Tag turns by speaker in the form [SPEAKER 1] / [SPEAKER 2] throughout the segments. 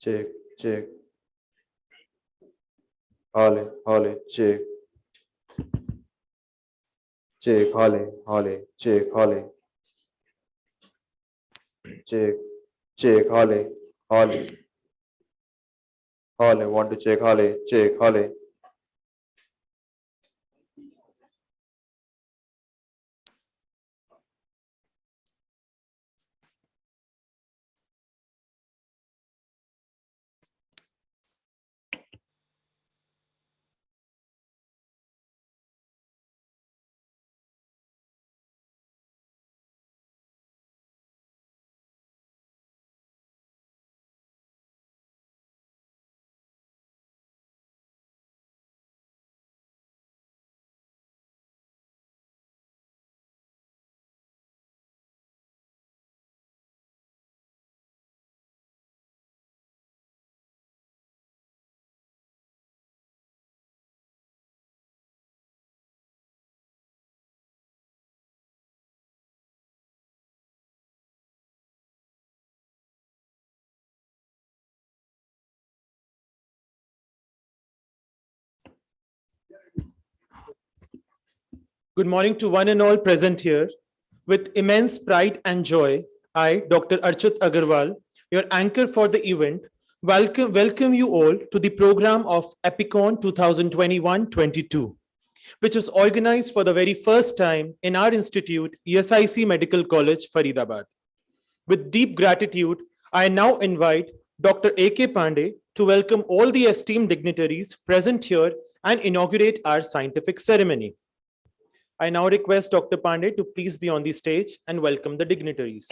[SPEAKER 1] Check, check. Holly, Holly, check, check, Holly, Holly, check, Holly, check, check, Holly, Holly, Holly, want to check, Holly, check, Holly.
[SPEAKER 2] Good morning to one and all present here. With immense pride and joy, I, Dr. Archit Agarwal, your anchor for the event, welcome you all to the program of Epicon 2021-22, which was organized for the very first time in our institute, ESIC Medical College, Faridabad. With deep gratitude, I now invite Dr. A.K. Pandey to welcome all the esteemed dignitaries present here and inaugurate our scientific ceremony. I now request Dr. Pandey to please be on the stage and welcome the dignitaries.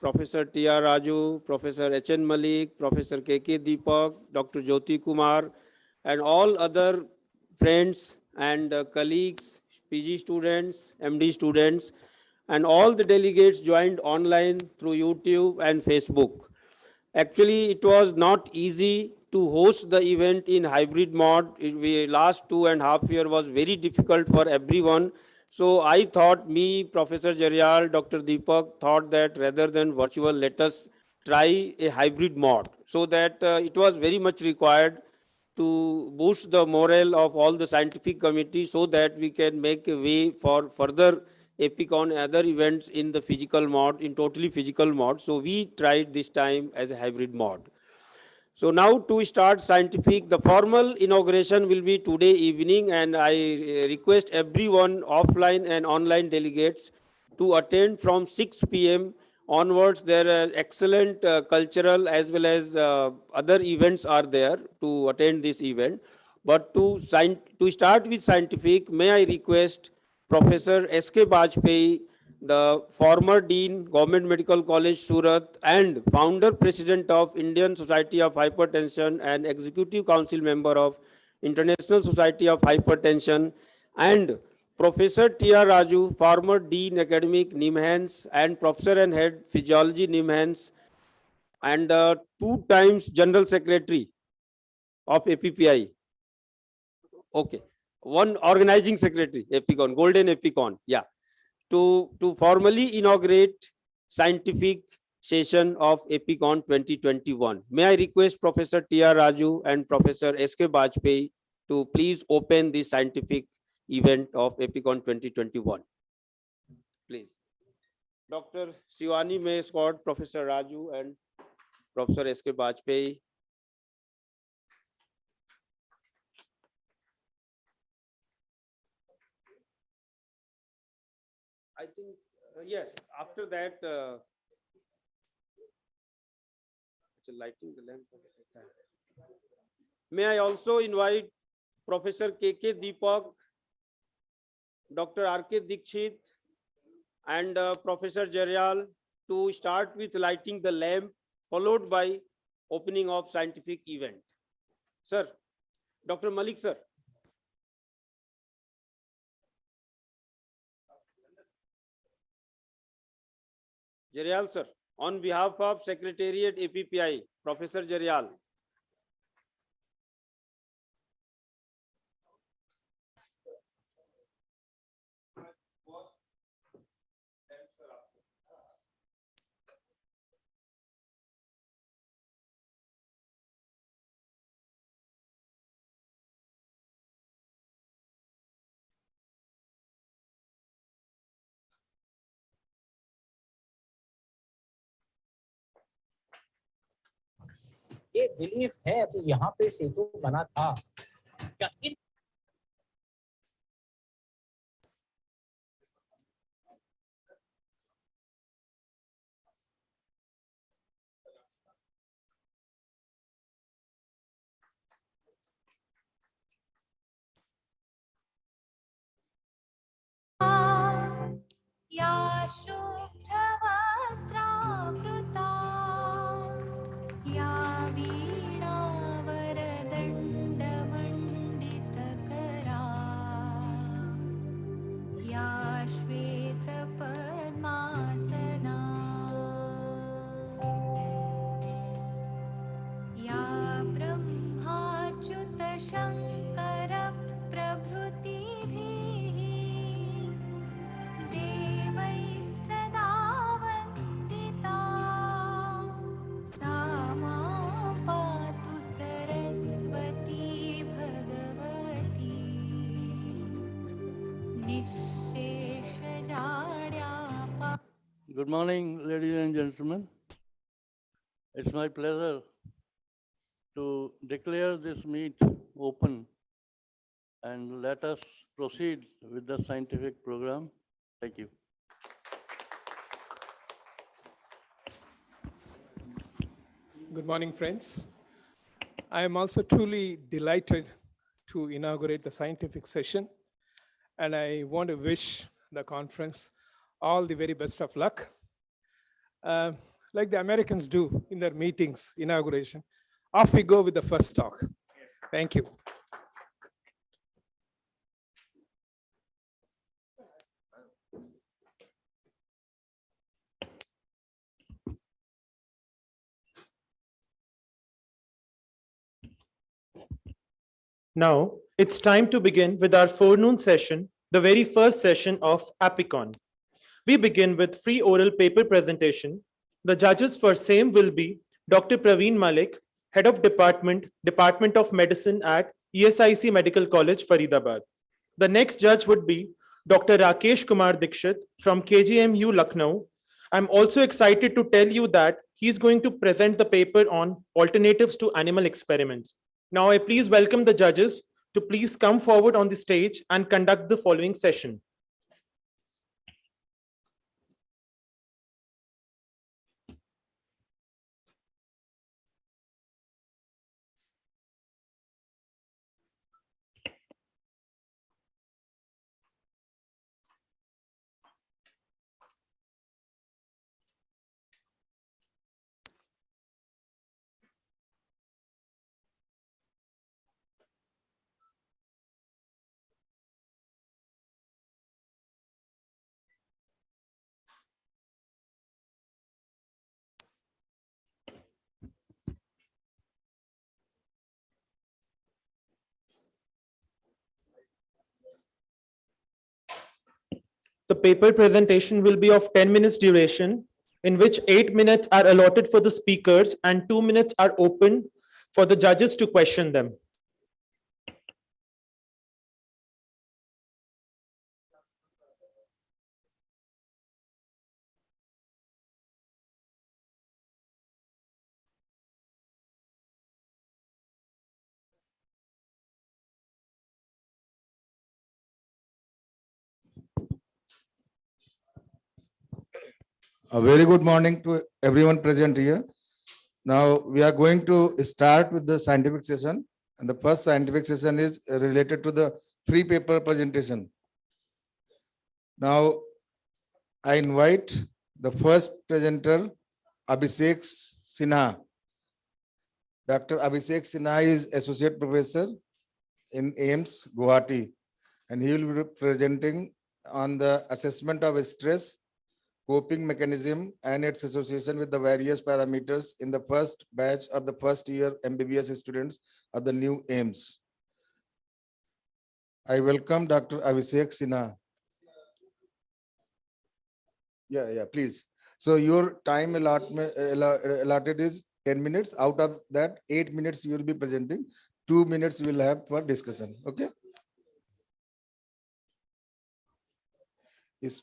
[SPEAKER 3] Professor T.R. Raju, Professor H.N. Malik, Professor K.K. Deepak, Dr. Jyoti Kumar, and all other friends and colleagues, PG students, MD students, and all the delegates joined online through YouTube and Facebook. Actually, it was not easy to host the event in hybrid mode. Last 2.5 years was very difficult for everyone. So I thought, Professor Jaryal, Dr. Deepak thought that rather than virtual, let us try a hybrid mode. So that it was very much required to boost the morale of all the scientific committee so that we can make a way for further Epicon and other events in the physical mode, in totally physical mode. So we tried this time as a hybrid mode. So now to start scientific, the formal inauguration will be today evening, and I request everyone offline and online delegates to attend from 6 p.m. onwards. There are excellent cultural as well as other events are there to attend this event. But to start with scientific, may I request Professor S.K. Bajpai, the former Dean, Government Medical College, Surat, and founder president of Indian Society of Hypertension and Executive Council member of International Society of Hypertension, and Professor T.R. Raju, former Dean Academic, NIMHANS, and Professor and Head Physiology, NIMHANS, and 2 times General Secretary of APPI. Okay. 1 organizing secretary, Epicon, Golden Epicon, yeah. To formally inaugurate scientific session of Epicon 2021. May I request Professor T.R. Raju and Professor S.K. Bajpai to please open the scientific event of Epicon 2021. Please. Dr. Siwani may escort Professor Raju and Professor S.K. Bajpai. I think, yes, after that, lighting the lamp. May I also invite Professor K.K. Deepak, Dr. R.K. Dikshit, and Professor Jaryal to start with lighting the lamp, followed by opening of scientific event. Sir, Dr. Malik, sir. Jaryal, sir. On behalf of Secretariat APPI, Professor Jarial.
[SPEAKER 4] ये belief है कि यहाँ पे सेतु बना था क्या इन
[SPEAKER 5] या शुभ्रवस्त्रावृता या वीणावरदण्डमण्डितकरा या श्वेतपद्मासना या ब्रह्माच्युतशङ्करप्रभृतिभिः देवैः सदा वन्दिता सा मां पातु Saraswati Bhagwati निःशेषजाड्यापा.
[SPEAKER 6] Good morning, ladies and gentlemen. It's my pleasure to declare this meet open and let us proceed with the scientific program. Thank you.
[SPEAKER 7] Good morning, friends. I am also truly delighted to inaugurate the scientific session, and I want to wish the conference all the very best of luck. Like the Americans do in their meetings, inauguration, off we go with the first talk. Thank you.
[SPEAKER 2] Now, it's time to begin with our forenoon session, the very first session of APICON. We begin with free oral paper presentation. The judges for same will be Dr. Praveen Malik, Head of Department of Medicine at ESIC Medical College, Faridabad. The next judge would be Dr. Rakesh Kumar Dikshit from KGMU, Lucknow. I'm also excited to tell you that he's going to present the paper on alternatives to animal experiments. Now, I please welcome the judges to please come forward on the stage and conduct the following session. The paper presentation will be of 10 minutes duration, in which 8 minutes are allotted for the speakers and 2 minutes are open for the judges to question them.
[SPEAKER 8] A very good morning to everyone present here. Now we are going to start with the scientific session, and the first scientific session is related to the free paper presentation. Now I invite the first presenter, Abhishek Sinha. Dr. Abhishek Sinha is Associate Professor in AIMS, Guwahati, and he will be presenting on the assessment of stress coping mechanism and its association with the various parameters in the first batch of the first year MBBS students are the new aims. I welcome Dr. Abhishek Sinha. Yeah, please. So your time allotted is 10 minutes. Out of that, 8 minutes you will be presenting. 2 minutes you will have for discussion. Okay. Is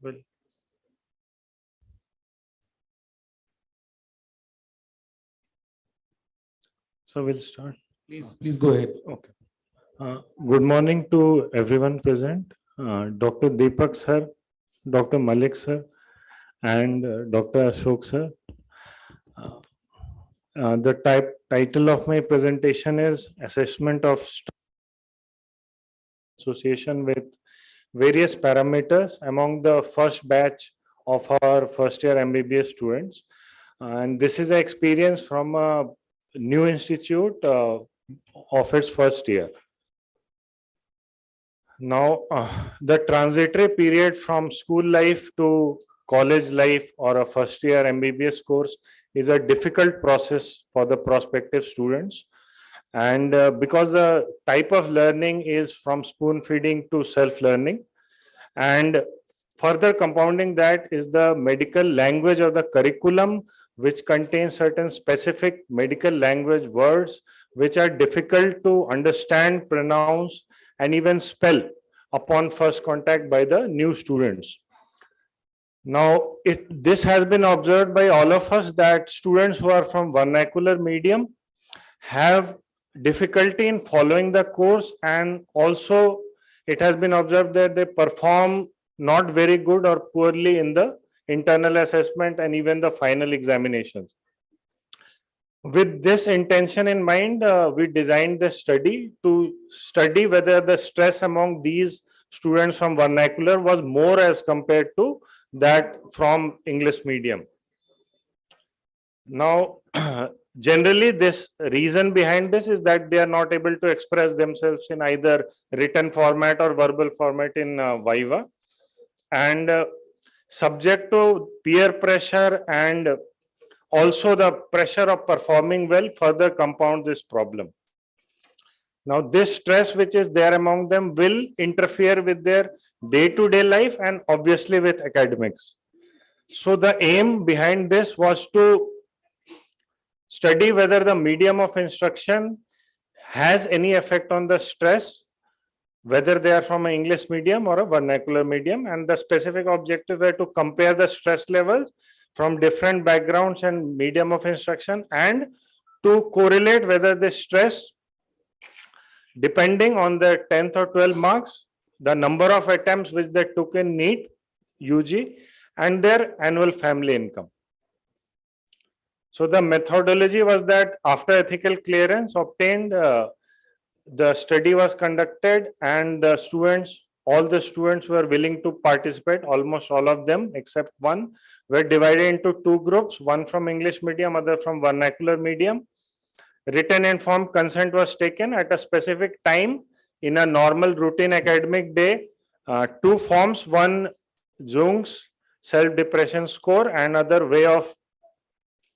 [SPEAKER 2] Well, so we'll start.
[SPEAKER 9] Please go ahead.
[SPEAKER 2] Okay. Good morning to everyone present. Dr. Deepak sir, Dr. Malik sir, and Dr. Ashok sir. The title of my presentation is Assessment of Association with various parameters among the first batch of our first year MBBS students. And this is an experience from a new institute of its first year. Now, the transitory period from school life to college life or a first year MBBS course is a difficult process for the prospective students. And because the type of learning is from spoon feeding to self-learning, and further compounding that is the medical language of the curriculum, which contains certain specific medical language words which are difficult to understand, pronounce, and even spell upon first contact by the new students. Now, this has been observed by all of us that students who are from vernacular medium have difficulty in following the course, and also it has been observed that they perform not very good or poorly in the internal assessment and even the final examinations. With this intention in mind, we designed the study to study whether the stress among these students from vernacular was more as compared to that from English medium. Now, generally, this reason behind this is that they are not able to express themselves in either written format or verbal format in Viva, and subject to peer pressure and also the pressure of performing well further compound this problem. Now, this stress which is there among them will interfere with their day-to-day life and obviously with academics. So the aim behind this was to study whether the medium of instruction has any effect on the stress, whether they are from an English medium or a vernacular medium, and the specific objective were to compare the stress levels from different backgrounds and medium of instruction, and to correlate whether the stress, depending on the 10th or 12 marks, the number of attempts which they took in NEET, UG, and their annual family income. So the methodology was that after ethical clearance obtained, the study was conducted, and the students, all the students who were willing to participate, almost all of them except one, were divided into two groups, one from English medium, other from vernacular medium. Written and informed consent was taken at a specific time in a normal routine academic day. Two forms, one Jung's self-depression score and other way of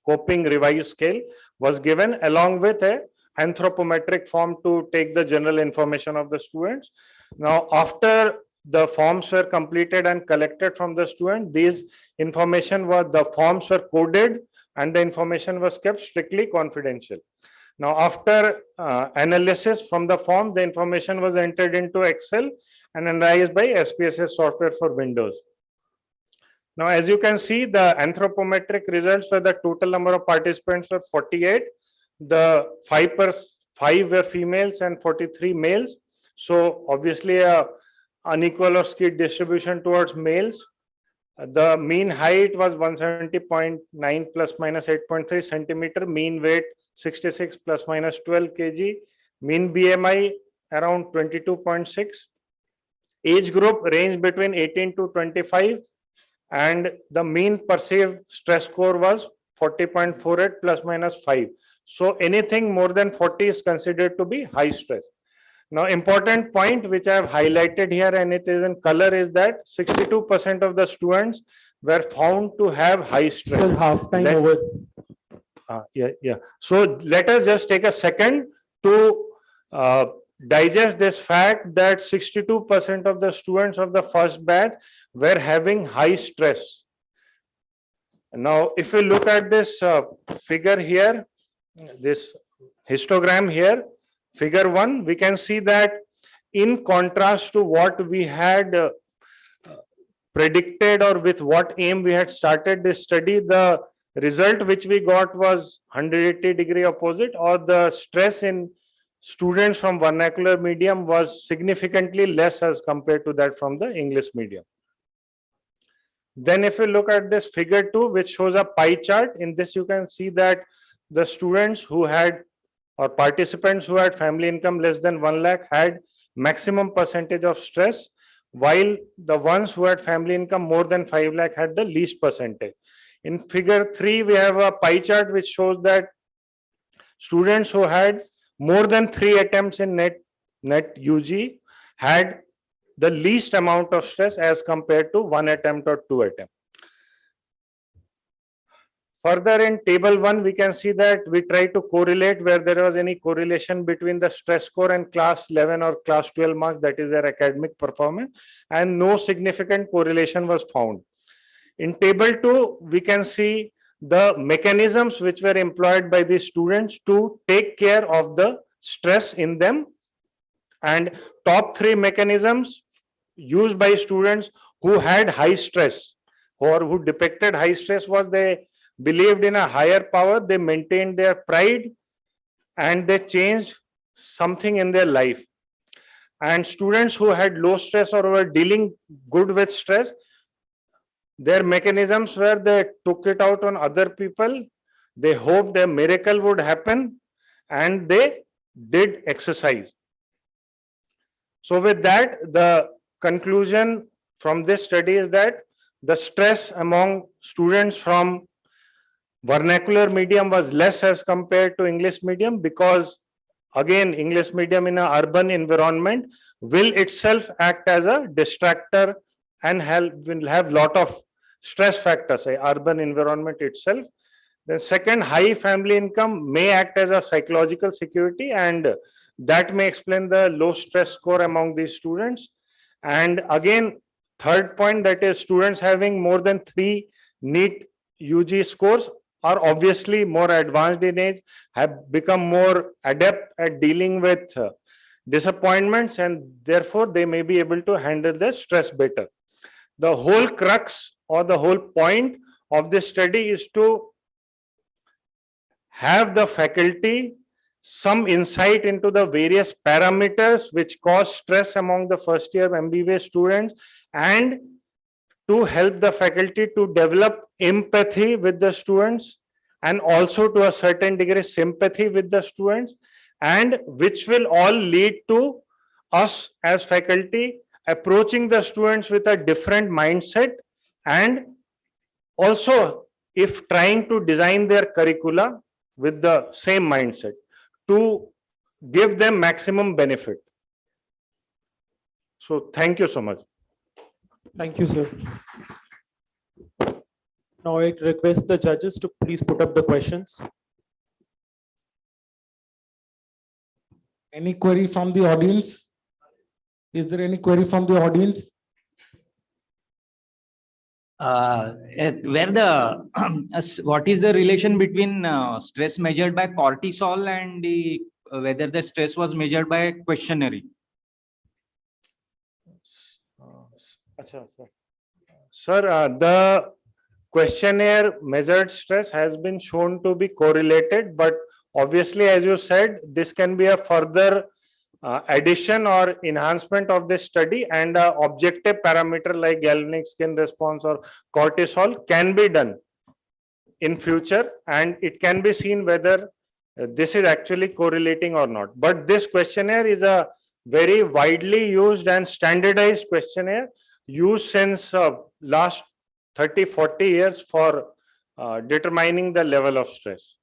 [SPEAKER 2] coping revised scale was given, along with a anthropometric form to take the general information of the students. Now, after the forms were completed and collected from the student, these information were, the forms were coded and the information was kept strictly confidential. Now, after analysis from the form, the information was entered into Excel and analyzed by SPSS software for Windows. Now, as you can see, the anthropometric results for the total number of participants were 48. The 5 were females and 43 males. So obviously a unequal or skewed distribution towards males. The mean height was 170.9 plus minus 8.3 centimeter, mean weight 66 plus minus 12 kg, mean BMI around 22.6,
[SPEAKER 9] age group ranged between 18 to 25, and the mean perceived stress score was 40.48 plus minus 5. So anything more than 40 is considered to be high stress. Now, important point which I have highlighted here, and it is in color, is that 62% of the students were found to have high stress.
[SPEAKER 2] Sir, half time
[SPEAKER 9] Let-
[SPEAKER 2] over.
[SPEAKER 9] Yeah. So let us just take a second to digest this fact that 62% of the students of the first batch were having high stress. Now, if we look at this figure here, this histogram here, figure 1, we can see that in contrast to what we had predicted or with what aim we had started this study, the result which we got was 180-degree opposite, or the stress in students from vernacular medium was significantly less as compared to that from the English medium. Then if you look at this figure 2, which shows a pie chart, in this you can see that the students who had, or participants who had family income less than 1 lakh had maximum percentage of stress, while the ones who had family income more than 5 lakh had the least percentage. In figure 3, we have a pie chart which shows that students who had more than 3 attempts in net UG had the least amount of stress as compared to 1 attempt or 2 attempts. Further, in table 1, we can see that we try to correlate where there was any correlation between the stress score and class 11 or class 12 marks, that is their academic performance, and no significant correlation was found. In table 2, we can see the mechanisms which were employed by the students to take care of the stress in them, and top 3 mechanisms used by students who had high stress or who depicted high stress was they believed in a higher power, they maintained their pride, and they changed something in their life. And students who had low stress or were dealing good with stress, their mechanisms were they took it out on other people, they hoped a miracle would happen, and they did exercise. So with that, the conclusion from this study is that the stress among students from vernacular medium was less as compared to English medium, because again, English medium in an urban environment will itself act as a distractor and will have lot of stress factors, a urban environment itself. The second, high family income may act as a psychological security, and that may explain the low stress score among these students. And again, third point, that is students having more than 3 NEET UG scores are obviously more advanced in age, have become more adept at dealing with disappointments, and therefore they may be able to handle the stress better. The whole crux or the whole point of this study is to have the faculty some insight into the various parameters which cause stress among the first year MBBS students, and to help the faculty to develop empathy with the students, and also to a certain degree sympathy with the students, and which will all lead to us as faculty approaching the students with a different mindset, and also if trying to design their curricula with the same mindset to give them maximum benefit. So thank you so much.
[SPEAKER 2] Thank you, sir. Now I request the judges to please put up the questions.
[SPEAKER 10] Any query from the audience? Is there any query from the audience?
[SPEAKER 11] Where the what is the relation between stress measured by cortisol and the whether the stress was measured by questionnaire?
[SPEAKER 9] Sir, the questionnaire measured stress has been shown to be correlated, but obviously, as you said, this can be a further addition or enhancement of this study, and objective parameter like galvanic skin response or cortisol can be done in future, and it can be seen whether this is actually correlating or not. But this questionnaire is a very widely used and standardized questionnaire used since last 30-40 years for determining the level of stress.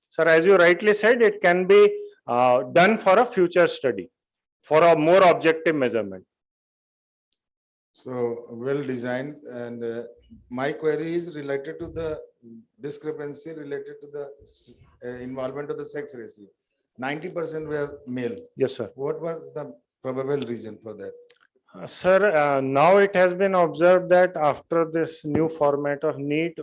[SPEAKER 9] Sir, as you rightly said, it can be done for a future study, for a more objective measurement.
[SPEAKER 8] So well designed, and my query is related to the discrepancy related to the involvement of the sex ratio. 90% were male.
[SPEAKER 9] Yes, sir.
[SPEAKER 8] What was the probable reason for that?
[SPEAKER 9] Sir, now it has been observed that after this new format of NEET,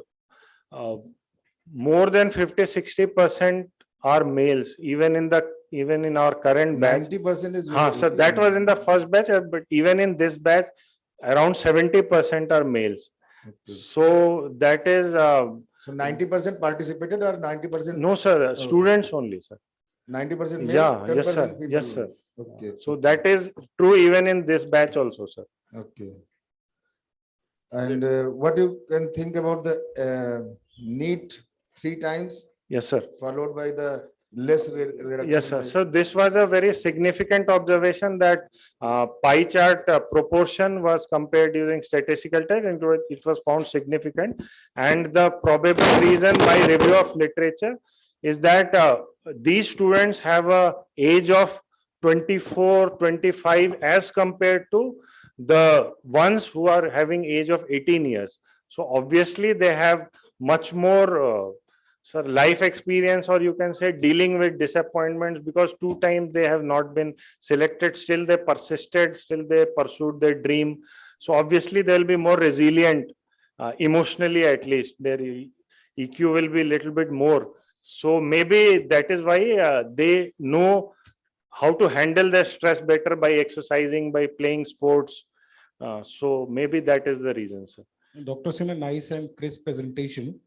[SPEAKER 9] more than 50-60% are males, even in our current batch.
[SPEAKER 8] 90% is.
[SPEAKER 9] So that was in the first batch, but even in this batch, around 70% are males.
[SPEAKER 8] Okay.
[SPEAKER 9] So that is.
[SPEAKER 8] So 90% participated or 90%?
[SPEAKER 9] No, sir. Students only, sir.
[SPEAKER 8] 90% male.
[SPEAKER 9] Yeah.
[SPEAKER 8] 10%
[SPEAKER 9] Yes, sir.
[SPEAKER 8] female.
[SPEAKER 9] Yes, sir.
[SPEAKER 8] Okay.
[SPEAKER 9] So that is true even in this batch also, sir.
[SPEAKER 8] Okay. And what you can think about the NEET 3 times?
[SPEAKER 9] Yes, sir.
[SPEAKER 8] Followed by the less reduction.
[SPEAKER 9] Yes, sir. So this was a very significant observation that pie chart proportion was compared using statistical test, and it was found significant. And the probable reason by review of literature is that these students have a age of 24, 25 as compared to the ones who are having age of 18 years. So obviously they have much more life experience, or you can say dealing with disappointments, because 2 times they have not been selected, still they persisted, still they pursued their dream. So obviously they will be more resilient, emotionally at least. Their EQ will be a little bit more. So maybe that is why they know how to handle their stress better by exercising, by playing sports. So maybe that is the reason, sir.
[SPEAKER 10] Dr. Sin, a nice and crisp presentation.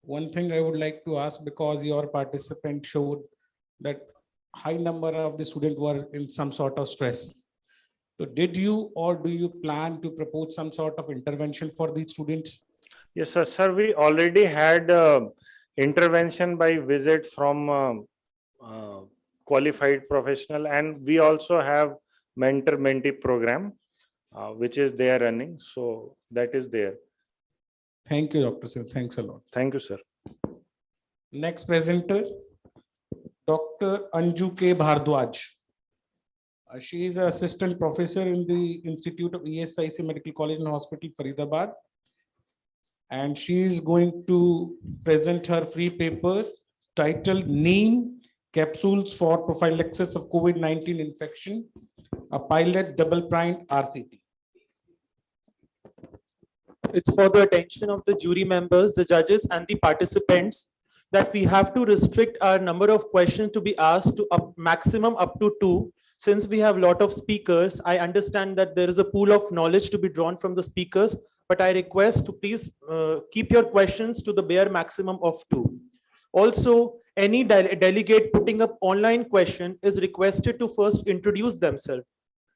[SPEAKER 10] One thing I would like to ask, because your participant showed that high number of the students were in some sort of stress. So did you or do you plan to propose some sort of intervention for these students?
[SPEAKER 9] Yes, sir. Sir, we already had intervention by visit from qualified professional, and we also have mentor-mentee program, which is there running. So that is there.
[SPEAKER 10] Thank you, Dr. Sir. Thanks a lot.
[SPEAKER 9] Thank you, sir.
[SPEAKER 10] Next presenter, Dr. Anju K. Bhardwaj. She is an assistant professor in the Institute of ESIC Medical College and Hospital, Faridabad. And she is going to present her free paper titled Neem Capsules for Prophylaxis of COVID-19 Infection, a Pilot Double-Blind RCT.
[SPEAKER 2] It's for the attention of the jury members, the judges, and the participants that we have to restrict our number of questions to be asked to maximum up to 2. Since we have a lot of speakers, I understand that there is a pool of knowledge to be drawn from the speakers, but I request to please keep your questions to the bare maximum of 2. Also, any delegate putting up online question is requested to first introduce themselves.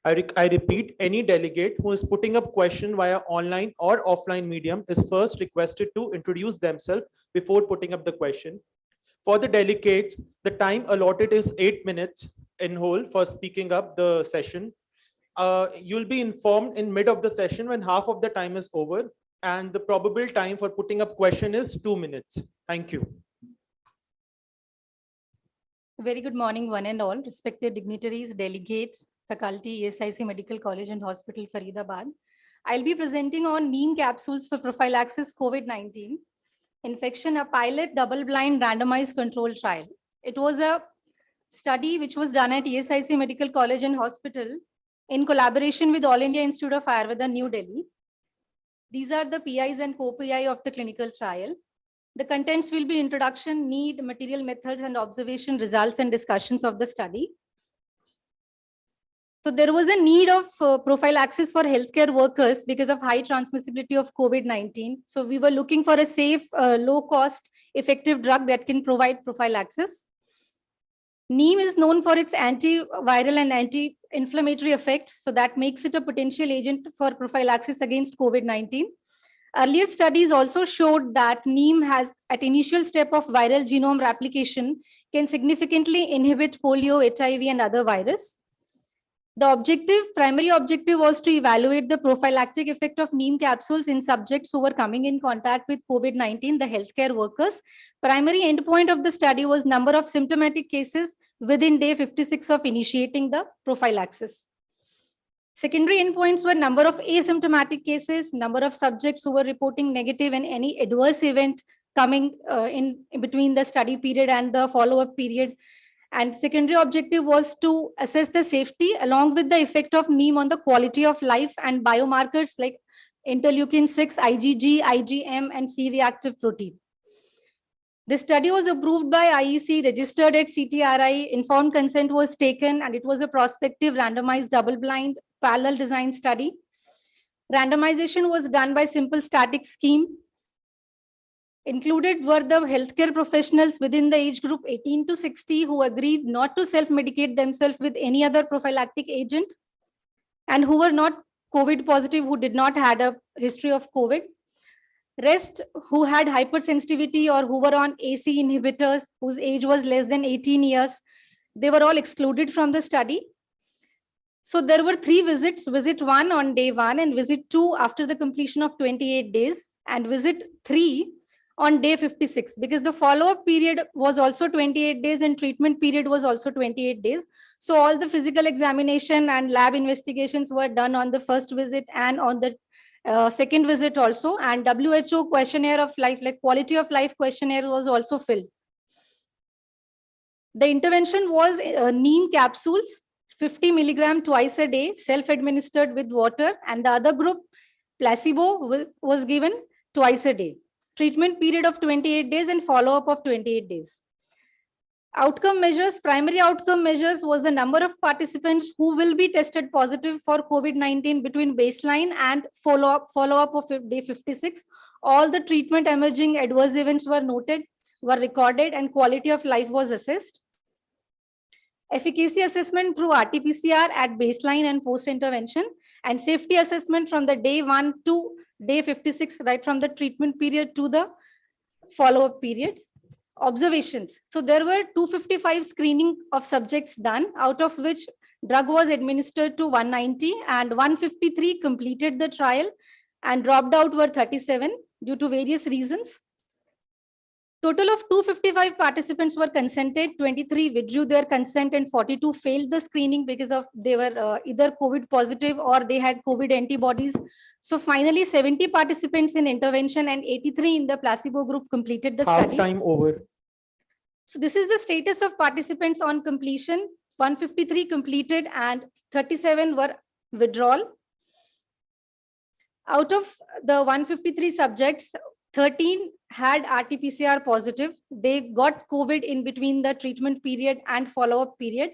[SPEAKER 2] I repeat, any delegate who is putting up question via online or offline medium is first requested to introduce themselves before putting up the question. For the delegates, the time allotted is 8 minutes in whole for speaking up the session. You'll be informed in mid of the session when half of the time is over, and the probable time for putting up question is 2 minutes. Thank you.
[SPEAKER 12] Very good morning, one and all, respected dignitaries, delegates, faculty, ESIC Medical College and Hospital, Faridabad. I'll be presenting on neem capsules for prophylaxis COVID-19 infection, a pilot double-blind randomized control trial. It was a study which was done at ESIC Medical College and Hospital in collaboration with All India Institute of Ayurveda, New Delhi. These are the PIs and co-PI of the clinical trial. The contents will be introduction, need, material, methods, and observation, results, and discussions of the study. So there was a need of prophylaxis for healthcare workers because of high transmissibility of COVID-19. So we were looking for a safe, low-cost, effective drug that can provide prophylaxis. Neem is known for its antiviral and anti-inflammatory effects, so that makes it a potential agent for prophylaxis against COVID-19. Earlier studies also showed that neem has, at initial step of viral genome replication, can significantly inhibit polio, HIV, and other virus. The primary objective was to evaluate the prophylactic effect of neem capsules in subjects who were coming in contact with COVID-19, the healthcare workers. Primary endpoint of the study was number of symptomatic cases within day 56 of initiating the prophylaxis. Secondary endpoints were number of asymptomatic cases, number of subjects who were reporting negative, and any adverse event coming in between the study period and the follow-up period. And secondary objective was to assess the safety along with the effect of neem on the quality of life and biomarkers like interleukin-6, IgG, IgM, and C-reactive protein. The study was approved by IEC, registered at CTRI, informed consent was taken, and it was a prospective randomized double-blind parallel design study. Randomization was done by simple static scheme. Included were the healthcare professionals within the age group 18 to 60 who agreed not to self-medicate themselves with any other prophylactic agent and who were not COVID positive, who did not had a history of COVID. Rest who had hypersensitivity or who were on AC inhibitors, whose age was less than 18 years, they were all excluded from the study. So there were 3 visits, visit 1 on day 1 and visit 2 after the completion of 28 days and visit 3 on day 56, because the follow-up period was also 28 days and treatment period was also 28 days. So all the physical examination and lab investigations were done on the first visit and on the second visit also, and WHO questionnaire of life, like quality of life questionnaire, was also filled. The intervention was neem capsules, 50 milligram twice a day, self-administered with water, and the other group, placebo, was given twice a day. Treatment period of 28 days and follow-up of 28 days. Outcome measures, primary outcome measures was the number of participants who will be tested positive for COVID-19 between baseline and follow-up of day 56. All the treatment emerging adverse events were noted, were recorded, and quality of life was assessed. Efficacy assessment through RT-PCR at baseline and post-intervention, and safety assessment from the day 1 to day 56, right from the treatment period to the follow-up period. Observations. So there were 255 screening of subjects done, out of which drug was administered to 190 and 153 completed the trial and dropped out were 37 due to various reasons. Total of 255 participants were consented, 23 withdrew their consent and 42 failed the screening because of they were either COVID positive or they had COVID antibodies. So finally 70 participants in intervention and 83 in the placebo group completed the study.
[SPEAKER 2] Half time over.
[SPEAKER 12] So this is the status of participants on completion. 153 completed and 37 were withdrawal. Out of the 153 subjects, 13 had RT-PCR positive. They got COVID in between the treatment period and follow-up period.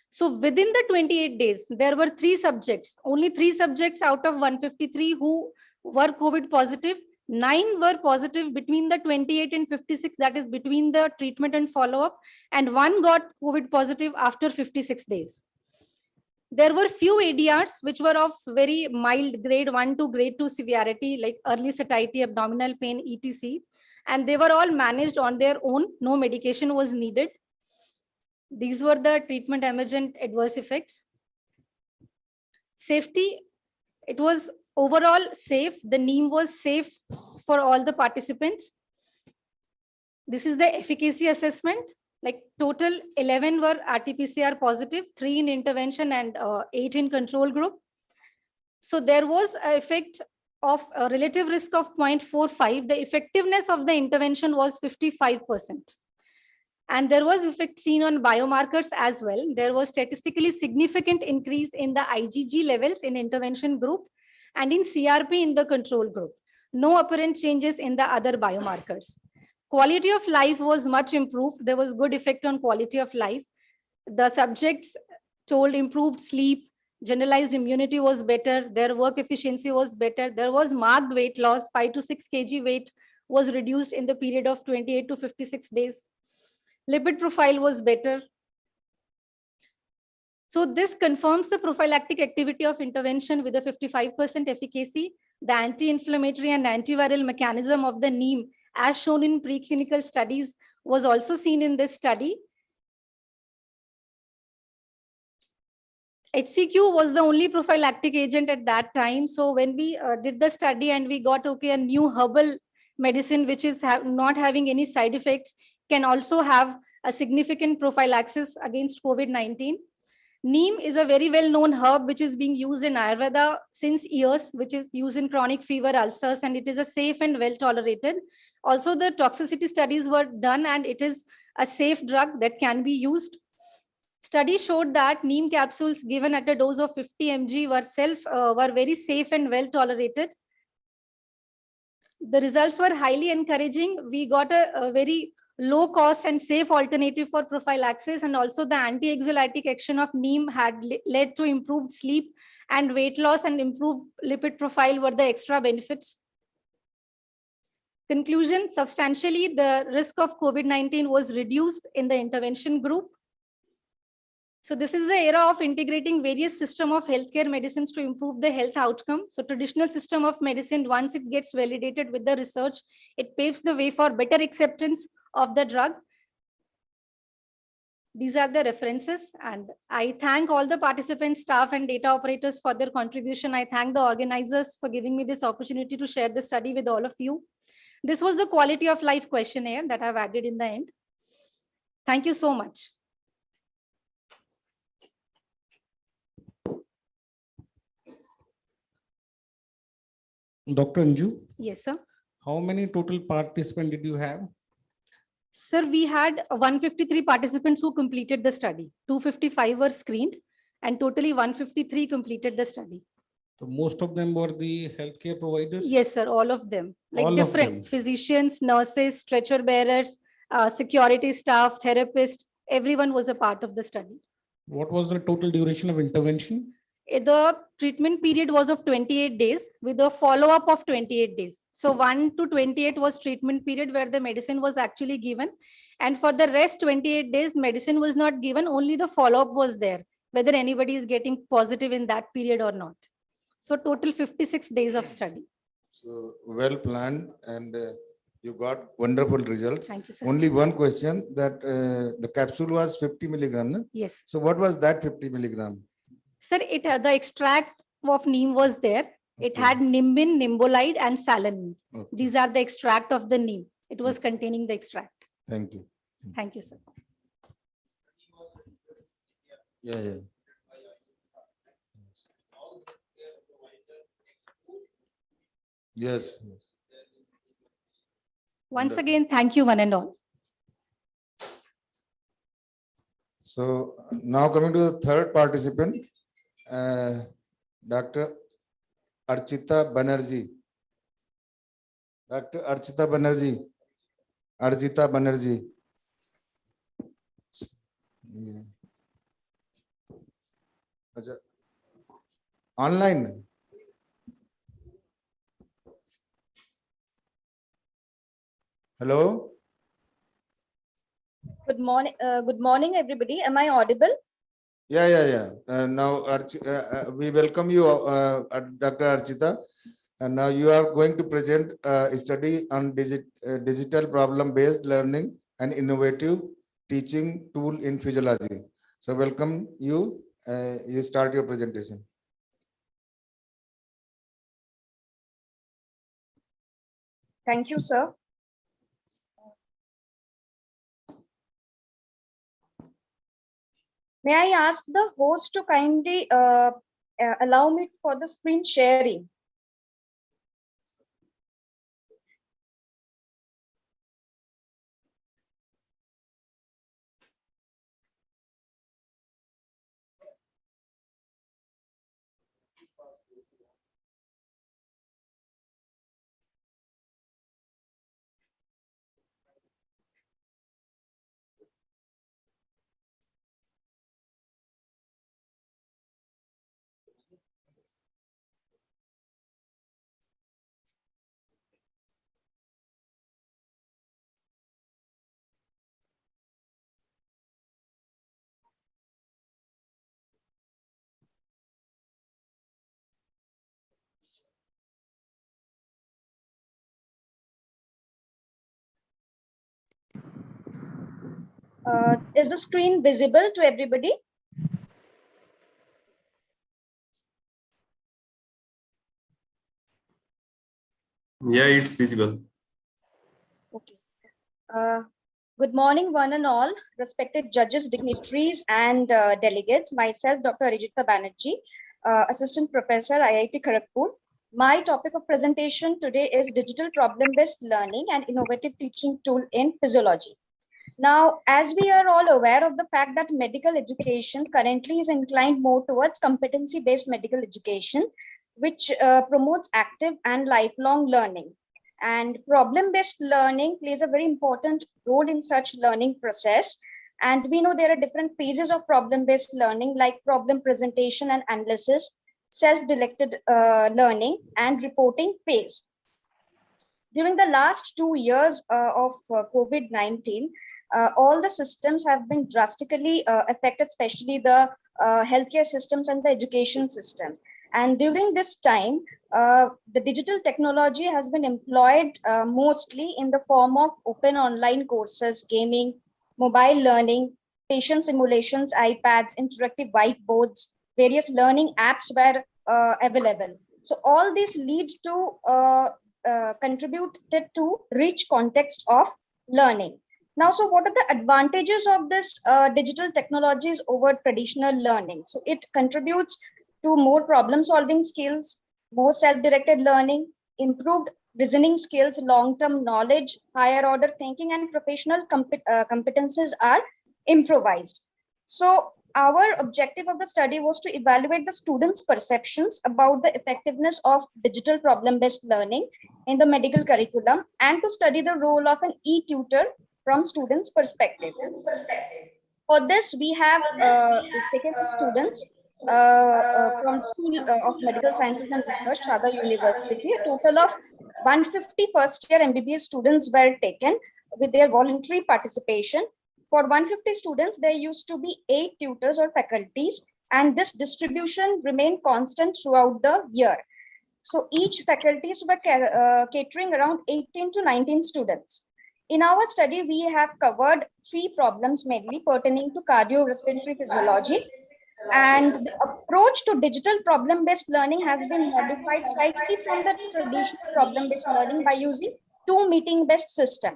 [SPEAKER 12] So within the 28 days, there were 3 subjects, only 3 subjects out of 153 who were COVID positive. 9 were positive between the 28 and 56, that is between the treatment and follow-up, and 1 got COVID positive after 56 days. There were few ADRs which were of very mild grade 1 to grade 2 severity, like early satiety, abdominal pain, etc. And they were all managed on their own. No medication was needed. These were the treatment emergent adverse effects. Safety, it was overall safe. The neem was safe for all the participants. This is the efficacy assessment. Like total 11 were RT-PCR positive, 3 in intervention and 8 in control group. So there was an effect of a relative risk of 0.45. The effectiveness of the intervention was 55%. And there was effect seen on biomarkers as well. There was statistically significant increase in the IgG levels in intervention group and in CRP in the control group. No apparent changes in the other biomarkers. Quality of life was much improved. There was good effect on quality of life. The subjects told improved sleep, generalized immunity was better, their work efficiency was better. There was marked weight loss, 5 to 6 kg weight was reduced in the period of 28 to 56 days. Lipid profile was better. So this confirms the prophylactic activity of intervention with a 55% efficacy. The anti-inflammatory and antiviral mechanism of the neem, as shown in preclinical studies, was also seen in this study. HCQ was the only prophylactic agent at that time. So when we did the study and we got okay, a new herbal medicine which is not having any side effects can also have a significant prophylaxis against COVID-19. Neem is a very well-known herb which is being used in Ayurveda since years, which is used in chronic fever, ulcers, and it is a safe and well-tolerated. Also, the toxicity studies were done and it is a safe drug that can be used. Study showed that neem capsules given at a dose of 50 mg were very safe and well tolerated. The results were highly encouraging. We got a very low cost and safe alternative for prophylaxis, and also the anti-anxiolytic action of neem had led to improved sleep and weight loss, and improved lipid profile were the extra benefits. Conclusion: substantially the risk of COVID-19 was reduced in the intervention group. So this is the era of integrating various systems of healthcare medicines to improve the health outcome. So traditional system of medicine, once it gets validated with the research, it paves the way for better acceptance of the drug. These are the references, and I thank all the participants, staff, and data operators for their contribution. I thank the organizers for giving me this opportunity to share the study with all of you. This was the quality of life questionnaire that I've added in the end. Thank you so much.
[SPEAKER 10] Dr. Anju?
[SPEAKER 12] Yes, sir.
[SPEAKER 10] How many total participants did you have?
[SPEAKER 12] Sir, we had 153 participants who completed the study. 255 were screened and totally 153 completed the study.
[SPEAKER 10] So most of them were the healthcare providers?
[SPEAKER 12] Yes, sir, all of them. Like
[SPEAKER 10] All of
[SPEAKER 12] different
[SPEAKER 10] them?
[SPEAKER 12] physicians, nurses, stretcher bearers, security staff, therapists, everyone was a part of the study.
[SPEAKER 10] What was the total duration of intervention?
[SPEAKER 12] The treatment period was of 28 days with a follow-up of 28 days. So 1 to 28 was treatment period where the medicine was actually given. And for the rest 28 days, medicine was not given, only the follow-up was there, whether anybody is getting positive in that period or not. So total 56 days of study.
[SPEAKER 8] So well planned, and you got wonderful results.
[SPEAKER 12] Thank you, sir.
[SPEAKER 8] Only one question, that the capsule was 50 milligram. No?
[SPEAKER 12] Yes.
[SPEAKER 8] So what was that 50 milligram?
[SPEAKER 12] Sir, the extract of neem was there. It
[SPEAKER 8] Okay.
[SPEAKER 12] had nimbin, nimbolide, and salanine.
[SPEAKER 8] Okay.
[SPEAKER 12] These are the extract of the neem. It was containing the extract.
[SPEAKER 8] Thank you.
[SPEAKER 12] Thank you, sir.
[SPEAKER 8] Yeah. Yes.
[SPEAKER 12] Once again, thank you one and all.
[SPEAKER 8] So now coming to the third participant, Dr. Archita Banerjee. Dr. Archita Banerjee. Archita Banerjee. Yeah. Acha. Online. Hello.
[SPEAKER 13] Good morning, everybody. Am I audible?
[SPEAKER 8] Yeah. Now, we welcome you, Dr. Archita. And now you are going to present a study on digital problem-based learning and innovative teaching tool in physiology. So welcome you. You start your presentation.
[SPEAKER 13] Thank you, sir. May I ask the host to kindly allow me for the screen sharing? Is the screen visible to everybody?
[SPEAKER 14] Yeah, it's visible.
[SPEAKER 13] Okay. Good morning, one and all, respected judges, dignitaries, and delegates. Myself, Dr. Arijita Banerjee, Assistant Professor, IIT Kharagpur. My topic of presentation today is digital problem-based learning and innovative teaching tool in physiology. Now, as we are all aware of the fact that medical education currently is inclined more towards competency-based medical education, which promotes active and lifelong learning. And problem-based learning plays a very important role in such learning process. And we know there are different phases of problem-based learning, like problem presentation and analysis, self-directed learning, and reporting phase. During the last 2 years of COVID-19, all the systems have been drastically affected, especially the healthcare systems and the education system. And during this time, the digital technology has been employed mostly in the form of open online courses, gaming, mobile learning, patient simulations, iPads, interactive whiteboards, various learning apps were available. So all this lead to contributed to rich context of learning. Now, so what are the advantages of this digital technologies over traditional learning? So it contributes to more problem solving skills, more self-directed learning, improved reasoning skills, long-term knowledge, higher order thinking, and professional competences are improvised. So our objective of the study was to evaluate the students' perceptions about the effectiveness of digital problem-based learning in the medical curriculum and to study the role of an e-tutor from students' perspective. For this, we have taken the students from School of Medical Sciences and Research, Shada University. A total of 150 first-year MBBS students were taken with their voluntary participation. For 150 students, there used to be 8 tutors or faculties, and this distribution remained constant throughout the year. So each faculties were catering around 18 to 19 students. In our study, we have covered 3 problems mainly pertaining to cardiorespiratory physiology. And the approach to digital problem-based learning has been modified slightly from the traditional problem-based learning by using 2 meeting-based system.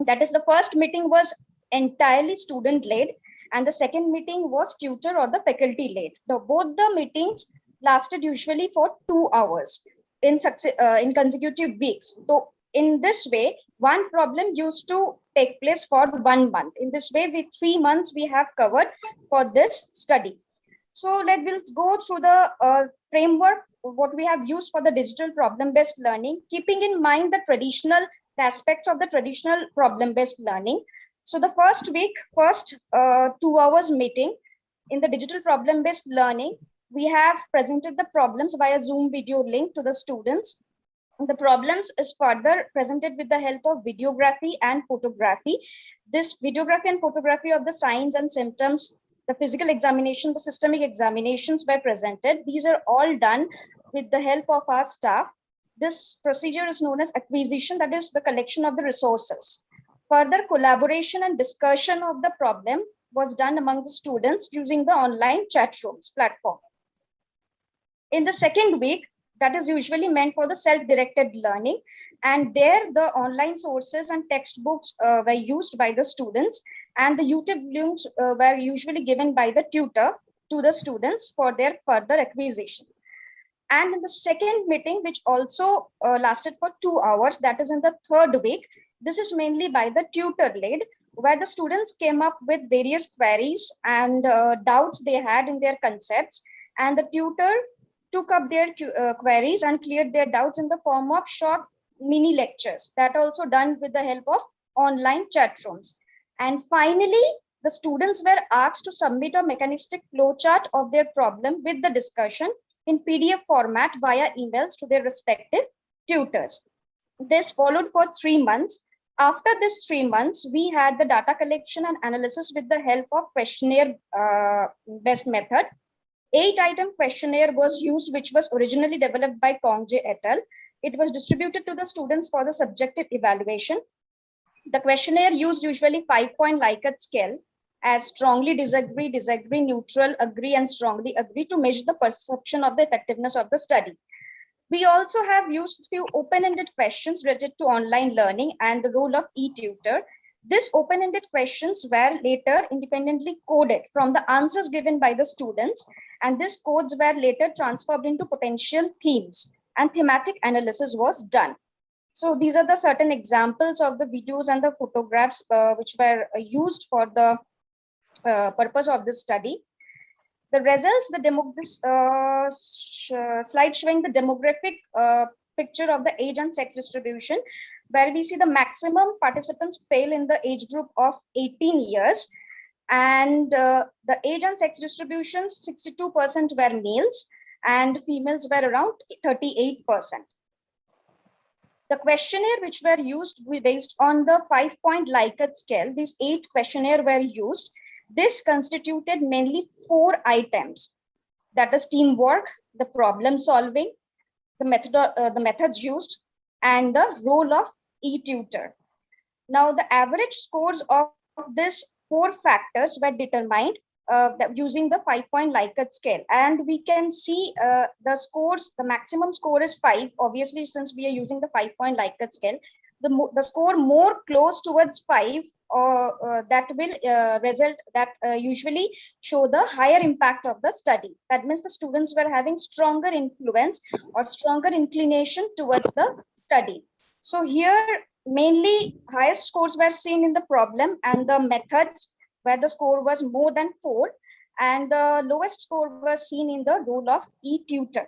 [SPEAKER 13] That is, the first meeting was entirely student-led, and the second meeting was tutor or the faculty-led. Both the meetings lasted usually for 2 hours in consecutive weeks. So in this way, one problem used to take place for 1 month. In this way, with 3 months, we have covered for this study. So let's go through the framework, what we have used for the digital problem-based learning, keeping in mind the aspects of the traditional problem-based learning. So the first 2 hours meeting in the digital problem-based learning, we have presented the problems via Zoom video link to the students. The problems is further presented with the help of videography and photography. This videography and photography of the signs and symptoms, the physical examination, the systemic examinations were presented. These are all done with the help of our staff. This procedure is known as acquisition, that is the collection of the resources. Further collaboration and discussion of the problem was done among the students using the online chat rooms platform. In the second week, that is usually meant for the self-directed learning, and there the online sources and textbooks were used by the students, and the YouTube links were usually given by the tutor to the students for their further acquisition. And in the second meeting, which also lasted for 2 hours, that is in the third week, this is mainly by the tutor led, where the students came up with various queries and doubts they had in their concepts, and the tutor took up their queries and cleared their doubts in the form of short mini lectures, that also done with the help of online chat rooms. And finally, the students were asked to submit a mechanistic flowchart of their problem with the discussion in PDF format via emails to their respective tutors. This followed for 3 months. After this 3 months, we had the data collection and analysis with the help of questionnaire-based method. 8-item questionnaire was used, which was originally developed by Kongje et al. It was distributed to the students for the subjective evaluation. The questionnaire used usually 5-point Likert scale as strongly disagree, neutral, agree, and strongly agree to measure the perception of the effectiveness of the study. We also have used few open-ended questions related to online learning and the role of e-tutor. These open-ended questions were later independently coded from the answers given by the students, and these codes were later transformed into potential themes, and thematic analysis was done. So these are the certain examples of the videos and the photographs which were used for the purpose of this study. The results, slide showing the demographic picture of the age and sex distribution, where we see the maximum participants fail in the age group of 18 years. And the age and sex distributions, 62% were males and females were around 38%. The questionnaire which were used were based on the 5-point Likert scale. These 8 questionnaire were used. This constituted mainly 4 items. That is teamwork, the problem solving, the methods used, and the role of e-tutor. Now, the average scores of these 4 factors were determined using the 5-point Likert scale. And we can see the scores, the maximum score is 5. Obviously, since we are using the 5-point Likert scale, the score more close towards 5 that will result that usually show the higher impact of the study. That means the students were having stronger influence or stronger inclination towards the study. So here mainly highest scores were seen in the problem and the methods where the score was more than 4, and the lowest score was seen in the role of e-tutor.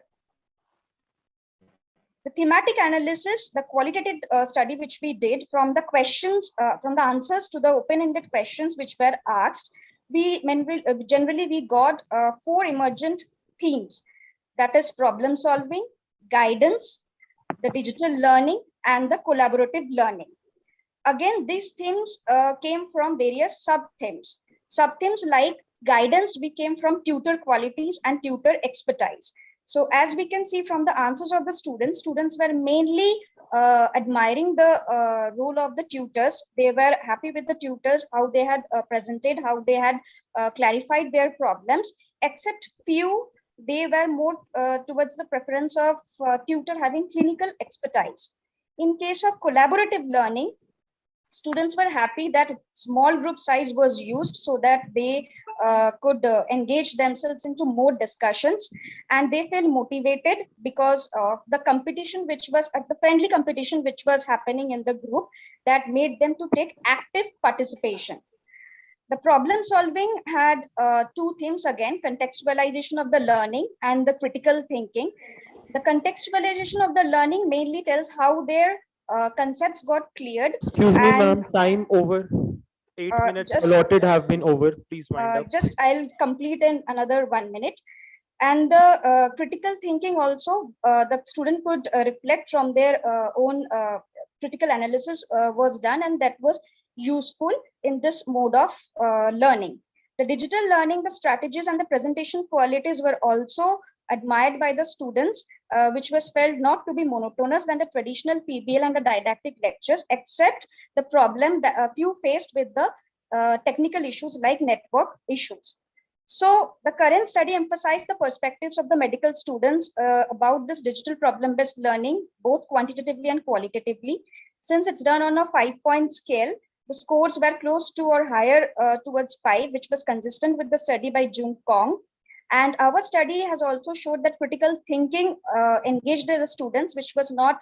[SPEAKER 13] The thematic analysis, the qualitative study which we did from the questions, from the answers to the open-ended questions which were asked, we generally we got 4 emergent themes. That is problem solving, guidance, the digital learning, and the collaborative learning. Again, these themes came from various sub-themes. Sub-themes like guidance, we came from tutor qualities and tutor expertise. So as we can see from the answers of the students were mainly admiring the role of the tutors. They were happy with the tutors, how they had presented, how they had clarified their problems, except few, they were more towards the preference of tutor having clinical expertise. In case of collaborative learning, students were happy that small group size was used so that they could engage themselves into more discussions, and they felt motivated because of the competition which was the friendly competition which was happening in the group, that made them to take active participation. The problem solving had 2 themes again, contextualization of the learning and the critical thinking. The contextualization of the learning mainly tells how their concepts got cleared.
[SPEAKER 2] Excuse me, ma'am, time over. 8 minutes allotted have been over. Please wind up.
[SPEAKER 13] Just I'll complete in another 1 minute. And the critical thinking also, the student could reflect from their own critical analysis was done, and that was useful in this mode of learning. The digital learning, the strategies and the presentation qualities were also admired by the students, which was felt not to be monotonous than the traditional PBL and the didactic lectures, except the problem that a few faced with the technical issues like network issues. So the current study emphasized the perspectives of the medical students about this digital problem-based learning, both quantitatively and qualitatively. Since it's done on a 5-point scale, the scores were close to or higher towards 5, which was consistent with the study by Jung Kong. And our study has also showed that critical thinking engaged the students, which was not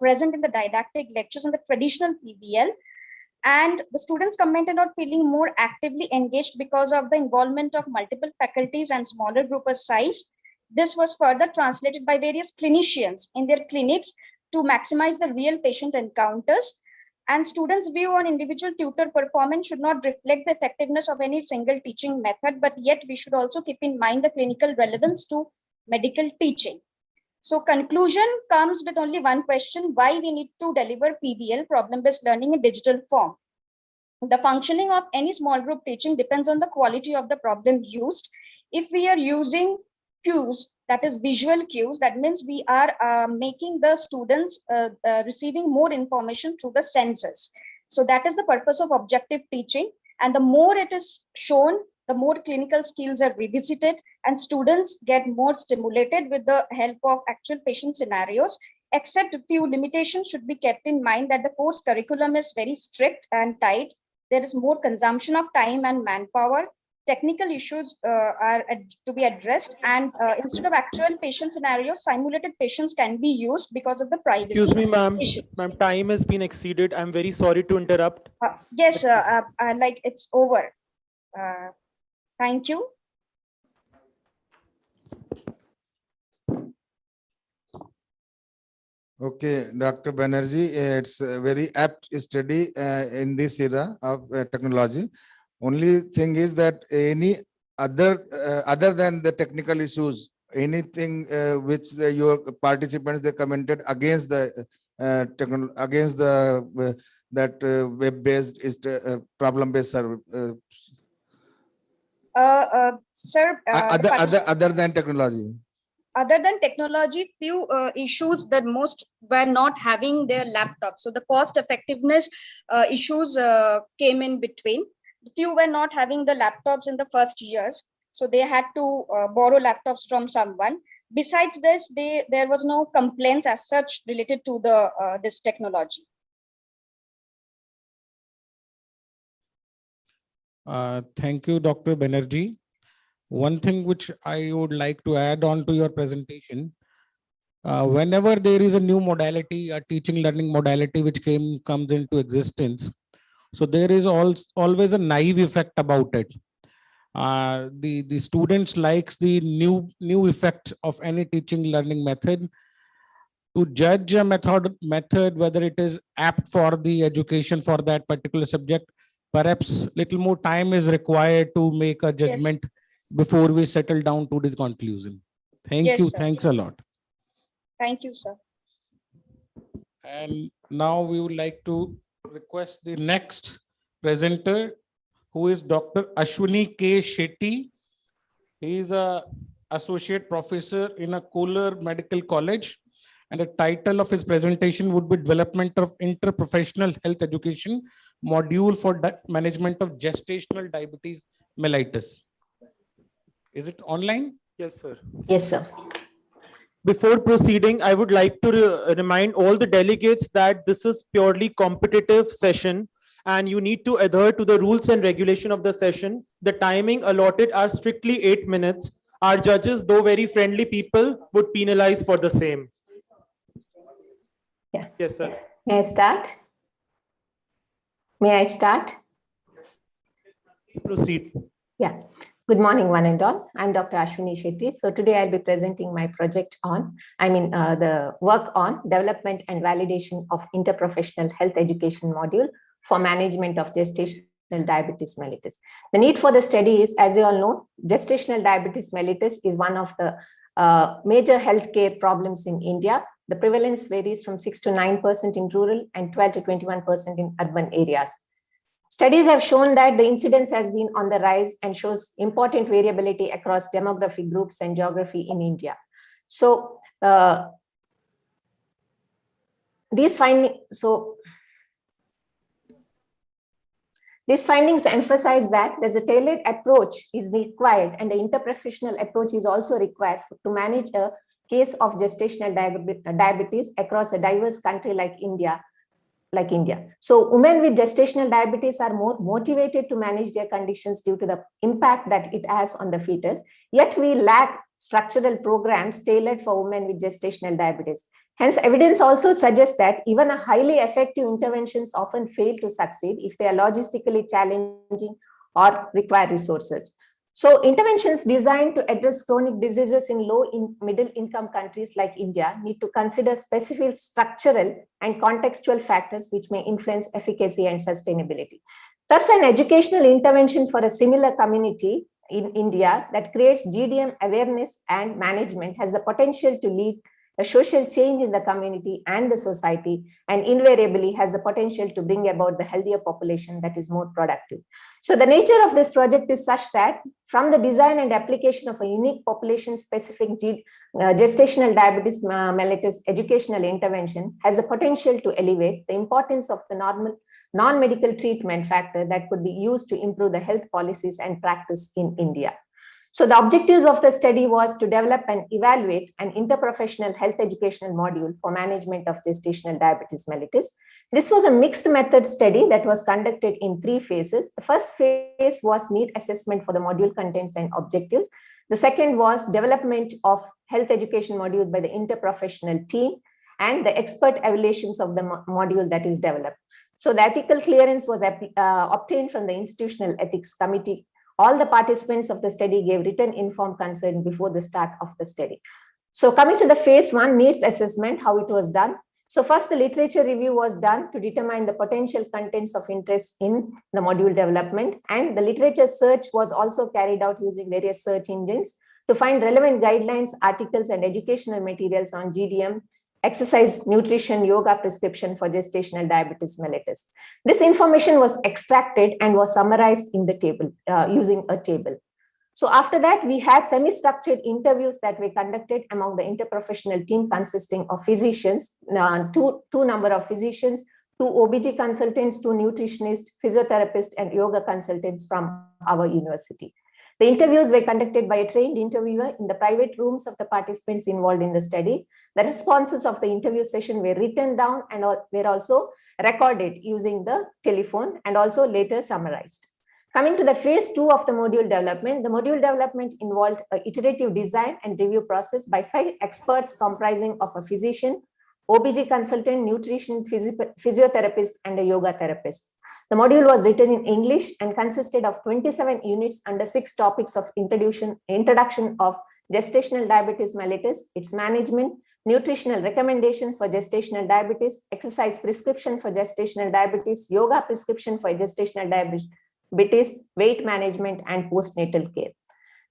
[SPEAKER 13] present in the didactic lectures in the traditional PBL. And the students commented on feeling more actively engaged because of the involvement of multiple faculties and smaller group size. This was further translated by various clinicians in their clinics to maximize the real patient encounters. And students' view on individual tutor performance should not reflect the effectiveness of any single teaching method, but yet we should also keep in mind the clinical relevance to medical teaching. So conclusion comes with only one question: why we need to deliver PBL, problem-based learning, in digital form. The functioning of any small group teaching depends on the quality of the problem used. If we are using cues, that is visual cues, that means we are making the students receiving more information through the senses. So that is the purpose of objective teaching. And the more it is shown the more clinical skills are revisited and students get more stimulated with the help of actual patient scenarios. Except a few limitations should be kept in mind that the course curriculum is very strict and tight. There is more consumption of time and manpower. Technical issues to be addressed, and instead of actual patient scenarios, simulated patients can be used because of the privacy
[SPEAKER 2] Excuse me, ma'am.
[SPEAKER 13] issue.
[SPEAKER 2] Ma'am, time has been exceeded. I'm very sorry to interrupt.
[SPEAKER 13] Yes, like it's over. Thank you.
[SPEAKER 8] Okay, Dr. Banerjee, it's a very apt study in this era of technology. Only thing is that any other than the technical issues, anything which your participants they commented against the that web-based is problem-based server.
[SPEAKER 13] Sir,
[SPEAKER 8] Other than technology.
[SPEAKER 13] Other than technology, few issues that most were not having their laptops. So the cost effectiveness issues came in between. Few were not having the laptops in the first years, so they had to borrow laptops from someone. Besides this, there was no complaints as such related to the this technology.
[SPEAKER 10] Thank you, Dr. Banerjee. One thing which I would like to add on to your presentation, whenever there is a new modality, a teaching learning modality which comes into existence, so there is always a naive effect about it. The students likes the new effect of any teaching learning method. To judge a method whether it is apt for the education for that particular subject, perhaps little more time is required to make a judgment. Yes. Before we settle down to this conclusion. Thank
[SPEAKER 13] Yes,
[SPEAKER 10] you.
[SPEAKER 13] sir.
[SPEAKER 10] Thanks a lot.
[SPEAKER 13] Thank you, sir.
[SPEAKER 10] And now we would like to request the next presenter, who is Dr. Ashwini K. Shetty. He is an associate professor in a Kohler Medical College, and the title of his presentation would be Development of Interprofessional Health Education Module for Management of Gestational Diabetes Mellitus. Is it online?
[SPEAKER 2] Yes, sir.
[SPEAKER 14] Yes, sir.
[SPEAKER 2] Before proceeding, I would like to remind all the delegates that this is purely competitive session and you need to adhere to the rules and regulation of the session. The timing allotted are strictly 8 minutes. Our judges, though very friendly people, would penalize for the same.
[SPEAKER 14] Yeah.
[SPEAKER 2] Yes, sir.
[SPEAKER 14] May I start? May I start?
[SPEAKER 2] Please proceed.
[SPEAKER 14] Yeah. Good morning, one and all. I'm Dr. Ashwini Shetty. So today I'll be presenting my project on, the work on development and validation of interprofessional health education module for management of gestational diabetes mellitus. The need for the study is, as you all know, gestational diabetes mellitus is one of the major healthcare problems in India. The prevalence varies from 6 to 9% in rural and 12 to 21% in urban areas. Studies have shown that the incidence has been on the rise and shows important variability across demographic groups and geography in India. So these findings emphasize that there's a tailored approach is required, and the interprofessional approach is also required to manage a case of gestational diabetes across a diverse country like India. So women with gestational diabetes are more motivated to manage their conditions due to the impact that it has on the fetus. Yet we lack structural programs tailored for women with gestational diabetes. Hence, evidence also suggests that even a highly effective interventions often fail to succeed if they are logistically challenging or require resources. So interventions designed to address chronic diseases in low and middle income countries like India need to consider specific structural and contextual factors which may influence efficacy and sustainability. Thus, an educational intervention for a similar community in India that creates GDM awareness and management has the potential to lead a social change in the community and the society, and invariably has the potential to bring about the healthier population that is more productive. So the nature of this project is such that from the design and application of a unique population-specific gestational diabetes mellitus educational intervention has the potential to elevate the importance of the normal non-medical treatment factor that could be used to improve the health policies and practice in India. So the objectives of the study was to develop and evaluate an interprofessional health educational module for management of gestational diabetes mellitus. This was a mixed method study that was conducted in 3 phases. The first phase was need assessment for the module contents and objectives. The second was development of health education module by the interprofessional team and the expert evaluations of the module that is developed. So the ethical clearance was obtained from the Institutional Ethics Committee. All the participants of the study gave written informed consent before the start of the study. So coming to the phase 1 needs assessment, how it was done. So first the literature review was done to determine the potential contents of interest in the module development, and the literature search was also carried out using various search engines to find relevant guidelines, articles, and educational materials on GDM, exercise, nutrition, yoga prescription for gestational diabetes mellitus. This information was extracted and was summarized in the table using a table. So after that, we had semi-structured interviews that were conducted among the interprofessional team consisting of physicians, two number of physicians, 2 OBG consultants, 2 nutritionists, physiotherapists, and yoga consultants from our university. The interviews were conducted by a trained interviewer in the private rooms of the participants involved in the study. The responses of the interview session were written down and were also recorded using the telephone and also later summarized. Coming to the phase 2 of the module development, the module development involved an iterative design and review process by 5 experts comprising of a physician, OBG consultant, nutrition, physiotherapist, and a yoga therapist. The module was written in English and consisted of 27 units under 6 topics of introduction of gestational diabetes mellitus, its management, nutritional recommendations for gestational diabetes, exercise prescription for gestational diabetes, yoga prescription for gestational diabetes, weight management, and postnatal care.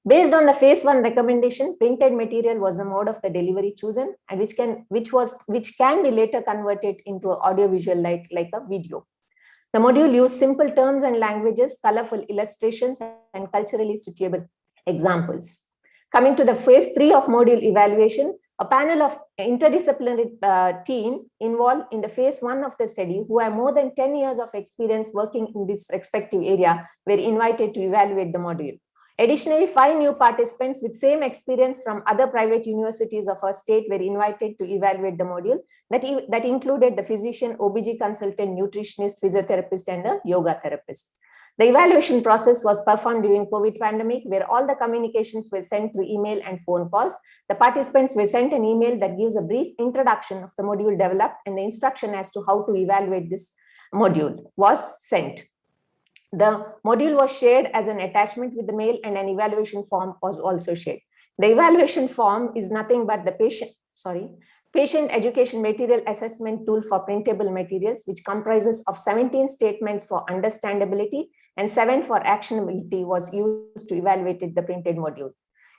[SPEAKER 14] Based on the phase 1 recommendation, printed material was the mode of the delivery chosen, and which can be later converted into audiovisual like a video. The module used simple terms and languages, colorful illustrations, and culturally suitable examples. Coming to the phase 3 of module evaluation, a panel of interdisciplinary team involved in the phase 1 of the study, who have more than 10 years of experience working in this respective area, were invited to evaluate the module. Additionally, 5 new participants with same experience from other private universities of our state were invited to evaluate the module. That included the physician, OBG consultant, nutritionist, physiotherapist, and a yoga therapist. The evaluation process was performed during COVID pandemic, where all the communications were sent through email and phone calls. The participants were sent an email that gives a brief introduction of the module developed, and the instruction as to how to evaluate this module was sent. The module was shared as an attachment with the mail, and an evaluation form was also shared. The evaluation form is nothing but the patient education material assessment tool for printable materials, which comprises of 17 statements for understandability and 7 for actionability, was used to evaluate the printed module.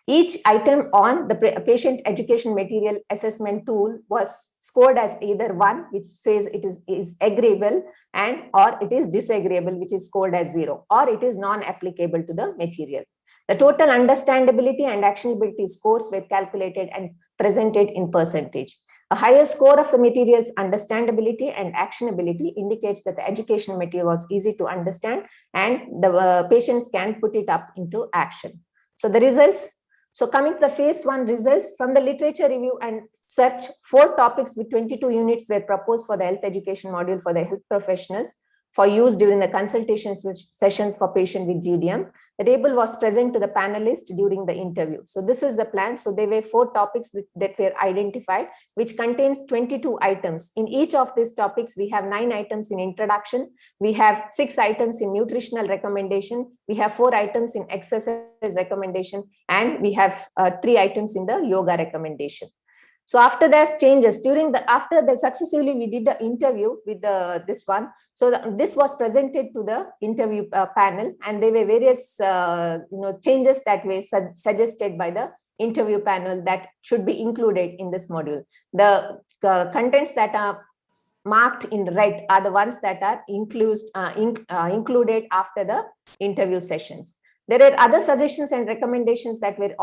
[SPEAKER 14] Each item on the patient education material assessment tool was scored as either 1, which says it is agreeable, and or it is disagreeable, which is scored as 0, or it is non-applicable to the material. The total understandability and actionability scores were calculated and presented in percentage. A higher score of the material's understandability and actionability indicates that the education material was easy to understand and the patients can put it up into action. So the results. So coming to the phase 1 results, from the literature review and search, 4 topics with 22 units were proposed for the health education module for the health professionals for use during the consultation sessions for patients with GDM. The table was present to the panelists during the interview. So this is the plan. So there were 4 topics that were identified, which contains 22 items. In each of these topics, we have 9 items in introduction. We have 6 items in nutritional recommendation. We have 4 items in exercise recommendation, and we have 3 items in the yoga recommendation. So after there's changes after the successively we did the interview with this one. So this was presented to the interview panel, and there were various changes that were suggested by the interview panel that should be included in this module. The contents that are marked in red are the ones that are included after the interview sessions. There are other suggestions and recommendations that were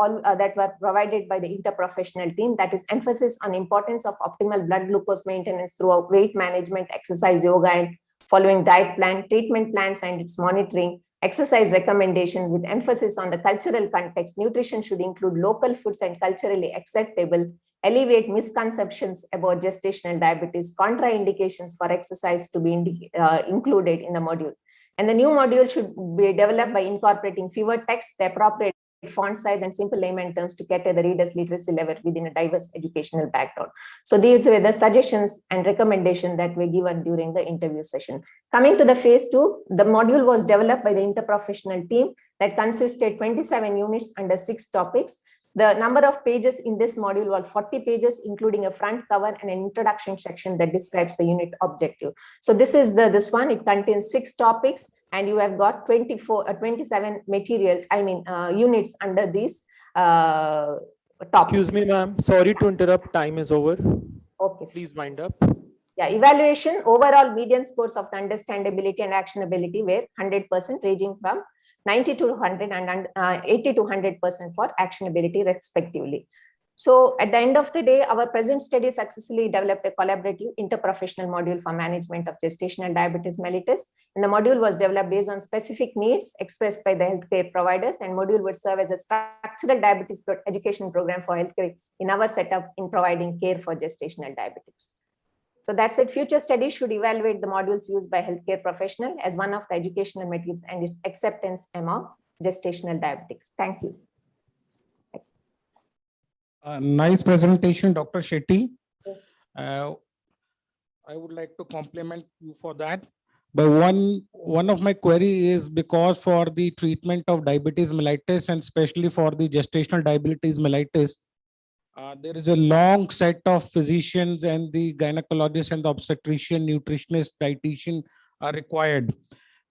[SPEAKER 14] provided by the interprofessional team, that is emphasis on importance of optimal blood glucose maintenance through weight management, exercise, yoga, and following diet plan, treatment plans and its monitoring, exercise recommendation with emphasis on the cultural context. Nutrition should include local foods and culturally acceptable, alleviate misconceptions about gestational diabetes, contraindications for exercise to be included in the module. And the new module should be developed by incorporating fewer text, the appropriate font size, and simple layman terms to cater the reader's literacy level within a diverse educational background. So these were the suggestions and recommendations that were given during the interview session. Coming to the phase 2, the module was developed by the interprofessional team that consisted 27 units under 6 topics. The number of pages in this module was 40 pages, including a front cover and an introduction section that describes the unit objective. So this is this one. It contains 6 topics, and you have got 27 materials, units under these topics.
[SPEAKER 2] Excuse me, ma'am. Sorry to interrupt. Time is over.
[SPEAKER 14] Okay.
[SPEAKER 2] Please wind up.
[SPEAKER 14] Yeah, evaluation, overall median scores of the understandability and actionability were 100%, ranging from 90 to 100 and 80 to 100% for actionability respectively. So at the end of the day, our present study successfully developed a collaborative interprofessional module for management of gestational diabetes mellitus. And the module was developed based on specific needs expressed by the healthcare providers, and module would serve as a structural diabetes education program for healthcare in our setup in providing care for gestational diabetes. So that's it. Future studies should evaluate the modules used by healthcare professional as one of the educational materials and its acceptance among gestational diabetics. Thank you.
[SPEAKER 10] Nice presentation, Dr. Shetty.
[SPEAKER 14] Yes.
[SPEAKER 10] I would like to compliment you for that. But one of my query is, because for the treatment of diabetes mellitus and especially for the gestational diabetes mellitus, there is a long set of physicians, and the gynecologist and the obstetrician, nutritionist, dietitian are required.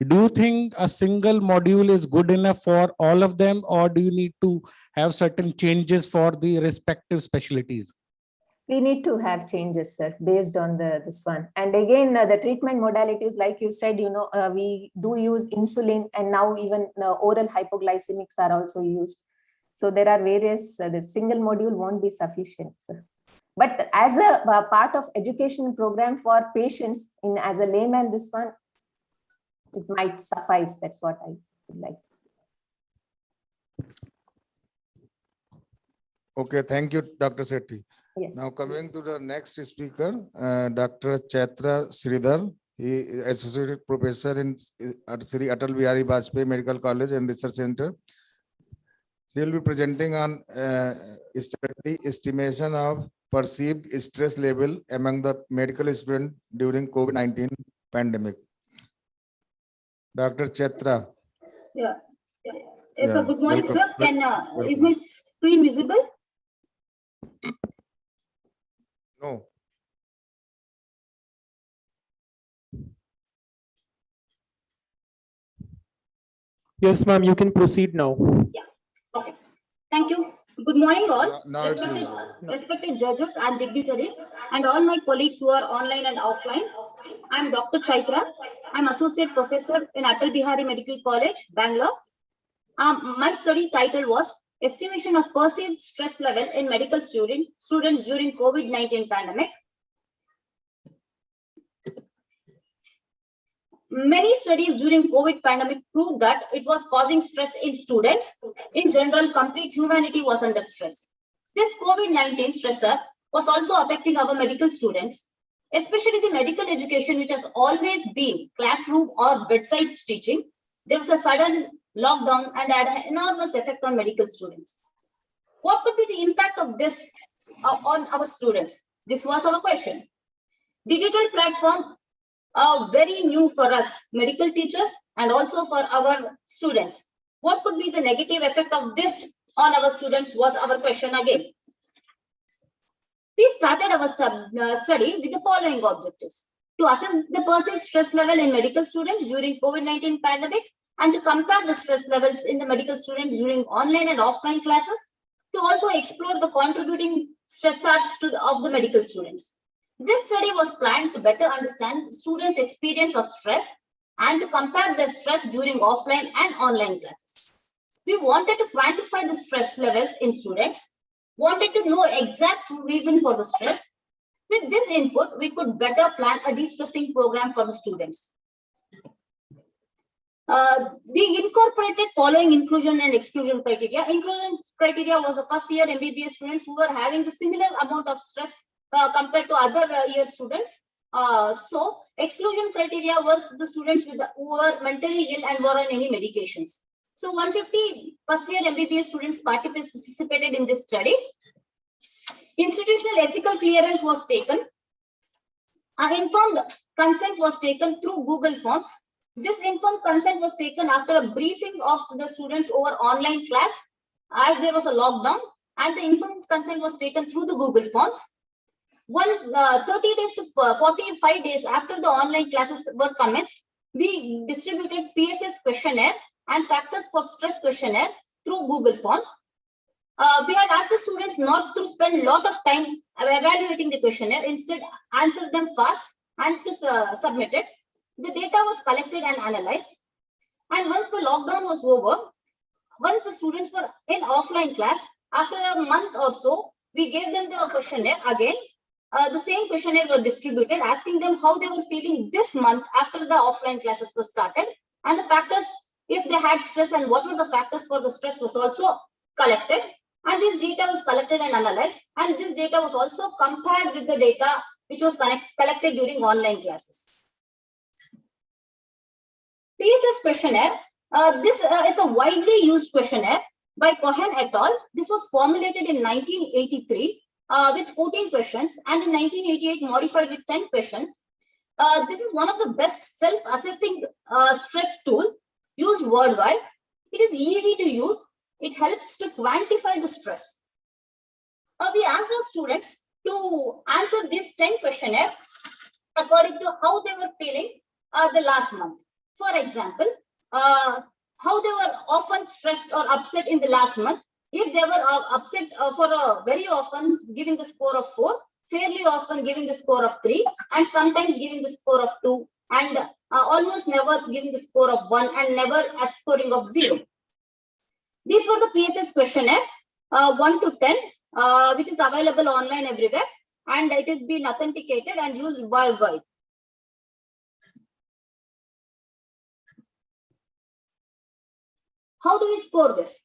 [SPEAKER 10] Do you think a single module is good enough for all of them, or do you need to have certain changes for the respective specialties?
[SPEAKER 14] We need to have changes, sir, based on this one. And again, the treatment modalities, like you said, we do use insulin, and now even oral hypoglycemics are also used. So there are various, the single module won't be sufficient, sir. But as a part of education program for patients, as a layman, this one, it might suffice. That's what I would like to say.
[SPEAKER 8] Okay, thank you, Dr. Sethi.
[SPEAKER 14] Yes.
[SPEAKER 8] Now coming to the next speaker, Dr. Chaitra Sridhar. He is Associate Professor in Sri Atal Bihari Vajpayee Medical College and Research Center. She will be presenting on study estimation of perceived stress level among the medical students during COVID-19 pandemic. Dr. Chaitra.
[SPEAKER 15] Yeah. So good morning,
[SPEAKER 8] welcome.
[SPEAKER 15] sir. Is my screen visible?
[SPEAKER 8] No.
[SPEAKER 2] Yes, ma'am, you can proceed now.
[SPEAKER 15] Yeah. Okay. Thank you. Good morning, all.
[SPEAKER 8] Now it's
[SPEAKER 15] Respected judges and dignitaries, and all my colleagues who are online and offline. I'm Dr. Chaitra. I'm Associate Professor in Atal Bihari Medical College, Bangalore. My study title was Estimation of Perceived Stress Level in Medical Students During COVID-19 Pandemic. Many studies during COVID pandemic proved that it was causing stress in students. In general, complete humanity was under stress. This COVID-19 stressor was also affecting our medical students, especially the medical education, which has always been classroom or bedside teaching. There was a sudden lockdown and had an enormous effect on medical students. What could be the impact of this on our students? This was our question. Digital platform very new for us medical teachers and also for our students. What could be the negative effect of this on our students was our question again. We started our study with the following objectives: to assess the perceived stress level in medical students during COVID-19 pandemic and to compare the stress levels in the medical students during online and offline classes, to also explore the contributing stressors of the medical students. This study was planned to better understand students' experience of stress and to compare their stress during offline and online classes. We wanted to quantify the stress levels in students, wanted to know exact reason for the stress. With this input, we could better plan a de-stressing program for the students. We incorporated following inclusion and exclusion criteria. Inclusion criteria was the first year MBBS students who were having the similar amount of stress compared to other year students. So exclusion criteria was the students who were mentally ill and were on any medications. So 150 first year MBBS students participated in this study. Institutional ethical clearance was taken. Informed consent was taken through Google Forms. This informed consent was taken after a briefing of the students over online class as there was a lockdown, and the informed consent was taken through the Google Forms. 30 days to 45 days after the online classes were commenced, we distributed PSS questionnaire and factors for stress questionnaire through Google Forms. We had asked the students not to spend a lot of time evaluating the questionnaire, instead answer them fast and to submit it. The data was collected and analyzed. And once the lockdown was over, once the students were in offline class, after a month or so, we gave them the questionnaire again. The same questionnaire were distributed, asking them how they were feeling this month after the offline classes were started, and the factors, if they had stress and what were the factors for the stress, was also collected. And this data was collected and analyzed, and this data was also compared with the data which was collected during online classes. PSS questionnaire. This is a widely used questionnaire by Cohen et al. This was formulated in 1983 with 14 questions, and in 1988 modified with 10 questions. This is one of the best self-assessing stress tool used worldwide. It is easy to use. It helps to quantify the stress. We asked our students to answer this 10 questionnaire according to how they were feeling the last month. For example, how they were often stressed or upset in the last month. If they were upset very often giving the score of 4, fairly often giving the score of 3, and sometimes giving the score of 2, and almost never giving the score of 1, and never a scoring of 0. These were the PSS questionnaire 1 to 10, which is available online everywhere, and it has been authenticated and used worldwide. How do we score this?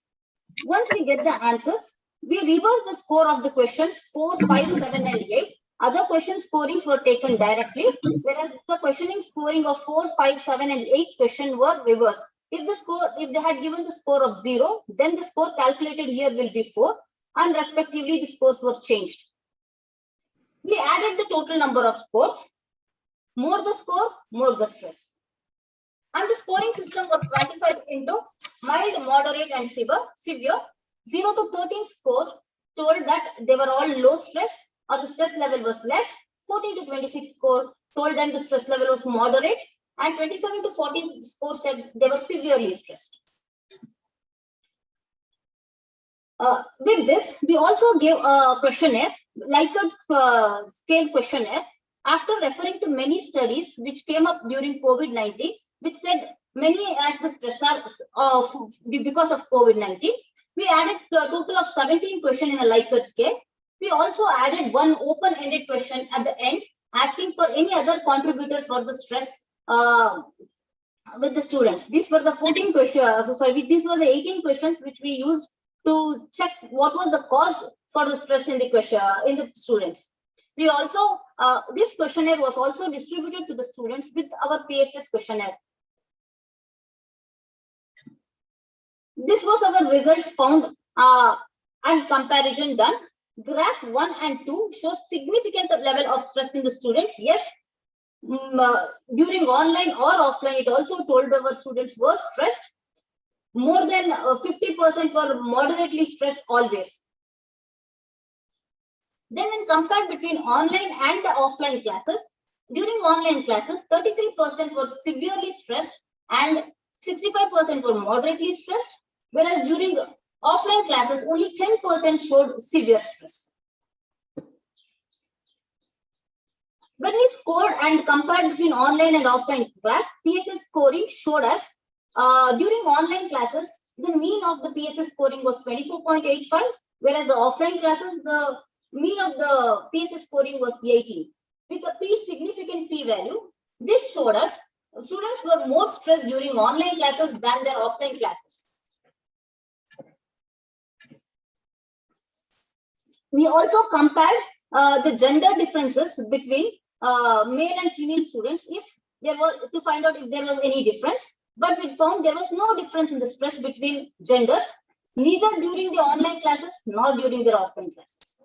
[SPEAKER 15] Once we get the answers, we reverse the score of the questions 4, 5, 7, and 8. Other question scorings were taken directly, whereas the questioning scoring of 4, 5, 7, and 8 question were reversed. If they had given the score of 0, then the score calculated here will be 4, and respectively the scores were changed. We added the total number of scores. More the score, more the stress. And the scoring system was quantified into mild, moderate, and severe. 0 to 13 score told that they were all low stress or the stress level was less. 14 to 26 score told them the stress level was moderate, and 27 to 40 score said they were severely stressed. With this, we also gave a questionnaire, Likert scale questionnaire, after referring to many studies which came up during COVID-19, which said many as the stressors because of COVID-19. We added a total of 17 questions in a Likert scale. We also added one open-ended question at the end, asking for any other contributor for the stress with the students. These were the 14 questions. These were the 18 questions which we used to check what was the cause for the stress in the question in the students. We also this questionnaire was also distributed to the students with our PSS questionnaire. This was our results found and comparison done. Graph 1 and 2 shows significant level of stress in the students. Yes, during online or offline, it also told our students were stressed. More than 50% were moderately stressed always. Then when compared between online and the offline classes, during online classes, 33% were severely stressed and 65% were moderately stressed. Whereas during offline classes, only 10% showed severe stress. When we scored and compared between online and offline class, PSS scoring showed us during online classes, the mean of the PSS scoring was 24.85, whereas the offline classes, the mean of the PSS scoring was 18. With a significant p-value, this showed us students were more stressed during online classes than their offline classes. We also compared the gender differences between male and female students if there was to find out if there was any difference, but we found there was no difference in the stress between genders, neither during the online classes nor during their offline classes.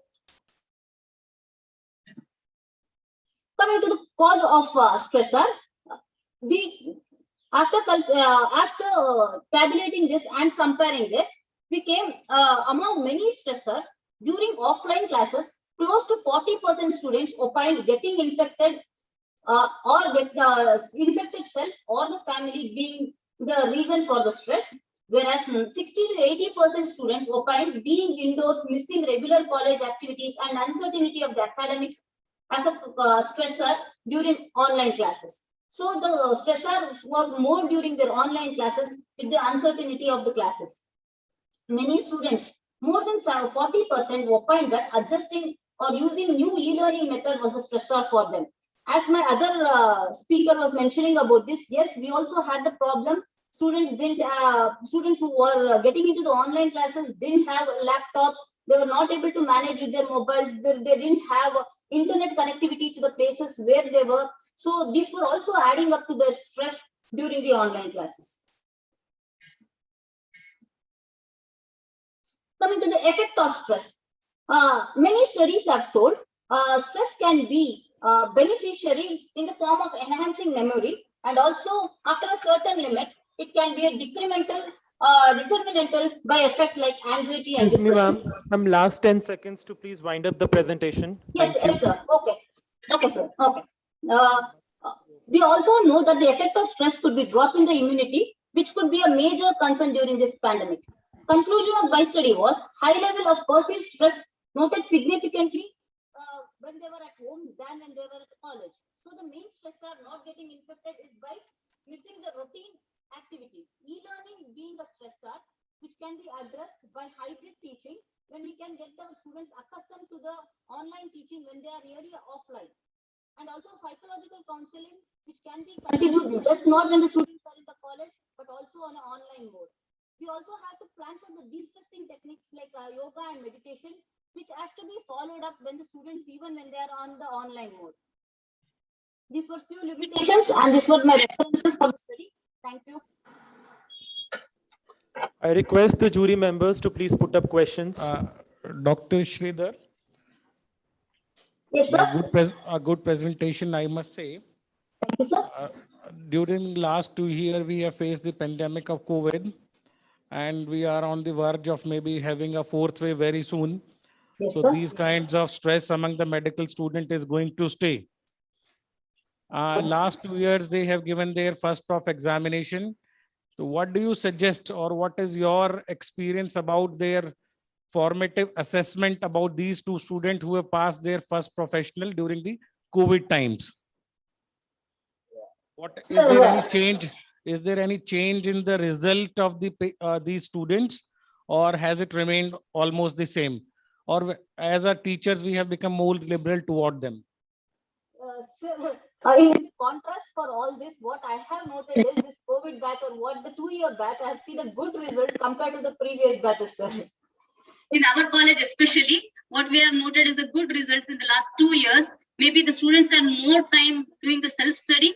[SPEAKER 15] Coming to the cause of stressor, we after tabulating this and comparing this, we came among many stressors during offline classes. Close to 40% students opined getting infected or get infected self or the family being the reason for the stress, whereas 60 to 80% students opined being indoors, missing regular college activities and uncertainty of the academics as a stressor during online classes. So the stressors were more during their online classes with the uncertainty of the classes. Many students, more than 40%, opined that adjusting or using new e-learning method was the stressor for them. As my other speaker was mentioning about this, yes, we also had the problem. Students who were getting into the online classes didn't have laptops. They were not able to manage with their mobiles. They didn't have internet connectivity to the places where they were. So these were also adding up to their stress during the online classes. Coming to the effect of stress. Many studies have told stress can be beneficiary in the form of enhancing memory, and also after a certain limit, it can be a detrimental by effect like anxiety and
[SPEAKER 2] Excuse me,
[SPEAKER 15] depression.
[SPEAKER 2] ma'am. Last 10 seconds to please wind up the presentation.
[SPEAKER 15] Yes,
[SPEAKER 2] Thank you.
[SPEAKER 15] yes, sir. Okay. Okay, sir. Okay. We also know that the effect of stress could be drop in the immunity, which could be a major concern during this pandemic. Conclusion of my study was high level of perceived stress noted significantly when they were at home than when they were at college. So the main stressor not getting infected is by missing the routine activity. E-learning being a stressor, which can be addressed by hybrid teaching, when we can get our students accustomed to the online teaching when they are really offline. And also psychological counseling, which can be continued just not when the students are in the college, but also on an online mode. We also have to plan for the de-stressing techniques like yoga and meditation, which has to be followed up when the students, even when they are on the online mode. These were few limitations and these were my references for the study. Thank you.
[SPEAKER 2] I request the jury members to please put up questions.
[SPEAKER 10] Dr. Sridhar.
[SPEAKER 15] Yes, sir.
[SPEAKER 10] A good presentation, I must say.
[SPEAKER 15] Thank you, sir.
[SPEAKER 10] During last 2 years, we have faced the pandemic of COVID, and we are on the verge of maybe having a fourth wave very soon.
[SPEAKER 15] Yes,
[SPEAKER 10] so
[SPEAKER 15] sir.
[SPEAKER 10] these kinds of stress among the medical student is going to stay. Last 2 years, they have given their first prof examination. So what do you suggest, or what is your experience about their formative assessment about these two students who have passed their first professional during the COVID times? Is there any change? Is there any change in the result of these students, or has it remained almost the same? Or as our teachers, we have become more liberal toward them?
[SPEAKER 15] Sir, in contrast for all this, what I have noted is this COVID batch, or what the 2-year batch, I have seen a good result compared to the previous batches, sir.
[SPEAKER 16] In our college especially, what we have noted is the good results in the last 2 years. Maybe the students had more time doing the self-study,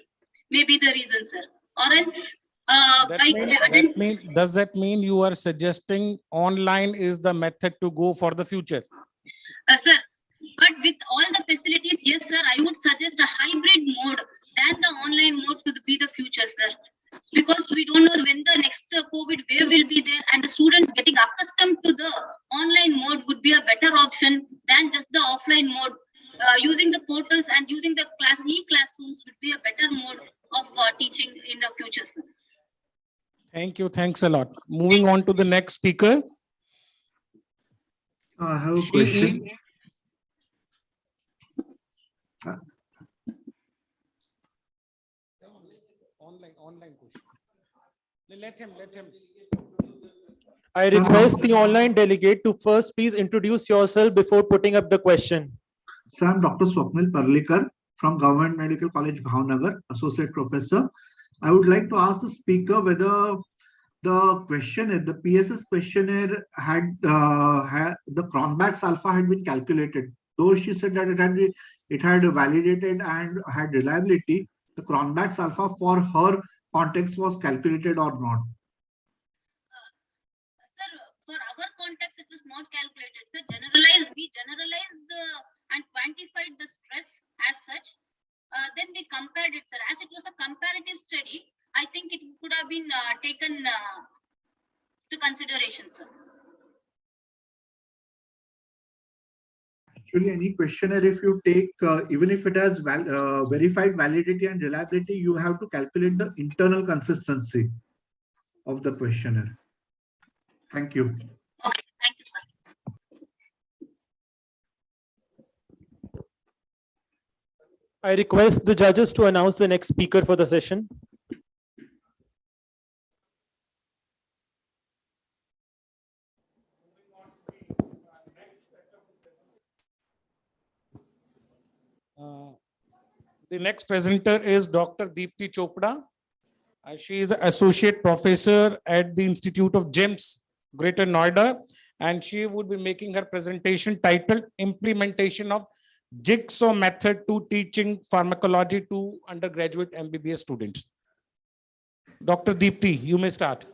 [SPEAKER 16] maybe the reason, sir. Or else,
[SPEAKER 10] does that mean you are suggesting online is the method to go for the future?
[SPEAKER 16] Sir, but with all the facilities, yes, sir, I would suggest a hybrid mode than the online mode to be the future, sir. Because we don't know when the next COVID wave will be there, and the students getting accustomed to the online mode would be a better option than just the offline mode. Using the portals and using the e-classrooms would be a better mode of teaching in the future, sir.
[SPEAKER 10] Thank you. Thanks a lot. Moving on to the next speaker.
[SPEAKER 17] I have a question.
[SPEAKER 10] Online question. Let him.
[SPEAKER 2] I request the online delegate to first please introduce yourself before putting up the question.
[SPEAKER 17] So I'm Dr. Swapnil Parlikar from Government Medical College, Bhavnagar, Associate Professor. I would like to ask the speaker whether the questionnaire, the PSS questionnaire had the Cronbach's alpha had been calculated. Though she said that it had validated and had reliability, the Cronbach's alpha for her context was calculated or not.
[SPEAKER 16] Sir, for our context, it was not calculated. Sir, we generalized and quantified the stress as such. Then we compared it, sir. As it was a comparative study, I think it could have been taken to consideration, sir.
[SPEAKER 17] Actually, any questionnaire, if you take, even if it has verified validity and reliability, you have to calculate the internal consistency of the questionnaire. Thank you.
[SPEAKER 16] Okay, thank you, sir.
[SPEAKER 2] I request the judges to announce the next speaker for the session.
[SPEAKER 10] The next presenter is Dr. Deepti Chopra. She is an associate professor at the Institute of GEMS, Greater Noida, and she would be making her presentation titled Implementation of Jigsaw Method to Teaching Pharmacology to Undergraduate MBBS Students. Dr. Deepti, you may start.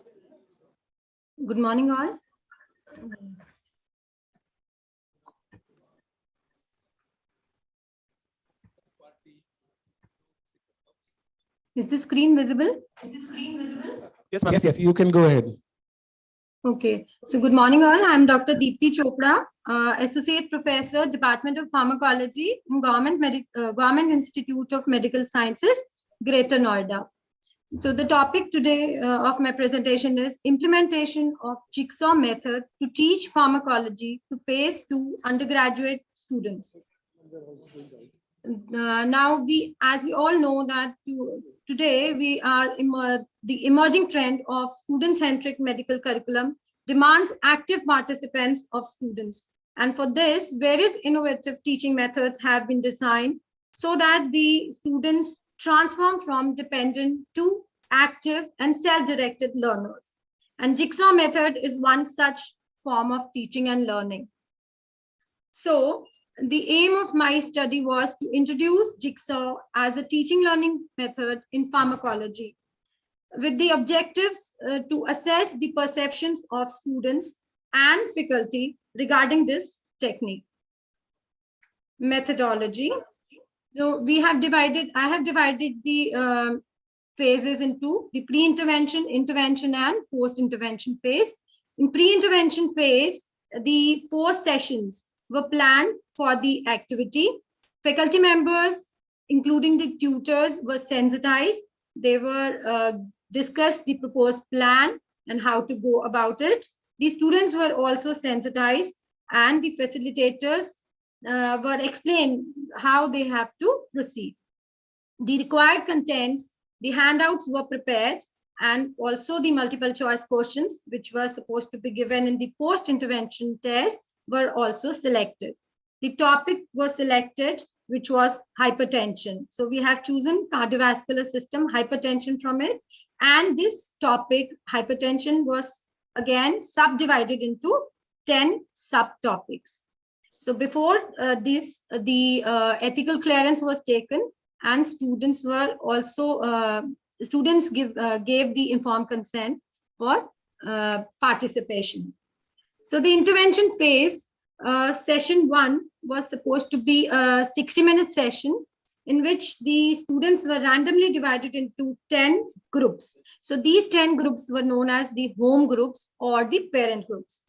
[SPEAKER 18] Good morning, all. Is the screen visible?
[SPEAKER 10] Yes, you can go ahead.
[SPEAKER 18] Okay, so good morning all. I'm Dr. Deepti Chopra, Associate Professor, Department of Pharmacology in Government Institute of Medical Sciences, Greater Noida. So the topic today of my presentation is implementation of Jigsaw method to teach pharmacology to phase 2 undergraduate students. Now, as we all know that today we are the emerging trend of student-centric medical curriculum demands active participants of students. And for this, various innovative teaching methods have been designed so that the students transform from dependent to active and self-directed learners. And Jigsaw method is one such form of teaching and learning. So the aim of my study was to introduce Jigsaw as a teaching learning method in pharmacology with the objectives to assess the perceptions of students and faculty regarding this technique. Methodology. So I have divided the phases into the pre-intervention, intervention, and post-intervention phase. In pre-intervention phase, the 4 sessions were planned for the activity. Faculty members, including the tutors, were sensitized. They were discussed the proposed plan and how to go about it. The students were also sensitized, and the facilitators were explained how they have to proceed. The required contents, the handouts were prepared, and also the multiple choice questions, which were supposed to be given in the post-intervention test, were also selected. The topic was selected, which was hypertension. So we have chosen cardiovascular system, hypertension from it. And this topic, hypertension, was again subdivided into 10 subtopics. So before this, the ethical clearance was taken, and students were also, gave the informed consent for participation. So the intervention phase, session 1 was supposed to be a 60-minute session in which the students were randomly divided into 10 groups. So these 10 groups were known as the home groups or the parent groups.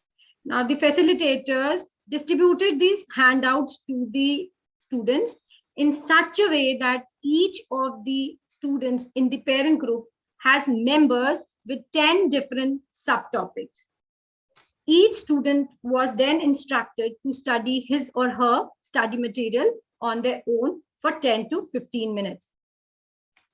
[SPEAKER 18] Now the facilitators distributed these handouts to the students in such a way that each of the students in the parent group has members with 10 different subtopics. Each student was then instructed to study his or her study material on their own for 10 to 15 minutes.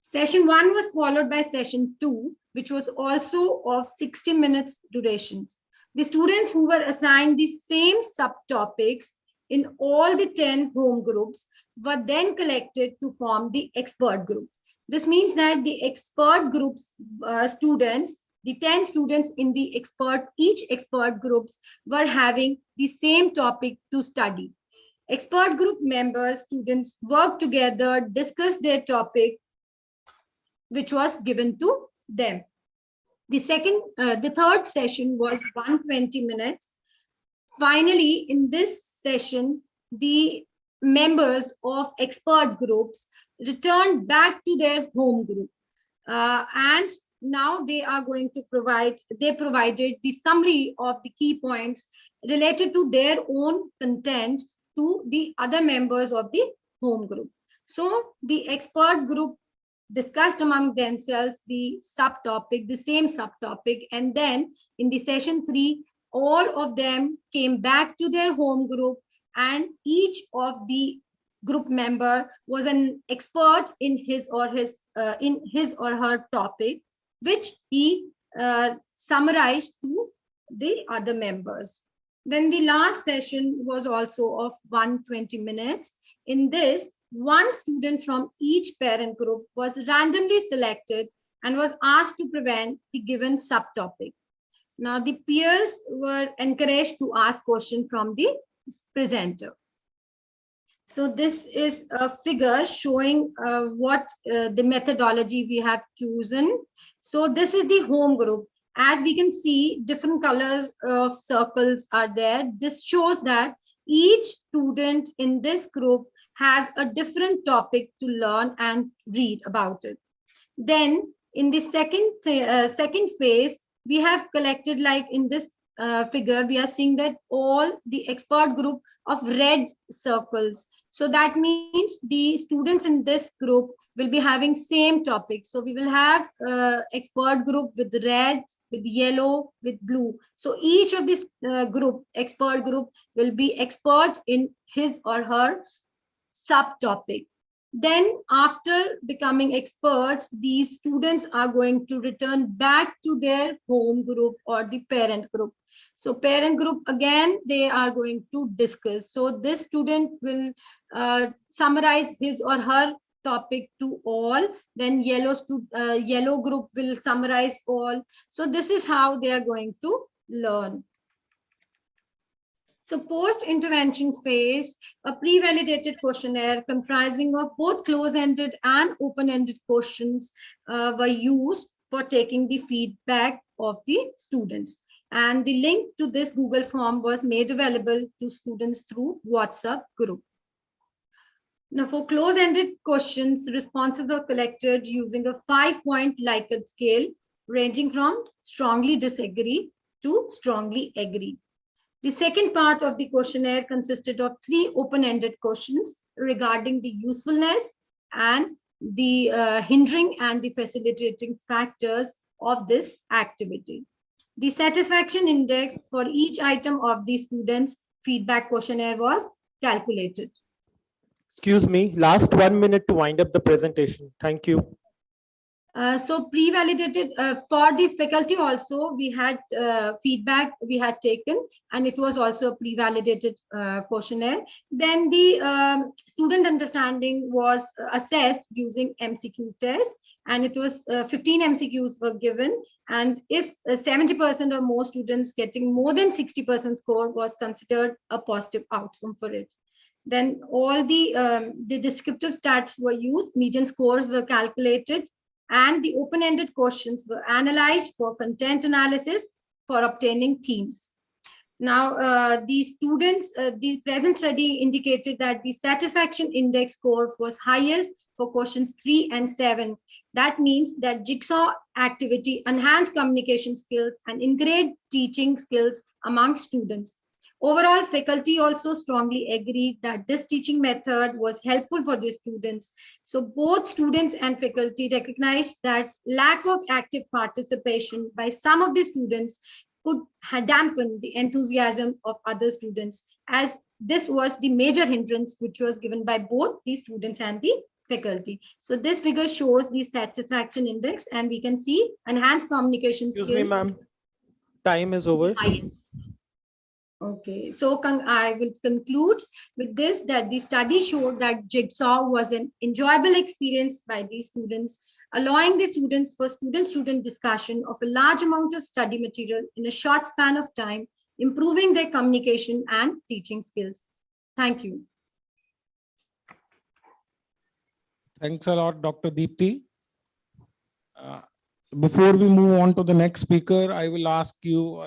[SPEAKER 18] Session 1 was followed by session 2, which was also of 60 minutes durations. The students who were assigned the same subtopics in all the 10 home groups were then collected to form the expert group. This means that the expert groups students, the 10 students in the each expert groups were having the same topic to study. Expert group members, students worked together, discussed their topic, which was given to them. The third session was 120 minutes. Finally, in this session, the members of expert groups returned back to their home group. And now they are going to provided the summary of the key points related to their own content to the other members of the home group. So the expert group discussed among themselves the same subtopic, and then in the session 3, all of them came back to their home group, and each of the group member was an expert in his or her topic, which he summarized to the other members. Then the last session was also of 120 minutes. In this, one student from each parent group was randomly selected and was asked to present the given subtopic. Now, the peers were encouraged to ask questions from the presenter. So this is a figure showing what the methodology we have chosen. So this is the home group. As we can see, different colors of circles are there. This shows that each student in this group has a different topic to learn and read about it. Then in the second phase, we have collected, like in this figure, we are seeing that all the expert group of red circles. So that means the students in this group will be having same topic. So we will have expert group with red, with yellow, with blue. So each of this expert group will be expert in his or her subtopic. Then after becoming experts, these students are going to return back to their home group or the parent group. So parent group, again, they are going to discuss. So this student will summarize his or her topic to all. Then yellow group will summarize all. So this is how they are going to learn. So post-intervention phase, a pre-validated questionnaire comprising of both close-ended and open-ended questions were used for taking the feedback of the students. And the link to this Google form was made available to students through WhatsApp group. Now for close-ended questions, responses were collected using a 5-point Likert scale ranging from strongly disagree to strongly agree. The second part of the questionnaire consisted of 3 open-ended questions regarding the usefulness and the hindering and the facilitating factors of this activity. The satisfaction index for each item of the students' feedback questionnaire was calculated.
[SPEAKER 2] Excuse me, last 1 minute to wind up the presentation. Thank you.
[SPEAKER 18] So pre-validated for the faculty also, we had feedback we had taken, and it was also a pre-validated questionnaire. Then the student understanding was assessed using MCQ test, and it was 15 MCQs were given. And if 70% or more students getting more than 60% score was considered a positive outcome for it. Then all the descriptive stats were used, median scores were calculated, and the open-ended questions were analyzed for content analysis for obtaining themes. Now, the present study indicated that the satisfaction index score was highest for questions 3 and 7. That means that jigsaw activity enhanced communication skills and increased teaching skills among students. Overall, faculty also strongly agreed that this teaching method was helpful for the students. So both students and faculty recognized that lack of active participation by some of the students could dampen the enthusiasm of other students, as this was the major hindrance which was given by both the students and the faculty. So this figure shows the satisfaction index, and we can see enhanced communication skills.
[SPEAKER 2] Excuse me, ma'am. Time is over.
[SPEAKER 18] Okay, so I will conclude with this, that the study showed that Jigsaw was an enjoyable experience by these students, allowing the students for student-student discussion of a large amount of study material in a short span of time, improving their communication and teaching skills. Thank you.
[SPEAKER 10] Thanks a lot, Dr. Deepti. Before we move on to the next speaker, I will ask you,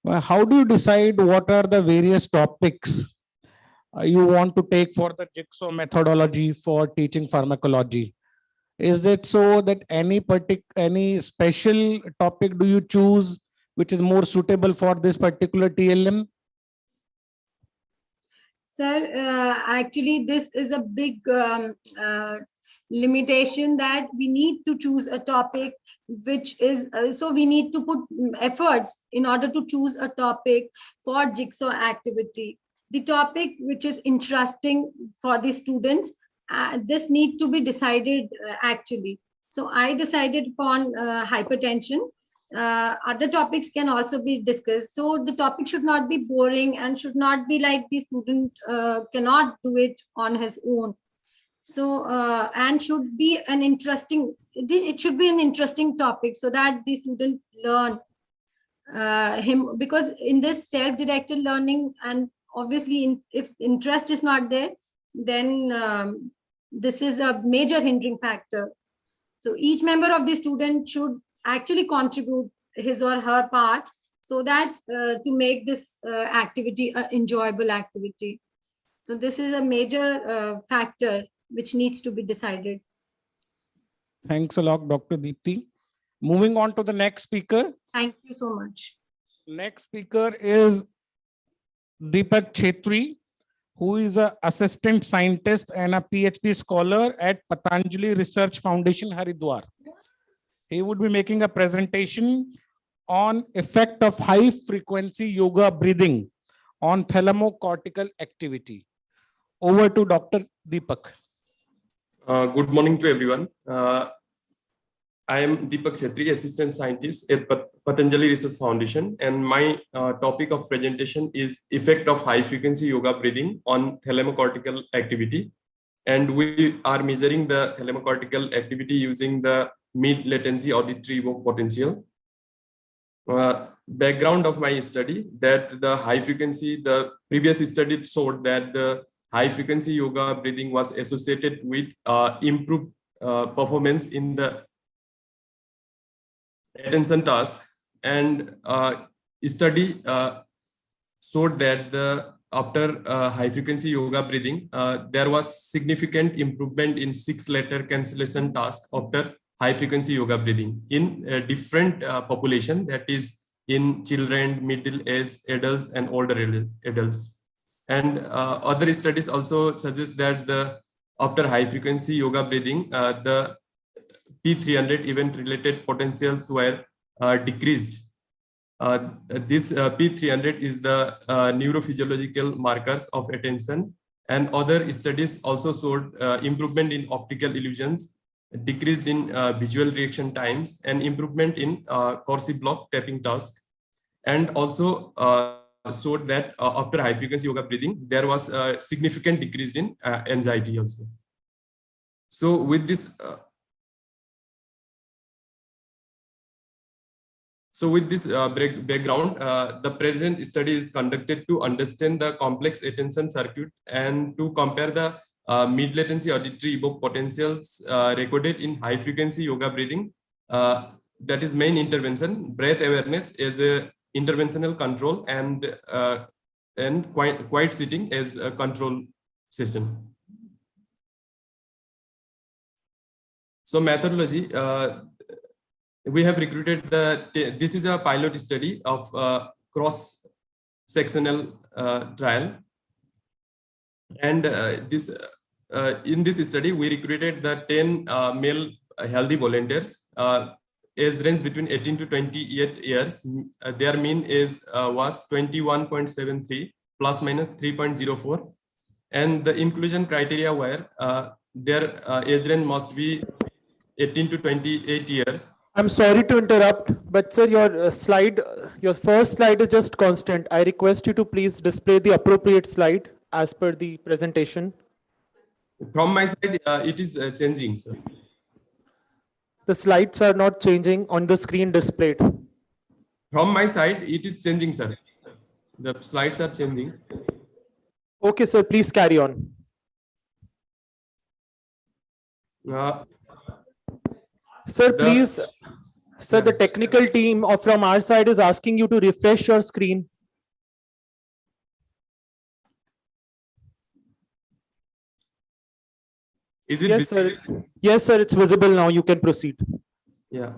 [SPEAKER 10] how do you decide what are the various topics you want to take for the Jigsaw methodology for teaching pharmacology? Is it so that any special topic do you choose which is more suitable for this particular TLM?
[SPEAKER 18] Sir, actually, this is a big limitation, that we need to choose a topic which is, so we need to put efforts in order to choose a topic for Jigsaw activity. The topic which is interesting for the students, this need to be decided actually. So I decided upon hypertension. Other topics can also be discussed. So the topic should not be boring and should not be like the student cannot do it on his own. So and should be an interesting, it should be an interesting topic so that the student learn him, because in this self-directed learning, and obviously if interest is not there, then this is a major hindering factor. So each member of the student should actually contribute his or her part, so that to make this activity an enjoyable activity. So this is a major factor which needs to be decided.
[SPEAKER 10] Thanks a lot, Dr. Deepti. Moving on to the next speaker.
[SPEAKER 18] Thank you so much.
[SPEAKER 10] Next speaker is Deepak Chetri, who is an assistant scientist and a PhD scholar at Patanjali Research Foundation, Haridwar. He would be making a presentation on effect of high frequency yoga breathing on thalamocortical activity. Over to Dr. Deepak.
[SPEAKER 19] Good morning to everyone. I am Deepak Chetri, assistant scientist at Patanjali Research Foundation, and my topic of presentation is effect of high frequency yoga breathing on thalamocortical activity. And we are measuring the thalamocortical activity using the mid latency auditory evoke potential. Background of my study, that the previous study showed that the high frequency yoga breathing was associated with improved performance in the attention task, and study showed that after high frequency yoga breathing, there was significant improvement in 6-letter cancellation task after high frequency yoga breathing in a different population, that is in children, middle-aged adults, and older adults. And other studies also suggest that after high frequency yoga breathing, the P300 event-related potentials were decreased. This P300 is the neurophysiological markers of attention, and other studies also showed improvement in optical illusions, decreased in visual reaction times, and improvement in Corsi block tapping task, and also showed that after high frequency yoga breathing, there was a significant decrease in anxiety also. So with this background, the present study is conducted to understand the complex attention circuit and to compare the mid-latency auditory evoke potentials recorded in high-frequency yoga breathing. That is main intervention. Breath awareness is a interventional control, and quiet sitting as a control session. So methodology. We have recruited this is a pilot study of cross-sectional trial, and in this study we recruited the 10 male healthy volunteers. age range between 18 to 28 years. Their mean age was 21.73 plus minus 3.04. And the inclusion criteria were their age range must be 18 to 28 years.
[SPEAKER 2] I'm sorry to interrupt, but sir, your your first slide is just constant. I request you to please display the appropriate slide as per the presentation.
[SPEAKER 19] From my side, it is changing, sir.
[SPEAKER 2] The slides are not changing on the screen displayed.
[SPEAKER 19] From my side, it is changing, sir. The slides are changing.
[SPEAKER 2] Okay, sir, please carry on. Sir, please, sir, the technical team from our side is asking you to refresh your screen.
[SPEAKER 19] Is it
[SPEAKER 2] yes, sir. Yes, sir, it's visible now. You can proceed.
[SPEAKER 19] Yeah.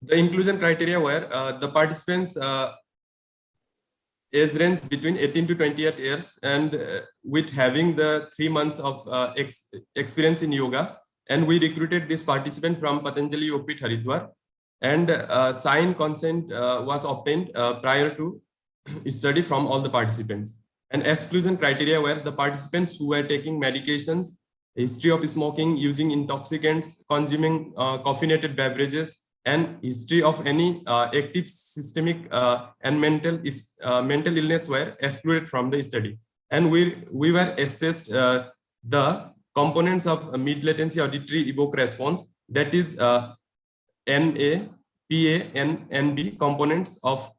[SPEAKER 19] The inclusion criteria were the participants age range between 18 to 28 years and with having the 3 months of experience in yoga. And we recruited this participant from Patanjali Yogpith Haridwar, and signed consent was obtained prior to study from all the participants. And exclusion criteria were the participants who were taking medications, history of smoking, using intoxicants, consuming caffeinated beverages, and history of any active systemic and mental illness were excluded from the study. And we were assessed the components of mid-latency auditory evoke response, that is NA, PA, and NB components of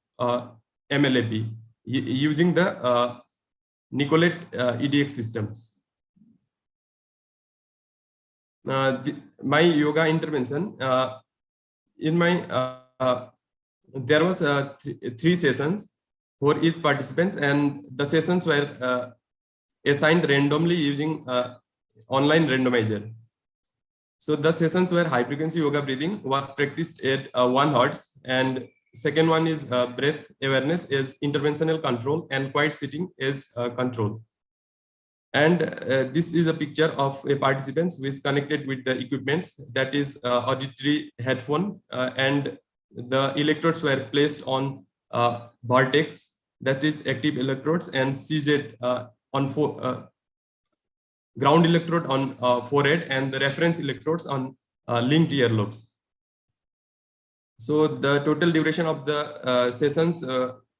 [SPEAKER 19] MLAP using the Nicolette EDX systems. My yoga intervention, in my there was 3 sessions for each participants, and the sessions were assigned randomly using online randomizer. So the sessions were high frequency yoga breathing was practiced at 1 hertz, and second one is breath awareness is interventional control, and quiet sitting is control. And this is a picture of a participant who is connected with the equipments, that is auditory headphone, and the electrodes were placed on vertex, that is active electrodes, and CZ on ground electrode on forehead, and the reference electrodes on linked earlobes. So the total duration of the sessions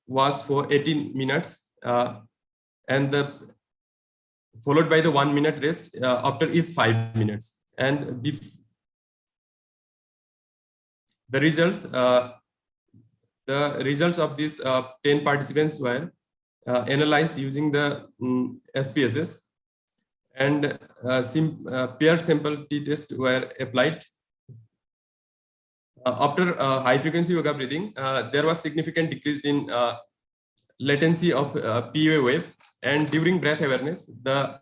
[SPEAKER 19] was for 18 minutes, and followed by the 1 minute rest after each 5 minutes. And the results of these 10 participants were analyzed using the SPSS, and paired sample t-test were applied. After high frequency yoga breathing, there was significant decrease in latency of PA wave, and during breath awareness, the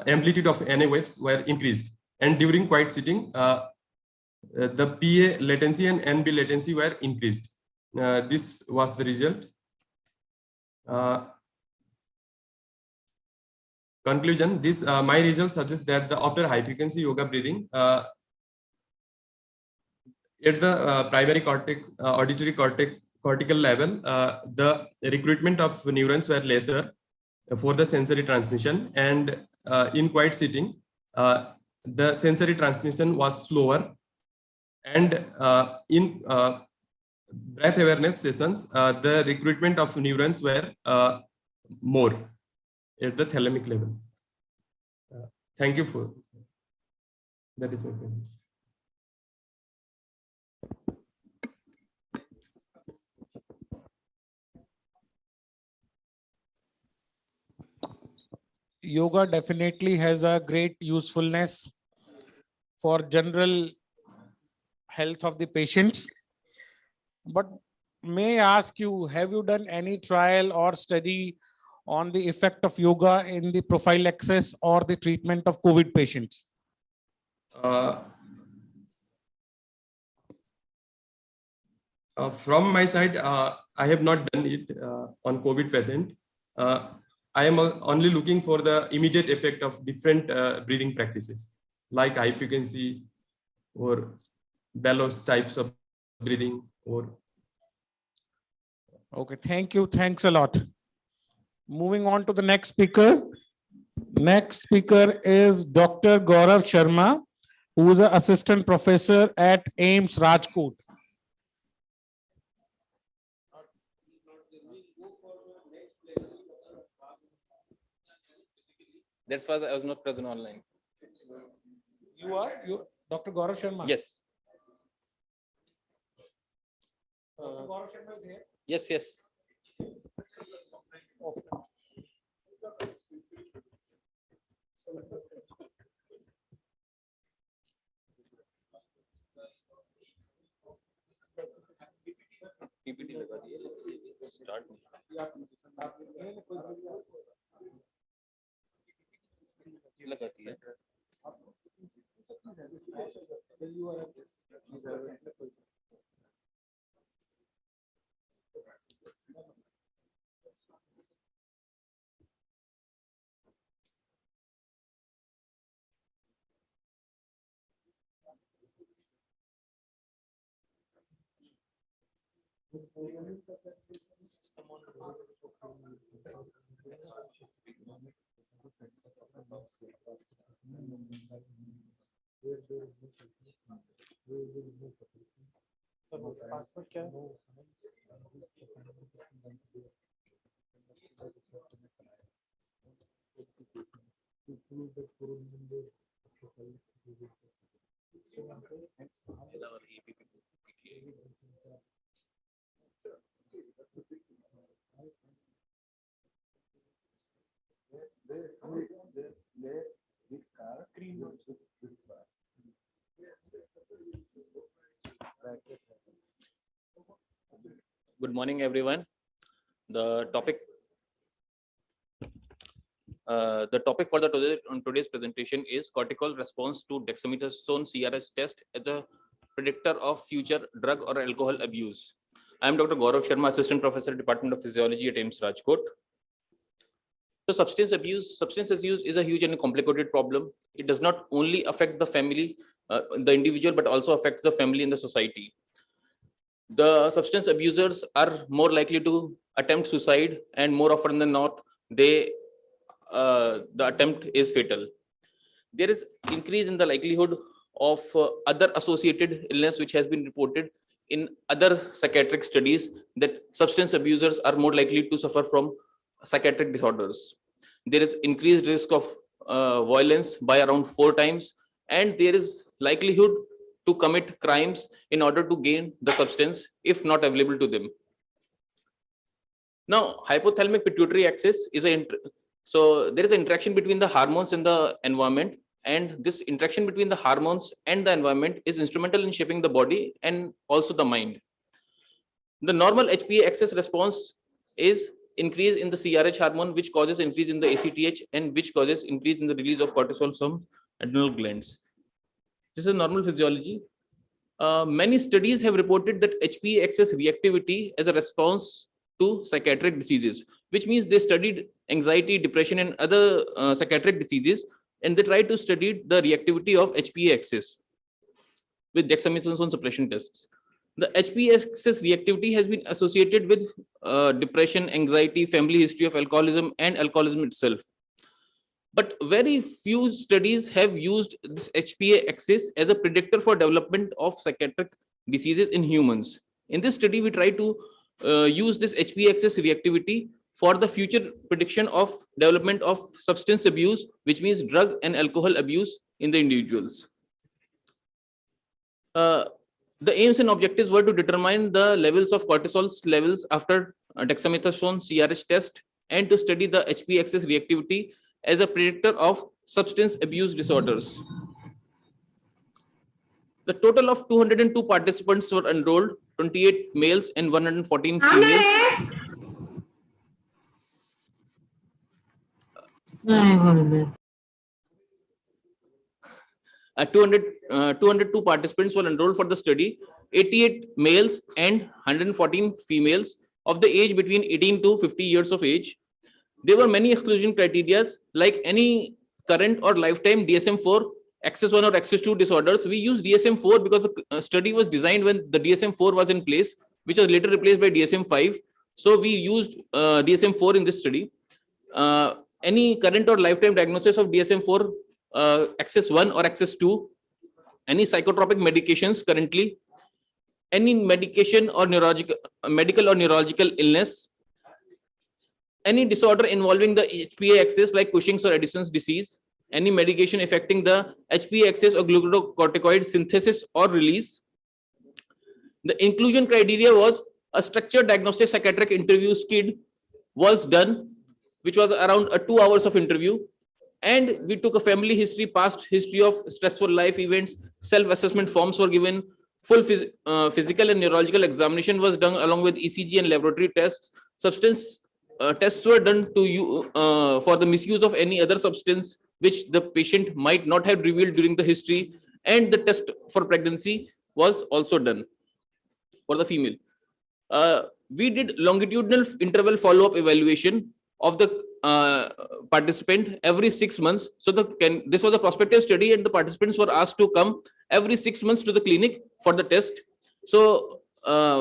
[SPEAKER 19] amplitude of NA waves were increased. And during quiet sitting, the PA latency and NB latency were increased. This was the result. Conclusion, this my results suggest that after high frequency yoga breathing, at the primary cortex, auditory cortical level, the recruitment of neurons were lesser for the sensory transmission, and in quiet sitting, the sensory transmission was slower, and in breath awareness sessions, the recruitment of neurons were more at the thalamic level. Thank you for that. Is my point.
[SPEAKER 10] Yoga definitely has a great usefulness for general health of the patients. But may I ask you, have you done any trial or study on the effect of yoga in the prophylaxis or the treatment of COVID patients?
[SPEAKER 19] From my side, I have not done it on COVID patient. I am only looking for the immediate effect of different breathing practices. like high frequency or bellows types of breathing or.
[SPEAKER 10] Okay, thank you. Thanks a lot. Moving on to the next speaker. Next speaker is Dr. Gaurav Sharma, who is an assistant professor at AIMS Rajkot.
[SPEAKER 20] That's why I was not present online.
[SPEAKER 10] You are Dr. Gaurav Sharma?
[SPEAKER 20] Yes.
[SPEAKER 10] Dr. Gaurav Sharma is here?
[SPEAKER 20] Yes, yes. PPT लगा दिए, start लगाती है. Good morning, everyone. The topic for today's presentation is cortical response to dexamethasone CRS test as a predictor of future drug or alcohol abuse. I am Dr. Gaurav Sharma, Assistant Professor, Department of Physiology at AIMS Rajkot. So substance use is a huge and complicated problem. It does not only affect the family, the individual, but also affects the family and the society. The substance abusers are more likely to attempt suicide, and more often than not, the attempt is fatal. There is increase in the likelihood of other associated illness, which has been reported in other psychiatric studies, that substance abusers are more likely to suffer from psychiatric disorders. There is increased risk of violence by around 4 times, and there is likelihood to commit crimes in order to gain the substance if not available to them. Now, hypothalamic pituitary axis is so there is an interaction between the hormones and the environment, and this interaction between the hormones and the environment is instrumental in shaping the body and also the mind. The normal HPA axis response is increase in the CRH hormone, which causes increase in the ACTH and which causes increase in the release of cortisol from adrenal glands. This is normal physiology. Many studies have reported that HPA axis reactivity as a response to psychiatric diseases, which means they studied anxiety, depression, and other psychiatric diseases, and they tried to study the reactivity of HPA axis with dexamethasone suppression tests. The HPA axis reactivity has been associated with depression, anxiety, family history of alcoholism, and alcoholism itself. But very few studies have used this HPA axis as a predictor for development of psychiatric diseases in humans. In this study, we try to use this HPA axis reactivity for the future prediction of development of substance abuse, which means drug and alcohol abuse in the individuals. The aims and objectives were to determine the levels of cortisol levels after dexamethasone CRH test, and to study the HPA axis reactivity as a predictor of substance abuse disorders. The total of 202 participants were enrolled, 28 males and 114 females. 202 participants were enrolled for the study, 88 males and 114 females of the age between 18 to 50 years of age. There were many exclusion criteria, like any current or lifetime DSM-4 axis 1 or axis 2 disorders, we use DSM-4 because the study was designed when the DSM-4 was in place, which was later replaced by DSM-5. So we used DSM-4 in this study. Any current or lifetime diagnosis of DSM-4 axis 1 or axis 2, any psychotropic medications currently, any medication or medical or neurological illness, any disorder involving the HPA axis like Cushing's or Addison's disease, any medication affecting the HPA axis or glucocorticoid synthesis or release. The inclusion criteria was a structured diagnostic psychiatric interview SCID was done, which was around 2 hours of interview. And we took a family history, past history of stressful life events, self-assessment forms were given, full physical and neurological examination was done along with ECG and laboratory tests. Substance tests were done to you for the misuse of any other substance which the patient might not have revealed during the history, and the test for pregnancy was also done for the female. We did longitudinal interval follow-up evaluation of the participant every 6 months. So this was a prospective study, and the participants were asked to come every 6 months to the clinic for the test. So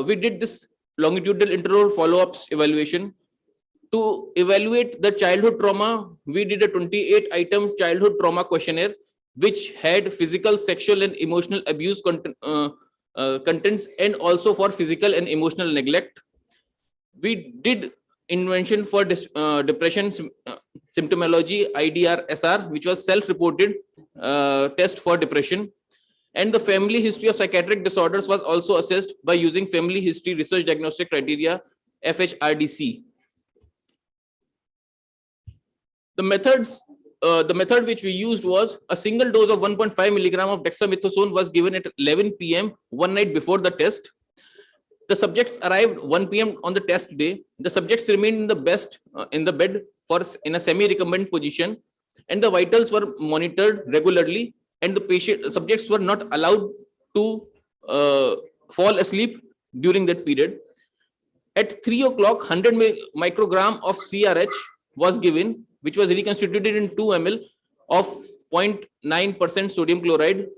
[SPEAKER 20] we did this longitudinal interval follow-ups evaluation. To evaluate the childhood trauma, we did a 28-item childhood trauma questionnaire, which had physical, sexual, and emotional abuse contents, and also for physical and emotional neglect. We did invention for depression symptomology, IDR-SR, which was self-reported test for depression. And the family history of psychiatric disorders was also assessed by using family history research diagnostic criteria, FHRDC. The method which we used was a single dose of 1.5 milligram of dexamethasone was given at 11 p.m. one night before the test. The subjects arrived 1 p.m. on the test day. The subjects remained in the bed in a semi-recumbent position, and the vitals were monitored regularly, and the subjects were not allowed to fall asleep during that period. At 3 o'clock, 100 microgram of CRH was given, which was reconstituted in 2 ml of 0.9% sodium chloride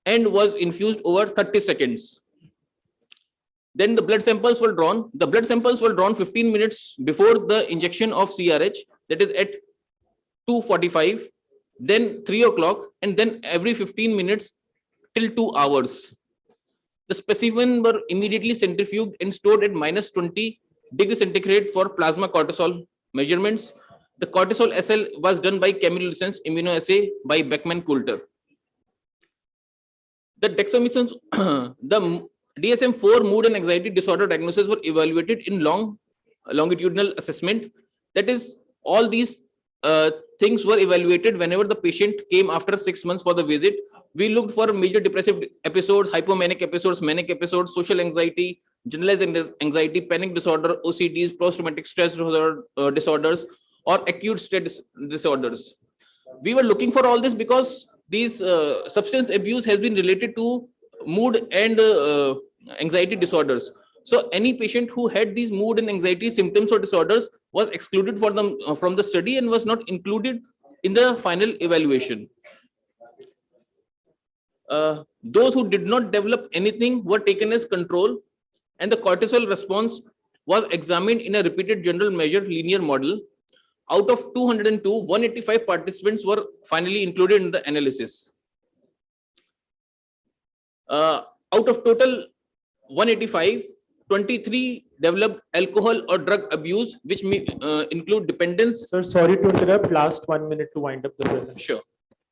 [SPEAKER 20] and was infused over 30 seconds. Then the blood samples were drawn. The blood samples were drawn 15 minutes before the injection of CRH, that is at 2:45, then 3 o'clock, and then every 15 minutes till 2 hours. The specimen were immediately centrifuged and stored at -20 degrees centigrade for plasma cortisol measurements. The cortisol SL was done by chemiluminescence immunoassay by Beckman-Coulter. The dexamethasone, the DSM-4 mood and anxiety disorder diagnosis were evaluated in longitudinal assessment. That is, all these things were evaluated whenever the patient came after 6 months for the visit. We looked for major depressive episodes, hypomanic episodes, manic episodes, social anxiety, generalized anxiety, panic disorder, OCDs, post-traumatic stress disorders, or acute stress disorders. We were looking for all this because these substance abuse has been related to mood and anxiety disorders. So any patient who had these mood and anxiety symptoms or disorders was excluded from the study and was not included in the final evaluation. Those who did not develop anything were taken as control, and the cortisol response was examined in a repeated general measure linear model. Out of 202, 185 participants were finally included in the analysis. Out of total 185, 23 developed alcohol or drug abuse, which may include dependence.
[SPEAKER 2] Sir, sorry to interrupt. Last 1 minute to wind up the presentation.
[SPEAKER 20] Sure.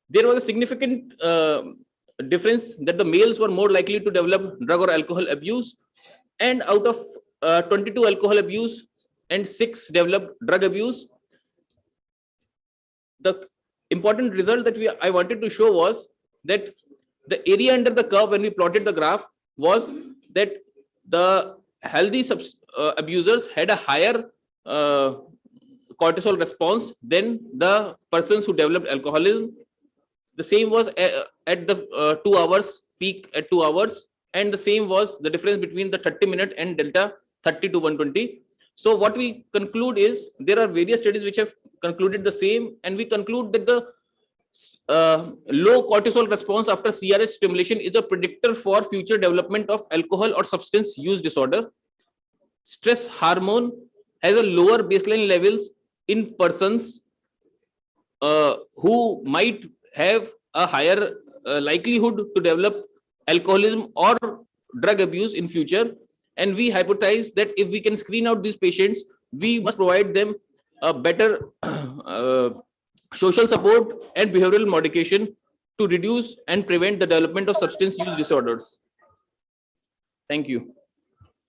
[SPEAKER 20] There was a significant difference that the males were more likely to develop drug or alcohol abuse, and out of 22 alcohol abuse and 6 developed drug abuse. The important result that I wanted to show was that the area under the curve when we plotted the graph was that the healthy abusers had a higher cortisol response than the persons who developed alcoholism. The same was at the 2 hours peak at 2 hours, and the same was the difference between the 30-minute and delta 30 to 120. So what we conclude is there are various studies which have concluded the same, and we conclude that the low cortisol response after CRS stimulation is a predictor for future development of alcohol or substance use disorder. Stress hormone has a lower baseline levels in persons who might have a higher likelihood to develop alcoholism or drug abuse in future. And we hypothesize that if we can screen out these patients, we must provide them a better social support and behavioral modification to reduce and prevent the development of substance use disorders. Thank you.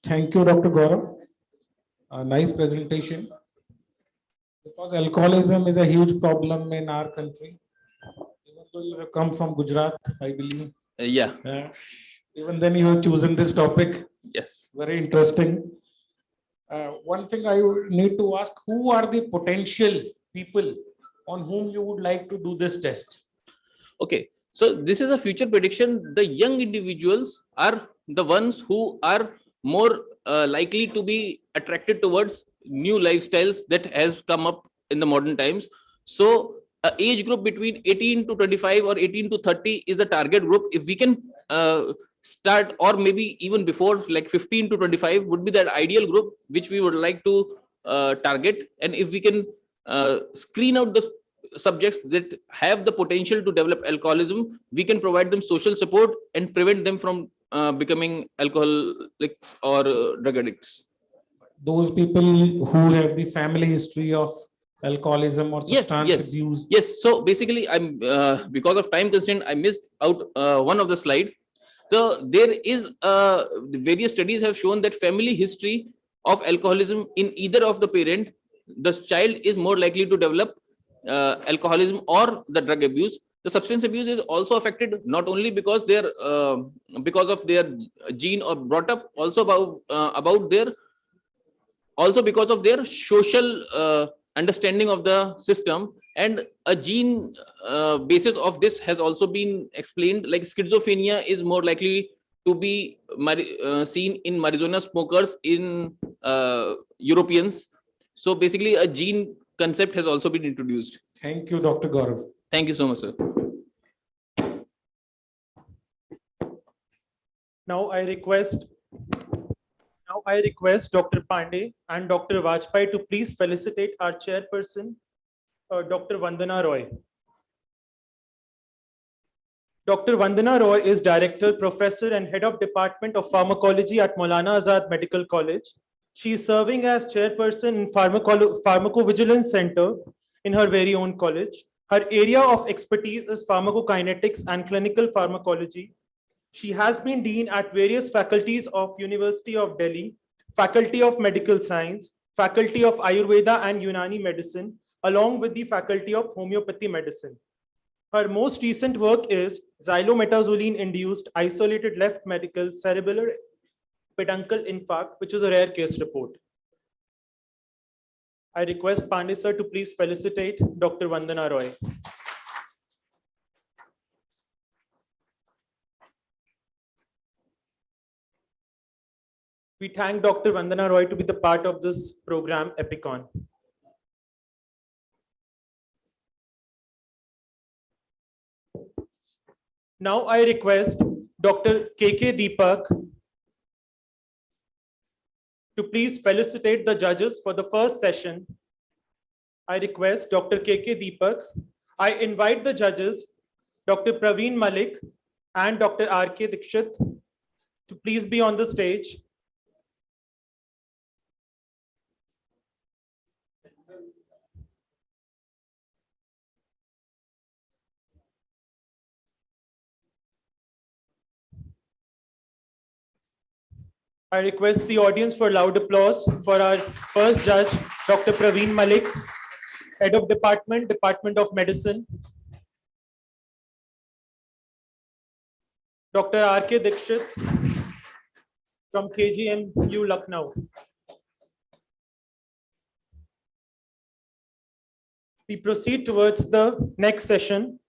[SPEAKER 10] Thank you, Dr. Gaurav. A nice presentation. Because alcoholism is a huge problem in our country. Even though you have come from Gujarat, I believe.
[SPEAKER 20] Yeah.
[SPEAKER 10] Even then you have chosen this topic.
[SPEAKER 20] Yes.
[SPEAKER 10] Very interesting. One thing I would need to ask, who are the potential people on whom you would like to do this test?
[SPEAKER 20] Okay, so this is a future prediction. The young individuals are the ones who are more likely to be attracted towards new lifestyles that has come up in the modern times. So age group between 18 to 25 or 18 to 30 is the target group. If we can start, or maybe even before, like 15 to 25 would be that ideal group which we would like to target. And if we can screen out the subjects that have the potential to develop alcoholism, we can provide them social support and prevent them from becoming alcoholics or drug addicts.
[SPEAKER 10] Those people who have the family history of alcoholism or substance abuse.
[SPEAKER 20] Yes. So basically, I'm because of time constraint, I missed out one of the slide. So there is various studies have shown that family history of alcoholism in either of the parent, the child is more likely to develop alcoholism or the drug abuse. The substance abuse is also affected not only because they're because of their gene or brought up, also about their, also because of their social understanding of the system. And a gene basis of this has also been explained, like schizophrenia is more likely to be seen in marijuana smokers in Europeans. So basically a gene concept has also been introduced.
[SPEAKER 10] Thank you, Dr. Gaurav.
[SPEAKER 20] Thank you so much, sir.
[SPEAKER 2] Now I request Dr. Pandey and Dr. Vajpayee to please felicitate our chairperson, Dr. Vandana Roy. Dr. Vandana Roy is Director, Professor and Head of Department of Pharmacology at Maulana Azad Medical College. She is serving as chairperson in Pharmacovigilance Center in her very own college. Her area of expertise is pharmacokinetics and clinical pharmacology. She has been dean at various faculties of University of Delhi, Faculty of Medical Science, Faculty of Ayurveda and Unani Medicine, along with the Faculty of Homeopathy Medicine. Her most recent work is xylometazoline-induced isolated left medial cerebellar peduncle infarct, which is a rare case report. I request Pandey sir to please felicitate Dr. Vandana Roy. We thank Dr. Vandana Roy to be the part of this program, Epicon. Now I request Dr. KK Deepak to please felicitate the judges for the first session. I request Dr. KK Deepak. I invite the judges, Dr. Praveen Malik and Dr. RK Dikshit, to please be on the stage. I request the audience for loud applause for our first judge, Dr. Praveen Malik, Head of Department, Department of Medicine. Dr. RK Dikshit from KGMU, Lucknow. We proceed towards the next session.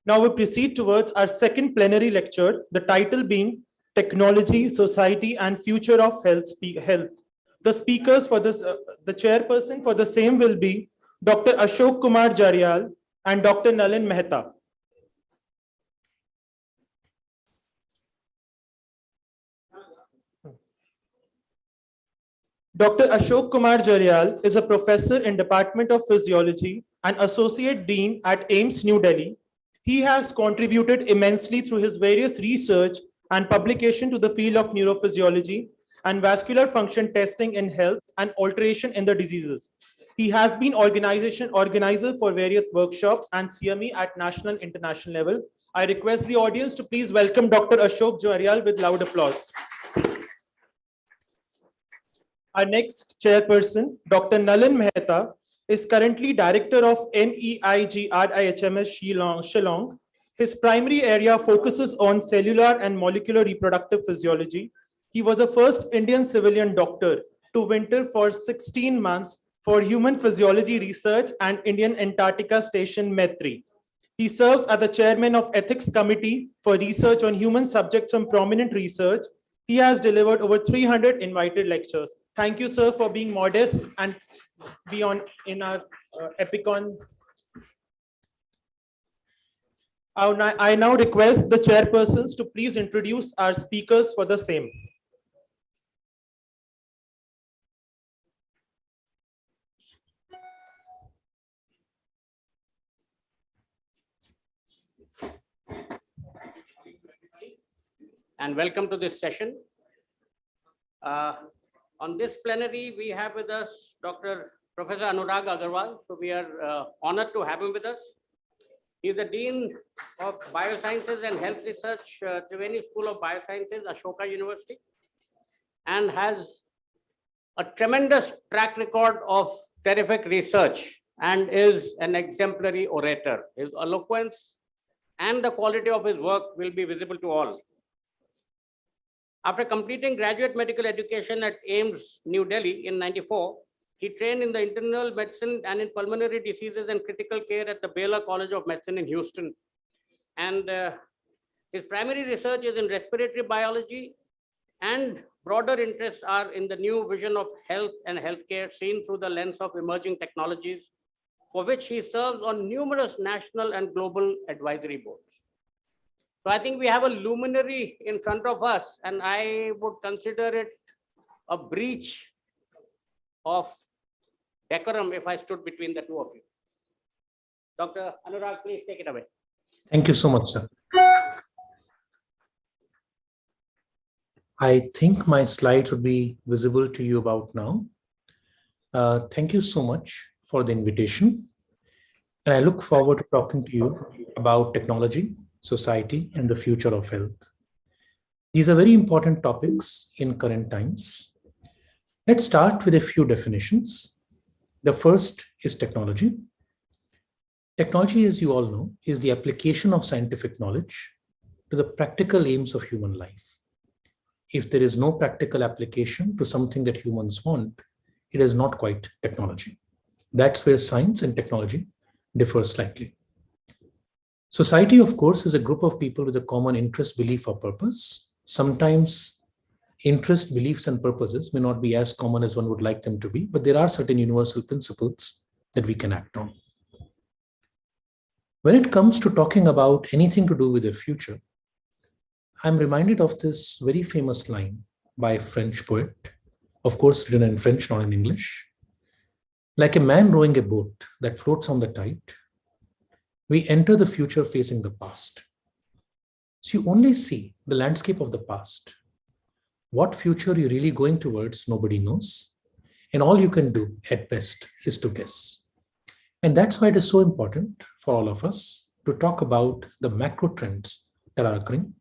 [SPEAKER 2] Now we proceed towards our second plenary lecture, the title being Technology, Society and Future of Health. The speakers for this, the chairperson for the same will be Dr. Ashok Kumar Jarial and Dr. Nalin Mehta. Dr. Ashok Kumar Jarial is a professor in Department of Physiology and Associate Dean at AIIMS, New Delhi. He has contributed immensely through his various research and publication to the field of neurophysiology and vascular function testing in health and alteration in the diseases. He has been organizer for various workshops and CME at national and international level. I request the audience to please welcome Dr. Ashok Jarial with loud applause. Our next chairperson, Dr. Nalin Mehta, is currently director of NEIGRIHMS Shillong. His primary area focuses on cellular and molecular reproductive physiology. He was the first Indian civilian doctor to winter for 16 months for human physiology research and Indian Antarctica Station METRI. He serves as the chairman of Ethics Committee for Research on Human Subjects from Prominent Research. He has delivered over 300 invited lectures. Thank you, sir, for being modest and be on in our Epicon. I now request the chairpersons to please introduce our speakers for the same.
[SPEAKER 21] And welcome to this session. On this plenary, we have with us Dr. Professor Anurag Agarwal. So we are honored to have him with us. He is the Dean of Biosciences and Health Research, Triveni School of Biosciences, Ashoka University, and has a tremendous track record of terrific research and is an exemplary orator. His eloquence and the quality of his work will be visible to all. After completing graduate medical education at AIIMS, New Delhi in '94, he trained in the internal medicine and in pulmonary diseases and critical care at the Baylor College of Medicine in Houston. And his primary research is in respiratory biology, and broader interests are in the new vision of health and healthcare seen through the lens of emerging technologies, for which he serves on numerous national and global advisory boards. So I think we have a luminary in front of us, and I would consider it a breach of decorum if I stood between the two of you. Dr. Anurag, please take it away.
[SPEAKER 22] Thank you so much, sir. I think my slides would be visible to you about now. Thank you so much for the invitation. And I look forward to talking to you about technology, society, and the future of health. These are very important topics in current times. Let's start with a few definitions. The first is technology. Technology, as you all know, is the application of scientific knowledge to the practical aims of human life. If there is no practical application to something that humans want, it is not quite technology. That's where science and technology differ slightly. Society, of course, is a group of people with a common interest, belief, or purpose. Sometimes interest, beliefs, and purposes may not be as common as one would like them to be, but there are certain universal principles that we can act on. When it comes to talking about anything to do with the future, I'm reminded of this very famous line by a French poet, of course written in French, not in English. Like a man rowing a boat that floats on the tide, we enter the future facing the past. So you only see the landscape of the past. What future you're really going towards, nobody knows. And all you can do at best is to guess. And that's why it is so important for all of us to talk about the macro trends that are occurring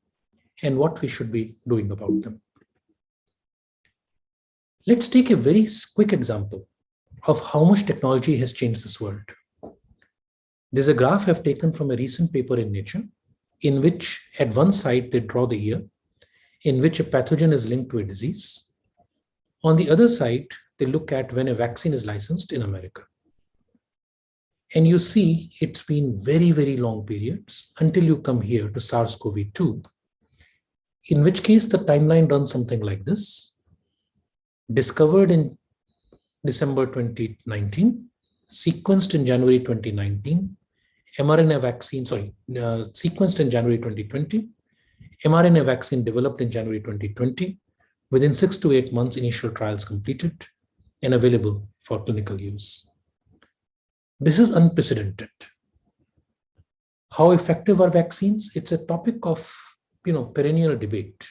[SPEAKER 22] and what we should be doing about them. Let's take a very quick example of how much technology has changed this world. There's a graph I've taken from a recent paper in Nature, in which at one side they draw the year in which a pathogen is linked to a disease. On the other side, they look at when a vaccine is licensed in America. And you see, it's been very, very long periods until you come here to SARS-CoV-2, in which case the timeline runs something like this. Discovered in December 2019, sequenced in January 2019, mRNA vaccine, sequenced in January 2020, mRNA vaccine developed in January 2020. Within 6 to 8 months, initial trials completed and available for clinical use. This is unprecedented. How effective are vaccines? It's a topic of perennial debate.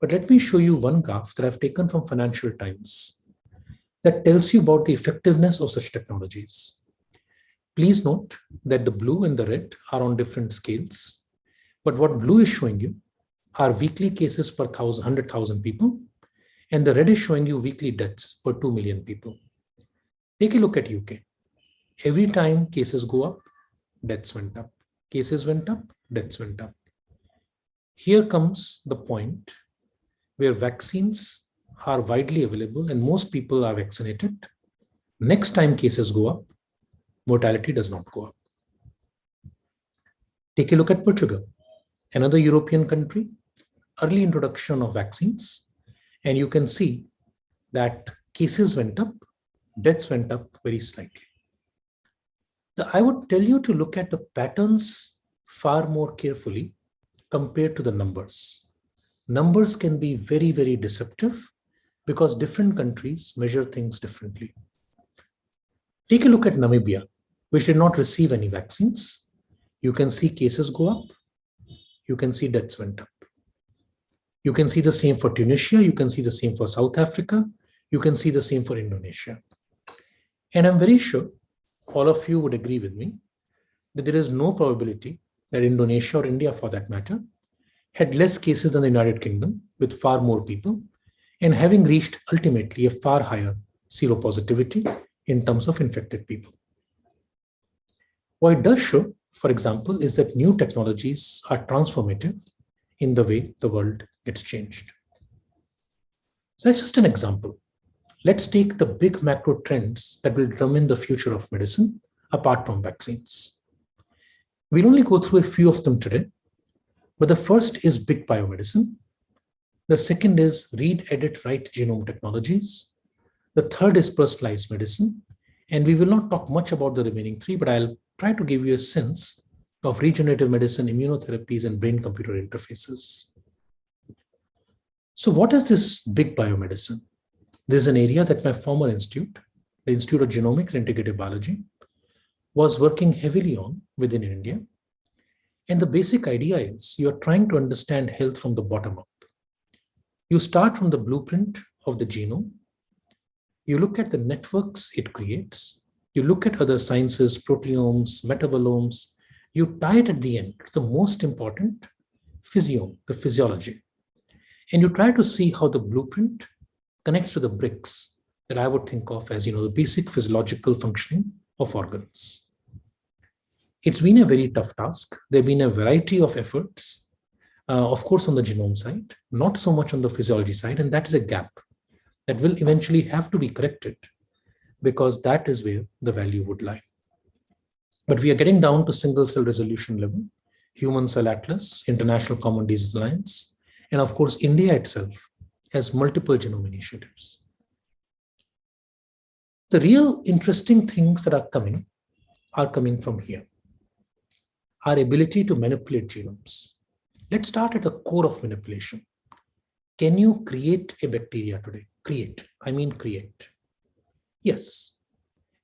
[SPEAKER 22] But let me show you one graph that I've taken from Financial Times that tells you about the effectiveness of such technologies. Please note that the blue and the red are on different scales. But what blue is showing you are weekly cases per 100,000 people, and the red is showing you weekly deaths per 2 million people. Take a look at UK. Every time cases go up, deaths went up. Cases went up, deaths went up. Here comes the point where vaccines are widely available and most people are vaccinated. Next time cases go up, mortality does not go up. Take a look at Portugal, another European country, early introduction of vaccines, and you can see that cases went up, deaths went up very slightly. I would tell you to look at the patterns far more carefully compared to the numbers. Numbers can be very, very deceptive because different countries measure things differently. Take a look at Namibia, which did not receive any vaccines. You can see cases go up. You can see deaths went up. You can see the same for Tunisia. You can see the same for South Africa. You can see the same for Indonesia. And I'm very sure all of you would agree with me that there is no probability that Indonesia or India, for that matter, had less cases than the United Kingdom with far more people and having reached ultimately a far higher seropositivity in terms of infected people. What it does show, for example, is that new technologies are transformative in the way the world gets changed. So that's just an example. Let's take the big macro trends that will determine the future of medicine apart from vaccines. We'll only go through a few of them today, but the first is big biomedicine. The second is read, edit, write genome technologies. The third is personalized medicine. And we will not talk much about the remaining three, but I'll try to give you a sense of regenerative medicine, immunotherapies, and brain-computer interfaces. So what is this big biomedicine? This is an area that my former institute, the Institute of Genomics and Integrative Biology, was working heavily on within India. And the basic idea is you're trying to understand health from the bottom up. You start from the blueprint of the genome. You look at the networks it creates. You look at other sciences, proteomes, metabolomes. You tie it at the end to the most important physiome, the physiology. And you try to see how the blueprint connects to the bricks that I would think of as, the basic physiological functioning of organs. It's been a very tough task. There have been a variety of efforts, of course, on the genome side, not so much on the physiology side, and that is a gap that will eventually have to be corrected because that is where the value would lie. But we are getting down to single cell resolution level, Human Cell Atlas, International Common Disease Alliance, and of course, India itself has multiple genome initiatives. The real interesting things that are coming from here. Our ability to manipulate genomes. Let's start at the core of manipulation. Can you create a bacteria today? Create. Yes,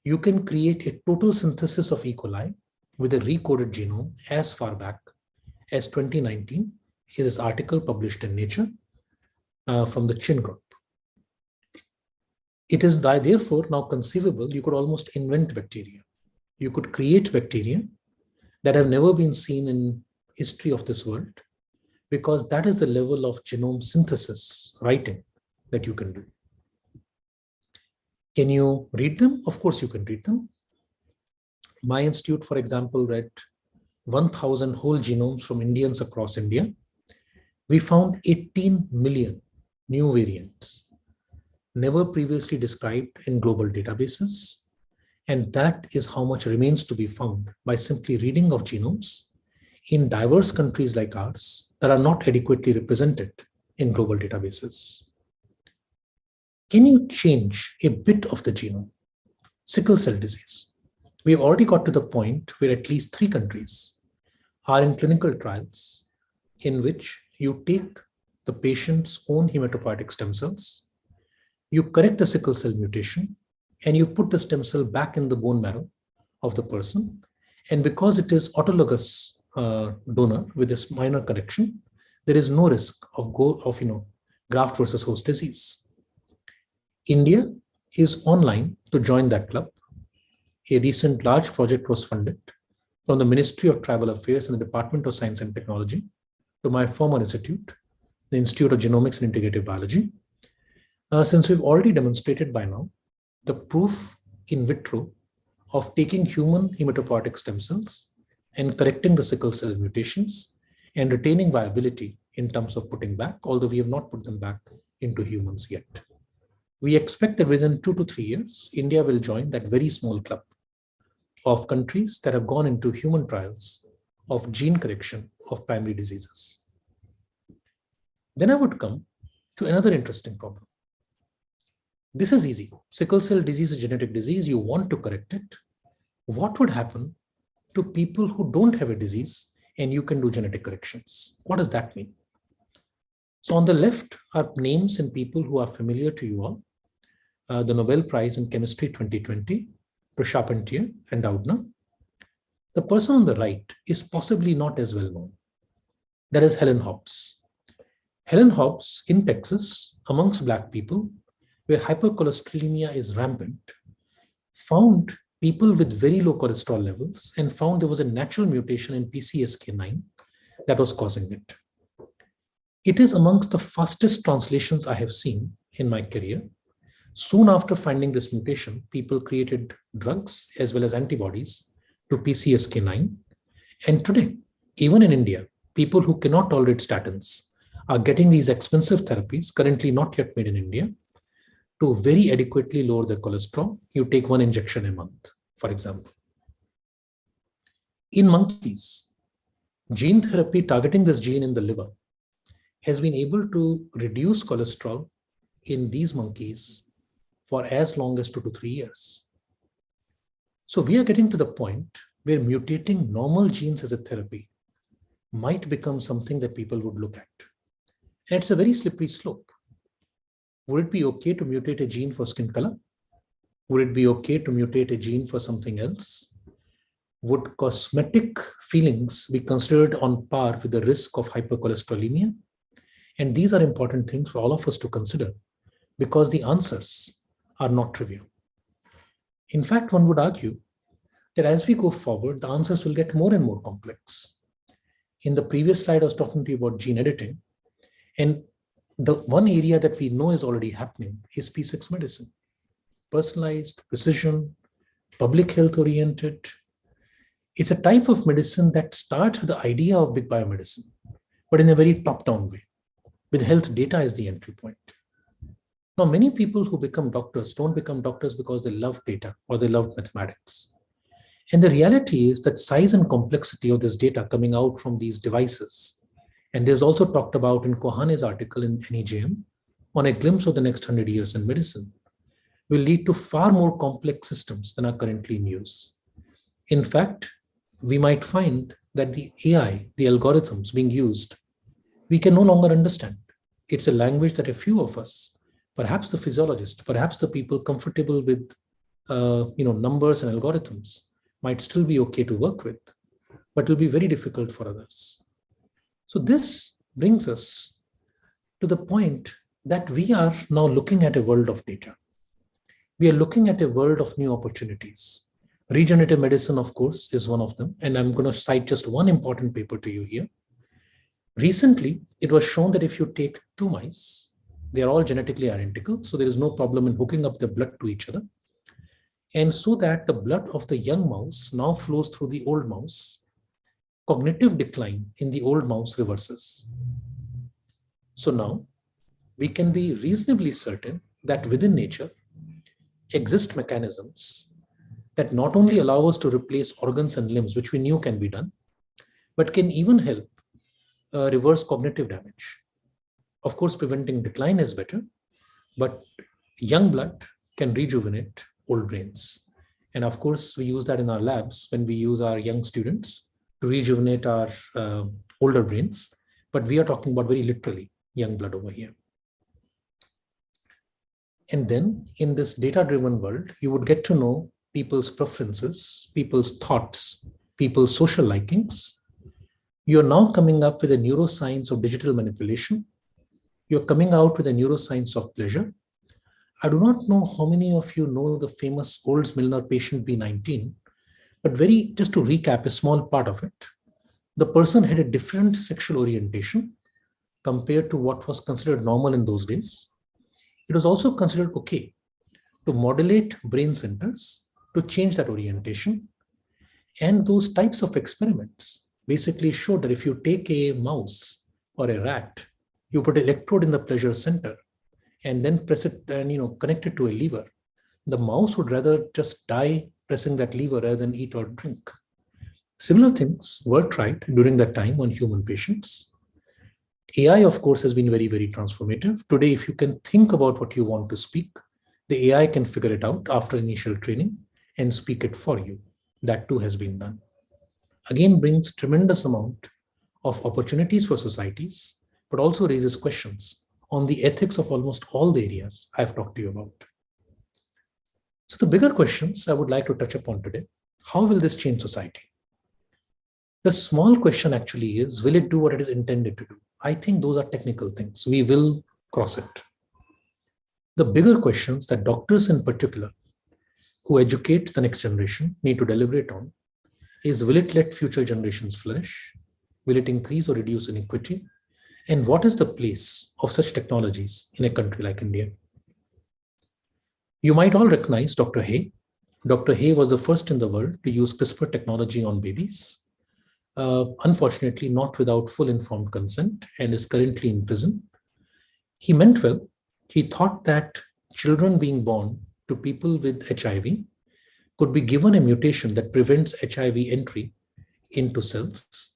[SPEAKER 22] you can create a total synthesis of E. coli with a recoded genome as far back as 2019. Here's this article published in Nature from the Chin group. It is therefore now conceivable you could almost invent bacteria. You could create bacteria that have never been seen in history of this world because that is the level of genome synthesis, writing that you can do. Can you read them? Of course you can read them. My institute, for example, read 1,000 whole genomes from Indians across India. We found 18 million new variants, never previously described in global databases. And that is how much remains to be found by simply reading of genomes in diverse countries like ours that are not adequately represented in global databases. Can you change a bit of the genome? Sickle cell disease. We have already got to the point where at least 3 countries are in clinical trials in which you take the patient's own hematopoietic stem cells, you correct the sickle cell mutation, and you put the stem cell back in the bone marrow of the person. And because it is autologous donor with this minor correction, there is no risk of graft versus host disease. India is online to join that club. A recent large project was funded from the Ministry of Tribal Affairs and the Department of Science and Technology to my former institute, the Institute of Genomics and Integrative Biology. Since we've already demonstrated by now the proof in vitro of taking human hematopoietic stem cells and correcting the sickle cell mutations and retaining viability in terms of putting back, although we have not put them back into humans yet. We expect that within 2 to 3 years, India will join that very small club of countries that have gone into human trials of gene correction of primary diseases. Then I would come to another interesting problem. This is easy. Sickle cell disease is a genetic disease. You want to correct it. What would happen to people who don't have a disease and you can do genetic corrections? What does that mean? So on the left are names and people who are familiar to you all. The Nobel Prize in Chemistry 2020, Charpentier and Doudna. The person on the right is possibly not as well known. That is Helen Hobbs. Helen Hobbs in Texas, amongst Black people, where hypercholesterolemia is rampant, found people with very low cholesterol levels and found there was a natural mutation in PCSK9 that was causing it. It is amongst the fastest translations I have seen in my career. Soon after finding this mutation, people created drugs as well as antibodies to PCSK9. And today, even in India, people who cannot tolerate statins are getting these expensive therapies, currently not yet made in India, to very adequately lower their cholesterol. You take 1 injection a month, for example. In monkeys, gene therapy targeting this gene in the liver has been able to reduce cholesterol in these monkeys for as long as 2 to 3 years. So we are getting to the point where mutating normal genes as a therapy might become something that people would look at. And it's a very slippery slope. Would it be okay to mutate a gene for skin color? Would it be okay to mutate a gene for something else? Would cosmetic feelings be considered on par with the risk of hypercholesterolemia? And these are important things for all of us to consider because the answers are not trivial. In fact, one would argue that as we go forward, the answers will get more and more complex. In the previous slide, I was talking to you about gene editing. And the one area that we know is already happening is P6 medicine. Personalized, precision, public health oriented. It's a type of medicine that starts with the idea of big biomedicine, but in a very top-down way, with health data as the entry point. Now, many people who become doctors don't become doctors because they love data or they love mathematics. And the reality is that size and complexity of this data coming out from these devices, and there's also talked about in Kohane's article in NEJM on a glimpse of the next 100 years in medicine, will lead to far more complex systems than are currently in use. In fact, we might find that the AI, the algorithms being used, we can no longer understand. It's a language that a few of us, perhaps the physiologists, perhaps the people comfortable with numbers and algorithms, might still be okay to work with, but will be very difficult for others. So this brings us to the point that we are now looking at a world of data. We are looking at a world of new opportunities. Regenerative medicine, of course, is one of them. And I'm going to cite just one important paper to you here. Recently, it was shown that if you take 2 mice, they are all genetically identical. So there is no problem in hooking up the blood to each other. And so that the blood of the young mouse now flows through the old mouse, cognitive decline in the old mouse reverses. So now we can be reasonably certain that within nature exist mechanisms that not only allow us to replace organs and limbs, which we knew can be done, but can even help reverse cognitive damage. Of course, preventing decline is better, but young blood can rejuvenate old brains. And of course, we use that in our labs when we use our young students to rejuvenate our older brains. But we are talking about very literally young blood over here. And then in this data-driven world, you would get to know people's preferences, people's thoughts, people's social likings. You're now coming up with a neuroscience of digital manipulation. You're coming out with a neuroscience of pleasure. I do not know how many of you know the famous Olds-Milner patient B19, but just to recap a small part of it, the person had a different sexual orientation compared to what was considered normal in those days. It was also considered okay to modulate brain centers to change that orientation. And those types of experiments basically show that if you take a mouse or a rat, you put an electrode in the pleasure center and then press it and connect it to a lever, the mouse would rather just die pressing that lever rather than eat or drink. Similar things were tried during that time on human patients. AI, of course, has been very, very transformative. Today, if you can think about what you want to speak, the AI can figure it out after initial training and speak it for you. That too has been done. Again, brings tremendous amount of opportunities for societies, but also raises questions on the ethics of almost all the areas I've talked to you about. So the bigger questions I would like to touch upon today: how will this change society? The small question actually is, will it do what it is intended to do? I think those are technical things. We will cross it. The bigger questions that doctors in particular who educate the next generation need to deliberate on is, will it let future generations flourish? Will it increase or reduce inequity? And what is the place of such technologies in a country like India? You might all recognize Dr. Hay. Dr. Hay was the first in the world to use CRISPR technology on babies. Unfortunately, not without full informed consent, and is currently in prison. He meant well. He thought that children being born to people with HIV could be given a mutation that prevents HIV entry into cells.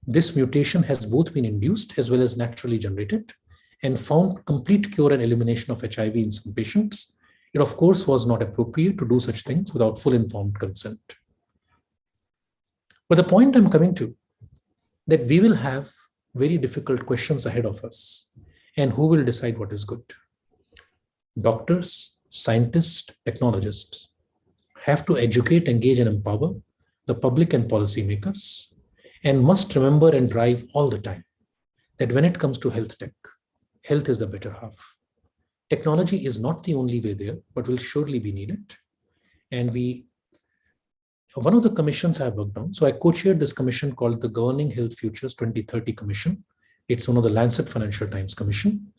[SPEAKER 22] This mutation has both been induced as well as naturally generated, and found complete cure and elimination of HIV in some patients. It, of course, was not appropriate to do such things without full informed consent. But the point I'm coming to, that we will have very difficult questions ahead of us, and who will decide what is good? Doctors, scientists, technologists have to educate, engage, and empower the public and policymakers, and must remember and drive all the time that when it comes to health tech, health is the better half. Technology is not the only way there, but will surely be needed. And one of the commissions I've worked on, so I co-chaired this commission called the Governing Health Futures 2030 Commission. It's one of the Lancet Financial Times Commission.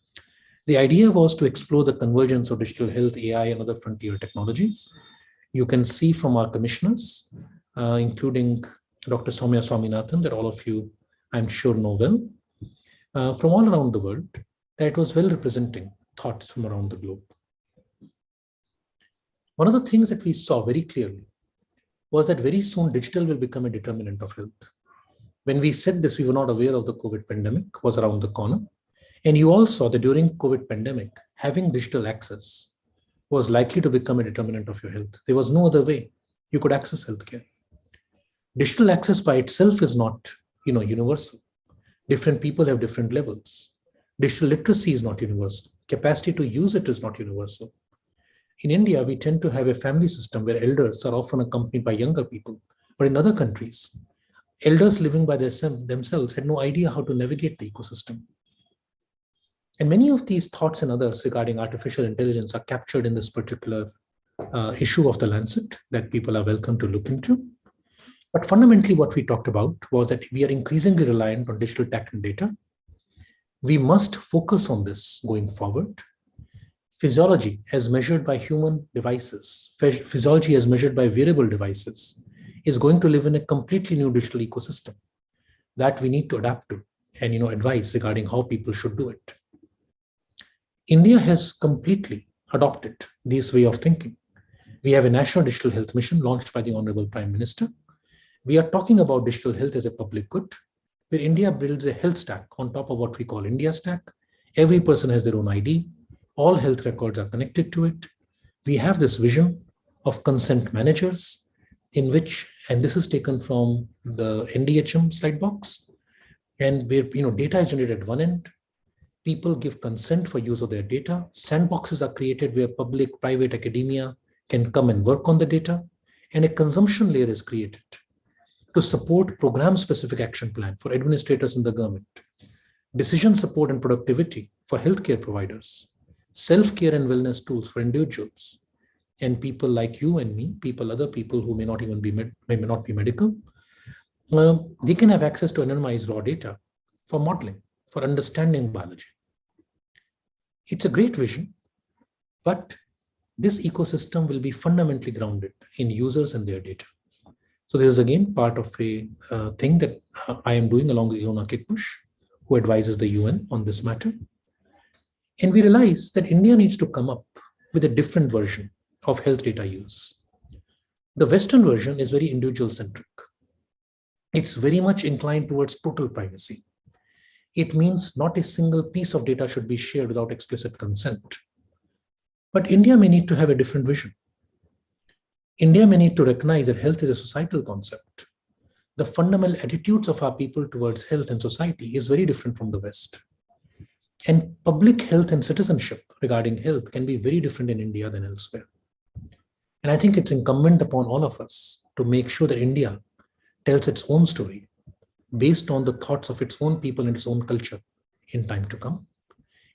[SPEAKER 22] The idea was to explore the convergence of digital health, AI, and other frontier technologies. You can see from our commissioners, including Dr. Soumya Swaminathan, that all of you, I'm sure, know well, from all around the world, that it was well representing thoughts from around the globe. One of the things that we saw very clearly was that very soon digital will become a determinant of health. When we said this, we were not aware of the COVID pandemic was around the corner. And you all saw that during COVID pandemic, having digital access was likely to become a determinant of your health. There was no other way you could access healthcare. Digital access by itself is not, universal. Different people have different levels. Digital literacy is not universal. Capacity to use it is not universal. In India, we tend to have a family system where elders are often accompanied by younger people. But in other countries, elders living by themselves had no idea how to navigate the ecosystem. And many of these thoughts and others regarding artificial intelligence are captured in this particular issue of the Lancet that people are welcome to look into. But fundamentally, what we talked about was that we are increasingly reliant on digital tech and data. We must focus on this going forward. Physiology as measured by human devices, physiology as measured by wearable devices, is going to live in a completely new digital ecosystem that we need to adapt to and advise regarding how people should do it. India has completely adopted this way of thinking. We have a national digital health mission launched by the Honorable Prime Minister. We are talking about digital health as a public good, where India builds a health stack on top of what we call India Stack. Every person has their own ID. All health records are connected to it. We have this vision of consent managers in which, and this is taken from the NDHM slide box, and where data is generated at one end, people give consent for use of their data. Sandboxes are created where public, private, academia can come and work on the data, and a consumption layer is created to support program-specific action plan for administrators in the government, decision support and productivity for healthcare providers, self-care and wellness tools for individuals, and people like you and me, other people who may not even be may not be medical. They can have access to anonymized raw data for modeling, for understanding biology. It's a great vision, but this ecosystem will be fundamentally grounded in users and their data. So this is again part of a thing that I am doing along with Ilona Kikbush, who advises the UN on this matter. And we realize that India needs to come up with a different version of health data use. The Western version is very individual-centric. It's very much inclined towards total privacy. It means not a single piece of data should be shared without explicit consent. But India may need to have a different vision. India may need to recognize that health is a societal concept. The fundamental attitudes of our people towards health and society is very different from the West. And public health and citizenship regarding health can be very different in India than elsewhere. And I think it's incumbent upon all of us to make sure that India tells its own story based on the thoughts of its own people and its own culture in time to come.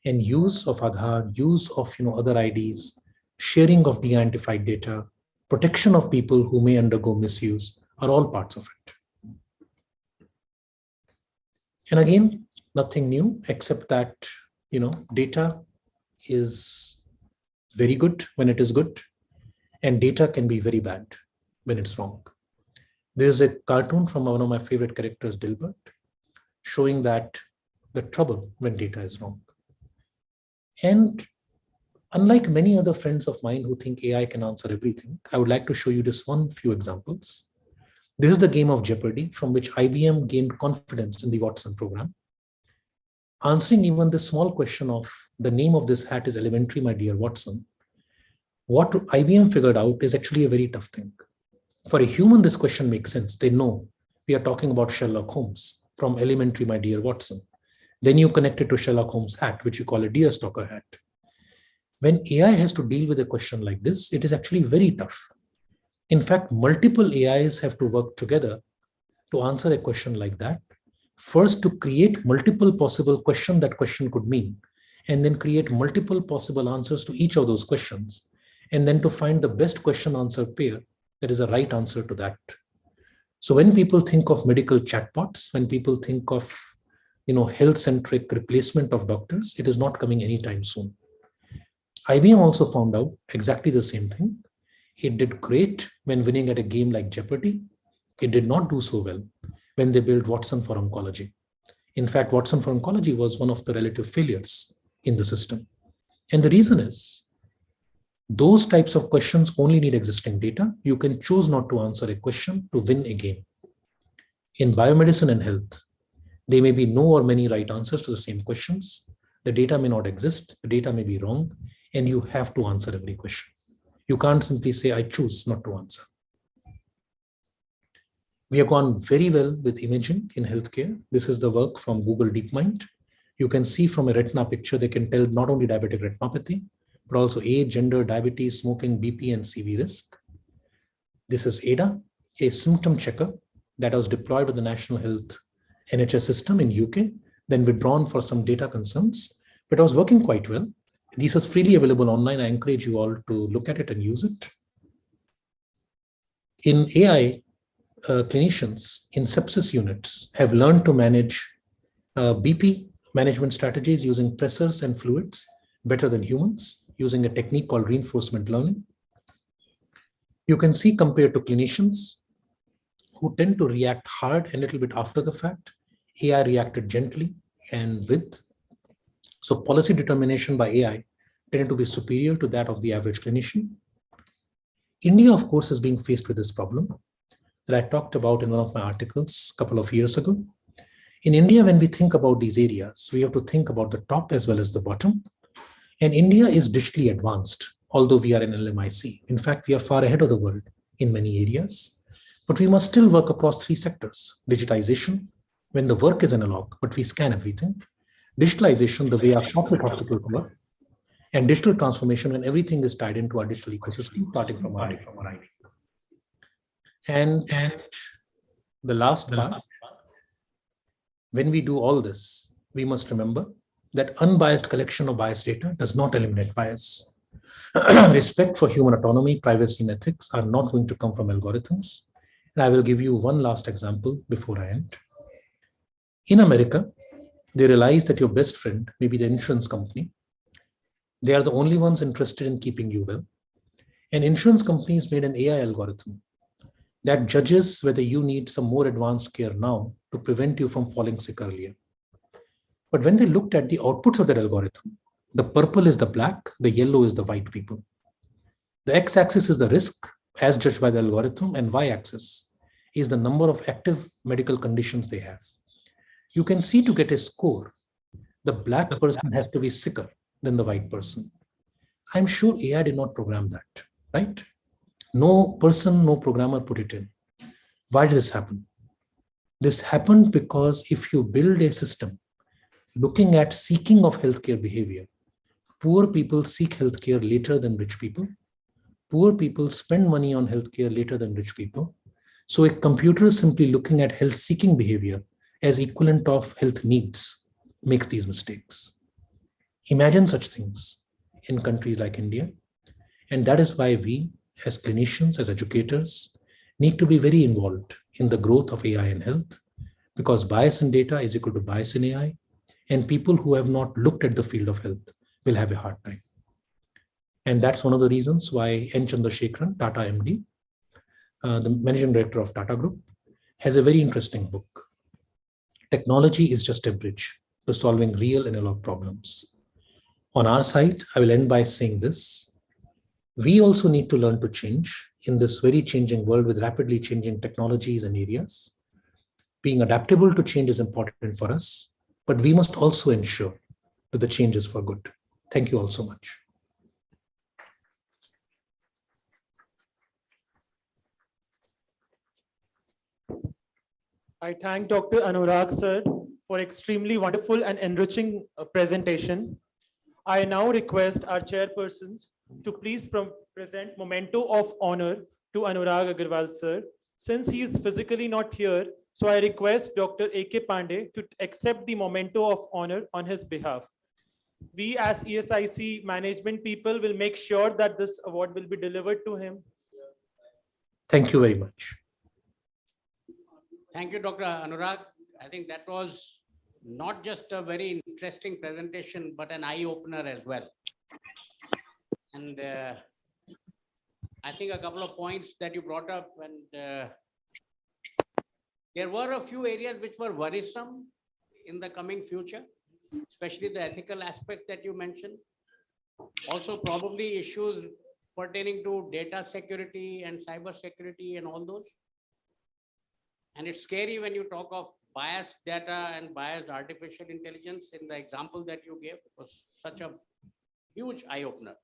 [SPEAKER 22] And use of Aadhaar, use of other IDs, sharing of de-identified data, protection of people who may undergo misuse are all parts of it. And again, nothing new except that data is very good when it is good, and data can be very bad when it's wrong. There's a cartoon from one of my favorite characters, Dilbert, showing that the trouble when data is wrong. And unlike many other friends of mine who think AI can answer everything, I would like to show you just few examples. This is the game of Jeopardy from which IBM gained confidence in the Watson program. Answering even this small question of the name of this hat is elementary, my dear Watson, what IBM figured out is actually a very tough thing. For a human, this question makes sense. They know we are talking about Sherlock Holmes from elementary, my dear Watson. Then you connect it to Sherlock Holmes' hat, which you call a deerstalker hat. When AI has to deal with a question like this, it is actually very tough. In fact, multiple AIs have to work together to answer a question like that. First, to create multiple possible questions that question could mean, and then create multiple possible answers to each of those questions, and then to find the best question-answer pair that is the right answer to that. So when people think of medical chatbots, when people think of health-centric replacement of doctors, it is not coming anytime soon. IBM also found out exactly the same thing. It did great when winning at a game like Jeopardy. It did not do so well when they built Watson for Oncology. In fact, Watson for Oncology was one of the relative failures in the system. And the reason is, those types of questions only need existing data. You can choose not to answer a question to win a game. In biomedicine and health, there may be no or many right answers to the same questions. The data may not exist, the data may be wrong, and you have to answer every question. You can't simply say, I choose not to answer. We have gone very well with imaging in healthcare. This is the work from Google DeepMind. You can see from a retina picture, they can tell not only diabetic retinopathy, but also age, gender, diabetes, smoking, BP, and CV risk. This is ADA, a symptom checker that was deployed with the National Health NHS system in UK, then withdrawn for some data concerns, but it was working quite well. This is freely available online. I encourage you all to look at it and use it. In AI, clinicians in sepsis units have learned to manage BP management strategies using pressors and fluids better than humans, using a technique called reinforcement learning. You can see compared to clinicians who tend to react hard and a little bit after the fact, AI reacted gently and with. So policy determination by AI tended to be superior to that of the average clinician. India, of course, is being faced with this problem that I talked about in one of my articles a couple of years ago. In India, when we think about these areas, we have to think about the top as well as the bottom. And India is digitally advanced, although we are in LMIC. In fact, we are far ahead of the world in many areas. But we must still work across three sectors: digitization, when the work is analog, but we scan everything; digitalization, the way our corporate hospitals work; and digital transformation, when everything is tied into our digital ecosystem, starting from our IT. And the last part, when we do all this, we must remember that unbiased collection of biased data does not eliminate bias. Respect for human autonomy, privacy, and ethics are not going to come from algorithms. And I will give you one last example before I end. In America, they realize that your best friend may be the insurance company. They are the only ones interested in keeping you well. And insurance companies made an AI algorithm that judges whether you need some more advanced care now to prevent you from falling sick earlier. But when they looked at the outputs of that algorithm, the purple is the black, the yellow is the white people. The x-axis is the risk as judged by the algorithm, and y-axis is the number of active medical conditions they have. You can see, to get a score, the black person has to be sicker than the white person. I'm sure AI did not program that, right? No person, no programmer put it in. Why did this happen? This happened because if you build a system looking at seeking of healthcare behavior, poor people seek healthcare later than rich people. Poor people spend money on healthcare later than rich people. So a computer simply looking at health seeking behavior as equivalent of health needs makes these mistakes. Imagine such things in countries like India. And that is why we, as clinicians, as educators, need to be very involved in the growth of AI in health, because bias in data is equal to bias in AI, and people who have not looked at the field of health will have a hard time. And that's one of the reasons why N. Chandrasekaran, Tata MD, the managing director of Tata Group, has a very interesting book. Technology is just a bridge to solving real analog problems. On our side, I will end by saying this. We also need to learn to change in this very changing world with rapidly changing technologies and areas. Being adaptable to change is important for us, but we must also ensure that the change is for good. Thank you all so much.
[SPEAKER 2] I thank Dr. Anurag sir for extremely wonderful and enriching presentation. I now request our chairpersons to please present memento of honor to Anurag Agarwal sir. Since he is physically not here, so I request Dr. A.K. Pandey to accept the memento of honor on his behalf. We as ESIC management people will make sure that this award will be delivered to him.
[SPEAKER 22] Thank you very much.
[SPEAKER 21] Thank you, Dr. Anurag. I think that was not just a very interesting presentation, but an eye-opener as well. And I think a couple of points that you brought up, and there were a few areas which were worrisome in the coming future, especially the ethical aspect that you mentioned. Also, probably issues pertaining to data security and cyber security and all those. And it's scary when you talk of biased data and biased artificial intelligence. In the example that you gave, it was such a huge eye-opener.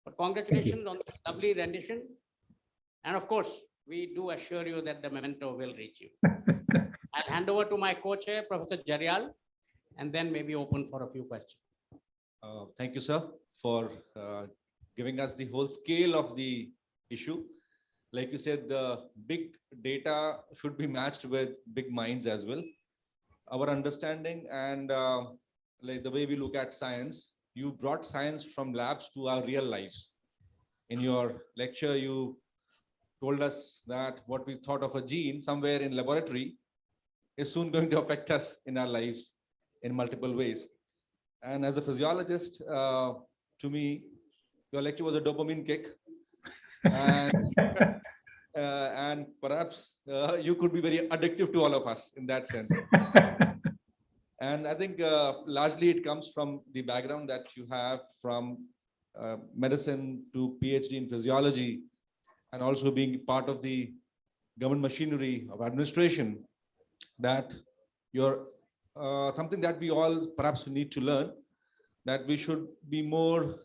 [SPEAKER 21] But congratulations on the lovely rendition. And of course, we do assure you that the memento will reach you. I'll hand over to my co-chair, Professor Jaryal, and then maybe open for a few questions.
[SPEAKER 1] Thank you, sir, for giving us the whole scale of the issue. Like you said, the big data should be matched with big minds as well. Our understanding and like the way we look at science, you brought science from labs to our real lives. In your lecture, you told us that what we thought of a gene somewhere in laboratory is soon going to affect us in our lives in multiple ways. And as a physiologist, to me, your lecture was a dopamine kick. And perhaps you could be very addictive to all of us in that sense. And I think largely it comes from the background that you have from medicine to PhD in physiology. and also being part of the government machinery of administration, that you're something that we all perhaps need to learn, that we should be more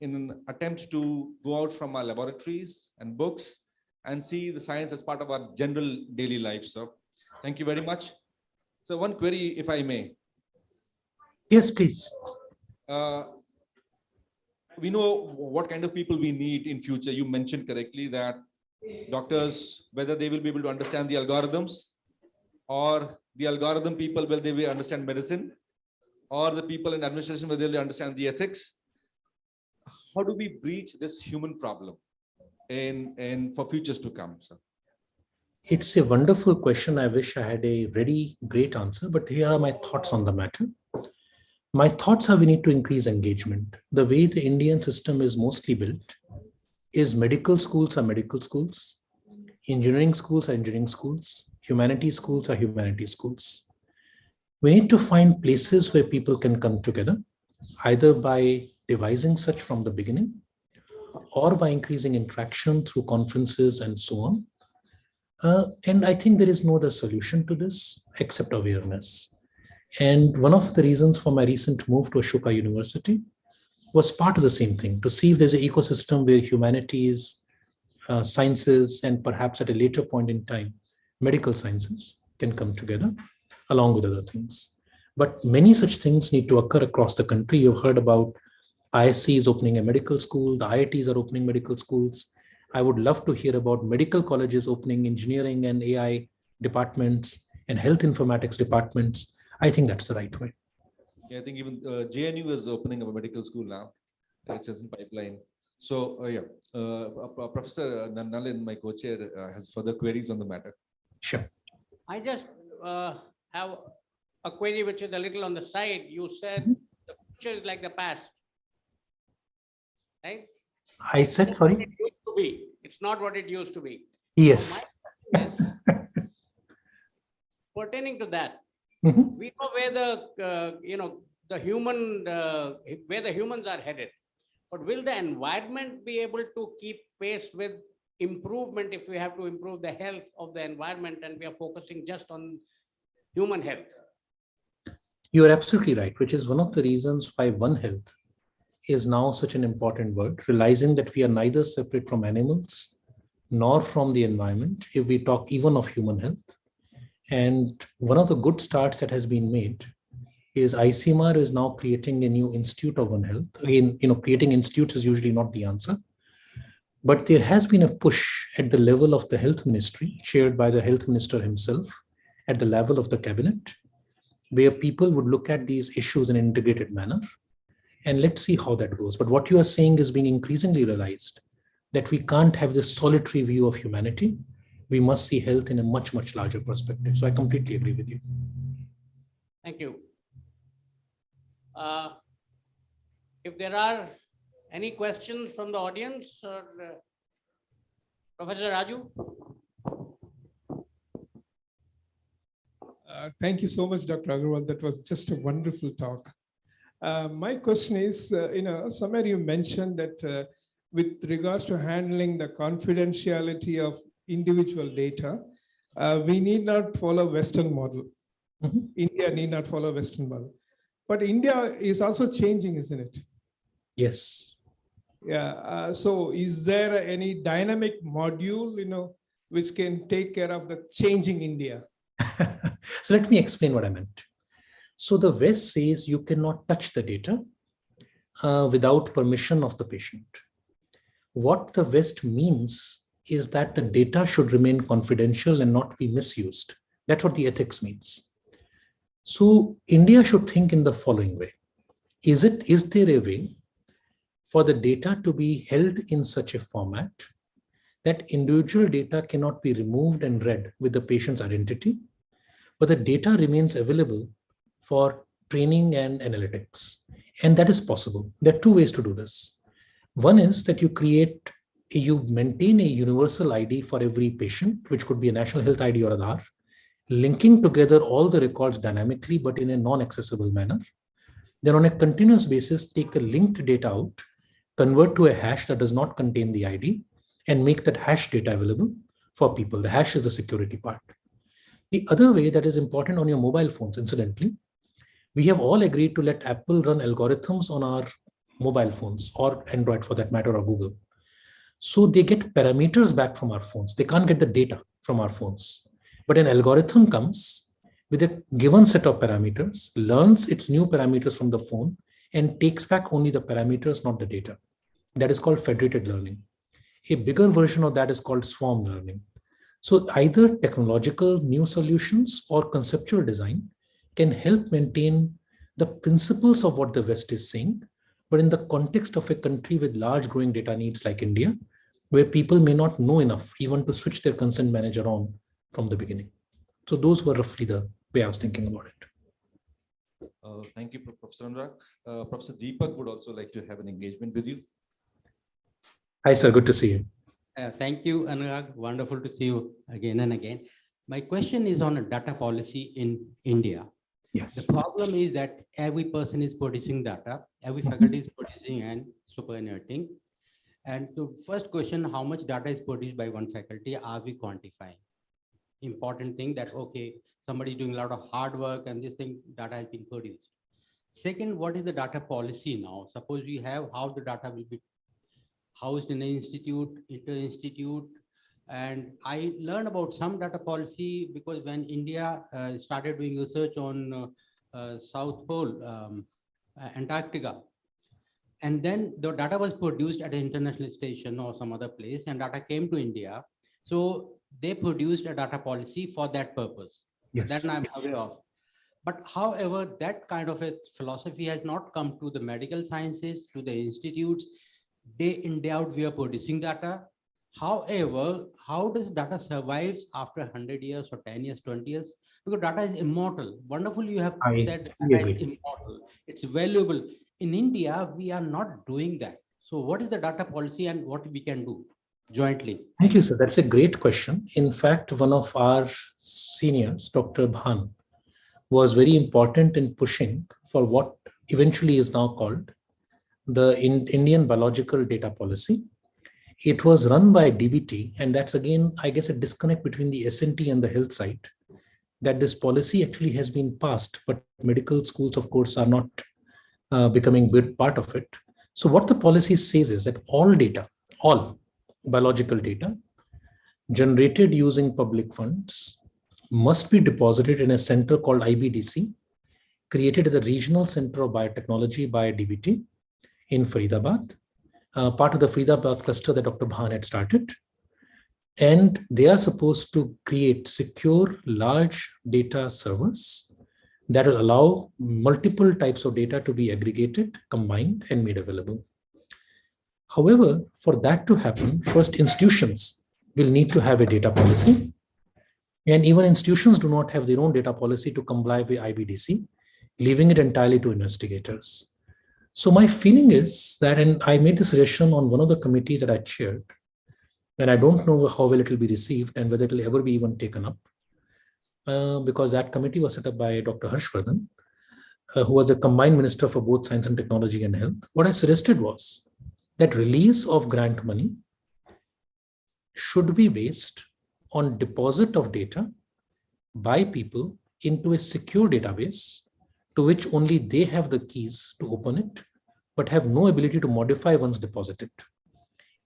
[SPEAKER 1] in an attempt to go out from our laboratories and books and see the science as part of our general daily life. So thank you very much. So one query, if I may.
[SPEAKER 22] Yes, please.
[SPEAKER 1] We know what kind of people we need in future. You mentioned correctly that doctors, whether they will be able to understand the algorithms, or the algorithm people, will they will understand medicine, or the people in administration, whether they will understand the ethics. How do we breach this human problem and for futures to come, sir?
[SPEAKER 22] It's a wonderful question. I wish I had a very great answer, but here are my thoughts on the matter. My thoughts are we need to increase engagement. The way the Indian system is mostly built is medical schools are medical schools, engineering schools are engineering schools, humanities schools are humanities schools. We need to find places where people can come together, either by devising such from the beginning or by increasing interaction through conferences and so on. And I think there is no other solution to this except awareness. And one of the reasons for my recent move to Ashoka University was part of the same thing, to see if there's an ecosystem where humanities, sciences, and perhaps at a later point in time, medical sciences can come together along with other things. But many such things need to occur across the country. You've heard about ISC is opening a medical school, the IITs are opening medical schools. I would love to hear about medical colleges opening engineering and AI departments and health informatics departments. I think that's the right way.
[SPEAKER 1] Yeah, I think even JNU is opening up a medical school now. It's just in pipeline. So Professor Nalin, my co-chair, has further queries on the matter.
[SPEAKER 22] Sure.
[SPEAKER 21] I just have a query which is a little on the side. You said the future is like the past, right?
[SPEAKER 22] I said, sorry?
[SPEAKER 21] It used to be. It's not what it used to be.
[SPEAKER 22] Yes.
[SPEAKER 21] So pertaining to that,
[SPEAKER 22] Mhm.
[SPEAKER 21] we know where the human where the humans are headed, but will the environment be able to keep pace with improvement if we have to improve the health of the environment and we are focusing just on human health?
[SPEAKER 22] You are absolutely right, which is one of the reasons why One Health is now such an important word, realizing that we are neither separate from animals nor from the environment if we talk even of human health. And one of the good starts that has been made is ICMR is now creating a new Institute of One Health. Again, creating institutes is usually not the answer, but there has been a push at the level of the health ministry, chaired by the health minister himself, at the level of the cabinet, where people would look at these issues in an integrated manner. And let's see how that goes. But what you are saying is being increasingly realized, that we can't have this solitary view of humanity. We must see health in a much, much larger perspective. So I completely agree with you.
[SPEAKER 21] Thank you. If there are any questions from the audience, or Professor Raju?
[SPEAKER 7] Thank you so much, Dr. Agarwal. That was just a wonderful talk. My question is, somewhere you mentioned that with regards to handling the confidentiality of individual data, we need not follow Western model.
[SPEAKER 22] Mm-hmm.
[SPEAKER 7] India need not follow Western model. But India is also changing, isn't it?
[SPEAKER 22] Yes.
[SPEAKER 7] Yeah. So is there any dynamic module, which can take care of the changing India?
[SPEAKER 22] So let me explain what I meant. So the West says you cannot touch the data without permission of the patient. What the West means is that the data should remain confidential and not be misused. That's what the ethics means. So India should think in the following way. Is there a way for the data to be held in such a format that individual data cannot be removed and read with the patient's identity, but the data remains available for training and analytics? And that is possible. There are two ways to do this. One is that you maintain a universal ID for every patient, which could be a national health ID or Aadhaar, linking together all the records dynamically, but in a non-accessible manner. Then on a continuous basis, take the linked data out, convert to a hash that does not contain the ID, and make that hash data available for people. The hash is the security part. The other way that is important on your mobile phones, incidentally, we have all agreed to let Apple run algorithms on our mobile phones, or Android for that matter, or Google. So they get parameters back from our phones. They can't get the data from our phones. But an algorithm comes with a given set of parameters, learns its new parameters from the phone, and takes back only the parameters, not the data. That is called federated learning. A bigger version of that is called swarm learning. So either technological new solutions or conceptual design can help maintain the principles of what the West is saying, but in the context of a country with large growing data needs like India, where people may not know enough even to switch their consent manager on from the beginning. So those were roughly the way I was thinking about it.
[SPEAKER 1] Thank you, Professor Anurag. Professor Deepak would also like to have an engagement with you.
[SPEAKER 22] Hi, sir. Good to see you.
[SPEAKER 3] Thank you, Anurag. Wonderful to see you again and again. My question is on a data policy in India.
[SPEAKER 22] Yes.
[SPEAKER 3] The problem is that every person is producing data, every faculty is producing and superannuating. And the first question, how much data is produced by one faculty? Are we quantifying? Important thing that, okay, somebody doing a lot of hard work and this thing, data has been produced. Second, what is the data policy now? Suppose we have how the data will be housed in an institute, inter-institute. And I learned about some data policy because when India started doing research on South Pole, Antarctica, and then the data was produced at an international station or some other place and data came to India. So they produced a data policy for that purpose.
[SPEAKER 22] Yes.
[SPEAKER 3] That I'm aware of. But however, that kind of a philosophy has not come to the medical sciences, to the institutes. Day in, day out, we are producing data. However, how does data survive after 100 years or 10 years, 20 years? Because data is immortal. Wonderful, you have said data is immortal. It's valuable. In India, we are not doing that. So what is the data policy and what we can do jointly?
[SPEAKER 22] Thank you, sir. That's a great question. In fact, one of our seniors, Dr. Bhan, was very important in pushing for what eventually is now called the Indian Biological Data Policy. It was run by DBT, and that's again, I guess, a disconnect between the S&T and the health side, that this policy actually has been passed, but medical schools, of course, are not becoming a big part of it. So what the policy says is that all data, all biological data generated using public funds must be deposited in a center called IBDC, created at the Regional Center of Biotechnology by DBT in Faridabad, part of the Faridabad cluster that Dr. Bhan had started. And they are supposed to create secure, large data servers that will allow multiple types of data to be aggregated, combined, and made available. However, for that to happen, first institutions will need to have a data policy. And even institutions do not have their own data policy to comply with IBDC, leaving it entirely to investigators. So my feeling is that, and I made this suggestion on one of the committees that I chaired, and I don't know how well it will be received and whether it will ever be even taken up, because that committee was set up by Dr. Harshvardhan, who was the combined minister for both science and technology and health. What I suggested was that release of grant money should be based on deposit of data by people into a secure database to which only they have the keys to open it, but have no ability to modify once deposited.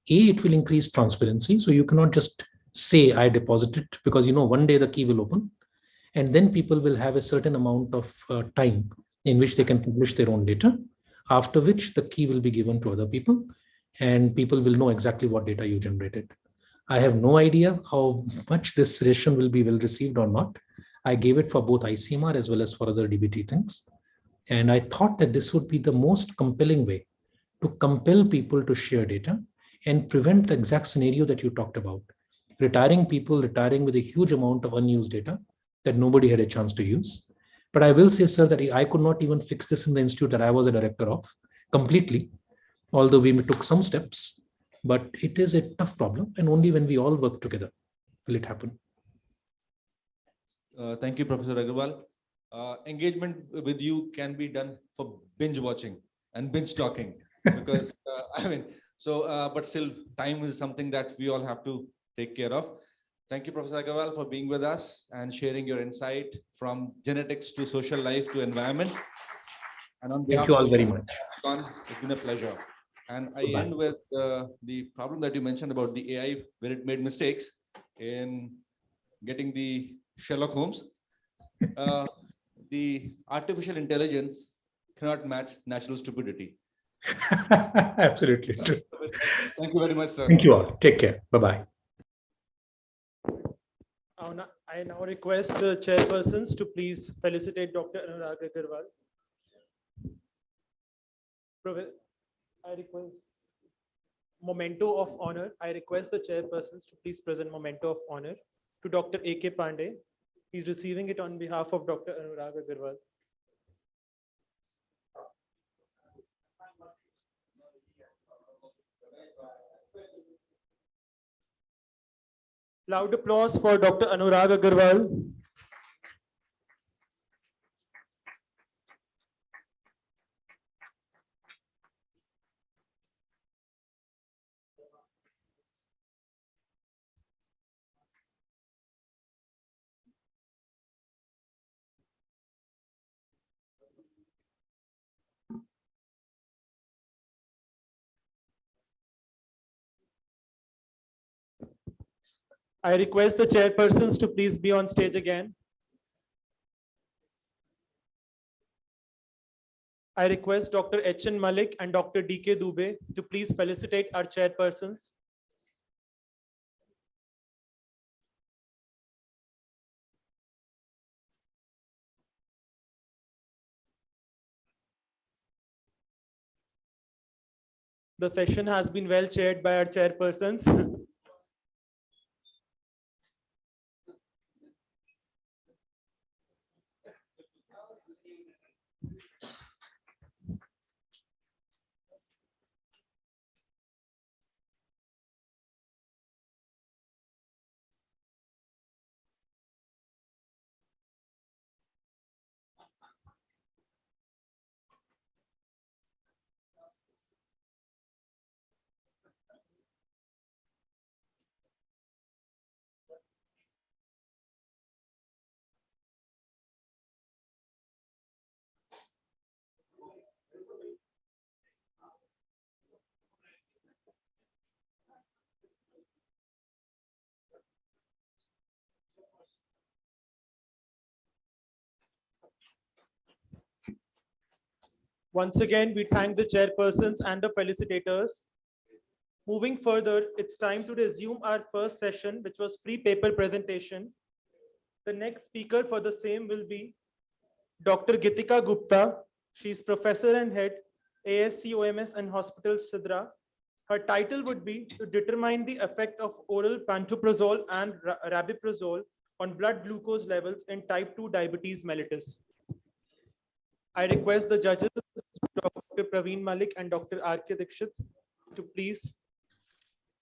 [SPEAKER 22] It will increase transparency. So you cannot just say I deposited, because one day the key will open, and then people will have a certain amount of time in which they can publish their own data, after which the key will be given to other people, and people will know exactly what data you generated. I have no idea how much this suggestion will be well received or not. I gave it for both ICMR as well as for other DBT things. And I thought that this would be the most compelling way to compel people to share data and prevent the exact scenario that you talked about. Retiring people, retiring with a huge amount of unused data that nobody had a chance to use. But I will say, sir, that I could not even fix this in the institute that I was a director of completely, although we took some steps. But it is a tough problem, and only when we all work together will it happen.
[SPEAKER 1] Thank you, Professor Agarwal. Engagement with you can be done for binge watching and binge talking, because So, but still, time is something that we all have to take care of. Thank you, Professor Agarwal, for being with us and sharing your insight from genetics to social life to environment. And on behalf
[SPEAKER 22] Thank you all
[SPEAKER 1] of
[SPEAKER 22] very much.
[SPEAKER 1] it's been a pleasure. And I
[SPEAKER 22] Goodbye.
[SPEAKER 1] end with the problem that you mentioned about the AI, where it made mistakes in getting the Sherlock Holmes. The artificial intelligence cannot match natural stupidity.
[SPEAKER 22] Absolutely true.
[SPEAKER 1] Thank you very much, sir.
[SPEAKER 22] Thank you all. Take care. Bye-bye.
[SPEAKER 2] I now request the chairpersons to please felicitate Dr. Anurag Agarwal. I request memento of honor. I request the chairpersons to please present memento of honor to Dr. A.K. Pandey. He's receiving it on behalf of Dr. Anurag Agarwal. Loud applause for Dr. Anurag Agarwal. I request the chairpersons to please be on stage again. I request Dr. H.N. Malik and Dr. D.K. Dubey to please felicitate our chairpersons. The session has been well chaired by our chairpersons. Once again, we thank the chairpersons and the felicitators. Moving further, it's time to resume our first session, which was free paper presentation. The next speaker for the same will be Dr. Gitika Gupta. She is Professor and Head, ASCOMS and Hospital Sidra. Her title would be to determine the effect of oral pantoprazole and rabiprazole on blood glucose levels in type 2 diabetes mellitus. I request the judges, Dr. Praveen Malik and Dr. R.K. Dikshit, to please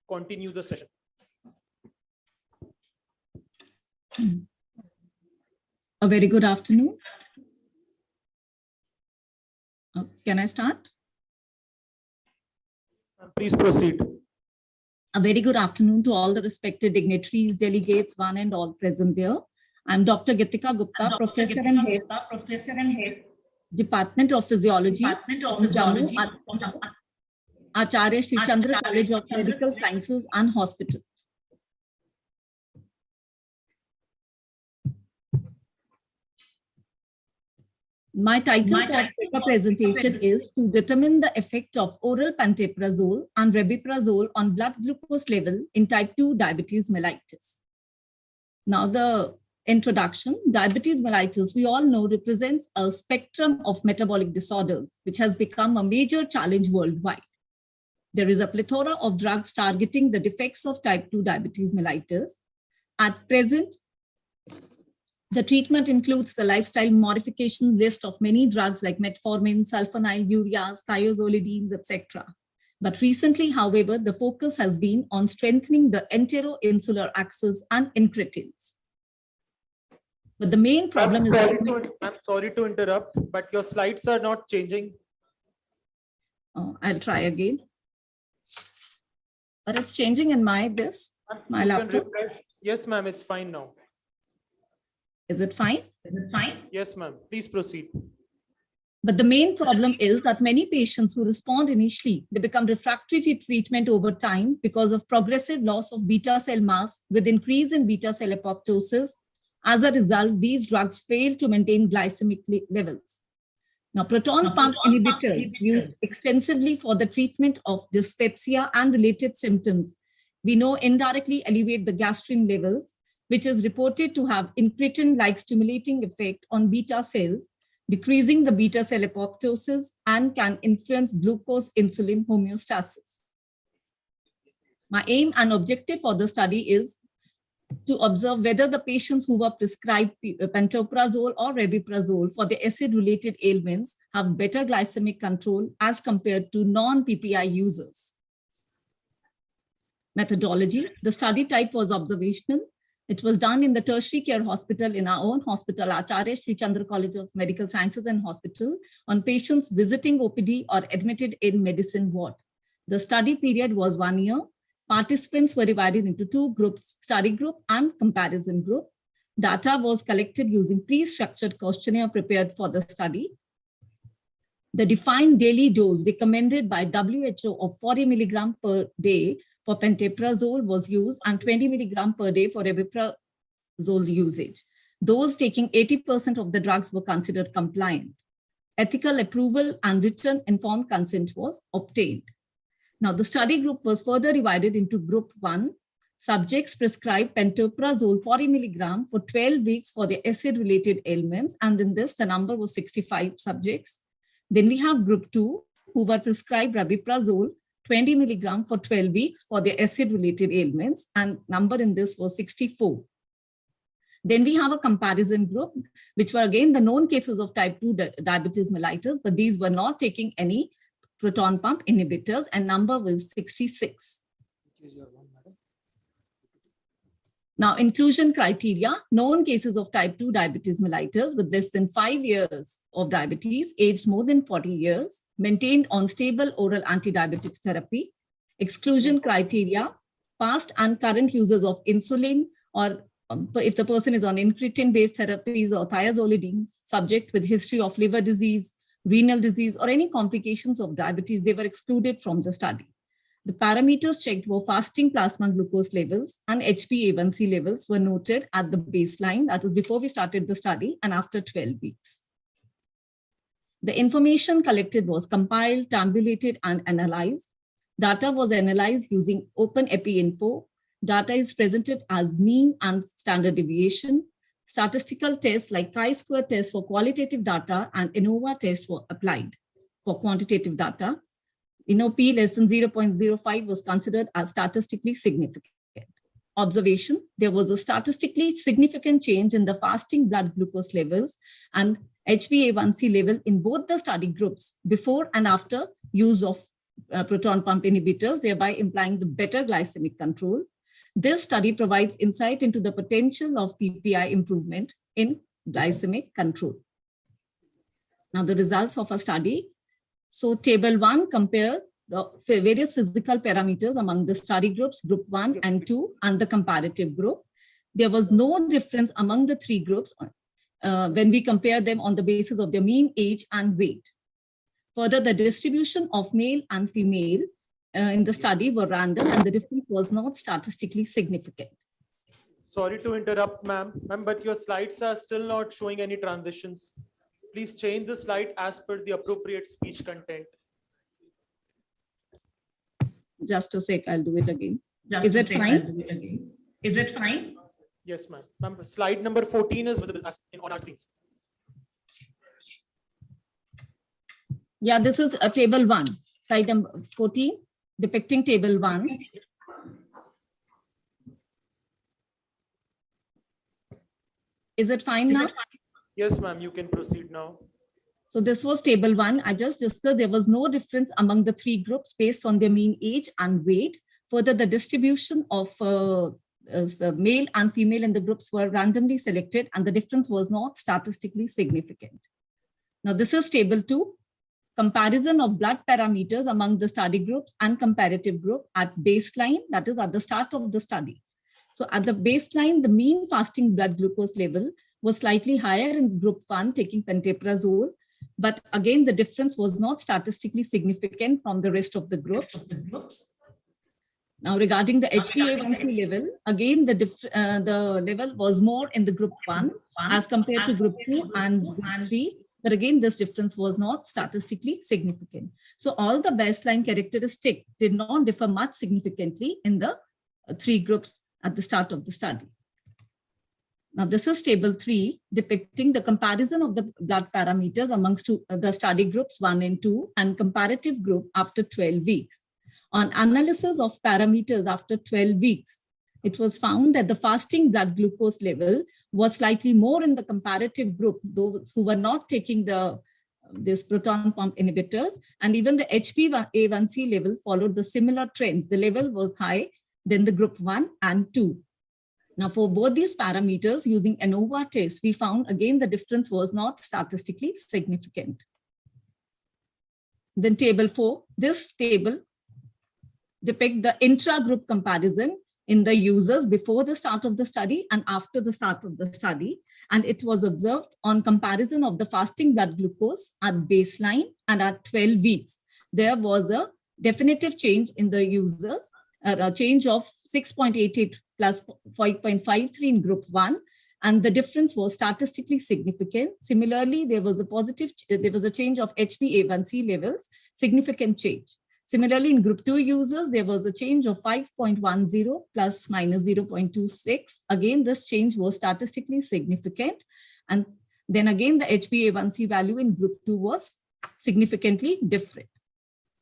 [SPEAKER 2] continue the session.
[SPEAKER 4] A very good afternoon. Can I start?
[SPEAKER 2] Please proceed.
[SPEAKER 4] A very good afternoon to all the respected dignitaries, delegates, one and all present there. I'm Dr. Gitika Gupta, Professor and Head, Department of Physiology, Acharya Sri Chandra College of Medical Sciences and Hospital. My title for paper presentation is to determine the effect of oral pantoprazole and rabiprazole on blood glucose level in type 2 diabetes mellitus. Now the introduction. Diabetes mellitus, we all know, represents a spectrum of metabolic disorders, which has become a major challenge worldwide. There is a plethora of drugs targeting the defects of type 2 diabetes mellitus. At present, the treatment includes the lifestyle modification list of many drugs like metformin, sulfonylureas, thiazolidines, etc. But recently, however, the focus has been on strengthening the enteroinsular axis and incretins. But the main problem is
[SPEAKER 2] I'm sorry to interrupt, but your slides are not changing.
[SPEAKER 4] I'll try again. But it's changing in my
[SPEAKER 2] You can
[SPEAKER 4] laptop.
[SPEAKER 2] refresh. Yes, ma'am, it's fine now.
[SPEAKER 4] Is it fine?
[SPEAKER 2] Yes, ma'am, please proceed.
[SPEAKER 4] But the main problem is that many patients who respond initially, they become refractory to treatment over time because of progressive loss of beta cell mass with increase in beta cell apoptosis. As a result, these drugs fail to maintain glycemic levels. Now, proton pump inhibitors used extensively for the treatment of dyspepsia and related symptoms, we know indirectly elevate the gastrin levels, which is reported to have incretin-like stimulating effect on beta cells, decreasing the beta cell apoptosis, and can influence glucose-insulin homeostasis. My aim and objective for the study is to observe whether the patients who were prescribed pantoprazole or rabeprazole for the acid-related ailments have better glycemic control as compared to non-PPI users. Methodology, the study type was observational. It was done in the tertiary care hospital in our own hospital, Acharya Sri Chandra College of Medical Sciences and Hospital, on patients visiting OPD or admitted in medicine ward. The study period was 1 year. Participants were divided into 2 groups, study group and comparison group. Data was collected using pre-structured questionnaire prepared for the study. The defined daily dose recommended by WHO of 40 milligram per day for pantoprazole was used and 20 milligram per day for rabeprazole usage. Those taking 80% of the drugs were considered compliant. Ethical approval and written informed consent was obtained. Now, the study group was further divided into group 1. Subjects prescribed pantoprazole 40 milligram for 12 weeks for the acid-related ailments, and in this, the number was 65 subjects. Then we have group 2, who were prescribed rabeprazole 20 milligram for 12 weeks for the acid-related ailments, and number in this was 64. Then we have a comparison group, which were again the known cases of type 2 diabetes mellitus, but these were not taking any proton pump inhibitors, and number was 66. Now, inclusion criteria, known cases of type 2 diabetes mellitus with less than 5 years of diabetes, aged more than 40 years, maintained on stable oral anti-diabetic therapy. Exclusion criteria, past and current users of insulin, or if the person is on incretin-based therapies or thiazolidine, subject with history of liver disease, renal disease, or any complications of diabetes, they were excluded from the study. The parameters checked were fasting plasma glucose levels and HbA1c levels were noted at the baseline, that was before we started the study, and after 12 weeks. The information collected was compiled, tabulated, and analyzed. Data was analyzed using OpenEpiInfo. Data is presented as mean and standard deviation. Statistical tests like chi-square test for qualitative data and ANOVA test were applied for quantitative data. P less than 0.05 was considered as statistically significant. Observation, there was a statistically significant change in the fasting blood glucose levels and HbA1c level in both the study groups before and after use of proton pump inhibitors, thereby implying the better glycemic control. This study provides insight into the potential of PPI improvement in glycemic control. Now, the results of a study. So table 1 compare the various physical parameters among the study groups, group 1 and 2, and the comparative group. There was no difference among the 3 groups when we compare them on the basis of their mean age and weight. Further, the distribution of male and female in the study were random and the difference was not statistically significant.
[SPEAKER 2] Sorry to interrupt, ma'am, but your slides are still not showing any transitions. Please change the slide as per the appropriate speech content.
[SPEAKER 4] Just a sec, I'll do it again. Is it fine? Is it fine?
[SPEAKER 2] Yes, ma'am. Slide number 14 is visible on our screens.
[SPEAKER 4] Yeah, this is a table 1, slide number 14, depicting table 1. Is it fine now?
[SPEAKER 2] Yes, ma'am, you can proceed now.
[SPEAKER 4] So this was table 1. I just discussed there was no difference among the 3 groups based on their mean age and weight. Further, the distribution of the male and female in the groups were randomly selected and the difference was not statistically significant. Now this is table 2. comparison of blood parameters among the study groups and comparative group at baseline, that is at the start of the study. So at the baseline, the mean fasting blood glucose level was slightly higher in group 1 taking pantoprazole, but again, the difference was not statistically significant from the rest of the groups. Now, regarding the HbA1c level, again, the level was more in the group 1 as compared to group 2 and group 3. But again, this difference was not statistically significant. So all the baseline characteristics did not differ much significantly in the 3 groups at the start of the study. Now, this is table 3 depicting the comparison of the blood parameters amongst the study groups 1 and 2 and comparative group after 12 weeks. On analysis of parameters after 12 weeks, it was found that the fasting blood glucose level was slightly more in the comparative group, those who were not taking this proton pump inhibitors, and even the HbA1c level followed the similar trends. The level was high than the group 1 and 2. Now, for both these parameters using ANOVA test, we found again the difference was not statistically significant. Then table 4, this table depicts the intra-group comparison in the users before the start of the study and after the start of the study. And it was observed on comparison of the fasting blood glucose at baseline and at 12 weeks. There was a definitive change in the users, a change of 6.88 plus 5.53 in group 1, and the difference was statistically significant. Similarly, there was a change of HbA1c levels, significant change. Similarly, in group 2 users, there was a change of 5.10 plus minus 0.26. Again, this change was statistically significant. And then again, the HbA1c value in group 2 was significantly different.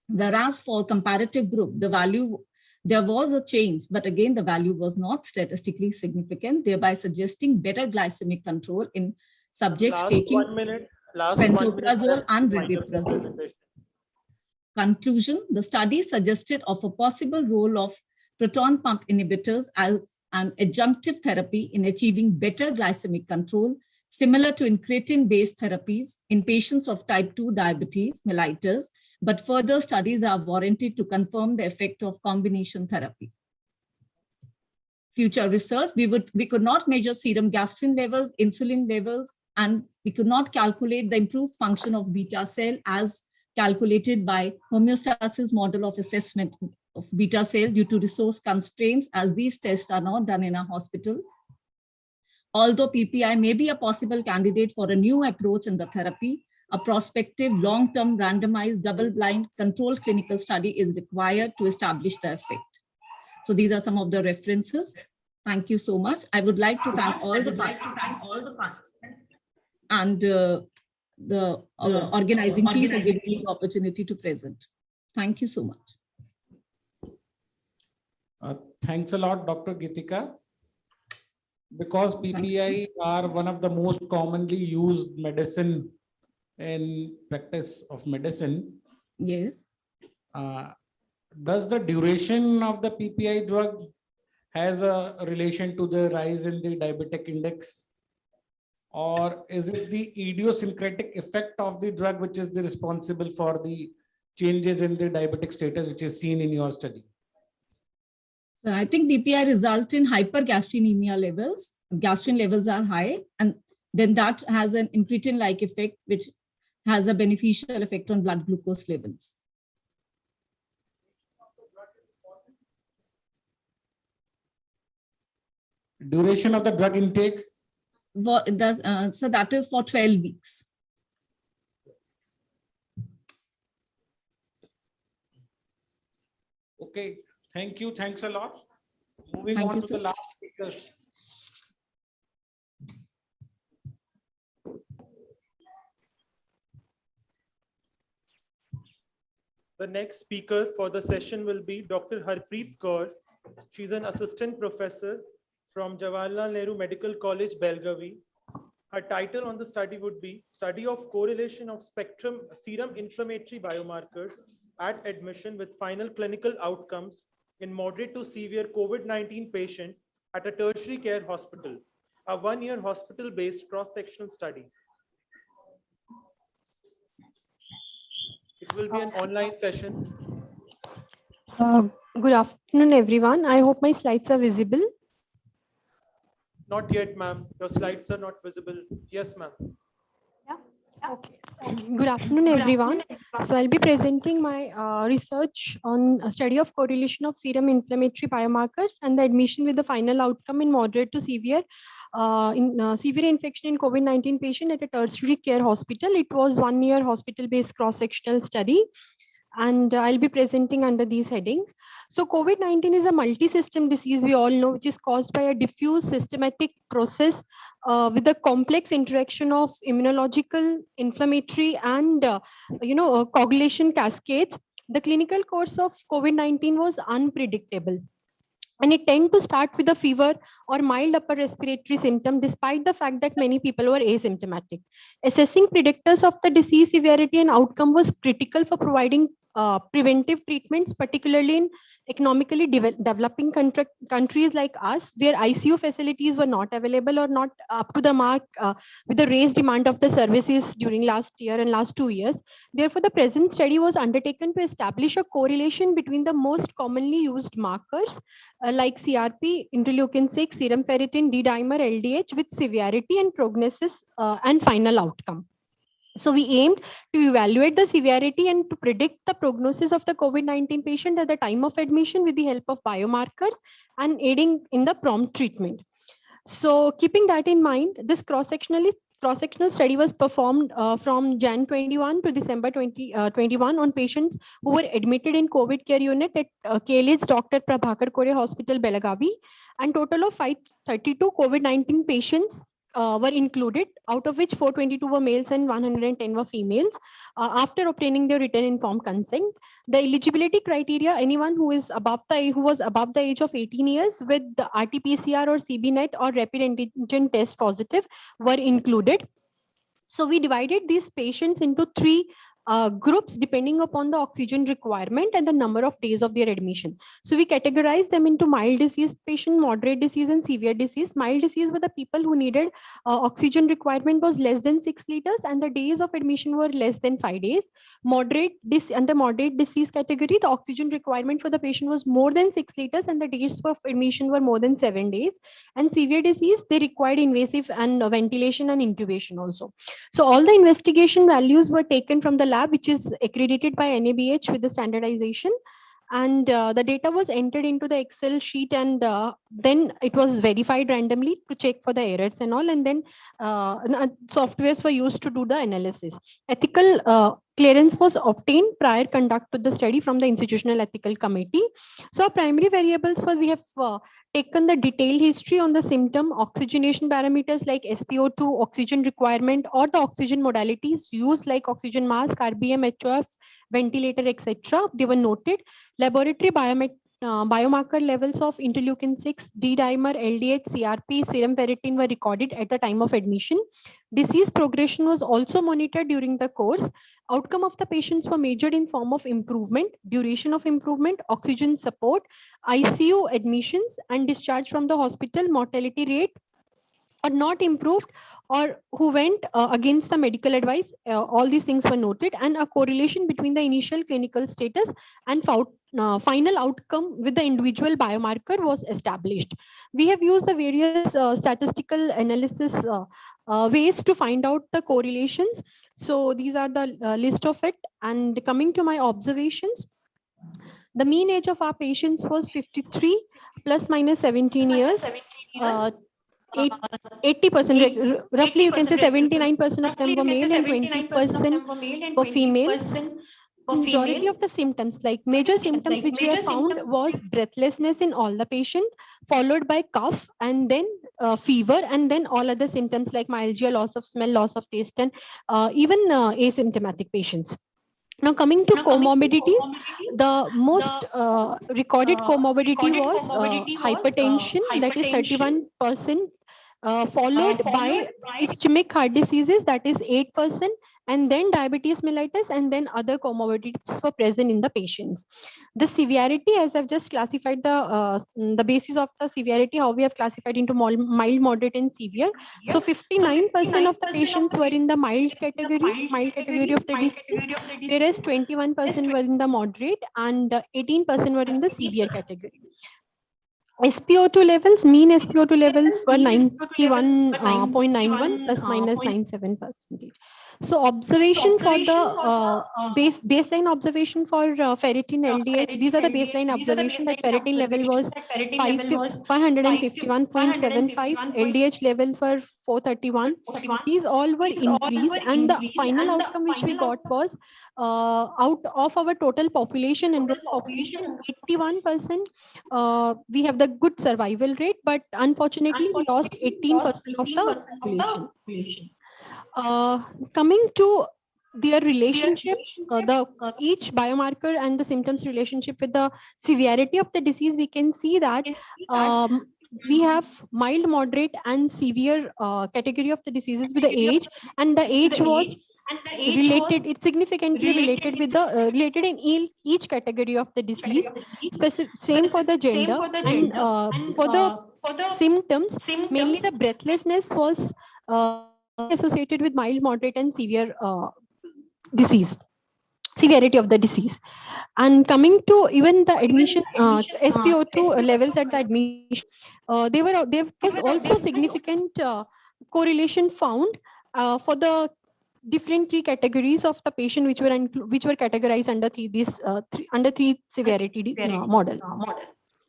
[SPEAKER 4] Whereas for comparative group, there was a change, but again, the value was not statistically significant, thereby suggesting better glycemic control in subjects taking pantoprazole and rabeprazole. Conclusion, the study suggested of a possible role of proton pump inhibitors as an adjunctive therapy in achieving better glycemic control, similar to incretin-based therapies in patients of type 2 diabetes mellitus, but further studies are warranted to confirm the effect of combination therapy. Future research, we could not measure serum gastrin levels, insulin levels, and we could not calculate the improved function of beta cell as calculated by homeostasis model of assessment of beta cell due to resource constraints, as these tests are not done in a hospital. Although PPI may be a possible candidate for a new approach in the therapy, a prospective long-term randomized double-blind controlled clinical study is required to establish the effect. So these are some of the references. Thank you so much. I would like to thank all the participants and the organizing team for giving me the opportunity to present. Thank you so much.
[SPEAKER 10] Thanks a lot, Dr. Gitika. Because PPI are one of the most commonly used medicine in practice of medicine.
[SPEAKER 4] Yeah.
[SPEAKER 10] Does the duration of the PPI drug has a relation to the rise in the diabetic index? Or is it the idiosyncratic effect of the drug which is the responsible for the changes in the diabetic status which is seen in your study?
[SPEAKER 4] So I think PPI result in hypergastrinemia levels. Gastrin levels are high, and then that has an incretin-like effect, which has a beneficial effect on blood glucose levels.
[SPEAKER 10] Duration of the drug intake?
[SPEAKER 4] So that is for 12 weeks.
[SPEAKER 10] Okay, thank you. Thanks a lot. Moving
[SPEAKER 4] Thank
[SPEAKER 10] on
[SPEAKER 4] you,
[SPEAKER 10] to
[SPEAKER 4] sir.
[SPEAKER 10] the last speakers.
[SPEAKER 2] The next speaker for the session will be Dr. Harpreet Kaur. She's an assistant professor from Jawaharlal Nehru Medical College, Belgavi. Her title on the study would be Study of Correlation of Spectrum Serum Inflammatory Biomarkers at Admission with Final Clinical Outcomes in Moderate to Severe COVID-19 Patient at a Tertiary Care Hospital, a one-year hospital-based cross-sectional study. will be an online session.
[SPEAKER 5] Good afternoon, everyone. I hope my slides are visible.
[SPEAKER 2] Not yet, ma'am. Your slides are not visible. Yes, ma'am.
[SPEAKER 5] Okay. Good afternoon, everyone. So I'll be presenting my research on a study of correlation of serum inflammatory biomarkers and the admission with the final outcome in moderate to severe severe infection in COVID-19 patient at a tertiary care hospital. It was 1 year hospital-based cross-sectional study, and I'll be presenting under these headings. So COVID-19 is a multi-system disease, we all know, which is caused by a diffuse systematic process with a complex interaction of immunological, inflammatory, and coagulation cascades. The clinical course of COVID-19 was unpredictable, and it tend to start with a fever or mild upper respiratory symptom, despite the fact that many people were asymptomatic. Assessing predictors of the disease severity and outcome was critical for providing preventive treatments, particularly in economically developing countries like us, where ICU facilities were not available or not up to the mark with the raised demand of the services during last year and last 2 years. Therefore, the present study was undertaken to establish a correlation between the most commonly used markers like CRP, interleukin-6, serum ferritin, D-dimer, LDH with severity and prognosis and final outcome. So we aimed to evaluate the severity and to predict the prognosis of the COVID-19 patient at the time of admission with the help of biomarkers and aiding in the prompt treatment. So keeping that in mind, this cross-sectional study was performed from Jan 21 to December 2021 on patients who were admitted in COVID care unit at KLH Dr. Prabhakar Kore Hospital, Belagavi, and total of 532 COVID-19 patients were included, out of which 422 were males and 110 were females. After obtaining their written informed consent, the eligibility criteria: anyone who was above the age of 18 years with the RT-PCR or CBNet or rapid antigen test positive were included. So we divided these patients into 3 groups depending upon the oxygen requirement and the number of days of their admission. So we categorized them into mild disease patient, moderate disease, and severe disease. Mild disease were the people who needed oxygen requirement was less than 6 liters and the days of admission were less than 5 days. Under moderate disease category, the oxygen requirement for the patient was more than 6 liters and the days of admission were more than 7 days. And severe disease, they required invasive and ventilation and intubation also. So all the investigation values were taken from the lab, which is accredited by NABH with the standardization, and the data was entered into the Excel sheet, and then it was verified randomly to check for the errors and all, and then softwares were used to do the analysis. Ethical clearance was obtained prior conduct to the study from the institutional ethical committee. So our primary variables was, we have taken the detailed history on the symptom, oxygenation parameters like SpO2, oxygen requirement, or the oxygen modalities used like oxygen mask, RBM, HOF, ventilator, etc. They were noted. Laboratory biomarker levels of interleukin-6, D-dimer, LDH, CRP, serum ferritin were recorded at the time of admission. Disease progression was also monitored during the course. Outcome of the patients were measured in form of improvement, duration of improvement, oxygen support, ICU admissions, and discharge from the hospital. Mortality rate or not improved, or who went against the medical advice. All these things were noted, and a correlation between the initial clinical status and final outcome with the individual biomarker was established. We have used the various statistical analysis ways to find out the correlations. So these are the list of it. And coming to my observations, the mean age of our patients was 53 plus minus 17 years. 80%, roughly you can say 79% of them were male and 20% were females. Majority of the symptoms, like major symptoms which we have found, was breathlessness in all the patient, followed by cough, and then fever, and then all other symptoms like myalgia, loss of smell, loss of taste, and even asymptomatic patients. Now coming to comorbidities, the most recorded comorbidity was hypertension, that is 31%, followed by ischemic heart diseases, that is 8%, and then diabetes mellitus, and then other comorbidities were present in the patients. The severity, as I've just classified the basis of the severity, how we have classified into mild, moderate, and severe. So 59% of the patients were in the mild category of the disease, whereas 21% were in the moderate and 18% were in the severe category. SpO2 levels, mean SpO2 levels were 91.91 plus minus 97%. So observation for the baseline observation for ferritin LDH, these are the baseline observation that ferritin level was 551.75, LDH level for 431. These all were increased, and the final outcome which we got was out of our total population, enrolled population, 81%, we have the good survival rate, but unfortunately we lost 18% of the population. Coming to their relationship, each biomarker and the symptoms relationship with the severity of the disease, we can see that we have mild, moderate, and severe category of the diseases with the age, and the age was related. It's significantly related with the related in each category of the disease. Same for the gender, and for the symptoms, mainly the breathlessness was associated with mild, moderate, and severe disease, severity of the disease. And coming to even the admission, SpO2 levels at the admission, there was also significant correlation found for the different three categories of the patient which were categorized under three severity model.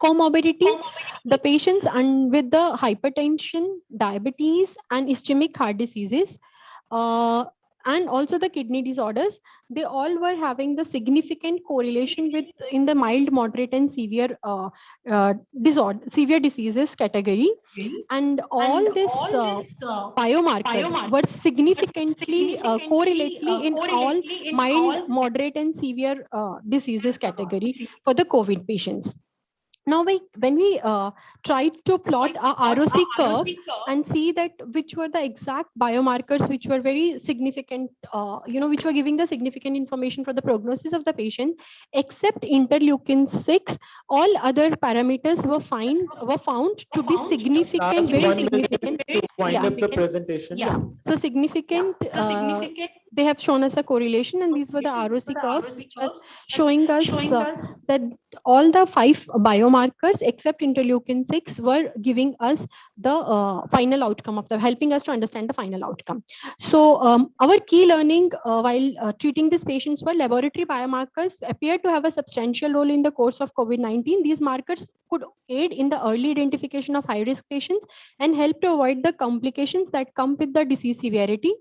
[SPEAKER 5] Comorbidity, the patients with the hypertension, diabetes, and ischemic heart diseases, and also the kidney disorders, they all were having the significant correlation with in the mild, moderate, and severe severe diseases category, and all these biomarkers were significantly correlately in all mild, moderate, and severe diseases category for the COVID patients. Now, when we tried to plot a ROC curve and see that which were the exact biomarkers which were very significant, which were giving the significant information for the prognosis of the patient, except interleukin-6, all other parameters were found to be significant, very significant.
[SPEAKER 2] Wind up the presentation.
[SPEAKER 5] Yeah. So significant. They have shown us a correlation, and these were the ROC curves which were showing us that all the 5 biomarkers except interleukin-6 were giving us the final outcome of helping us to understand the final outcome. So our key learning while treating these patients were laboratory biomarkers appear to have a substantial role in the course of COVID-19. These markers could aid in the early identification of high-risk patients and help to avoid the complications that come with the disease severity.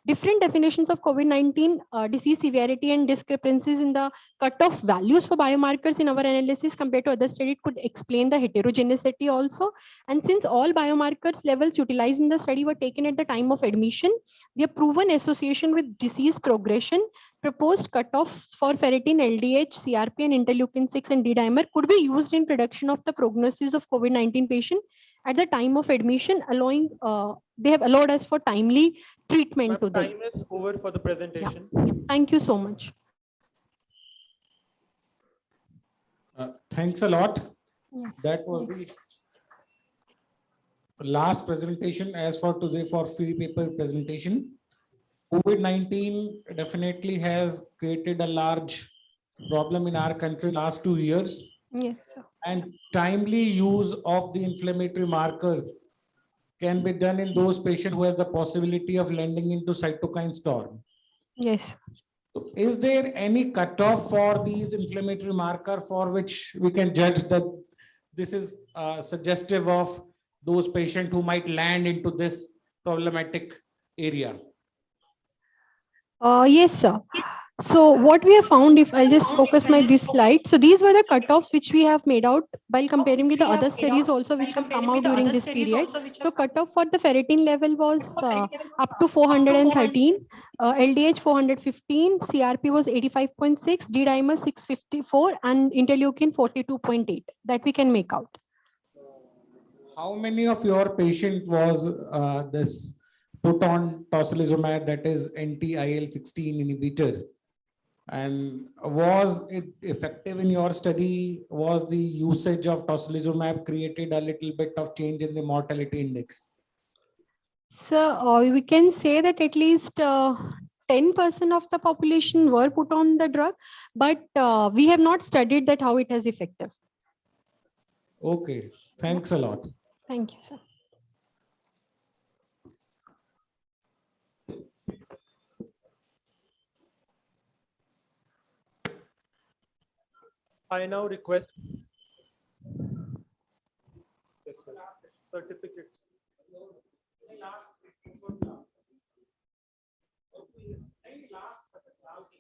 [SPEAKER 5] Different definitions of COVID-19 disease severity and discrepancies in the cutoff values for biomarkers in our analysis compared to other studies could explain the heterogeneity also. And since all biomarkers levels utilized in the study were taken at the time of admission, their proven association with disease progression, proposed cutoffs for ferritin, LDH, CRP, and interleukin-6 and D-dimer could be used in prediction of the prognosis of COVID-19 patient at the time of admission, allowing they have allowed us for timely treatment to them.
[SPEAKER 2] Time is over for the presentation.
[SPEAKER 5] Yeah. Thank you so much.
[SPEAKER 10] Thanks a lot.
[SPEAKER 5] Yes.
[SPEAKER 10] That was the last presentation as for today for free paper presentation. COVID-19 definitely has created a large problem in our country last 2 years.
[SPEAKER 5] Yes, sir.
[SPEAKER 10] And timely use of the inflammatory marker can be done in those patients who have the possibility of landing into cytokine storm.
[SPEAKER 5] Yes.
[SPEAKER 10] So is there any cutoff for these inflammatory marker for which we can judge that this is suggestive of those patients who might land into this problematic area?
[SPEAKER 5] Yes, sir. So what we have found, if I just focus this slide, so these were the cutoffs which we have made out while comparing with the other studies also which have come out during this period. So cutoff for the ferritin level was up to 413, LDH 415, CRP was 85.6, D-dimer 654, and interleukin 42.8. That we can make out.
[SPEAKER 10] how many of your patient was this put on tocilizumab, that is anti-IL-16 inhibitor? And was it effective in your study? Was the usage of tocilizumab created a little bit of change in the mortality index?
[SPEAKER 5] So we can say that at least 10% of the population were put on the drug, but we have not studied that how it is effective.
[SPEAKER 10] Okay, thanks a lot.
[SPEAKER 5] Thank you, sir.
[SPEAKER 2] I now request. Yes, sir. Certificates.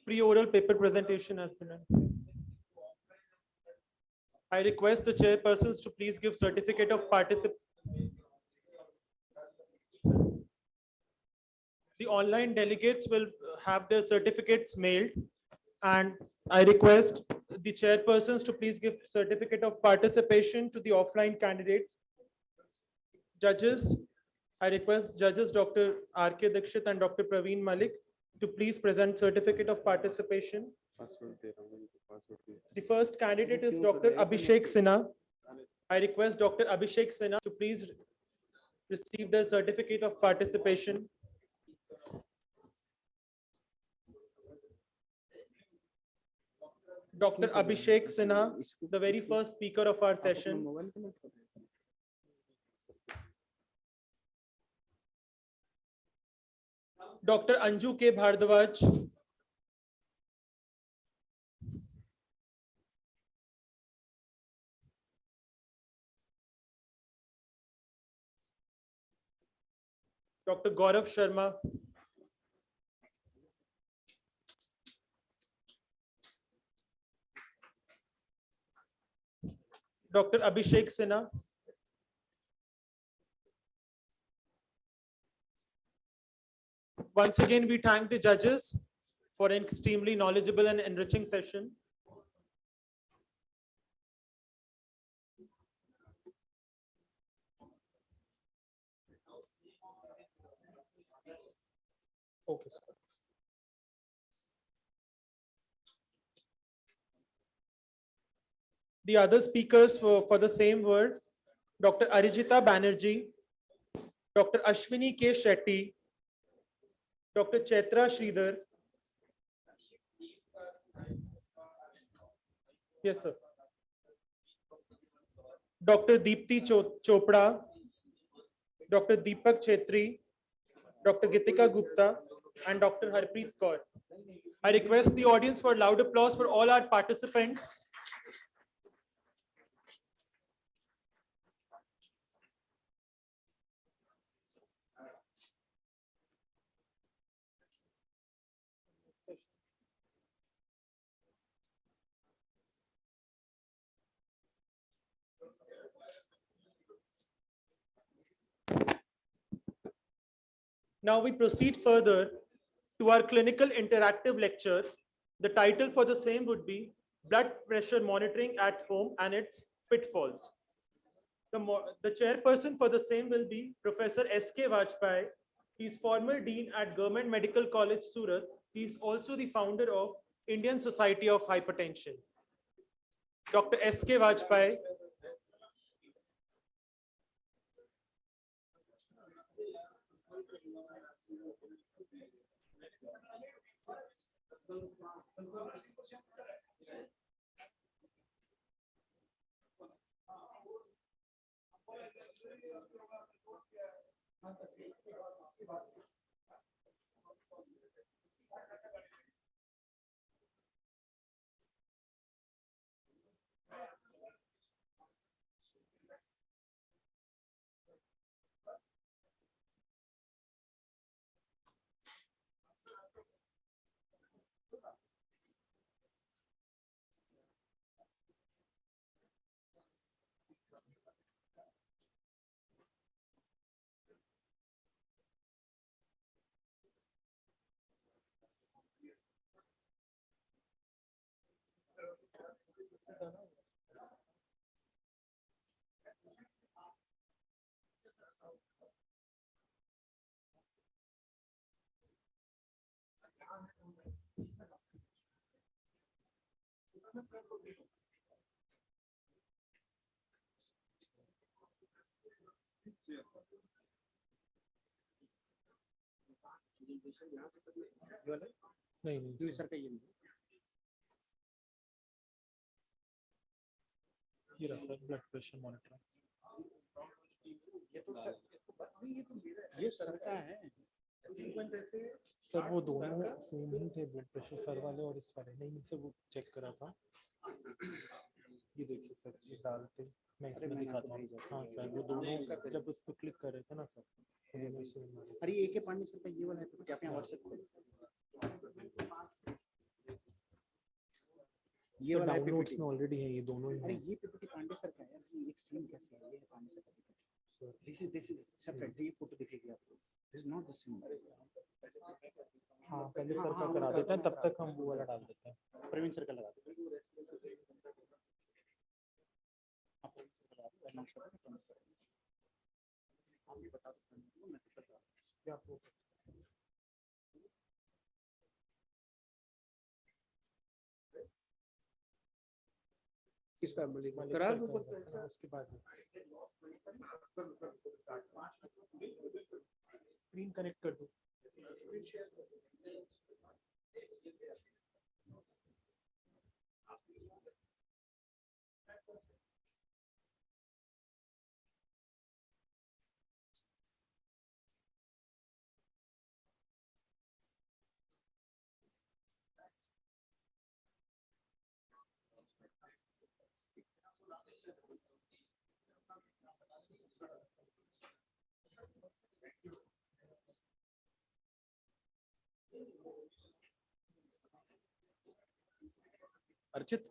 [SPEAKER 2] Free oral paper presentation has been done. I request the chairpersons to please give certificate of participation. The online delegates will have their certificates mailed, and I request the chairpersons to please give certificate of participation to the offline candidates. Judges, I request judges Dr. R.K. Dikshit and Dr. Praveen Malik to please present certificate of participation. The first candidate is Dr. Abhishek Sinha. I request Dr. Abhishek Sinha to please receive the certificate of participation. Dr. Abhishek Sinha, the very first speaker of our session. Dr. Anju K. Bhardwaj. Dr. Gaurav Sharma. Dr. Abhishek Sinha. Once again, we thank the judges for an extremely knowledgeable and enriching session. Okay, sir. The other speakers for the same word, Dr. Arijita Banerjee, Dr. Ashwini K. Shetty, Dr. Chaitra Sridhar. Yes, sir. Dr. Deepti Chopra, Dr. Deepak Chetri, Dr. Gitika Gupta, and Dr. Harpreet Kaur. I request the audience for loud applause for all our participants. Now we proceed further to our clinical interactive lecture. The title for the same would be Blood Pressure Monitoring at Home and its Pitfalls. The chairperson for the same will be Professor S.K. Vajpayee. He is former dean at Government Medical College, Surat. He is also the founder of Indian Society of Hypertension. Dr. S.K. Vajpayee. नहीं
[SPEAKER 10] sir का ये
[SPEAKER 2] रहा blood pressure monitor.
[SPEAKER 10] ये sir का है sequence ऐसे
[SPEAKER 2] sir वो दोनों सेम ही थे, ब्लड प्रेशर सर वाले और इस वाले। नहीं मुझसे वो चेक करा था। ये देखिए सर, ये डालते मैं इसमें दिखाता हूँ। हाँ सर, वो दोनों जब उस पर क्लिक कर रहे थे ना सर,
[SPEAKER 10] अरे एक है पांडे सर का ये वाला है, क्या आप यहाँ व्हाट्सएप खोलो ये वाला
[SPEAKER 2] डाउनलोड्स में ऑलरेडी है ये दोनों ही।
[SPEAKER 10] अरे ये पीपीटी पांडे सर का है, ये एक सेम कैसे है, ये है पांडे सर का पीपीटी। दिस इज सेपरेट, ये फोटो दिखेगी आपको, this is not the same.
[SPEAKER 2] हाँ पहले सर का करा देते हैं, तब तक हम वो वाला डाल देते हैं।
[SPEAKER 10] प्रवीण सर का लगा देते हैं। आप प्रवीण सर का लगा नाम सर का आप भी बता दो मैं तो बता क्या आपको किसका करा दो
[SPEAKER 2] उसके बाद स्क्रीन कनेक्ट कर दो। अर्चित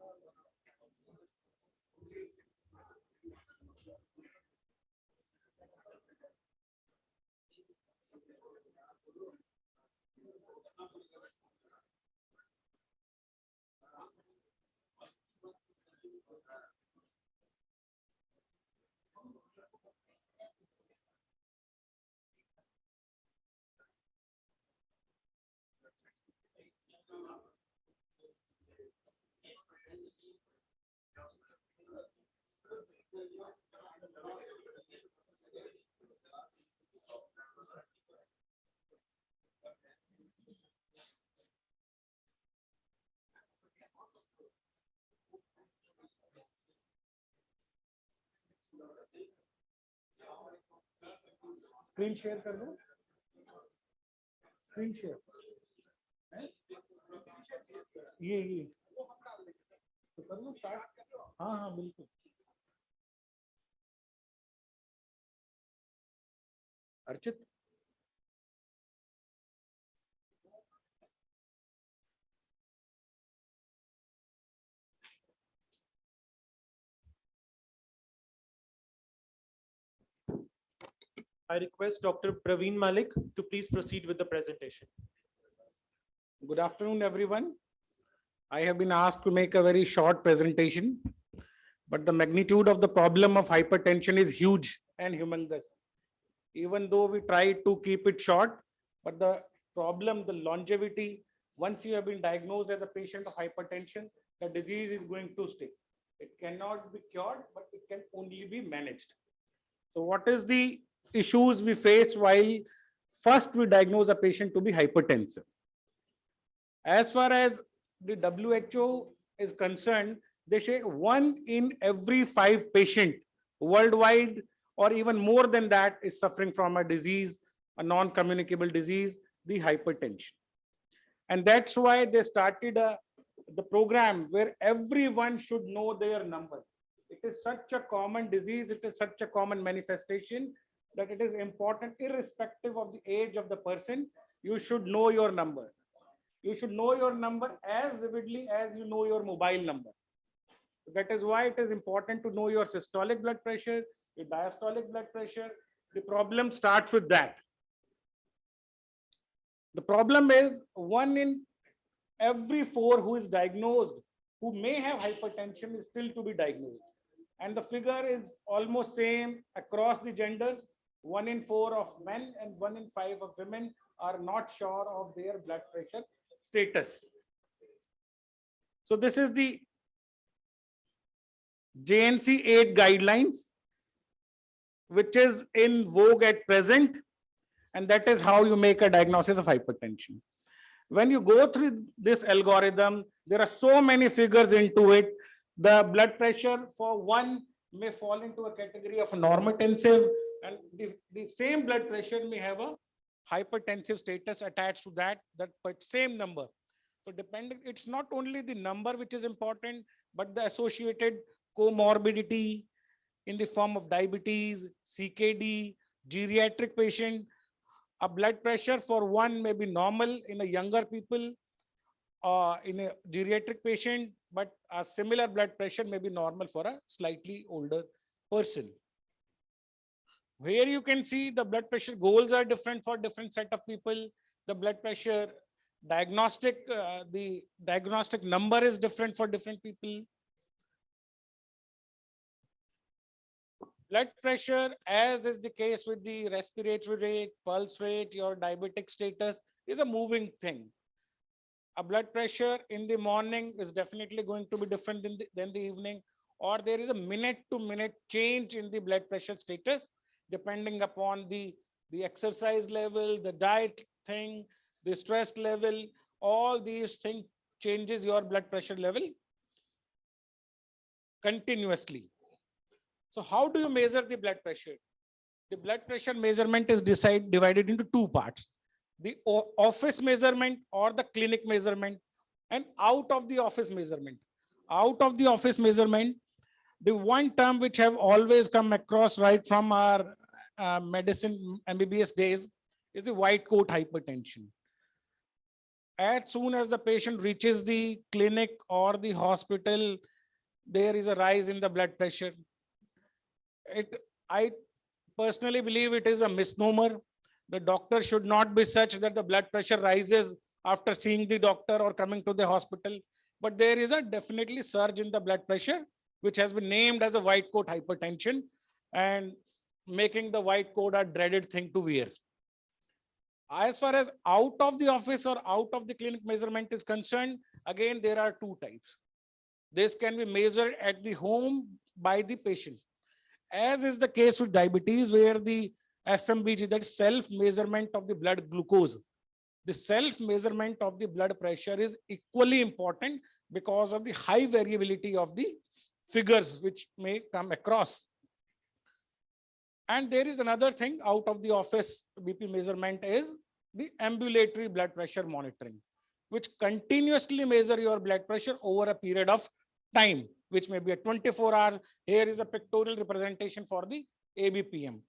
[SPEAKER 2] स्क्रीन शेयर कर दो, स्क्रीन शेयर ये तो कर लो स्टार्ट। हाँ हाँ बिल्कुल। Archit I request Dr. Praveen Malik to please proceed with the presentation.
[SPEAKER 10] Good afternoon, everyone. I have been asked to make a very short presentation, but the magnitude of the problem of hypertension is huge and humongous. Even though we try to keep it short, but the problem, the longevity, once you have been diagnosed as a patient of hypertension, the disease is going to stay. It cannot be cured, but it can only be managed. So what is the issues we face while first we diagnose a patient to be hypertensive? As far as the WHO is concerned, they say 1 in every 5 patients worldwide, or even more than that, is suffering from a disease, a non-communicable disease, the hypertension. And that's why they started the program where everyone should know their number. It is such a common disease, it is such a common manifestation that it is important, irrespective of the age of the person, you should know your number. You should know your number as vividly as you know your mobile number. That is why it is important to know your systolic blood pressure, your diastolic blood pressure. The problem starts with that. The problem is 1 in every 4 who is diagnosed, who may have hypertension, is still to be diagnosed. And the figure is almost same across the genders. 1 in 4 of men and 1 in 5 of women are not sure of their blood pressure status. So this is the JNC 8 guidelines, which is in vogue at present, and that is how you make a diagnosis of hypertension. When you go through this algorithm, there are so many figures into it. The blood pressure for one may fall into a category of normotensive, and the same blood pressure may have a hypertensive status attached to that but same number. So depending, it's not only the number which is important, but the associated comorbidity in the form of diabetes, CKD, geriatric patient. A blood pressure for one may be normal in a younger people, in a geriatric patient, but a similar blood pressure may be normal for a slightly older person. Here you can see the blood pressure goals are different for different set of people. The blood pressure diagnostic, the diagnostic number is different for different people. Blood pressure, as is the case with the respiratory rate, pulse rate, your diabetic status, is a moving thing. A blood pressure in the morning is definitely going to be different than the evening, or there is a minute-to-minute change in the blood pressure status, depending upon the exercise level, the diet thing, the stress level. All these things changes your blood pressure level continuously. So how do you measure the blood pressure? The blood pressure measurement is divided into two parts: the office measurement or the clinic measurement, and out of the office measurement. Out of the office measurement, the one term which have always come across right from our medicine MBBS days is the white coat hypertension. As soon as the patient reaches the clinic or the hospital, there is a rise in the blood pressure. I personally believe it is a misnomer. The doctor should not be such that the blood pressure rises after seeing the doctor or coming to the hospital. But there is a definitely surge in the blood pressure, which has been named as a white coat hypertension, and making the white coat a dreaded thing to wear. As far as out of the office or out of the clinic measurement is concerned, again, there are two types. This can be measured at the home by the patient, as is the case with diabetes, where the SMBG, that self-measurement of the blood glucose, the self-measurement of the blood pressure is equally important because of the high variability of the figures which may come across. And there is another thing out of the office BP measurement is the ambulatory blood pressure monitoring, which continuously measure your blood pressure over a period of time, which may be a 24 hours. Here is a pictorial representation for the ABPM.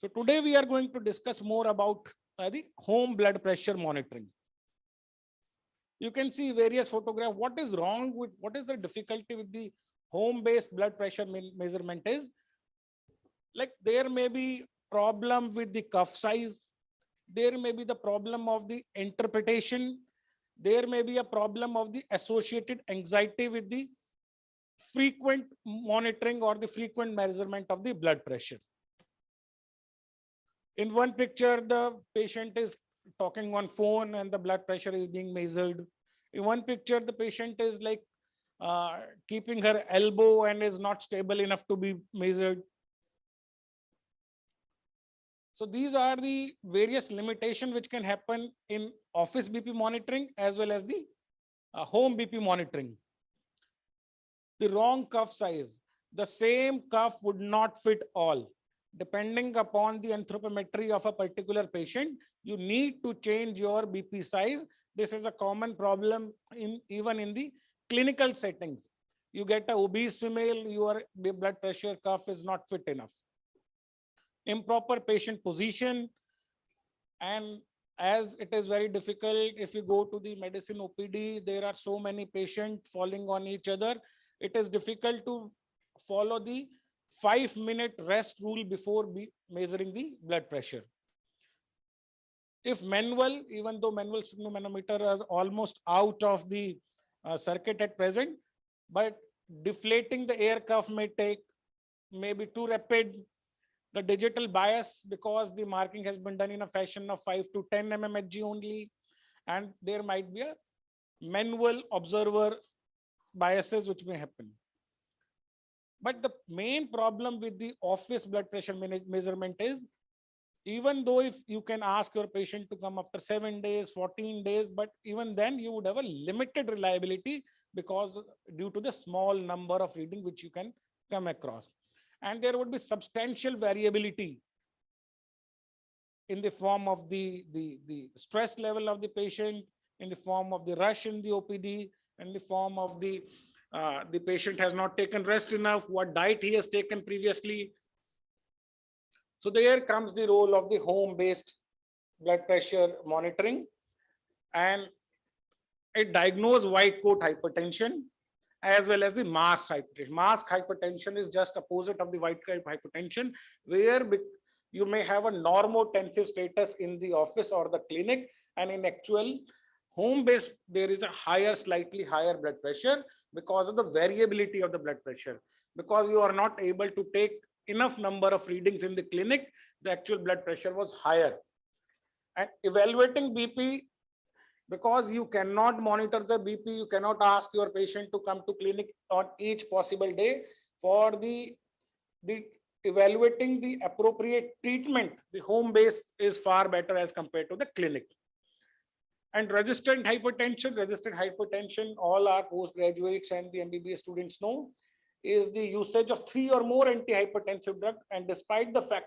[SPEAKER 10] So today we are going to discuss more about the home blood pressure monitoring. You can see various photographs. What is wrong with, what is the difficulty with the home-based blood pressure measurement is, like there may be problem with the cuff size. There may be the problem of the interpretation. There may be a problem of the associated anxiety with the frequent monitoring or the frequent measurement of the blood pressure. In one picture, the patient is talking on phone and the blood pressure is being measured. In one picture, the patient is like keeping her elbow and is not stable enough to be measured. So these are the various limitations which can happen in office BP monitoring as well as the home BP monitoring. The wrong cuff size. The same cuff would not fit all. Depending upon the anthropometry of a particular patient, you need to change your BP size. This is a common problem even in the clinical settings. You get an obese female, your blood pressure cuff is not fit enough. Improper patient position, and as it is very difficult, if you go to the medicine OPD, there are so many patients falling on each other. It is difficult to follow the 5-minute rest rule before measuring the blood pressure. If manual, even though manual sphygmomanometer are almost out of the circuit at present, but deflating the air cuff may be too rapid. The digital bias, because the marking has been done in a fashion of 5 to 10 mmHg only, and there might be a manual observer biases which may happen. But the main problem with the office blood pressure measurement is, even though if you can ask your patient to come after 7 days, 14 days, but even then you would have a limited reliability because due to the small number of reading which you can come across. And there would be substantial variability in the form of the stress level of the patient, in the form of the rush in the OPD, in the form of the patient has not taken rest enough, what diet he has taken previously. So there comes the role of the home-based blood pressure monitoring, and it diagnoses white coat hypertension as well as the masked hypertension. Masked hypertension is just opposite of the white coat hypertension, where you may have a normotensive status in the office or the clinic, and in actual home-based, there is a higher, slightly higher blood pressure because of the variability of the blood pressure. Because you are not able to take enough number of readings in the clinic, the actual blood pressure was higher. And evaluating BP, because you cannot monitor the BP, you cannot ask your patient to come to clinic on each possible day. For the evaluating the appropriate treatment, the home base is far better as compared to the clinic. And resistant hypertension, all our postgraduates and the MBBS students know, is the usage of 3 or more antihypertensive drug, and despite the fact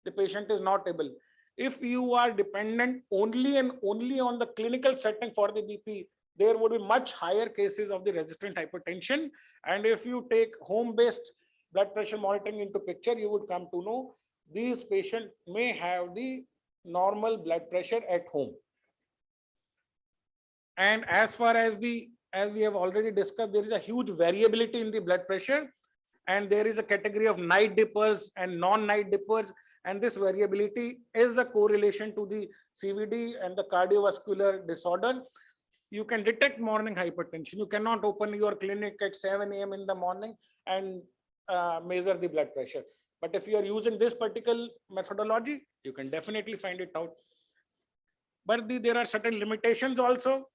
[SPEAKER 10] the patient is not able. If you are dependent only on the clinical setting for the BP, there would be much higher cases of the resistant hypertension. And if you take home-based blood pressure monitoring into picture, you would come to know these patients may have the normal blood pressure at home. And as far as we have already discussed, there is a huge variability in the blood pressure, and there is a category of night dippers and non-night dippers. And this variability is a correlation to the CVD and the cardiovascular disorder. You can detect morning hypertension. You cannot open your clinic at 7 a.m. in the morning and measure the blood pressure. But if you are using this particular methodology, you can definitely find it out. But there are certain limitations also.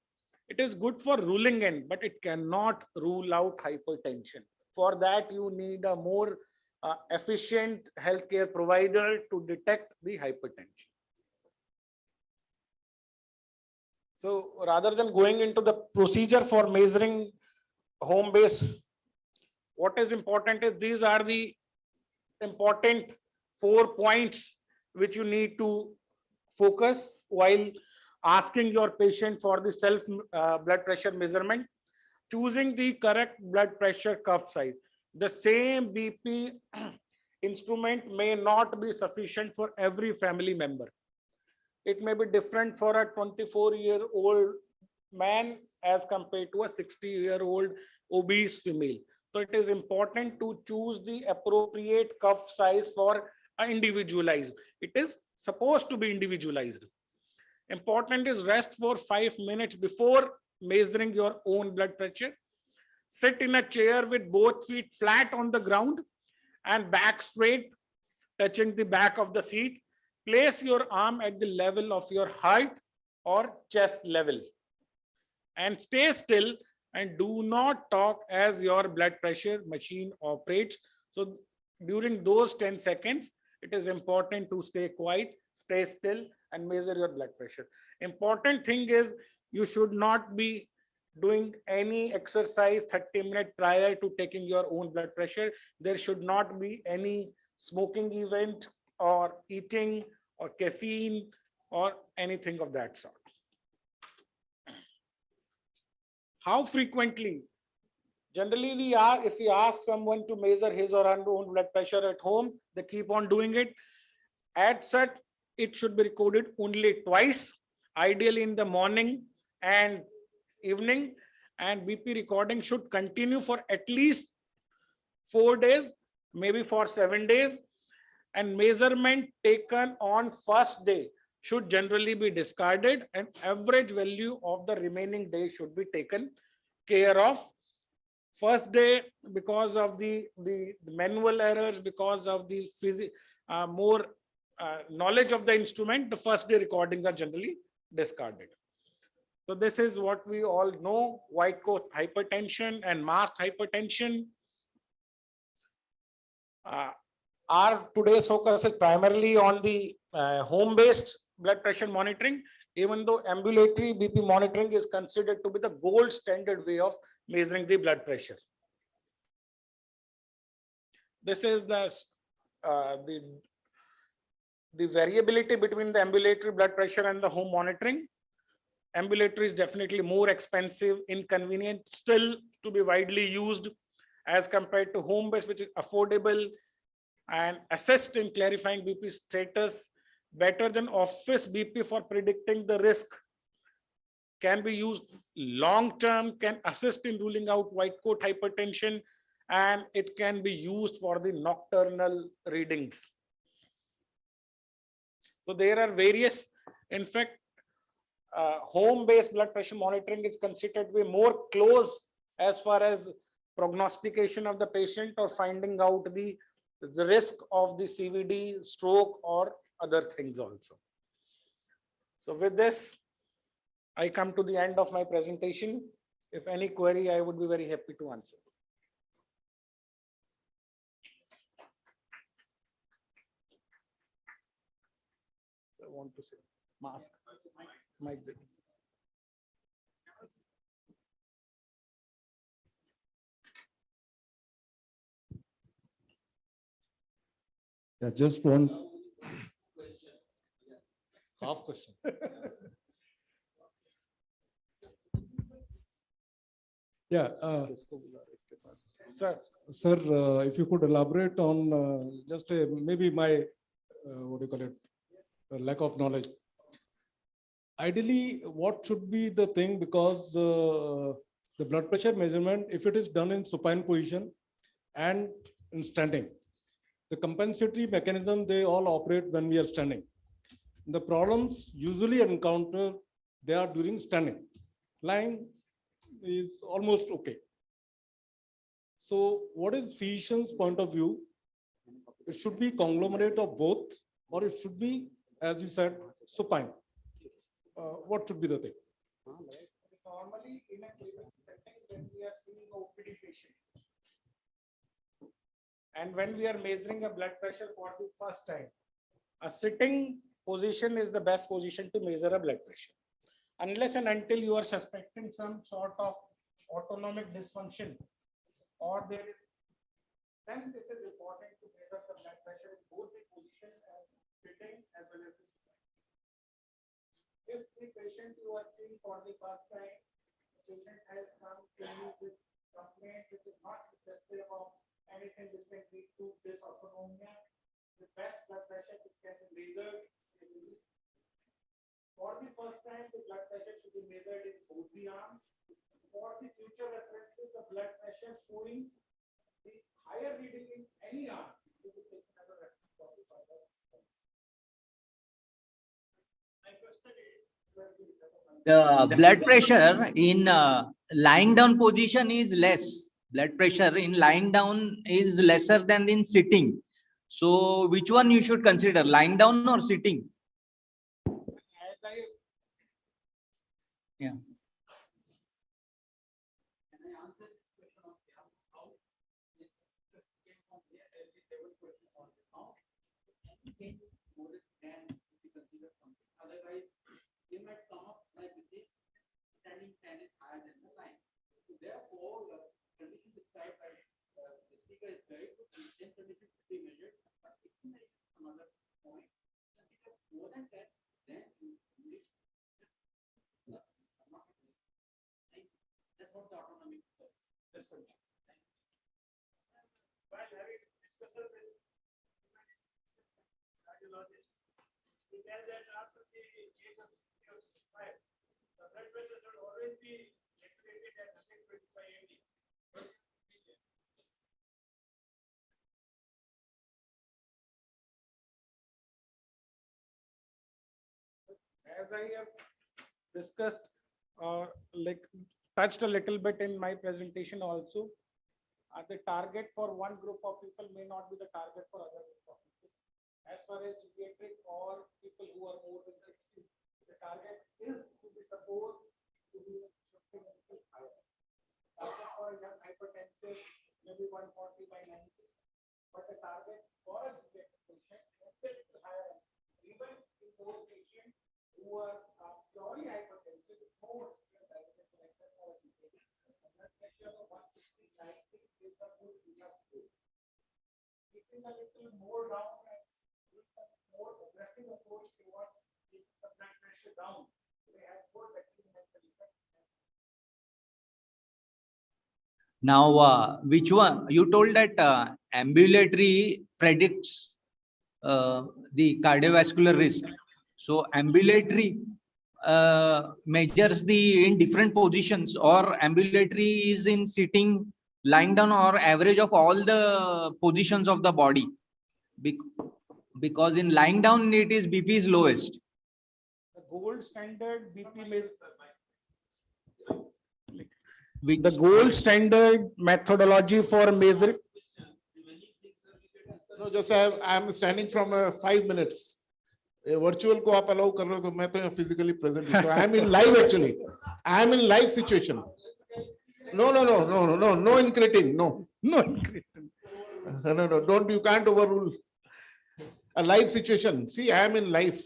[SPEAKER 10] It is good for ruling in, but it cannot rule out hypertension. For that, you need a more efficient healthcare provider to detect the hypertension. So rather than going into the procedure for measuring home base, what is important is these are the important 4 points which you need to focus while asking your patient for the self blood pressure measurement. Choosing the correct blood pressure cuff size. The same BP instrument may not be sufficient for every family member. It may be different for a 24-year-old man as compared to a 60-year-old obese female. So it is important to choose the appropriate cuff size for individualized. It is supposed to be individualized. Important is rest for 5 minutes before measuring your own blood pressure. Sit in a chair with both feet flat on the ground and back straight, touching the back of the seat. Place your arm at the level of your heart or chest level. And stay still and do not talk as your blood pressure machine operates. So during those 10 seconds, it is important to stay quiet, stay still, and measure your blood pressure. Important thing is you should not be doing any exercise 30 minutes prior to taking your own blood pressure. There should not be any smoking event or eating or caffeine or anything of that sort. How frequently? Generally, if we ask someone to measure his or her own blood pressure at home, they keep on doing it. At such, it should be recorded only twice, ideally in the morning and evening, and BP recording should continue for at least 4 days, maybe for 7 days, and measurement taken on first day should generally be discarded, and average value of the remaining day should be taken care of. First day, because of the manual errors, because of the more knowledge of the instrument, the first day recordings are generally discarded. So this is what we all know: white coat hypertension and masked hypertension. Our today's focus is primarily on the home-based blood pressure monitoring, even though ambulatory BP monitoring is considered to be the gold standard way of measuring the blood pressure. This is the variability between the ambulatory blood pressure and the home monitoring. Ambulatory is definitely more expensive, inconvenient, still to be widely used as compared to home-based, which is affordable and assist in clarifying BP status better than office BP for predicting the risk. Can be used long-term, can assist in ruling out white coat hypertension, and it can be used for the nocturnal readings. So there are various, in fact, home-based blood pressure monitoring is considered to be more close as far as prognostication of the patient or finding out the risk of the CVD, stroke, or other things also. So with this, I come to the end of my presentation. If any query, I would be very happy to answer. I want to say mask. Mic.
[SPEAKER 6] Yeah, just one
[SPEAKER 10] half question.
[SPEAKER 6] Yeah.
[SPEAKER 10] Sir,
[SPEAKER 6] if you could elaborate on just maybe my, what do you call it, lack of knowledge. Ideally, what should be the thing, because the blood pressure measurement, if it is done in supine position and in standing, the compensatory mechanism, they all operate when we are standing. The problems usually encountered, they are during standing. Lying is almost okay. So what is physician's point of view? It should be conglomerate of both, or it should be, as you said, supine. What should be the thing?
[SPEAKER 10] Normally, in a clinical setting, when we are seeing OPD patient, and when we are measuring a blood pressure for the first time, a sitting position is the best position to measure a blood pressure. Unless and until you are suspecting some sort of autonomic dysfunction, or there is, then it is important to measure the blood pressure in both the position and sitting as well as the sitting. If the patient you are seeing for the first time, the patient has come to you with complaint which is not suggestive of anything which can lead to dysautonomia, the best blood pressure which can be measured is for the first time, the blood pressure should be measured in both the arms. For the future references, the blood pressure showing the higher reading in any arm will be taken as a reference for the further. My question is,
[SPEAKER 11] the blood pressure in lying down position is less. Blood pressure in lying down is lesser than in sitting. So which one you should consider, lying down or sitting? Yeah.
[SPEAKER 23] Otherwise, you might come up like this, standing 10 is higher than the line. So therefore, the condition described by the speaker is very good. The same condition should be measured, but if you make some other point, if it is more than 10, then you need that's what the autonomic system.
[SPEAKER 10] While having discussion with cardiologists, he said that after the age of 65, the blood pressure should always be regulated at 125 AD. As I have discussed, like touched a little bit in my presentation also, the target for one group of people may not be the target for other group of people. As far as geriatric or people who are more than 60, the target is to be supposed to be 50 millimeters higher. Target for young hypertensive maybe 140 by 90, but the target for a given patient is still higher. Even in those patients who are purely hypertensive, with no experience diabetic collector or a blood pressure of 160, 90 is a good enough dose. Keeping a little more down and doing a more aggressive approach towards keeping the blood pressure down, they have more detrimental effect.
[SPEAKER 11] Now, which one? You told that ambulatory predicts the cardiovascular risk. So ambulatory measures the in different positions, or ambulatory is in sitting, lying down, or average of all the positions of the body. Because in lying down, it is BP is lowest.
[SPEAKER 10] The gold standard BP measure. The gold standard methodology for measuring.
[SPEAKER 9] No, just I'm standing from 5 minutes. Virtual को आप allow कर रहे हो तो मैं तो physically present हूँ. So I am in live actually. I am in live situation. No incretin. No.
[SPEAKER 10] No incretin.
[SPEAKER 9] No. Don't, you can't overrule a live situation. See, I am in live.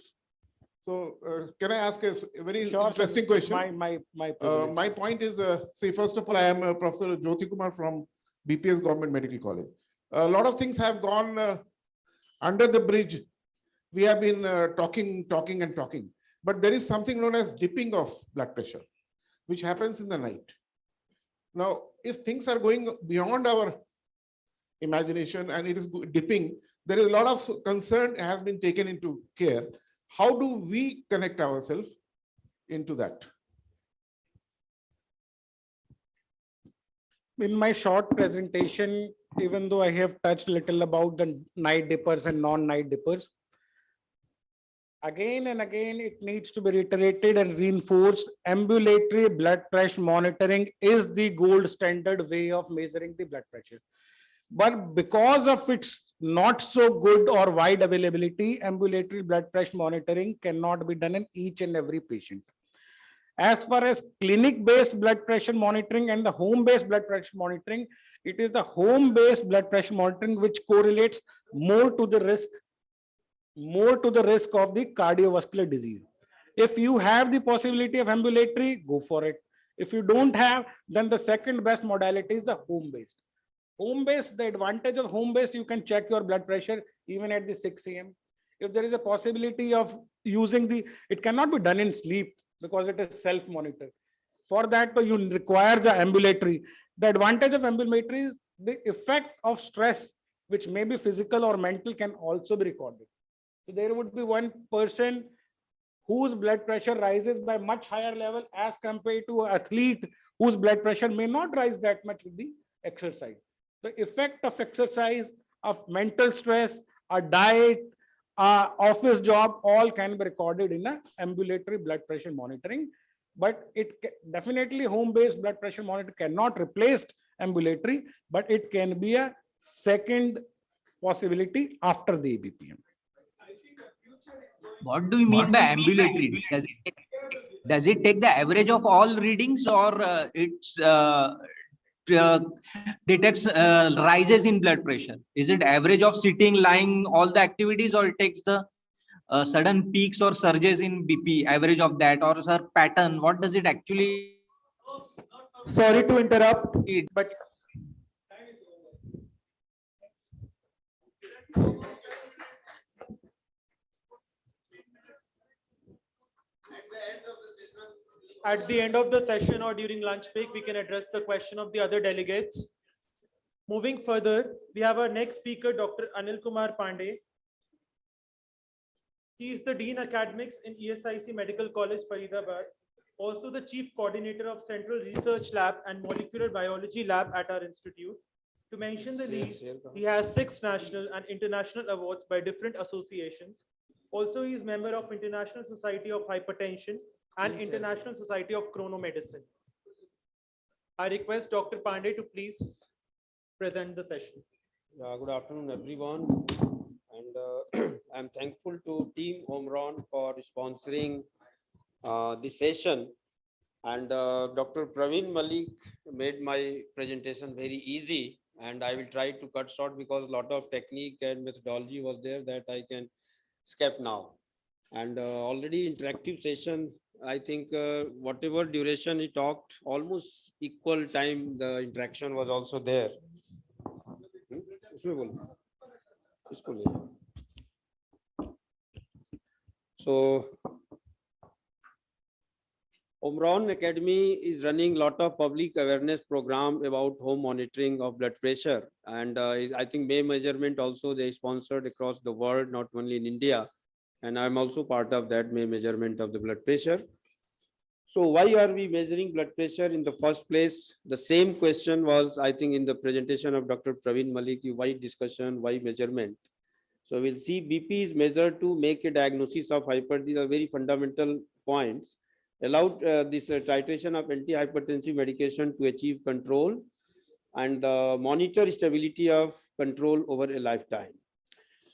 [SPEAKER 9] So can I ask a very interesting question? My point is, see, first of all, I am Professor Jyoti Kumar from BPS Government Medical College. A lot of things have gone under the bridge. We have been talking, but there is something known as dipping of blood pressure, which happens in the night. Now, if things are going beyond our imagination and it is dipping, there is a lot of concern has been taken into care. How do we connect ourselves into that?
[SPEAKER 10] In my short presentation, even though I have touched a little about the night dippers and non-night dippers, again and again, it needs to be reiterated and reinforced. Ambulatory blood pressure monitoring is the gold standard way of measuring the blood pressure. But because of its not so good or wide availability, ambulatory blood pressure monitoring cannot be done in each and every patient. As far as clinic-based blood pressure monitoring and the home-based blood pressure monitoring, it is the home-based blood pressure monitoring which correlates more to the risk of the cardiovascular disease. If you have the possibility of ambulatory, go for it. If you don't have, then the second best modality is the home-based. Home-based, the advantage of home-based, you can check your blood pressure even at the 6 a.m. If there is a possibility of using it cannot be done in sleep because it is self-monitored. For that, you require the ambulatory. The advantage of ambulatory is the effect of stress, which may be physical or mental, can also be recorded. So there would be one person whose blood pressure rises by much higher level as compared to an athlete whose blood pressure may not rise that much with the exercise. The effect of exercise, of mental stress, a diet, office job, all can be recorded in an ambulatory blood pressure monitoring. But definitely home-based blood pressure monitor cannot replace ambulatory, but it can be a second possibility after the ABPM.
[SPEAKER 11] What do you mean by ambulatory? Does it take the average of all readings, or it's detects rises in blood pressure? Is it average of sitting, lying, all the activities, or it takes the sudden peaks or surges in BP, average of that, or sir pattern? What does it actually?
[SPEAKER 2] Sorry to interrupt, but at the end of the session or during lunch break, we can address the question of the other delegates. Moving further, we have our next speaker, Dr. Anil Kumar Pandey. He is the Dean Academics in ESIC Medical College, Faridabad, also the Chief Coordinator of Central Research Lab and Molecular Biology Lab at our institute. To mention the least, he has 6 national and international awards by different associations. Also, he is member of International Society of Hypertension and International Society of Chronomedicine. I request Dr. Pandey to please present the session.
[SPEAKER 12] Good afternoon, everyone. And I'm thankful to Team Omron for sponsoring this session. And Dr. Praveen Malik made my presentation very easy. and I will try to cut short because a lot of technique and methodology was there that I can skip now. And already interactive session, I think whatever duration he talked, almost equal time the interaction was also there. So Omron Academy is running a lot of public awareness program about home monitoring of blood pressure. And I think May measurement also they sponsored across the world, not only in India. And I'm also part of that May measurement of the blood pressure. So why are we measuring blood pressure in the first place? The same question was, I think, in the presentation of Dr. Praveen Malik, why discussion, why measurement? So we'll see BP is measured to make a diagnosis of hypertension. These are very fundamental points. Allowed this titration of antihypertensive medication to achieve control and monitor stability of control over a lifetime.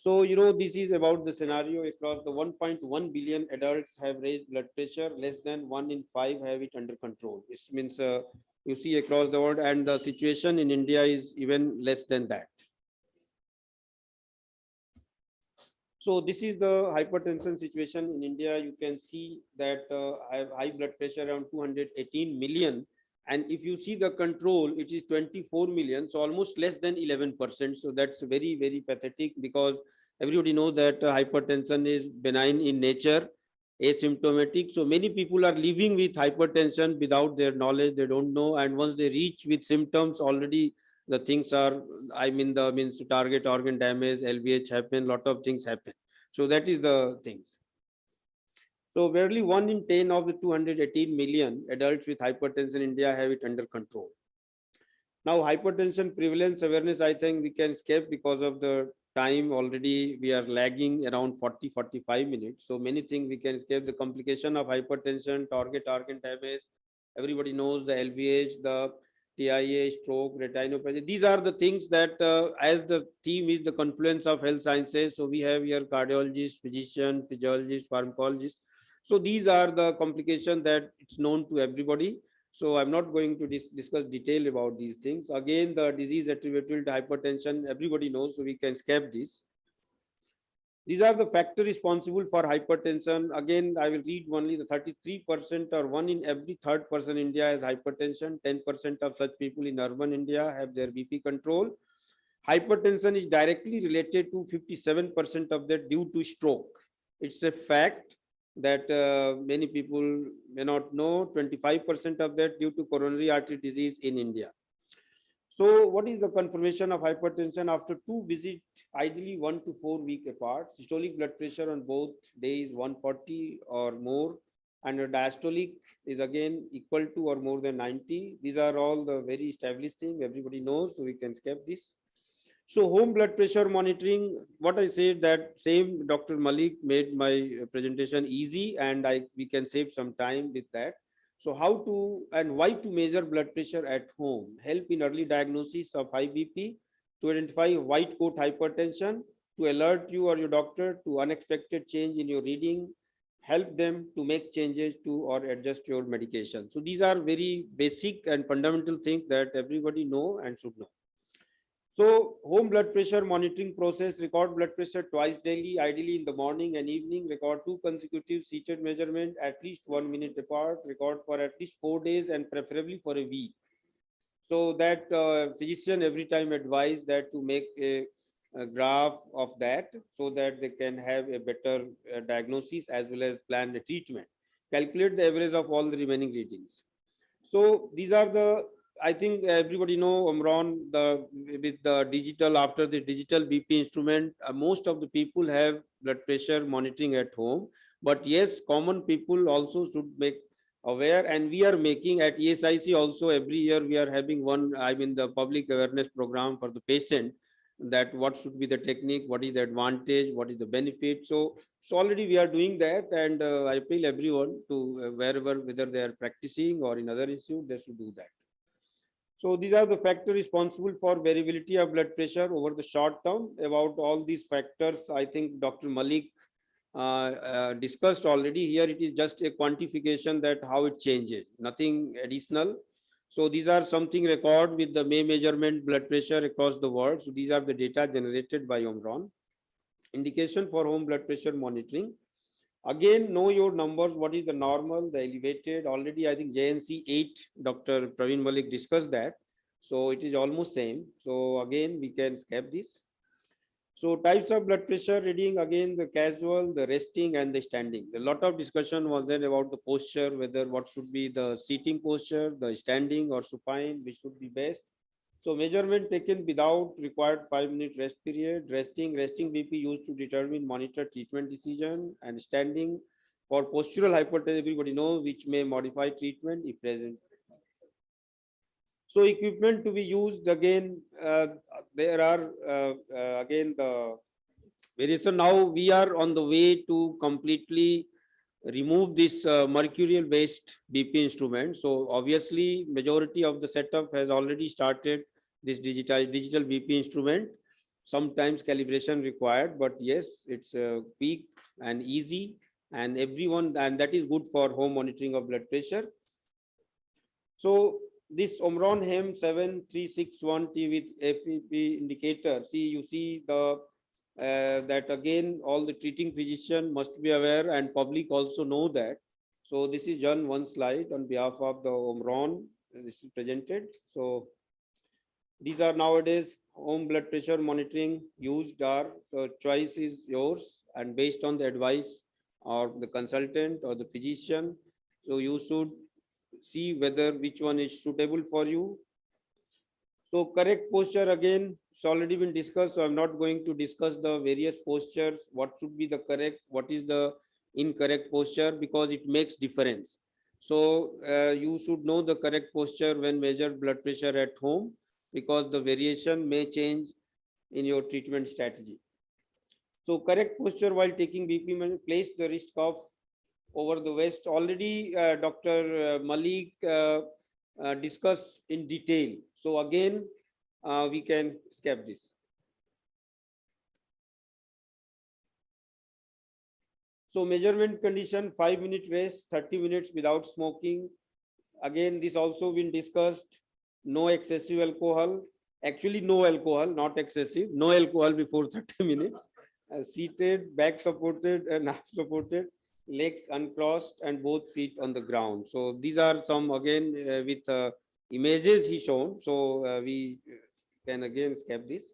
[SPEAKER 12] So, this is about the scenario across the 1.1 billion adults have raised blood pressure, less than 1 in 5 have it under control. This means you see across the world, and the situation in India is even less than that. So this is the hypertension situation in India. You can see that I have high blood pressure around 218 million. And if you see the control, it is 24 million, so almost less than 11%. So that's very, very pathetic because everybody knows that hypertension is benign in nature, asymptomatic. So many people are living with hypertension without their knowledge. They don't know. And once they reach with symptoms, already the things are, means target organ damage, LVH happen, lot of things happen. So that is the things. So barely 1 in 10 of the 218 million adults with hypertension in India have it under control. Now, hypertension prevalence awareness, I think we can skip because of the time. Already we are lagging around 40-45 minutes. So many things we can skip. The complication of hypertension, target organ damage. Everybody knows the LVH, the TIA, stroke, retinopathy. These are the things that as the theme is the confluence of health sciences. So we have here cardiologist, physician, physiologist, pharmacologist. So these are the complications that it's known to everybody. So I'm not going to discuss detail about these things. Again, the disease attributable to hypertension, everybody knows, so we can skip this. These are the factors responsible for hypertension. Again, I will read only the 33% or 1 in every 3rd person in India has hypertension. 10% of such people in urban India have their BP control. Hypertension is directly related to 57% of that due to stroke. It's a fact that many people may not know. 25% of that due to coronary artery disease in India. So what is the confirmation of hypertension after 2 visits, ideally 1 to 4 weeks apart? Systolic blood pressure on both days 140 or more, and a diastolic is again equal to or more than 90. These are all the very established things everybody knows, so we can skip this. So home blood pressure monitoring, what I said, that same Dr. Malik made my presentation easy, and we can save some time with that. So how to and why to measure blood pressure at home? Help in early diagnosis of high BP, to identify white coat hypertension, to alert you or your doctor to unexpected change in your reading, help them to make changes to or adjust your medication. So these are very basic and fundamental things that everybody know and should know. So home blood pressure monitoring process: record blood pressure twice daily, ideally in the morning and evening. Record 2 consecutive seated measurement at least 1 minute apart. Record for at least 4 days and preferably for a week. So that physician every time advise that to make a graph of that so that they can have a better diagnosis as well as plan the treatment. Calculate the average of all the remaining readings. So these are the, I think everybody know Omron, with the digital, after the digital BP instrument, most of the people have blood pressure monitoring at home. But yes, common people also should make aware, and we are making at ESIC also every year we are having one, the public awareness program for the patient, that what should be the technique, what is the advantage, what is the benefit. So already we are doing that, and I appeal everyone to wherever, whether they are practicing or in other institute, they should do that. So these are the factors responsible for variability of blood pressure over the short term. About all these factors, I think Dr. Malik discussed already. Here it is just a quantification that how it changes, nothing additional. So these are something record with the May measurement blood pressure across the world. So these are the data generated by Omron. Indication for home blood pressure monitoring. Again, know your numbers. What is the normal, the elevated? Already, I think JNC 8, Dr. Praveen Malik discussed that. So it is almost same. So again, we can skip this. So types of blood pressure reading, again, the casual, the resting, and the standing. A lot of discussion was there about the posture, whether what should be the seating posture, the standing or supine, which should be best. So measurement taken without required 5-minute rest period. Resting BP used to determine monitor treatment decision, and standing for postural hypertension, everybody knows, which may modify treatment if present. So equipment to be used, again, there are again the variation. Now we are on the way to completely remove this mercurial based BP instrument. So obviously majority of the setup has already started this digital BP instrument. Sometimes calibration required, but yes, it's quick and easy, and everyone, and that is good for home monitoring of blood pressure. So this Omron HEM 7361T with FEP indicator. See, you see the that again, all the treating physician must be aware, and public also know that. So this is done one slide on behalf of the Omron. This is presented. So these are nowadays home blood pressure monitoring used are, so choice is yours, and based on the advice of the consultant or the physician. So you should see whether which one is suitable for you. So correct posture, again, it's already been discussed, so I'm not going to discuss the various postures, what should be the correct, what is the incorrect posture, because it makes difference. So you should know the correct posture when measure blood pressure at home, because the variation may change in your treatment strategy. So correct posture while taking BP, place the wrist cuff over the waist. Already Dr. Malik discussed in detail. So again, we can skip this. So measurement condition, 5-minute rest, 30 minutes without smoking. Again, this also been discussed. No excessive alcohol. Actually, no alcohol, not excessive. No alcohol before 30 minutes. Seated, back supported and half supported, legs uncrossed, and both feet on the ground. So these are some, again, with images he shown. So we can again skip this.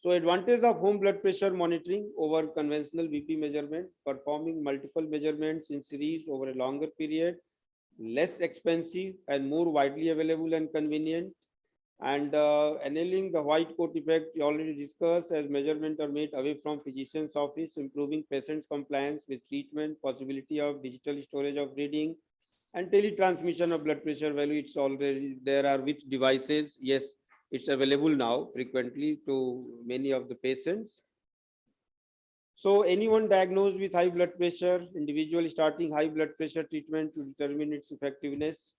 [SPEAKER 12] So advantage of home blood pressure monitoring over conventional BP measurement: performing multiple measurements in series over a longer period, less expensive and more widely available and convenient, and annealing the white coat effect we already discussed, as measurements are made away from physician's office, improving patients' compliance with treatment, possibility of digital storage of reading, and teletransmission of blood pressure value. It's already there are with devices. Yes, it's available now frequently to many of the patients. So anyone diagnosed with high blood pressure, individual starting high blood pressure treatment to determine its effectiveness.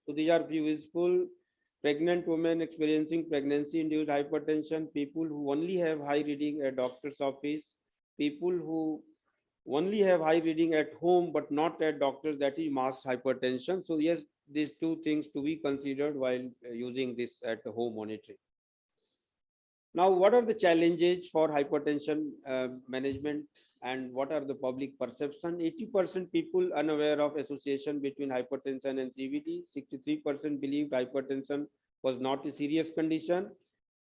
[SPEAKER 12] So these are few useful: pregnant women experiencing pregnancy-induced hypertension, people who only have high reading at doctor's office, people who only have high reading at home but not at doctor's, that is masked hypertension. So yes, these two things to be considered while using this at the home monitoring. Now, what are the challenges for hypertension management, and what are the public perception? 80% people unaware of association between hypertension and CVD. 63% believed hypertension was not a serious condition.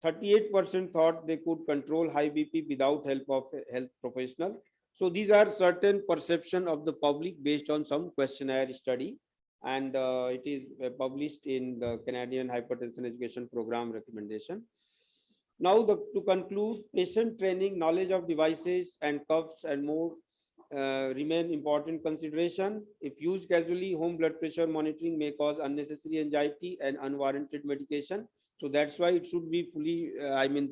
[SPEAKER 12] 38% thought they could control high BP without help of a health professional. So these are certain perception of the public based on some questionnaire study, and it is published in the Canadian Hypertension Education Program recommendation. Now, to conclude, patient training, knowledge of devices and cuffs and more remain important consideration. If used casually, home blood pressure monitoring may cause unnecessary anxiety and unwarranted medication. So that's why it should be fully,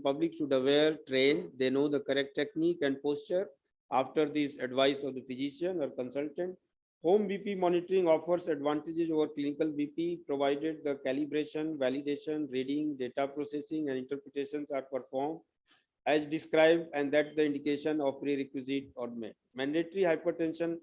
[SPEAKER 12] public should aware, trained, they know the correct technique and posture after this advice of the physician or consultant. Home BP monitoring offers advantages over clinical BP, provided the calibration, validation, reading, data processing, and interpretations are performed as described, and that the indication of prerequisite or met. Mandatory hypertension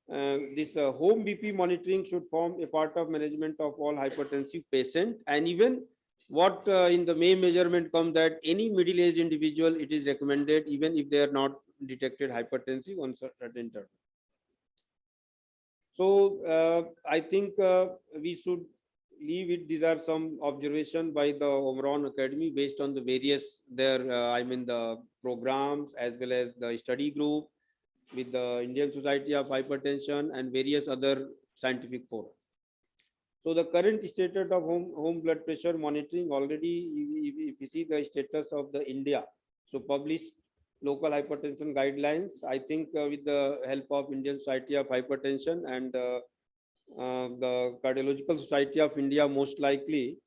[SPEAKER 12] this home BP monitoring should form a part of management of all hypertensive patients. And even what in the main measurement come that any middle-aged individual, it is recommended even if they are not detected hypertensive on certain term. So I think we should leave it. These are some observations by the Omron Academy based on the various the programs as well as the study group with the Indian Society of Hypertension and various other scientific forums. So the current status of home blood pressure monitoring already, if you see the status of the India, so published local hypertension guidelines, I think with the help of Indian Society of Hypertension and the Cardiological Society of India most likely.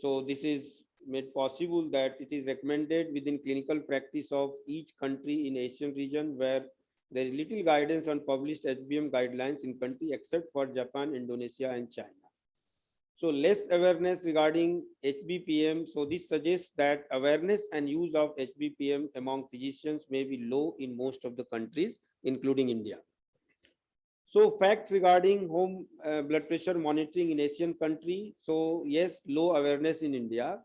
[SPEAKER 12] So this is made possible that it is recommended within clinical practice of each country in Asian region where there is little guidance on published HBM guidelines in country except for Japan, Indonesia and China. So less awareness regarding HBPM. So this suggests that awareness and use of HBPM among physicians may be low in most of the countries, including India. So facts regarding home blood pressure monitoring in Asian country. So yes, low awareness in India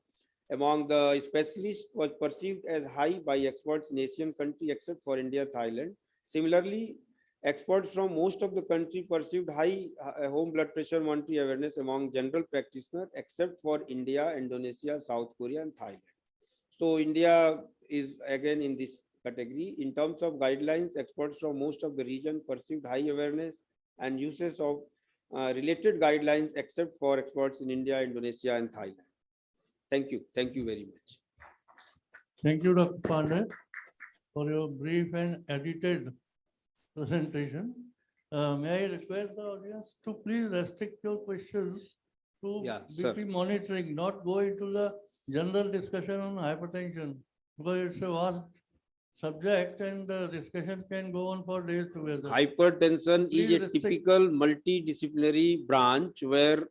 [SPEAKER 12] among the specialists was perceived as high by experts in Asian country except for India, Thailand. Similarly, experts from most of the country perceived high home blood pressure monitoring awareness among general practitioners except for India, Indonesia, South Korea and Thailand. So India is again in this category. In terms of guidelines, experts from most of the region perceived high awareness and uses of related guidelines except for experts in India, Indonesia and Thailand. Thank you. Thank you very much.
[SPEAKER 8] Thank you, Dr. Pandey, for your brief and edited presentation. May I request the audience to please restrict your questions to BP monitoring, not go into the general discussion on hypertension, because it's a vast subject and the discussion can go on for days together.
[SPEAKER 12] Hypertension is a typical multidisciplinary branch where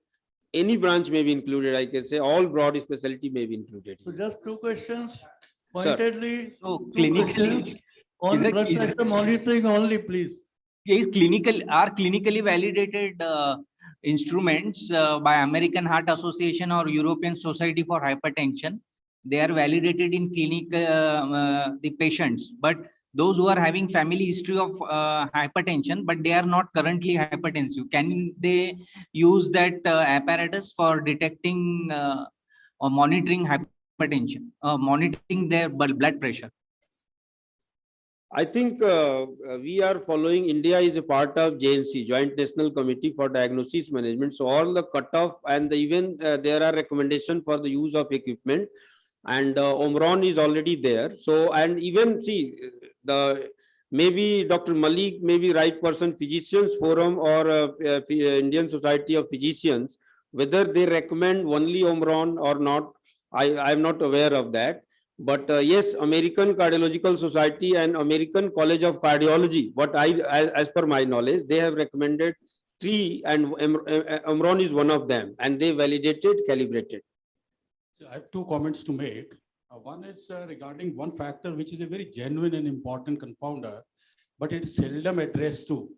[SPEAKER 12] any branch may be included. I can say all broad specialty may be included.
[SPEAKER 8] So just two questions, pointedly.
[SPEAKER 11] So clinically,
[SPEAKER 8] on blood pressure monitoring only, please.
[SPEAKER 11] Are clinically validated instruments by American Heart Association or European Society for Hypertension. They are validated in clinic the patients, but those who are having family history of hypertension, but they are not currently hypertensive, can they use that apparatus for detecting or monitoring hypertension, monitoring their blood pressure?
[SPEAKER 12] I think we are following, India is a part of JNC, Joint National Committee for Diagnosis Management. So all the cutoff and even there are recommendations for the use of equipment, and Omron is already there. So, and even see the maybe Dr. Malik may be right person, Physicians Forum or Indian Society of Physicians, whether they recommend only Omron or not, I am not aware of that. But yes, American Cardiological Society and American College of Cardiology, what as per my knowledge, they have recommended 3 and Omron is one of them, and they validated, calibrated.
[SPEAKER 13] So I have 2 comments to make. One is regarding one factor, which is a very genuine and important confounder, but it's seldom addressed to.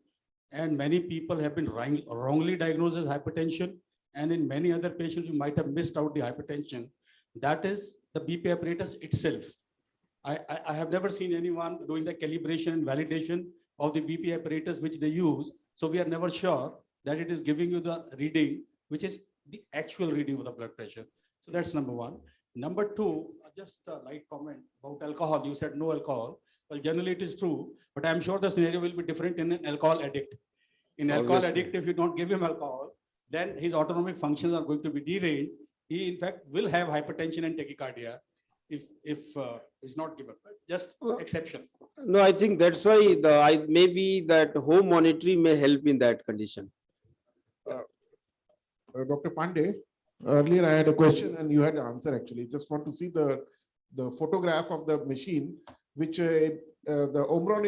[SPEAKER 13] And many people have been wrongly diagnosed as hypertension. And in many other patients, you might have missed out the hypertension. That is the BP apparatus itself. I have never seen anyone doing the calibration and validation of the BP apparatus which they use. So we are never sure that it is giving you the reading, which is the actual reading of the blood pressure. So that's number one. Number two, just a light comment about alcohol. You said no alcohol. Well, generally it is true, but I'm sure the scenario will be different in an alcohol addict. In alcohol addict, if you don't give him alcohol, then his autonomic functions are going to be derailed. He, in fact, will have hypertension and tachycardia if it's not given. But just exception.
[SPEAKER 12] No, I think that's why maybe that home monitoring may help in that condition.
[SPEAKER 9] Dr. Pandey, earlier I had a question and you had an answer actually. Just want to see the photograph of the machine which the Omron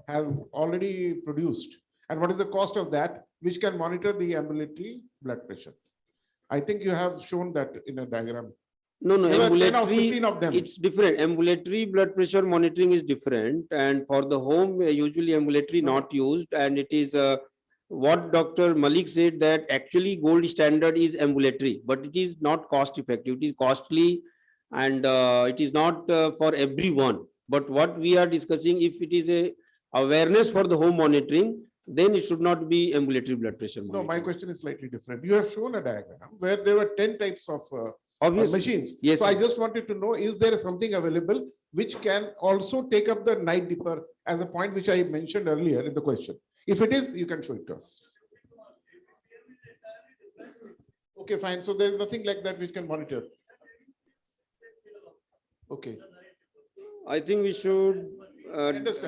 [SPEAKER 9] has already produced, and what is the cost of that, which can monitor the ambulatory blood pressure. I think you have shown that in a diagram.
[SPEAKER 12] No, no,
[SPEAKER 9] There were 10 or
[SPEAKER 12] ambulatory,
[SPEAKER 9] 15 of them.
[SPEAKER 12] it's different. Ambulatory blood pressure monitoring is different. And for the home, usually ambulatory not used. And it is what Dr. Malik said, that actually gold standard is ambulatory, but it is not cost effective. It is costly, and it is not for everyone. But what we are discussing, if it is a awareness for the home monitoring, then it should not be ambulatory blood pressure monitoring.
[SPEAKER 9] No, my question is slightly different. You have shown a diagram where there were 10 types of machines.
[SPEAKER 12] Yes,
[SPEAKER 9] so I
[SPEAKER 12] sir.
[SPEAKER 9] just wanted to know, is there something available which can also take up the night dipper as a point which I mentioned earlier in the question? If it is, you can show it to us. Okay, fine. So there's nothing like that which can monitor. Okay.
[SPEAKER 12] I think we should,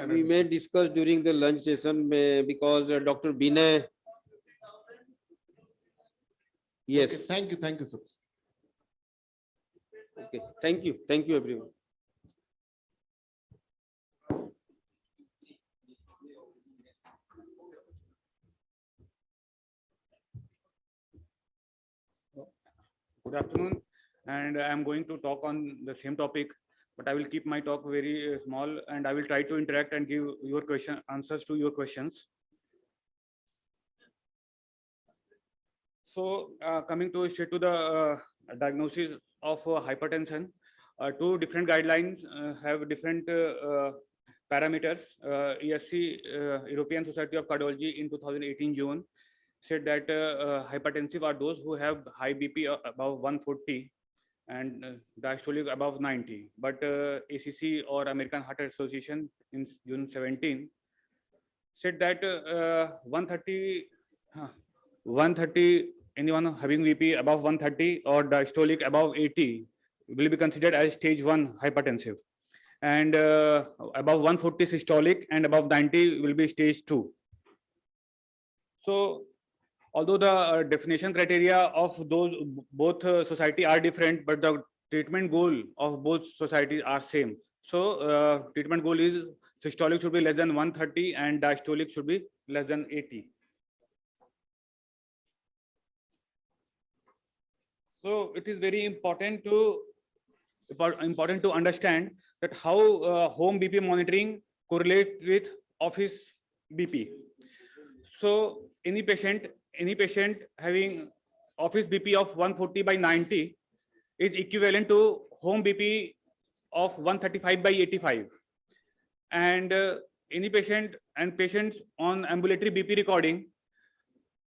[SPEAKER 12] we may discuss during the lunch session because Dr. Binay. Yes.
[SPEAKER 9] Okay, thank you, sir.
[SPEAKER 12] Okay, thank you, everyone.
[SPEAKER 14] Good afternoon, and I'm going to talk on the same topic, but I will keep my talk very small, and I will try to interact and give your answers to your questions. So coming to straight to the diagnosis of hypertension, two different guidelines have different parameters. ESC, European Society of Cardiology, in 2018 June said that hypertensive are those who have high BP above 140 and diastolic above 90. But ACC, or American Heart Association, in June 17 said that 130, anyone having BP above 130 or diastolic above 80 will be considered as stage 1 hypertensive, and above 140 systolic and above 90 will be stage 2. So although the definition criteria of those both society are different, but the treatment goal of both societies are same. So treatment goal is systolic should be less than 130 and diastolic should be less than 80. So it is very important to understand that how home BP monitoring correlates with office BP. So any patient having office BP of 140/90 is equivalent to home BP of 135/85, and any patients on ambulatory BP recording,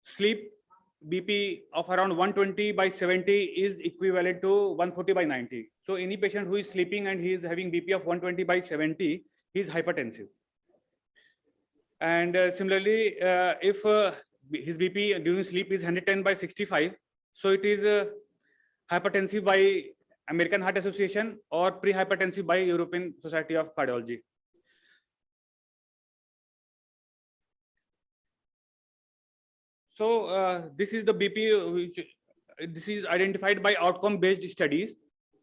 [SPEAKER 14] sleep BP of around 120/70 is equivalent to 140/90. So any patient who is sleeping and he is having BP of 120/70, he is hypertensive. And similarly, if his BP during sleep is 110/65, so it is hypertensive by American Heart Association or pre-hypertensive by European Society of Cardiology. So this is the BP which this is identified by outcome-based studies,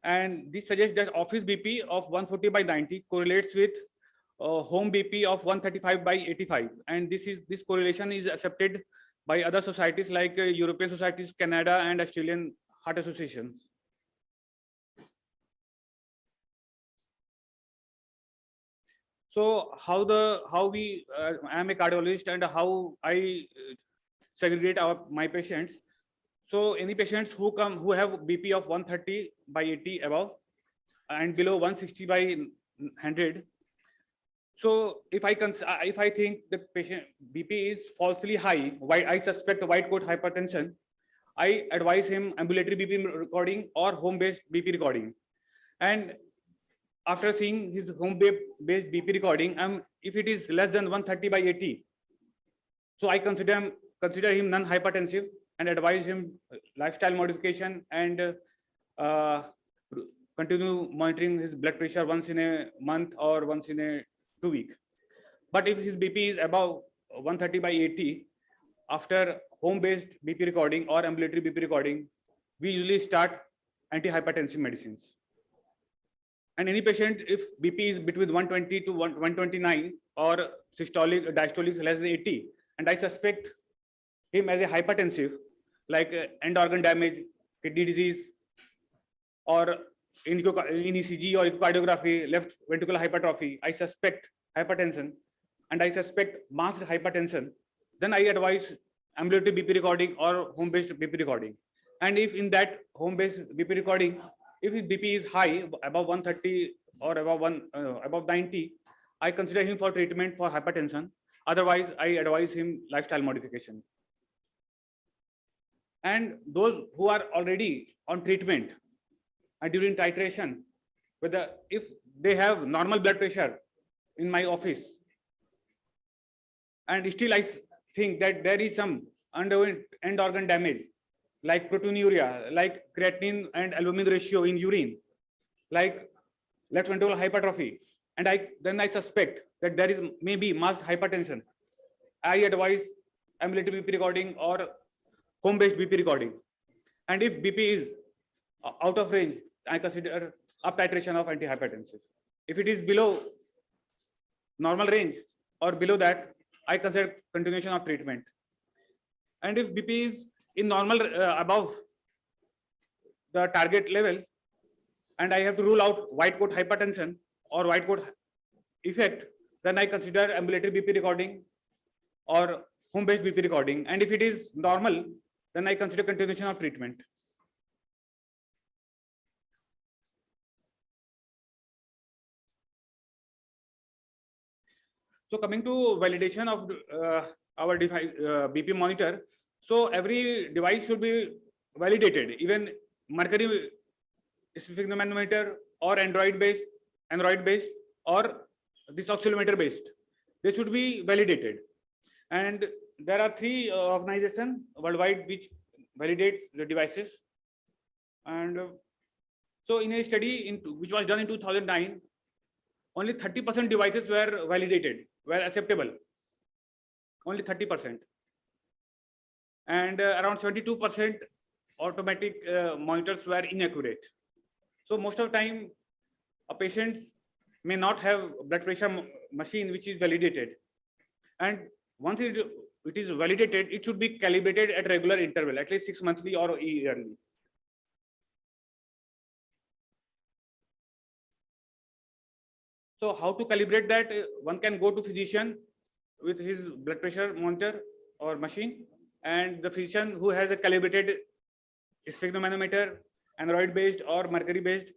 [SPEAKER 14] and this suggests that office BP of 140/90 correlates with home BP of 135/85, and this correlation is accepted by other societies like European societies, Canada, and Australian Heart Associations. So how we I am a cardiologist, and how I segregate my patients. So any patients who have BP of 130/80 above and below 160/100. So if I think the patient BP is falsely high, I suspect white coat hypertension, I advise him ambulatory BP recording or home-based BP recording. And after seeing his home-based BP recording, if it is less than 130/80, so I consider him non-hypertensive and advise him lifestyle modification and continue monitoring his blood pressure once in a month or once in a 2 week. But if his BP is above 130/80, after home-based BP recording or ambulatory BP recording, we usually start antihypertensive medicines. And any patient, if BP is between 120 to 129 or diastolic is less than 80, and I suspect him as a hypertensive, like end organ damage, kidney disease, or in ECG or echocardiography, left ventricular hypertrophy, I suspect hypertension, and I suspect masked hypertension, then I advise ambulatory BP recording or home-based BP recording. And if in that home-based BP recording, if his BP is high, above 130 or above 90, I consider him for treatment for hypertension. Otherwise, I advise him lifestyle modification. And those who are already on treatment and during titration, whether if they have normal blood pressure in my office, and still I think that there is some undergoing end organ damage, like proteinuria, like creatinine and albumin ratio in urine, like left ventricular hypertrophy, and then I suspect that there is maybe masked hypertension, I advise ambulatory BP recording or home-based BP recording. And if BP is out of range, I consider up titration of antihypertensives. If it is below normal range or below that, I consider continuation of treatment. And if BP is in normal above the target level, and I have to rule out white coat hypertension or white coat effect, then I consider ambulatory BP recording or home-based BP recording. And if it is normal, then I consider continuation of treatment. So coming to validation of our device, BP monitor. So every device should be validated, even mercury sphygmomanometer or Android based or this oscillometer based. They should be validated. And there are 3 organizations worldwide which validate the devices. And so in a study which was done in 2009, only 30% devices were validated, were acceptable. Only 30%. And around 72% automatic monitors were inaccurate. So most of the time, a patient may not have blood pressure machine which is validated. And once it is validated, it should be calibrated at regular interval, at least 6 monthly or yearly. So how to calibrate that? One can go to physician with his blood pressure monitor or machine, and the physician who has a calibrated sphygmomanometer, Android based or mercury based,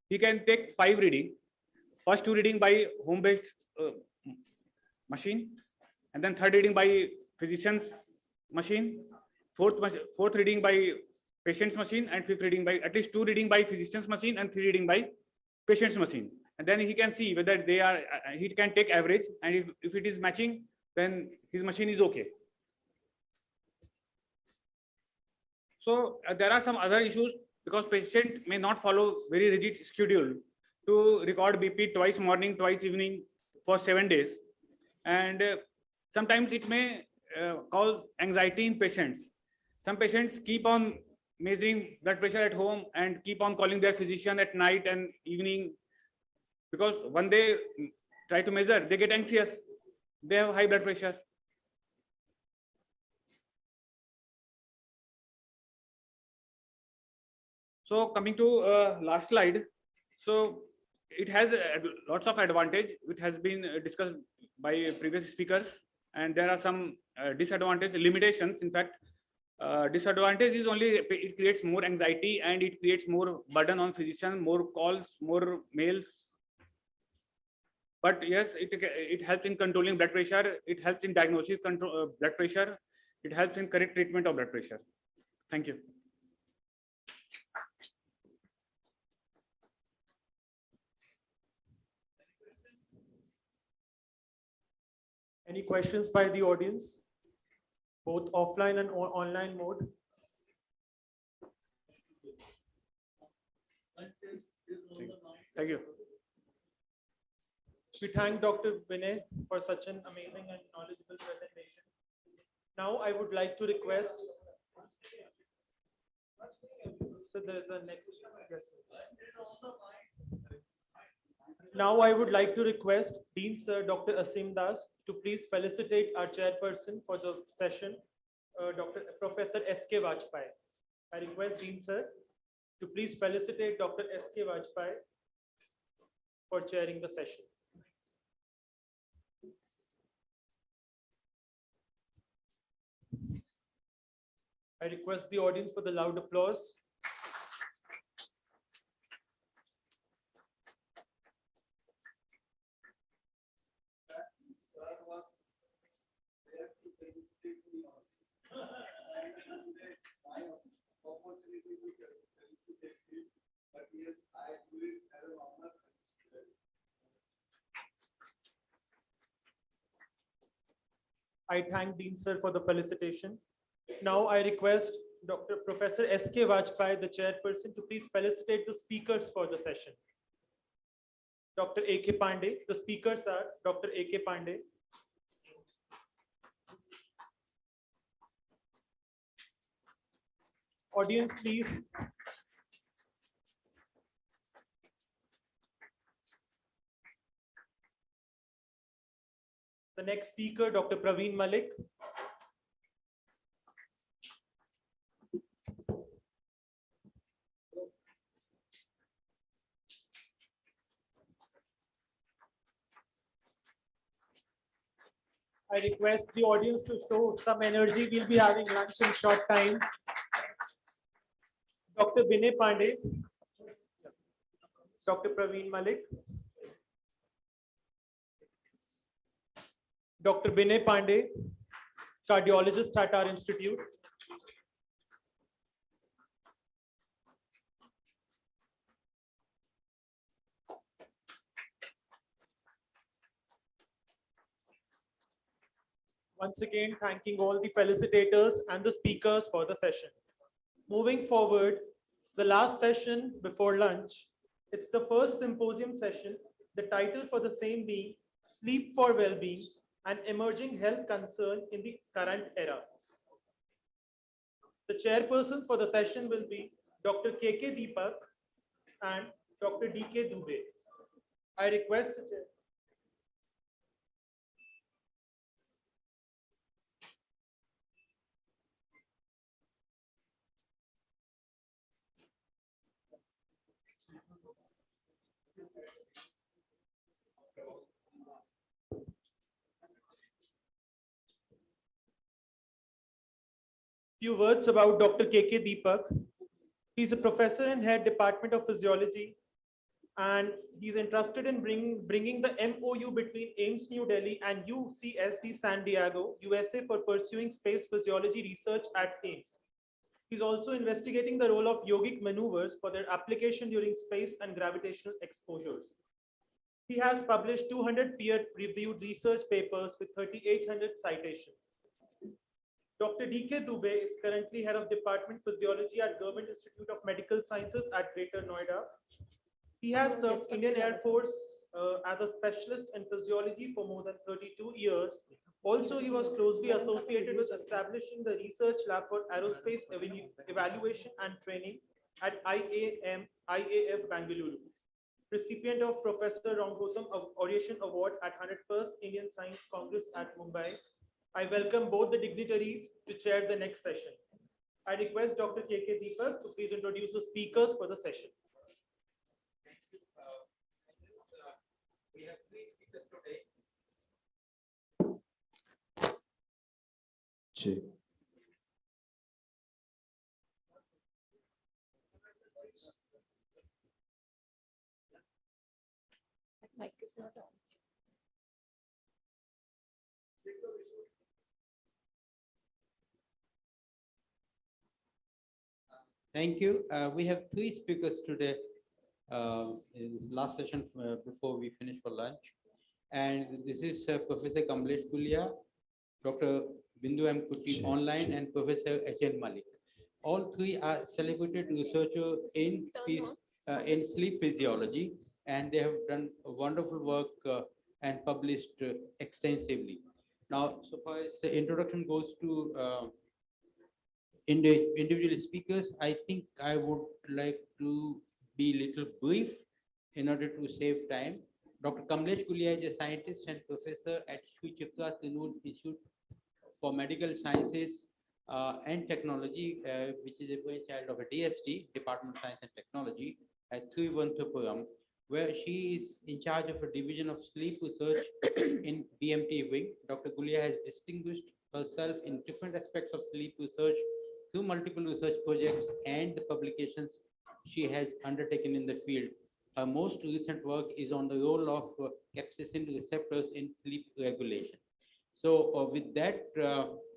[SPEAKER 14] he can take 5 readings. First 2 reading by home based machine, and then 3rd reading by physician's machine, 4th reading by patient's machine, and 5th reading by at least 2 reading by physician's machine and 3 reading by patient's machine. And then he can see whether they are, he can take average, and if it is matching, then his machine is okay. So there are some other issues because patient may not follow very rigid schedule to record BP twice morning, twice evening for 7 days. And sometimes it may cause anxiety in patients. Some patients keep on measuring blood pressure at home and keep on calling their physician at night and evening, because when they try to measure, they get anxious. They have high blood pressure. So coming to last slide. So it has lots of advantage, which has been discussed by previous speakers. And there are some disadvantages, limitations. In fact, disadvantage is only it creates more anxiety and it creates more burden on physician, more calls, more mails. But yes, it helps in controlling blood pressure. It helps in diagnosis control blood pressure. It helps in correct treatment of blood pressure. Thank you.
[SPEAKER 2] Any questions by the audience, both offline and online mode?
[SPEAKER 14] Thank you.
[SPEAKER 2] We thank Dr. Vinay for such an amazing and knowledgeable presentation. Now I would like to request. So there's a next. Yes. Now I would like to request Dean Sir Dr. Asim Das to please felicitate our chairperson for the session, Professor S.K. Vajpayee. I request Dean Sir. to please felicitate Dr. S.K. Vajpayee for chairing the session. I request the audience for the loud applause. I thank Dean Sir for the felicitation. Now I request Professor S.K. Vajpayee, the chairperson, to please felicitate the speakers for the session. Dr. A.K. Pandey, the speakers are Dr. A.K. Pandey, audience please. The next speaker, Dr. Praveen Malik. I request the audience to show some energy. We'll be having lunch in short time. Dr. Binay Pandey, Dr. Praveen Malik, Dr. Binay Pandey, cardiologist at our institute. Once again, thanking all the felicitators and the speakers for the session. Moving forward, the last session before lunch, it's the first symposium session, the title for the same being Sleep for Well-Being, an Emerging Health Concern in the Current Era. The chairperson for the session will be Dr. K.K. Deepak and Dr. D.K. Dubey. I request the chair. Few words about Dr. K.K. Deepak. He's a professor and head Department of Physiology, and he's interested in bringing the MOU between AIIMS New Delhi and UCSD San Diego, USA, for pursuing space physiology research at AIIMS. He's also investigating the role of yogic maneuvers for their application during space and gravitational exposures. He has published 200 peer-reviewed research papers with 3,800 citations. Dr. D.K. Dubey is currently head of Department Physiology at Government Institute of Medical Sciences at Greater Noida. He has served Indian Air Force as a specialist in physiology for more than 32 years. Also, he was closely associated with establishing the research lab for aerospace evaluation and training at IAF Bangalore. Recipient of Professor Ranghotam Oration Award at 101st Indian Science Congress at Mumbai. I welcome both the dignitaries to chair the next session. I request Dr. K.K. Deepak to please introduce the speakers for the session.
[SPEAKER 15] We have 3 speakers today.
[SPEAKER 4] Mic is not on.
[SPEAKER 3] Thank you. We have 3 speakers today in last session before we finish for lunch. And this is Professor Kamlesh Gulia, Dr. Bindu M. Kuti online, and Professor H.N. Malik. All 3 are celebrated researchers in sleep physiology, and they have done a wonderful work and published extensively. Now, so far as the introduction goes to in the individual speakers, I think I would like to be a little brief in order to save time. Dr. Kamlesh Gulia is a scientist and professor at Sri Chitra Trinool Institute for Medical Sciences and Technology, which is a brainchild of a DST, Department of Science and Technology, at Thiruvananthapuram, where she is in charge of a division of sleep research in BMT wing. Dr. Gulia has distinguished herself in different aspects of sleep research through multiple research projects and the publications she has undertaken in the field. Her most recent work is on the role of capsaicin receptors in sleep regulation. So with that,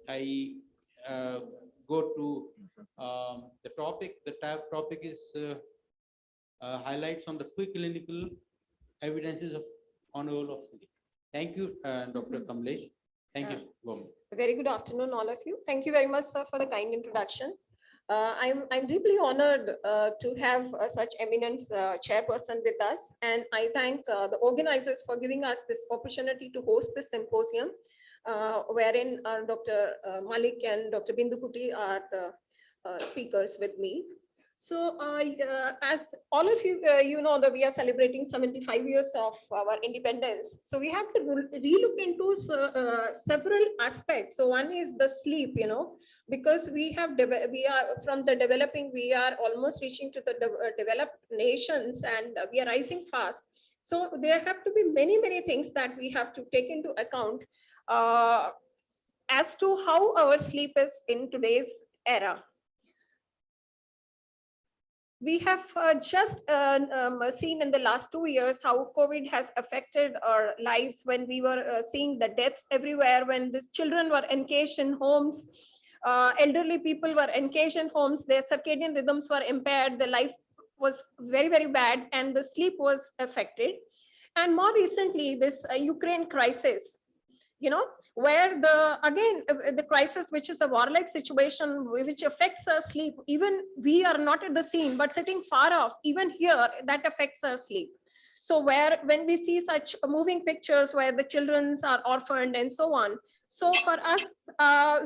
[SPEAKER 3] I go to the topic. The topic is highlights on the preclinical evidences on the role of sleep. Thank you, Dr. Kamlesh. Thank you, Gomi.
[SPEAKER 16] Very good afternoon, all of you. Thank you very much, sir, for the kind introduction. I'm deeply honored to have such eminent chairperson with us, and I thank the organizers for giving us this opportunity to host this symposium, wherein Dr. Malik and Dr. Bindukuti are the speakers with me. So as all of you, you know that we are celebrating 75 years of our independence. So we have to relook into several aspects. So one is the sleep, you know, because we are from the developing, we are almost reaching to the developed nations, and we are rising fast. So there have to be many things that we have to take into account as to how our sleep is in today's era. We have just seen in the last 2 years how COVID has affected our lives, when we were seeing the deaths everywhere, when the children were encaged in homes, elderly people were encaged in homes, their circadian rhythms were impaired, the life was very bad, and the sleep was affected. And more recently, this Ukraine crisis, you know, where the crisis, which is a warlike situation, which affects our sleep. Even we are not at the scene, but sitting far off, even here, that affects our sleep. So when we see such moving pictures where the children are orphaned and so on. So for us,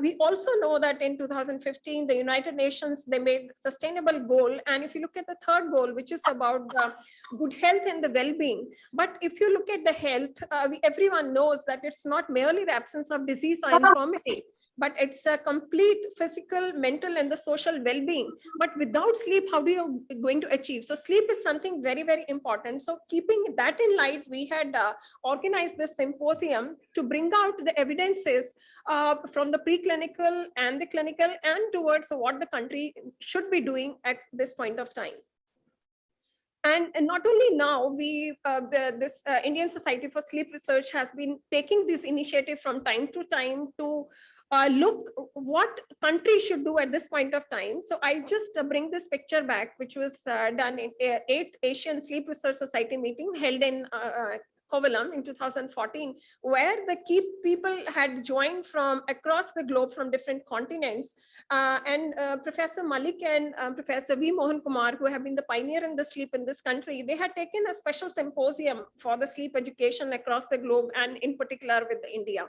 [SPEAKER 16] we also know that in 2015, the United Nations, they made sustainable goal. And if you look at the third goal, which is about the good health and the well-being. But if you look at the health, everyone knows that it's not merely the absence of disease or infirmity, but it's a complete physical, mental, and the social well-being. But without sleep, how do you going to achieve? So sleep is something very important. So keeping that in light, we had organized this symposium to bring out the evidences from the preclinical and the clinical, and towards what the country should be doing at this point of time. And not only now, this Indian Society for Sleep Research has been taking this initiative from time to time to look what countries should do at this point of time. So I just bring this picture back, which was done in 8th Asian Sleep Research Society meeting held in Kovalam in 2014, where the key people had joined from across the globe from different continents. And Professor Malik and Professor V. Mohan Kumar, who have been the pioneer in the sleep in this country, they had taken a special symposium for the sleep education across the globe, and in particular with India.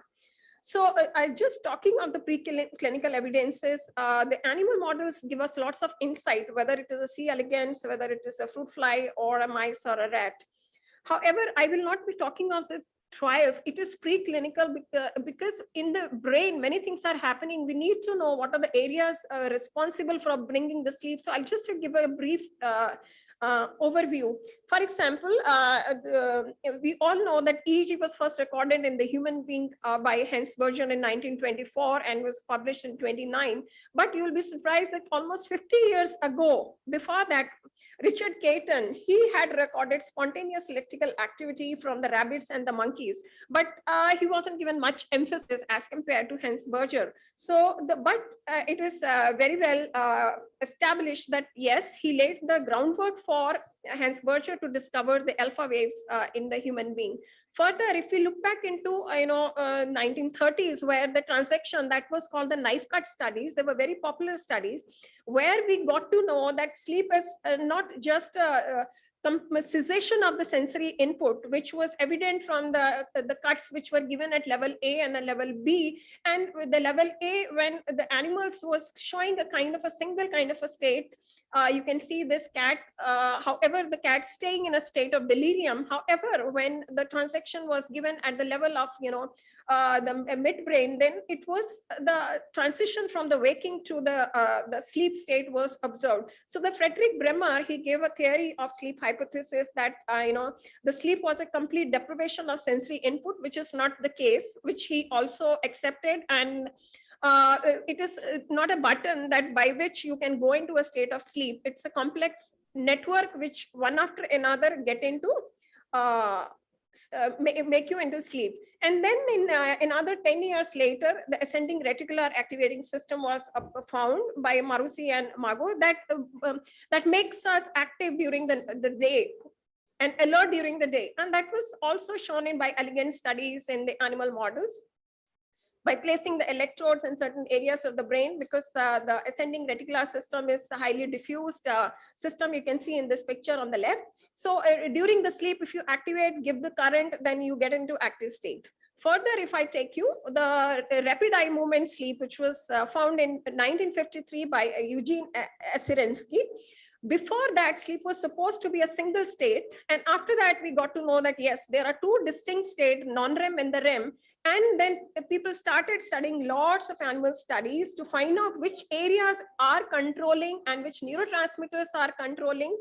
[SPEAKER 16] So I'm just talking of the preclinical evidences. The animal models give us lots of insight, whether it is a C. elegans, whether it is a fruit fly or a mice or a rat. However, I will not be talking of the trials. It is preclinical because in the brain, many things are happening. We need to know what are the areas responsible for bringing the sleep. So I'll just give a brief overview. For example, we all know that EEG was first recorded in the human being by Hans Berger in 1924 and was published in 29. But you'll be surprised that almost 50 years ago, before that, Richard Caton, he had recorded spontaneous electrical activity from the rabbits and the monkeys, but he wasn't given much emphasis as compared to Hans Berger. So, it is very well established that yes, he laid the groundwork for Hans Berger to discover the alpha waves in the human being. Further, if we look back into 1930s, where the transaction that was called the knife cut studies, they were very popular studies, where we got to know that sleep is not just cessation of the sensory input, which was evident from the cuts which were given at level A and a level B. And with the level A, when the animals was showing a kind of a single kind of a state, you can see this cat, however, the cat staying in a state of delirium. However, when the transaction was given at the level of, the midbrain, then it was the transition from the waking to the sleep state was observed. So the Frederick Bremer, he gave a theory of sleep hypothesis that, the sleep was a complete deprivation of sensory input, which is not the case, which he also accepted. And it is not a button that by which you can go into a state of sleep. It's a complex network which one after another get into, make you into sleep. And then in another 10 years later, the ascending reticular activating system was found by Marusi and Mago that makes us active during the day and alert during the day. And that was also shown in by elegant studies in the animal models, by placing the electrodes in certain areas of the brain, because the ascending reticular system is a highly diffused system. You can see in this picture on the left. So during the sleep, if you activate, give the current, then you get into active state. Further, if I take you, the rapid eye movement sleep, which was found in 1953 by Eugene Asirensky. Before that, sleep was supposed to be a single state. And after that, we got to know that, yes, there are two distinct states, non-REM and the REM. And then people started studying lots of animal studies to find out which areas are controlling and which neurotransmitters are controlling.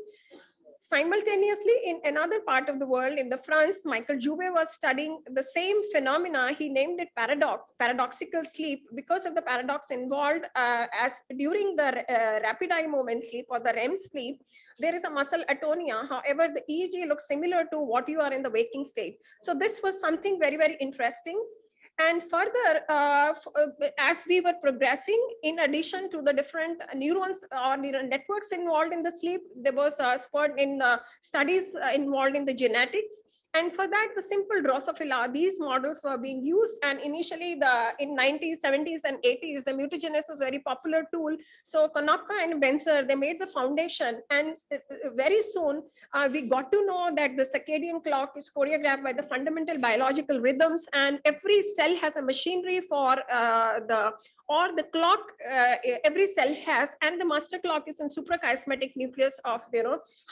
[SPEAKER 16] Simultaneously, in another part of the world, in the France, Michael Jouvet was studying the same phenomena. He named it paradoxical sleep, because of the paradox involved as during the rapid eye movement sleep or the REM sleep, there is a muscle atonia. However, the EEG looks similar to what you are in the waking state. So this was something very, very interesting. And further, as we were progressing, in addition to the different neurons or neural networks involved in the sleep, there was a spurt in studies involved in the genetics. And for that, the simple Drosophila, these models were being used. And initially, in 90s, 70s, and 80s, the mutagenesis was a very popular tool. So Konopka and Benzer, they made the foundation. And very soon, we got to know that the circadian clock is choreographed by the fundamental biological rhythms. And every cell has a machinery for the clock every cell has. And the master clock is in suprachiasmatic nucleus of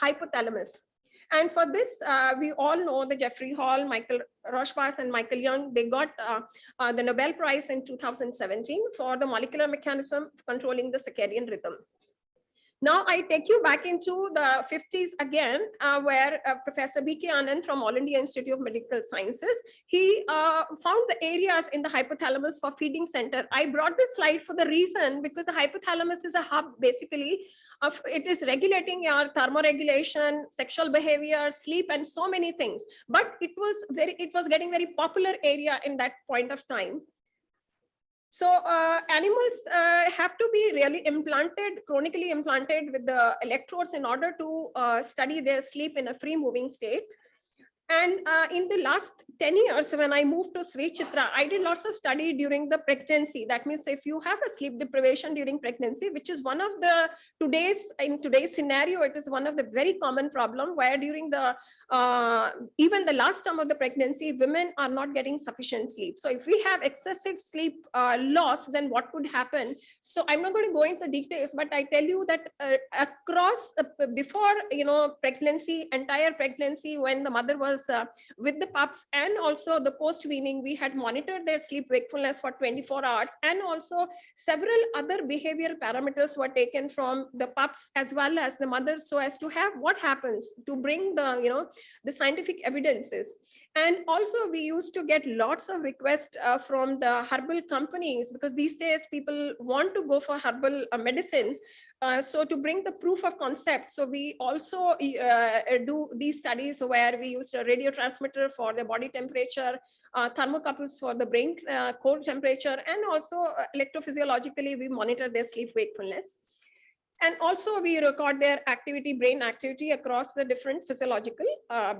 [SPEAKER 16] hypothalamus. And for this, we all know the Jeffrey Hall, Michael Rochbas, and Michael Young, they got the Nobel Prize in 2017 for the molecular mechanism controlling the circadian rhythm. Now I take you back into the 50s again, where Professor B.K. Anand from All India Institute of Medical Sciences, he found the areas in the hypothalamus for feeding center. I brought this slide for the reason because the hypothalamus is a hub basically of it is regulating your thermoregulation, sexual behavior, sleep, and so many things. But it was getting very popular area in that point of time. So animals have to be really implanted, chronically implanted with the electrodes in order to study their sleep in a free moving state. And in the last 10 years, when I moved to Sri Chitra, I did lots of study during the pregnancy. That means if you have a sleep deprivation during pregnancy, which is one of the in today's scenario, it is one of the very common problem where during the even the last term of the pregnancy, women are not getting sufficient sleep. So if we have excessive sleep loss, then what could happen? So I'm not going to go into details, but I tell you that across before pregnancy, entire pregnancy, when the mother was with the pups, and also the post-weaning, we had monitored their sleep wakefulness for 24 hours, and also several other behavioral parameters were taken from the pups as well as the mothers, so as to have what happens to bring the the scientific evidences. And also we used to get lots of requests from the herbal companies, because these days people want to go for herbal medicines. So to bring the proof of concept, so we also do these studies where we use a radio transmitter for the body temperature, thermocouples for the brain core temperature, and also electrophysiologically we monitor their sleep wakefulness. And also we record their activity, brain activity across the different physiological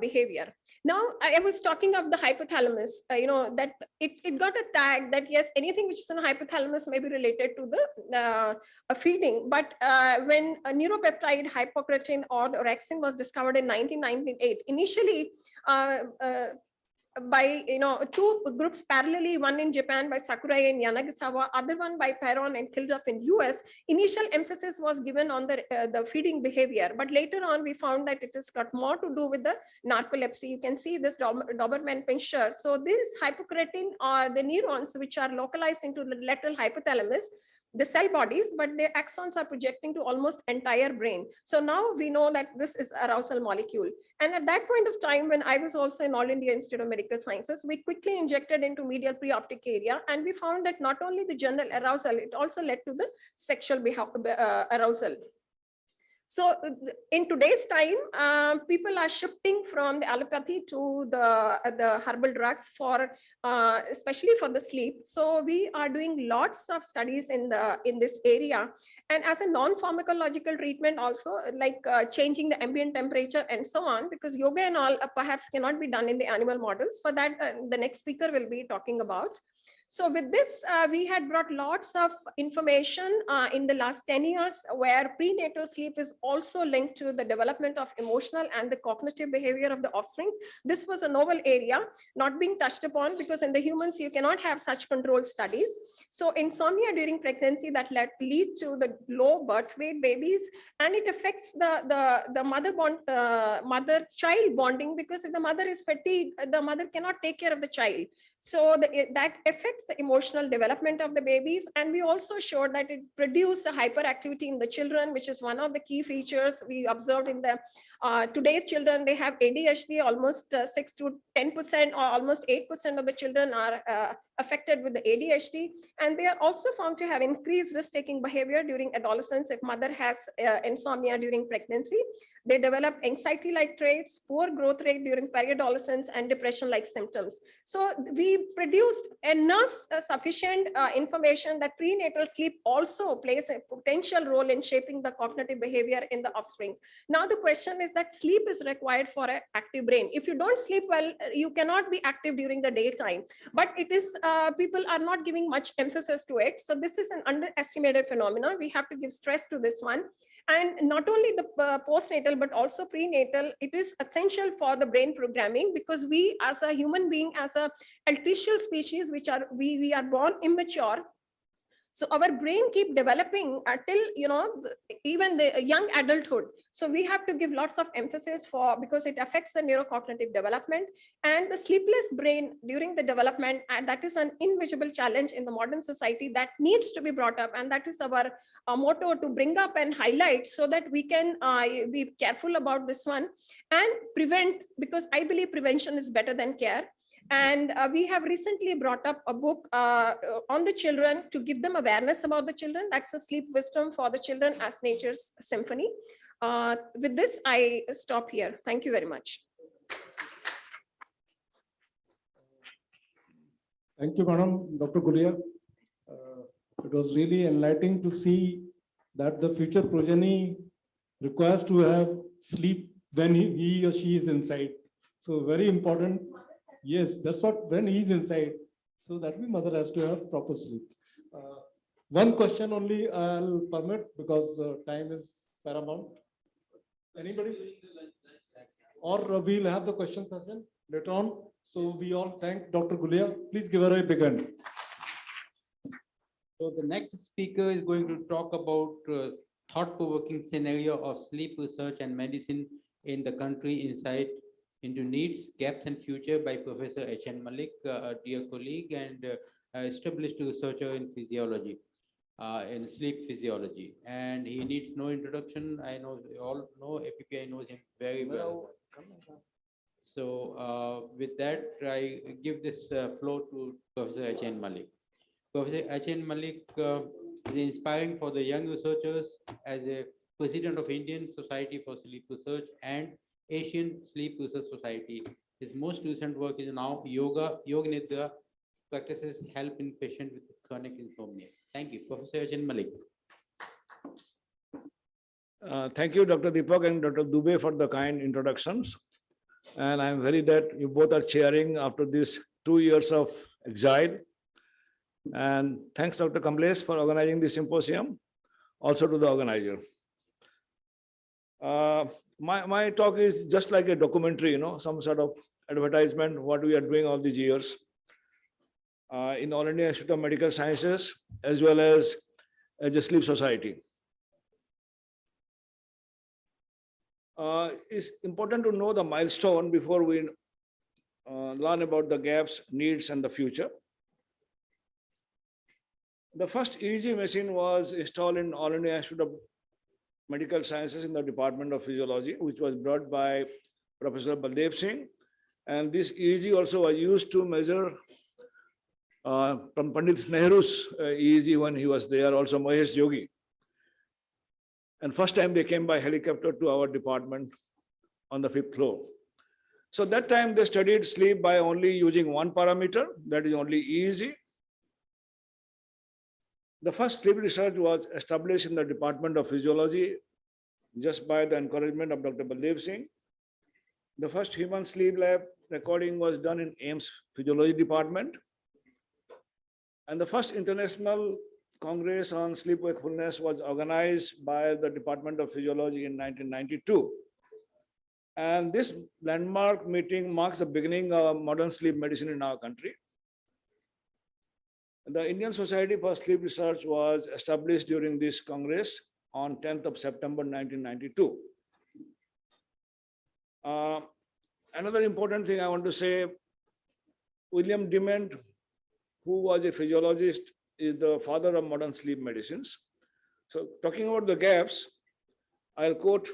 [SPEAKER 16] behavior. Now, I was talking of the hypothalamus, that it got a tag that yes, anything which is in hypothalamus may be related to the feeding. But when a neuropeptide hypocretin or the orexin was discovered in 1998, initially, by two groups parallelly, one in Japan by Sakurai and Yanagisawa, other one by Perron and Kilduff in US. Initial emphasis was given on the feeding behavior, but later on we found that it has got more to do with the narcolepsy. You can see this Doberman pinscher. So this hypocretin are the neurons which are localized into the lateral hypothalamus, the cell bodies, but their axons are projecting to almost entire brain. So now we know that this is arousal molecule. And at that point of time, when I was also in All India Institute of Medical Sciences, we quickly injected into medial preoptic area, and we found that not only the general arousal, it also led to the sexual arousal. So in today's time, people are shifting from the allopathy to the herbal drugs for especially for the sleep. So we are doing lots of studies in this area, and as a non-pharmacological treatment also, like changing the ambient temperature and so on, because yoga and all perhaps cannot be done in the animal models. For that, the next speaker will be talking about. So with this, we had brought lots of information in the last 10 years where prenatal sleep is also linked to the development of emotional and the cognitive behavior of the offspring. This was a novel area not being touched upon because in the humans, you cannot have such controlled studies. So insomnia during pregnancy that lead to the low birth weight babies, and it affects the mother-child bonding, because if the mother is fatigued, the mother cannot take care of the child. So that affects the emotional development of the babies. And we also showed that it produced a hyperactivity in the children, which is one of the key features we observed in the today's children. They have ADHD, almost 6 to 10% or almost 8% of the children are affected with the ADHD. And they are also found to have increased risk-taking behavior during adolescence if mother has insomnia during pregnancy. They develop anxiety-like traits, poor growth rate during periadolescence, and depression-like symptoms. So we produced enough sufficient information that prenatal sleep also plays a potential role in shaping the cognitive behavior in the offspring. Now the question is that sleep is required for an active brain. If you don't sleep well, you cannot be active during the daytime. But it is people are not giving much emphasis to it. So this is an underestimated phenomenon. We have to give stress to this one. And not only the postnatal, but also prenatal, it is essential for the brain programming, because we as a human being, as a altricial species, we are born immature. So our brain keep developing until, even the young adulthood. So we have to give lots of emphasis because it affects the neurocognitive development and the sleepless brain during the development. And that is an invisible challenge in the modern society that needs to be brought up. And that is our motto, to bring up and highlight so that we can be careful about this one and prevent, because I believe prevention is better than care. And we have recently brought up a book on the children to give them awareness about the children. That's a sleep wisdom for the children as nature's symphony. With this, I stop here. Thank you very much.
[SPEAKER 6] Thank you, Madam Dr. Gulia. It was really enlightening to see that the future progeny requires to have sleep when he or she is inside. So very important. Yes, that's what, when he's inside. So that means mother has to have proper sleep. One question only I'll permit because time is paramount. Anybody? Or we'll have the question session later on. So we all thank Dr. Gulia. Please give her a big hand.
[SPEAKER 3] So the next speaker is going to talk about thought-provoking scenario of sleep research and medicine in the country insight into needs, gaps, and future by Professor H.N. Malik, a dear colleague and established researcher in physiology, in sleep physiology. And he needs no introduction. I know you all know APPI knows him very well. So with that, I give this floor to Professor H.N. Malik. Professor H.N. Malik is inspiring for the young researchers as a president of Indian Society for Sleep Research and Asian Sleep Research Society. His most recent work is now Yoga Nidra practices help in patients with chronic insomnia. Thank you, Professor H.N. Malik.
[SPEAKER 17] Thank you, Dr. Deepak and Dr. Dubey, for the kind introductions. And I'm very that you both are cheering after these 2 years of exile. And thanks, Dr. Kamlesh, for organizing this symposium, also to the organizer. My talk is just like a documentary, some sort of advertisement, what we are doing all these years in All India Institute of Medical Sciences, as well as a Sleep Society. It's important to know the milestone before we learn about the gaps, needs, and the future. The first EEG machine was installed in All India Institute of Medical Sciences in the Department of Physiology, which was brought by Professor Baldev Singh. And this EEG also was used to measure from Pandit Nehru's EEG when he was there, also Mahesh Yogi. And first time they came by helicopter to our department on the 5th floor. So that time they studied sleep by only using one parameter, that is only EEG. The first sleep research was established in the Department of Physiology just by the encouragement of Dr. Baldev Singh. The first human sleep lab recording was done in AIIMS Physiology Department. And the first International Congress on Sleep Wakefulness was organized by the Department of Physiology in 1992. And this landmark meeting marks the beginning of modern sleep medicine in our country. The Indian Society for Sleep Research was established during this Congress on 10th of September 1992. Another important thing I want to say, William Dement, who was a physiologist, is the father of modern sleep medicines. So talking about the gaps, I'll quote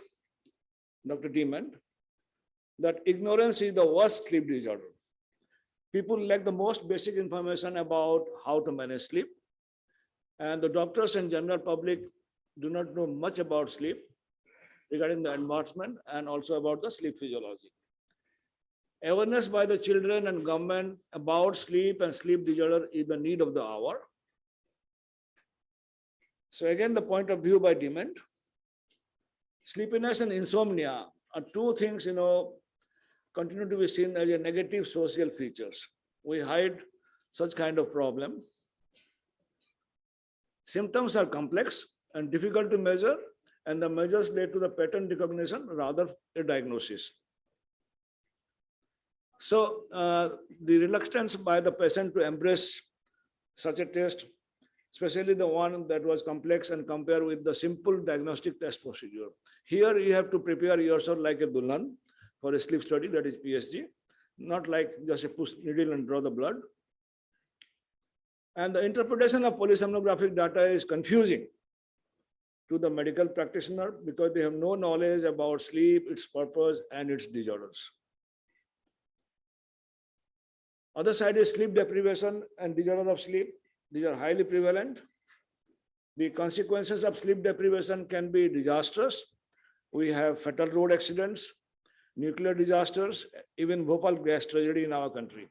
[SPEAKER 17] Dr. Dement, that ignorance is the worst sleep disorder. People lack the most basic information about how to manage sleep. And the doctors and general public do not know much about sleep regarding the advancement and also about the sleep physiology. Awareness by the children and government about sleep and sleep disorder is the need of the hour. So again, the point of view by Dement, sleepiness and insomnia are two things, continue to be seen as a negative social features. We hide such kind of problem. Symptoms are complex and difficult to measure, and the measures lead to the pattern recognition rather a diagnosis. So the reluctance by the patient to embrace such a test, especially the one that was complex and compare with the simple diagnostic test procedure. Here you have to prepare yourself like a dulhan for a sleep study, that is PSG, not like just a push needle and draw the blood. And the interpretation of polysomnographic data is confusing to the medical practitioner because they have no knowledge about sleep, its purpose, and its disorders. Other side is sleep deprivation and disorder of sleep. These are highly prevalent. The consequences of sleep deprivation can be disastrous. We have fatal road accidents, nuclear disasters, even Bhopal gas tragedy in our country.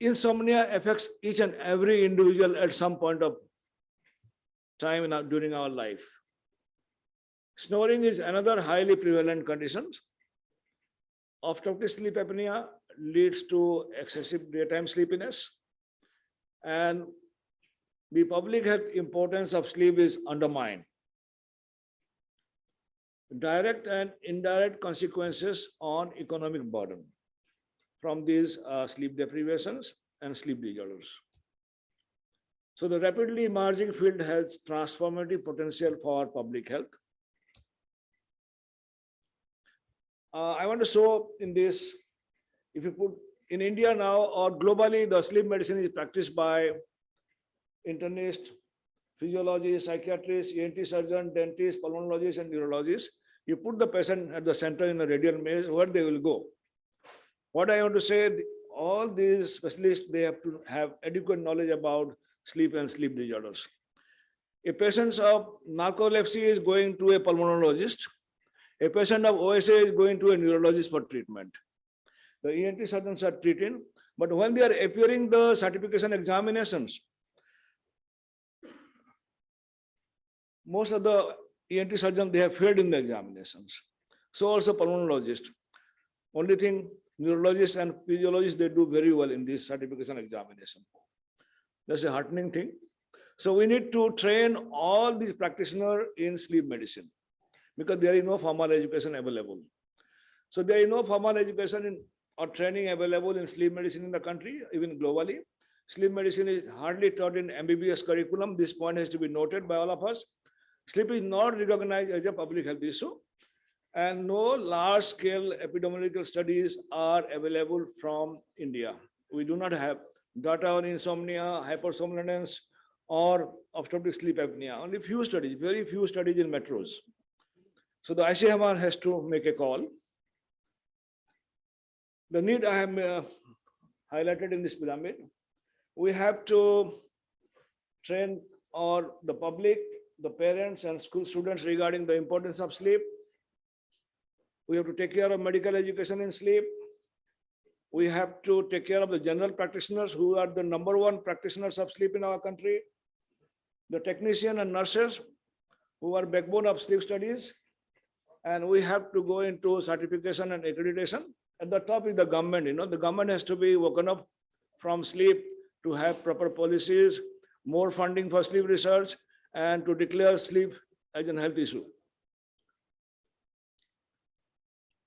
[SPEAKER 17] Insomnia affects each and every individual at some point of time during our life. Snoring is another highly prevalent condition. Obstructive sleep apnea leads to excessive daytime sleepiness. And the public health importance of sleep is undermined. Direct and indirect consequences on economic burden from these sleep deprivations and sleep disorders. So the rapidly emerging field has transformative potential for public health. I want to show in this, if you put in India now or globally, the sleep medicine is practiced by internists, physiologists, psychiatrists, ENT surgeon, dentists, pulmonologists, and neurologists. You put the patient at the center in a radial maze, where they will go. What I want to say, all these specialists, they have to have adequate knowledge about sleep and sleep disorders. A patient of narcolepsy is going to a pulmonologist. A patient of OSA is going to a neurologist for treatment. The ENT surgeons are treating, but when they are appearing the certification examinations, most of the ENT surgeons, they have failed in the examinations. So also pulmonologists. Only thing, neurologists and physiologists, they do very well in this certification examination. That's a heartening thing. So we need to train all these practitioners in sleep medicine because there is no formal education available. So there is no formal education or training available in sleep medicine in the country, even globally. Sleep medicine is hardly taught in MBBS curriculum. This point has to be noted by all of us. Sleep is not recognized as a public health issue, and no large-scale epidemiological studies are available from India. We do not have data on insomnia, hypersomnolence, or obstructive sleep apnea. Only few studies, very few studies in metros. So the ICMR has to make a call. The need I have highlighted in this pyramid, we have to train the public, the parents and school students regarding the importance of sleep. We have to take care of medical education in sleep. We have to take care of the general practitioners who are the #1 practitioners of sleep in our country. The technicians and nurses who are backbone of sleep studies. And we have to go into certification and accreditation. At the top is the government. The government has to be woken up from sleep to have proper policies, more funding for sleep research, and to declare sleep as a health issue.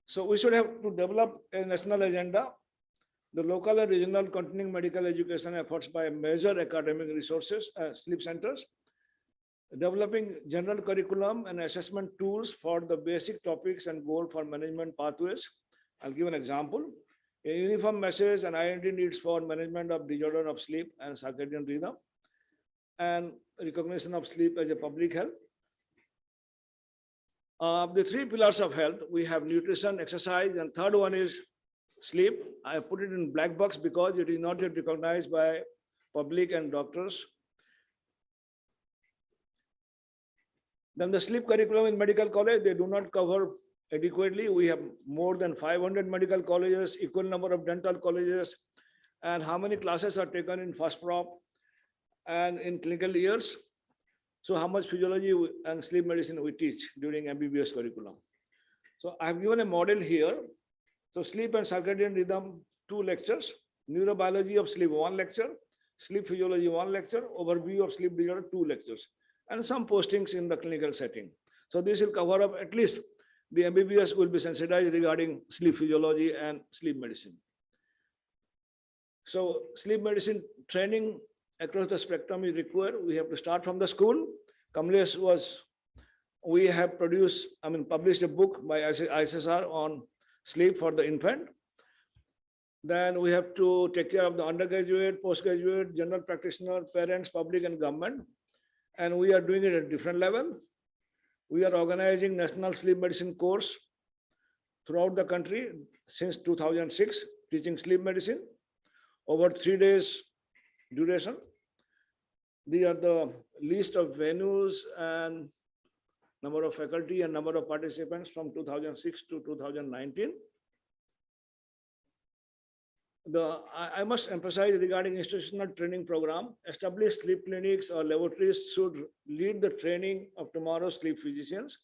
[SPEAKER 17] So we should have to develop a national agenda. The local and regional continuing medical education efforts by major academic resources, sleep centers, developing general curriculum and assessment tools for the basic topics and goal for management pathways. I'll give an example. A uniform message and identity needs for management of disorder of sleep and circadian rhythm, and recognition of sleep as a public health. The 3 pillars of health, we have nutrition, exercise, and third one is sleep. I put it in black box because it is not yet recognized by public and doctors. Then the sleep curriculum in medical college, they do not cover adequately. We have more than 500 medical colleges, equal number of dental colleges, and how many classes are taken in first prop and in clinical years. So how much physiology and sleep medicine we teach during MBBS curriculum. So I have given a model here. So sleep and circadian rhythm, 2 lectures, neurobiology of sleep, 1 lecture, sleep physiology, 1 lecture, overview of sleep disorder, 2 lectures, and some postings in the clinical setting. So this will cover up at least the MBBS will be sensitized regarding sleep physiology and sleep medicine. So sleep medicine training across the spectrum is required. We have to start from the school. Kamlesh we have published a book by ISSR on sleep for the infant. Then we have to take care of the undergraduate, postgraduate, general practitioner, parents, public, and government. And we are doing it at different level. We are organizing national sleep medicine course throughout the country since 2006, teaching sleep medicine over 3 days duration. These are the list of venues and number of faculty and number of participants from 2006 to 2019. I must emphasize regarding institutional training program, established sleep clinics or laboratories should lead the training of tomorrow's sleep physicians.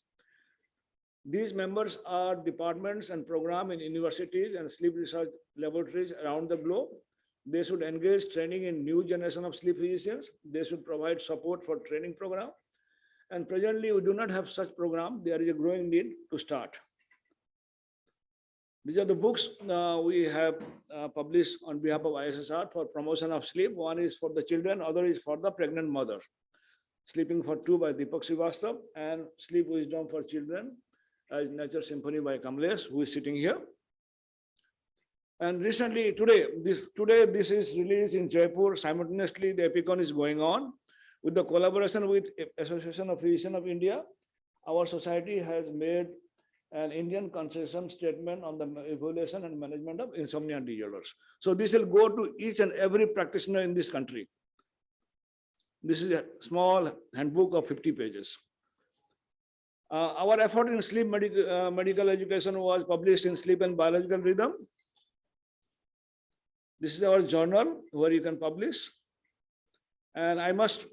[SPEAKER 17] These members are departments and program in universities and sleep research laboratories around the globe. They should engage training in new generation of sleep physicians. They should provide support for training program. And presently we do not have such program. There is a growing need to start. These are the books we have published on behalf of ISSR for promotion of sleep. One is for the children, other is for the pregnant mother. Sleeping for Two by Deepak Srivastava and Sleep Wisdom for Children as Nature Symphony by Kamlesh, who is sitting here. And recently, today this is released in Jaipur. Simultaneously, the Epicon is going on. With the collaboration with Association of Physicians of India, our society has made an Indian concession statement on the evaluation and management of insomnia disorders. So this will go to each and every practitioner in this country. This is a small handbook of 50 pages. Our effort in sleep medical education was published in Sleep and Biological Rhythm. This is our journal where you can publish. And I must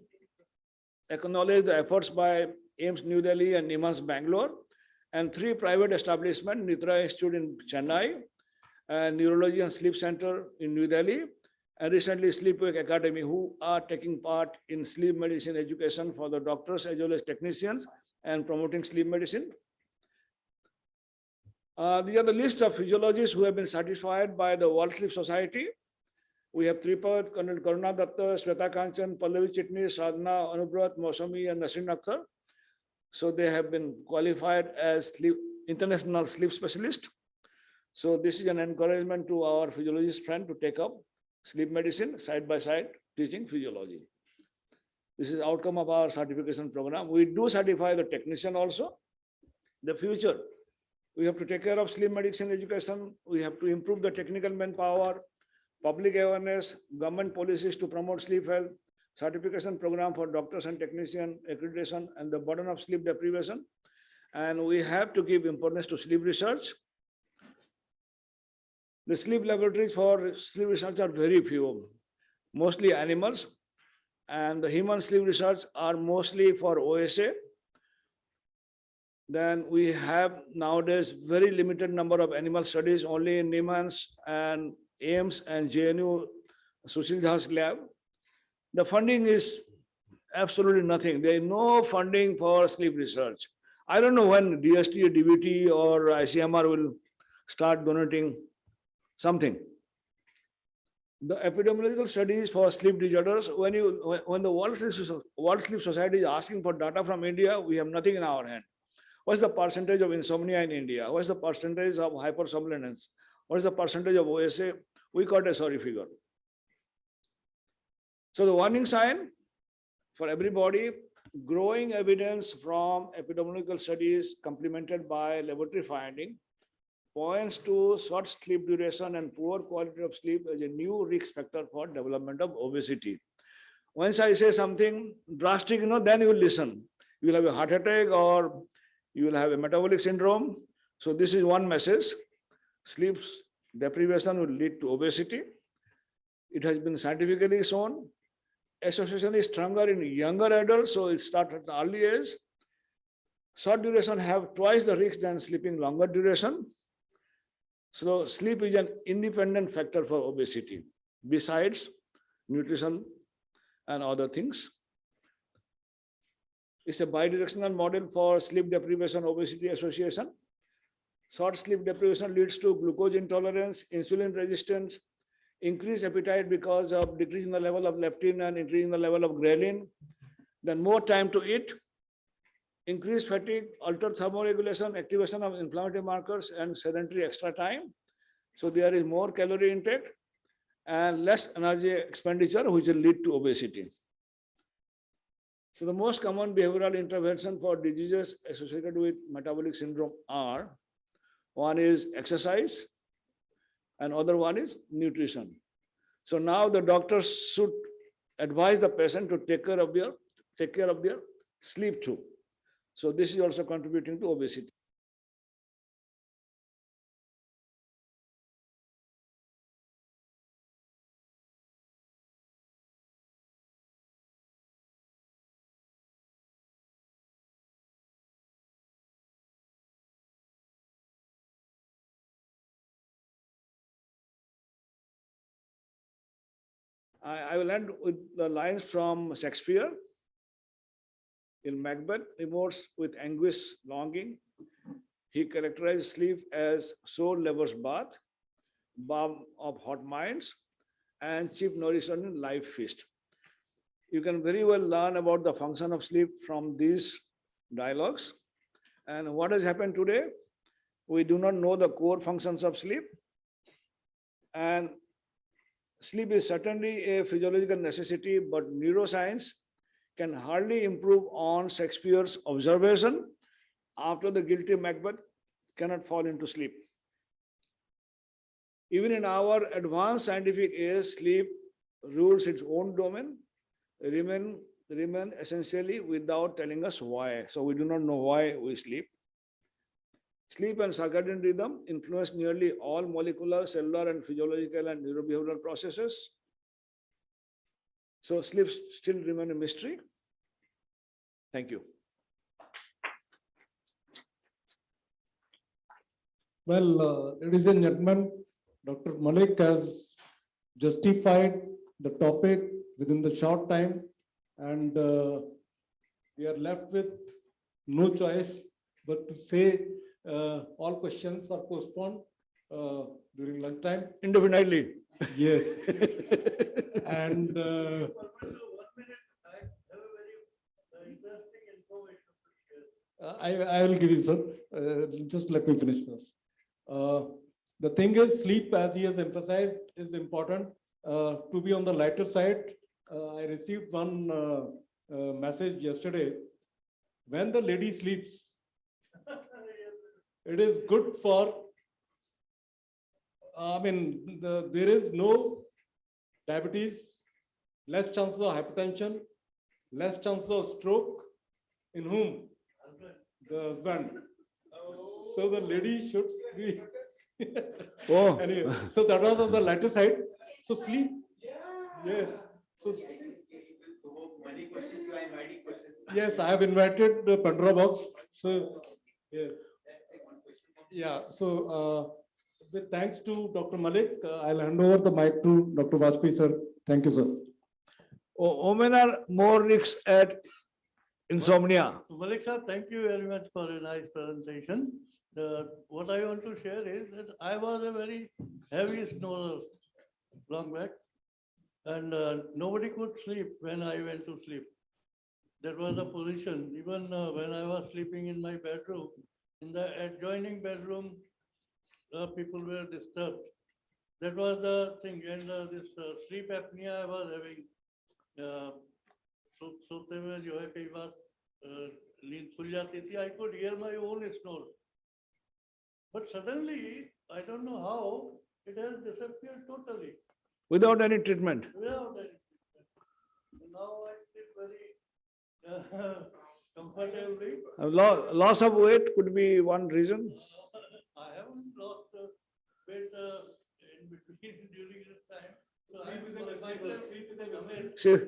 [SPEAKER 17] acknowledge the efforts by AIMS New Delhi and NIMHANS Bangalore, and 3 private establishments, Nitra Institute in Chennai, and Neurology and Sleep Center in New Delhi, and recently Sleepwake Academy, who are taking part in sleep medicine education for the doctors as well as technicians and promoting sleep medicine. These are the list of physiologists who have been certified by the World Sleep Society. We have Tripat, Karuna Datta, Sweta Kanchan, Pallavi Chitnis, Sadhana, Anubrat, Mosami, and Nasrin Akhtar. So they have been qualified as international sleep specialists. So this is an encouragement to our physiologist friend to take up sleep medicine side by side, teaching physiology. This is outcome of our certification program. We do certify the technician also. The future, we have to take care of sleep medicine education. We have to improve the technical manpower, public awareness, government policies to promote sleep health, certification program for doctors and technicians, accreditation, and the burden of sleep deprivation. And we have to give importance to sleep research. The sleep laboratories for sleep research are very few, mostly animals, and the human sleep research are mostly for OSA. Then we have nowadays very limited number of animal studies, only in NIMHANS and AIMS and JNU Sushil Jha's lab. The funding is absolutely nothing. There is no funding for sleep research. I don't know when DST, DBT, or ICMR will start donating something. The epidemiological studies for sleep disorders, when the World Sleep Society is asking for data from India, we have nothing in our hand. What's the percentage of insomnia in India? What's the percentage of hypersomnolence? What is the percentage of OSA? We got a sorry figure. So the warning sign for everybody, growing evidence from epidemiological studies complemented by laboratory finding points to short sleep duration and poor quality of sleep as a new risk factor for development of obesity. Once I say something drastic, then you will listen. You will have a heart attack or you will have a metabolic syndrome. So this is one message. Sleep deprivation will lead to obesity. It has been scientifically shown. Association is stronger in younger adults, so it starts at the early age. Short duration have twice the risk than sleeping longer duration. So sleep is an independent factor for obesity, besides nutrition and other things. It's a bidirectional model for sleep deprivation obesity association. Short sleep deprivation leads to glucose intolerance, insulin resistance, increased appetite because of decreasing the level of leptin and increasing the level of ghrelin, then more time to eat, increased fatigue, altered thermoregulation, activation of inflammatory markers, and sedentary extra time. So there is more calorie intake and less energy expenditure, which will lead to obesity. So the most common behavioral intervention for diseases associated with metabolic syndrome are, one is exercise, and other one is nutrition. So now the doctors should advise the patient to take care of their sleep too. So this is also contributing to obesity. I will end with the lines from Shakespeare. In Macbeth, remorse with anguish longing, he characterized sleep as soul lover's bath, balm of hot minds, and chief nourishment in life feast. You can very well learn about the function of sleep from these dialogues. And what has happened today? We do not know the core functions of sleep. And sleep is certainly a physiological necessity, but neuroscience can hardly improve on Shakespeare's observation after the guilty Macbeth cannot fall into sleep. Even in our advanced scientific age, sleep rules its own domain, remain essentially without telling us why. So we do not know why we sleep. Sleep and circadian rhythm influence nearly all molecular, cellular, and physiological and neurobehavioral processes. So sleep still remains a mystery. Thank you.
[SPEAKER 6] Well, ladies and gentlemen, Dr. Malik has justified the topic within the short time, and we are left with no choice but to say all questions are postponed during lunchtime.
[SPEAKER 17] Indefinitely.
[SPEAKER 6] Yes. And I will give you, sir. Just let me finish first. The thing is, sleep, as he has emphasized, is important. To be on the lighter side, I received one message yesterday. When the lady sleeps, it is good for, there is no diabetes, less chances of hypertension, less chances of stroke. In whom? The husband. So the lady should be.
[SPEAKER 17] Oh.
[SPEAKER 6] Anyway, so that was on the lighter side. So sleep. Yes. So, yes, I have invited the Pandora box. So, yeah. Yeah. So, with thanks to Dr. Malik, I'll hand over the mic to Dr. Vajpayee, sir. Thank you, sir.
[SPEAKER 17] Women are more risks at insomnia.
[SPEAKER 8] Malik sir, thank you very much for a nice presentation. What I want to share is that I was a very heavy snorer long back, and nobody could sleep when I went to sleep. That was the position. Even when I was sleeping in my bedroom, in the adjoining bedroom, people were disturbed. That was the thing. And this sleep apnea I was having. सोते में जो है कई बार नींद खुल जाती थी. I could hear my own snore. But suddenly, I don't know how, it has disappeared totally.
[SPEAKER 17] Without any treatment.
[SPEAKER 8] Without any treatment. Now I feel very comfortably.
[SPEAKER 17] Loss of weight could be one reason.
[SPEAKER 8] I haven't lost weight in between during this time. So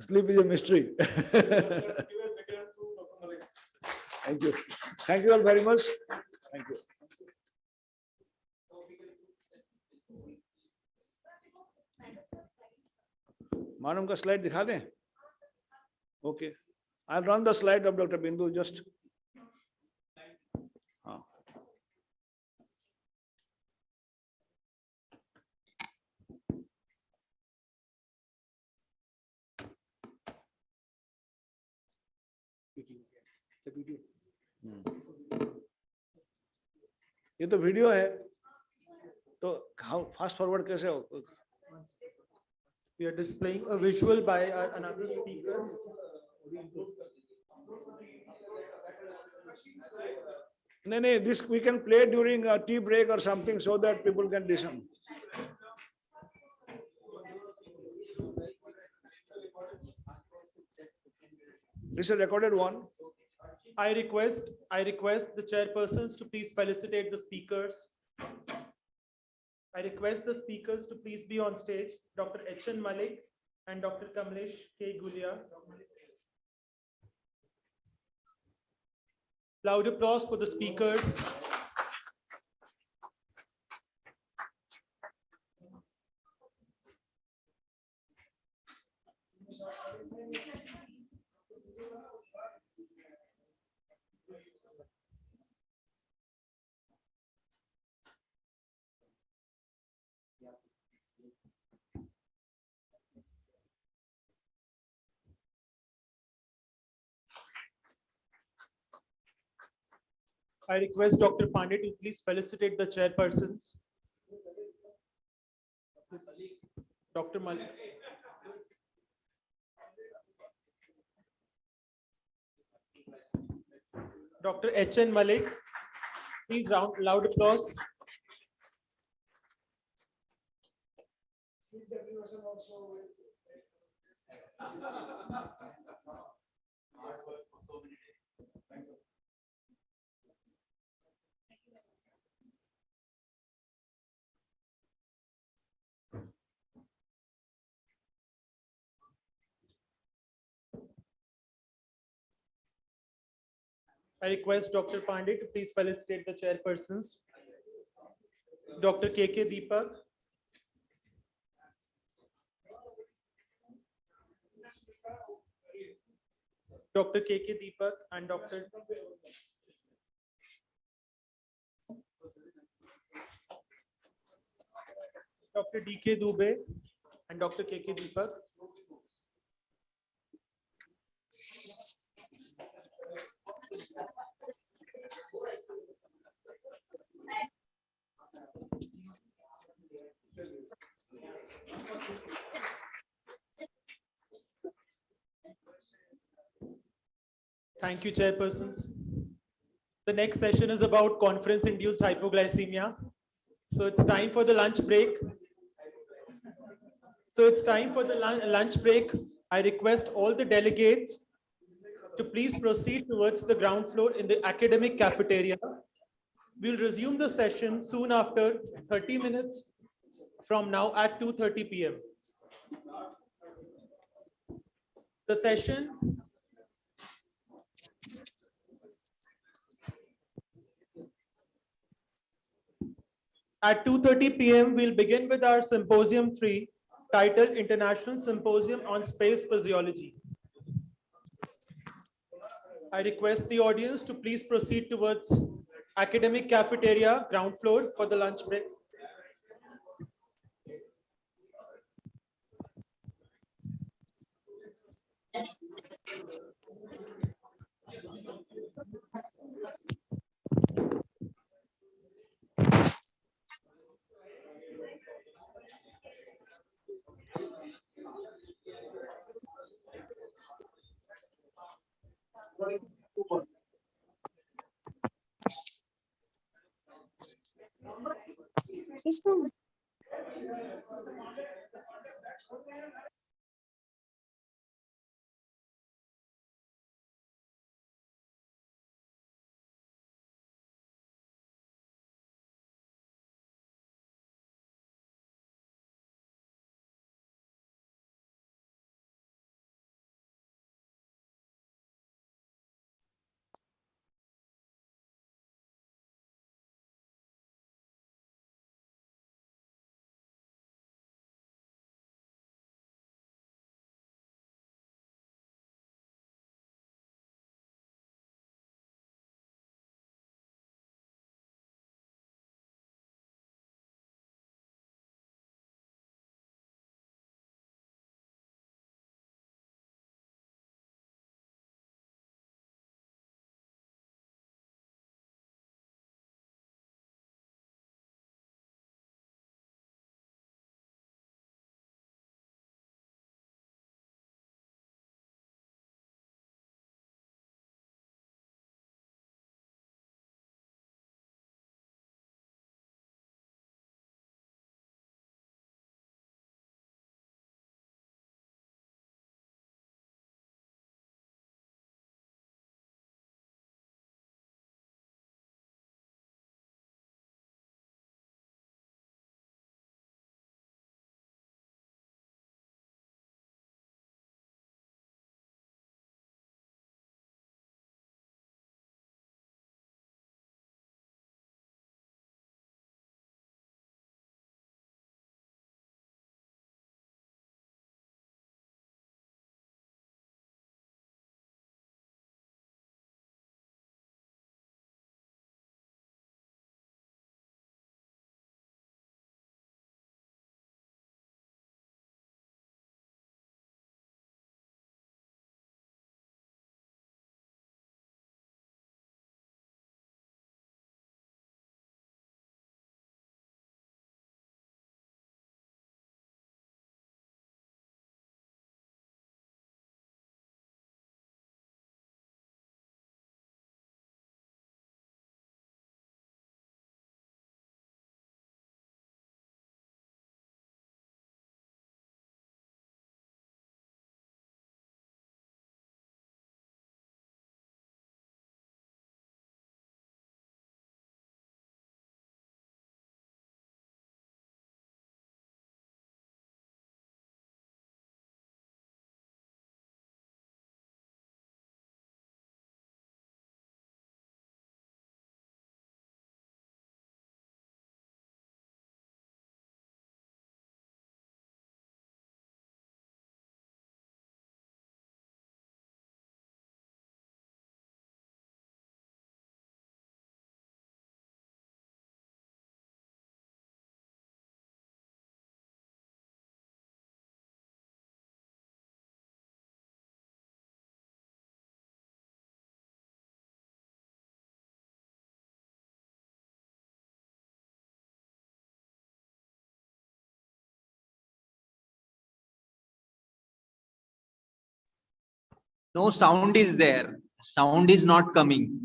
[SPEAKER 17] Sleep is a mystery. Thank you. Thank you all very much. Thank you. Madam का slide दिखा दें? Okay. I'll run the slide of Dr. Bindu just. ये तो video है तो fast forward कैसे हो?
[SPEAKER 2] We are displaying a visual by another speaker.
[SPEAKER 17] No, this we can play during a tea break or something so that people can listen. This is a recorded one.
[SPEAKER 2] I request the chairpersons to please felicitate the speakers. I request the speakers to please be on stage, Dr. H.N. Malik and Dr. Kamlesh K. Gulia. Loud applause for the speakers. I request Dr. Pandey to please felicitate the chairpersons. Dr. Malik. Dr. H.N. Malik, please loud applause. I request Dr. Pandey to please felicitate the chairpersons. Dr. K.K. Deepak, Dr. K.K. Deepak and Dr. D.K. Dubey and Dr. K.K. Deepak. Thank you, chairpersons. The next session is about conference-induced hypoglycemia. So it's time for the lunch break. Lunch break. I request all the delegates to please proceed towards the ground floor in the academic cafeteria. We'll resume the session soon after 30 minutes from now at 2:30 p.m. The session at 2:30 p.m. we'll begin with our Symposium 3 titled International Symposium on Space Physiology. I request the audience to please proceed towards academic cafeteria, ground floor for the lunch break.
[SPEAKER 5] System.
[SPEAKER 11] No sound is there. Sound is not coming.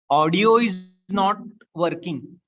[SPEAKER 11] Audio is not working.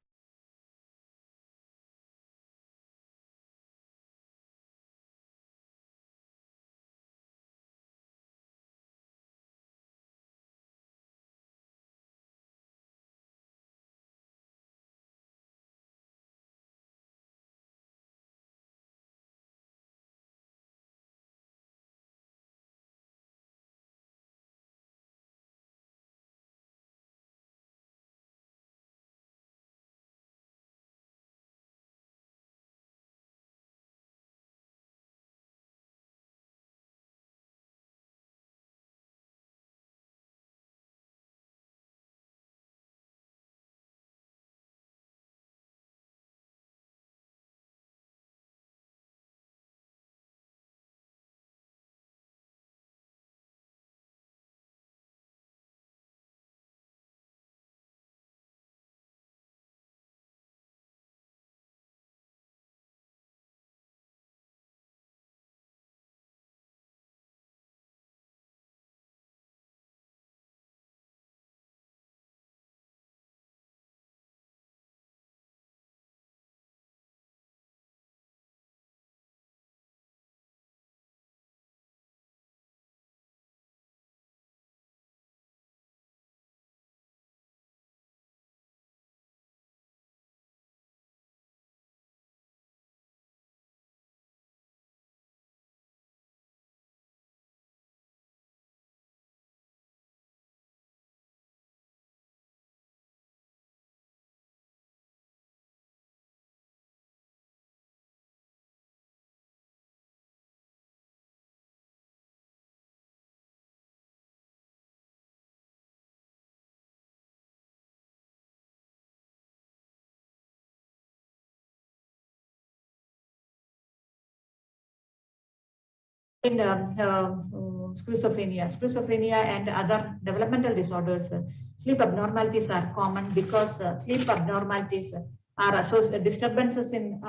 [SPEAKER 18] In schizophrenia. Schizophrenia and other developmental disorders, sleep abnormalities are common because sleep abnormalities are associated disturbances in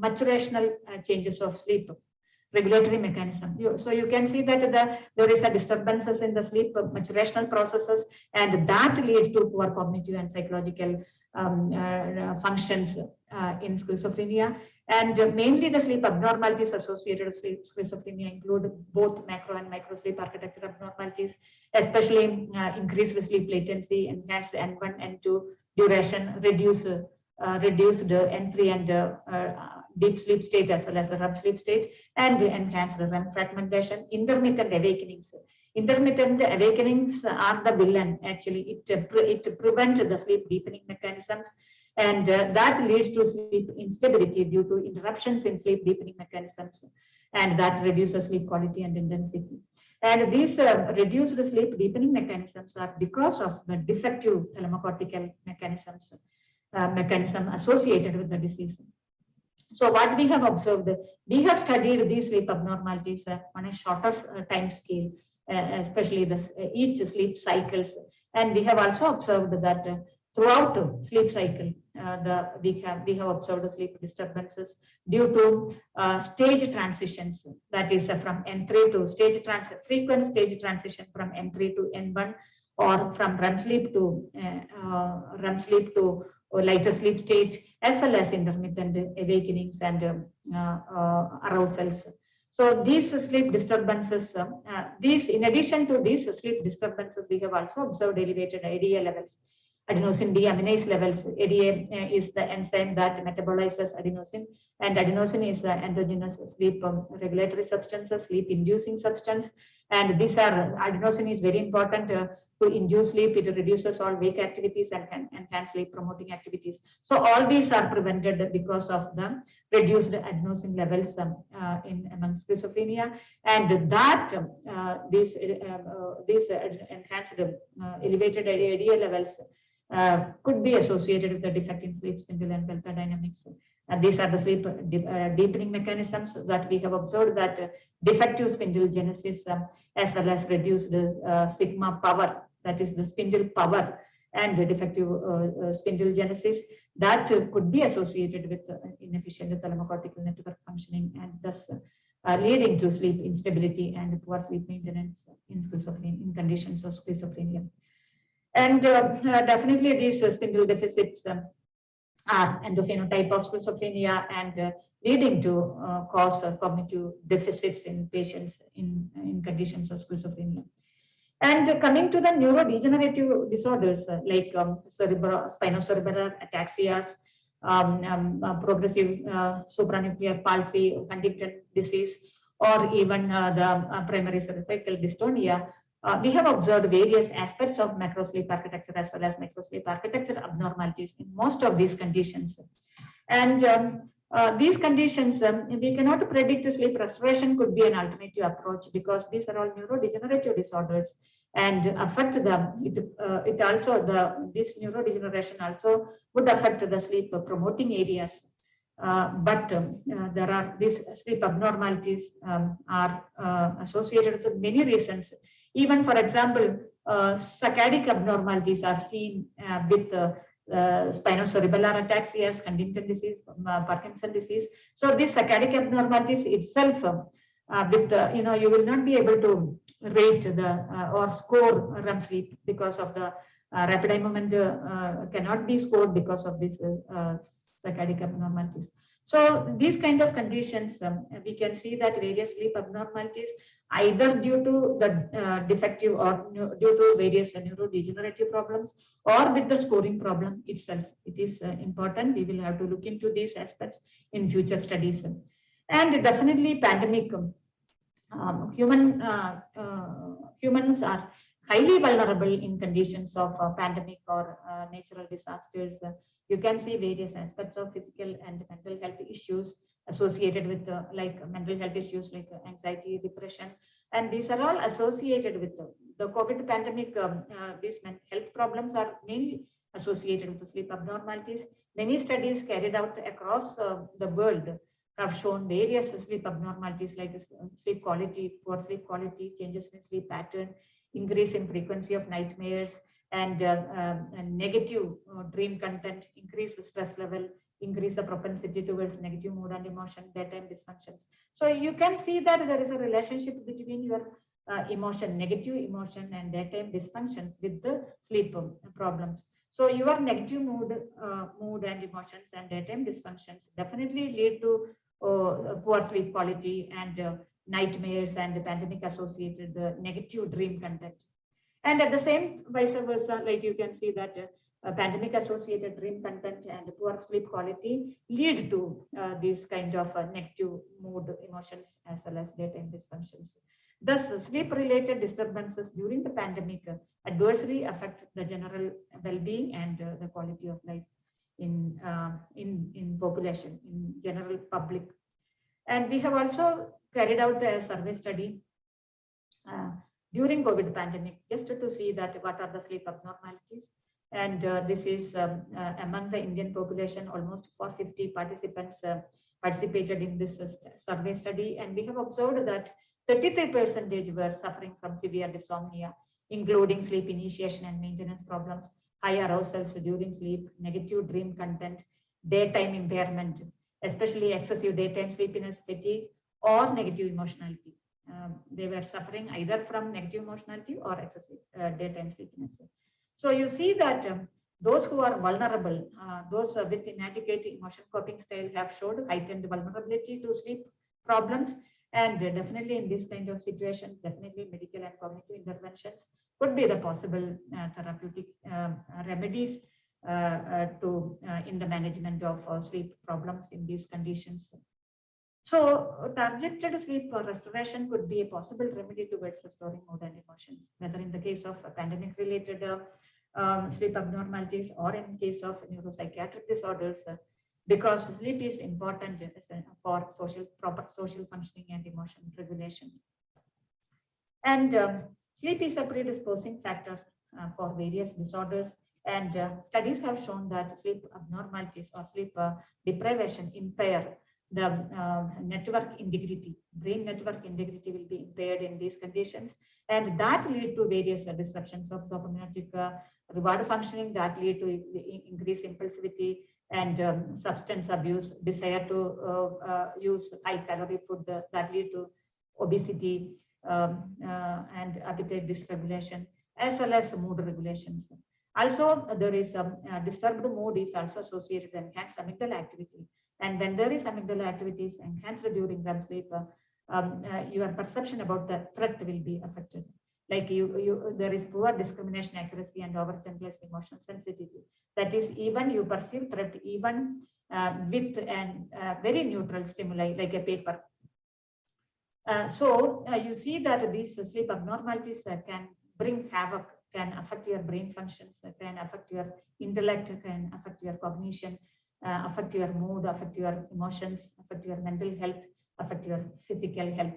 [SPEAKER 18] maturational changes of sleep regulatory mechanism. So you can see that there is a disturbances in the sleep maturational processes, and that leads to poor cognitive and psychological functions in schizophrenia. And mainly the sleep abnormalities associated with schizophrenia include both macro and micro sleep architecture abnormalities, especially increased sleep latency, enhanced N1, N2 duration, reduced N3 and deep sleep state as well as the REM sleep state, and enhanced REM fragmentation, intermittent awakenings. Intermittent awakenings are the villain. Actually, it prevents the sleep deepening mechanisms, and that leads to sleep instability due to interruptions in sleep deepening mechanisms, and that reduces sleep quality and intensity. And these reduced sleep deepening mechanisms are because of the defective thalamocortical mechanism associated with the disease. So what we have observed, we have studied these sleep abnormalities on a shorter time scale, especially each sleep cycles. And we have also observed that throughout sleep cycle, we have observed sleep disturbances due to stage transitions, that is from N3 to frequent stage transition from N3 to N1, or from REM sleep to lighter sleep state, as well as intermittent awakenings and arousals. So these sleep disturbances, in addition to these sleep disturbances, we have also observed elevated ADA levels, adenosine deaminase levels. ADA is the enzyme that metabolizes adenosine, and adenosine is the endogenous sleep regulatory substance, sleep inducing substance. And these are, adenosine is very important to induce sleep. It reduces all wake activities and can enhance sleep promoting activities. So all these are prevented because of the reduced adenosine levels among schizophrenia, and that these enhanced elevated ADA levels could be associated with the defect in sleep spindle and delta dynamics. These are the sleep deepening mechanisms that we have observed, that defective spindle genesis as well as reduced sigma power, that is the spindle power, and the defective spindle genesis, that could be associated with inefficient thalamocortical network functioning, and thus leading to sleep instability and poor sleep maintenance in schizophrenia, in conditions of schizophrenia. And definitely these spindle deficits are endophenotype of schizophrenia and leading to cause cognitive deficits in patients in conditions of schizophrenia. And coming to the neurodegenerative disorders like spinocerebellar ataxias, progressive supranuclear palsy, Huntington disease, or even the primary cervical dystonia, we have observed various aspects of macrosleep architecture as well as microsleep architecture abnormalities in most of these conditions. And these conditions, we cannot predict sleep restoration could be an alternative approach, because these are all neurodegenerative disorders and affect them. It also, this neurodegeneration also would affect the sleep promoting areas. But there are these sleep abnormalities are associated with many reasons. Even, for example, saccadic abnormalities are seen with spinocerebellar ataxias, Huntington disease, Parkinson disease. So these saccadic abnormalities itself, you will not be able to rate the or score REM sleep because of the rapid eye movement cannot be scored because of these saccadic abnormalities. So these kind of conditions, we can see that various sleep abnormalities, either due to the defective or due to various neurodegenerative problems, or with the scoring problem itself. It is important. We will have to look into these aspects in future studies. And definitely pandemic, humans are highly vulnerable in conditions of pandemic or natural disasters. You can see various aspects of physical and mental health issues associated with like mental health issues like anxiety, depression, and these are all associated with the COVID pandemic. These health problems are mainly associated with the sleep abnormalities. Many studies carried out across the world have shown various sleep abnormalities like sleep quality, poor sleep quality, changes in sleep pattern, increase in frequency of nightmares, and negative dream content, increase the stress level, increase the propensity towards negative mood and emotion, daytime dysfunctions. So you can see that there is a relationship between your emotion, negative emotion, and daytime dysfunctions with the sleep problems. So your negative mood and emotions and daytime dysfunctions definitely lead to poor sleep quality and nightmares and pandemic associated negative dream content. And at the same vice versa, like you can see that pandemic associated dream content and poor sleep quality lead to these kind of negative mood, emotions, as well as daytime dysfunctions. Thus, sleep-related disturbances during the pandemic adversely affect the general well-being and the quality of life in population, in general public. And we have also carried out a survey study during COVID pandemic, just to see that what are the sleep abnormalities. And this is among the Indian population, almost 450 participants participated in this survey study. And we have observed that 33% were suffering from severe dysomnia, including sleep initiation and maintenance problems. high arousals during sleep, negative dream content, daytime impairment, especially excessive daytime sleepiness, fatigue, or negative emotionality. They were suffering either from negative emotionality or excessive daytime sleepiness. So you see that those who are vulnerable, those with inadequate emotion coping style have showed heightened vulnerability to sleep problems. And definitely in this kind of situation, definitely medical and cognitive interventions could be the possible therapeutic remedies in the management of sleep problems in these conditions. So targeted sleep restoration could be a possible remedy towards restoring mood and emotions, whether in the case of pandemic related sleep abnormalities or in case of neuropsychiatric disorders, because sleep is important for proper social functioning and emotion regulation. And sleep is a predisposing factor for various disorders, and studies have shown that sleep abnormalities or sleep deprivation impair the network integrity. Brain network integrity will be impaired in these conditions, and that lead to various disruptions of dopaminergic reward functioning, that lead to increased impulsivity and substance abuse, desire to use high calorie food, that lead to obesity and appetite dysregulation, as well as mood regulations. Also, there is disturbed mood is also associated with enhanced amygdala activity. And when there is amygdala activities enhanced during REM sleep, your perception about the threat will be affected. Like there is poor discrimination accuracy and over-generalized emotional sensitivity. That is, even you perceive threat even with a very neutral stimuli like a paper. So you see that these sleep abnormalities can bring havoc, can affect your brain functions, can affect your intellect, can affect your cognition, affect your mood, affect your emotions, affect your mental health, affect your physical health.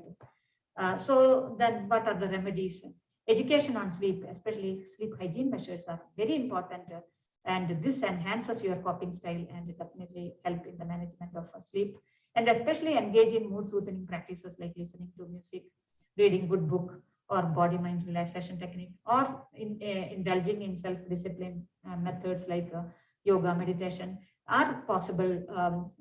[SPEAKER 18] So then what are the remedies? Education on sleep, especially sleep hygiene measures, are very important, and this enhances your coping style and definitely help in the management of sleep, and especially engage in mood soothing practices like listening to music, reading good book, or body mind relaxation technique, or indulging in self-discipline methods like yoga, meditation, are possible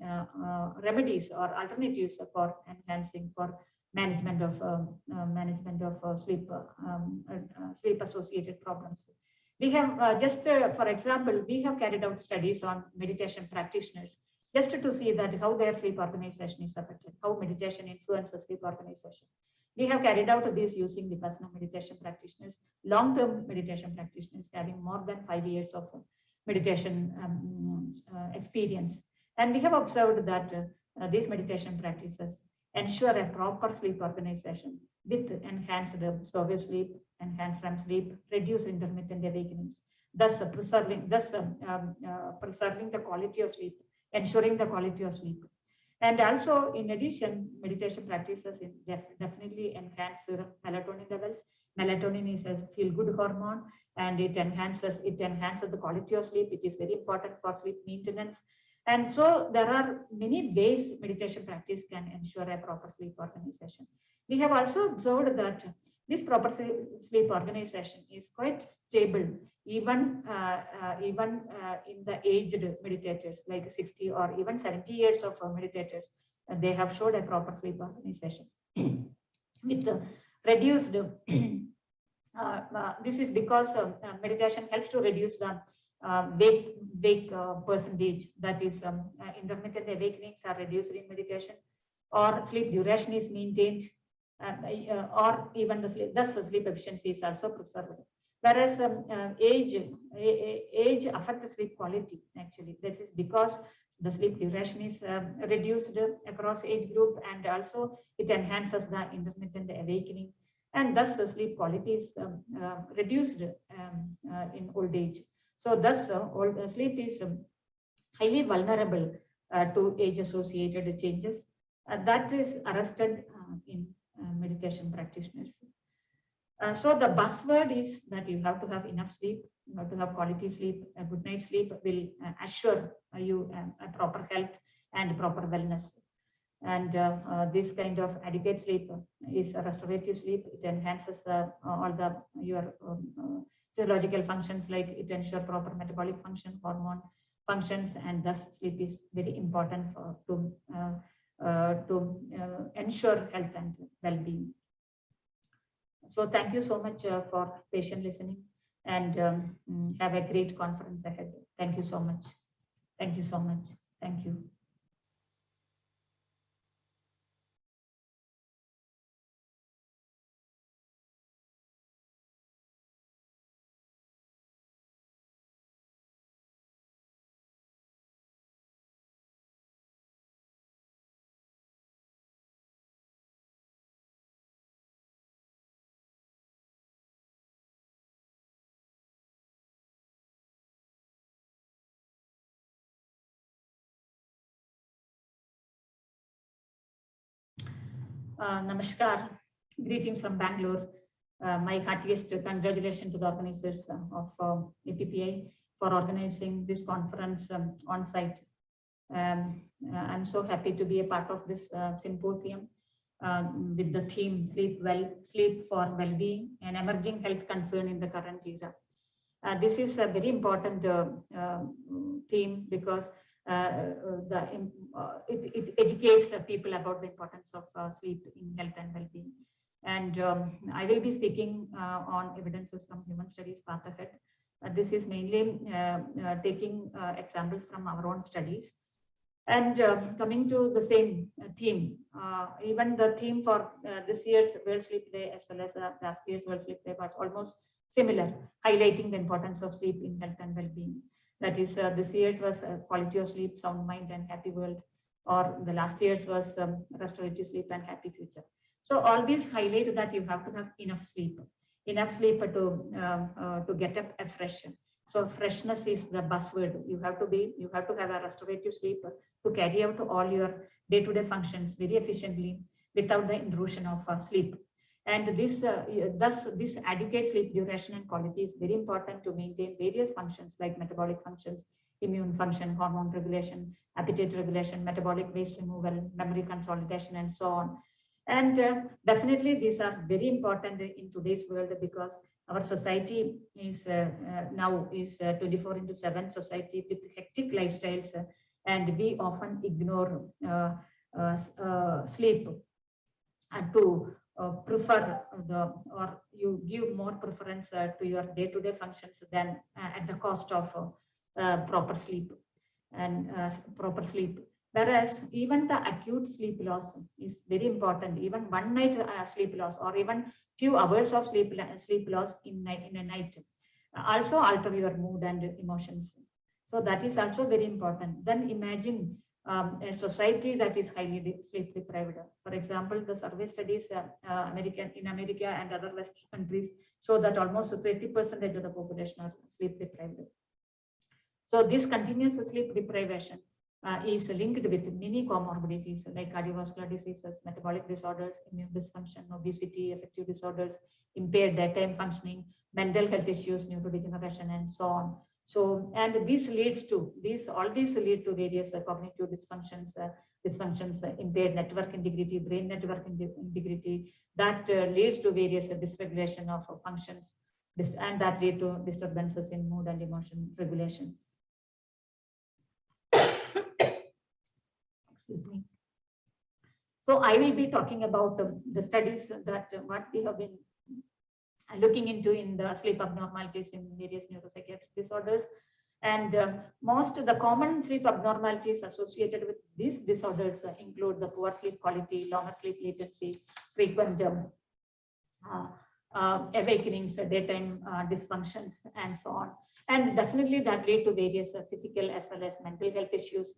[SPEAKER 18] remedies or alternatives for enhancing for management of sleep sleep associated problems. We have for example, we have carried out studies on meditation practitioners just to see that how their sleep organization is affected, how meditation influences sleep organization. We have carried out this using Vipassana meditation practitioners, long-term meditation practitioners having more than 5 years of meditation experience. And we have observed that these meditation practices ensure a proper sleep organization with enhanced slow sleep, enhanced REM sleep, reduced intermittent awakenings, thus preserving the quality of sleep, ensuring the quality of sleep. And also, in addition, meditation practices definitely enhance melatonin levels. Melatonin is a feel-good hormone, and it enhances the quality of sleep. It is very important for sleep maintenance. And so there are many ways meditation practice can ensure a proper sleep organization. We have also observed that this proper sleep organization is quite stable, even in the aged meditators, like 60 or even 70 years of meditators. They have showed a proper sleep organization with reduced. This is because meditation helps to reduce the wake percentage, that is intermittent awakenings are reduced in meditation, or sleep duration is maintained, or even the sleep, thus the sleep efficiency is also preserved. Whereas age affects sleep quality, actually. This is because the sleep duration is reduced across age group, and also it enhances the intermittent awakening, and thus the sleep quality is reduced in old age. So thus sleep is highly vulnerable to age-associated changes. That is arrested in meditation practitioners. So the buzzword is that you have to have enough sleep, you have to have quality sleep. A good night's sleep will assure you a proper health and proper wellness. And this kind of adequate sleep is a restorative sleep. It enhances all the your physiological functions, like it ensures proper metabolic function, hormone functions, and thus sleep is very important for to ensure health and well-being. So thank you so much for patient listening, and have a great conference ahead. Thank you so much. Thank you so much. Thank you. Namaskar. Greetings from Bangalore. My heartiest congratulations to the organizers of APPI for organizing this conference on site. I'm so happy to be a part of this symposium with the theme Sleep for Well-being, an emerging health concern in the current era. This is a very important theme because it educates people about the importance of sleep in health and well-being. And I will be speaking on evidences from human studies path ahead. This is mainly taking examples from our own studies. And coming to the same theme, even the theme for this year's World Sleep Day as well as last year's World Sleep Day was almost similar, highlighting the importance of sleep in health and well-being. That is, this year's was quality of sleep, sound mind, and happy world, or the last year's was restorative sleep and happy future. So all these highlight that you have to have enough sleep to get up afresh. So freshness is the buzzword. You have to have a restorative sleep to carry out all your day-to-day functions very efficiently without the intrusion of sleep. And this thus this adequate sleep duration and quality is very important to maintain various functions like metabolic functions, immune function, hormone regulation, appetite regulation, metabolic waste removal, memory consolidation, and so on. And definitely these are very important in today's world because our society is now is 24/7 society with hectic lifestyles, and we often ignore sleep to prefer or you give more preference to your day-to-day functions than at the cost of proper sleep and proper sleep. Whereas even the acute sleep loss is very important. Even one night sleep loss or even few hours of sleep loss in a night also alter your mood and emotions. So that is also very important. Then imagine a society that is highly sleep deprived. For example, the survey studies in America and other Western countries show that almost 30% of the population are sleep deprived. So this continuous sleep deprivation is linked with many comorbidities like cardiovascular diseases, metabolic disorders, immune dysfunction, obesity, affective disorders, impaired daytime functioning, mental health issues, neurodegeneration, and so on. So, and this leads to all these lead to various cognitive dysfunctions, impaired network integrity, brain network integrity, that leads to various dysregulation of functions, and that lead to disturbances in mood and emotion regulation. Excuse me. So I will be talking about the studies that what we have been looking into in the sleep abnormalities in various neuropsychiatric disorders. And most of the common sleep abnormalities associated with these disorders include the poor sleep quality, longer sleep latency, frequent awakenings, daytime dysfunctions, and so on. And definitely that lead to various physical as well as mental health issues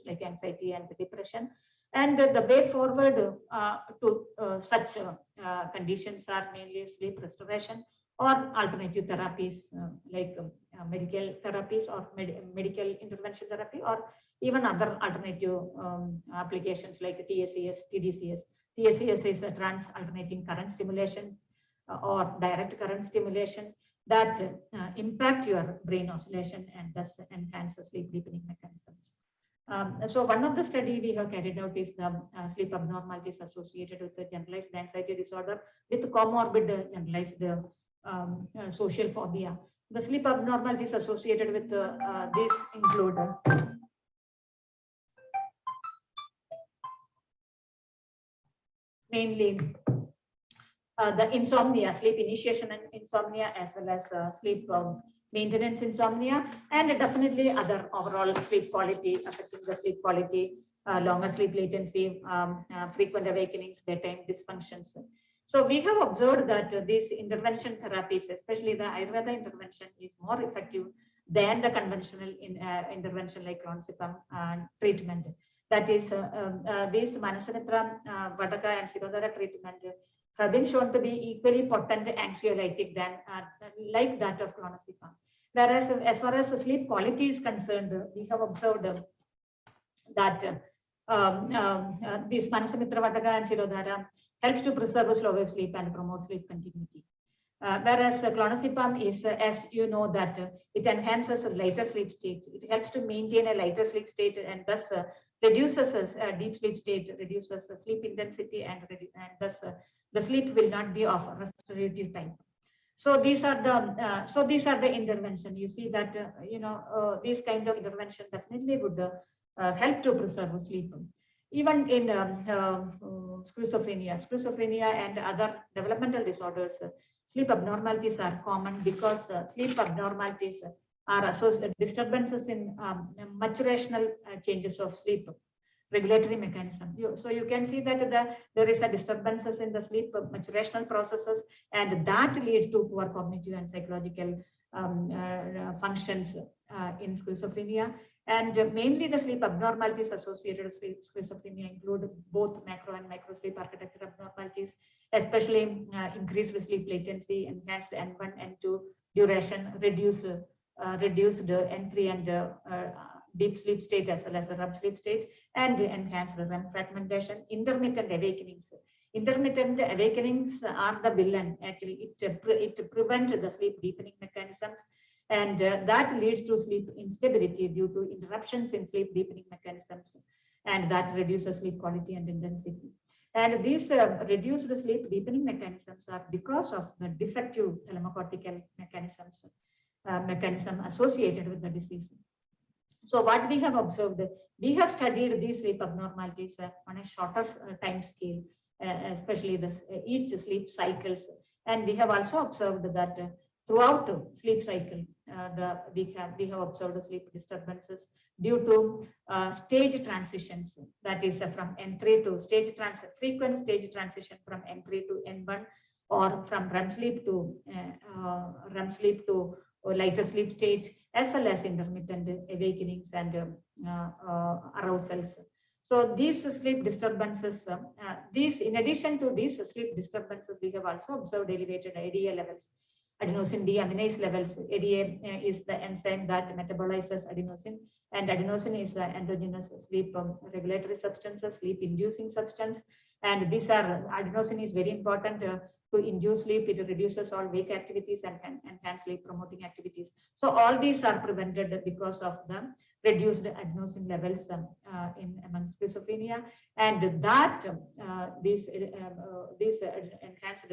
[SPEAKER 18] like anxiety and depression. And the way forward to such conditions are mainly sleep restoration or alternative therapies like medical therapies or medical intervention therapy, or even other alternative applications like TACS, TDCS. TACS is a trans alternating current stimulation or direct current stimulation that impact your brain oscillation and thus enhance the sleep deepening mechanisms. So one of the study we have carried out is the sleep abnormalities associated with the generalized anxiety disorder with comorbid generalized social phobia. The sleep abnormalities associated with these include mainly the insomnia, sleep initiation and insomnia, as well as sleep maintenance insomnia, and definitely other overall sleep quality, affecting the sleep quality, longer sleep latency, frequent awakenings, daytime dysfunctions. So we have observed that these intervention therapies, especially the Ayurveda intervention, is more effective than the conventional intervention like clonazepam treatment. That is, these Manasanitra, Vadaka and Sirodhara treatment have been shown to be equally potent anxiolytic than like that of clonazepam. Whereas as far as sleep quality is concerned, we have observed that this Manasamitra Vadaka and Sirodhara helps to preserve slower sleep and promote sleep continuity. Whereas clonazepam is, as you know, that it enhances a lighter sleep state. It helps to maintain a lighter sleep state and thus reduces deep sleep state, reduces sleep intensity, and thus the sleep will not be of restorative type. So these are the intervention. You see that this kind of intervention definitely would help to preserve sleep. Even in schizophrenia and other developmental disorders, sleep abnormalities are common because sleep abnormalities are associated with disturbances in maturational changes of sleep regulatory mechanism. So you can see that there is a disturbances in the sleep maturational processes, and that leads to poor cognitive and psychological functions in schizophrenia. And mainly the sleep abnormalities associated with schizophrenia include both macro and micro sleep architecture abnormalities, especially increased sleep latency, enhanced N1, N2 duration, reduced N3 and deep sleep state, as well as the REM sleep state, and enhanced REM fragmentation, intermittent awakenings. Intermittent awakenings are the villain. Actually, it prevents the sleep deepening mechanisms, and that leads to sleep instability due to interruptions in sleep deepening mechanisms, and that reduces sleep quality and intensity. And these reduced sleep deepening mechanisms are because of the defective thalamocortical mechanism associated with the disease. So what we have observed, we have studied these sleep abnormalities on a shorter time scale, especially each sleep cycles. And we have also observed that throughout sleep cycle, we have observed sleep disturbances due to stage transitions. That is from N3 to frequent stage transition from N3 to N1, or from REM sleep to lighter sleep state, as well as intermittent awakenings and arousals. So these sleep disturbances, in addition to these sleep disturbances, we have also observed elevated ADA levels, adenosine deaminase levels. ADA is the enzyme that metabolizes adenosine, and adenosine is the endogenous sleep regulatory substances, sleep-inducing substance. And these are, adenosine is very important to induce sleep. It reduces all wake activities and can enhance sleep promoting activities. So all these are prevented because of the reduced adenosine levels among schizophrenia, and that these enhanced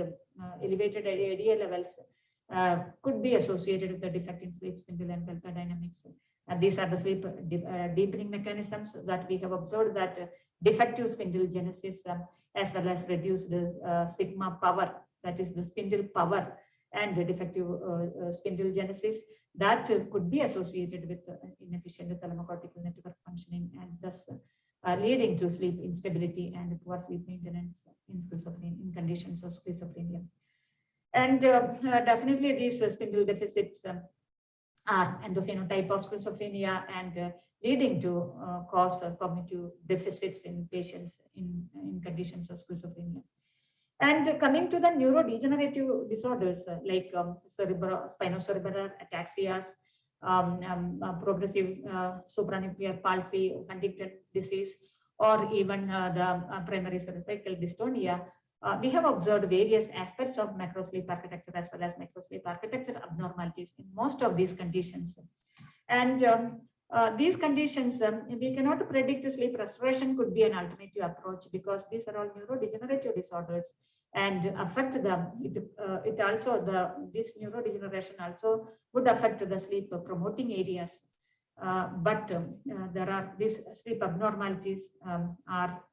[SPEAKER 18] elevated ADA levels could be associated with the defect in sleep spindle and delta dynamics. And these are the sleep deepening mechanisms that we have observed, that defective spindle genesis as well as reduced sigma power, that is the spindle power, and the defective spindle genesis, that could be associated with inefficient thalamocortical network functioning, and thus leading to sleep instability and poor sleep maintenance in schizophrenia, in conditions of schizophrenia. And definitely these spindle deficits are endophenotype of schizophrenia, and leading to cause cognitive deficits in patients in conditions of schizophrenia. And coming to the neurodegenerative disorders like spinocerebellar ataxias, progressive supranuclear palsy, Huntington disease, or even the primary cervical dystonia, we have observed various aspects of macro sleep architecture as well as micro sleep architecture abnormalities in most of these conditions. And These conditions, we cannot predict sleep restoration could be an alternative approach because these are all neurodegenerative disorders and affect them. It also, this neurodegeneration also would affect the sleep promoting areas. But there are these sleep abnormalities are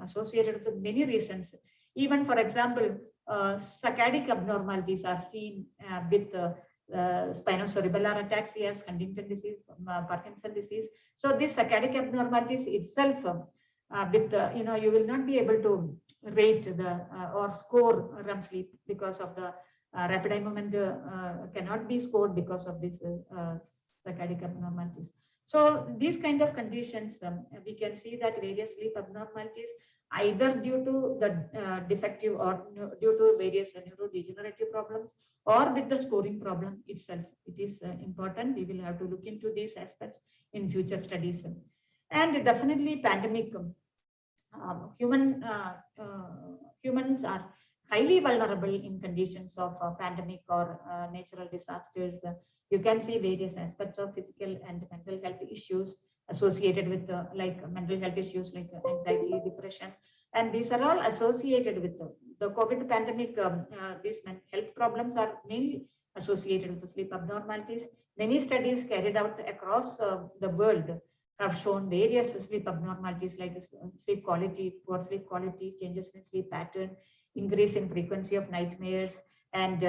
[SPEAKER 18] associated with many reasons. Even, for example, saccadic abnormalities are seen with spinocerebellar ataxias, Huntington disease, Parkinson disease. So these saccadic abnormalities itself, with you will not be able to rate the or score REM sleep because of the rapid eye movement cannot be scored because of this saccadic abnormalities. So these kind of conditions, we can see that various sleep abnormalities, either due to the defective or due to various neurodegenerative problems or with the scoring problem itself. It is important. We will have to look into these aspects in future studies. And definitely pandemic, humans are highly vulnerable in conditions of pandemic or natural disasters. You can see various aspects of physical and mental health issues associated with like mental health issues like anxiety, depression, and these are all associated with the COVID pandemic. These health problems are mainly associated with the sleep abnormalities. Many studies carried out across the world have shown various sleep abnormalities like sleep quality, poor sleep quality, changes in sleep pattern, increase in frequency of nightmares, and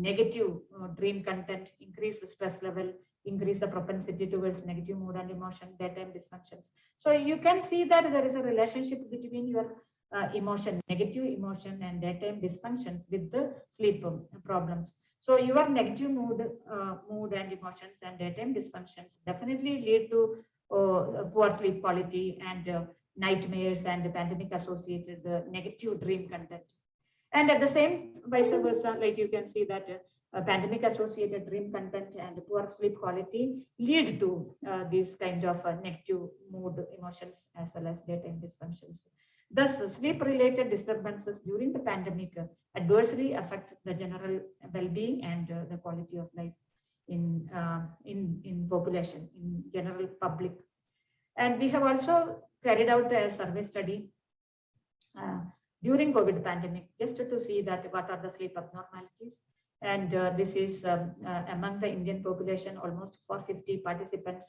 [SPEAKER 18] negative dream content, increase the stress level, increase the propensity towards negative mood and emotion, daytime dysfunctions. So you can see that there is a relationship between your emotion, negative emotion, and daytime dysfunctions with the sleep problems. So your negative mood and emotions and daytime dysfunctions definitely lead to poor sleep quality and nightmares and pandemic associated negative dream content. And at the same vice versa, like you can see that pandemic associated dream content and poor sleep quality lead to these kind of negative mood emotions as well as daytime dysfunctions. Thus, sleep-related disturbances during the pandemic adversely affect the general well-being and the quality of life in population, in general public. And we have also carried out a survey study during COVID pandemic just to see that what are the sleep abnormalities. And this is among the Indian population, almost 450 participants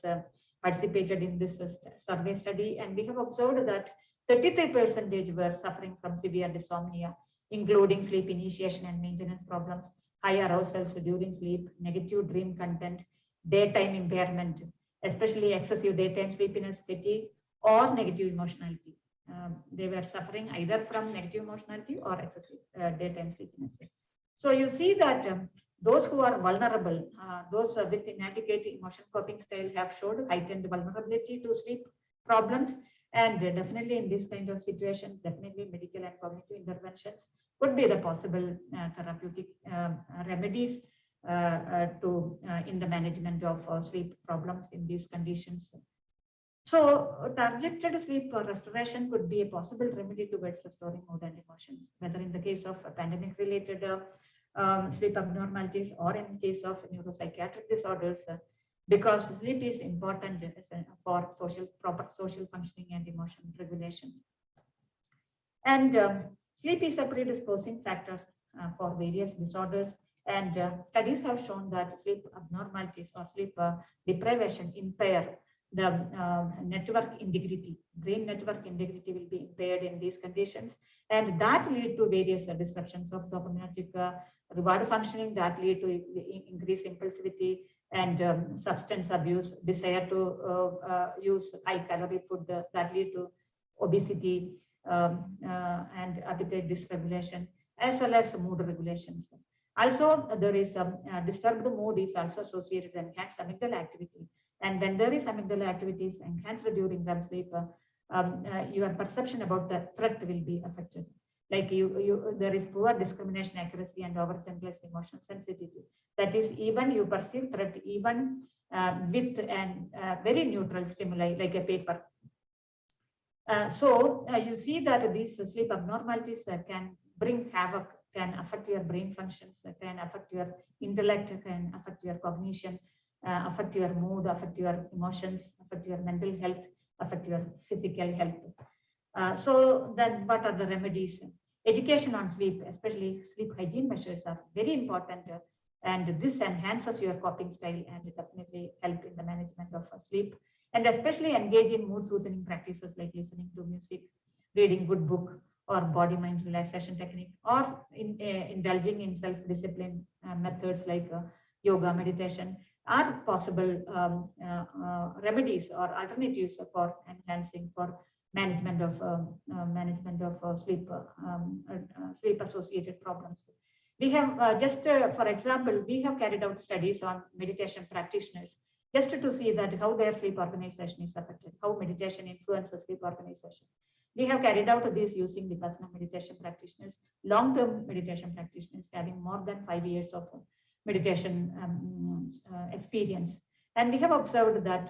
[SPEAKER 18] participated in this survey study. And we have observed that 33% were suffering from severe dysomnia, including sleep initiation and maintenance problems, high arousals during sleep, negative dream content, daytime impairment, especially excessive daytime sleepiness, fatigue, or negative emotionality. They were suffering either from negative emotionality or excessive daytime sleepiness. So you see that those who are vulnerable, those with inadequate emotion coping style have showed heightened vulnerability to sleep problems. And definitely in this kind of situation, definitely medical and cognitive interventions could be the possible therapeutic remedies in the management of sleep problems in these conditions. So targeted sleep restoration could be a possible remedy towards restoring mood and emotions, whether in the case of pandemic related sleep abnormalities or in case of neuropsychiatric disorders, because sleep is important for proper social functioning and emotional regulation. And sleep is a predisposing factor for various disorders. And studies have shown that sleep abnormalities or sleep deprivation impair the network integrity. Brain network integrity will be impaired in these conditions, and that lead to various disruptions of dopaminergic reward functioning, that lead to increased impulsivity and substance abuse, desire to use high calorie food, that lead to obesity and appetite dysregulation, as well as mood regulations. Also, there is disturbed mood is also associated with enhanced amygdala activity. And when there is amygdala activities enhanced during REM sleep, your perception about the threat will be affected. Like there is poor discrimination accuracy and over-generalized emotional sensitivity. That is, even you perceive threat even with a very neutral stimuli like a paper. So you see that these sleep abnormalities can bring havoc, can affect your brain functions, can affect your intellect, can affect your cognition, affect your mood, affect your emotions, affect your mental health, affect your physical health. So then what are the remedies? Education on sleep, especially sleep hygiene measures, are very important. And this enhances your coping style and definitely help in the management of sleep. And especially engage in mood soothing practices like listening to music, reading good book, or body mind relaxation technique, or indulging in self-discipline methods like yoga, meditation, are possible remedies or alternatives for enhancing, for management of sleep sleep associated problems. We have for example, we have carried out studies on meditation practitioners just to see that how their sleep organization is affected, how meditation influences sleep organization. We have carried out this using the personal meditation practitioners, long-term meditation practitioners having more than 5 years of meditation experience. And we have observed that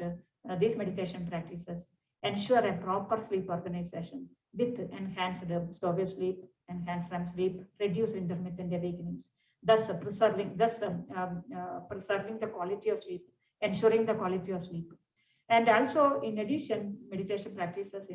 [SPEAKER 18] these meditation practices ensure a proper sleep organization with enhanced slower sleep, enhanced REM sleep, reduced intermittent awakenings, thus preserving the quality of sleep, ensuring the quality of sleep. And also, in addition, meditation practices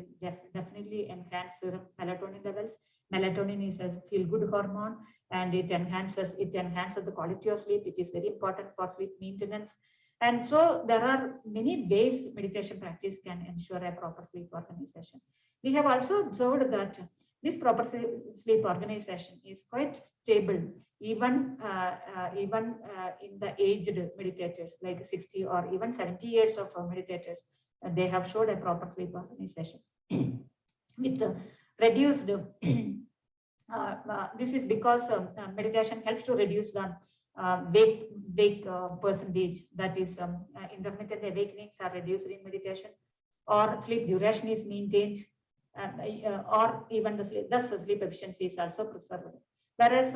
[SPEAKER 18] definitely enhance melatonin levels. Melatonin is a feel-good hormone, and it enhances the quality of sleep. It is very important for sleep maintenance. And so there are many ways meditation practice can ensure a proper sleep organization. We have also observed that this proper sleep organization is quite stable, even in the aged meditators, like 60 or even 70 years of meditators. They have showed a proper sleep organization with reduced. This is because meditation helps to reduce the wake percentage, that is intermittent awakenings are reduced in meditation, or sleep duration is maintained, or even the sleep, thus the sleep efficiency is also preserved. Whereas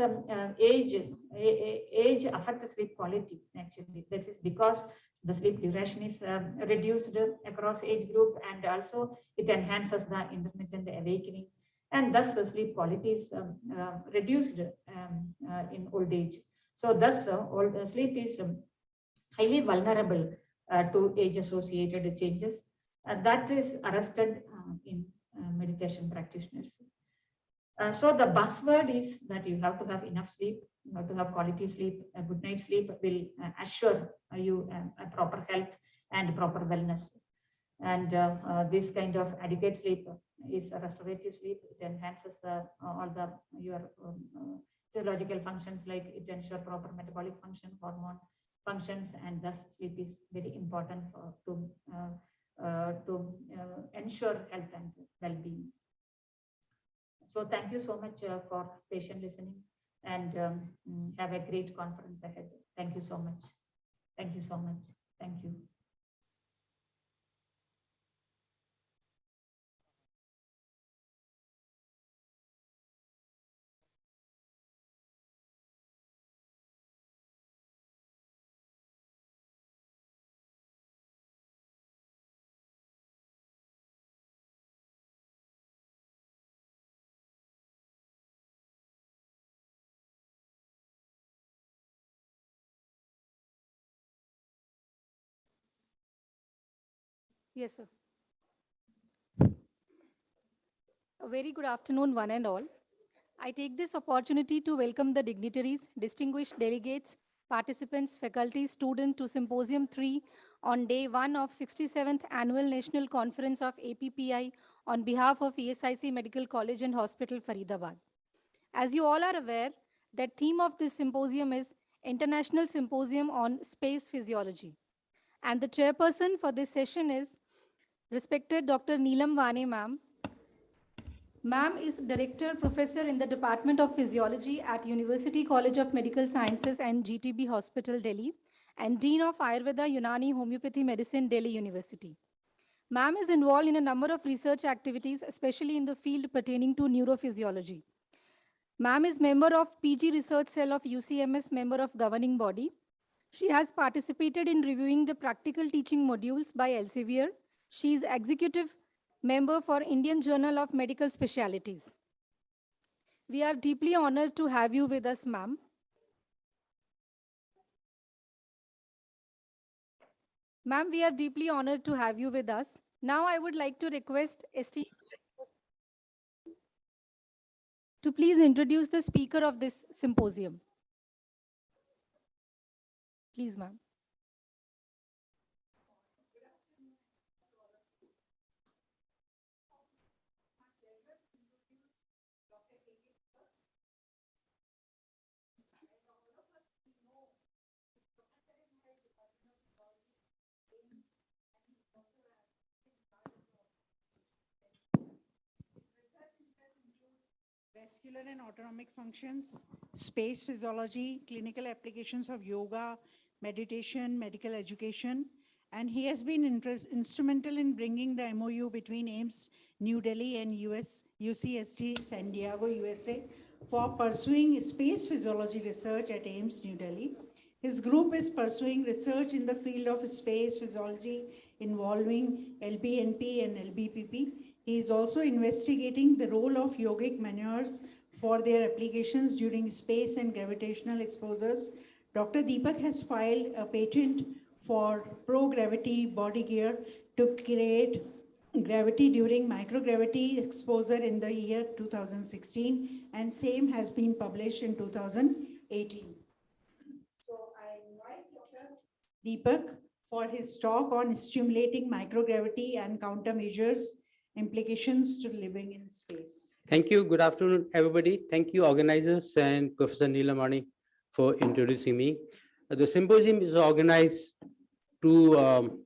[SPEAKER 18] age affects sleep quality. Actually, this is because the sleep duration is reduced across age group, and also it enhances the intermittent awakening, and thus the sleep quality is reduced in old age. So thus sleep is highly vulnerable to age-associated changes. That is arrested in meditation practitioners. So the buzzword is that you have to have enough sleep, you have to have quality sleep. A good night's sleep will assure you a proper health and proper wellness. And this kind of adequate sleep is a restorative sleep. It enhances all your physiological functions, like it ensures proper metabolic function, hormone functions, and thus sleep is very important to ensure health and well-being. So thank you so much for patient listening, and have a great conference ahead. Thank you so much. Thank you so much. Thank you.
[SPEAKER 19] Yes, sir. A very good afternoon, one and all. I take this opportunity to welcome the dignitaries, distinguished delegates, participants, faculty, students to Symposium 3 on day 1 of 67th Annual National Conference of APPI on behalf of ESIC Medical College and Hospital, Faridabad. As you all are aware, the theme of this symposium is International Symposium on Space Physiology. And the chairperson for this session is respected Dr. Neelam Vane, ma'am. Ma'am is Director Professor in the Department of Physiology at University College of Medical Sciences and GTB Hospital, Delhi, and Dean of Ayurveda Unani Homeopathy Medicine, Delhi University. Ma'am is involved in a number of research activities, especially in the field pertaining to neurophysiology. Ma'am is member of PG Research Cell of UCMS, member of governing body. She has participated in reviewing the practical teaching modules by Elsevier. She is executive member for Indian Journal of Medical Specialties. We are deeply honored to have you with us, ma'am. Ma'am, we are deeply honored to have you with us. Now I would like to request ST to please introduce the speaker of this symposium. Please, ma'am.
[SPEAKER 7] Vascular and autonomic functions, space physiology, clinical applications of yoga, meditation, medical education, and he has been instrumental in bringing the MOU between AIIMS New Delhi and UCSD San Diego, USA, for pursuing space physiology research at AIIMS New Delhi. His group is pursuing research in the field of space physiology involving LBNP and LBPP. He is also investigating the role of yogic maneuvers for their applications during space and gravitational exposures. Dr. Deepak has filed a patent for pro-gravity body gear to create gravity during microgravity exposure in the year 2016, and same has been published in 2018. So I invite Dr. Deepak for his talk on stimulating microgravity and countermeasures implications to living in space.
[SPEAKER 3] Thank you. Good afternoon, everybody. Thank you, organizers and Professor Neelamani for introducing me. The symposium is organized to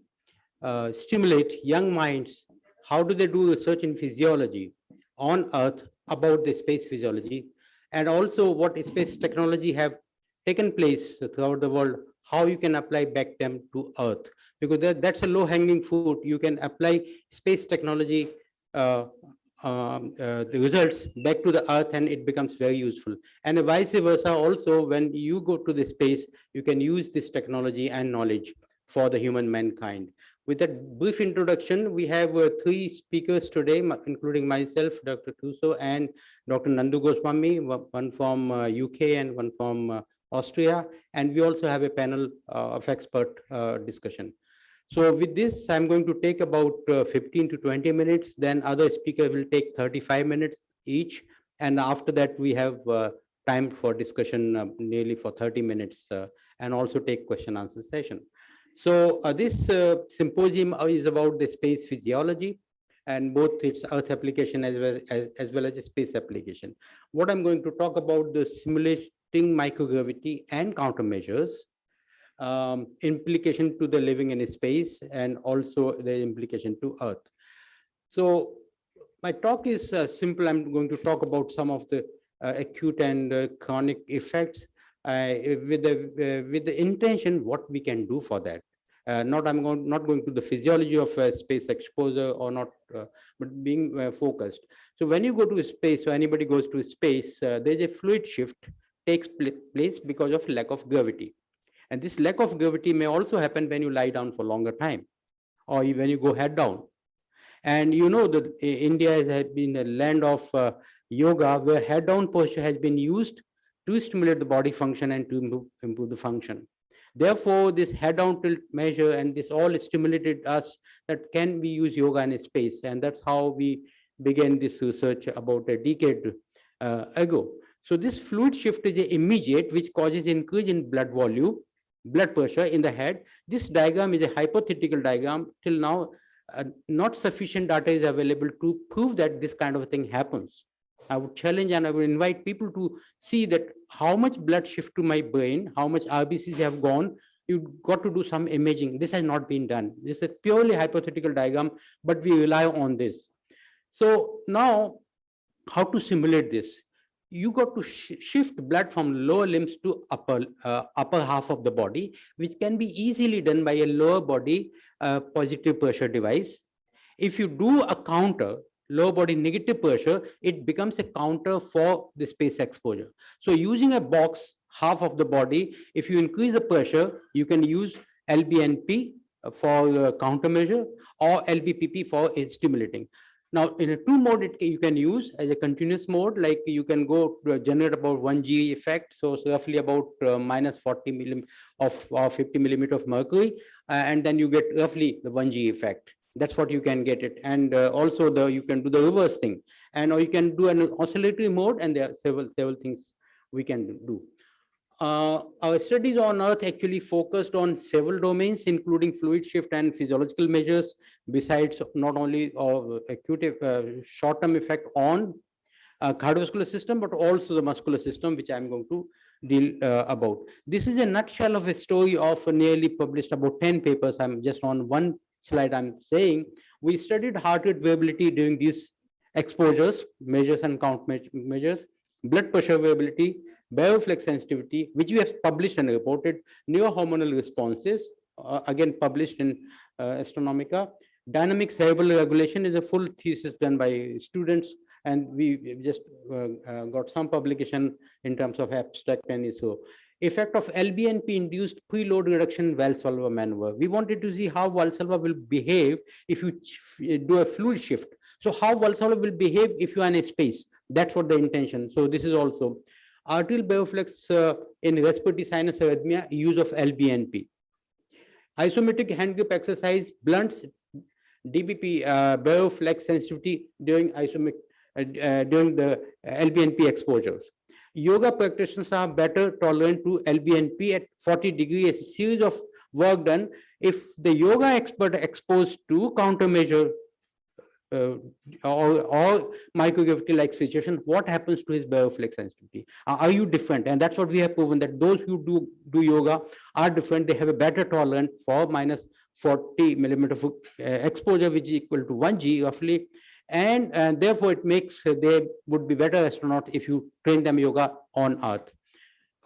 [SPEAKER 3] stimulate young minds. How do they do research in physiology on Earth about the space physiology, and also what space technology have taken place throughout the world, how you can apply back them to Earth, because that's a low-hanging fruit. You can apply space technology, the results back to the Earth, and it becomes very useful. And vice versa also, when you go to the space, you can use this technology and knowledge for the human mankind. With that brief introduction, we have three speakers today, including myself, Dr. Tuso, and Dr. Nandu Goswami, one from UK and one from Austria. And we also have a panel of expert discussion. So with this, I'm going to take about 15 to 20 minutes. Then other speakers will take 35 minutes each. And after that, we have time for discussion nearly for 30 minutes and also take question answer session. So this symposium is about the space physiology and both its Earth application as well as space application. What I'm going to talk about the simulating microgravity and countermeasures, implication to the living in space, and also the implication to Earth. So my talk is simple. I'm going to talk about some of the acute and chronic effects with the intention what we can do for that. I'm not going to the physiology of space exposure or not, but being focused. So when you go to space, so anybody goes to space, there's a fluid shift takes place because of lack of gravity. And this lack of gravity may also happen when you lie down for longer time or when you go head down. And you know that India has been a land of yoga where head down posture has been used to stimulate the body function and to improve the function. Therefore, this head down tilt measure and this all stimulated us that can we use yoga in space. And that's how we began this research about a decade ago. So this fluid shift is immediate, which causes increase in blood volume, blood pressure in the head. This diagram is a hypothetical diagram. Till now, not sufficient data is available to prove that this kind of a thing happens. I would challenge and I would invite people to see that how much blood shift to my brain, how much RBCs have gone. You've got to do some imaging. This has not been done. This is a purely hypothetical diagram, but we rely on this. So now, how to simulate this? You got to shift blood from lower limbs to upper half of the body, which can be easily done by a lower body positive pressure device. If you do a counter, lower body negative pressure, it becomes a counter for the space exposure. So using a box, half of the body, if you increase the pressure, you can use LBNP for countermeasure or LBPP for stimulating. Now, in a 2 mode, you can use as a continuous mode, like you can go to generate about 1 G effect. So it's roughly about minus 40 millim of 50 millimeter of mercury. And then you get roughly the 1 G effect. That's what you can get it. And also you can do the reverse thing. And or you can do an oscillatory mode, and there are several things we can do. Our studies on Earth actually focused on several domains, including fluid shift and physiological measures, besides not only acute short-term effect on cardiovascular system, but also the muscular system, which I'm going to deal about. This is a nutshell of a story of nearly published about 10 papers. I'm just on one slide. I'm saying we studied heart rate variability during these exposures, measures and count measures, blood pressure variability, bioflex sensitivity, which we have published and reported, neurohormonal responses, again published in Astronomica. Dynamic cerebral regulation is a full thesis done by students, and we just got some publication in terms of abstract and ISO. Effect of LBNP induced preload reduction Valsalva maneuver. We wanted to see how Valsalva will behave if you do a fluid shift. So how Valsalva will behave if you are in a space. That's what the intention. So this is also arterial bioflex in respiratory sinus arrhythmia, use of LBNP. Isometric hand grip exercise blunts DBP bioflex sensitivity during during the LBNP exposures. Yoga practitioners are better tolerant to LBNP at 40 degrees. A series of work done. If the yoga expert exposed to countermeasure or microgravity like situation, what happens to his bioflex sensitivity? Are you different? And that's what we have proven, that those who do yoga are different. They have a better tolerance for minus 40 millimeter of exposure, which is equal to 1 G roughly. And therefore it makes they would be better astronaut if you train them yoga on Earth.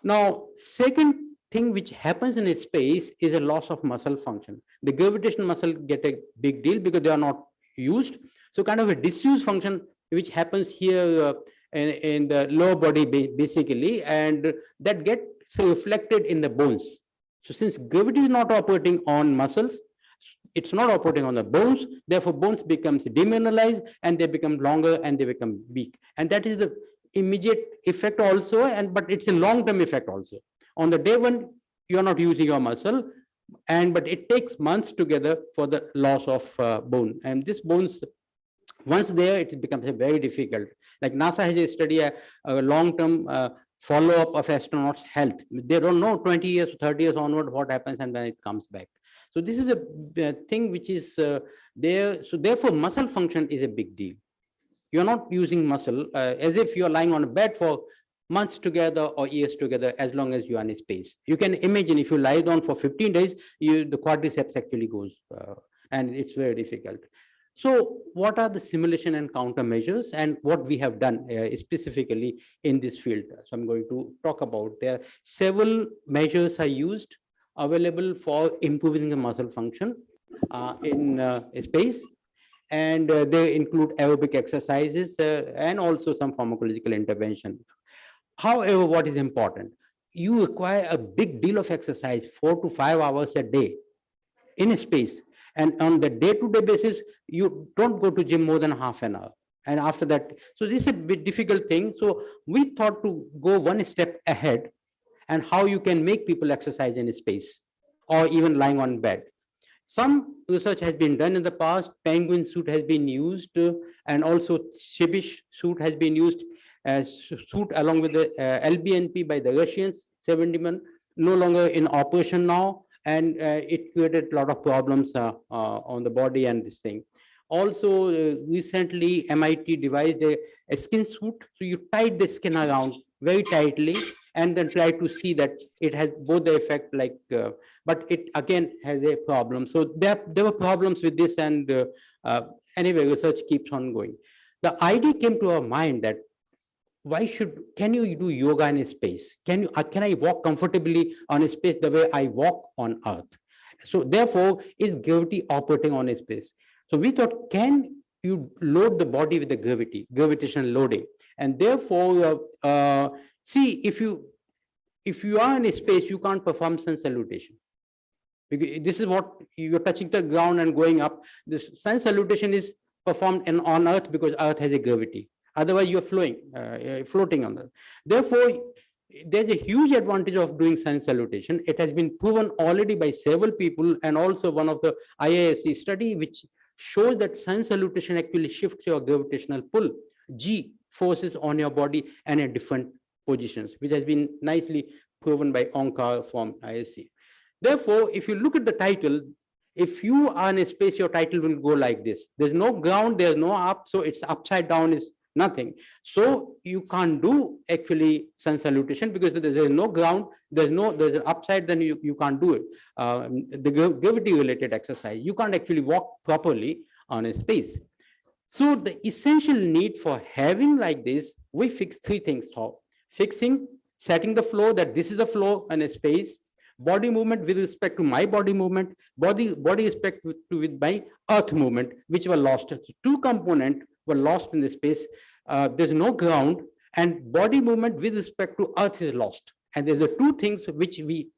[SPEAKER 3] Now, second thing which happens in a space is a loss of muscle function. The gravitational muscle get a big deal because they are not used. So kind of a disused function which happens here in the lower body basically, and that gets reflected in the bones. So since gravity is not operating on muscles, it's not operating on the bones, therefore bones becomes demineralized and they become longer and they become weak. And that is the immediate effect also, but it's a long-term effect also. On the day when you're not using your muscle, but it takes months together for the loss of bone. And this bones, once there, it becomes very difficult. Like NASA has a study, a long-term follow-up of astronauts' health. They don't know 20 years, 30 years onward what happens and when it comes back. So this is a thing which is there. So therefore, muscle function is a big deal. You're not using muscle as if you're lying on a bed for months together or years together, as long as you are in space. You can imagine if you lie down for 15 days, the quadriceps actually goes, and it's very difficult. So what are the simulation and countermeasures and what we have done specifically in this field? So I'm going to talk about there. Several measures are used available for improving the muscle function in space. And they include aerobic exercises and also some pharmacological intervention. However, what is important? You require a big deal of exercise, 4 to 5 hours a day in a space. And on the day-to-day basis, you don't go to gym more than half an hour. And after that, so this is a bit difficult thing. So we thought to go one step ahead and how you can make people exercise in space or even lying on bed. Some research has been done in the past. Penguin suit has been used, and also Shibish suit has been used as suit along with the LBNP by the Russians, 71, no longer in operation now, and it created a lot of problems on the body and this thing. Also, recently MIT devised a skin suit. So you tied the skin around very tightly and then try to see that it has both the effect like, but it again has a problem. So there were problems with this, and anyway, research keeps on going. The idea came to our mind that can you do yoga in space? Can I walk comfortably on a space the way I walk on Earth? So therefore, is gravity operating on a space? So we thought, can you load the body with the gravitational loading? And therefore, see, if you are in a space, you can't perform sun salutation. Because this is what you're touching the ground and going up. This sun salutation is performed on Earth because Earth has a gravity. Otherwise, you're floating on the. Therefore, there's a huge advantage of doing sun salutation. It has been proven already by several people, and also one of the IISc study which shows that sun salutation actually shifts your gravitational pull, G forces on your body and in different positions, which has been nicely proven by Onkar from IISc. Therefore, if you look at the title, if you are in a space, your title will go like this. There's no ground, there's no up, so it's upside down is nothing. So you can't do actually sun salutation because there's no ground, there's an upside, then you can't do it. The gravity related exercise, you can't actually walk properly on a space. So the essential need for having like this, we fix three things. So fixing, setting the flow, that this is the flow in a space, body movement with respect to my body movement, body respect with my earth movement, which were lost. Two components were lost in the space. There's no ground, and body movement with respect to earth is lost. And there's the two things which we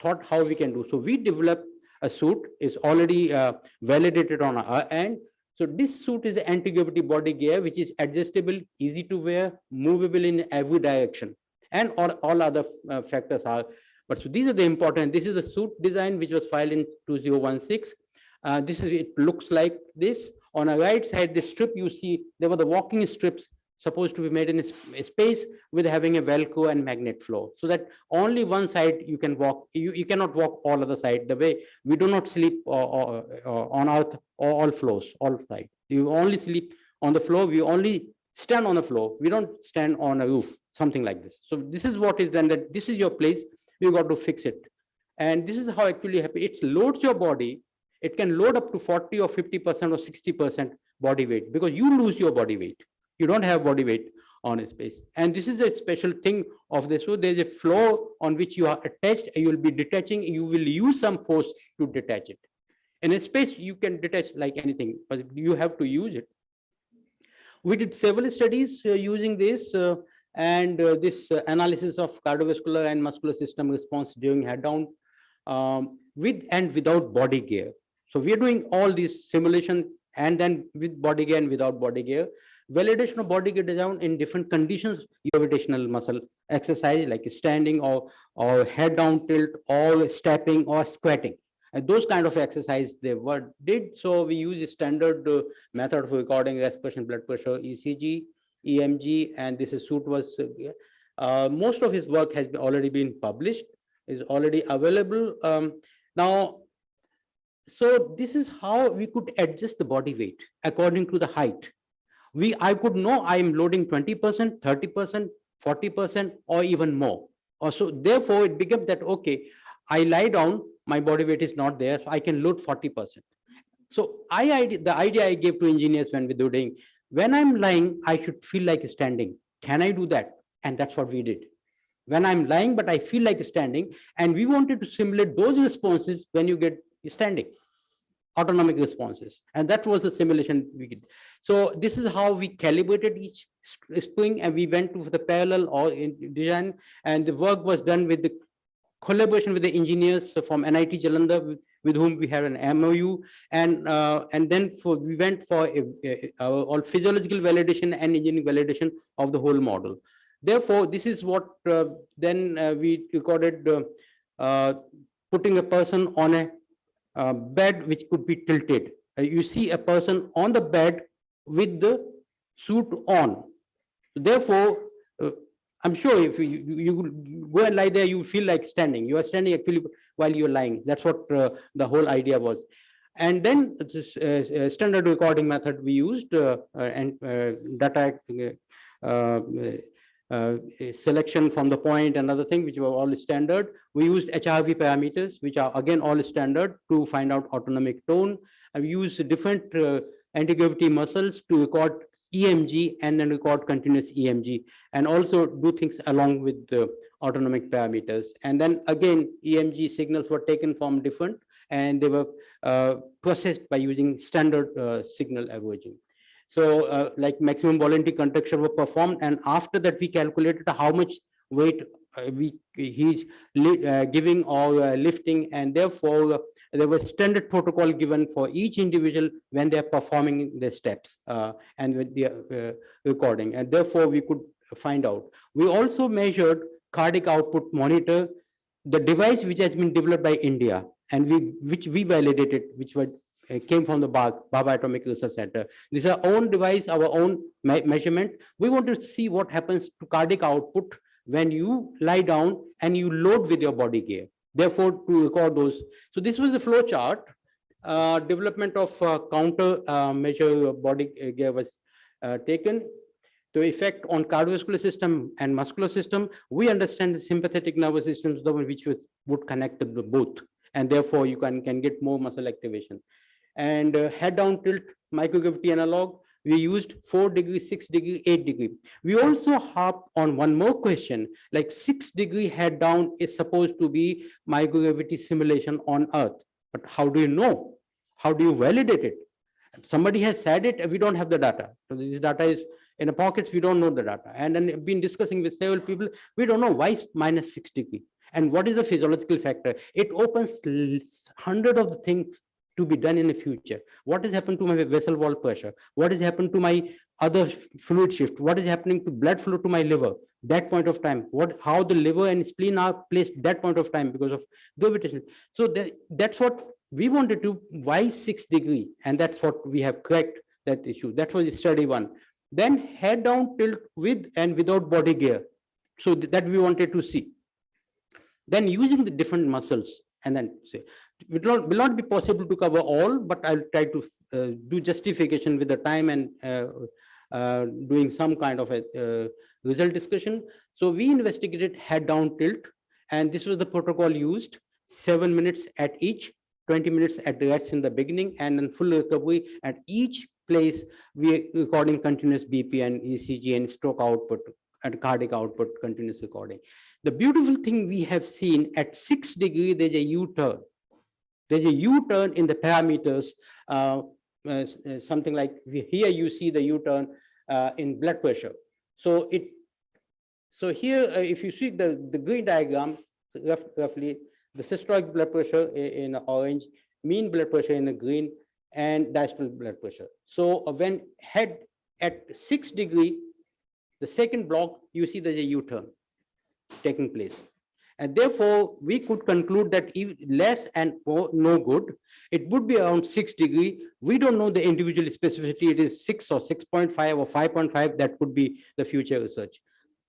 [SPEAKER 3] thought how we can do. So we developed a suit, is already validated on our end. So this suit is an anti-gravity body gear, which is adjustable, easy to wear, movable in every direction, and all other factors are. But so these are the important. This is the suit design which was filed in 2016. This is, it looks like this. On the right side, the strip you see, there were the walking strips supposed to be made in a space with having a Velcro and magnet flow, so that only one side you can walk. You cannot walk all other side. The way we do not sleep on Earth all floors, all sides. You only sleep on the floor. We only stand on the floor. We don't stand on a roof, something like this. So this is what is done, that this is your place. You got to fix it. And this is how actually happy. It loads your body. It can load up to 40 or 50% or 60% body weight, because you lose your body weight. You don't have body weight on a space. And this is a special thing of this. So there's a floor on which you are attached, and you will be detaching. You will use some force to detach it. In a space, you can detach like anything, but you have to use it. We did several studies using this this analysis of cardiovascular and muscular system response during head down with and without body gear. So we are doing all these simulation, and then with body gear and without body gear. Validation of body gear down in different conditions, gravitational muscle exercise like standing or head down tilt or stepping or squatting. And those kind of exercise they did. So we use a standard method of recording respiration, blood pressure, ECG, EMG, and this suit was most of his work has already been published, is already available now. So this is how we could adjust the body weight according to the height. I could know I am loading 20%, 30%, 40%, or even more. So therefore, it became that okay, I lie down, my body weight is not there, so I can load 40%. So the idea I gave to engineers when we were doing, when I'm lying, I should feel like standing. Can I do that? And that's what we did. When I'm lying, but I feel like standing, and we wanted to simulate those responses when you get standing, autonomic responses. And that was the simulation we did. So this is how we calibrated each spring, and we went to the parallel or in design, and the work was done with the collaboration with the engineers from NIT Jalandhar, with whom we had an MOU, and then we went for all physiological validation and engineering validation of the whole model. Therefore, this is what then we recorded putting a person on a bed which could be tilted. You see a person on the bed with the suit on. Therefore, I'm sure if you go and lie there, you feel like standing. You are standing actually while you're lying. That's what the whole idea was. And then standard recording method we used and data selection from the point and other thing, which were all standard. We used HRV parameters, which are again all standard, to find out autonomic tone. And we used different anti-gravity muscles to record EMG and then record continuous EMG, and also do things along with the autonomic parameters. And then again, EMG signals were taken from different, and they were processed by using standard signal averaging. So like maximum voluntary contraction were performed, and after that we calculated how much weight he's giving or lifting, and therefore there was standard protocol given for each individual when they are performing the steps and with the recording, and therefore we could find out. We also measured cardiac output monitor, the device which has been developed by India, and which we validated, which was came from the Baba Atomic Research Center. This is our own device, our own measurement. We want to see what happens to cardiac output when you lie down and you load with your body gear. Therefore, to record those. So this was the flow chart. Development of counter measure body gear was taken. The effect on cardiovascular system and muscular system. We understand the sympathetic nervous system is the one which would connect the both, and therefore you can get more muscle activation. And head down tilt microgravity analog, we used 4 degree, 6 degree, 8 degree. We also harp on one more question, like 6 degree head down is supposed to be microgravity simulation on Earth. But how do you know? How do you validate it? Somebody has said it, we don't have the data. So this data is in the pockets, we don't know the data. And then I've been discussing with several people, we don't know why it's minus 6 degree. And what is the physiological factor? It opens hundred of the things to be done in the future. What has happened to my vessel wall pressure? What has happened to my other fluid shift? What is happening to blood flow to my liver? That point of time, how the liver and spleen are placed that point of time because of gravitation. So that's what we wanted to, why 6 degree? And that's what we have cracked that issue. That was study 1. Then head down tilt with and without body gear. So that we wanted to see. Then using the different muscles, and then say, it will not be possible to cover all, but I'll try to do justification with the time and doing some kind of a result discussion. So we investigated head down tilt, and this was the protocol used, 7 minutes at each, 20 minutes at the rest in the beginning, and then full recovery at each place. We are recording continuous BP and ECG and stroke output and cardiac output, continuous recording. The beautiful thing we have seen at 6 degree, there's a U-turn. There's a U-turn in the parameters, something like here you see the U-turn in blood pressure. So here, if you see the green diagram, roughly the systolic blood pressure in orange, mean blood pressure in the green, and diastolic blood pressure. So when head at 6 degree, the second block, you see there's a U-turn taking place. And therefore, we could conclude that less and no good. It would be around 6 degree. We don't know the individual specificity. It is 6 or 6.5 or 5.5. That could be the future research.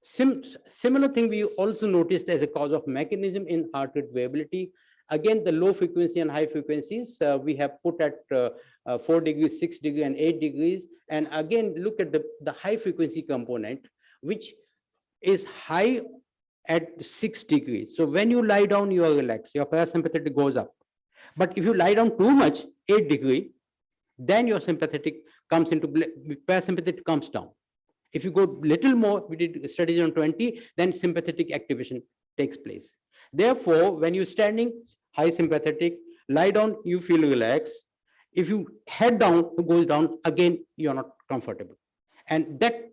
[SPEAKER 3] Similar thing we also noticed as a cause of mechanism in heart rate variability. Again, the low frequency and high frequencies we have put at 4 degrees, 6 degrees, and 8 degrees. And again, look at the high frequency component, which is high at 6 degrees. So when you lie down, you are relaxed, your parasympathetic goes up. But if you lie down too much, 8 degree, then your sympathetic comes into, parasympathetic comes down. If you go little more, we did studies on 20, then sympathetic activation takes place. Therefore, when you're standing, high sympathetic, lie down, you feel relaxed. If you head down, it goes down, again, you're not comfortable. And that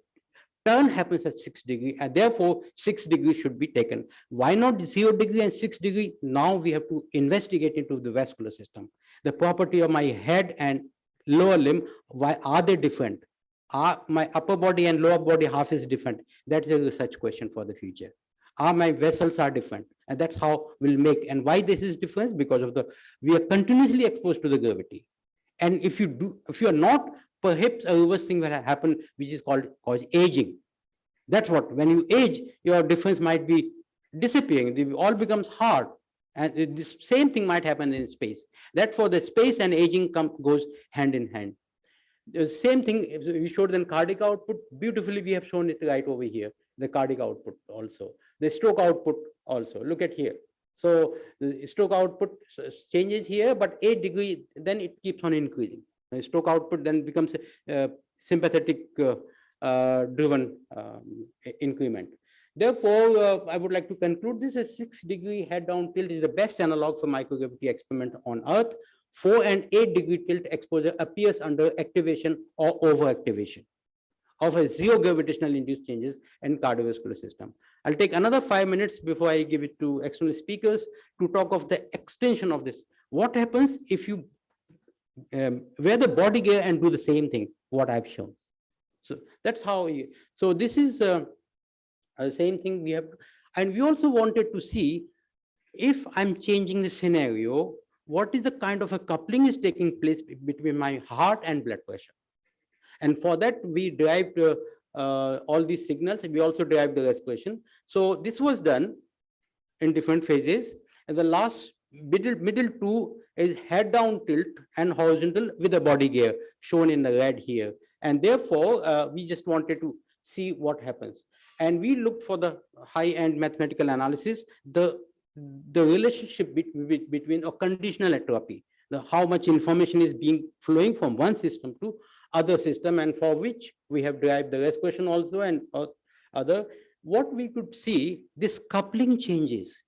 [SPEAKER 3] turn happens at 6 degree, and therefore 6 degrees should be taken. Why not 0 degree and 6 degree? Now we have to investigate into the vascular system. The property of my head and lower limb, why are they different? Are my upper body and lower body half is different? That is a research question for the future. Are my vessels are different? And that's how we'll make, and why this is different, because of we are continuously exposed to the gravity. And if you are not, perhaps a reverse thing will happen, which is called aging. That's what, when you age, your difference might be disappearing. It all becomes hard. And the same thing might happen in space. Therefore, the space and aging goes hand in hand. The same thing, we showed then cardiac output. Beautifully, we have shown it right over here, the cardiac output also. The stroke output also, look at here. So the stroke output changes here, but 8 degree, then it keeps on increasing. The stroke output then becomes a sympathetic driven increment. Therefore, I would like to conclude this as 6 degree head down tilt is the best analog for microgravity experiment on Earth. 4 and 8 degree tilt exposure appears under activation or overactivation of a 0 gravitational induced changes in cardiovascular system. I'll take another 5 minutes before I give it to external speakers to talk of the extension of this. What happens if you wear the body gear and do the same thing, what I've shown? So that's how you, so this is the same thing we have. And we also wanted to see if I'm changing the scenario, what is the kind of a coupling is taking place between my heart and blood pressure. And for that, we derived all these signals, and we also derived the respiration. So this was done in different phases. And the last middle two is head down tilt and horizontal with a body gear shown in the red here. And therefore, we just wanted to see what happens. And we looked for the high-end mathematical analysis, the relationship between a conditional entropy, how much information is being flowing from one system to other system, and for which we have derived the respiration also and other. What we could see, this coupling changes,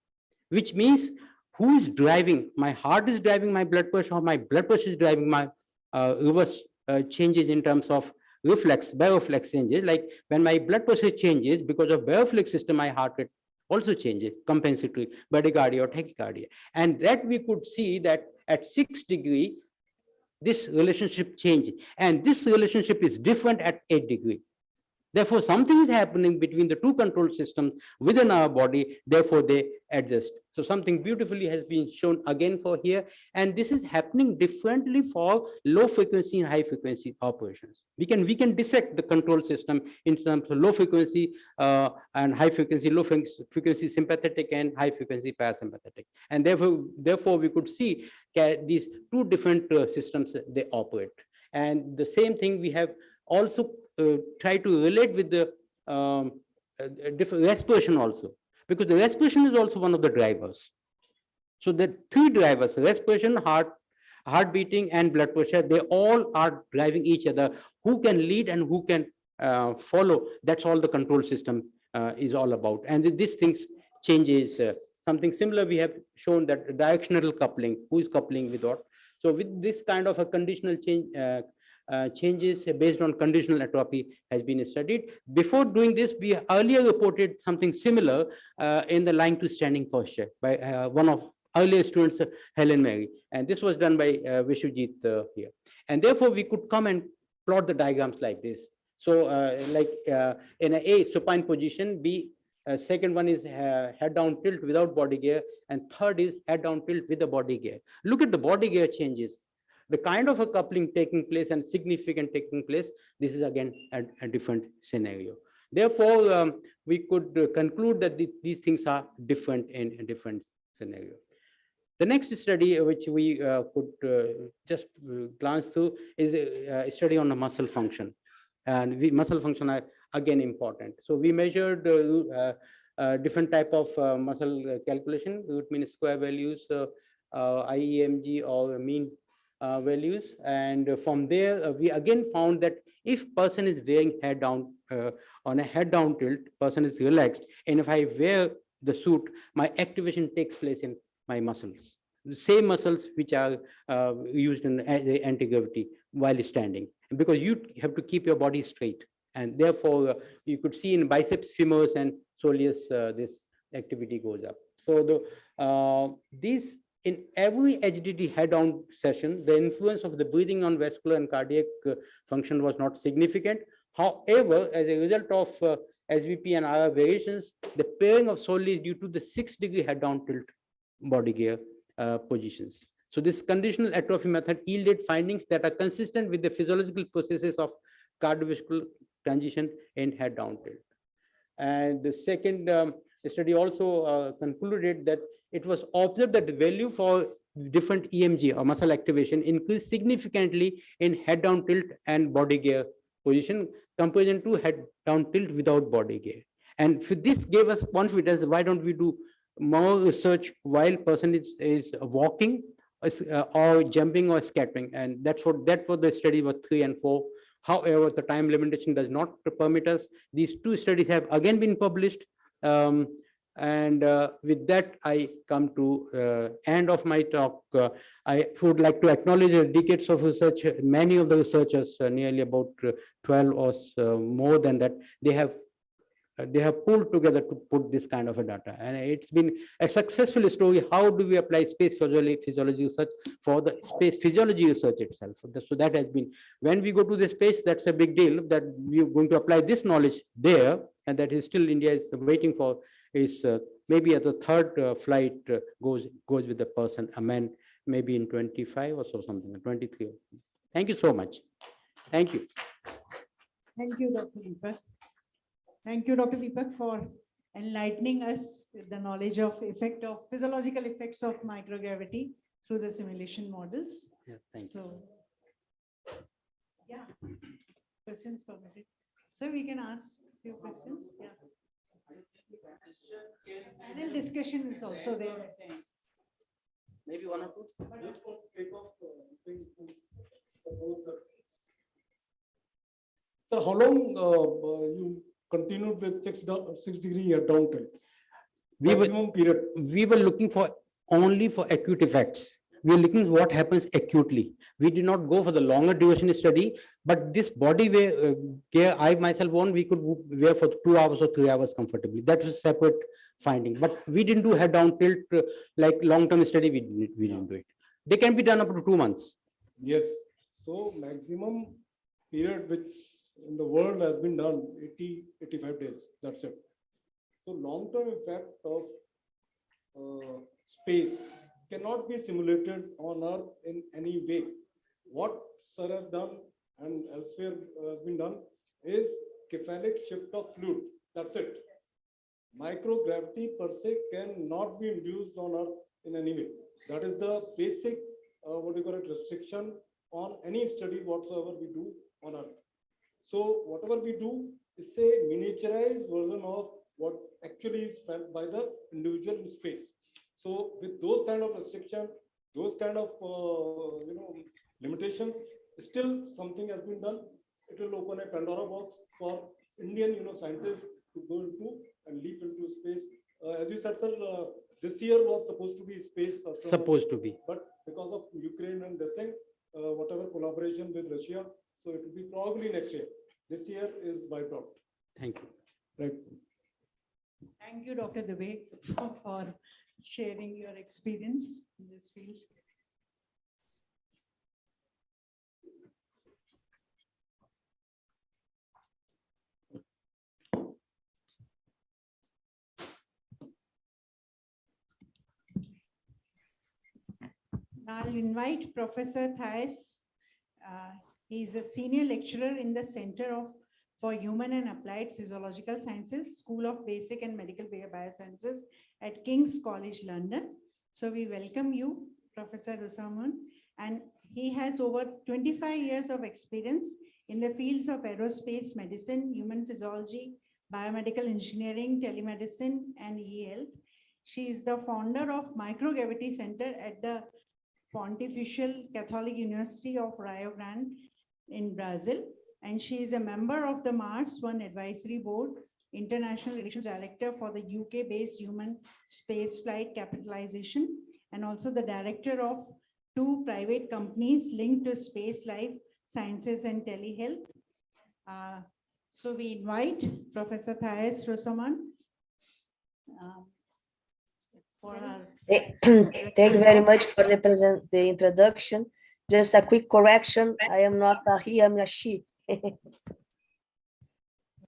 [SPEAKER 3] which means who is driving? My heart is driving my blood pressure, or my blood pressure is driving my reverse changes in terms of reflex, baroreflex changes. Like when my blood pressure changes because of baroreflex system, my heart rate also changes, compensatory, bradycardia or tachycardia. And that we could see that at 6 degrees, this relationship changes. And this relationship is different at 8 degrees. Therefore, something is happening between the two control systems within our body, therefore they adjust. So something beautifully has been shown again for here, and this is happening differently for low frequency and high frequency operations. We can dissect the control system in terms of low frequency and high frequency, low frequency sympathetic and high frequency parasympathetic. And therefore we could see these two different systems they operate. And the same thing we have also try to relate with the different respiration also, because the respiration is also one of the drivers. So the three drivers, respiration, heart beating, and blood pressure, they all are driving each other. Who can lead and who can follow? That's all the control system is all about. And these things changes. Something similar we have shown, that directional coupling, who is coupling with what. So with this kind of a conditional change, changes based on conditional entropy has been studied. Before doing this, we earlier reported something similar in the lying to standing posture by one of earlier students, Helen Mary. And this was done by Vishwajit here. And therefore, we could come and plot the diagrams like this. So in a supine position, B, second one is head down tilt without body gear, and third is head down tilt with the body gear. Look at the body gear changes. The kind of a coupling taking place and significant taking place, this is again a different scenario. Therefore, we could conclude that these things are different in a different scenario. The next study which we could just glance through is a study on the muscle function. And muscle function are again important. So we measured different type of muscle calculation, root mean square values, IEMG or mean values, and from there we again found that if person is wearing head down on a head down tilt, person is relaxed, and if I wear the suit, my activation takes place in my muscles, the same muscles which are used in anti-gravity while standing, because you have to keep your body straight, and therefore you could see in biceps, femurs, and soleus this activity goes up. So these in every HDT head-on session, the influence of the breathing on vascular and cardiac function was not significant. However, as a result of SVP and RR variations, the pairing of solely is due to the 6 degree head-down tilt body gear positions. So this conditional atrophy method yielded findings that are consistent with the physiological processes of cardiovascular transition in head-down tilt. And the second study also concluded that it was observed that the value for different EMG or muscle activation increased significantly in head down tilt and body gear position comparison to head down tilt without body gear. And this gave us confidence. Why don't we do more research while person is walking or jumping or scattering? And that was the study was 3 and 4. However, the time limitation does not permit us. These two studies have again been published. And with that, I come to end of my talk. I would like to acknowledge the decades of research. Many of the researchers, nearly about 12 or more than that, they have
[SPEAKER 1] they have pulled together to put this kind of a data, and it's been a successful story. How do we apply space physiology research for the space physiology research itself? So that has been, when we go to the space, that's a big deal, that we're going to apply this knowledge there, and that is still India is waiting for, is maybe at the third flight goes with the person, a man, maybe in 25 or so, something, 23. Thank you so much. Thank you.
[SPEAKER 7] Thank you, Dr. Deepak. Thank you, Dr. Deepak, for enlightening us with the knowledge of physiological effects of microgravity through the simulation models.
[SPEAKER 1] Yeah, thank you.
[SPEAKER 7] So, yeah, questions permitted. So we can ask a few questions. Yeah. Panel discussion is also there.
[SPEAKER 1] Maybe one or two.
[SPEAKER 6] So how long you continued with 6 degree down tilt? Maximum period.
[SPEAKER 1] We were looking for only for acute effects. We are looking what happens acutely. We did not go for the longer duration study, but this body care I myself won, we could wear for 2 hours or 3 hours comfortably. That was a separate finding. But we didn't do head down tilt like long-term study. We didn't do it. They can be done up to 2 months.
[SPEAKER 6] Yes. So maximum period which in the world has been done 80-85 days. That's it. So long-term effect of space cannot be simulated on Earth in any way. What Sir has done and elsewhere has been done is cephalic shift of fluid. That's it. Microgravity per se cannot be induced on Earth in any way. That is the basic, restriction on any study whatsoever we do on Earth. So whatever we do is a miniaturized version of what actually is felt by the individual in space. So with those kind of restrictions, those kind of limitations, still something has been done. It will open a Pandora box for Indian scientists to go into and leap into space. As you said, sir, this year was supposed to be space.
[SPEAKER 1] Supposed to be.
[SPEAKER 6] But because of Ukraine and this thing, whatever collaboration with Russia, so it will be probably next year. This year is wiped out.
[SPEAKER 1] Thank you.
[SPEAKER 6] Right.
[SPEAKER 7] Thank you, Dr. Dubey, for sharing your experience in this field. I'll invite Professor Thais. He is a senior lecturer in the Center for Human and Applied Physiological Sciences, School of Basic and Medical Biosciences at King's College, London. So we welcome you, Professor Rusaman, and he has over 25 years of experience in the fields of aerospace medicine, human physiology, biomedical engineering, telemedicine, and e-health. She is the founder of Microgravity Center at the Pontifical Catholic University of Rio Grande in Brazil, and she is a member of the Mars One Advisory Board, International Relations Director for the UK-based Human Spaceflight Capitalization, and also the director of 2 private companies linked to space life sciences and telehealth. So we invite Professor Thais Rusaman.
[SPEAKER 20] Thank you very much for the introduction. Just a quick correction. I am not a he, I'm a she.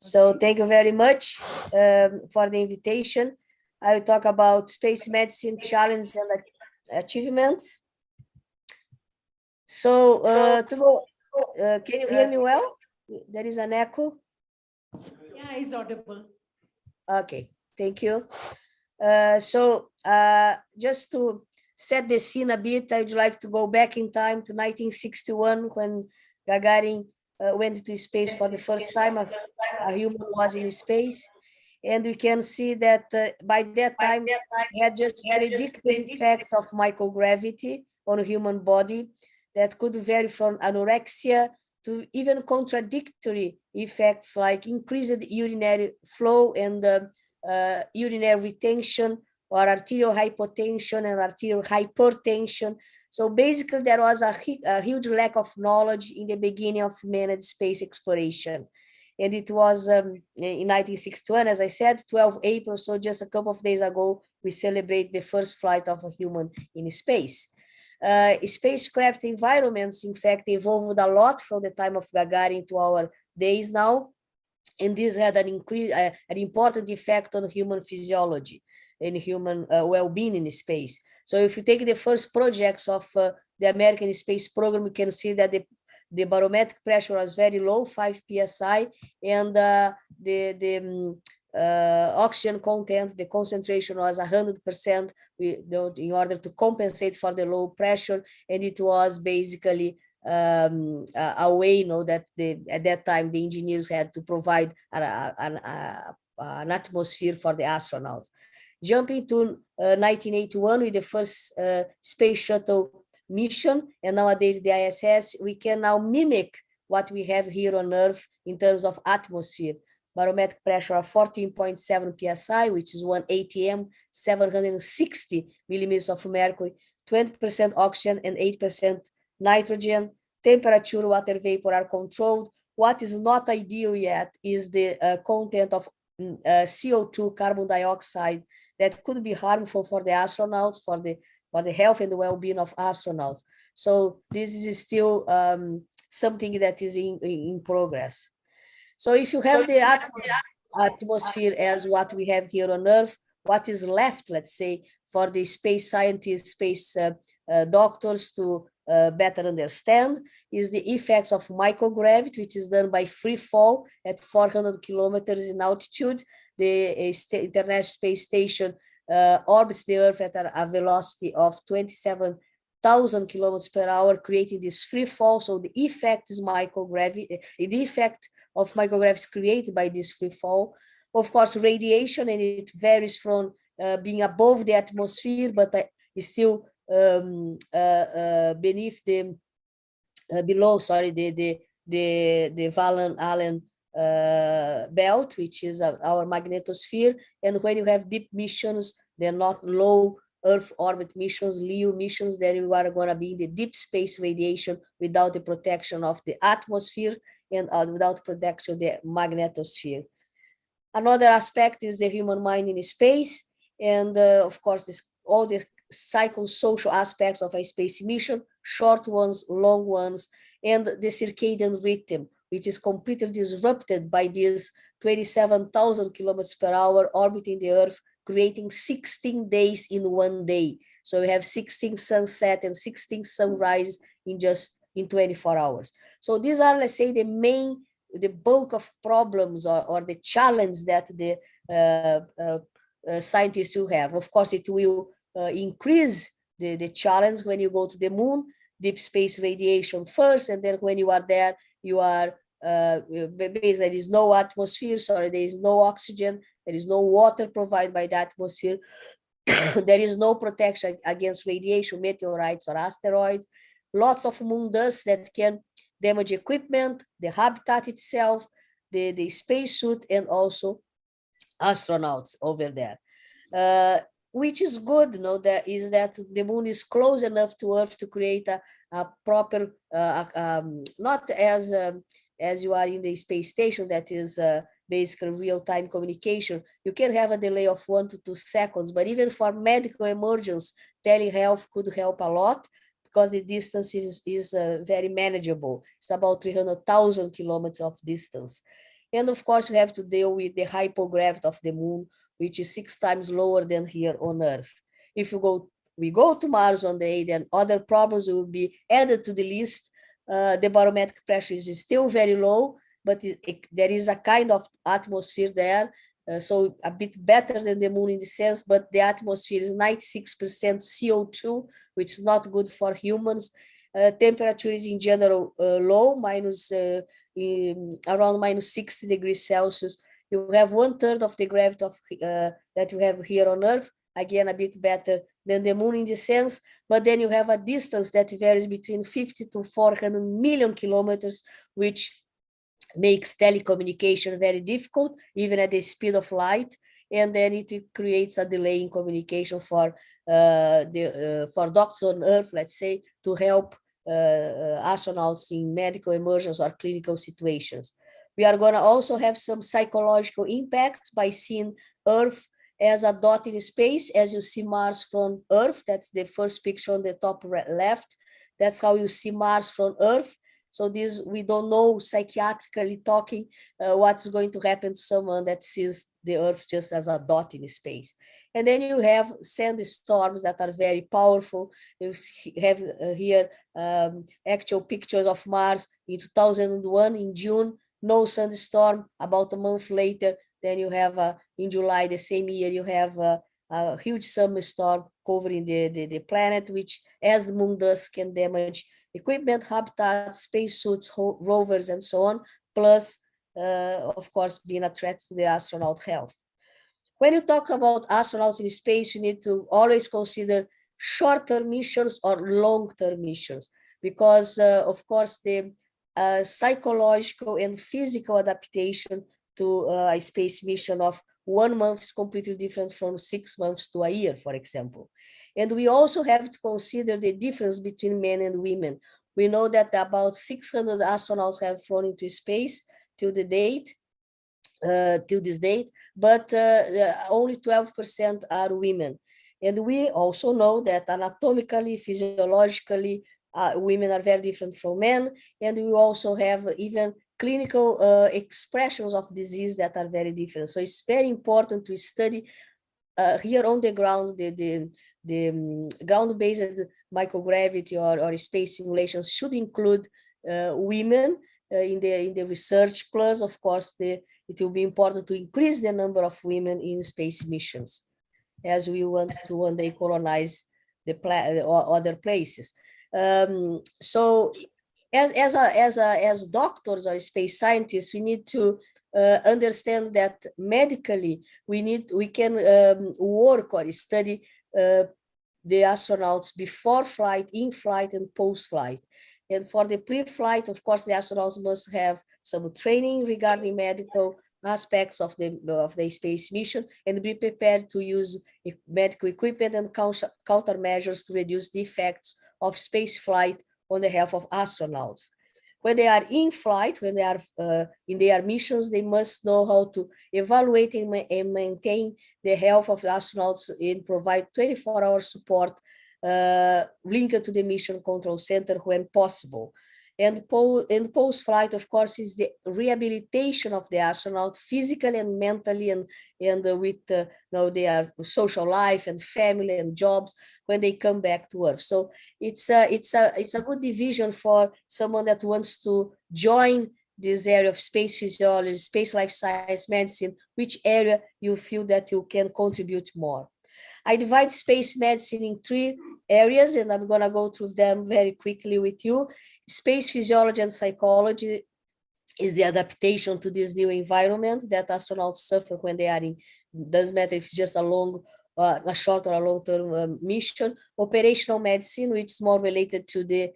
[SPEAKER 20] So thank you very much for the invitation. I will talk about space medicine challenges and achievements. So, can you hear me well? There is an echo.
[SPEAKER 7] Yeah, it's audible.
[SPEAKER 20] Okay, thank you. Just to set the scene a bit, I'd like to go back in time to 1961 when Gagarin went to space for the first time. A human was in space. And we can see that by that time, we had just predicted effects of microgravity on a human body that could vary from anorexia to even contradictory effects like increased urinary flow and urinary retention or arterial hypotension and arterial hypertension. So basically, there was a huge lack of knowledge in the beginning of managed space exploration. And it was in 1961, as I said, 12 April, so just a couple of days ago, we celebrate the first flight of a human in space. Spacecraft environments, in fact, evolved a lot from the time of Gagarin to our days now, and this had an important effect on human physiology and human well-being in space. So if you take the first projects of the American space program, you can see that the barometric pressure was very low, 5 psi, and the oxygen content, the concentration was 100% in order to compensate for the low pressure, and it was basically a way, that at that time the engineers had to provide an atmosphere for the astronauts. Jumping to 1981 with the first space shuttle mission, and nowadays the ISS, we can now mimic what we have here on Earth in terms of atmosphere. Barometric pressure of 14.7 psi, which is 1 atm, 760 millimeters of mercury, 20% oxygen and 8% nitrogen. Temperature, water vapor are controlled. What is not ideal yet is the content of CO2, carbon dioxide, that could be harmful for the astronauts, for the health and the well-being of astronauts. So this is still something that is in progress. So if you have the atmosphere as what we have here on Earth, what is left, let's say, for the space scientists, space doctors to better understand is the effects of microgravity, which is done by free fall at 400 kilometers in altitude. The International Space Station orbits the Earth at a velocity of 27,000 kilometers per hour, creating this free fall. So the effect is microgravity. The effect of microgravity is created by this free fall. Of course, radiation, and it varies from being above the atmosphere, but is still beneath the below, sorry, the Van Allen belt, which is our magnetosphere. And when you have deep missions, they're not low Earth orbit missions, LEO missions, then you are going to be in the deep space radiation without the protection of the atmosphere and without protection of the magnetosphere. Another aspect is the human mind in space, and of course, all the psychosocial aspects of a space mission, short ones, long ones, and the circadian rhythm, which is completely disrupted by this 27,000 kilometers per hour orbiting the Earth, creating 16 days in one day. So we have 16 sunset and 16 sunrise in 24 hours. So these are, let's say, the bulk of problems or the challenge that the scientists will have. Of course, it will increase the challenge when you go to the moon, deep space radiation first, and then when you are there, you are basically there is no atmosphere, sorry, there is no oxygen, there is no water provided by the atmosphere, there is no protection against radiation, meteorites or asteroids, lots of moon dust that can damage equipment, the habitat itself, the spacesuit, and also astronauts over there. Which is good, that is that the moon is close enough to Earth to create a proper, not as you are in the space station, that is basically real-time communication. You can have a delay of 1 to 2 seconds, but even for medical emergence, telehealth could help a lot because the distance is very manageable. It's about 300,000 kilometers of distance. And of course, you have to deal with the hypogravity of the moon, which is 6 times lower than here on Earth. If we go to Mars one day, then other problems will be added to the list. The barometric pressure is still very low, but there is a kind of atmosphere there, so a bit better than the moon in the sense, but the atmosphere is 96% CO2, which is not good for humans. Temperature is in general low, around minus 60 degrees Celsius. You have 1/3 of the gravity that you have here on Earth, again, a bit better than the moon in the sense, but then you have a distance that varies between 50 to 400 million kilometers, which makes telecommunication very difficult, even at the speed of light, and then it creates a delay in communication for doctors on Earth, let's say, to help astronauts in medical emergencies or clinical situations. We are going to also have some psychological impacts by seeing Earth as a dot in space, as you see Mars from Earth. That's the first picture on the top left. That's how you see Mars from Earth. So this, we don't know psychiatrically talking what's going to happen to someone that sees the Earth just as a dot in space. And then you have sandstorms that are very powerful. You have here actual pictures of Mars in 2001 in June, no sandstorm. About a month later, then you have in July the same year, you have a huge sandstorm covering the planet, which as the moon does can damage equipment, habitats, spacesuits, rovers, and so on, plus, of course, being a threat to the astronaut health. When you talk about astronauts in space, you need to always consider short-term missions or long-term missions, because, of course, the psychological and physical adaptation to a space mission of 1 month is completely different from 6 months to a year, for example. And we also have to consider the difference between men and women. We know that about 600 astronauts have flown into space till this date, but only 12% are women. And we also know that anatomically, physiologically, women are very different from men. And we also have even clinical expressions of disease that are very different. So it's very important to study here on the ground, the ground-based microgravity or space simulations should include women in the research. Plus, of course, it will be important to increase the number of women in space missions, as we want to one day colonize the or other places. So, as doctors or space scientists, we need to understand that medically we can work or study the astronauts before flight, in flight, and post-flight. And for the pre-flight, of course, the astronauts must have some training regarding medical aspects of the space mission and be prepared to use medical equipment and countermeasures to reduce the effects of space flight on the health of astronauts. When they are in flight, when they are in their missions, they must know how to evaluate and maintain the health of the astronauts and provide 24-hour support linked to the mission control center when possible. And post-flight, of course, is the rehabilitation of the astronaut physically and mentally, and with their social life and family and jobs when they come back to Earth. So it's a good division for someone that wants to join this area of space physiology, space life science, medicine, which area you feel that you can contribute more. I divide space medicine in 3 areas, and I'm going to go through them very quickly with you. Space physiology and psychology is the adaptation to this new environment that astronauts suffer when they are in. Doesn't matter if it's just a short or a long-term mission. Operational medicine, which is more related to the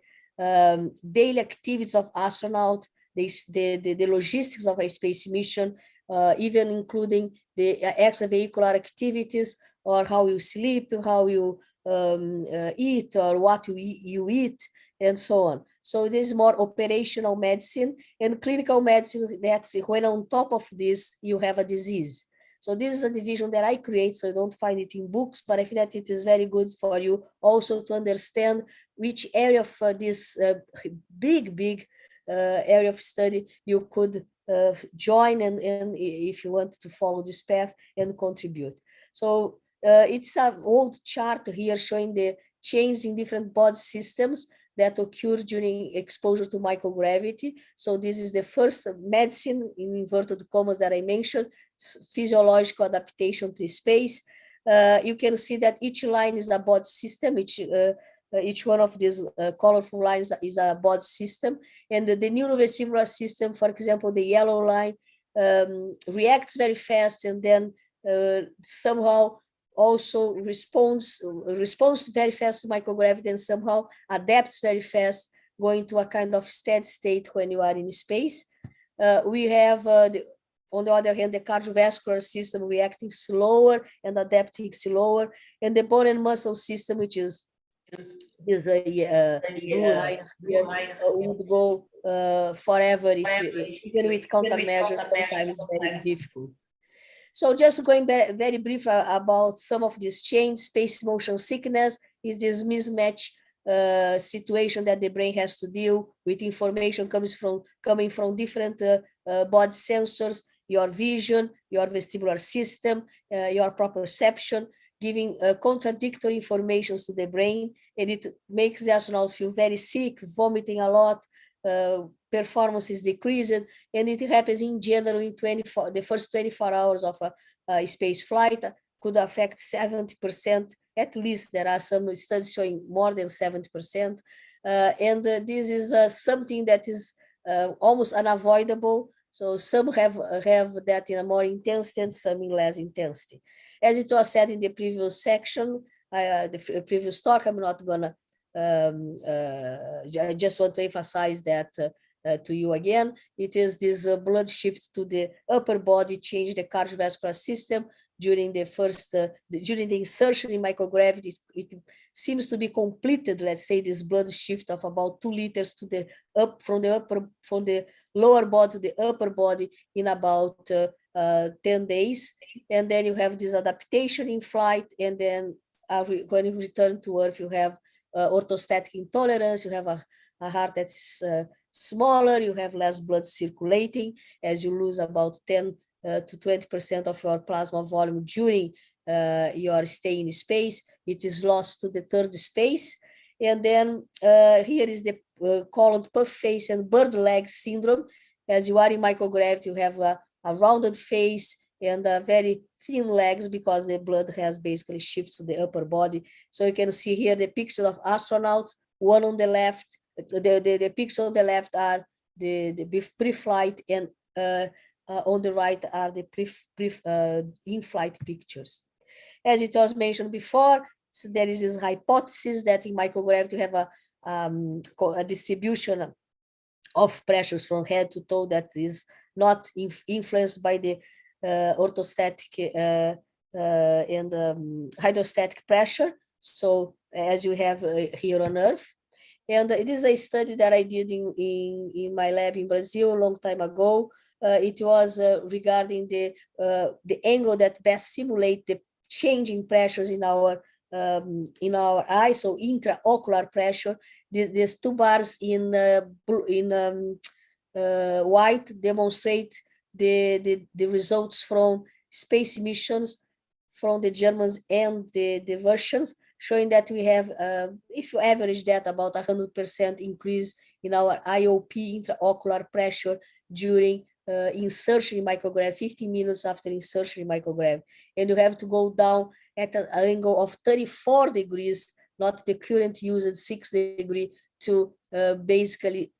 [SPEAKER 20] daily activities of astronauts, the logistics of a space mission, even including the extravehicular activities, or how you sleep, how you eat, or what you eat, and so on. So this is more operational medicine. And clinical medicine, that's when on top of this, you have a disease. So this is a division that I create, so you don't find it in books, but I think that it is very good for you also to understand which area of this big area of study you could join, and if you want to follow this path and contribute. So it's an old chart here showing the change in different body systems that occur during exposure to microgravity. So this is the first medicine, in inverted commas, that I mentioned, physiological adaptation to space. You can see that each line is a body system, each one of these colorful lines is a body system. And the neurovestibular system, for example, the yellow line, reacts very fast, and then somehow also responds very fast to microgravity, and somehow adapts very fast, going to a kind of steady state when you are in space. We have, on the other hand, the cardiovascular system reacting slower and adapting slower, and the bone and muscle system, which is blue lines here would go forever if even with countermeasures, sometimes it's very difficult. So just going very brief about some of these changes, space motion sickness is this mismatch situation that the brain has to deal with. Information coming from different body sensors, your vision, your vestibular system, your proprioception, giving contradictory information to the brain, and it makes the astronaut feel very sick, vomiting a lot, performance is decreased, and it happens in general in the first 24 hours of a space flight, could affect 70%, at least. There are some studies showing more than 70%. And this is something that is almost unavoidable. So some have that in a more intensity and some in less intensity. As it was said in the previous section, the previous talk, I'm not gonna, I just want to emphasize that to you again. It is this blood shift to the upper body change the cardiovascular system during the first, during the insertion in microgravity. It seems to be completed, let's say, this blood shift of about 2 liters to the from the lower body to the upper body in about 10 days. And then you have this adaptation in flight. And then when you return to Earth, you have orthostatic intolerance, you have a heart that's smaller, you have less blood circulating as you lose about 10 to 20% of your plasma volume during your stay in space. It is lost to the third space. And then here is the called puff face and bird leg syndrome. As you are in microgravity, you have a rounded face and very thin legs because the blood has basically shifted to the upper body. So you can see here the picture of astronauts, one on the left, the picture on the left are the pre-flight, and on the right are the in-flight pictures. As it was mentioned before, so there is this hypothesis that in microgravity you have a distribution of pressures from head to toe that is not influenced by the orthostatic and hydrostatic pressure. So as you have here on Earth. And it is a study that I did in my lab in Brazil a long time ago. It was regarding the angle that best simulate the changing pressures in our eye, so intraocular pressure. These two bars in white demonstrate the results from space missions from the Germans and the Russians, showing that we have, if you average that, about 100% increase in our IOP, intraocular pressure, during insertion in microgravity, 15 minutes after insertion in microgravity. And you have to go down at an angle of 34 degrees, not the current used 6 degrees, to basically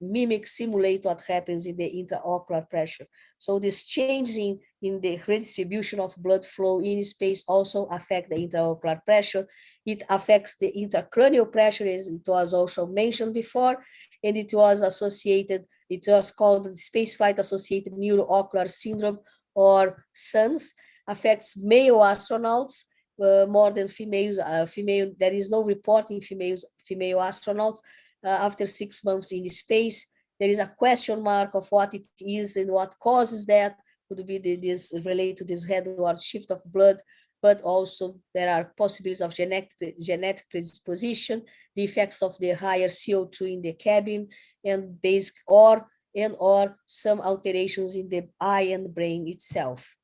[SPEAKER 20] simulate what happens in the intraocular pressure. So this change in the redistribution of blood flow in space also affect the intraocular pressure. It affects the intracranial pressure, as it was also mentioned before, and it was associated, it was called the spaceflight associated neuroocular syndrome, or SANS, affects male astronauts more than females. There is no reporting female astronauts after 6 months in space. There is a question mark of what it is and what causes that. Could be this related to this headward shift of blood, but also there are possibilities of genetic predisposition, the effects of the higher CO2 in the cabin, and basic or some alterations in the eye and brain itself.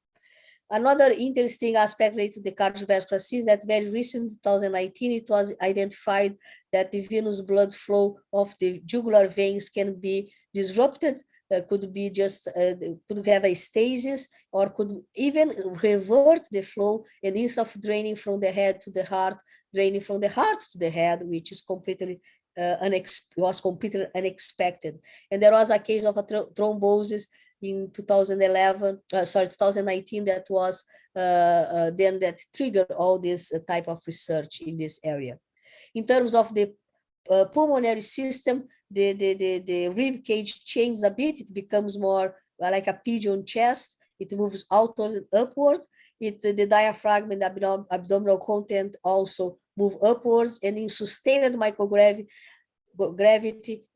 [SPEAKER 20] Another interesting aspect related to the cardiovascular system is that very recent, 2019, it was identified that the venous blood flow of the jugular veins can be disrupted, could be just, could have a stasis, or could even revert the flow, and instead of draining from the head to the heart, draining from the heart to the head, which is completely unexpected. And there was a case of a thrombosis in 2019 that was then that triggered all this type of research in this area. In terms of the pulmonary system, the rib cage changes a bit. It becomes more like a pigeon chest. It moves outward and upward. The diaphragm and abdominal content also move upwards, and in sustained microgravity,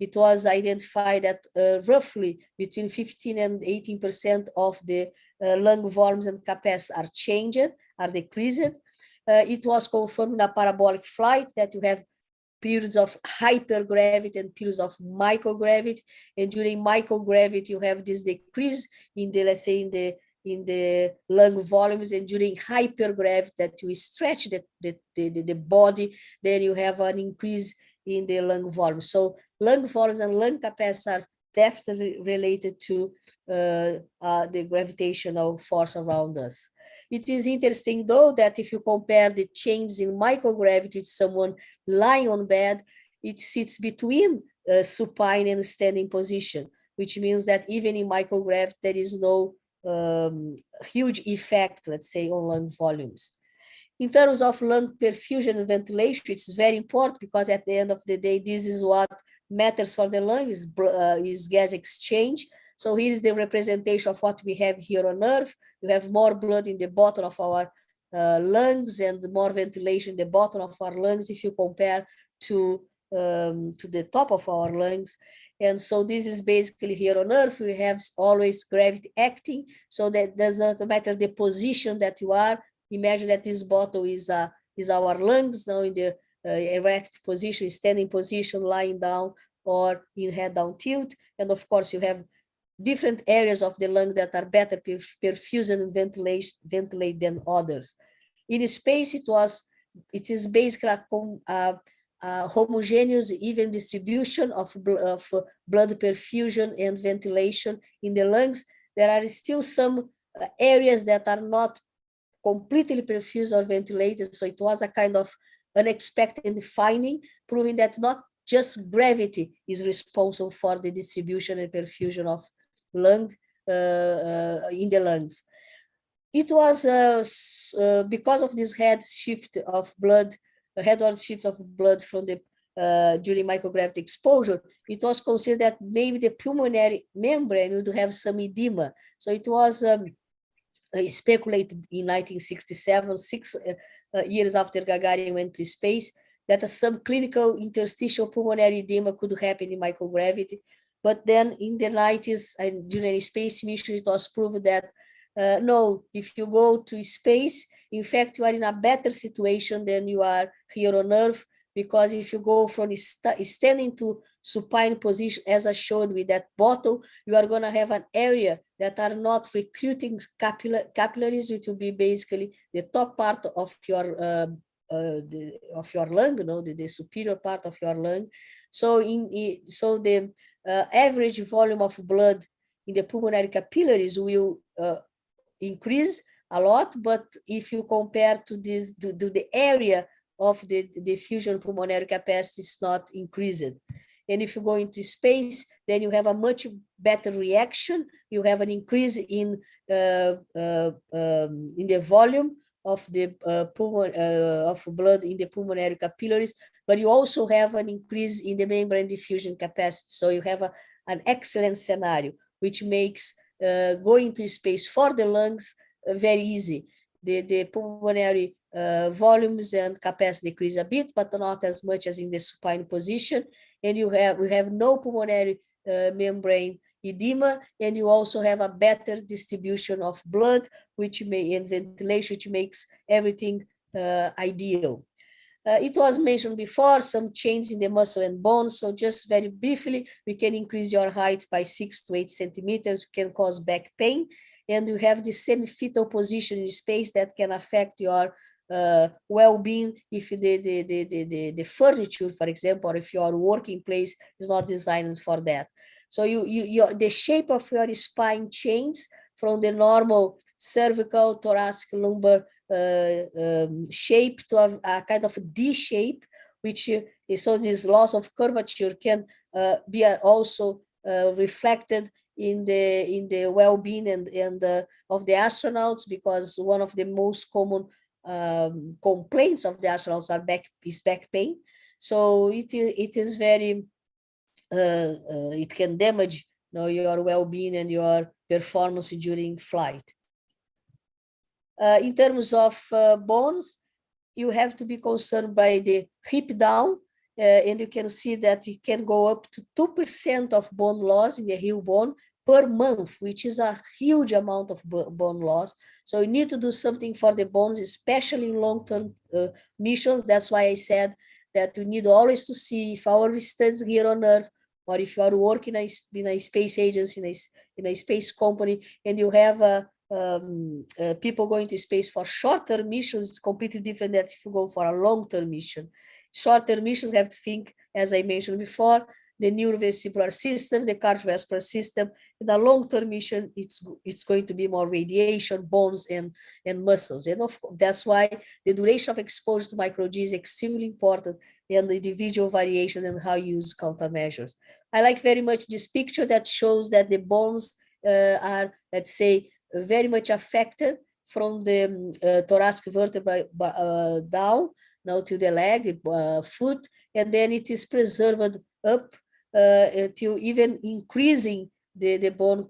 [SPEAKER 20] it was identified that roughly between 15 and 18% of the lung volumes and capacity are changed, are decreased. It was confirmed in a parabolic flight that you have periods of hypergravity and periods of microgravity. And during microgravity, you have this decrease in the, let's say, in the lung volumes, and during hypergravity that you stretch the body, then you have an increase in the lung volume. So lung volumes and lung capacity are definitely related to the gravitational force around us. It is interesting, though, that if you compare the changes in microgravity with someone lying on bed, it sits between supine and standing position, which means that even in microgravity, there is no huge effect, let's say, on lung volumes. In terms of lung perfusion and ventilation, it's very important because at the end of the day, this is what matters for the lung, is gas exchange. So here is the representation of what we have here on Earth. We have more blood in the bottom of our lungs and more ventilation in the bottom of our lungs if you compare to the top of our lungs. And so this is basically here on Earth, we have always gravity acting, so that does not matter the position that you are. Imagine that this bottle is our lungs now in the erect position, standing position, lying down, or in head down tilt. And of course, you have different areas of the lung that are better perfused and ventilate than others. In space, it is basically a homogeneous, even distribution of blood perfusion and ventilation in the lungs. There are still some areas that are not completely perfused or ventilated. So it was a kind of unexpected finding, proving that not just gravity is responsible for the distribution and perfusion of lung in the lungs. It was because of this headward shift of blood from the during microgravity exposure, it was considered that maybe the pulmonary membrane would have some edema. So it was speculated in 1967, 6 years after Gagarin went to space, that a subclinical interstitial pulmonary edema could happen in microgravity. But then in the 90s, and during a space mission, it was proven that no, if you go to space, in fact, you are in a better situation than you are here on Earth, because if you go from standing to supine position, as I showed with that bottle, you are going to have an area that are not recruiting capillaries, which will be basically the top part of your lung, the superior part of your lung. So the average volume of blood in the pulmonary capillaries will increase a lot, but if you compare to the area of the diffusion pulmonary capacity, is not increased. And if you go into space, then you have a much better reaction. You have an increase in the volume of the of blood in the pulmonary capillaries, but you also have an increase in the membrane diffusion capacity. So you have an excellent scenario, which makes going to space for the lungs very easy. The pulmonary volumes and capacity decrease a bit, but not as much as in the supine position. And we have no pulmonary membrane edema, and you also have a better distribution of blood, and ventilation, which makes everything ideal. It was mentioned before, some change in the muscle and bones. So just very briefly, we can increase your height by 6 to 8 centimeters, we can cause back pain, and you have the semi-fetal position in space that can affect your well-being if the furniture, for example, or if your working place is not designed for that. So the shape of your spine changes from the normal cervical, thoracic, lumbar shape to a kind of a D shape, which so this loss of curvature can be also reflected in the well-being and of the astronauts, because one of the most common complaints of the astronauts is back pain. So it is very it can damage your well-being and your performance during flight. In terms of bones, you have to be concerned by the hip down, and you can see that it can go up to 2% of bone loss in the heel bone per month, which is a huge amount of bone loss. So you need to do something for the bones, especially in long-term missions. That's why I said that we need always to see if our studies here on Earth, or if you are working in a space agency, in a space company, and you have people going to space for short-term missions, it's completely different than if you go for a long-term mission. Short-term missions have to think, as I mentioned before, the neurovestibular system, the cardiovascular system. In a long-term mission, it's going to be more radiation, bones, and muscles. And that's why the duration of exposure to micro-G is extremely important, and the individual variation and how you use countermeasures. I like very much this picture that shows that the bones are, let's say, very much affected from the thoracic vertebra down, now to the leg, foot, and then it is preserved up till even increasing the bone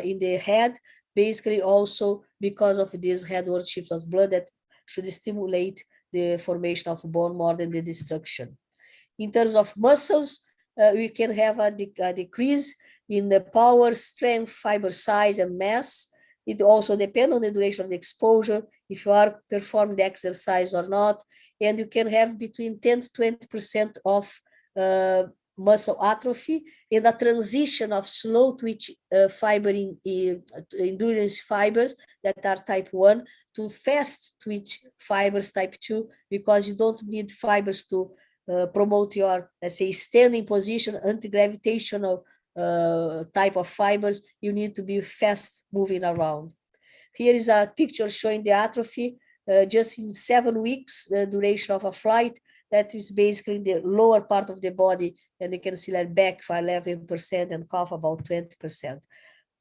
[SPEAKER 20] in the head, basically also because of this headward shift of blood that should stimulate the formation of bone more than the destruction. In terms of muscles, we can have a decrease in the power, strength, fiber size, and mass. It also depends on the duration of the exposure, if you are performing the exercise or not, and you can have between 10 to 20% of muscle atrophy and a transition of slow twitch fiber endurance fibers that are type 1 to fast twitch fibers type 2, because you don't need fibers to promote your, let's say, standing position, anti-gravitational type of fibers. You need to be fast moving around. Here is a picture showing the atrophy just in 7 weeks, the duration of a flight. That is basically the lower part of the body, and you can see that back for 11% and calf about 20%.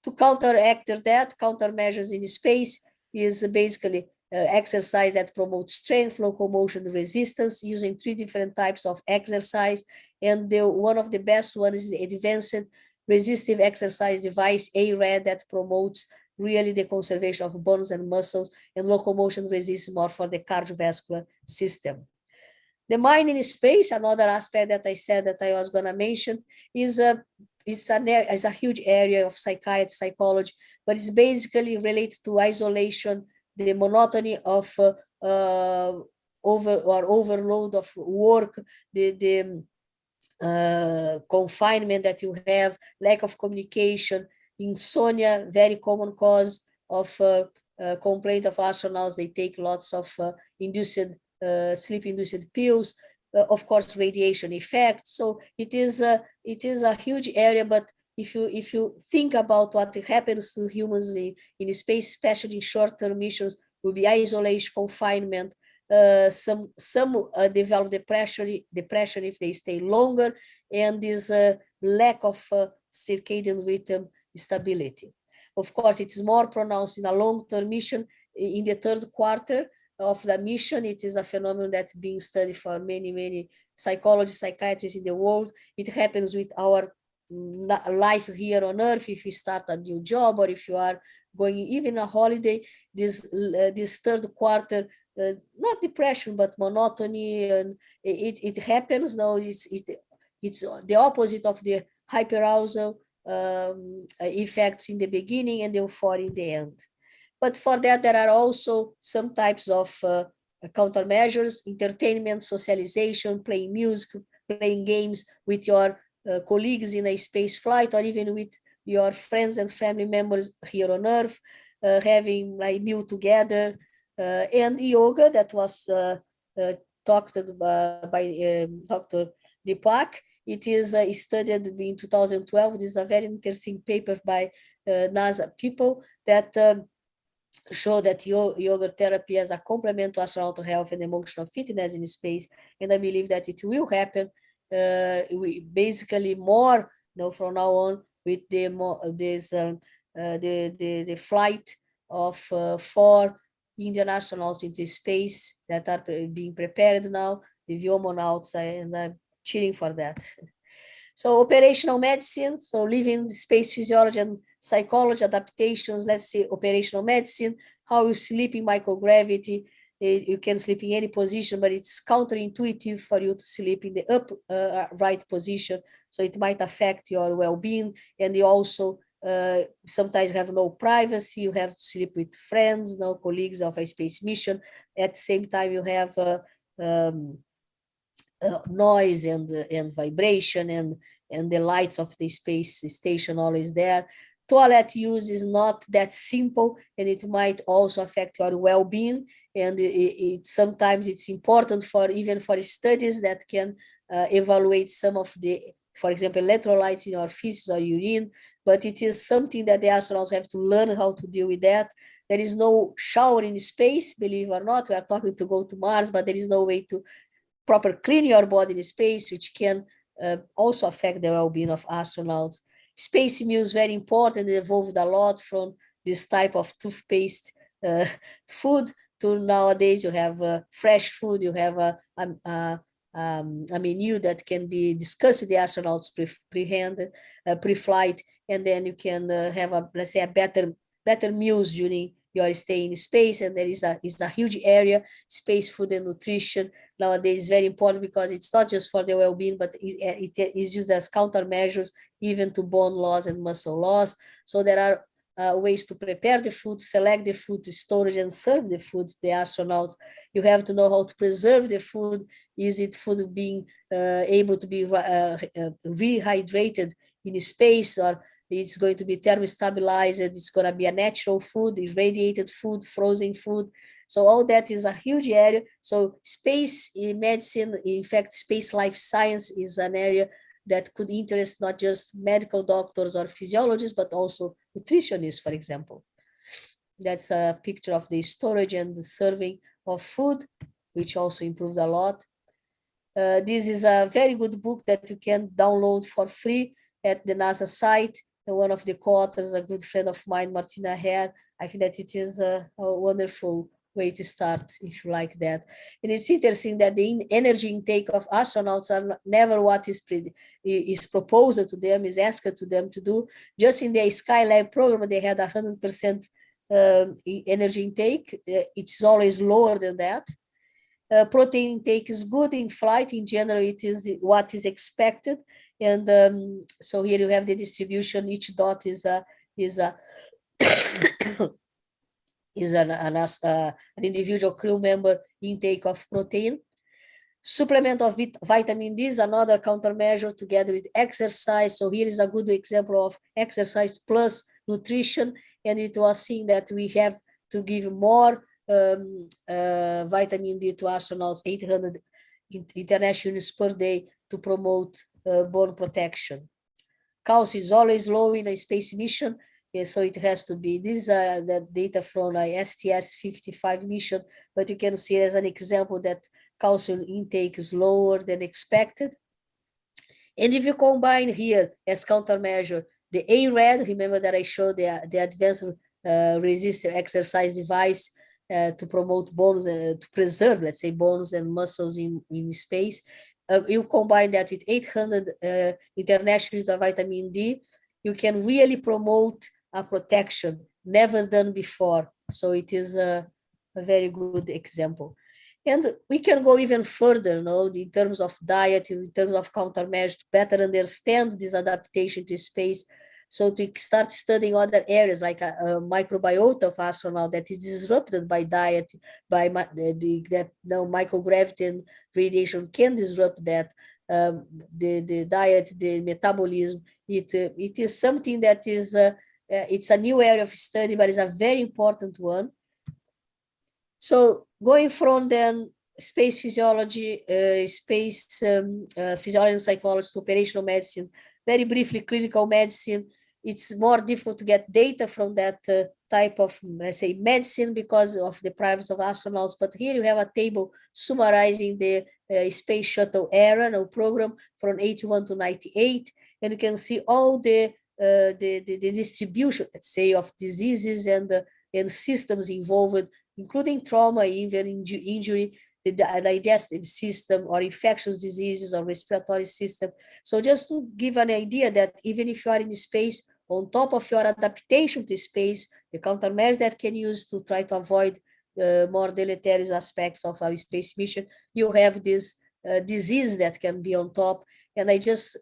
[SPEAKER 20] To counteract that, countermeasures in space is basically exercise that promotes strength, locomotion, resistance, using 3 different types of exercise. And one of the best ones is the advanced resistive exercise device, ARED, that promotes really the conservation of bones and muscles, and locomotion resistance more for the cardiovascular system. The mind in space, another aspect that I said that I was going to mention, is a huge area of psychiatry, psychology, but it's basically related to isolation, the monotony of overload of work, the confinement that you have, lack of communication, insomnia, very common cause of complaint of astronauts. They take lots of sleep-induced pills, of course, radiation effects. So it is a huge area. But if you think about what happens to humans in space, especially in short-term missions, will be isolation, confinement. Some develop depression if they stay longer, and this lack of circadian rhythm stability. Of course, it is more pronounced in a long-term mission. In the 3rd quarter of the mission, it is a phenomenon that's being studied for many psychologists, psychiatrists in the world. It happens with our life here on Earth. If you start a new job, or if you are going even a holiday, this 3rd quarter, not depression, but monotony, and it happens now. It's the opposite of the hyperarousal effects in the beginning and the euphoria in the end. But for that, there are also some types of countermeasures: entertainment, socialization, playing music, playing games with your colleagues in a space flight, or even with your friends and family members here on Earth, having a meal together, and yoga that was talked by Dr. Deepak. It is studied in 2012. This is a very interesting paper by NASA people that show that yoga therapy as a complement to astronaut health and emotional fitness in space. And I believe that it will happen basically more from now on with the flight of 4 Indian astronauts into space that are being prepared now, the Vyomonauts, and I'm cheering for that. So operational medicine, so living space physiology and psychology adaptations, let's say operational medicine, how you sleep in microgravity, You can sleep in any position, but it's counterintuitive for you to sleep in the upright position. So it might affect your well-being, and you also sometimes have no privacy. You have to sleep with friends, no colleagues of a space mission. At the same time, you have noise and vibration and the lights of the space station always there. Toilet use is not that simple, and it might also affect your well-being. And sometimes it's important for even for studies that can evaluate some of the, for example, electrolytes in your feces or urine. But it is something that the astronauts have to learn how to deal with that. There is no shower in space, believe it or not. We are talking to go to Mars, but there is no way to proper clean your body in space, which can also affect the well-being of astronauts. Space meal is very important. It evolved a lot from this type of toothpaste food to nowadays you have fresh food. You have a menu that can be discussed with the astronauts pre-flight, and then you can have let's say a better meals during your stay in space. And there is a huge area, space food and nutrition nowadays is very important, because it's not just for the well-being, but it is used as countermeasures even to bone loss and muscle loss. So there are ways to prepare the food, select the food, to storage and serve the food to the astronauts. You have to know how to preserve the food. Is it food being able to be rehydrated in space, or it's going to be thermostabilized? It's going to be a natural food, irradiated food, frozen food. So all that is a huge area. So space medicine, in fact, space life science is an area that could interest not just medical doctors or physiologists, but also nutritionists, for example. That's a picture of the storage and the serving of food, which also improved a lot. This is a very good book that you can download for free at the NASA site. And one of the co-authors, a good friend of mine, Martina Hare. I think that it is a wonderful way to start if you like that. And it's interesting that the energy intake of astronauts are never what is proposed to them, is asked to them to do. Just in the Skylab program, they had 100% energy intake. It's always lower than that. Protein intake is good in flight. In general, it is what is expected. And so here you have the distribution. Each dot is an individual crew member intake of protein. Supplement of vitamin D is another countermeasure together with exercise. So here is a good example of exercise plus nutrition. And it was seen that we have to give more vitamin D to astronauts, 800 international units per day, to promote bone protection. Calcium is always low in a space mission. So it has to be, these are the data from a STS-55 mission, but you can see as an example that calcium intake is lower than expected. And if you combine here as countermeasure, the ARED, remember that I showed the advanced resistive exercise device to promote bones, to preserve, let's say, bones and muscles in space. You combine that with 800 international units of vitamin D, you can really promote a protection never done before. So it is a very good example. And we can go even further, in terms of diet, in terms of countermeasures, to better understand this adaptation to space. So to start studying other areas like a microbiota of astronaut that is disrupted by diet, by microgravity and radiation can disrupt that. The diet, the metabolism, it is something that is it's a new area of study, but it's a very important one. So going from then space physiology, physiology and psychology to operational medicine, very briefly clinical medicine, it's more difficult to get data from that type of, let's say, medicine because of the privacy of astronauts. But here you have a table summarizing the space shuttle era program from 81 to 98, and you can see all the distribution, let's say, of diseases and systems involved, including trauma, even injury, the digestive system, or infectious diseases, or respiratory system. So just to give an idea that even if you are in space, on top of your adaptation to space, the countermeasures that can use to try to avoid more deleterious aspects of our space mission, you have this disease that can be on top. And I just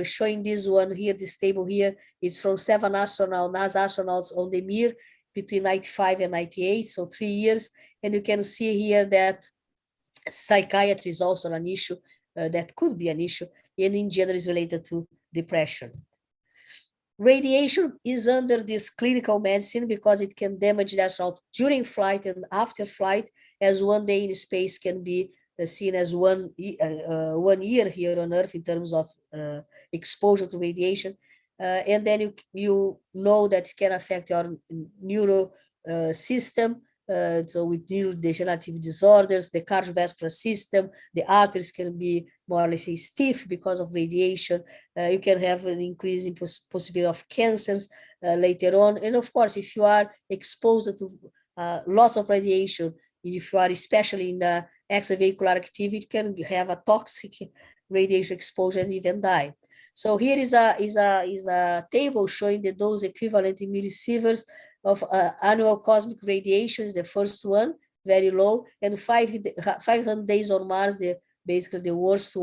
[SPEAKER 20] showing this one here, this table here, it's from 7 astronauts, NASA astronauts on the Mir between 95 and 98, so 3 years. And you can see here that psychiatry is also an issue that could be an issue, and in general is related to depression. Radiation is under this clinical medicine because it can damage the astronaut during flight and after flight, as one day in space can be seen as 1 year here on Earth in terms of exposure to radiation. And then you know that it can affect your neuro system. So with neurodegenerative disorders, the cardiovascular system, the arteries can be more or less stiff because of radiation. You can have an increase in possibility of cancers later on. And of course, if you are exposed to lots of radiation, if you are especially in the extravehicular activity, you can have a toxic radiation exposure and even die. So here is a table showing the dose equivalent in millisieverts of annual cosmic radiation is the first one, very low, and 500 days on Mars, basically the worst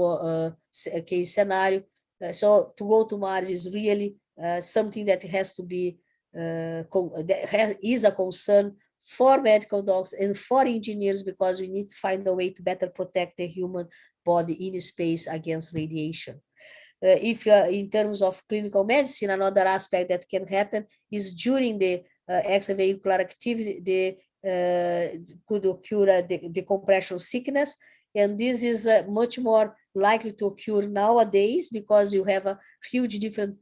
[SPEAKER 20] case scenario. So to go to Mars is really something that has to be, is a concern for medical doctors and for engineers, because we need to find a way to better protect the human body in space against radiation. If in terms of clinical medicine, another aspect that can happen is during the extravehicular activity, could occur decompression sickness, and this is much more likely to occur nowadays because you have a huge different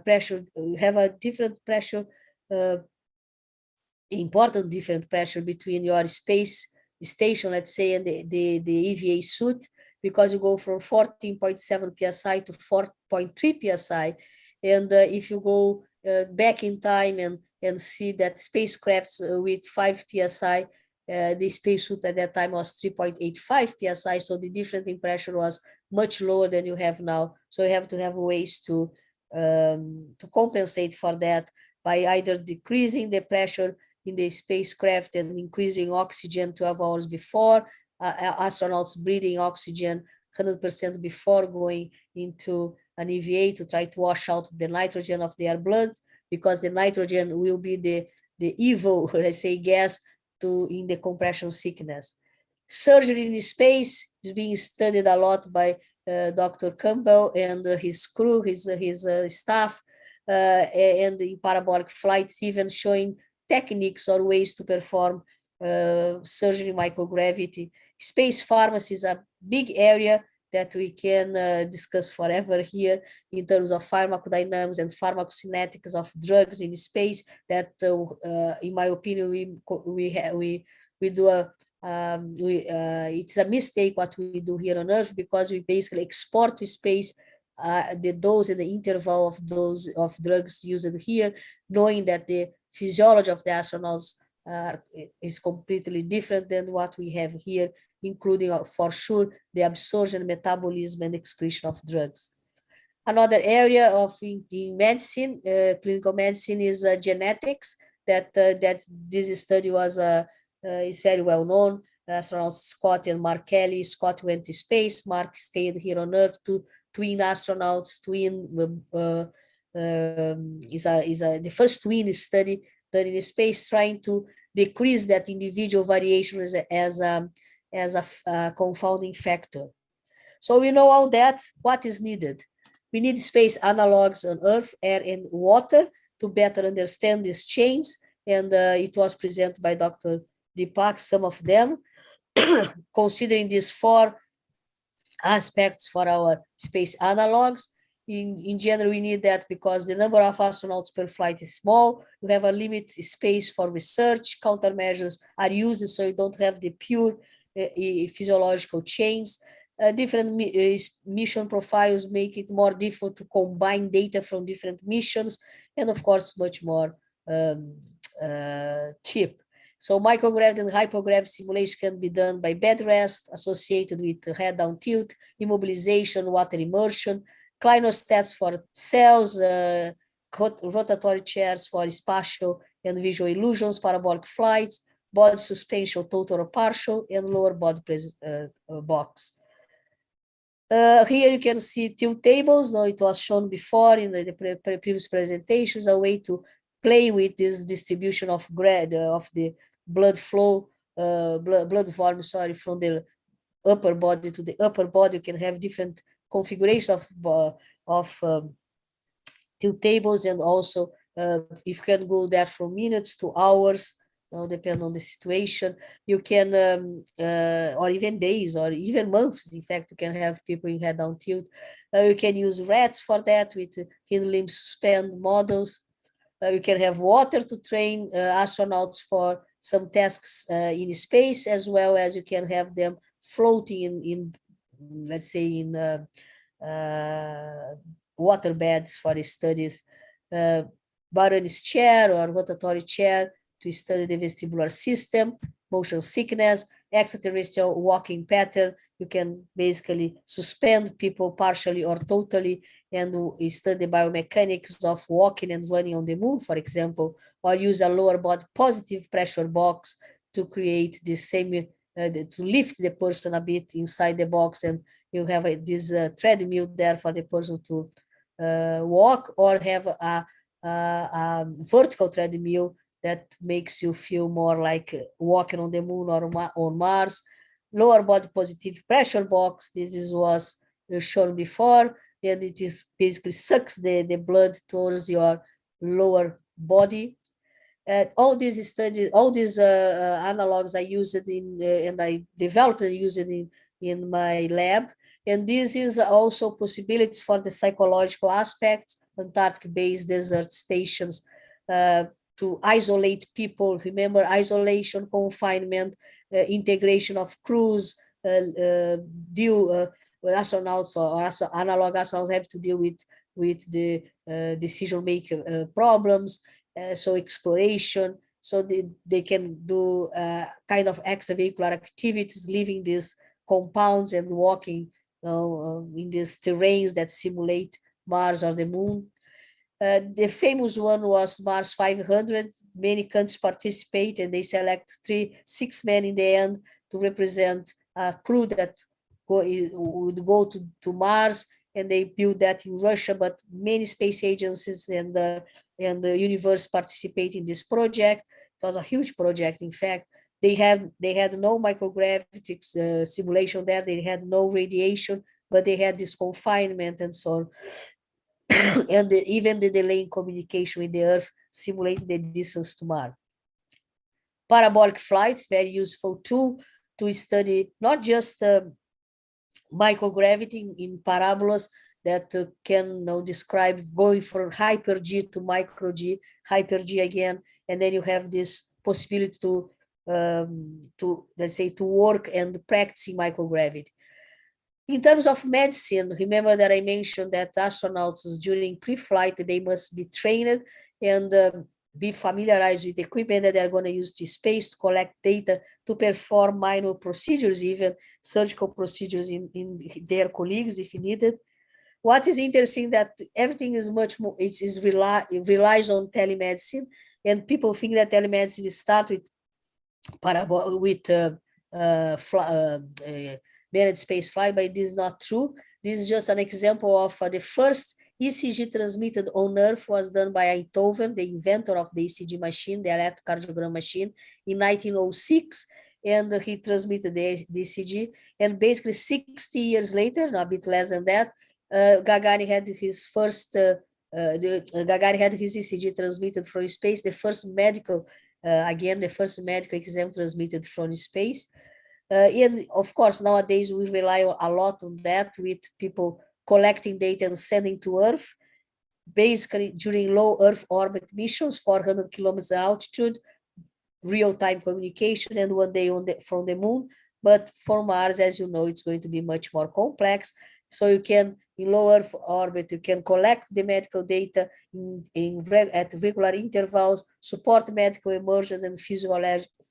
[SPEAKER 20] pressure, you have a different pressure, important different pressure between your space station, let's say, and the EVA suit, because you go from 14.7 psi to 4.3 psi. And if you go back in time and see that spacecrafts with 5 psi, the spacesuit at that time was 3.85 psi, so the difference in pressure was much lower than you have now. So you have to have ways to compensate for that by either decreasing the pressure in the spacecraft and increasing oxygen 12 hours before, astronauts breathing oxygen 100% before going into an EVA to try to wash out the nitrogen of their blood, because the nitrogen will be the evil, let's say, gas in the compression sickness. Surgery in space is being studied a lot by Dr. Campbell and his crew, his staff, and in parabolic flights, even showing techniques or ways to perform surgery microgravity. Space pharmacy is a big area that we can discuss forever here in terms of pharmacodynamics and pharmacokinetics of drugs in space. That, in my opinion, it's a mistake what we do here on Earth, because we basically export to space the dose and the interval of dose of drugs used here, knowing that the physiology of the astronauts is completely different than what we have here, including for sure the absorption, metabolism, and excretion of drugs. Another area of in medicine, clinical medicine, is genetics. That this study was is very well known. Astronauts Scott and Mark Kelly. Scott went to space. Mark stayed here on Earth. Twin astronauts. The first twin study done in space, trying to decrease that individual variation as a confounding factor. So we know all that. What is needed? We need space analogs on Earth, air, and water to better understand these chains. And it was presented by Dr. Deepak, some of them, considering these 4 aspects for our space analogs. In general, we need that because the number of astronauts per flight is small. You have a limited space for research. Countermeasures are used, so you don't have the pure physiological chains. Different mission profiles make it more difficult to combine data from different missions, and of course, much more cheap. So microgravity and hypogravity simulation can be done by bed rest associated with head down tilt, immobilization, water immersion, clinostats for cells, rotatory chairs for spatial and visual illusions, parabolic flights, body suspension, total or partial, and lower body box. Here you can see tilt tables. Now it was shown before in the previous presentations, a way to play with this distribution of the blood flow, blood volume, sorry, from the upper body to the upper body. You can have different configurations of tilt tables, and also you can go there from minutes to hours, depending on the situation. You can, or even days, or even months. In fact, you can have people in head down tilt. You can use rats for that with hind limb suspend models. You can have water to train astronauts for some tasks in space, as well as you can have them floating in let's say, in water beds for studies. Baron's chair or rotatory chair to study the vestibular system, motion sickness, extraterrestrial walking pattern. You can basically suspend people partially or totally and study the biomechanics of walking and running on the moon, for example, or use a lower body positive pressure box to create the same, to lift the person a bit inside the box, and you have this treadmill there for the person to walk, or have a vertical treadmill that makes you feel more like walking on the moon or on Mars. Lower body positive pressure box. This was shown before, and it is basically sucks the blood towards your lower body. All these studies, all these analogs I used in, and I developed and used in my lab. And this is also possibilities for the psychological aspects, Antarctic-based desert stations, to isolate people. Remember, isolation, confinement, integration of crews, astronauts or analog astronauts have to deal with the decision-making problems, so exploration, so they can do kind of extravehicular activities, leaving these compounds and walking in these terrains that simulate Mars or the moon. The famous one was Mars 500. Many countries participate, and they select 6 men in the end to represent a crew that would go to Mars, and they built that in Russia. But many space agencies and the universe participate in this project. It was a huge project. In fact, they had no microgravity simulation there. They had no radiation, but they had this confinement and so on. And even the delay in communication with the Earth simulated the distance to Mars. Parabolic flights, very useful tool to study not just microgravity in parabolas that can describe going from hyper G to micro G, hyper G again, and then you have this possibility to let's say, to work and practicing microgravity. In terms of medicine, remember that I mentioned that astronauts during pre-flight, they must be trained and be familiarized with the equipment that they're going to use to space to collect data, to perform minor procedures, even surgical procedures in their colleagues if needed. What is interesting that everything is much more, it relies on telemedicine, and people think that telemedicine starts with managed space flight, but this is not true. This is just an example of the first ECG transmitted on Earth was done by Einthoven, the inventor of the ECG machine, the electrocardiogram machine, in 1906, and he transmitted the ECG. And basically 60 years later, a bit less than that, Gagarin had his first, Gagarin had his ECG transmitted from space, the first medical, again, the first medical exam transmitted from space. And of course, nowadays we rely a lot on that, with people collecting data and sending to Earth, basically during low Earth orbit missions, 400 kilometers altitude, real-time communication, and one day from the moon. But for Mars, as you know, it's going to be much more complex. So you can, in low Earth orbit, you can collect the medical data at regular intervals, support medical emergencies,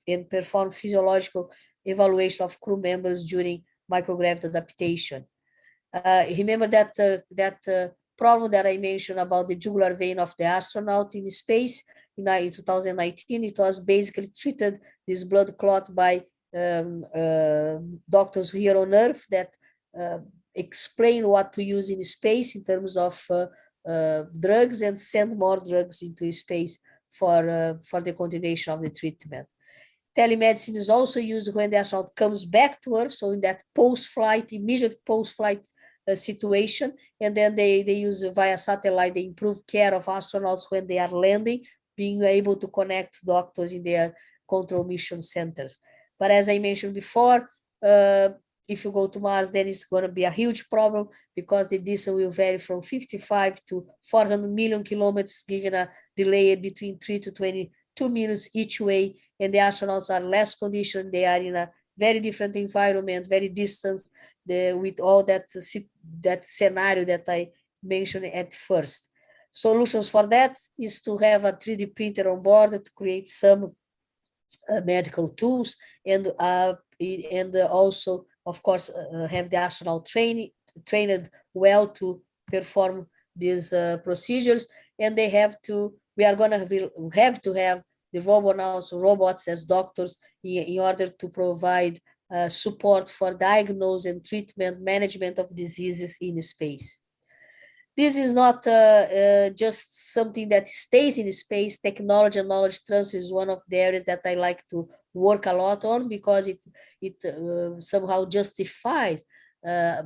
[SPEAKER 20] and perform physiological evaluation of crew members during microgravity adaptation. Remember that problem that I mentioned about the jugular vein of the astronaut in space. in 2019. It was basically treated this blood clot by doctors here on Earth that explain what to use in space in terms of drugs and send more drugs into space for the continuation of the treatment. Telemedicine is also used when the astronaut comes back to Earth, so in that post-flight, immediate post-flight situation, and then they use via satellite the improved care of astronauts when they are landing, being able to connect doctors in their control mission centers. But as I mentioned before, if you go to Mars, then it's going to be a huge problem because the distance will vary from 55 to 400 million kilometers, giving a delay between 3 to 22 minutes each way. And the astronauts are less conditioned. They are in a very different environment, very distant with all that scenario that I mentioned at first. Solutions for that is to have a 3D printer on board to create some medical tools and also, of course, have the astronaut trained well to perform these procedures. And we are going to have to have the robots as doctors in order to provide support for diagnosis and treatment, management of diseases in space. This is not just something that stays in space. Technology and knowledge transfer is one of the areas that I like to work a lot on because it somehow justifies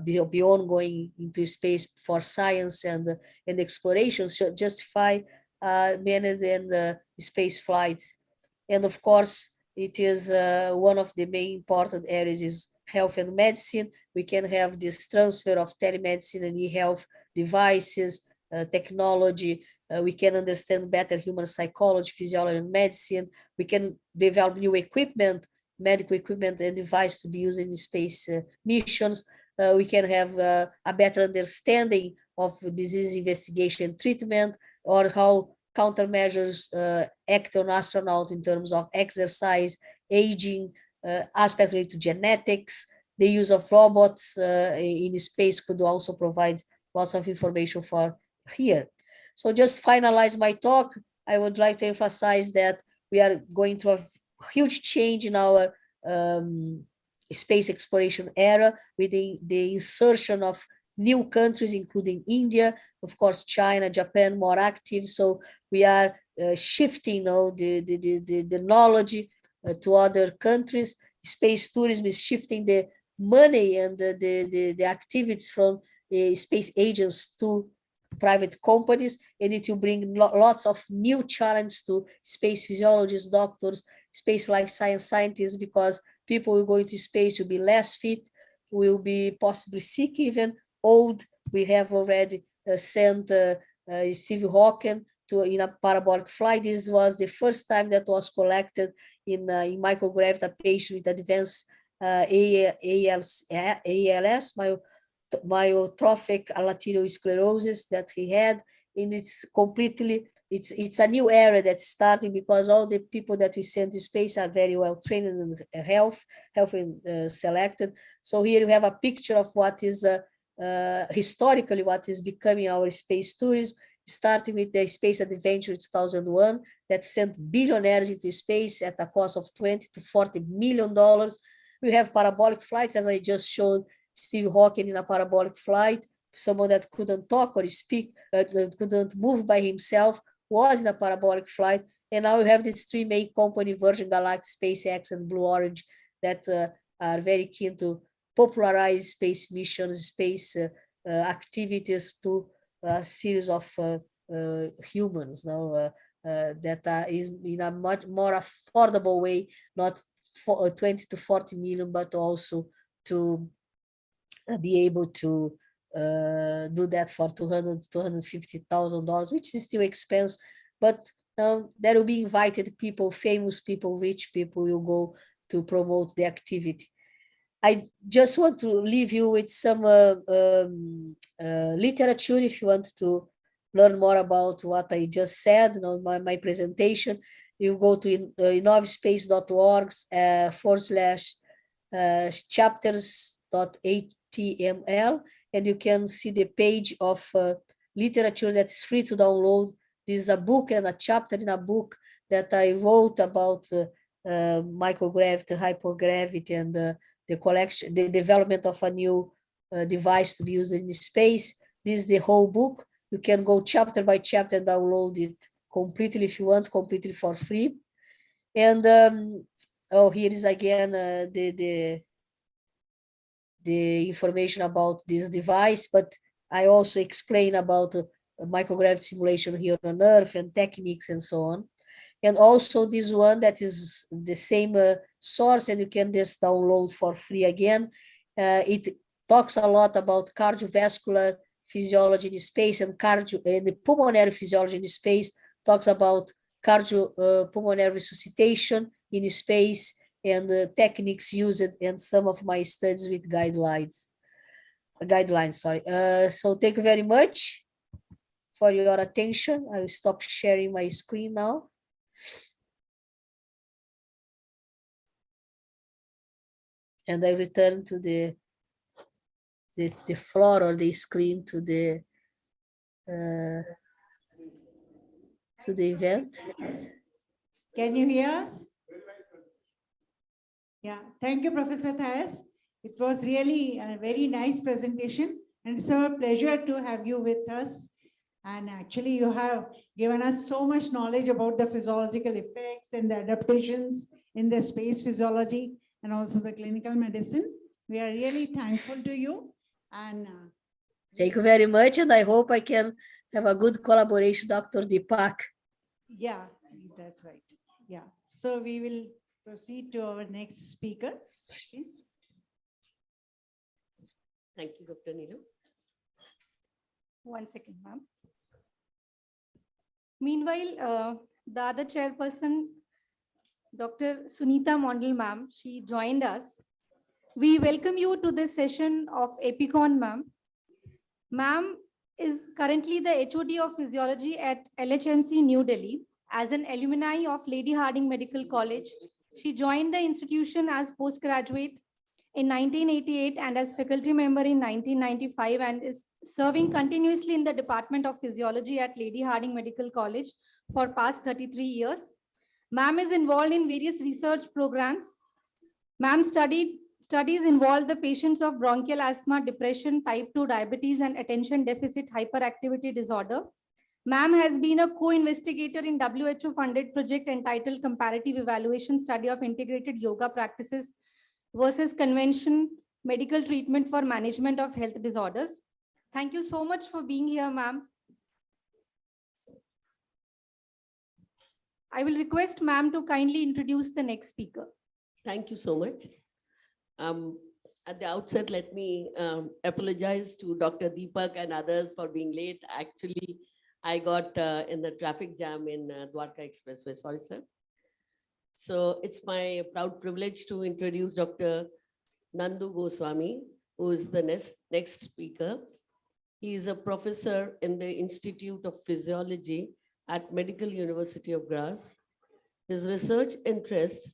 [SPEAKER 20] beyond going into space for science and exploration, should justify many than space flights. And of course, it is one of the main important areas is health and medicine. We can have this transfer of telemedicine and e-health devices, technology. We can understand better human psychology, physiology, and medicine. We can develop new equipment, medical equipment and device to be used in space missions. We can have a better understanding of disease investigation and treatment, or how countermeasures act on astronauts in terms of exercise, aging, aspects related to genetics. The use of robots in space could also provide lots of information for here. So just finalize my talk, I would like to emphasize that we are going through a huge change in our space exploration era with the insertion of new countries, including India, of course, China, Japan, more active. So we are shifting the knowledge to other countries. Space tourism is shifting the money and the activities from space agents to private companies, and it will bring lots of new challenges to space physiologists, doctors, space life science scientists, because people will go into space will be less fit, will be possibly sick, even old. We have already sent Steve Hawking in a parabolic flight. This was the first time that was collected in microgravity, a patient with advanced ALS, myotrophic lateral sclerosis that he had. And it's completely, it's a new era that's starting because all the people that we send to space are very well trained in health and selected. So here you have a picture of what is historically what is becoming our space tourism, starting with the Space Adventure in 2001 that sent billionaires into space at a cost of $20 to $40 million. We have parabolic flights, as I just showed Steve Hawking in a parabolic flight. Someone that couldn't talk or speak, couldn't move by himself, was in a parabolic flight. And now we have these three main companies, Virgin Galactic, SpaceX, and Blue Origin, that are very keen to popularize space missions, space activities to a series of humans now that are in a much more affordable way, not 20 to 40 million, but also to be able to do that for $200,000 to $250,000, which is still expensive, but there will be invited people, famous people, rich people will go to promote the activity. I just want to leave you with some literature if you want to learn more about what I just said. My presentation, you go to innovspace.org/chapters.html, and you can see the page of literature that's free to download. This is a book and a chapter in a book that I wrote about microgravity, hypergravity, and the collection, the development of a new device to be used in space. This is the whole book. You can go chapter by chapter and download it completely if you want, completely for free. And oh, here is again the information about this device, but I also explain about microgravity simulation here on Earth and techniques and so on. And also this one that is the same source, and you can just download for free again. It talks a lot about cardiovascular physiology in space and the pulmonary physiology in space, talks about cardiopulmonary resuscitation in space and techniques used in some of my studies with guidelines. Sorry. So thank you very much for your attention. I will stop sharing my screen now. And I return to the floor or the screen to the event.
[SPEAKER 7] Can you hear us? Yeah, thank you, Professor Thaes. It was really a very nice presentation, and it's a pleasure to have you with us. And actually, you have given us so much knowledge about the physiological effects and the adaptations in the space physiology and also the clinical medicine. We are really thankful to you. And
[SPEAKER 20] thank you very much. And I hope I can have a good collaboration, Dr. Deepak.
[SPEAKER 7] Yeah, that's right. Yeah. So we will proceed to our next speaker. Okay.
[SPEAKER 21] Thank you, Dr. Neelu.
[SPEAKER 19] 1 second, ma'am. Meanwhile, the other chairperson, Dr. Sunita Mondal, ma'am, she joined us. We welcome you to this session of EPICON, ma'am. Ma'am is currently the HOD of Physiology at LHMC New Delhi. As an alumni of Lady Hardinge Medical College, she joined the institution as postgraduate in 1988 and as faculty member in 1995, and is serving continuously in the Department of Physiology at Lady Hardinge Medical College for past 33 years. Ma'am is involved in various research programs. Ma'am studies involve the patients of bronchial asthma, depression, type 2 diabetes, and attention deficit hyperactivity disorder. Ma'am has been a co-investigator in WHO-funded project entitled Comparative Evaluation Study of Integrated Yoga Practices versus Convention Medical Treatment for Management of Health Disorders. Thank you so much for being here, ma'am. I will request ma'am to kindly introduce the next speaker.
[SPEAKER 21] Thank you so much. At the outset, let me apologize to Dr. Deepak and others for being late. Actually, I got in the traffic jam in Dwarka Expressway. Sorry, sir. So it's my proud privilege to introduce Dr. Nandu Goswami, who is the next speaker. He is a professor in the Institute of Physiology at Medical University of Graz. His research interests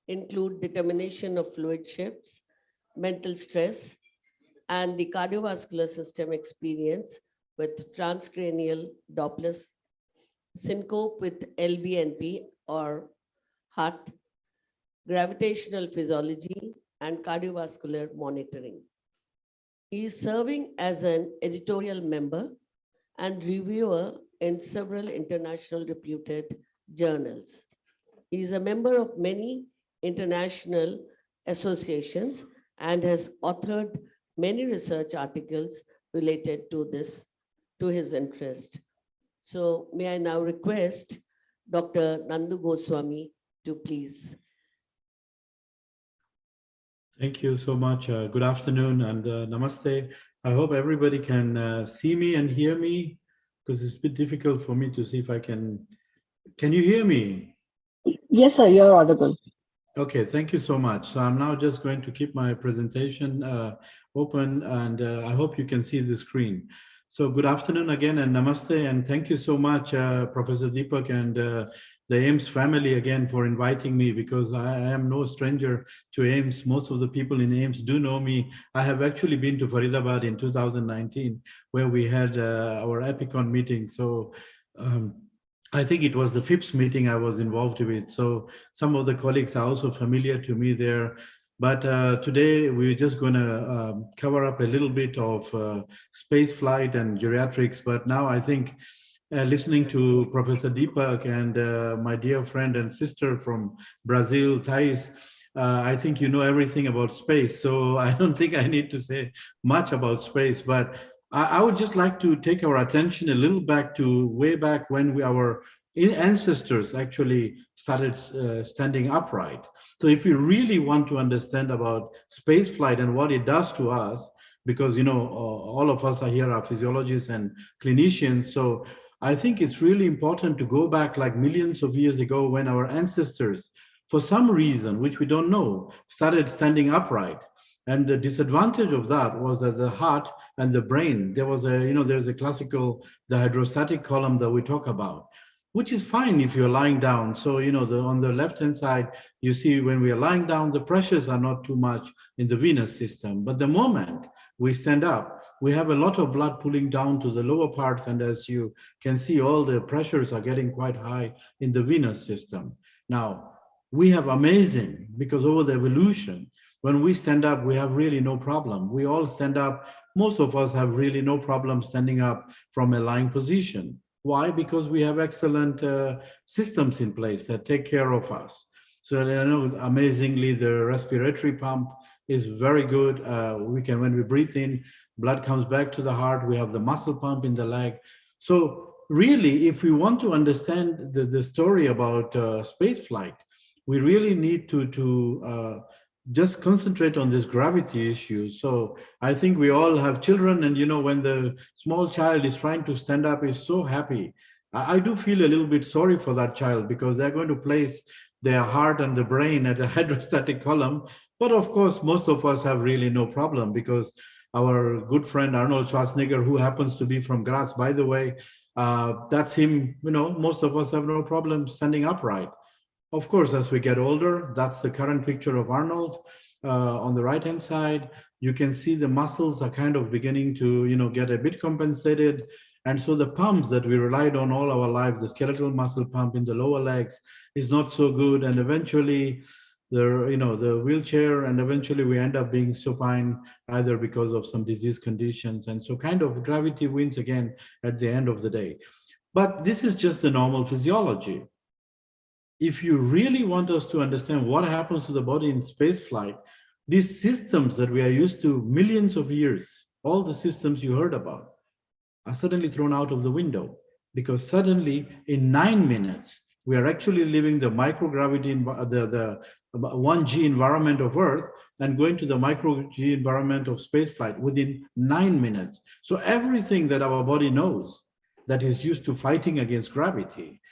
[SPEAKER 21] include determination of fluid shifts, mental stress, and the cardiovascular system experience with transcranial Doppler syncope with LVNP or heart, gravitational physiology, and cardiovascular monitoring. He is serving as an editorial member and reviewer in several international reputed journals. He is a member of many international associations and has authored many research articles related to his interest. So may I now request Dr. Nandu Goswami to please.
[SPEAKER 15] Thank you so much. Good afternoon and namaste. I hope everybody can see me and hear me, because it's a bit difficult for me to see if I can. Can you hear me?
[SPEAKER 22] Yes, sir, you're audible.
[SPEAKER 15] Okay, thank you so much. So I'm now just going to keep my presentation open, and I hope you can see the screen. So good afternoon again and namaste, and thank you so much, Professor Deepak and the AIMS family again for inviting me, because I am no stranger to AIMS. Most of the people in AIMS do know me. I have actually been to Faridabad in 2019, where we had our EPICON meeting. So I think it was the FIPS meeting I was involved with. So some of the colleagues are also familiar to me there. But today we're just going to cover up a little bit of space flight and geriatrics. But now I think listening to Professor Deepak and my dear friend and sister from Brazil, Thais, I think you know everything about space. So I don't think I need to say much about space. But I would just like to take our attention a little back to way back when our ancestors actually started standing upright. So if we really want to understand about space flight and what it does to us, because you know all of us are here are physiologists and clinicians, so I think it's really important to go back like millions of years ago when our ancestors, for some reason which we don't know, started standing upright. And the disadvantage of that was that the heart and the brain, there was a, you know, there's a classical, the hydrostatic column that we talk about, which is fine if you're lying down. So, you know, on the left-hand side, you see when we are lying down, the pressures are not too much in the venous system. But the moment we stand up, we have a lot of blood pulling down to the lower parts. And as you can see, all the pressures are getting quite high in the venous system. Now, we have amazing, because over the evolution, when we stand up, we have really no problem. We all stand up. Most of us have really no problem standing up from a lying position. Why? Because we have excellent systems in place that take care of us. So I know amazingly, the respiratory pump is very good. We can, when we breathe in, blood comes back to the heart. We have the muscle pump in the leg. So really, if we want to understand the story about space flight, we really need to just concentrate on this gravity issue. So I think we all have children, and you know, when the small child is trying to stand up, is so happy. I do feel a little bit sorry for that child, because they're going to place their heart and the brain at a hydrostatic column. But of course, most of us have really no problem, because our good friend Arnold Schwarzenegger, who happens to be from Graz, by the way, that's him. You know, most of us have no problem standing upright. Of course, as we get older, that's the current picture of Arnold. On the right-hand side, you can see the muscles are kind of beginning to, you know, get a bit compensated. And so the pumps that we relied on all our life, the skeletal muscle pump in the lower legs, is not so good. And eventually, the wheelchair, and eventually we end up being supine, either because of some disease conditions. And so kind of gravity wins again at the end of the day. But this is just the normal physiology. If you really want us to understand what happens to the body in space flight, these systems that we are used to millions of years, all the systems you heard about, are suddenly thrown out of the window, because suddenly in 9 minutes, we are actually leaving the microgravity, the 1G environment of Earth, and going to the micro-G environment of space flight within 9 minutes. So everything that our body knows that is used to fighting against gravity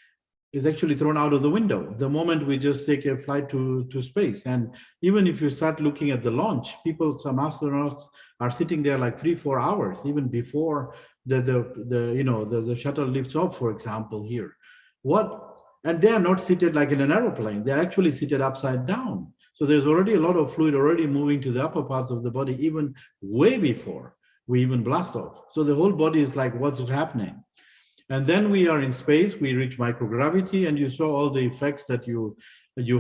[SPEAKER 15] is actually thrown out of the window the moment we just take a flight to space. And even if you start looking at the launch, some astronauts are sitting there like 3-4 hours, even before the shuttle lifts off, for example, here. And they are not seated like in an aeroplane, they're actually seated upside down. So there's already a lot of fluid already moving to the upper parts of the body, even way before we even blast off. So the whole body is like, what's happening? And then we are in space, we reach microgravity, and you saw all the effects that you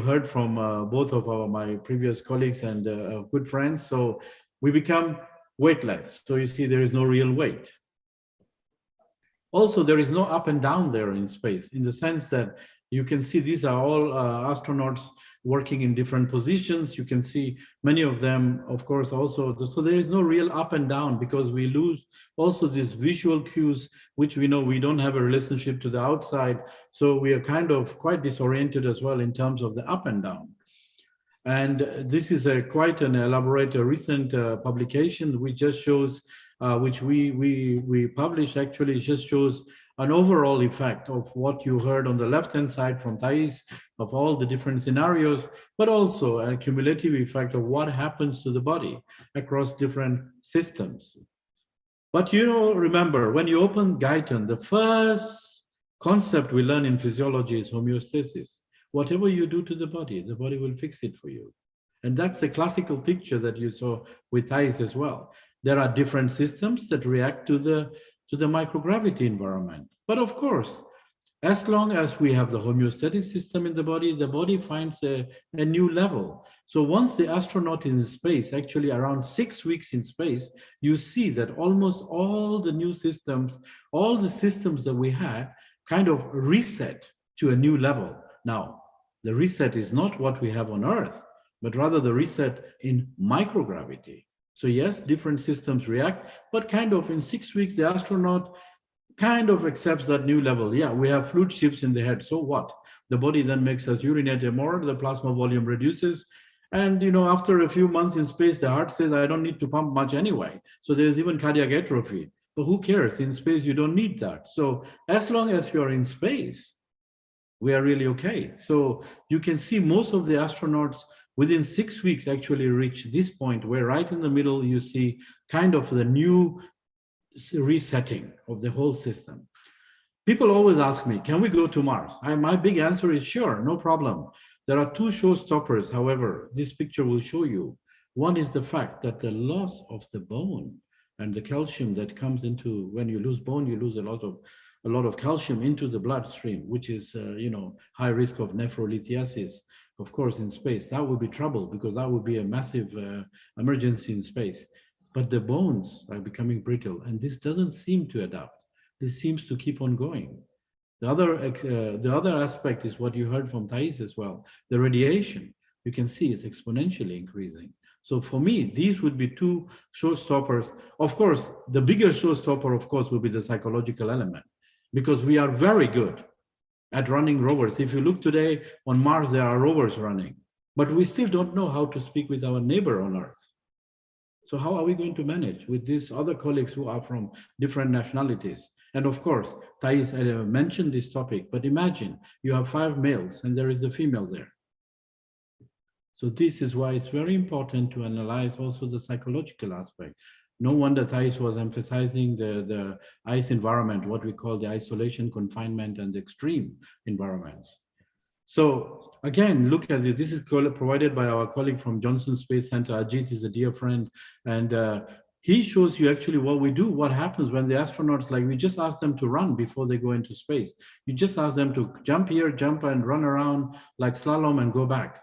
[SPEAKER 15] heard from both of my previous colleagues and good friends. So we become weightless. So you see, there is no real weight. Also, there is no up and down there in space, in the sense that you can see these are all astronauts working in different positions. You can see many of them, of course, also. So there is no real up and down, because we lose also these visual cues, which we know we don't have a relationship to the outside. So we are kind of quite disoriented as well in terms of the up and down. And this is quite an elaborate recent publication which just shows, which we published, actually just shows an overall effect of what you heard on the left-hand side from Thais, of all the different scenarios, but also a cumulative effect of what happens to the body across different systems. But you know, remember, when you open Guyton, the first concept we learn in physiology is homeostasis. Whatever you do to the body will fix it for you. And that's the classical picture that you saw with Thais as well. There are different systems that react to the microgravity environment. But of course, As long as we have the homeostatic system in the body finds a new level. So once the astronaut is in space, actually around 6 weeks in space, you see that almost all the new systems, all the systems that we had kind of reset to a new level. Now, the reset is not what we have on Earth, but rather the reset in microgravity. So yes, different systems react, but kind of in 6 weeks, the astronaut kind of accepts that new level. Yeah, we have fluid shifts in the head. So what? The body then makes us urinate more, the plasma volume reduces. And after a few months in space, the heart says, I don't need to pump much anyway. So there's even cardiac atrophy. But who cares? In space, you don't need that. So as long as you're in space, we are really okay. So you can see most of the astronauts within 6 weeks actually reach this point where right in the middle, you see kind of the new resetting of the whole system. People always ask me, can we go to Mars? My big answer is sure, no problem. There are two showstoppers, however, this picture will show you. One is the fact that the loss of the bone and the calcium that comes into, when you lose bone, you lose a lot of calcium into the bloodstream, which is, high risk of nephrolithiasis, of course, in space. That would be trouble because that would be a massive emergency in space. But the bones are becoming brittle, and this doesn't seem to adapt. This seems to keep on going. The other aspect is what you heard from Thais as well. The radiation, you can see, is exponentially increasing. So for me, these would be two showstoppers. Of course, the bigger showstopper, of course, will be the psychological element, because we are very good at running rovers. If you look today on Mars, there are rovers running, but we still don't know how to speak with our neighbor on Earth. So how are we going to manage with these other colleagues who are from different nationalities? And of course, Thais mentioned this topic, but imagine you have 5 males and there is a female there. So this is why it's very important to analyze also the psychological aspect. No wonder Thais was emphasizing the ICE environment, what we call the isolation, confinement, and extreme environments. So again, look at this. This is provided by our colleague from Johnson Space Center. Ajit is a dear friend, and he shows you actually what we do, what happens when the astronauts, like we just ask them to run before they go into space. You just ask them to jump here, jump and run around like slalom and go back.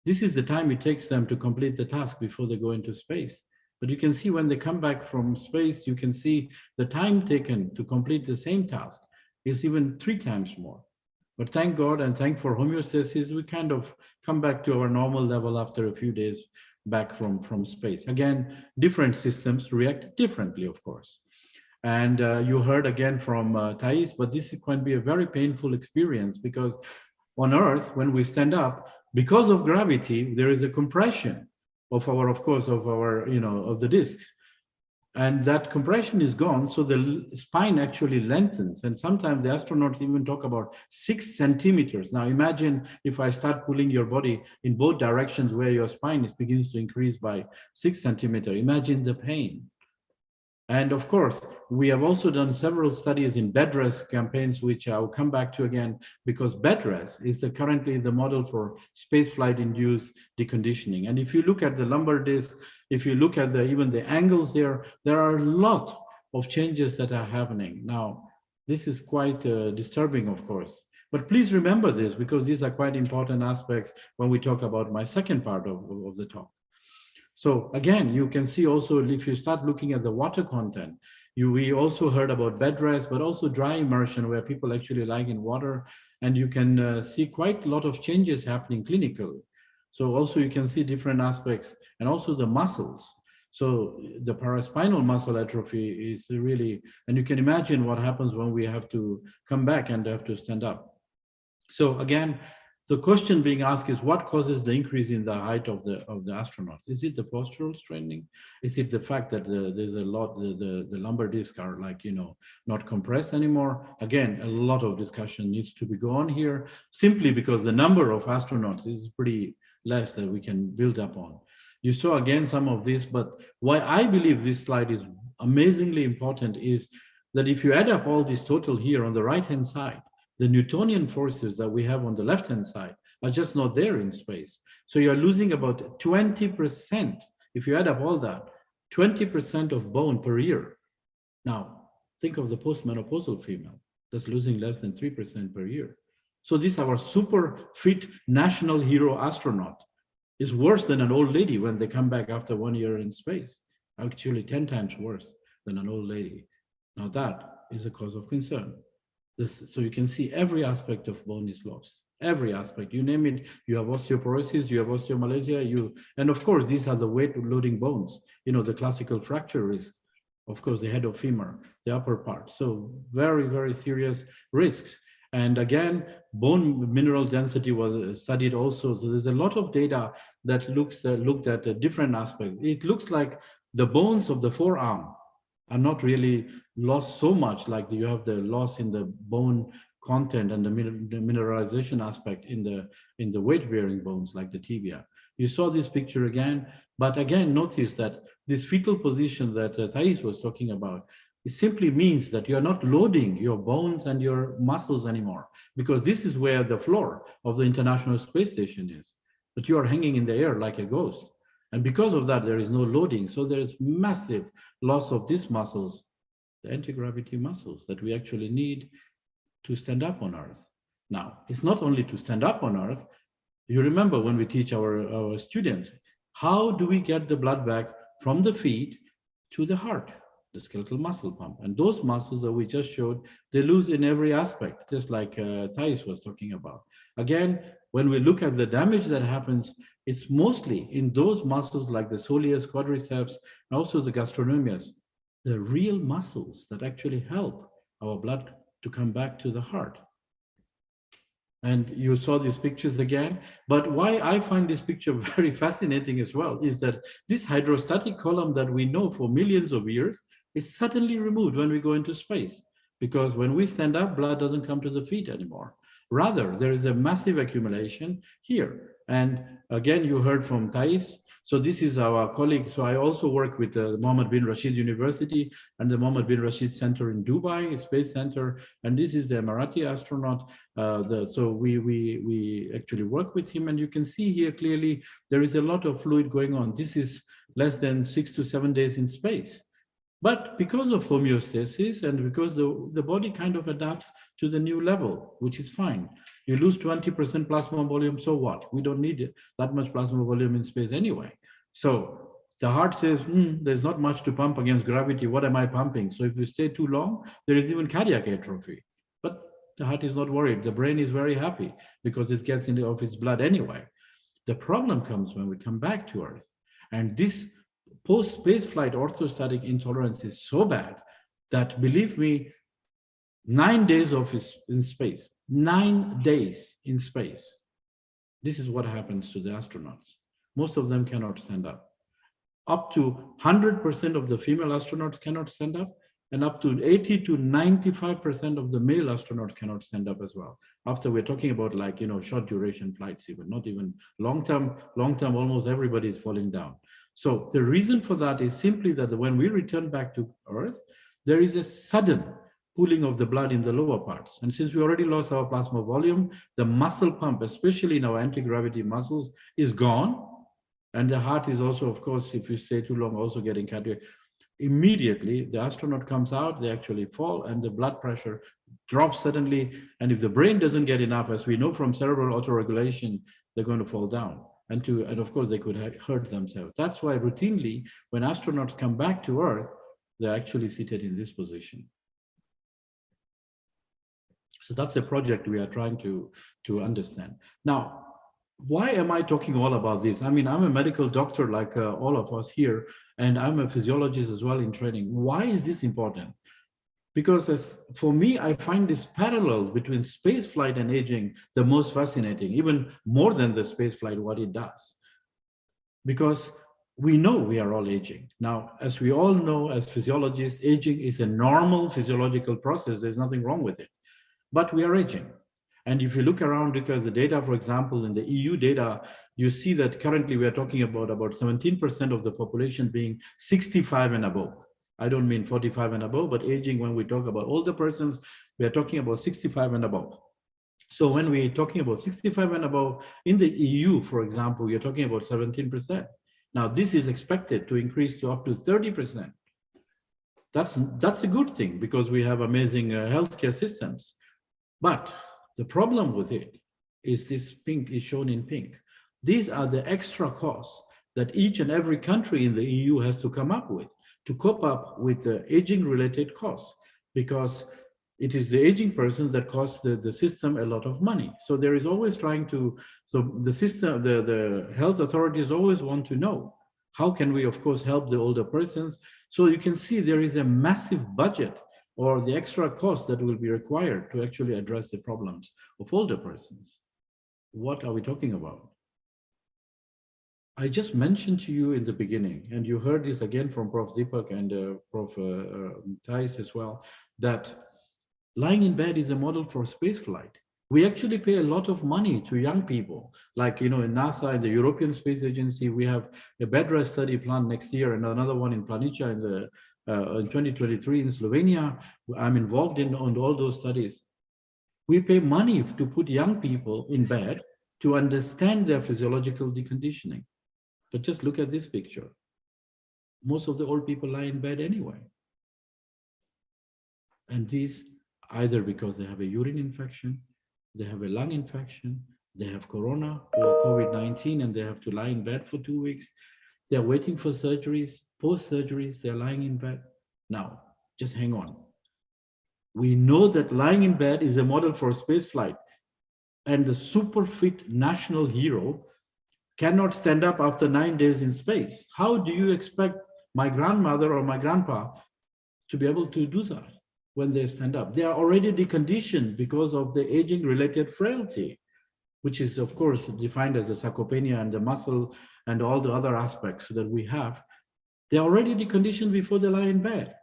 [SPEAKER 15] This is the time it takes them to complete the task before they go into space. But you can see when they come back from space, you can see the time taken to complete the same task is even 3 times more. But thank God and thank for homeostasis, we kind of come back to our normal level after a few days back from space. Again, different systems react differently, of course. And you heard again from Thais, but this can be a very painful experience because on Earth, when we stand up, because of gravity, there is a compression of our, of course, of our, of the disc. And that compression is gone, so the spine actually lengthens. And sometimes the astronauts even talk about 6 centimeters. Now imagine if I start pulling your body in both directions where your spine begins to increase by 6 centimeters. Imagine the pain. And of course, we have also done several studies in bed rest campaigns, which I'll come back to again, because bed rest is currently the model for spaceflight-induced deconditioning. And if you look at the lumbar disc, if you look at even the angles there are a lot of changes that are happening. Now, this is quite disturbing, of course. But please remember this, because these are quite important aspects when we talk about my second part of the talk. So again, you can see also if you start looking at the water content, we also heard about bed rest, but also dry immersion where people actually lie in water, and you can see quite a lot of changes happening clinically. So also you can see different aspects and also the muscles. So the paraspinal muscle atrophy is really, and you can imagine what happens when we have to come back and have to stand up. So again, the question being asked is what causes the increase in the height of the astronauts? Is it the postural straining? Is it the fact that there's a lot, the lumbar discs are like, not compressed anymore? Again, a lot of discussion needs to be gone here, simply because the number of astronauts is pretty less that we can build up on. You saw again some of this, but why I believe this slide is amazingly important is that if you add up all this total here on the right-hand side, the Newtonian forces that we have on the left-hand side are just not there in space. So you're losing about 20%. If you add up all that, 20% of bone per year. Now, think of the postmenopausal female. That's losing less than 3% per year. So this our super fit national hero astronaut is worse than an old lady when they come back after 1 year in space. Actually 10 times worse than an old lady. Now that is a cause of concern. So you can see every aspect of bone is lost. Every aspect, you name it, you have osteoporosis, you have osteomalacia, and of course, these are the weight loading bones, the classical fracture risk, of course, the head of femur, the upper part. So very, very serious risks. And again, bone mineral density was studied also. So there's a lot of data that looked at a different aspect. It looks like the bones of the forearm are not really lost so much, like you have the loss in the bone content and the mineralization aspect in the weight-bearing bones, like the tibia. You saw this picture again, but again, notice that this fetal position that Thais was talking about, it simply means that you're not loading your bones and your muscles anymore, because this is where the floor of the International Space Station is. But you are hanging in the air like a ghost. And because of that, there is no loading. So there's massive loss of these muscles, the anti-gravity muscles that we actually need to stand up on Earth. Now, it's not only to stand up on Earth. You remember when we teach our students, how do we get the blood back from the feet to the heart, the skeletal muscle pump? And those muscles that we just showed, they lose in every aspect, just like Thais was talking about. Again, when we look at the damage that happens, it's mostly in those muscles like the soleus, quadriceps, and also the gastrocnemius, the real muscles that actually help our blood to come back to the heart. And you saw these pictures again, but why I find this picture very fascinating as well is that this hydrostatic column that we know for millions of years is suddenly removed when we go into space, because when we stand up, blood doesn't come to the feet anymore. Rather, there is a massive accumulation here. And again, you heard from Thais. So this is our colleague. So I also work with the Mohammed bin Rashid University and the Mohammed bin Rashid Center in Dubai, Space Center. And this is the Emirati astronaut. So we actually work with him. And you can see here clearly, there is a lot of fluid going on. This is less than 6 to 7 days in space. But because of homeostasis and because the body kind of adapts to the new level, which is fine. You lose 20% plasma volume, so what? We don't need that much plasma volume in space anyway. So the heart says, there's not much to pump against gravity. What am I pumping? So if you stay too long, there is even cardiac atrophy. But the heart is not worried. The brain is very happy because it gets into of its blood anyway. The problem comes when we come back to Earth. And this post-space flight orthostatic intolerance is so bad that, believe me, 9 days in space, 9 days in space. This is what happens to the astronauts. Most of them cannot stand up. Up to 100% of the female astronauts cannot stand up, and up to 80 to 95% of the male astronauts cannot stand up as well. After we're talking about short duration flights, even not even long term, almost everybody is falling down. So the reason for that is simply that when we return back to Earth, there is a sudden pooling of the blood in the lower parts. And since we already lost our plasma volume, the muscle pump, especially in our anti-gravity muscles, is gone. And the heart is also, of course, if you stay too long, also getting cardiac. Immediately, the astronaut comes out, they actually fall, and the blood pressure drops suddenly. And if the brain doesn't get enough, as we know from cerebral autoregulation, they're going to fall down. And of course, they could hurt themselves. That's why routinely, when astronauts come back to Earth, they're actually seated in this position. So that's a project we are trying to understand. Now, why am I talking all about this? I mean, I'm a medical doctor like all of us here, and I'm a physiologist as well in training. Why is this important? Because for me, I find this parallel between space flight and aging the most fascinating, even more than the space flight, what it does. Because we know we are all aging. Now, as we all know, as physiologists, aging is a normal physiological process. There's nothing wrong with it. But we are aging. And if you look around, because the data, for example, in the EU data, you see that currently we are talking about 17% of the population being 65 and above. I don't mean 45 and above, but aging, when we talk about older persons, we are talking about 65 and above. So when we're talking about 65 and above, in the EU, for example, we are talking about 17%. Now, this is expected to increase to up to 30%. That's a good thing because we have amazing healthcare systems. But the problem with it is this pink is shown in pink. These are the extra costs that each and every country in the EU has to come up with to cope up with the aging related costs, because it is the aging persons that cost the system a lot of money. So there is always trying to, so the system, the health authorities always want to know, how can we, of course, help the older persons? So you can see there is a massive budget or the extra cost that will be required to actually address the problems of older persons. What are we talking about? I just mentioned to you in the beginning, and you heard this again from Prof. Deepak and Prof. Thais as well, that lying in bed is a model for space flight. We actually pay a lot of money to young people. Like, in NASA and the European Space Agency, we have a bed rest study planned next year and another one in Planica in 2023 in Slovenia. I'm involved in on all those studies. We pay money to put young people in bed to understand their physiological deconditioning. But just look at this picture. Most of the old people lie in bed anyway. And these, either because they have a urine infection, they have a lung infection, they have corona or COVID-19 and they have to lie in bed for 2 weeks. They're waiting for surgeries, post-surgeries, they're lying in bed. Now, just hang on. We know that lying in bed is a model for space flight, and the super fit national hero cannot stand up after 9 days in space. How do you expect my grandmother or my grandpa to be able to do that when they stand up? They are already deconditioned because of the aging related frailty, which is of course defined as the sarcopenia and the muscle and all the other aspects that we have. They're already deconditioned before they lie in bed.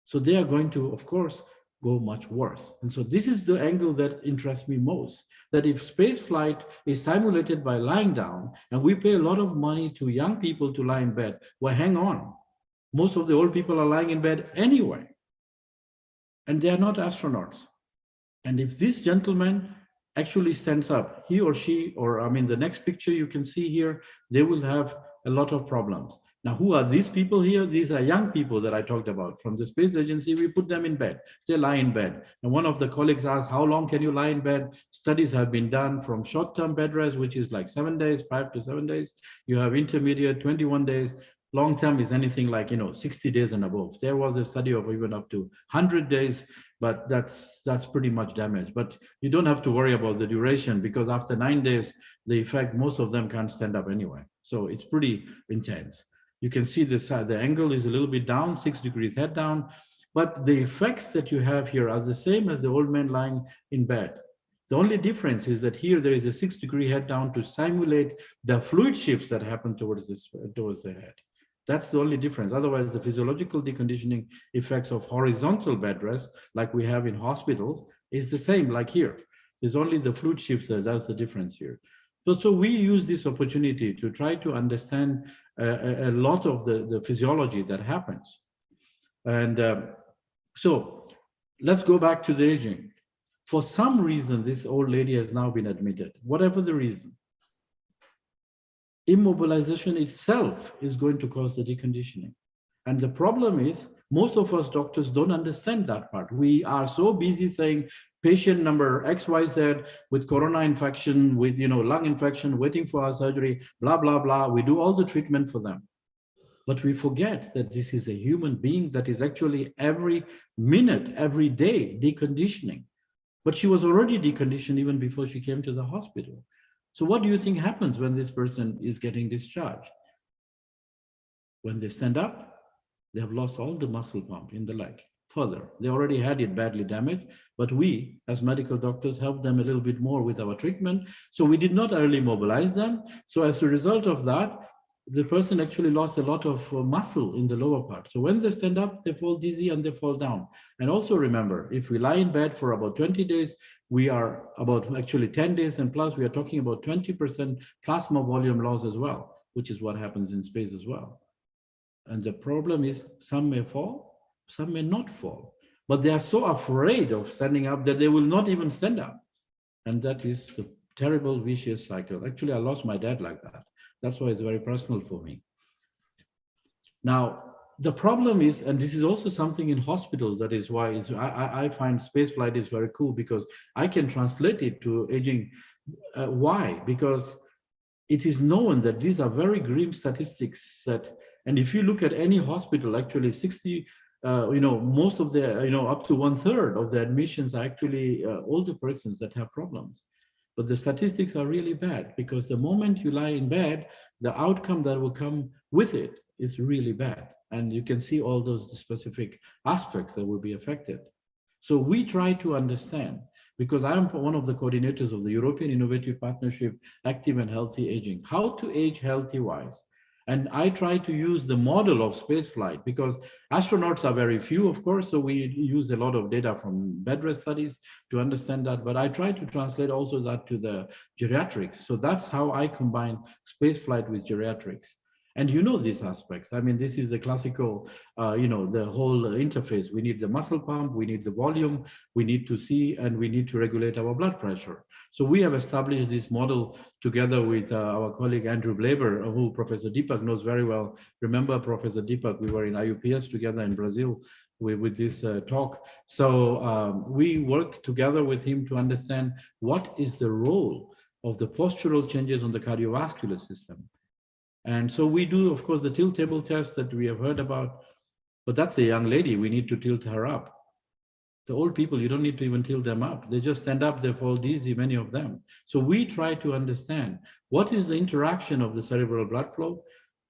[SPEAKER 15] So they are going to, of course, go much worse. And so this is the angle that interests me most, that if space flight is simulated by lying down and we pay a lot of money to young people to lie in bed, well, hang on. Most of the old people are lying in bed anyway, and they are not astronauts. And if this gentleman actually stands up, he or she, or I mean, the next picture you can see here, they will have a lot of problems. Now, who are these people here? These are young people that I talked about from the space agency. We put them in bed. They lie in bed. And one of the colleagues asked, how long can you lie in bed? Studies have been done from short-term bed rest, which is like 7 days, 5 to 7 days. You have intermediate, 21 days. Long-term is anything like, 60 days and above. There was a study of even up to 100 days, but that's pretty much damage. But you don't have to worry about the duration, because after 9 days, the effect, most of them can't stand up anyway. So it's pretty intense. You can see this, the angle is a little bit down, 6 degrees head down, but the effects that you have here are the same as the old man lying in bed. The only difference is that here there is a 6 degree head down to simulate the fluid shifts that happen towards the head. That's the only difference. Otherwise, the physiological deconditioning effects of horizontal bed rest, like we have in hospitals, is the same like here. There's only the fluid shifts that's the difference here. So we use this opportunity to try to understand a lot of the physiology that happens. And so let's go back to the aging. For some reason, this old lady has now been admitted, whatever the reason. Immobilization itself is going to cause the deconditioning. And the problem is, most of us doctors don't understand that part. We are so busy saying patient number XYZ with corona infection, with lung infection, waiting for our surgery, blah, blah, blah. We do all the treatment for them. But we forget that this is a human being that is actually every minute, every day deconditioning. But she was already deconditioned even before she came to the hospital. So what do you think happens when this person is getting discharged? When they stand up, they have lost all the muscle pump in the leg. Further, they already had it badly damaged, but we as medical doctors helped them a little bit more with our treatment. So we did not early mobilize them. So as a result of that, the person actually lost a lot of muscle in the lower part. So when they stand up, they fall dizzy and they fall down. And also remember, if we lie in bed for about 20 days, we are about actually 10 days and plus, we are talking about 20% plasma volume loss as well, which is what happens in space as well. And the problem is some may fall, some may not fall, but they are so afraid of standing up that they will not even stand up. And that is the terrible vicious cycle. Actually, I lost my dad like that. That's why it's very personal for me. Now, the problem is, and this is also something in hospitals, that is why I find space flight is very cool, because I can translate it to aging. Why? Because it is known that these are very grim statistics that, and if you look at any hospital, actually 60, most of the, up to 1/3 of the admissions are actually older persons that have problems. But the statistics are really bad, because the moment you lie in bed, the outcome that will come with it is really bad. And you can see all those specific aspects that will be affected. So we try to understand, because I am one of the coordinators of the European Innovative Partnership, Active and Healthy Aging, how to age healthy-wise. And I try to use the model of spaceflight, because astronauts are very few, of course, so we use a lot of data from bed rest studies to understand that, but I try to translate also that to the geriatrics. So that's how I combine spaceflight with geriatrics. And you know these aspects. I mean, this is the classical, the whole interface. We need the muscle pump, we need the volume, we need to see, and we need to regulate our blood pressure. So we have established this model together with our colleague Andrew Blaber, who Professor Deepak knows very well. Remember Professor Deepak, we were in IUPS together in Brazil with this talk. So we work together with him to understand what is the role of the postural changes on the cardiovascular system. And so we do, of course, the tilt table test that we have heard about, but that's a young lady. We need to tilt her up. The old people, you don't need to even tilt them up. They just stand up, they fall dizzy, many of them. So we try to understand what is the interaction of the cerebral blood flow,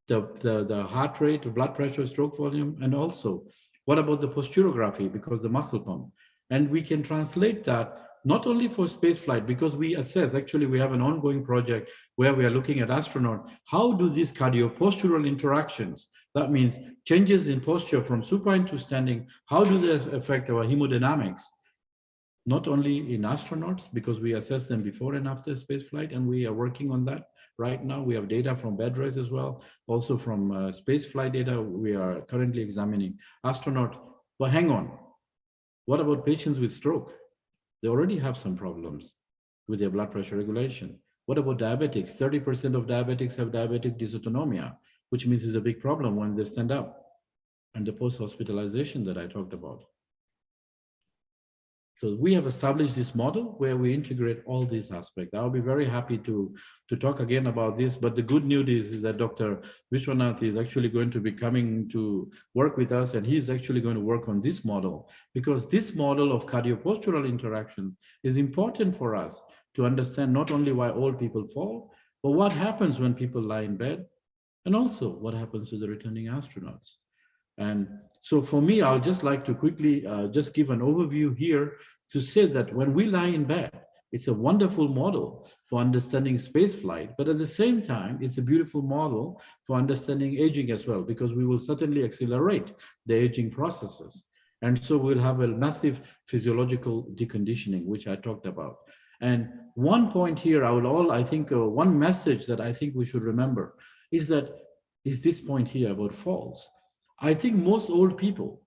[SPEAKER 15] the heart rate, the blood pressure, stroke volume, and also what about the posturography, because the muscle pump. And we can translate that not only for space flight, because we assess, actually we have an ongoing project where we are looking at astronauts, how do these cardio-postural interactions, that means changes in posture from supine to standing, how do they affect our hemodynamics? Not only in astronauts, because we assess them before and after space flight, and we are working on that right now. We have data from bed rest as well, also from space flight data we are currently examining. Astronaut, but hang on, what about patients with stroke? They already have some problems with their blood pressure regulation. What about diabetics? 30% of diabetics have diabetic dysautonomia, which means it's a big problem when they stand up, and the post-hospitalization that I talked about. So we have established this model where we integrate all these aspects. I'll be very happy to talk again about this, but the good news is that Dr. Vishwanath is actually going to be coming to work with us, and he's actually going to work on this model, because this model of cardio-postural interaction is important for us to understand not only why old people fall, but what happens when people lie in bed, and also what happens to the returning astronauts. And so for me, I'll just like to quickly just give an overview here to say that when we lie in bed, it's a wonderful model for understanding space flight, but at the same time, it's a beautiful model for understanding aging as well, because we will certainly accelerate the aging processes. And so we'll have a massive physiological deconditioning, which I talked about. And one point here, I think one message that I think we should remember is this point here about falls. I think most old people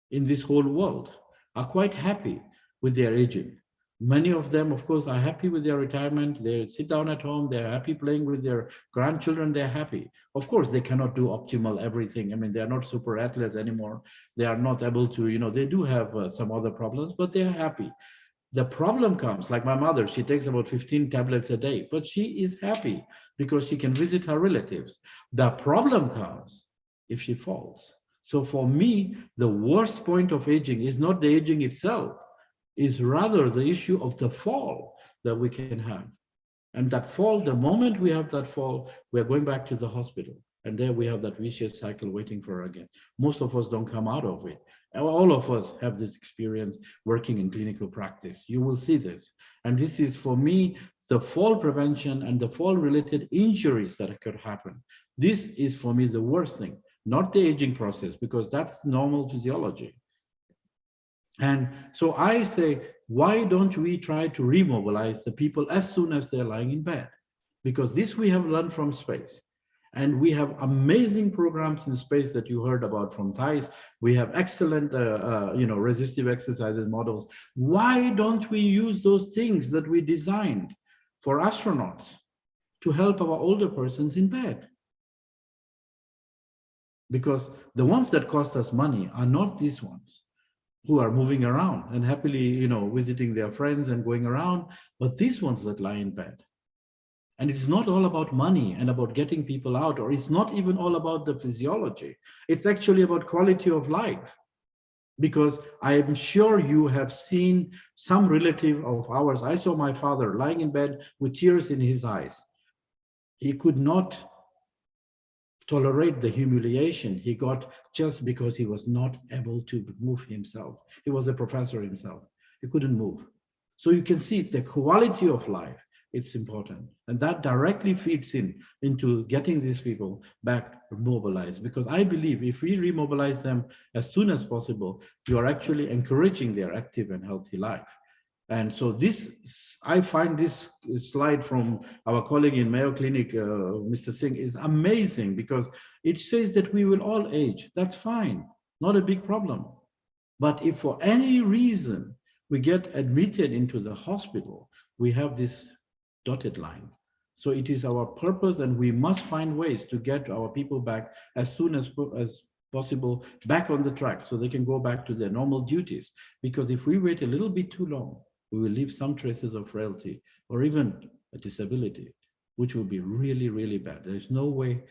[SPEAKER 15] in this whole world are quite happy with their aging. Many of them, of course, are happy with their retirement. They sit down at home, they're happy playing with their grandchildren, they're happy. Of course, they cannot do optimal everything. I mean, they're not super athletes anymore. They are not able to, they do have some other problems, but they're happy. The problem comes, like my mother, she takes about 15 tablets a day, but she is happy because she can visit her relatives. The problem comes if she falls. So for me, the worst point of aging is not the aging itself, is rather the issue of the fall that we can have. And that fall, the moment we have that fall, we're going back to the hospital. And there we have that vicious cycle waiting for again. Most of us don't come out of it. All of us have this experience working in clinical practice. You will see this. And this is, for me, the fall prevention and the fall related injuries that could happen. This is, for me, the worst thing. Not the aging process, because that's normal physiology. And so I say, why don't we try to remobilize the people as soon as they're lying in bed? Because this we have learned from space. And we have amazing programs in space that you heard about from Thais. We have excellent, resistive exercises models. Why don't we use those things that we designed for astronauts to help our older persons in bed? because the ones that cost us money are not these ones who are moving around and happily, visiting their friends and going around, but these ones that lie in bed. And it's not all about money and about getting people out, or it's not even all about the physiology. It's actually about quality of life. Because I am sure you have seen some relative of ours. I saw my father lying in bed with tears in his eyes. He could not tolerate the humiliation he got just because he was not able to move himself. He was a professor himself. He couldn't move. So you can see the quality of life, it's important. And that directly feeds into getting these people back mobilized. Because I believe if we remobilize them as soon as possible, you are actually encouraging their active and healthy life. And so this, I find this slide from our colleague in Mayo Clinic, Mr. Singh, is amazing because it says that we will all age. That's fine, not a big problem. But if for any reason we get admitted into the hospital, we have this dotted line. So it is our purpose, and we must find ways to get our people back as soon as possible, back on the track, so they can go back to their normal duties. Because if we wait a little bit too long, we will leave some traces of frailty or even a disability, which will be really, really bad. There's no way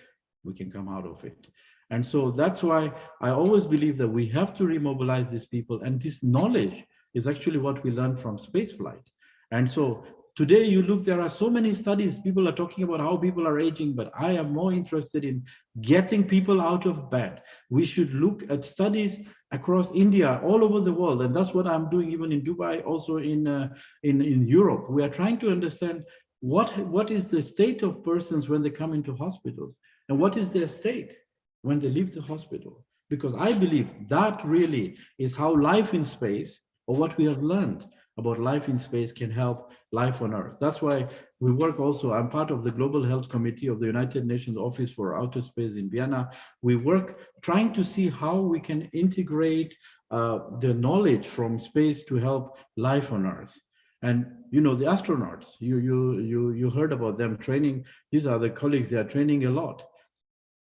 [SPEAKER 15] we can come out of it. And so that's why I always believe that we have to remobilize these people. And this knowledge is actually what we learned from spaceflight. And so today you look, there are so many studies, people are talking about how people are aging, but I am more interested in getting people out of bed. We should look at studies across India, all over the world. And that's what I'm doing even in Dubai, also in Europe. We are trying to understand what is the state of persons when they come into hospitals, and what is their state when they leave the hospital. Because I believe that really is how life in space, or what we have learned about life in space, can help life on Earth. That's why we work also, I'm part of the Global Health Committee of the United Nations Office for Outer Space in Vienna. We work trying to see how we can integrate the knowledge from space to help life on Earth. And the astronauts, you heard about them training. These are the colleagues, they are training a lot.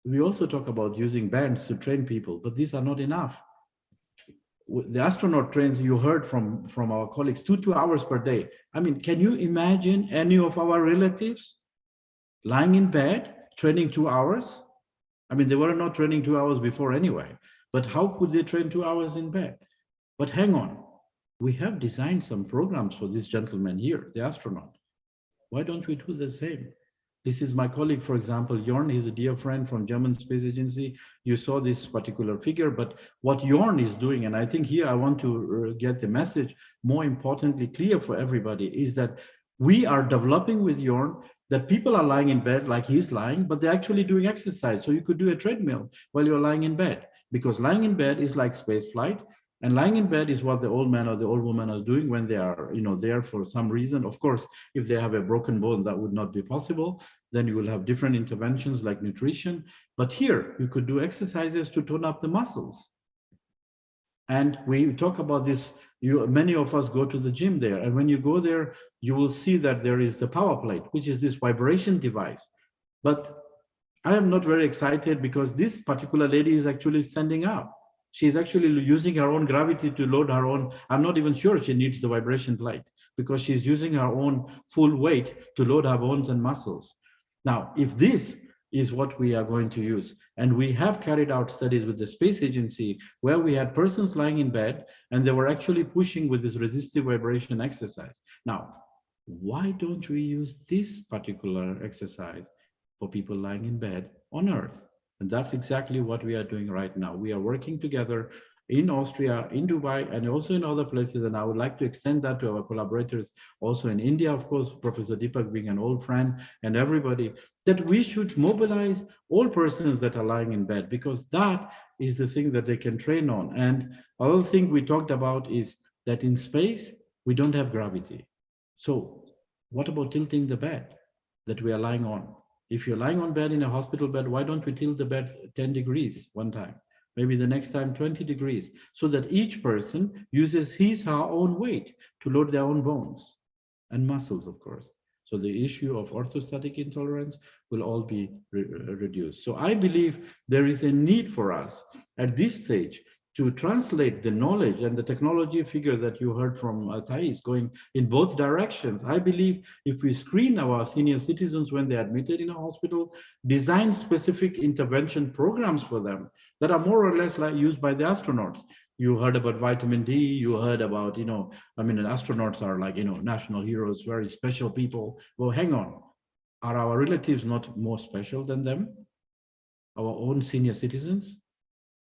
[SPEAKER 15] We also talk about using bands to train people, but these are not enough. The astronaut trains, you heard from our colleagues, 2 hours per day. I mean, can you imagine any of our relatives lying in bed, training 2 hours? I mean, they were not training 2 hours before anyway, but how could they train 2 hours in bed? But hang on, we have designed some programs for this gentleman here, the astronaut. Why don't we do the same? This is my colleague, for example, Jorn. He's a dear friend from German Space Agency. You saw this particular figure, but what Jorn is doing, and I think here I want to get the message more importantly clear for everybody, is that we are developing with Jorn that people are lying in bed like he's lying, but they're actually doing exercise. So you could do a treadmill while you're lying in bed, because lying in bed is like space flight. And lying in bed is what the old man or the old woman are doing when they are, there for some reason. Of course, if they have a broken bone, that would not be possible. Then you will have different interventions like nutrition. But here, you could do exercises to tone up the muscles. And we talk about this, many of us go to the gym there. And when you go there, you will see that there is the power plate, which is this vibration device. But I am not very excited because this particular lady is actually standing up. She's actually using her own gravity to load her own. I'm not even sure she needs the vibration plate because she's using her own full weight to load her bones and muscles. Now, if this is what we are going to use, and we have carried out studies with the Space Agency where we had persons lying in bed and they were actually pushing with this resistive vibration exercise. Now, why don't we use this particular exercise for people lying in bed on Earth? And that's exactly what we are doing right now. We are working together in Austria, in Dubai, and also in other places. And I would like to extend that to our collaborators also in India, of course, Professor Deepak being an old friend, and everybody, that we should mobilize all persons that are lying in bed, because that is the thing that they can train on. And another thing we talked about is that in space, we don't have gravity. So what about tilting the bed that we are lying on? If you're lying on bed in a hospital bed, why don't we tilt the bed 10 degrees one time? Maybe the next time 20 degrees, so that each person uses his or her own weight to load their own bones and muscles, of course. So the issue of orthostatic intolerance will all be reduced. So I believe there is a need for us at this stage to translate the knowledge and the technology figure that you heard from Thais going in both directions. I believe if we screen our senior citizens when they're admitted in a hospital, design specific intervention programs for them that are more or less like used by the astronauts. You heard about vitamin D, you heard about, astronauts are like, national heroes, very special people. Well, hang on. Are our relatives not more special than them? Our own senior citizens?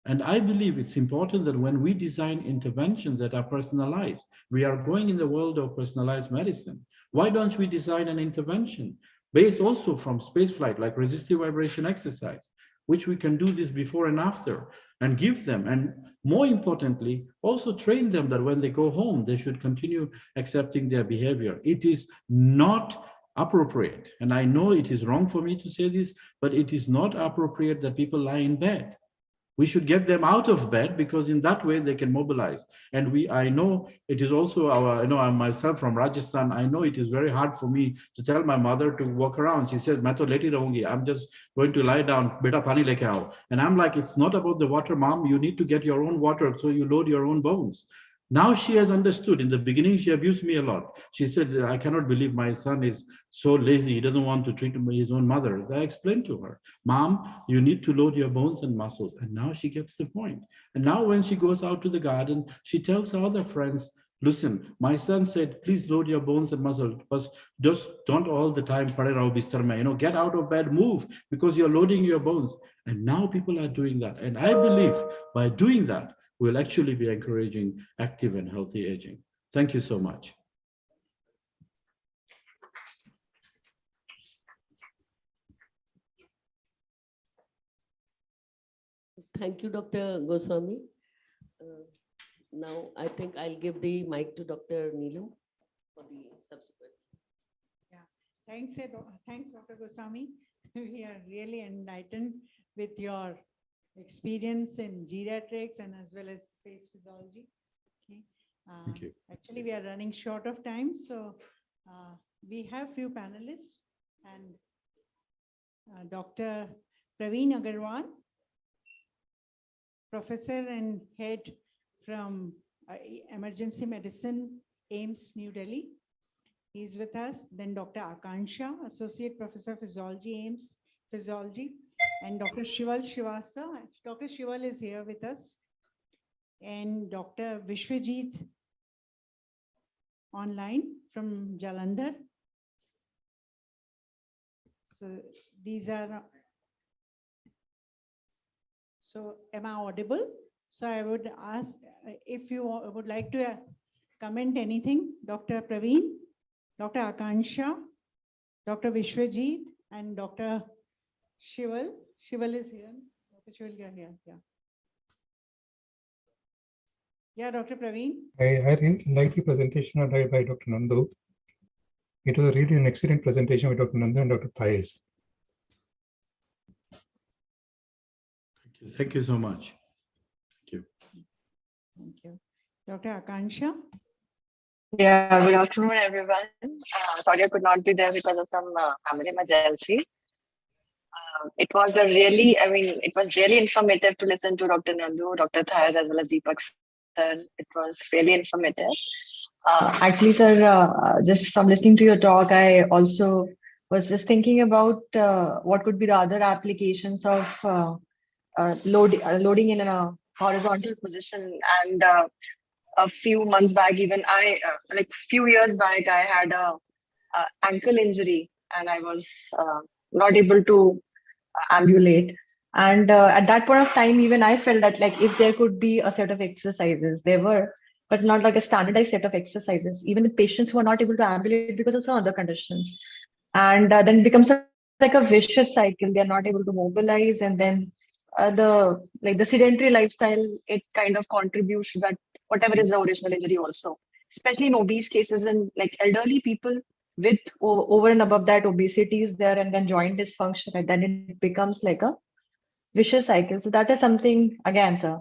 [SPEAKER 15] And I believe it's important that when we design interventions that are personalized, we are going in the world of personalized medicine. Why don't we design an intervention based also from spaceflight, like resistive vibration exercise, which we can do this before and after, and give them, and more importantly, also train them that when they go home, they should continue accepting their behavior. It is not appropriate, and I know it is wrong for me to say this, but it is not appropriate that people lie in bed. We should get them out of bed, because in that way they can mobilize. And I know it is also I'm myself from Rajasthan. I know it is very hard for me to tell my mother to walk around. She says, "Main to leti rahungi. I'm just going to lie down. Beta pani leke aao." And I'm like, it's not about the water, mom. You need to get your own water, so you load your own bones. Now she has understood. In the beginning, she abused me a lot. She said, "I cannot believe my son is so lazy. He doesn't want to treat his own mother." I explained to her, "Mom, you need to load your bones and muscles." And now she gets the point. And now when she goes out to the garden, she tells her other friends, "Listen, my son said, please load your bones and muscles, but just don't all the time, get out of bed, move, because you're loading your bones." And now people are doing that. And I believe by doing that, we'll actually be encouraging active and healthy aging. Thank you so much.
[SPEAKER 21] Thank you, Dr. Goswami. Now, I think I'll give the mic to Dr. Neelu for the subsequent.
[SPEAKER 7] Yeah, thanks, Dr. Goswami. We are really enlightened with your experience in geriatrics and as well as space physiology. Okay.
[SPEAKER 15] Thank you.
[SPEAKER 7] Actually, we are running short of time, so we have few panelists, and Dr. Praveen Agarwal, Professor and Head from Emergency Medicine, AIMS, New Delhi. He's with us. Then Dr. Akansha, Associate Professor Physiology, AIMS Physiology, and Dr. Shival Shivasa. Dr. Shival is here with us. And Dr. Vishwajit online from Jalandhar. So these are, so am I audible? So I would ask if you would like to comment anything, Dr. Praveen, Dr. Akansha, Dr. Vishwajit, and Dr. Shival. Shival is here. Dr. Shival, you're here. Yeah. Yeah, Dr. Praveen.
[SPEAKER 10] I really liked the presentation by Dr. Nandu. It was really an excellent presentation by Dr. Nandu and Dr. Thais.
[SPEAKER 15] Thank you so much. Thank you.
[SPEAKER 7] Thank you. Dr. Akansha.
[SPEAKER 22] Yeah, good afternoon, everyone. Sorry I could not be there because of some family emergency. It was it was really informative to listen to Dr. Nandu, Dr. Thais, as well as Deepak sir. It was really informative. Actually, sir, just from listening to your talk, I also was just thinking about what could be the other applications of loading in a horizontal position. And a few months back, even few years back, I had a ankle injury and I was not able to ambulate. And at that point of time, even I felt that if there could be a set of exercises, there were, but not like a standardized set of exercises, even the patients who are not able to ambulate because of some other conditions. And then it becomes like a vicious cycle. They're not able to mobilize, and then the sedentary lifestyle, it kind of contributes to that, whatever is the original injury also, especially in obese cases and elderly people with over and above that obesity is there, and then joint dysfunction, and then it becomes like a vicious cycle. So that is something, again, sir,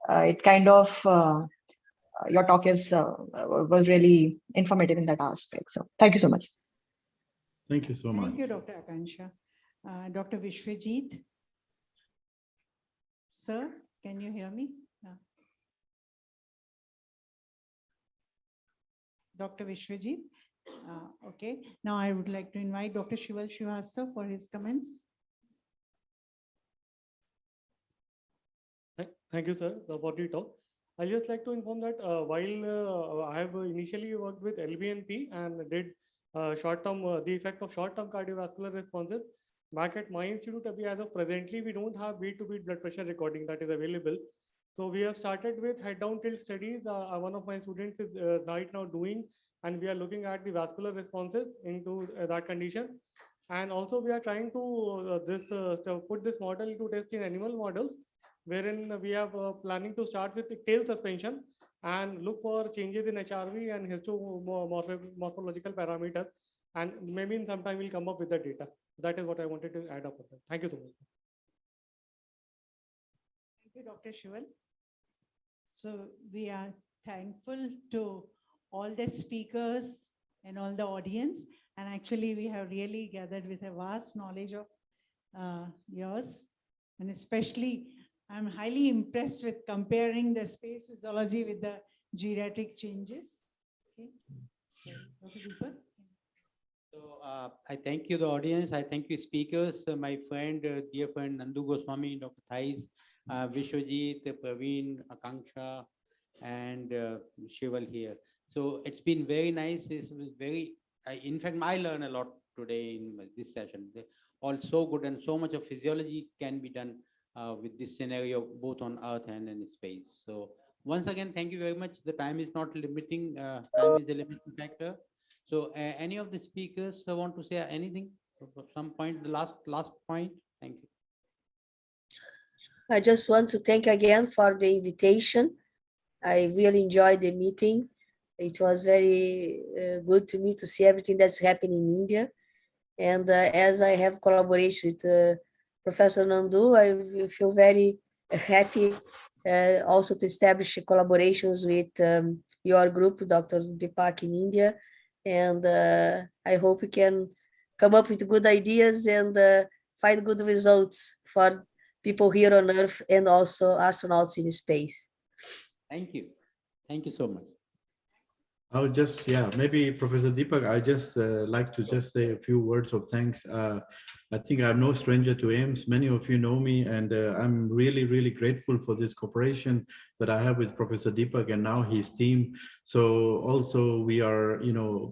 [SPEAKER 22] it kind of, your talk was really informative in that aspect. So thank you so much.
[SPEAKER 15] Thank you so much.
[SPEAKER 7] Thank you, Dr. Akansha. Dr. Vishwajit. Sir, can you hear me? Dr. Vishwajit. Okay. Now I would like to invite Dr. Shival Srivastava for his comments.
[SPEAKER 9] Thank you, sir, for the talk. I just like to inform that while I have initially worked with LBNP and did short-term, the effect of short-term cardiovascular responses, back at my institute, as of presently, we don't have beat-to-beat blood pressure recording that is available. So we have started with head-down tilt studies. One of my students is right now doing, and we are looking at the vascular responses into that condition. And also we are trying to put this model to test in animal models, wherein we are planning to start with the tail suspension and look for changes in HRV and histomorphological parameters. And maybe in some time we'll come up with the data. That is what I wanted to add up. Thank you so much.
[SPEAKER 7] Thank you, Dr. Shival. So we are thankful to all the speakers and all the audience. And actually we have really gathered with a vast knowledge of yours. And especially I'm highly impressed with comparing the space physiology with the geriatric changes. Okay. So, Dr. Deepak.
[SPEAKER 1] So I thank you, the audience. I thank you, speakers. My friend, dear friend Nandu Goswami, Dr. Thais, Vishwajit, Praveen, Akanksha, and Shival here. So it's been very nice. It was very, in fact, I learned a lot today in this session. They're all so good, and so much of physiology can be done with this scenario, both on Earth and in space. So once again, thank you very much. The time is not limiting, time is a limiting factor. So any of the speakers want to say anything? Some point, the last point. Thank you.
[SPEAKER 20] I just want to thank again for the invitation. I really enjoyed the meeting. It was very good to me to see everything that's happening in India. And as I have collaboration with Professor Nandu, I feel very happy also to establish collaborations with your group, Dr. Deepak in India. And I hope we can come up with good ideas and find good results for people here on Earth and also astronauts in space.
[SPEAKER 1] Thank you. Thank you so much.
[SPEAKER 15] I would just, maybe Professor Deepak, I just like to just say a few words of thanks. I think I'm no stranger to AIMS. Many of you know me, and I'm really, really grateful for this cooperation that I have with Professor Deepak and now his team. So also we are,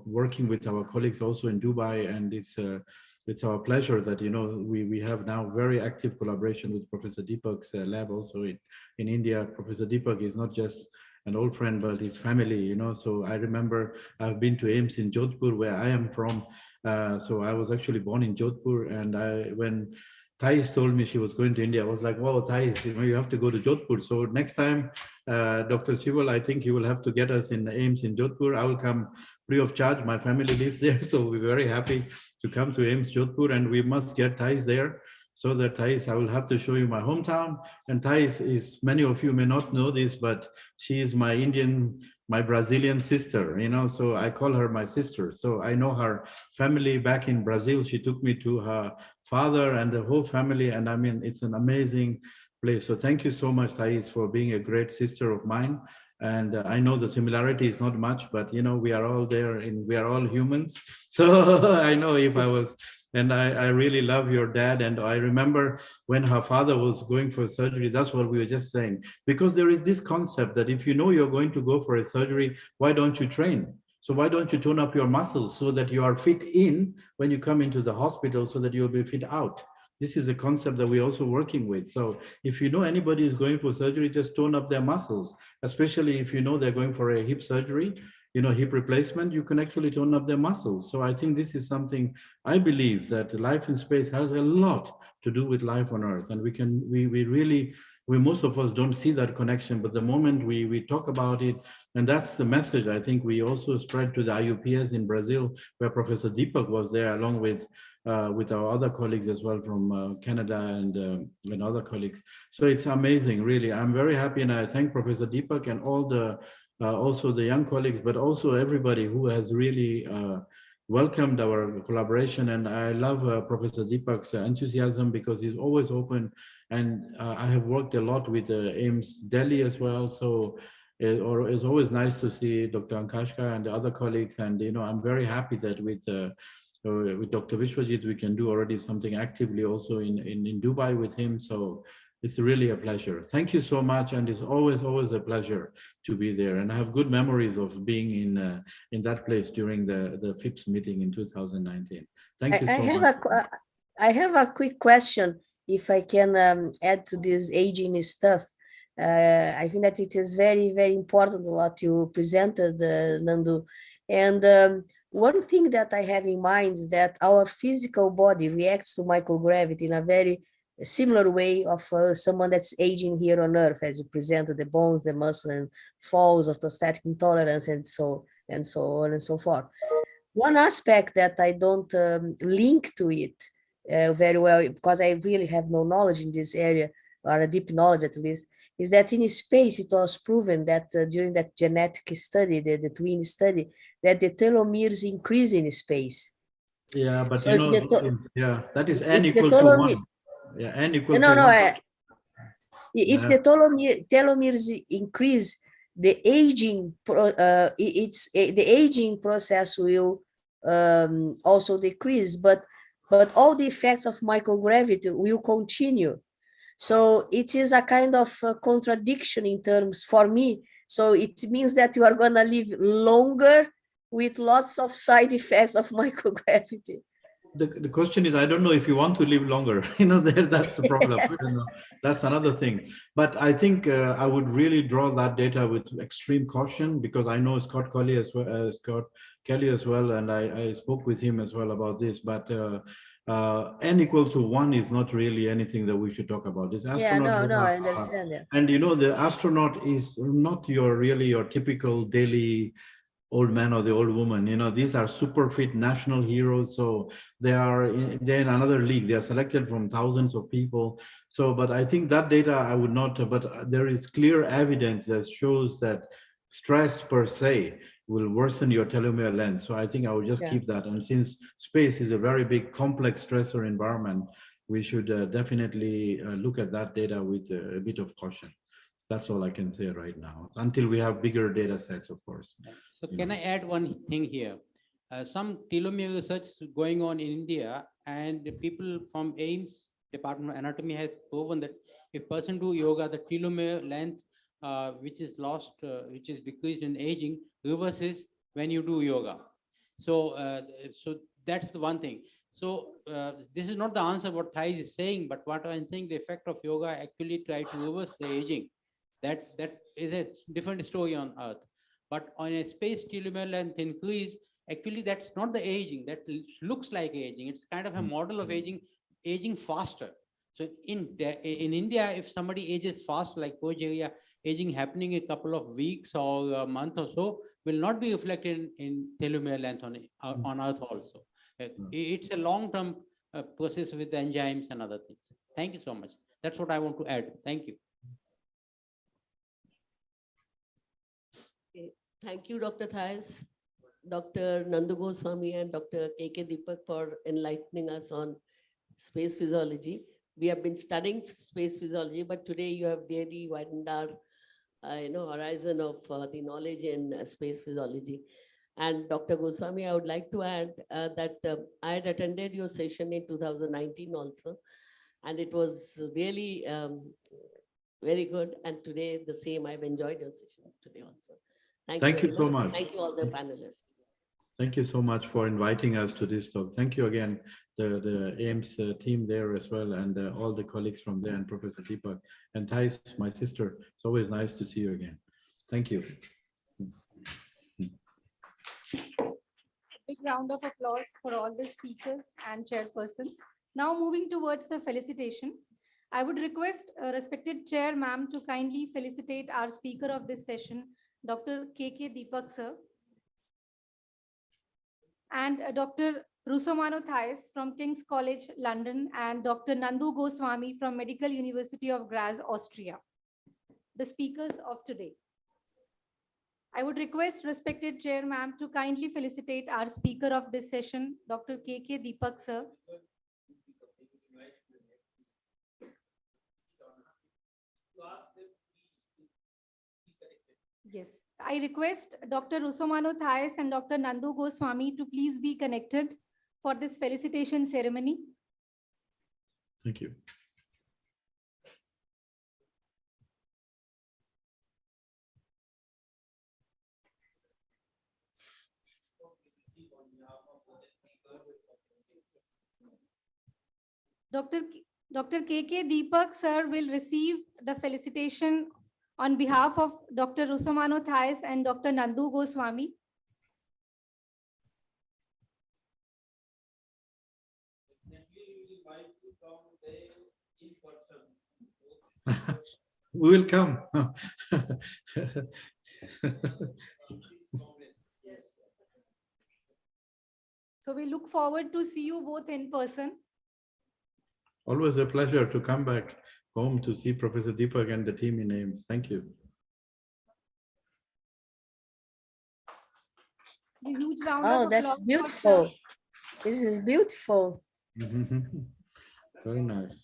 [SPEAKER 15] working with our colleagues also in Dubai, and it's our pleasure that, we have now very active collaboration with Professor Deepak's lab also in India. Professor Deepak is not just an old friend, but his family, So I remember I've been to AIMS in Jodhpur, where I am from. So I was actually born in Jodhpur, and when Thais told me she was going to India, I was like, wow, Thais, you have to go to Jodhpur. So next time, Dr. Shival, I think you will have to get us in AIMS in Jodhpur. I will come free of charge. My family lives there, so we're very happy to come to AIMS Jodhpur, and we must get Thais there. So that Thais, I will have to show you my hometown. And Thais is, many of you may not know this, but she is my Brazilian sister, so I call her my sister. So I know her family back in Brazil. She took me to her father and the whole family. And I mean, it's an amazing place. So thank you so much, Thais, for being a great sister of mine. And I know the similarity is not much, but we are all there and we are all humans. So I know if I was, and I really love your dad. And I remember when her father was going for surgery, that's what we were just saying, because there is this concept that if you know you're going to go for a surgery, why don't you train? So why don't you tone up your muscles so that you are fit in when you come into the hospital so that you'll be fit out? This is a concept that we're also working with. So if you know anybody is going for surgery, just tone up their muscles, especially if you know they're going for a hip surgery, hip replacement, you can actually tone up their muscles. So I think this is something, I believe that life in space has a lot to do with life on Earth. And most of us don't see that connection, but the moment we talk about it, and that's the message I think we also spread to the IUPS in Brazil, where Professor Deepak was there along with our other colleagues as well from Canada and other colleagues. So it's amazing, really. I'm very happy, and I thank Professor Deepak and all the also the young colleagues, but also everybody who has really welcomed our collaboration. And I love Professor Deepak's enthusiasm because he's always open. And I have worked a lot with AIMS Delhi as well. So it's always nice to see Dr. Ankashka and the other colleagues. And, I'm very happy that with Dr. Vishwajit, we can do already something actively also in Dubai with him. So it's really a pleasure. Thank you so much. And it's always a pleasure to be there. And I have good memories of being in that place during the FIPS meeting in 2019. Thank you so much.
[SPEAKER 20] I have a quick question, if I can add to this aging stuff. I think that it is very, very important what you presented, Nandu. And one thing that I have in mind is that our physical body reacts to microgravity in a very similar way of someone that's aging here on Earth, as you presented, the bones, the muscle, and falls, orthostatic intolerance, and so on and so forth. One aspect that I don't link to it very well, because I really have no knowledge in this area, or a deep knowledge at least, is that in space it was proven that during that genetic study, the twin study, that the telomeres increase in space.
[SPEAKER 15] Yeah, but
[SPEAKER 20] So
[SPEAKER 15] that is n
[SPEAKER 20] if
[SPEAKER 15] equal
[SPEAKER 20] the
[SPEAKER 15] to
[SPEAKER 20] telomere,
[SPEAKER 15] 1. Yeah, n equal
[SPEAKER 20] no,
[SPEAKER 15] to
[SPEAKER 20] no,
[SPEAKER 15] 1.
[SPEAKER 20] if
[SPEAKER 15] Yeah.
[SPEAKER 20] the telomeres increase, the aging the aging process will also decrease, but all the effects of microgravity will continue. So it is a kind of contradiction in terms for me. So it means that you are going to live longer with lots of side effects of microgravity.
[SPEAKER 15] The question is, I don't know if you want to live longer. That's the problem. I don't know. That's another thing. But I think I would really draw that data with extreme caution, because I know Scott Kelly as well, and I spoke with him as well about this. But n equal to 1 is not really anything that we should talk about. This astronaut,
[SPEAKER 20] I understand that.
[SPEAKER 15] and the astronaut is not your typical daily old man or the old woman. These are super fit national heroes, so they're in another league. They are selected from thousands of people. So, but I think that data I would not, but there is clear evidence that shows that stress per se will worsen your telomere length. So I think I will just keep that. And since space is a very big complex stressor environment, we should definitely look at that data with a bit of caution. That's all I can say right now, until we have bigger data sets, of course.
[SPEAKER 1] So can I add one thing here? Some telomere research going on in India, and the people from AIMS Department of Anatomy has proven that if person do yoga, the telomere length, which is lost, which is decreased in aging, reverses when you do yoga. So that's the one thing. So this is not the answer what Thais is saying, but what I'm saying, the effect of yoga actually try to reverse the aging. That is a different story on Earth. But on a space telomere length increase, actually that's not the aging. That looks like aging. It's kind of a model of aging faster. So in India, if somebody ages fast, like progeria, aging happening in a couple of weeks or a month or so, will not be reflected in telomere length on Earth also. It's a long-term process with enzymes and other things. Thank you so much. That's what I want to add. Thank you.
[SPEAKER 21] Thank you, Dr. Thais, Dr. Nandu Goswami, and Dr. K.K. Deepak for enlightening us on space physiology. We have been studying space physiology, but today you have really widened our horizon of the knowledge in space physiology. And Dr. Goswami, I would like to add that I had attended your session in 2019 also, and it was really very good. And today the same, I've enjoyed your session today also.
[SPEAKER 15] Thank you so much.
[SPEAKER 21] Thank you all the panelists.
[SPEAKER 15] Thank you so much for inviting us to this talk. Thank you again, the AIMS team there as well, and all the colleagues from there, and Professor Deepak and Thais, my sister. It's always nice to see you again. Thank you.
[SPEAKER 19] Big round of applause for all the speakers and chairpersons. Now moving towards the felicitation. I would request respected chair ma'am to kindly felicitate our speaker of this session, Dr. K.K. Deepak sir, and Dr. Rusomano Thais from King's College, London, and Dr. Nandu Goswami from Medical University of Graz, Austria, the speakers of today. I would request respected chair ma'am to kindly felicitate our speaker of this session, Dr. K.K. Deepak sir. Yes, I request Dr. Rusomano Thais and Dr. Nandu Goswami to please be connected for this felicitation ceremony.
[SPEAKER 15] Thank you.
[SPEAKER 19] Dr. K.K. Deepak sir will receive the felicitation on behalf of Dr. Rusomano Thais and Dr. Nandu Goswami.
[SPEAKER 15] We will come.
[SPEAKER 19] So we look forward to see you both in person.
[SPEAKER 15] Always a pleasure to come back home to see Professor Deepak and the team in AIMS. Thank you.
[SPEAKER 19] A huge round
[SPEAKER 20] Oh,
[SPEAKER 19] of
[SPEAKER 20] that's
[SPEAKER 19] applause for
[SPEAKER 20] beautiful.
[SPEAKER 19] sir.
[SPEAKER 20] This is beautiful.
[SPEAKER 15] Very nice.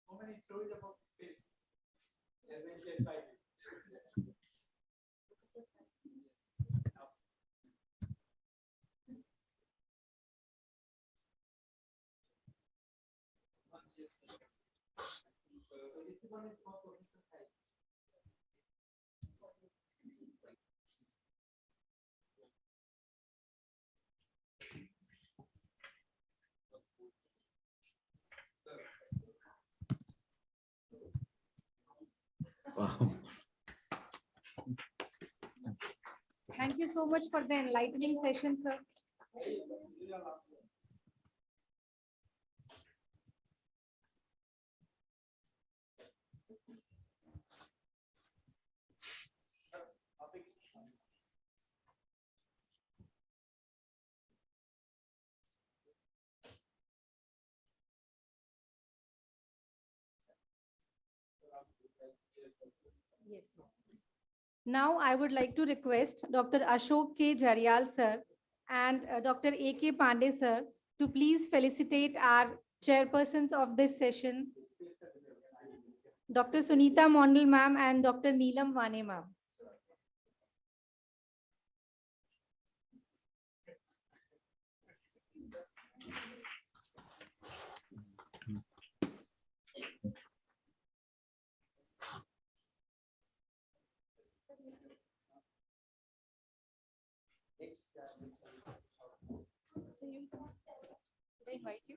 [SPEAKER 2] How many stories about space? As mentioned by
[SPEAKER 15] Wow.
[SPEAKER 19] Thank you so much for the enlightening session, sir. Yes. Now I would like to request Dr. Ashok K. Jarial sir and Dr. A.K. Pandey sir to please felicitate our chairpersons of this session, Dr. Sunita Mondal ma'am and Dr. Neelam Vane ma'am. They invite you.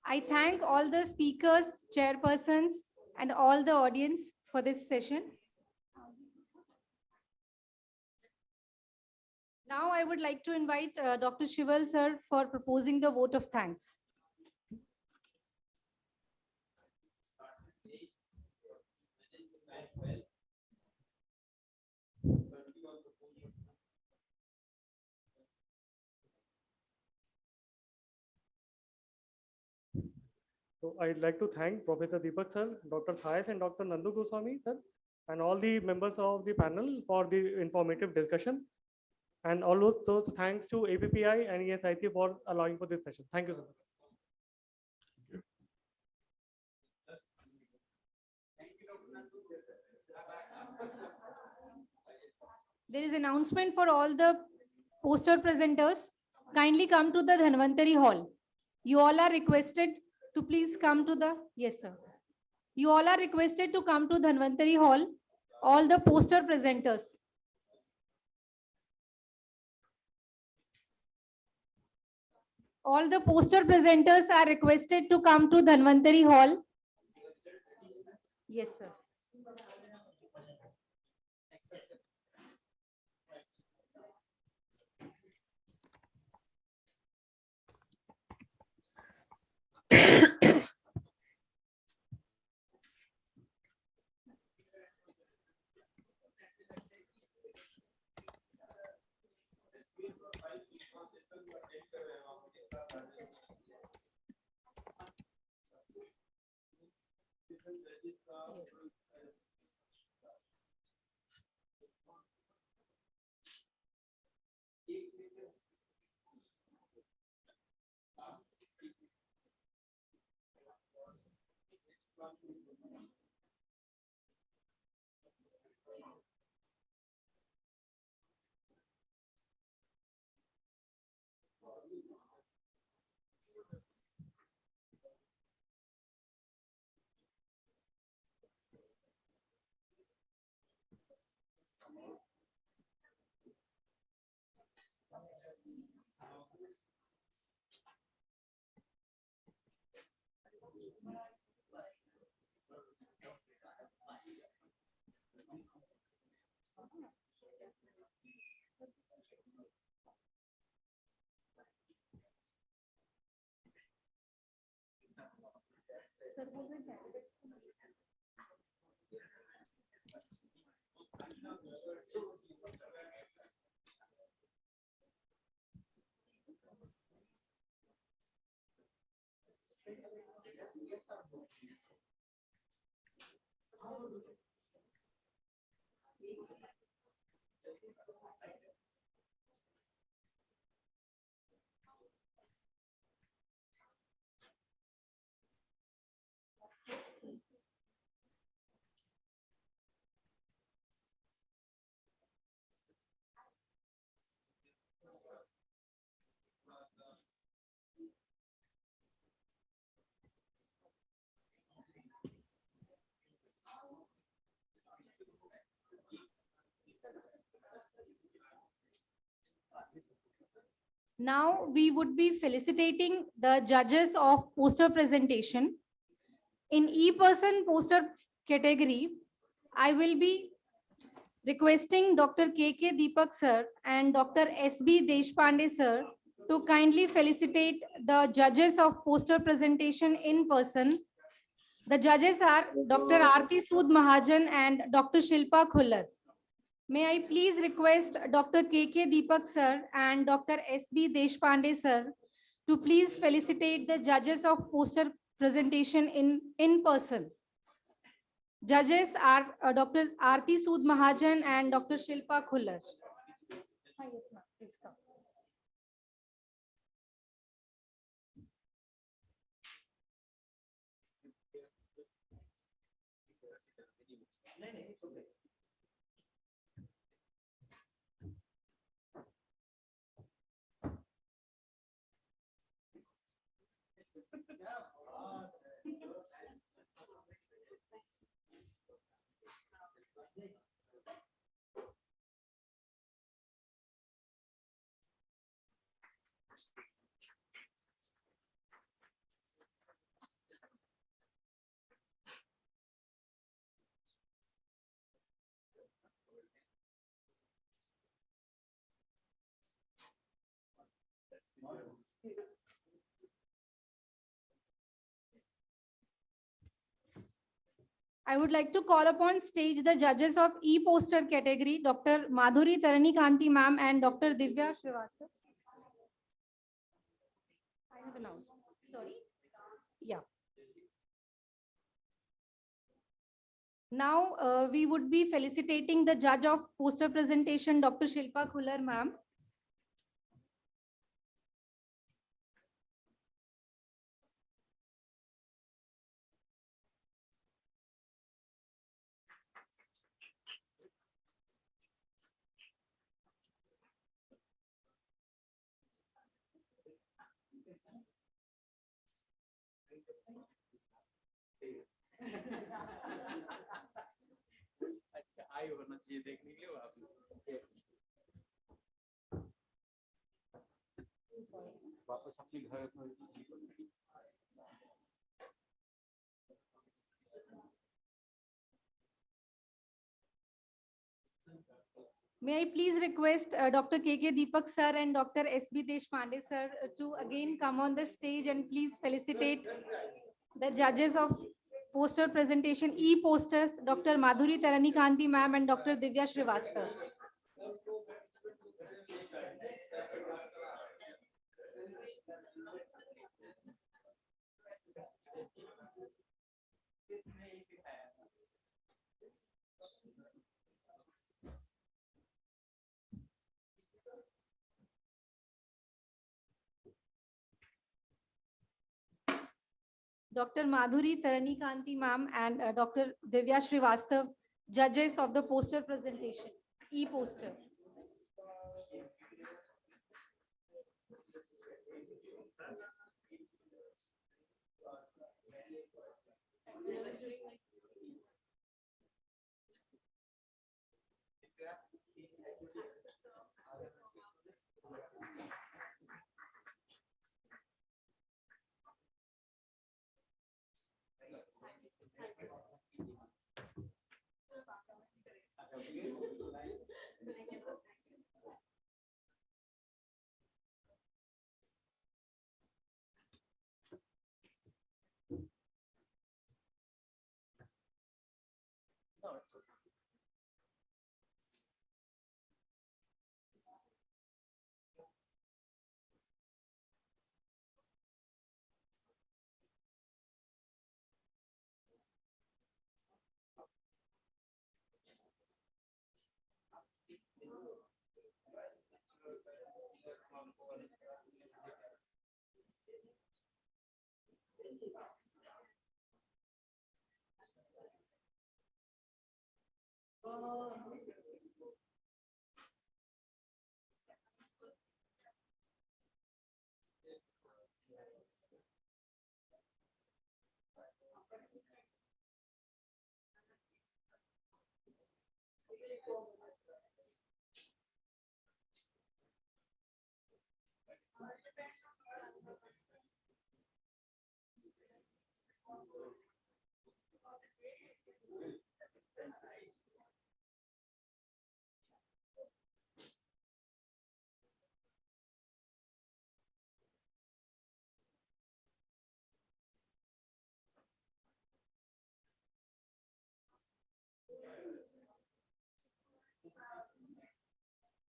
[SPEAKER 19] I thank all the speakers, chairpersons, and all the audience for this session. Now I would like to invite Dr. Shival sir for proposing the vote of thanks.
[SPEAKER 9] So I'd like to thank Professor Deepak sir, Dr. Thais and Dr. Nandu Goswami sir, and all the members of the panel for the informative discussion. And all of those thanks to APPI and ESIC for allowing for this session. Thank you, sir.
[SPEAKER 19] There is announcement for all the poster presenters. Kindly come to the Dhanwantari hall. You all are requested to please come to the, yes sir. You all are requested to come to Dhanwantari hall, all the poster presenters. All the poster presenters are requested to come to Dhanwantari hall. Yes sir. Now we would be felicitating the judges of poster presentation. In e-person poster category, I will be requesting Dr. K.K. Deepak sir and Dr. S.B. Deshpande sir to kindly felicitate the judges of poster presentation in person. The judges are Dr. Aarti Sood Mahajan and Dr. Shilpa Khullar. May I please request Dr. K.K. Deepak sir and Dr. S.B. Deshpande sir to please felicitate the judges of poster presentation in person. Judges are Dr. Aarti Sood Mahajan and Dr. Shilpa Khullar. Yes, ma'am. Please come. I would like to call upon stage the judges of e-poster category, Dr. Madhuri Taranikanti ma'am and Dr. Divya Srivastava. I have announced. Sorry. Yeah. Now we would be felicitating the judge of poster presentation, Dr. Shilpa Khullar ma'am.
[SPEAKER 12] अच्छा आई होना चाहिए देखने के लिए आप वापस अपने घर
[SPEAKER 19] May I please request Dr. K.K. Deepak sir and Dr. S.B. Deshpande sir to again come on the stage and please felicitate the judges of poster presentation e-posters, Dr. Madhuri Taranikanti ma'am and Dr. Divya Srivastava. Dr. Madhuri Taranikanti ma'am and Dr. Divya Srivastav, judges of the poster presentation, e-poster.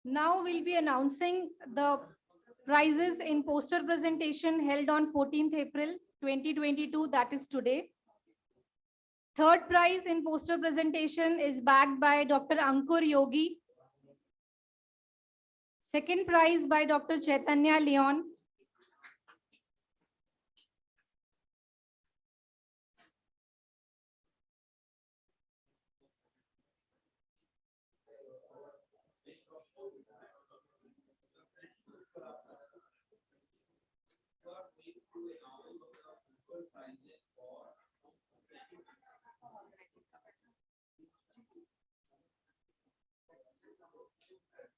[SPEAKER 19] Now we'll be announcing the prizes in poster presentation held on 14th April 2022, that is today. Third prize in poster presentation is bagged by Dr. Ankur Yogi. Second prize by Dr. Chaitanya Leon.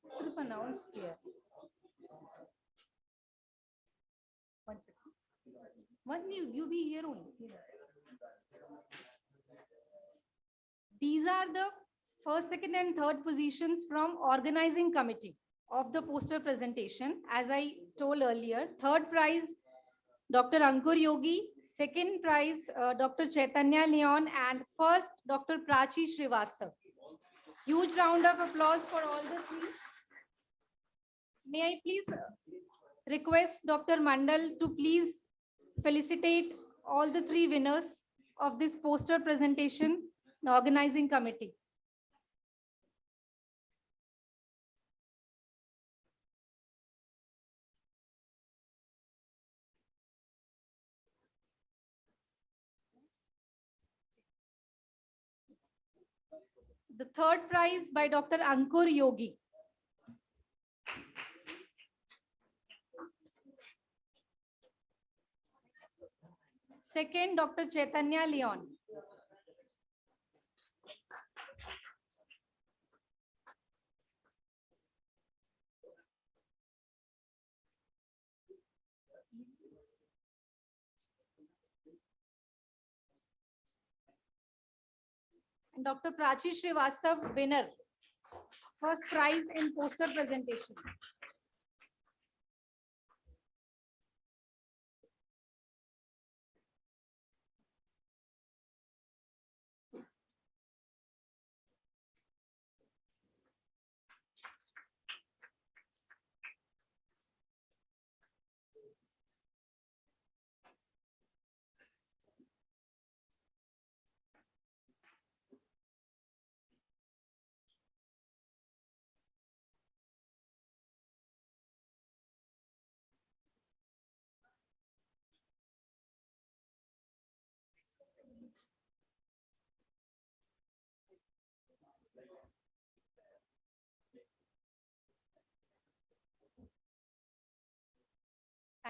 [SPEAKER 19] Sort of announced here. One second. One you be here only. These are the first, second, and third positions from organizing committee of the poster presentation. As I told earlier, third prize, Dr. Ankur Yogi. Second prize, Dr. Chaitanya Leon. And first, Dr. Prachi Srivastav. Huge round of applause for all the three. May I please request Dr. Mandal to please felicitate all the three winners of this poster presentation, the organizing committee. The third prize by Dr. Ankur Yogi. Second, Dr. Chaitanya Leon. And Dr. Prachi Srivastav, winner. First prize in poster presentation.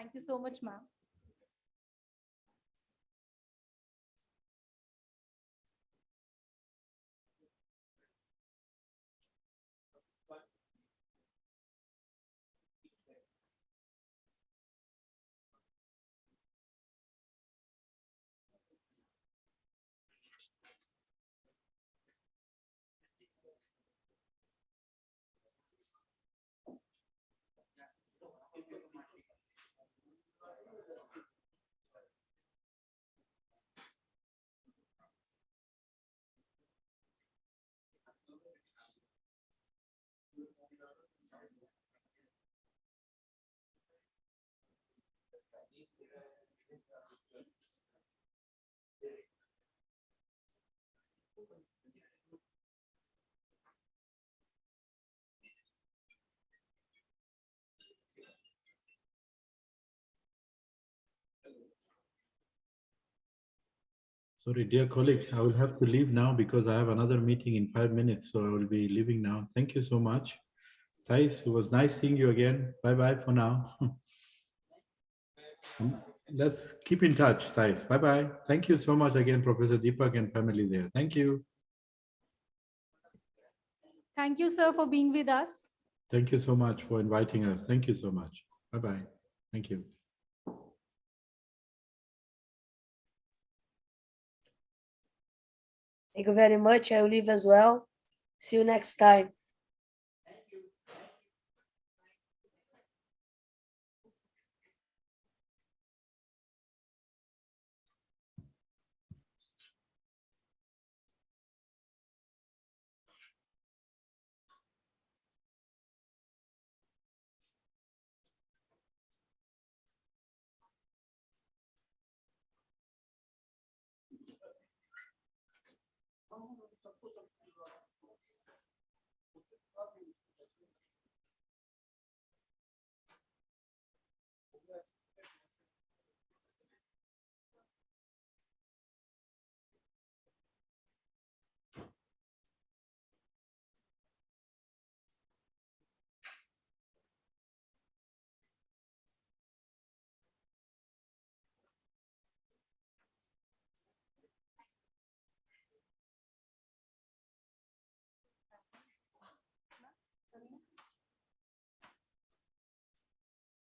[SPEAKER 19] Thank you so much, ma'am.
[SPEAKER 15] Sorry, dear colleagues, I will have to leave now because I have another meeting in 5 minutes, so I will be leaving now. Thank you so much. Thais, it was nice seeing you again. Bye-bye for now. Let's keep in touch, Thais. Bye-bye. Thank you so much again, Professor Deepak and family there. Thank you.
[SPEAKER 19] Thank you, sir, for being with us.
[SPEAKER 15] Thank you so much for inviting us. Thank you so much. Bye-bye. Thank you.
[SPEAKER 20] Thank you very much. I will leave as well. See you next time.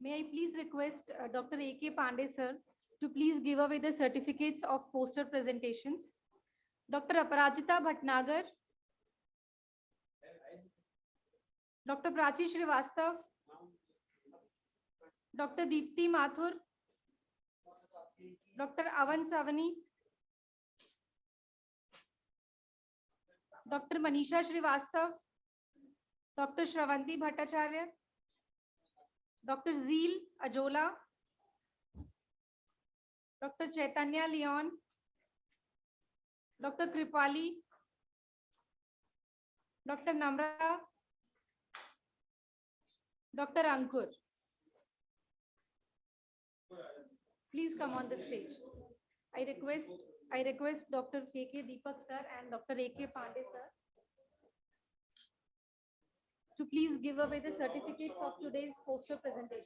[SPEAKER 19] May I please request Dr. A.K. Pandey, sir, to please give away the certificates of poster presentations. Dr. Aparajita Bhatnagar, Dr. Prachi Srivastav, Dr. Deepti Mathur, Dr. Avan Savani, Dr. Manisha Srivastav, Dr. Shravanti Bhattacharya, Dr. Zeel Ajola, Dr. Chaitanya Leon, Dr. Kripali, Dr. Namrata, Dr. Ankur. Please come on the stage. I request Dr. K.K. Deepak sir and Dr. A.K. Pandey sir to please give away the certificates of today's poster presentation.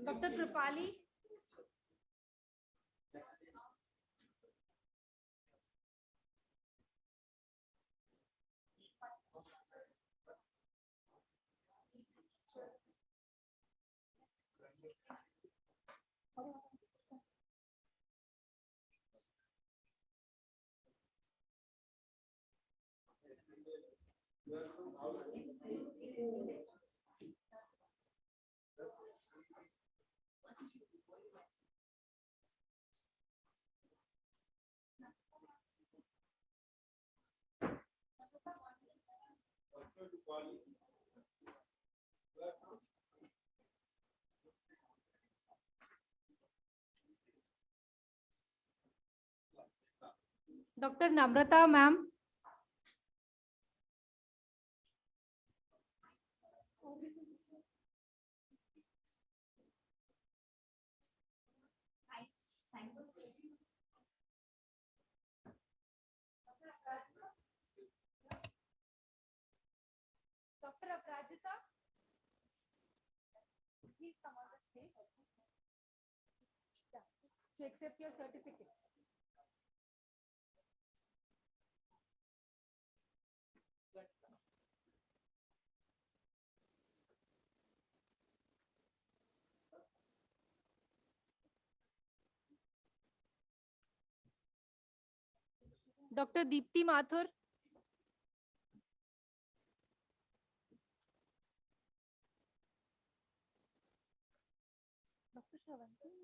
[SPEAKER 19] Dr. Kripali. Dr. Namrata, ma'am. Dr. Aprajita, please come on the stage to accept your certificate. Dr. Deepti Mathur. Dr. Shravanti.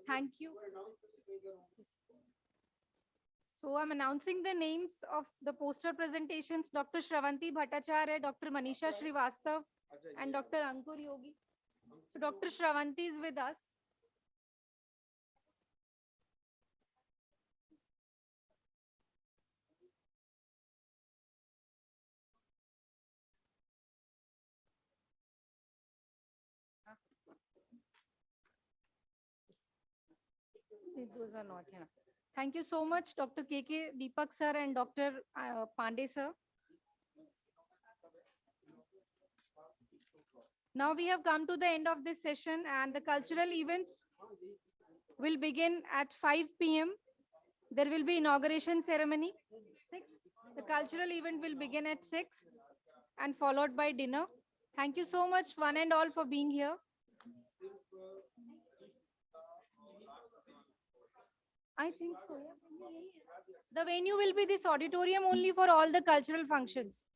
[SPEAKER 19] Thank you. So I'm announcing the names of the poster presentations, Dr. Shravanti Bhattacharya, Dr. Manisha Srivastav, and Dr. Ankur Yogi. So Dr. Shravanti is with us. Those are not here. Thank you so much, Dr. KK Deepak sir and Dr. Pandey sir. Now we have come to the end of this session, and the cultural events will begin at 5 p.m. There will be inauguration ceremony. 6. The cultural event will begin at 6 and followed by dinner. Thank you so much, one and all, for being here. I think so. Yeah. The venue will be this auditorium only for all the cultural functions.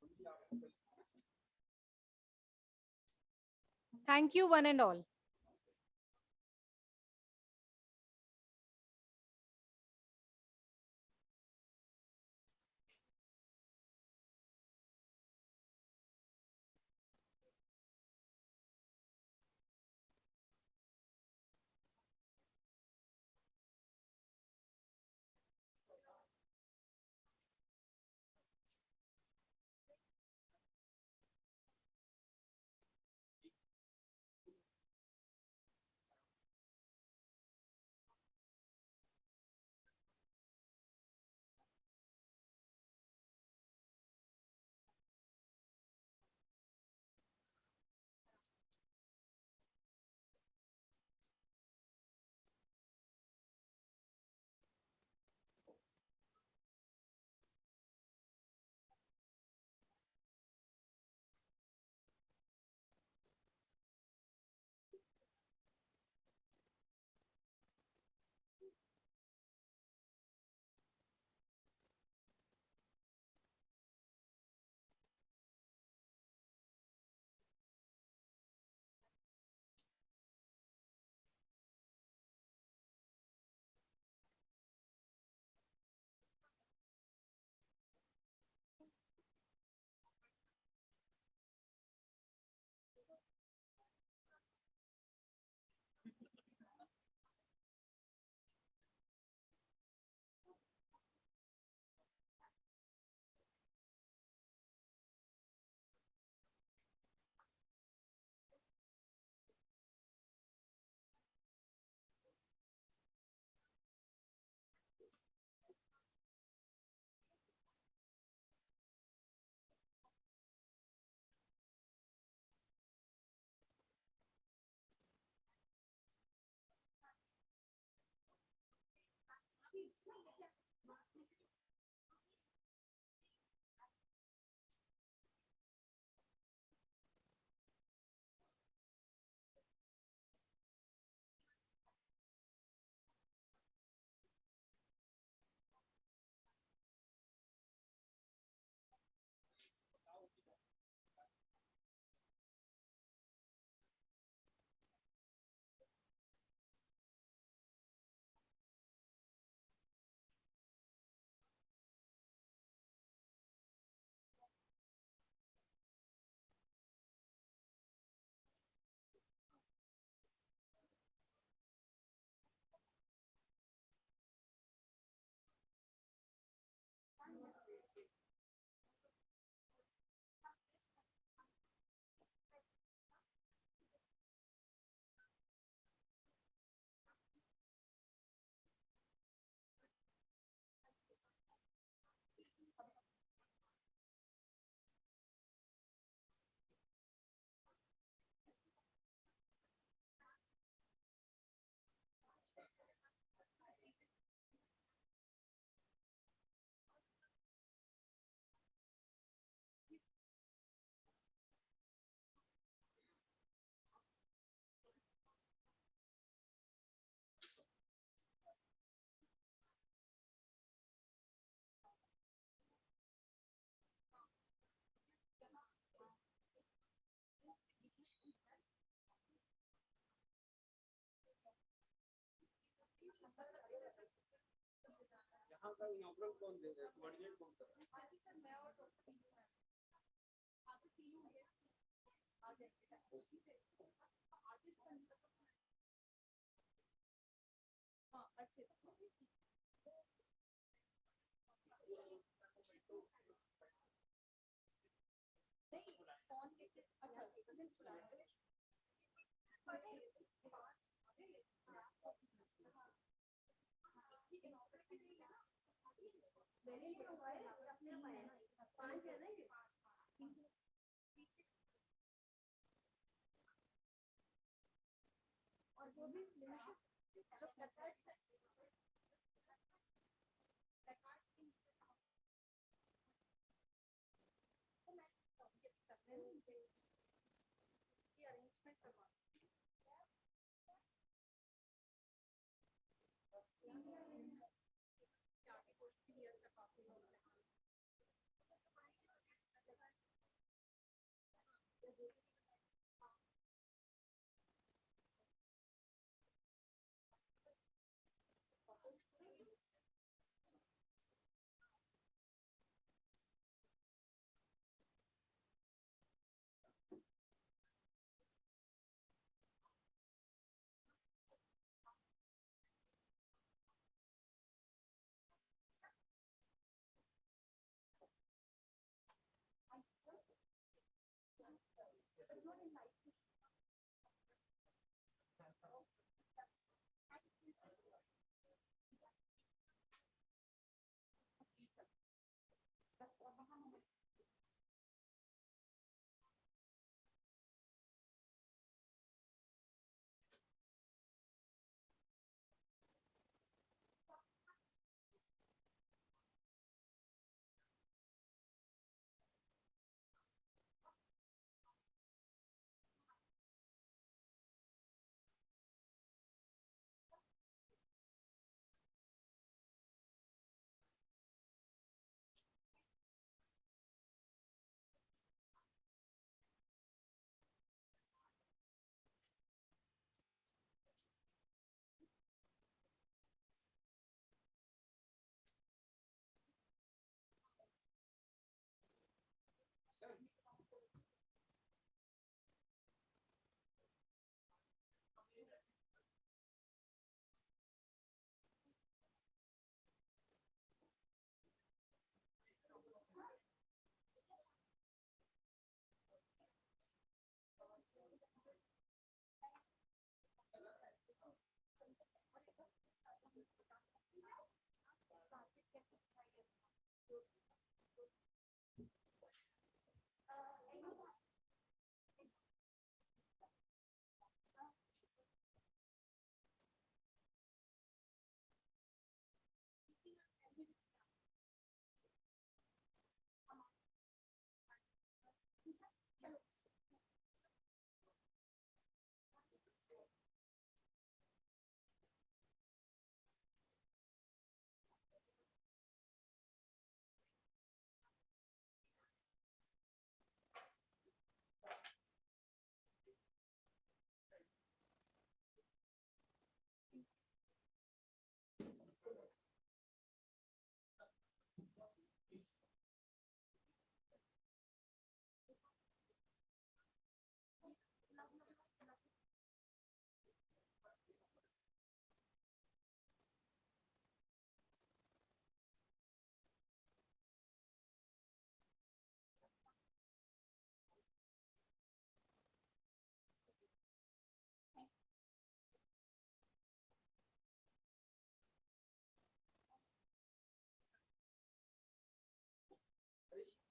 [SPEAKER 19] Thank you, one and all.
[SPEAKER 12] यहाँ का inaugural कौन दे रहा है, coordinate कौन कर रहा है?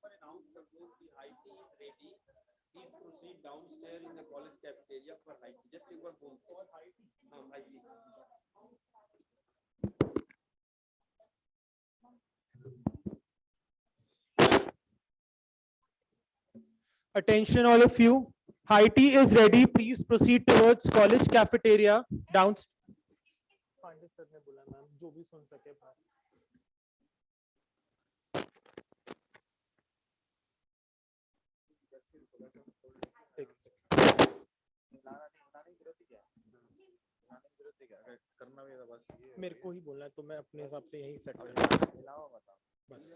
[SPEAKER 12] Announce the group, the high tea is ready. Please proceed downstairs in the college cafeteria for high tea. Just take one phone. For high tea. High tea.
[SPEAKER 2] Attention all of you. High tea is ready. Please proceed towards college cafeteria downstairs. मेरे को ही बोलना है तो मैं अपने हिसाब से यही सेट करूंगा बस।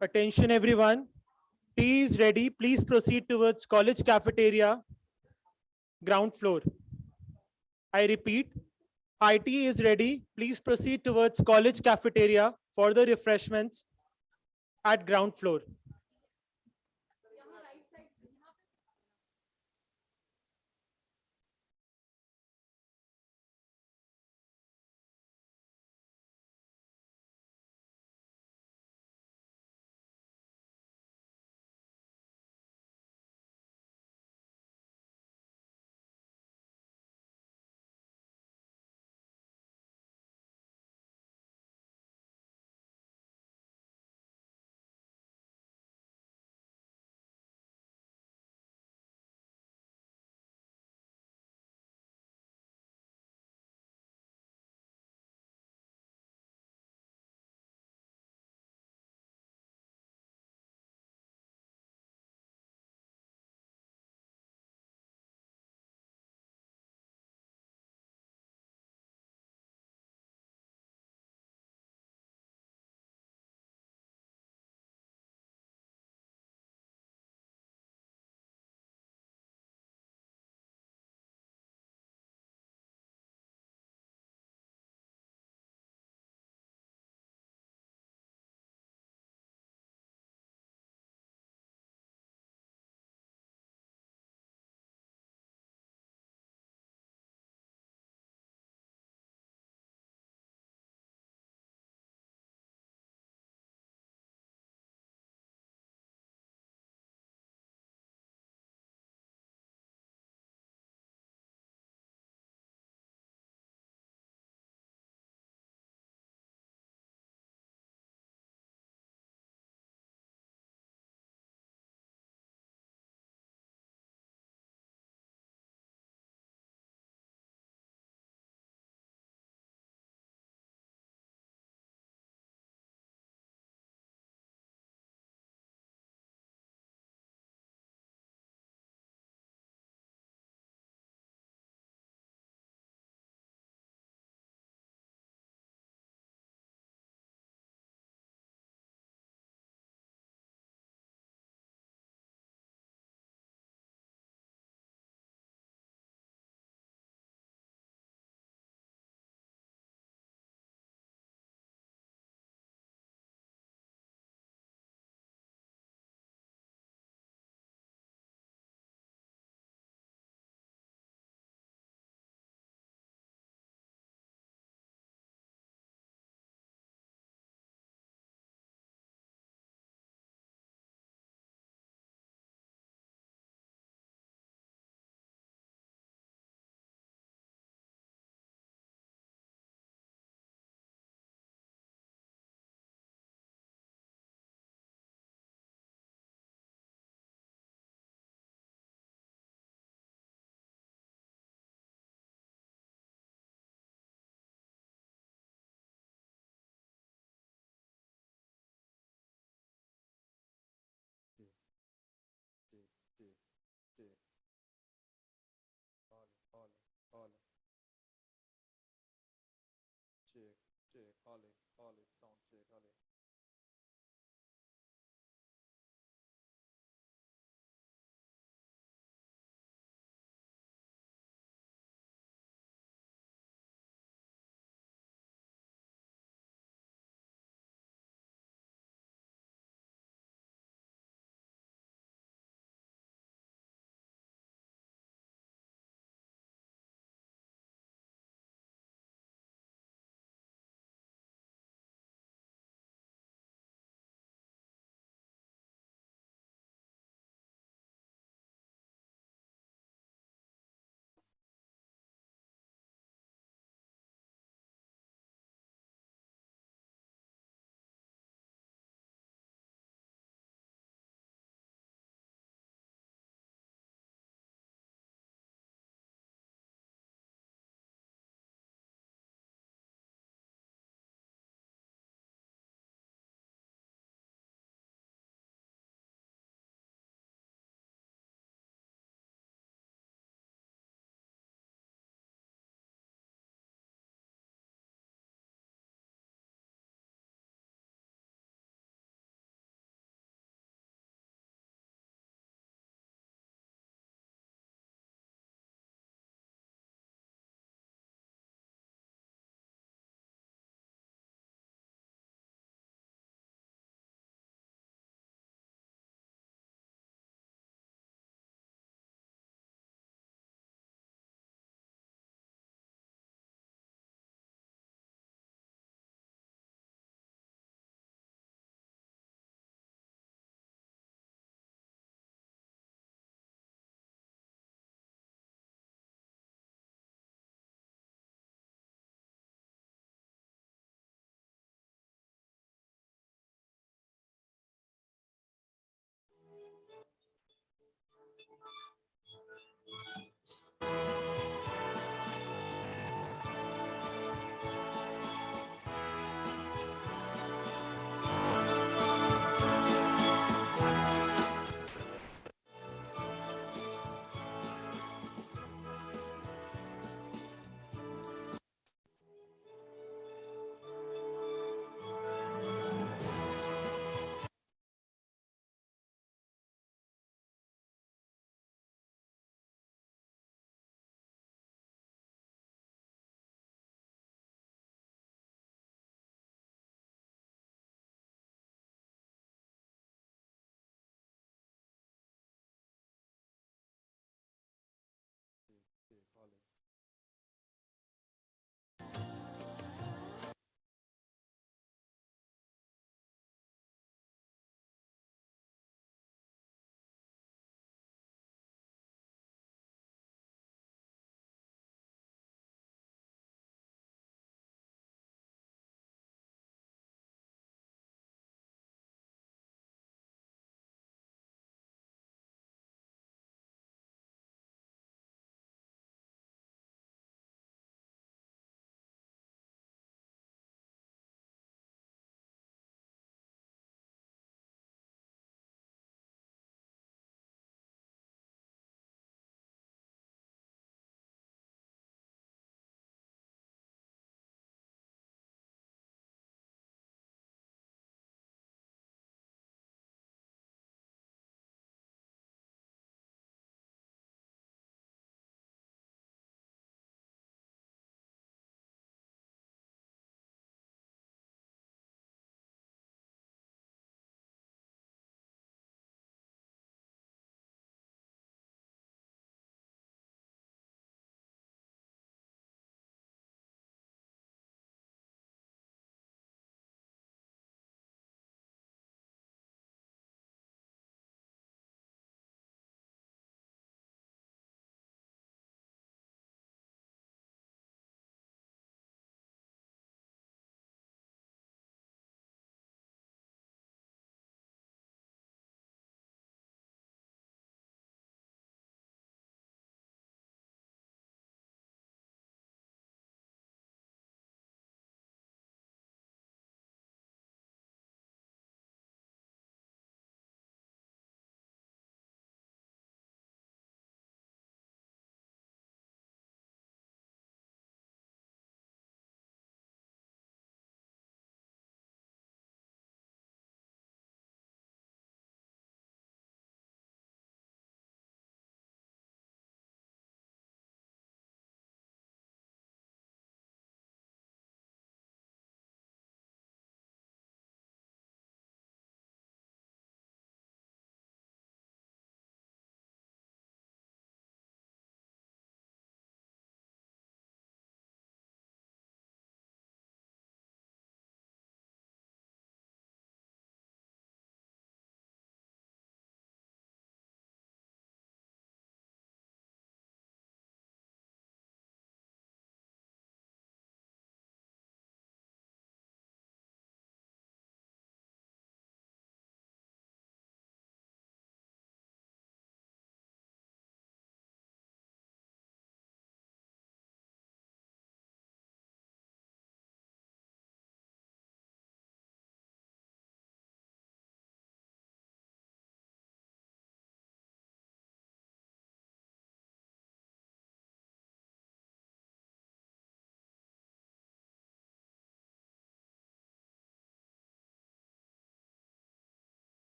[SPEAKER 2] Attention everyone, tea is ready. Please proceed towards college cafeteria, ground floor. I repeat, IT is ready. Please proceed towards college cafeteria for the refreshments at ground floor.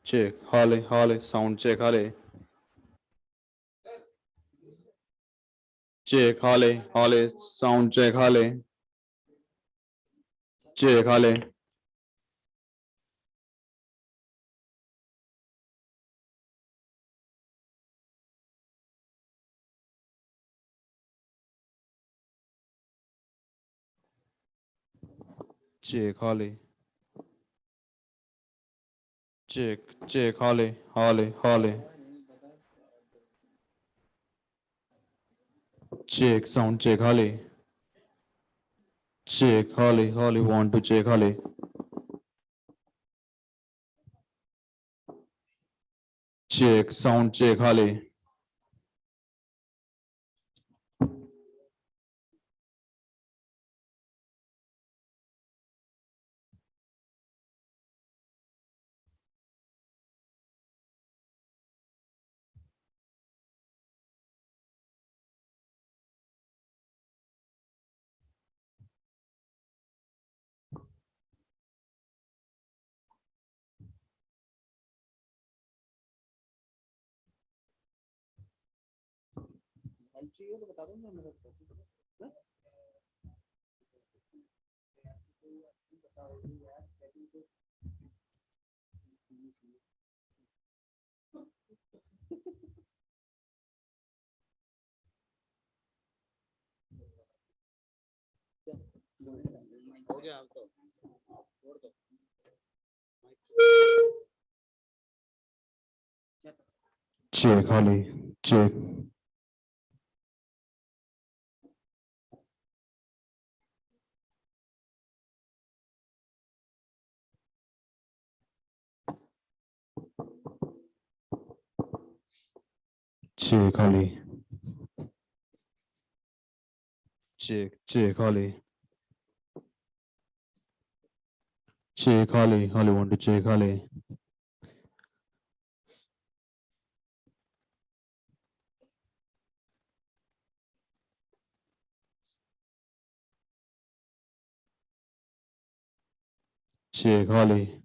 [SPEAKER 13] Check. Holly, Holly, sound check, Holly. Check, Holly, Holly, sound check, Holly. Check, Holly. Check, Holly. Check, check, Holly, Holly, Holly. Check, sound check, Holly. Check, Holly, Holly, want to check, Holly. Check, sound check, Holly.
[SPEAKER 12] हो गया अब तो छोड़ दो
[SPEAKER 13] Check, Holly. Check. Check, Holly. Check, check, Holly. Check, Holly. Holly, want to check, Holly. Check, Holly.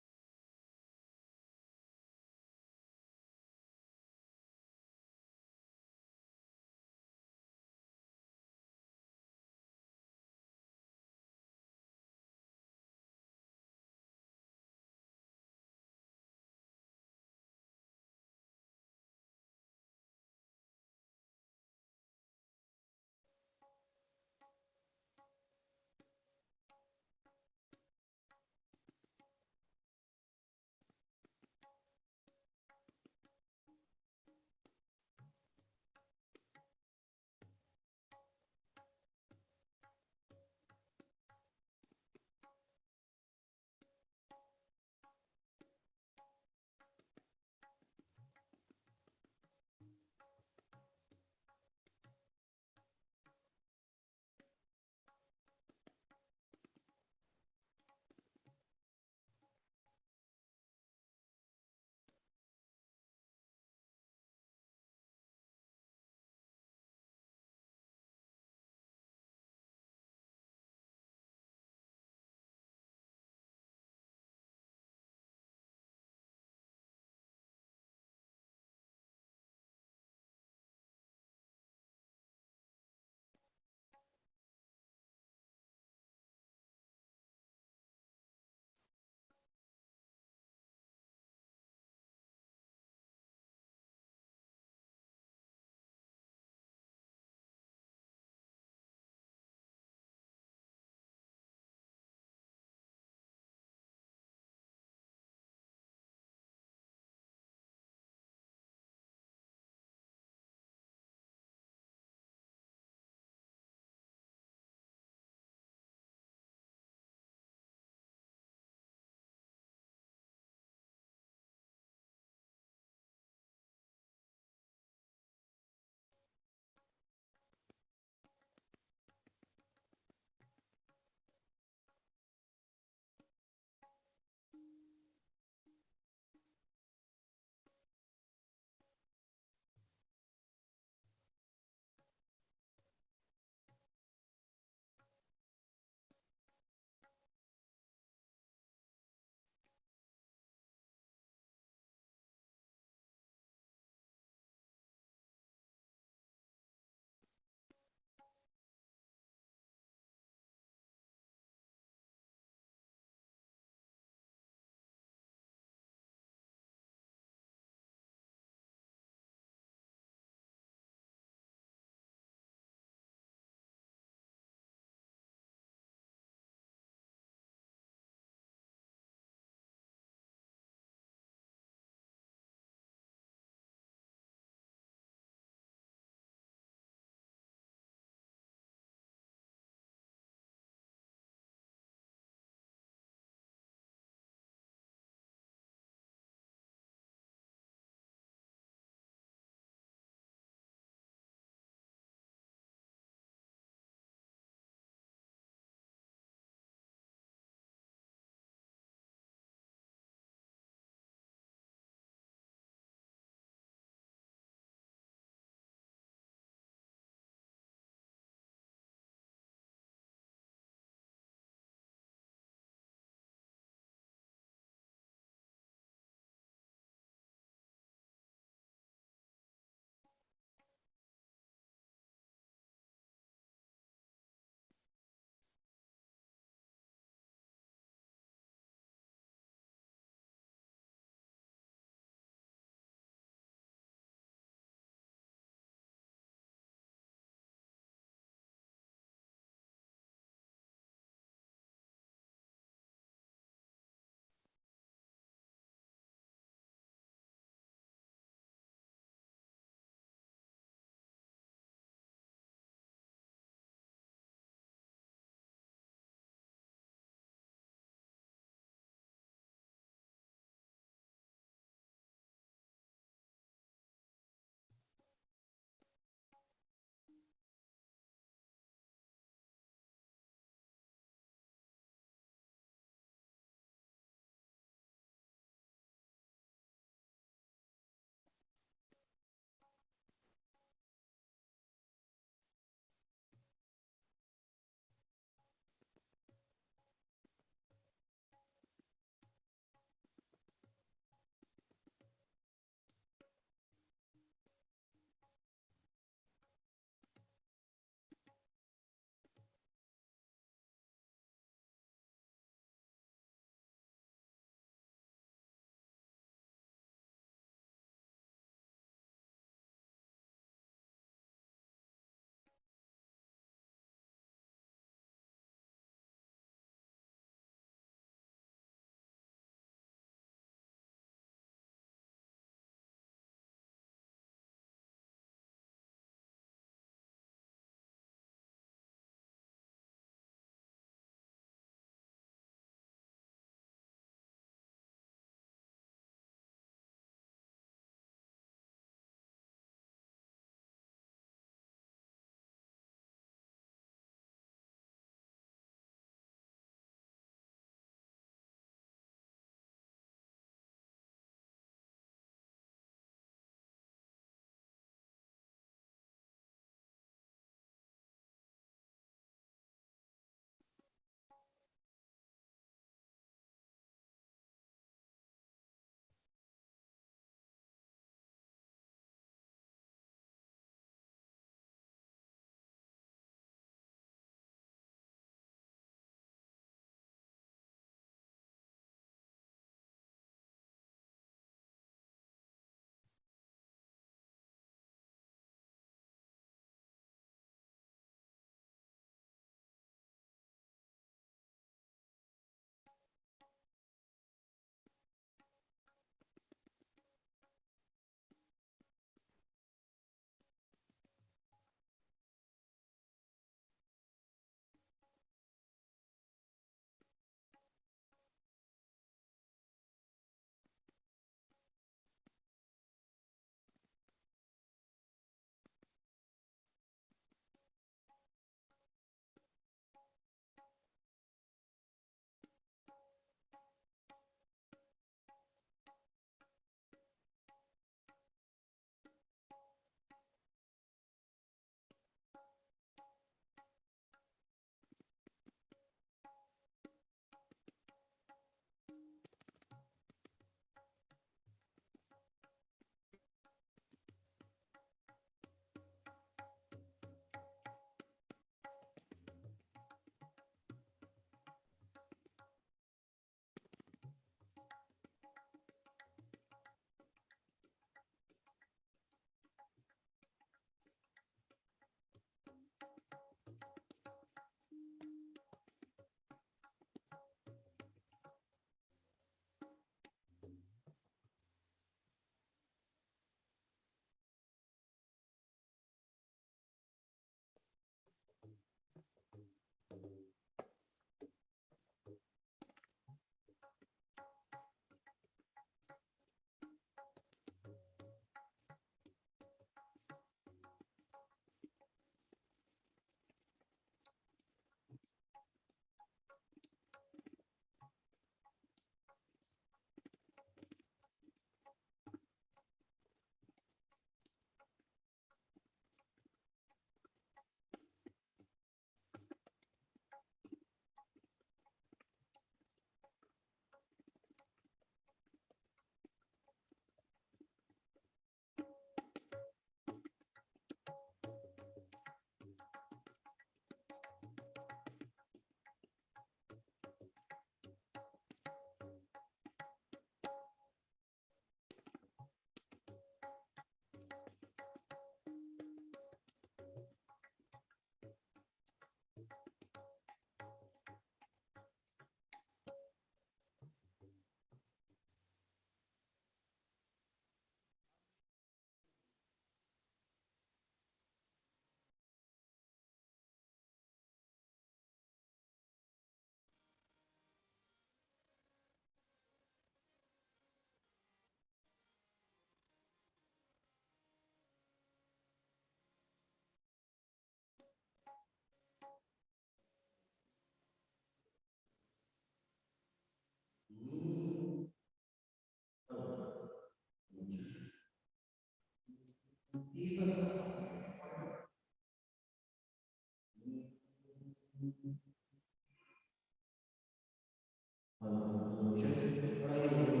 [SPEAKER 4] पढ़ाई हो गई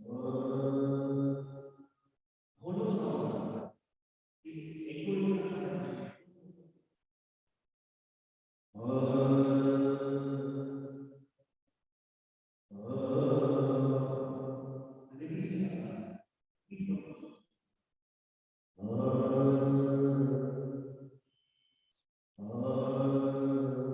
[SPEAKER 4] और हो तो उसका होता एक दो मिनट लगता है अभी भी नहीं आता और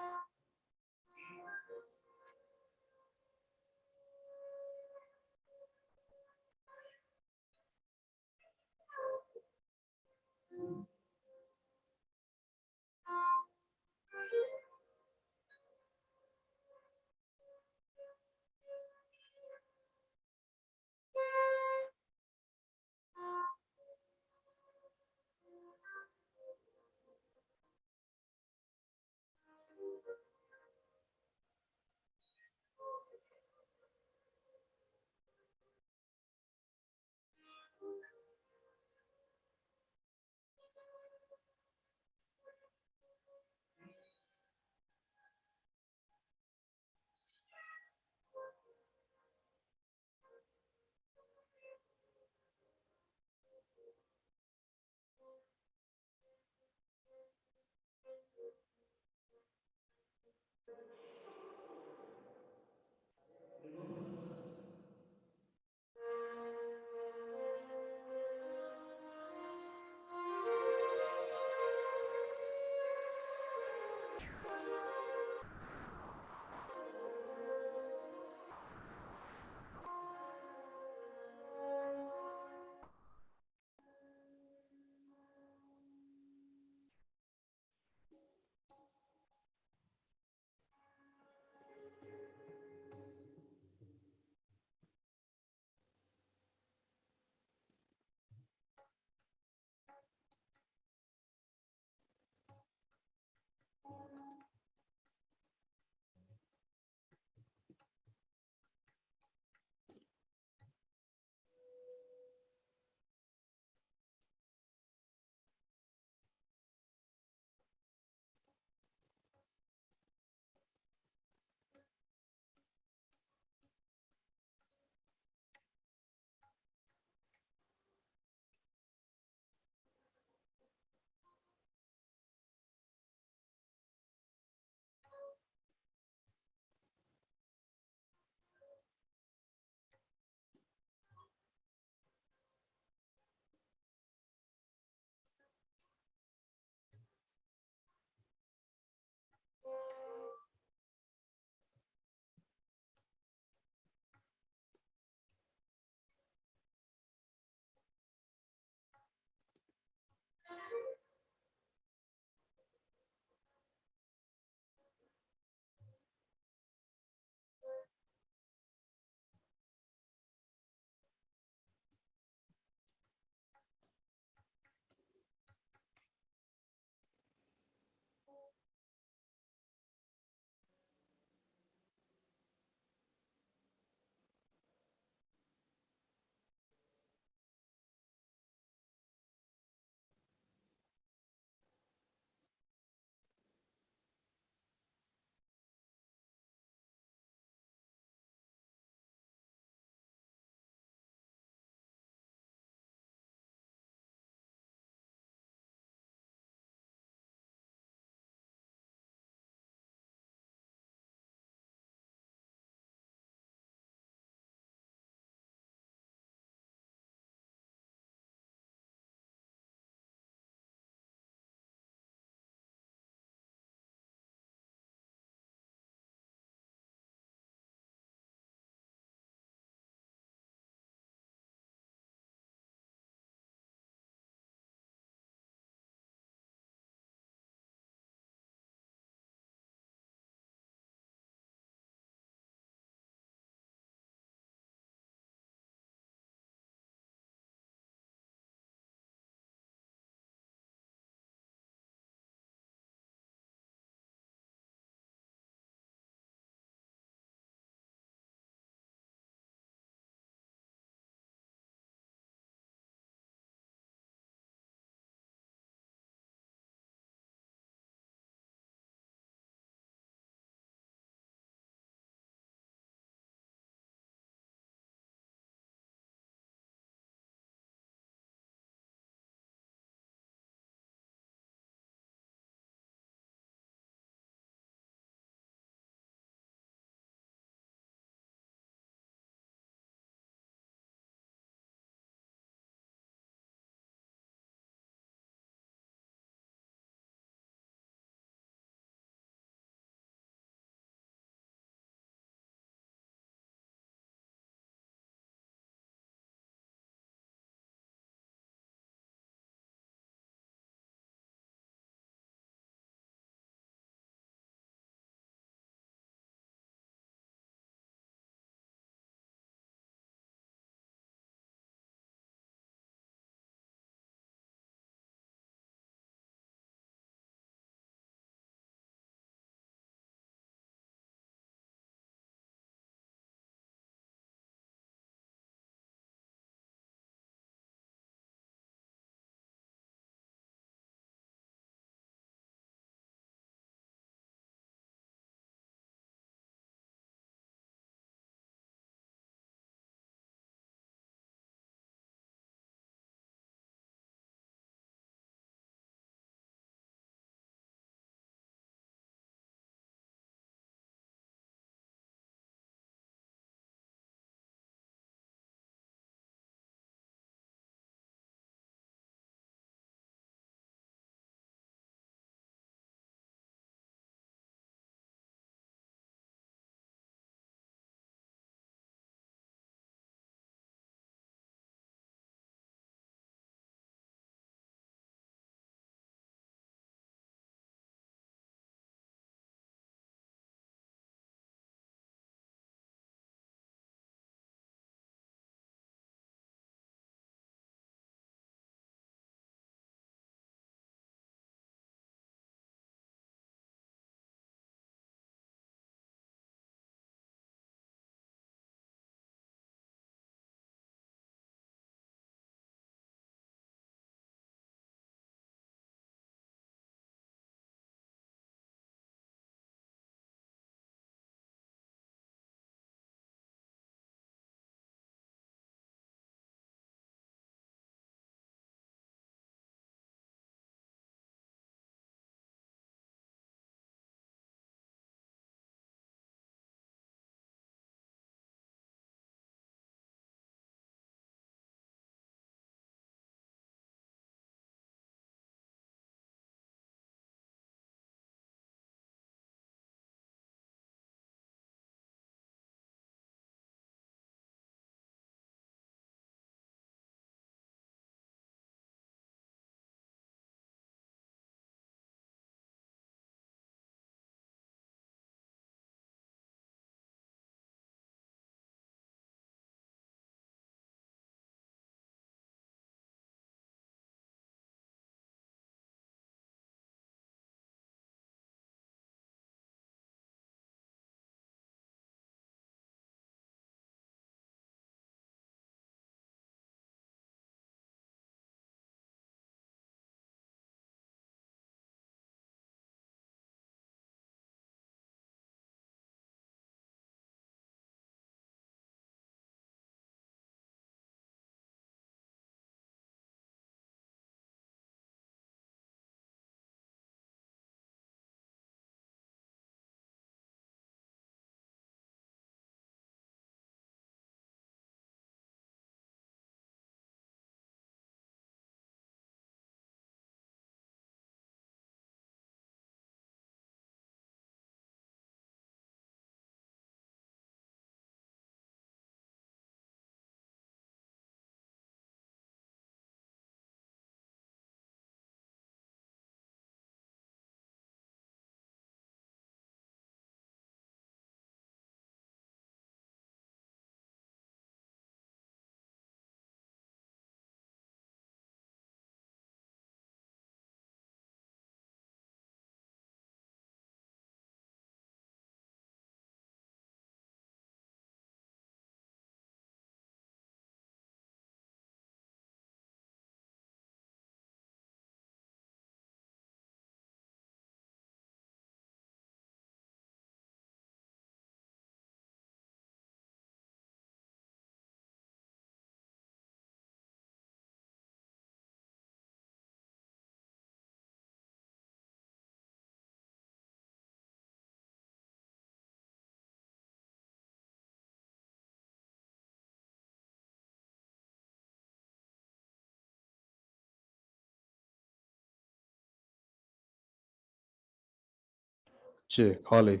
[SPEAKER 13] check, Holly,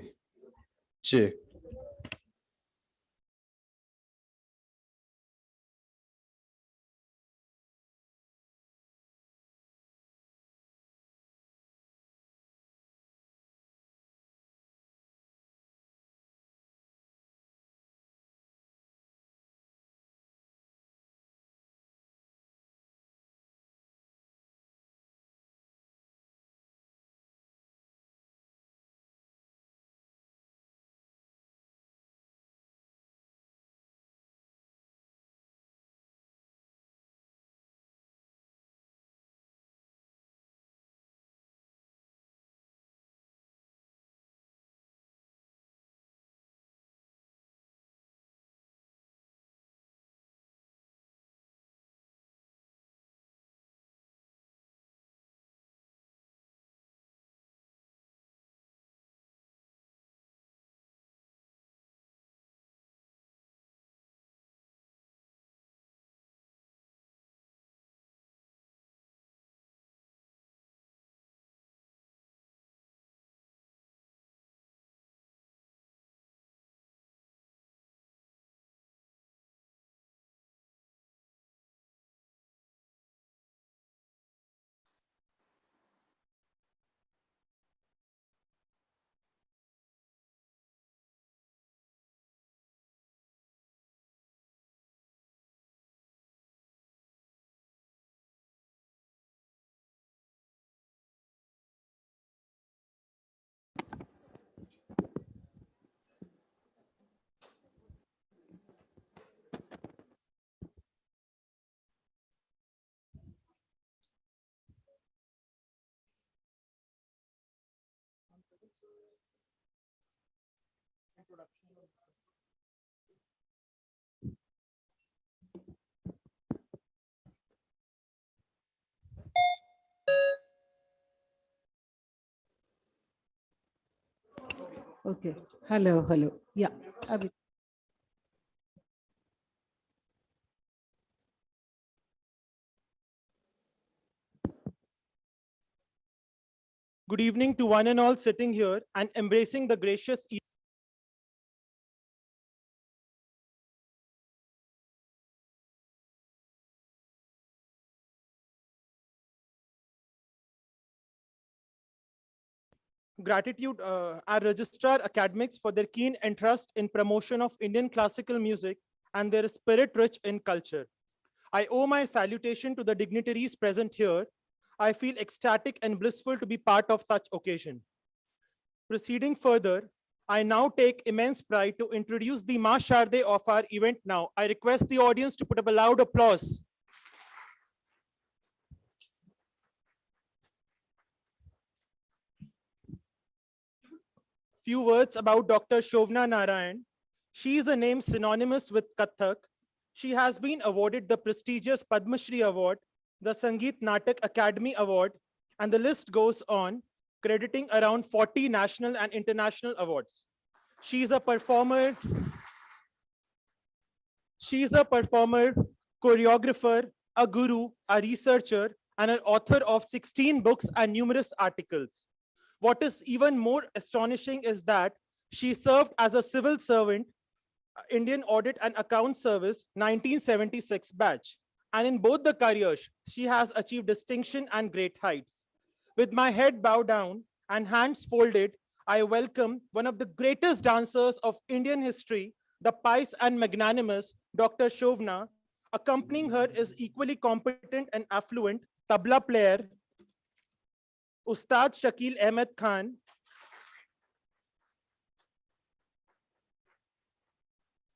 [SPEAKER 13] check.
[SPEAKER 14] Okay. Hello, hello. Yeah. Abhi.
[SPEAKER 2] Good evening to one and all sitting here and embracing the gracious gratitude our registrar academics for their keen interest in promotion of Indian classical music and their spirit rich in culture. I owe my salutation to the dignitaries present here. I feel ecstatic and blissful to be part of such occasion. Proceeding further, I now take immense pride to introduce the Ma Sharde of our event now. I request the audience to put up a loud applause. Few words about Dr. Shovna Narayan. She is a name synonymous with Kathak. She has been awarded the prestigious Padma Shri Award, the Sangeet Natak Academy Award, and the list goes on, crediting around 40 national and international awards. She is a performer, choreographer, a guru, a researcher, and an author of 16 books and numerous articles. What is even more astonishing is that she served as a civil servant, Indian Audit and Account Service, 1976 batch. And in both the careers, she has achieved distinction and great heights. With my head bowed down and hands folded, I welcome one of the greatest dancers of Indian history, the pious and magnanimous Dr. Shovna. Accompanying her is equally competent and affluent tabla player, Ustad Shakil Ahmed Khan,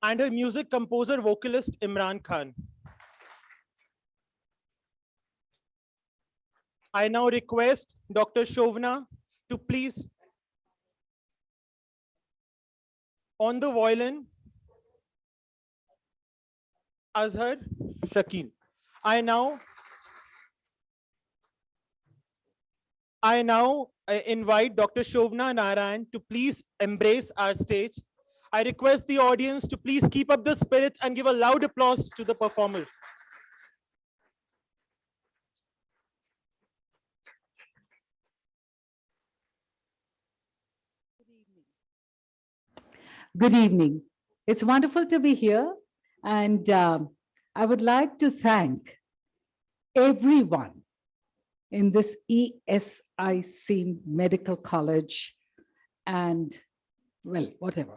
[SPEAKER 2] and her music composer vocalist Imran Khan. I now request Dr. Shovna to please, on the violin, Azhar Shakil. I now invite Dr. Shovna Narayan to please embrace our stage. I request the audience to please keep up the spirit and give a loud applause to the performer.
[SPEAKER 14] Good evening. It's wonderful to be here. And I would like to thank everyone in this ESIC Medical College and, well, whatever.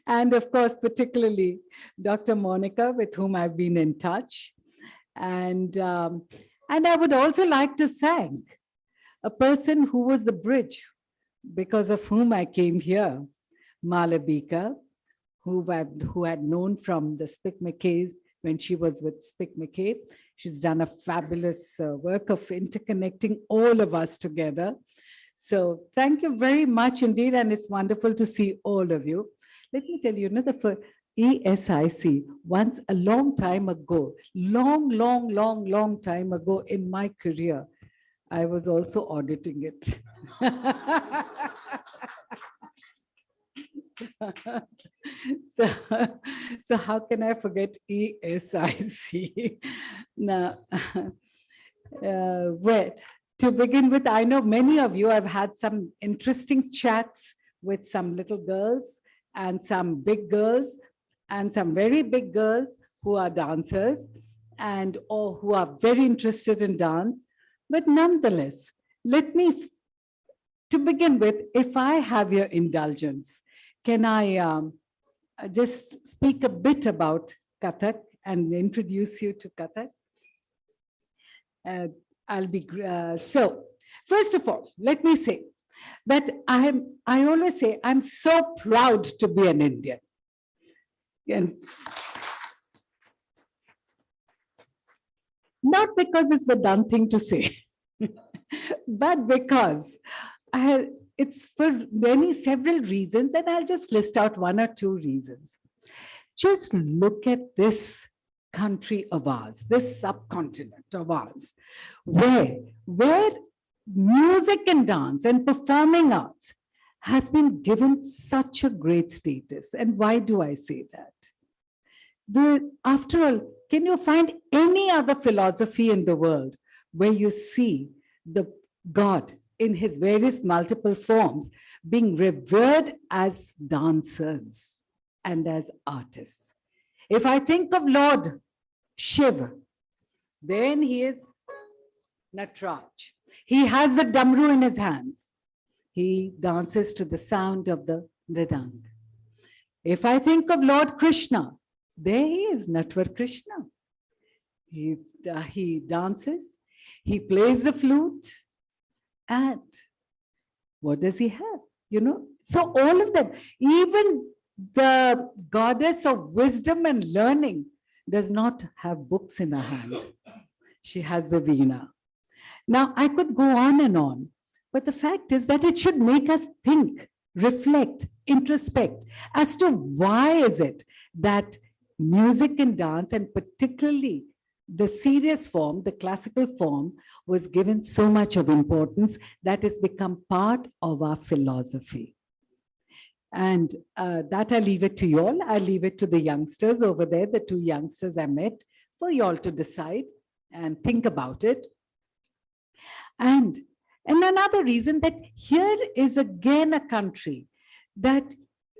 [SPEAKER 14] And of course, particularly Dr. Monica, with whom I've been in touch. And I would also like to thank a person who was the bridge because of whom I came here, Malabika, who had known from the Spic McKays when she was with Spic McKay. She's done a fabulous work of interconnecting all of us together. So thank you very much indeed, and it's wonderful to see all of you. Let me tell you, the ESIC, once a long time ago, long time ago in my career, I was also auditing it. So how can I forget ESIC? Now, well, to begin with, I know many of you have had some interesting chats with some little girls and some big girls and some very big girls who are dancers and or who are very interested in dance. But nonetheless, let me, to begin with, if I have your indulgence, can I just speak a bit about Kathak and introduce you to Kathak? So first of all, let me say that I always say I'm so proud to be an Indian. And not because it's the done thing to say, but because it's for several reasons, and I'll just list out one or two reasons. Just look at this country of ours, this subcontinent of ours, where music and dance and performing arts has been given such a great status. And why do I say that? After all, can you find any other philosophy in the world where you see the God in his various multiple forms being revered as dancers and as artists? If I think of Lord Shiva, then he is Natraj. He has the damru in his hands. He dances to the sound of the mridang. If I think of Lord Krishna, there he is, Natwar Krishna. He dances, he plays the flute, and what does he have? So all of them, even the goddess of wisdom and learning does not have books in her hand. She has the veena. Now, I could go on, but the fact is that it should make us think, reflect, introspect as to why is it that music and dance, and particularly the serious form, the classical form, was given so much of importance that it's become part of our philosophy. And that I leave it to you all. I leave it to the youngsters over there, the two youngsters I met, for you all to decide and think about it. And another reason that here is again a country that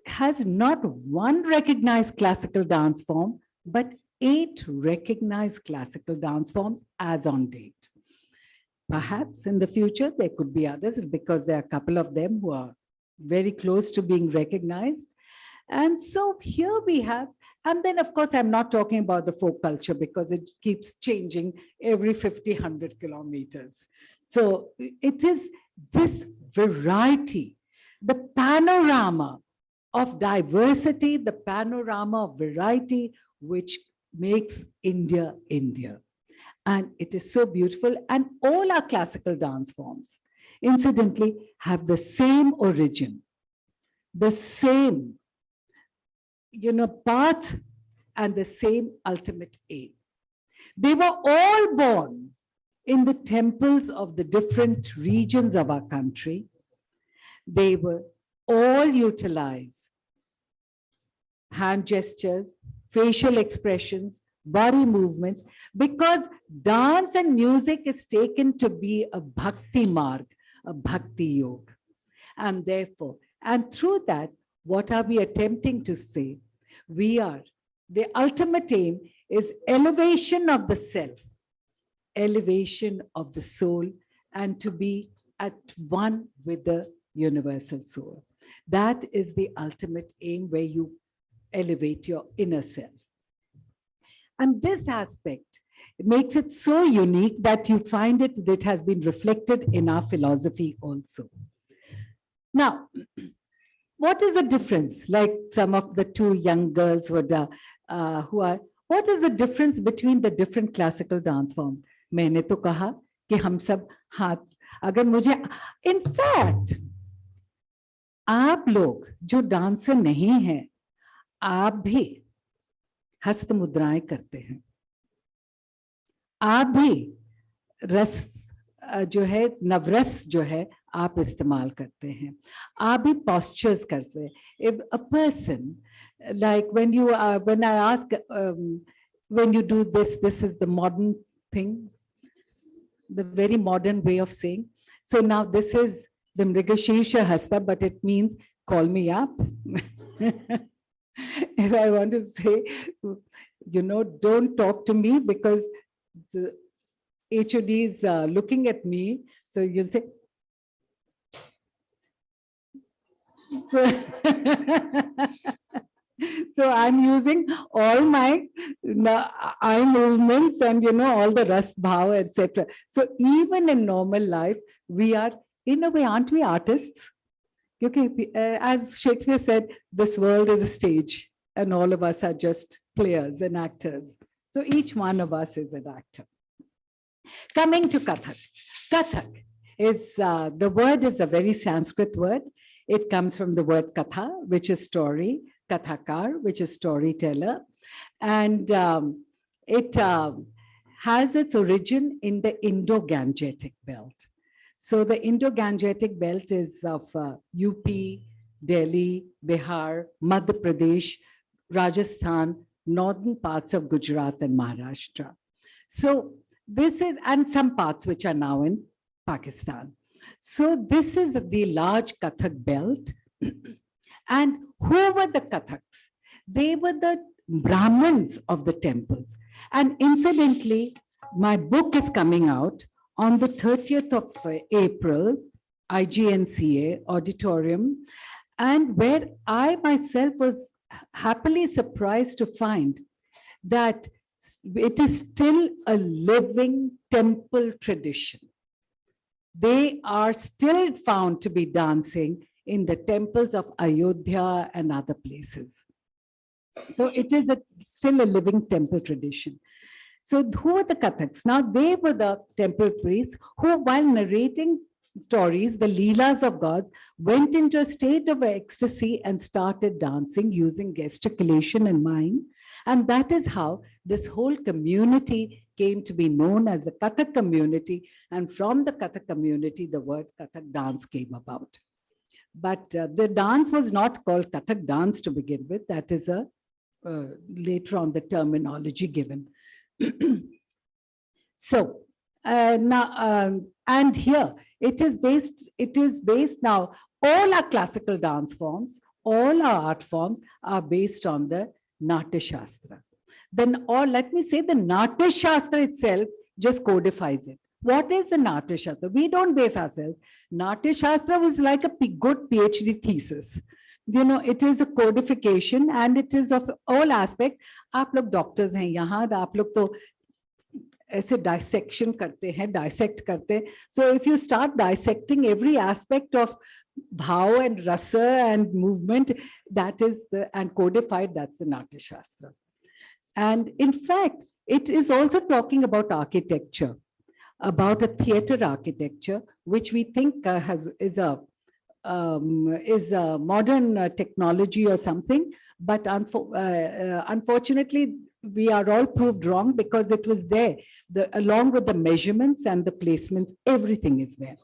[SPEAKER 14] has not one recognized classical dance form, but 8 recognized classical dance forms as on date. Perhaps in the future, there could be others because there are a couple of them who are very close to being recognized. And so here we have, and then of course, I'm not talking about the folk culture because it keeps changing every 50, 100 kilometers. So it is this variety, the panorama of diversity, the panorama of variety, which makes India, India. And it is so beautiful. And all our classical dance forms, incidentally, have the same origin, the same, path, and the same ultimate aim. They were all born in the temples of the different regions of our country. They were all utilize hand gestures, facial expressions, body movements, because dance and music is taken to be a bhakti marg, a bhakti yoga. And therefore, And through that, what are we attempting to say? The ultimate aim is elevation of the self, elevation of the soul, and to be at one with the universal soul. That is the ultimate aim, where you elevate your inner self. And this aspect makes it so unique that you find that has been reflected in our philosophy also. Now, what is the difference? Like some of the two young girls what is the difference between the different classical dance forms? मैंने तो कहा कि हम सब हाथ, अगर मुझे, in fact, आप लोग जो डांसर नहीं हैं, आप भी हस्त मुद्राएं करते हैं, आप भी रस जो है, नवरस जो है, आप इस्तेमाल करते हैं, आप भी postures करते हैं. If a person, like when I ask, when you do this is the modern thing, the very modern way of saying. So now this is the Mrigashirsha Hasta, but it means call me up. If I want to say, don't talk to me because the HOD is looking at me. So you'll say, so I'm using all my eye movements and all the ras bhav, etc. So even in normal life, we are, in a way, aren't we artists? Okay, as Shakespeare said, this world is a stage and all of us are just players and actors. So each one of us is an actor. Coming to Kathak. Kathak is, the word is a very Sanskrit word. It comes from the word katha, which is story, kathakar, which is storyteller. And it has its origin in the Indo-Gangetic belt. So the Indo-Gangetic belt is of UP, Delhi, Bihar, Madhya Pradesh, Rajasthan, northern parts of Gujarat and Maharashtra. So this is, and some parts which are now in Pakistan. So this is the large Kathak belt. And who were the Kathaks? They were the Brahmins of the temples. And incidentally, my book is coming out on the 30th of April, IGNCA auditorium, and where I myself was happily surprised to find that it is still a living temple tradition. They are still found to be dancing in the temples of Ayodhya and other places. So it is still a living temple tradition. So who were the Kathaks? Now they were the temple priests who, while narrating stories, the Leelas of gods, went into a state of ecstasy and started dancing using gesticulation and mime. And that is how this whole community came to be known as the Kathak community. And from the Kathak community, the word Kathak dance came about. But the dance was not called Kathak dance to begin with. That is later on the terminology given. So now, and here it is based now, all our classical dance forms, all our art forms are based on the Natya Shastra. Then, or let me say, the Natya Shastra itself just codifies it. What is the Natya Shastra? We don't base ourselves. Natya Shastra was like a good PhD thesis. It is a codification and it is of all aspects. आप लोग doctors हैं यहाँ, आप लोग तो ऐसे dissection करते हैं, dissect करते हैं. So if you start dissecting every aspect of bhav and rasa and movement, that is and codified, that's the Natya Shastra. And in fact, it is also talking about architecture, about a theater architecture, which we think is a modern technology or something, but unfortunately, we are all proved wrong because it was there. Along with the measurements and the placements, everything is there.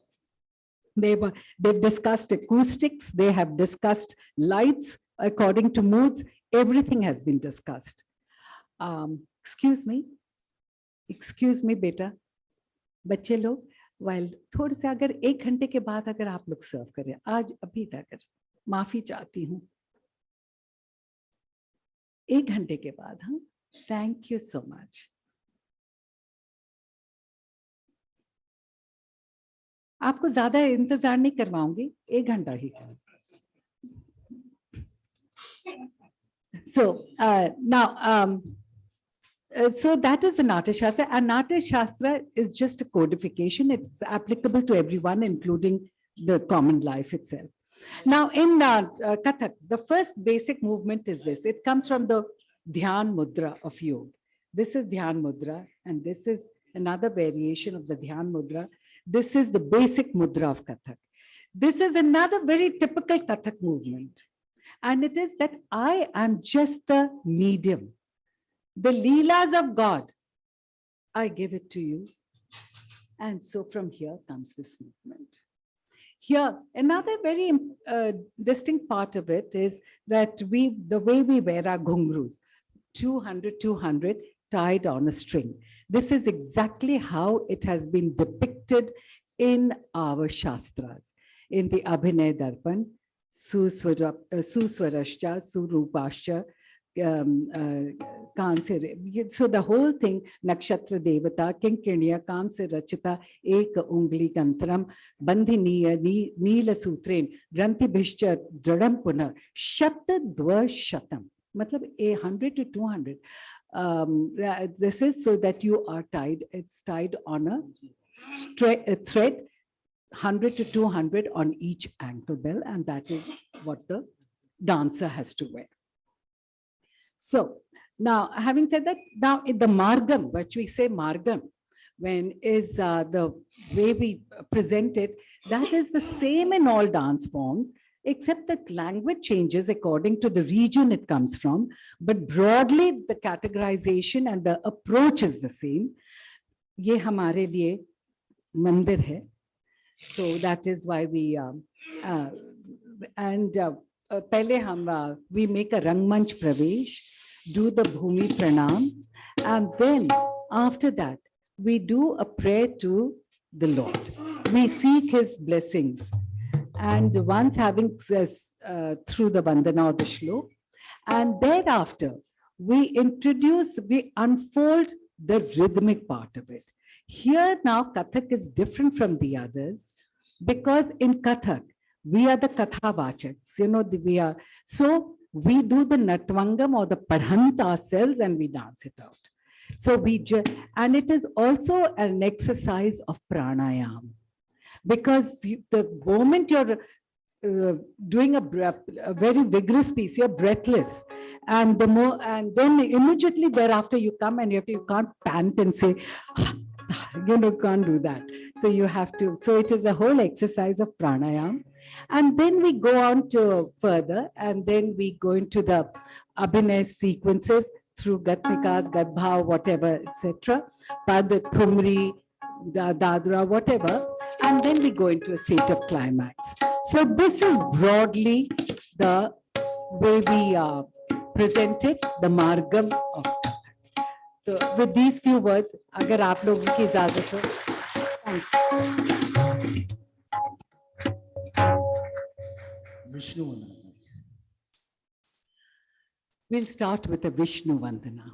[SPEAKER 14] They've discussed acoustics, they have discussed lights according to moods, everything has been discussed. Excuse me, beta. बच्चे लोग while थोड़े से अगर 1 घंटे के बाद अगर आप लोग सर्व करें आज अभी तक माफी चाहती हूँ। 1 घंटे के बाद। हाँ, थैंक यू सो मच। आपको ज्यादा इंतजार नहीं करवाऊंगी, 1 घंटा ही। So now, so that is the Natya Shastra, and Natya Shastra is just a codification. It's applicable to everyone, including the common life itself. Now, in Kathak, the first basic movement is this. It comes from the Dhyan Mudra of Yoga. This is Dhyan Mudra, and this is another variation of the Dhyan Mudra. This is the basic mudra of Kathak. This is another very typical Kathak movement. And it is that I am just the medium. The Leelas of God, I give it to you. And so from here comes this movement. Here, another very distinct part of it is that the way we wear our ghungroos, 200, 200 tied on a string. This is exactly how it has been depicted in our Shastras, in the Abhinay Darpan, Suswarashcha, Surupashcha, so the whole thing, Nakshatra Devata, Kinkirniya, Kanse Rachita, Eka Ungli Gantram, Bandhiniya, Neela Sutren, Granthi Bhishcha, Dradam Puna, Shata Dwa Shatam. Matlab 100 to 200. This is so that you are tied, it's tied on a thread, 100 to 200 on each ankle bell, and that is what the dancer has to wear. So now, having said that, now in the Margam, which we say Margam, when is the way we present it, that is the same in all dance forms, except that language changes according to the region it comes from. But broadly, the categorization and the approach is the same. Ye hamare liye mandir hai. So that is why we, pehle hum, we make a Rangmanch Pravesh, do the Bhumi Pranam, and then after that, we do a prayer to the Lord. We seek his blessings. And once having through the Vandana or the Shlok, and thereafter we unfold the rhythmic part of it. Here now Kathak is different from the others because in Kathak we are the Kathavachaks, you know, so we do the Natvangam or the Padhant ourselves and we dance it out. So and it is also an exercise of pranayam. Because the moment you're doing a very vigorous piece, you're breathless, and then immediately thereafter you come and you can't pant and say, you can't do that. So you have to. So it is a whole exercise of pranayam, and then we go on to further, and then we go into the Abhinay sequences through Gatnikas, Gadbhav, whatever, etc. Pad, Khumri, Dadra, whatever. And then we go into a state of climax. So this is broadly the way we presented the Margam of Kathak. So with these few words, agar aap logon ki ijazat ho,
[SPEAKER 4] Vishnu Vandana.
[SPEAKER 14] We'll start with a Vishnu Vandana.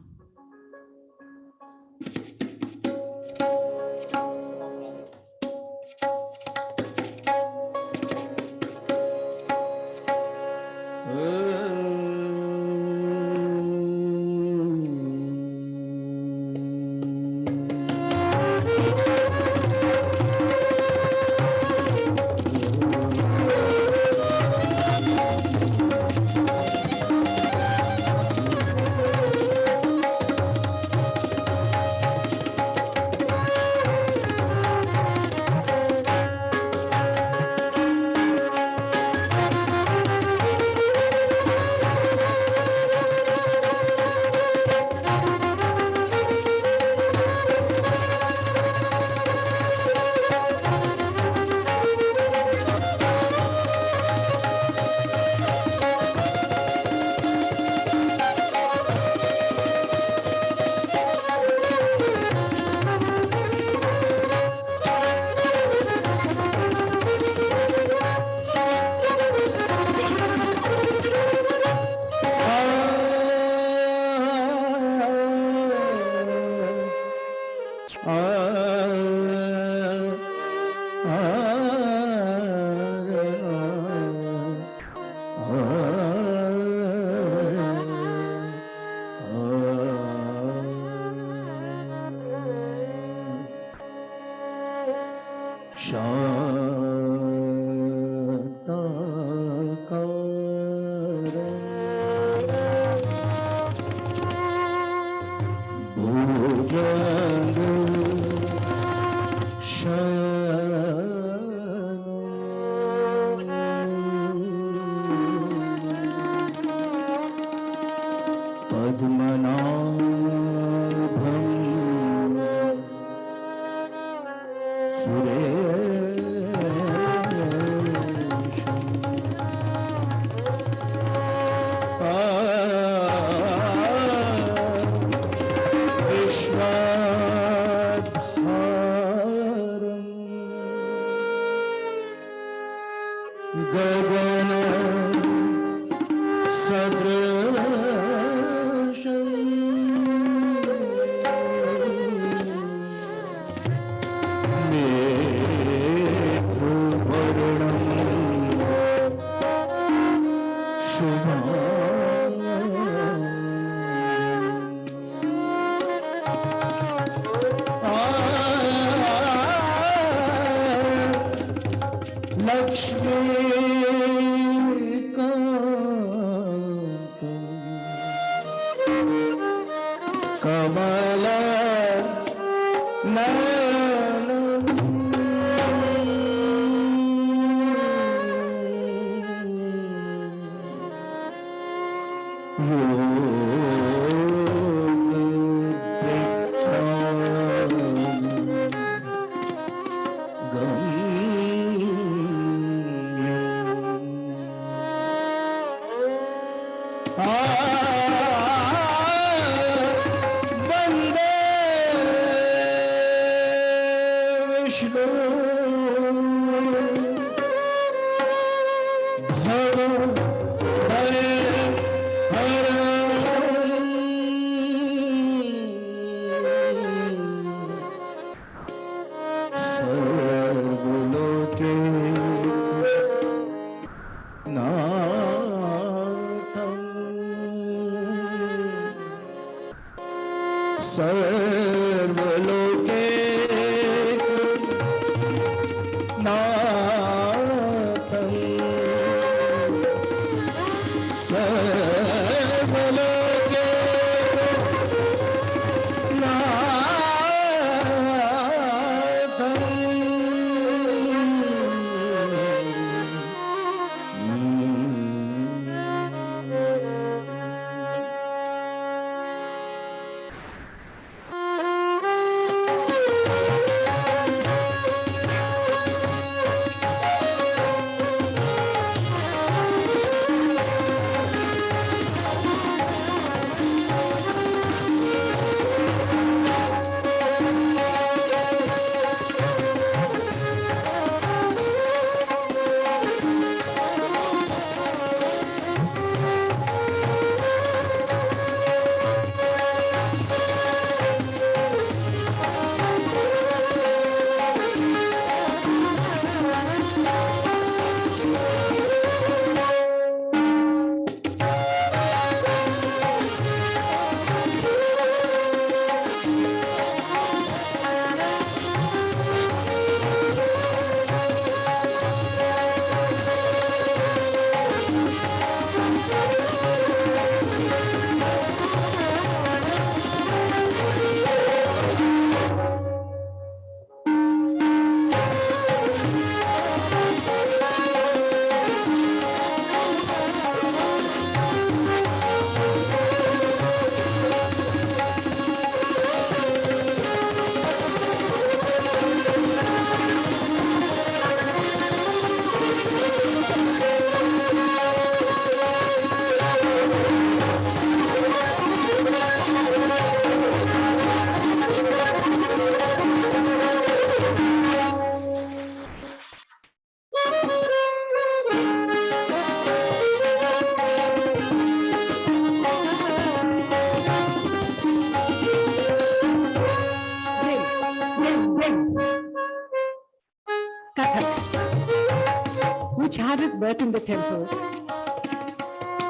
[SPEAKER 14] Mahabharata's birth in the temples,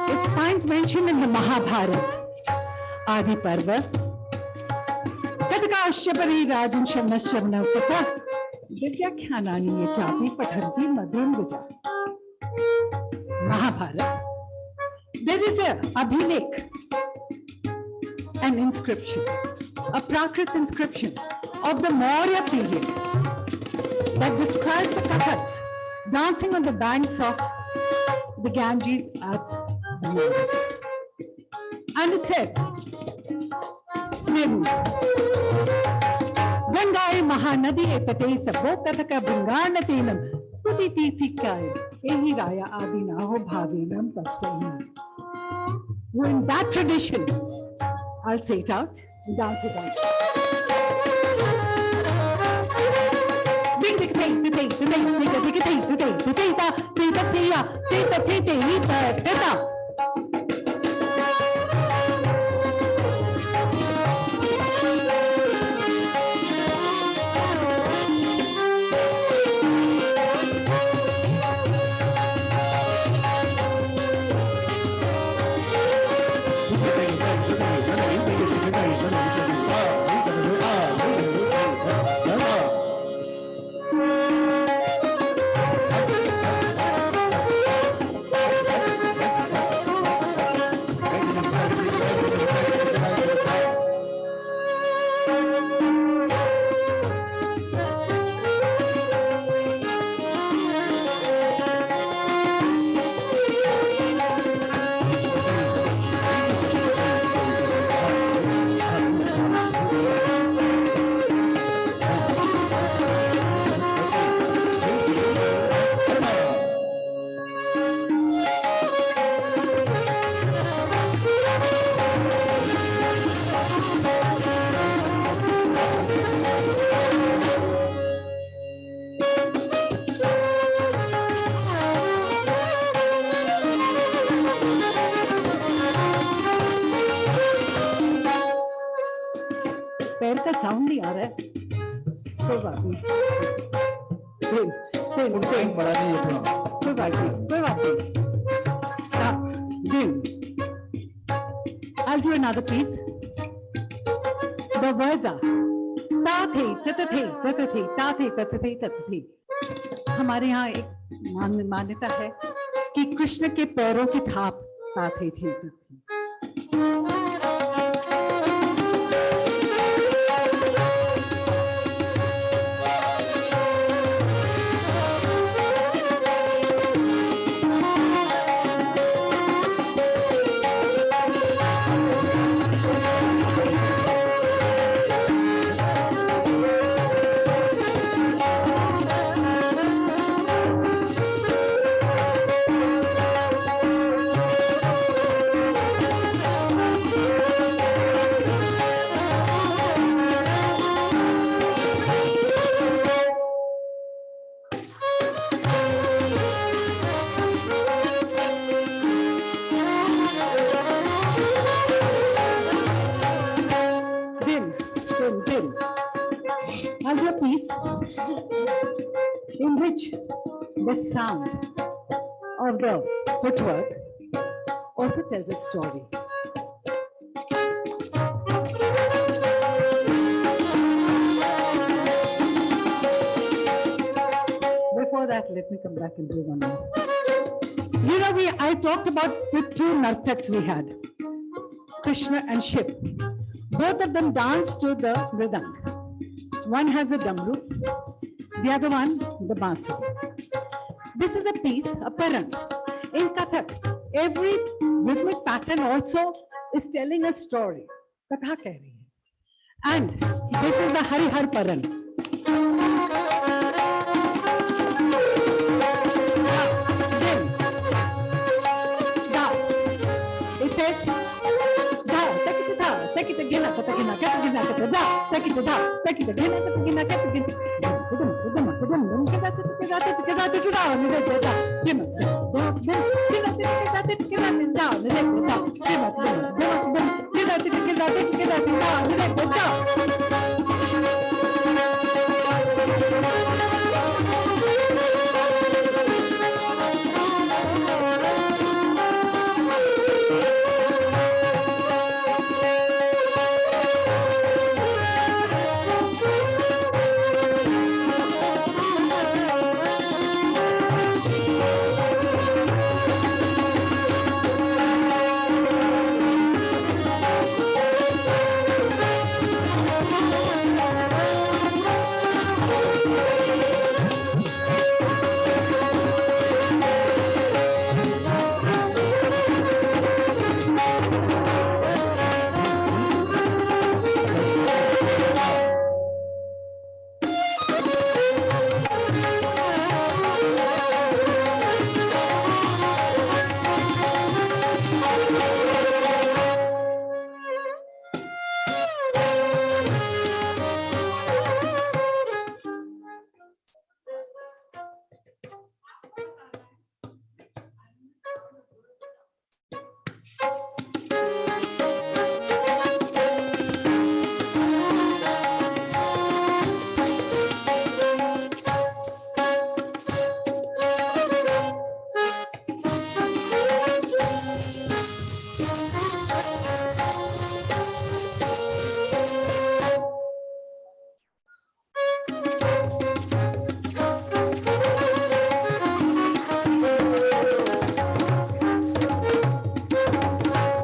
[SPEAKER 14] it finds mention in the Mahabharata, Adi Parva, Kathakashapari Rajan Shamnashchavna Kasa, Divyakhanani Yachapi Pathanti Madhram Vija. Mahabharata. There is a Abhilekh, an inscription, a Prakrit inscription of the Maurya period that describes the Kathaks dancing on the banks of the Ganges at Banaras. And it says, Gangai Mahanadi Epate Sabo Kathaka Bringarnatenam Suditi Sikai Ehi Raya Adinaho Bhavinam Pasahi. In that tradition, I'll say it out and dance it out. पैर का sound नहीं आ रहा है कोई बात नहीं
[SPEAKER 4] बढ़ा दीजिए थोड़ा
[SPEAKER 14] कोई बात नहीं I'll do another piece. The words are ta the tat the tat the ta the tat the tat the. हमारे यहाँ एक मान्यता है कि कृष्ण के पैरों की थाप ता थे थी in which the sound of the footwork also tells a story. Before that, let me come back and do one more. You know, I talked about the two nartaks we had, Krishna and Shiv. Both of them dance to the mridang. One has a damru, the other one the bansuri. This is a piece, a paran. In Kathak, every rhythmic pattern also is telling a story. Katha keh rahi hai. And this is the Harihar paran. It says, take it again, take it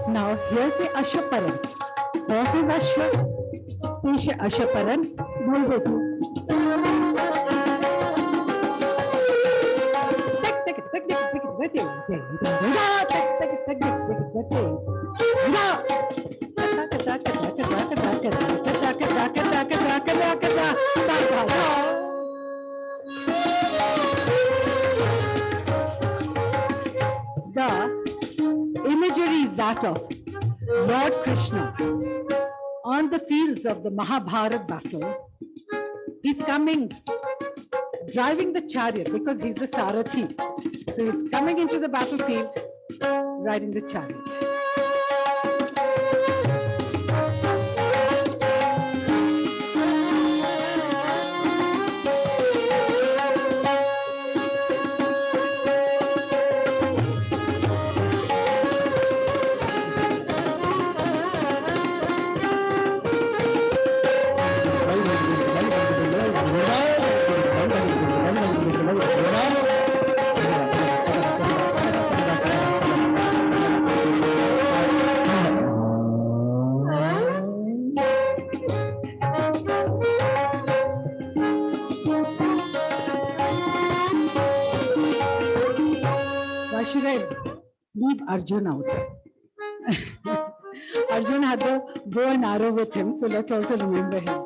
[SPEAKER 14] Now here's the Ashwaparan. Horse is Ashwa. Pesh Ashwaparan. Bol betu. The imagery is that of Lord Krishna on the fields of the Mahabharata battle. He's coming, driving the chariot because he's the Sarathi. So he's coming into the battlefield, riding the chariot. Why should I leave Arjun out? Arjun had the bow and arrow with him, so let's also remember him.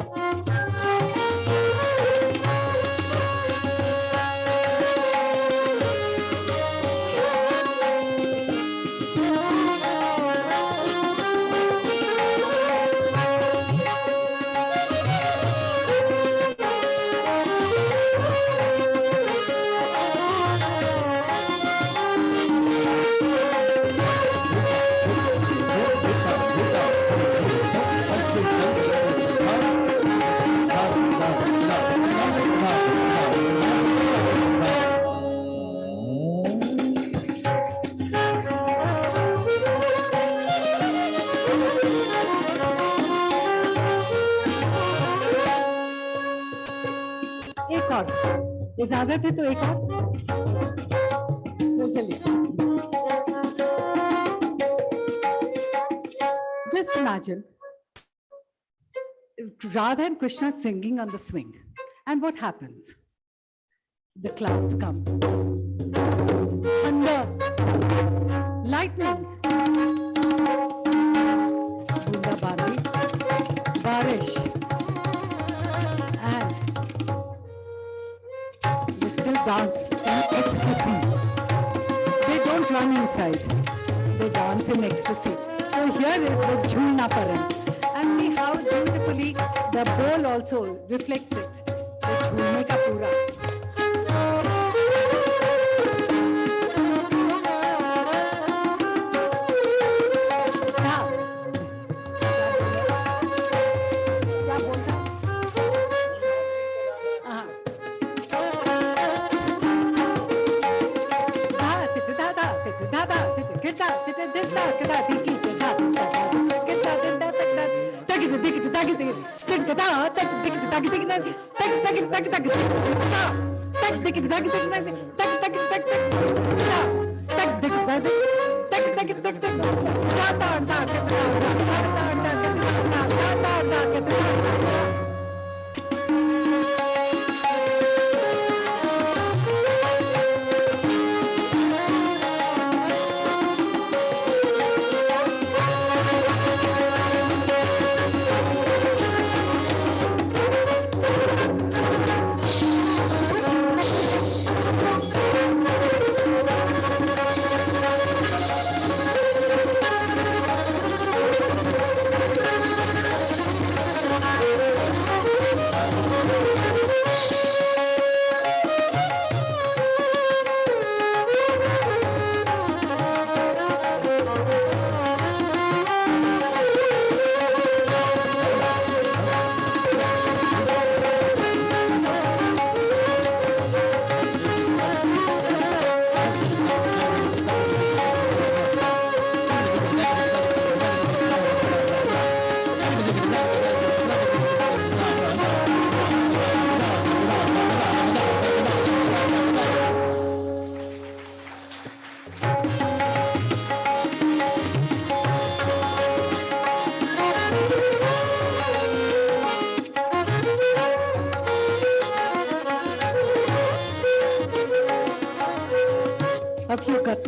[SPEAKER 14] एक और इजाजत है तो एक और तो चलिए just imagine Radha and Krishna singing on the swing, and what happens? The clouds come, thunder, lightning, bunda-bandi, barish, and they still dance in ecstasy. They don't run inside, they dance in ecstasy. So here is the Jhulna Paran, and see how beautifully the bowl also reflects it. The Jhulne ka pura.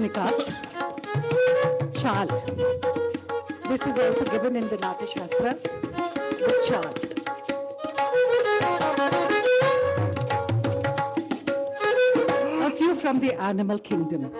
[SPEAKER 14] Gatnikas. Chal. This is also given in the Natya Shastra, the chal. A few from the animal kingdom.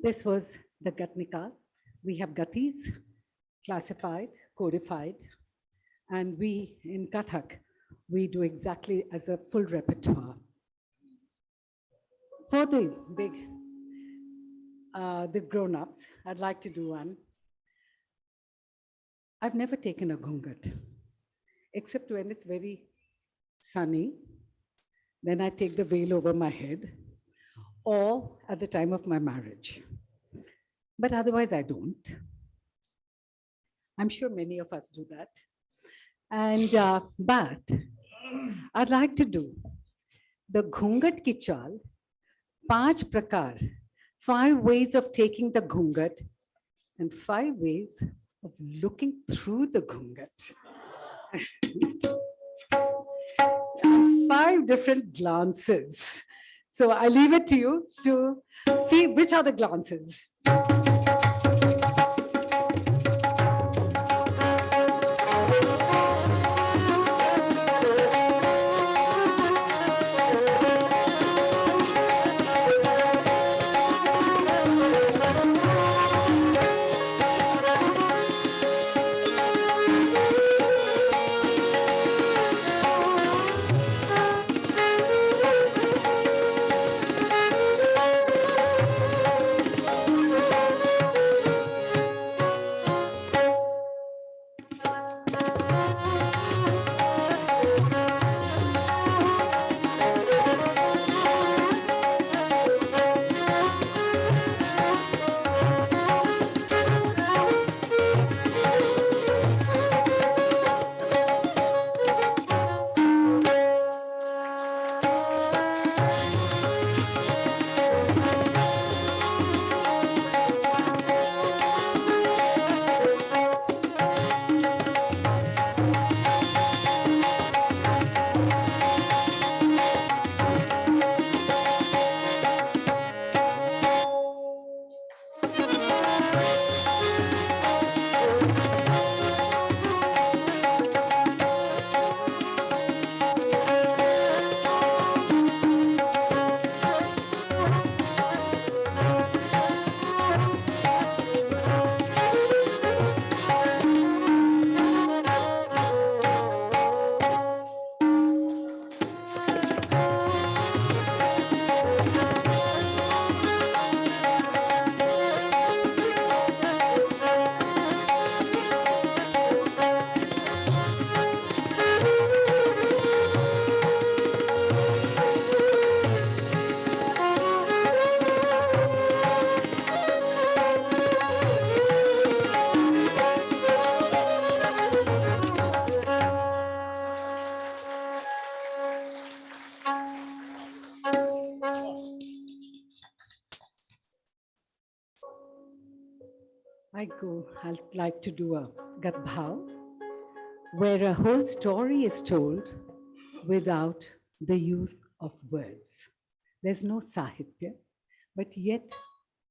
[SPEAKER 14] This was the Gatnikas. We have Gatis, classified, codified, and we, in Kathak, we do exactly as a full repertoire. For the big, the grown-ups, I'd like to do one. I've never taken a ghungat, except when it's very sunny. Then I take the veil over my head, or at the time of my marriage. But otherwise, I don't. I'm sure many of us do that. And but I'd like to do the ghungat ki chal, 5 prakar, 5 ways of taking the ghungat, and 5 ways of looking through the ghungat. 5 different glances. So I leave it to you to see which are the glances. I'd like to do a Garbhav, where a whole story is told without the use of words. There's no Sahitya, but yet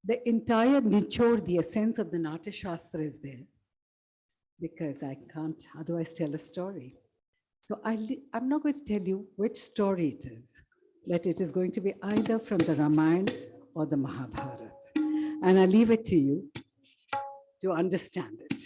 [SPEAKER 14] the entire nichor, the essence of the Natya Shastra is there, because I can't otherwise tell a story. So I'm not going to tell you which story it is, but it is going to be either from the Ramayana or the Mahabharata. And I leave it to you to understand it.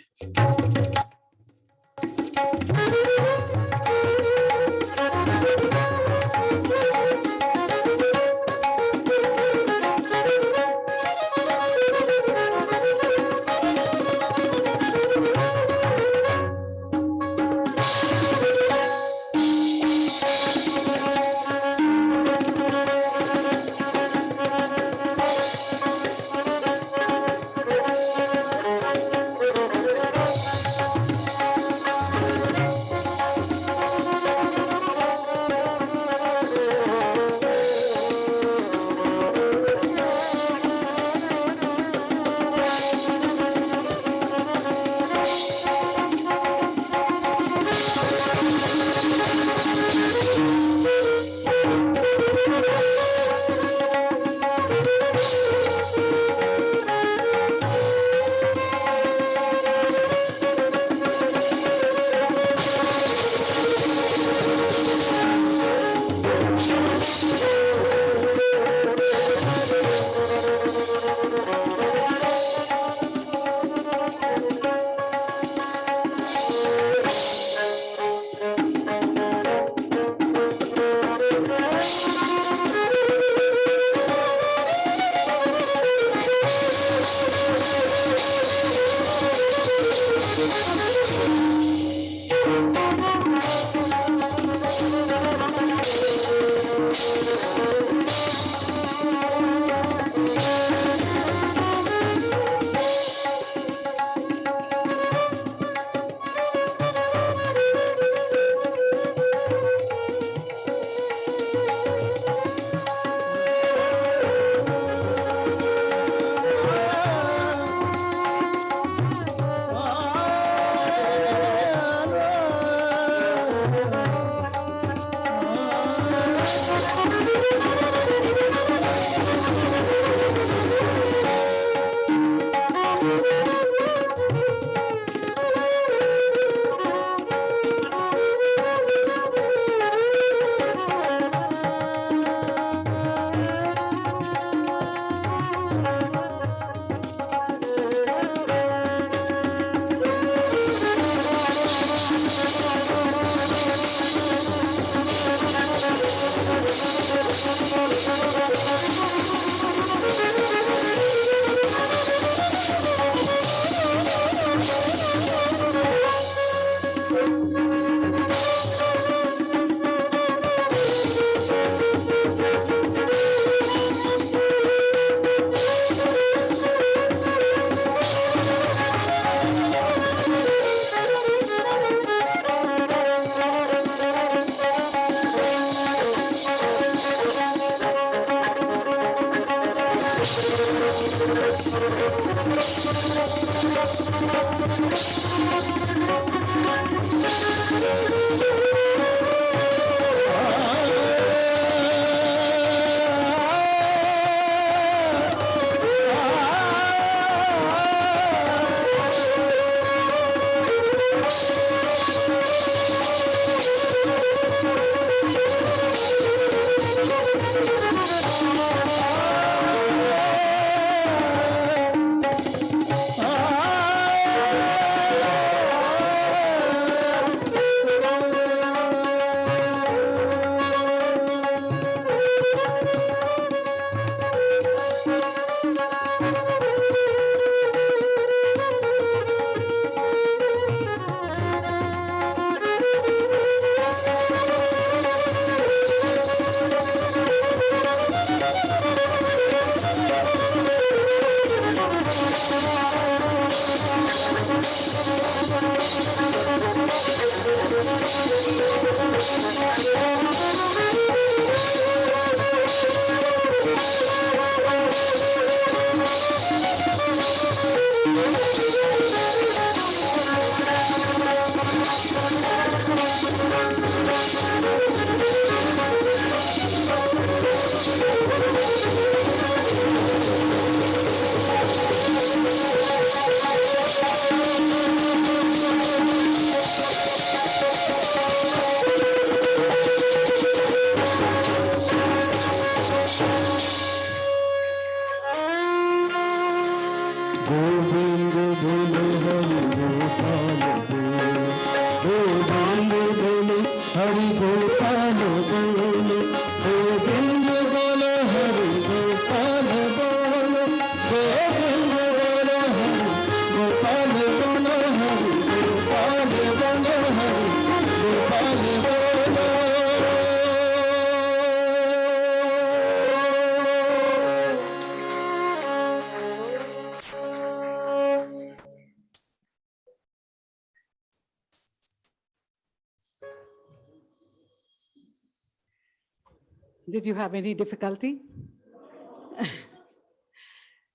[SPEAKER 14] Did you have any difficulty?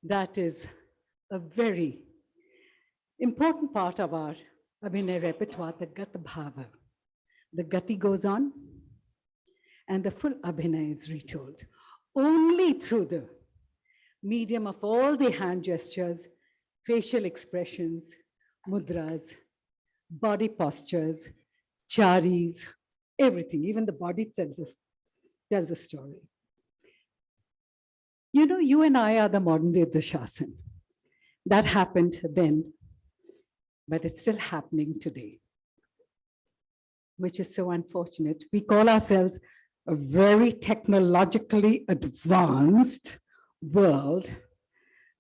[SPEAKER 14] That is a very important part of our Abhinay repertoire, the Gat Bhava. The Gati goes on and the full Abhinay is retold only through the medium of all the hand gestures, facial expressions, mudras, body postures, charis, everything, even the body tells a story. You know, you and I are the modern day Dushasan. That happened then, but it's still happening today, which is so unfortunate. We call ourselves a very technologically advanced world,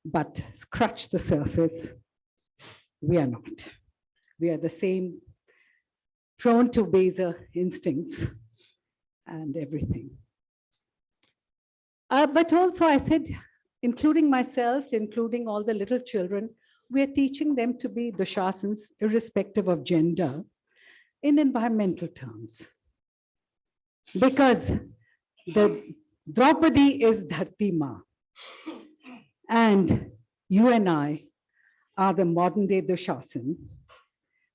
[SPEAKER 14] but scratch the surface, we are not. We are the same, prone to baser instincts and everything. But also I said, including myself, including all the little children, we are teaching them to be Dushasans, irrespective of gender, in environmental terms. Because the Draupadi is Dharti Ma, and you and I are the modern day Dushasan,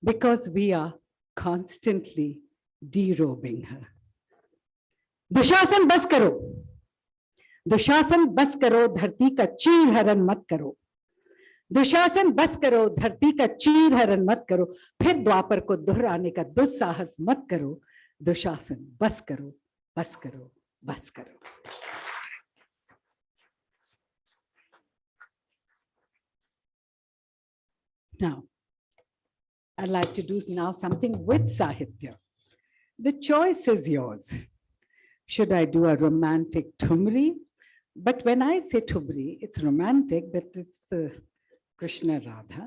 [SPEAKER 14] because we are constantly derobing her. Dushasan bas karo. Dushasan bas karo, dharti ka cheer haran mat karo. Dushasan बस करो, धरती का चीर हरण मत करो, फिर द्वापर को दोहराने का दुस्साहस मत करो. दुशासन बस करो, बस करो, बस करो. Now, I'd like to do now something with Sahitya. The choice is yours. Should I do a romantic Thumri? But when I say Thumri, it's romantic, but it's Krishna Radha.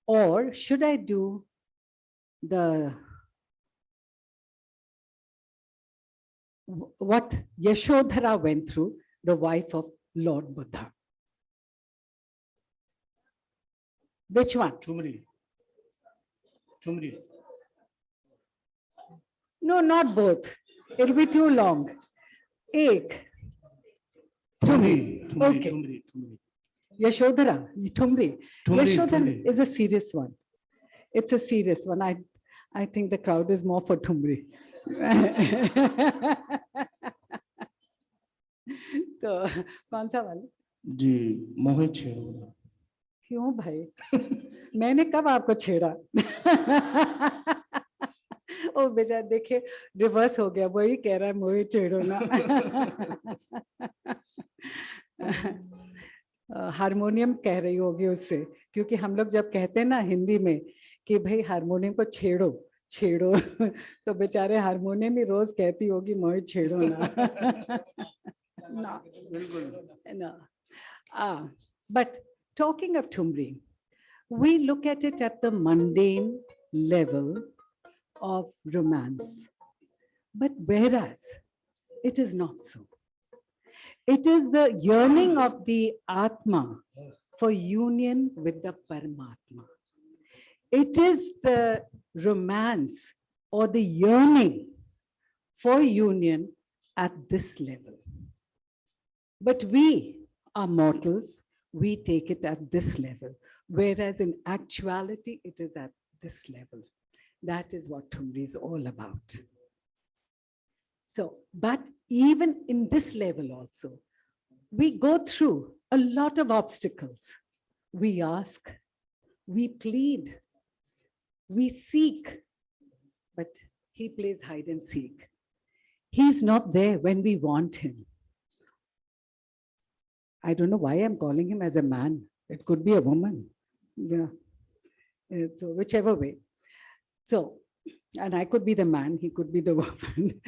[SPEAKER 14] Or should I do what Yashodhara went through, the wife of Lord Buddha? Which one?
[SPEAKER 4] Thumri. Thumri.
[SPEAKER 14] No, not both. It'll be too long. Ek. Thumri. Okay.
[SPEAKER 4] Thumri.
[SPEAKER 14] Yashodhara, Thumri. Yashodhara
[SPEAKER 4] Thumri.
[SPEAKER 14] is a serious one. It's a serious one. I think the crowd is more for Thumri. तो कौन सा वाला?
[SPEAKER 4] जी, मोहित छेड़ो.
[SPEAKER 14] क्यों भाई? मैंने कब आपको छेड़ा? ओ बेचारा देखे रिवर्स हो गया, वही कह रहा है मोहित छेड़ो ना. हारमोनियम कह रही होगी उससे, क्योंकि हम लोग जब कहते हैं ना हिंदी में कि भाई हारमोनियम को छेड़ो छेड़ो, तो बेचारे हारमोनियम ही रोज कहती होगी मोहित छेड़ो ना. No. But talking of Thumri, we look at it at the mundane level of romance. But whereas it is not so. It is the yearning of the Atma for union with the Paramatma. It is the romance or the yearning for union at this level. But we are mortals, we take it at this level, whereas in actuality, it is at this level. That is what Thumri is all about. So, but even in this level also, we go through a lot of obstacles. We ask, we plead, we seek, but he plays hide and seek. He's not there when we want him. I don't know why I'm calling him as a man. It could be a woman. Yeah. So whichever way. So, and I could be the man, he could be the woman.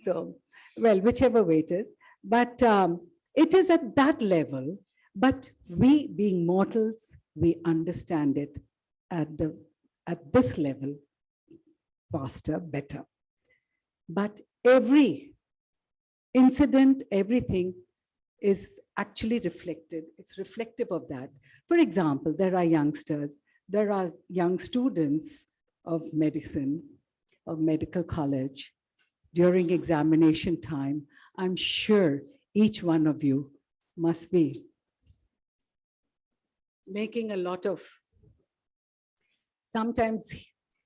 [SPEAKER 14] So, well, whichever way it is. But it is at that level, but we being mortals, we understand it at this level faster, better. But every incident, everything is actually reflected. It's reflective of that. For example, there are youngsters, there are young students of medicine, of medical college. during examination time, I'm sure each one of you must be making a lot of, sometimes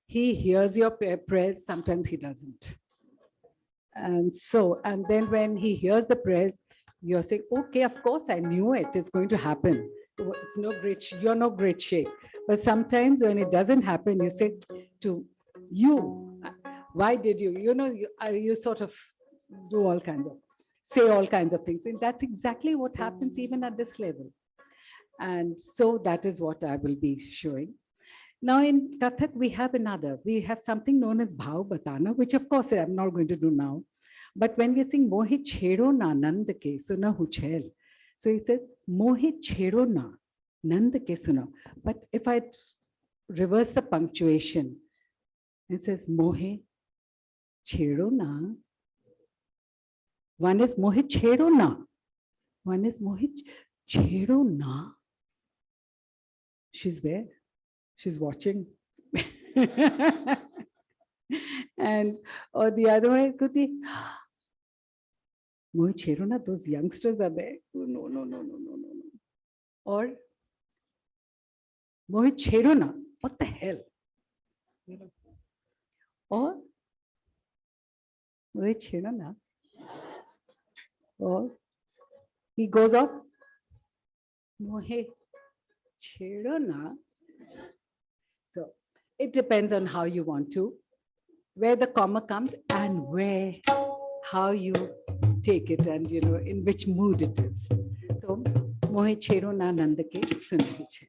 [SPEAKER 14] he hears your prayers, sometimes he doesn't. And so, and then when he hears the prayers, you're saying, okay, of course, I knew it, it's going to happen. It's no great, you're no great shakes. But sometimes when it doesn't happen, you say to you, why did you, you sort of do all kinds of, say all kinds of things. And that's exactly what happens even at this level. And so that is what I will be showing. Now in Kathak, we have something known as Bhav Batana, which of course I'm not going to do now. But when we sing Mohit Chhero na Nand ke suna huchel, so he says Mohit Chhero na Nand ke suna. But if I reverse the punctuation, it says Mohe Chhero na. One is Mohit Chhero na. One is Mohit Chhero na. She's there. She's watching. And or the other way could be Mohit Chhero na, those youngsters are there. No. Or Mohit Chhero na, what the hell? Or Mohit Chhero na. Or he goes off, Mohit Chhero na. So it depends on how you want to, where the comma comes and how you take it and, in which mood it is. So, Mohe Chhero na Nand ke suna huchel.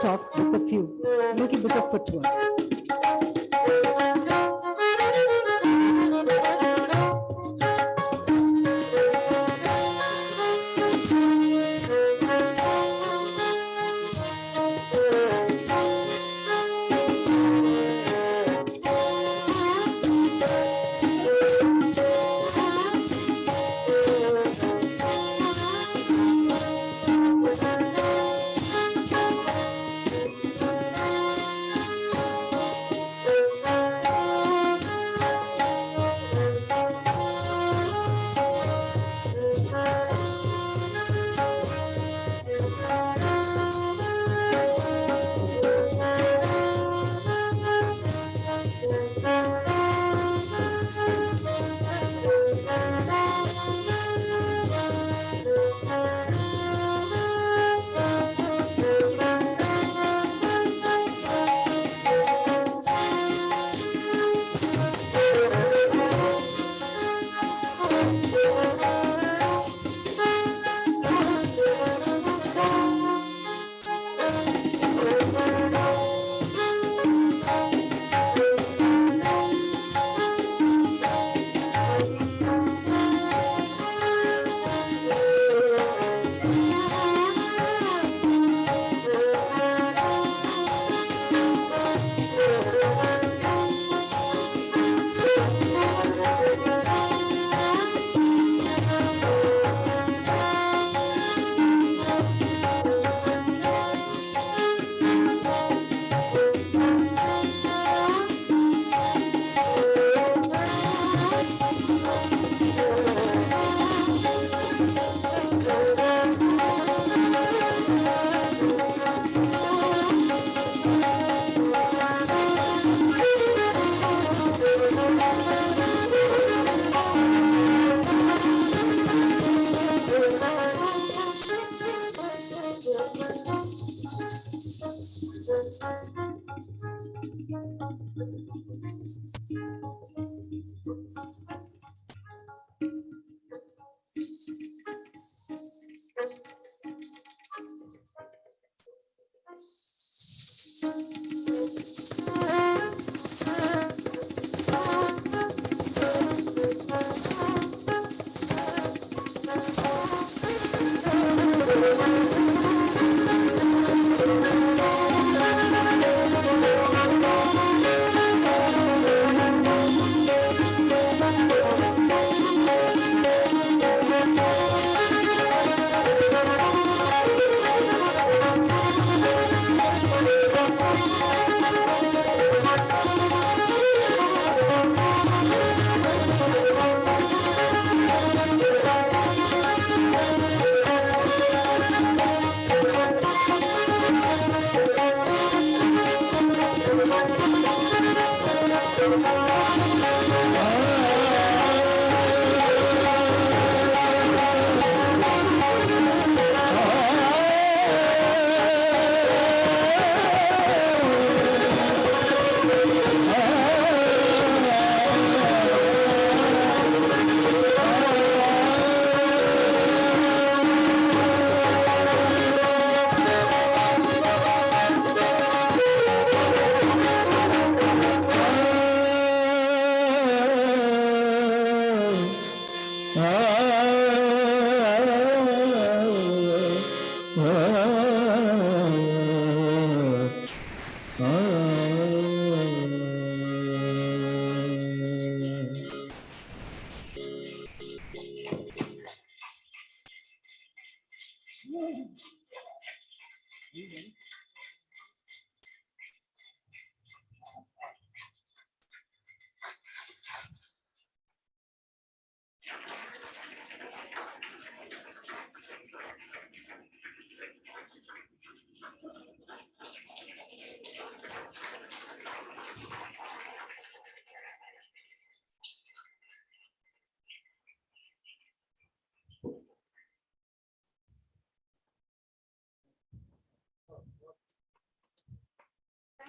[SPEAKER 14] start off with a little bit of footwork.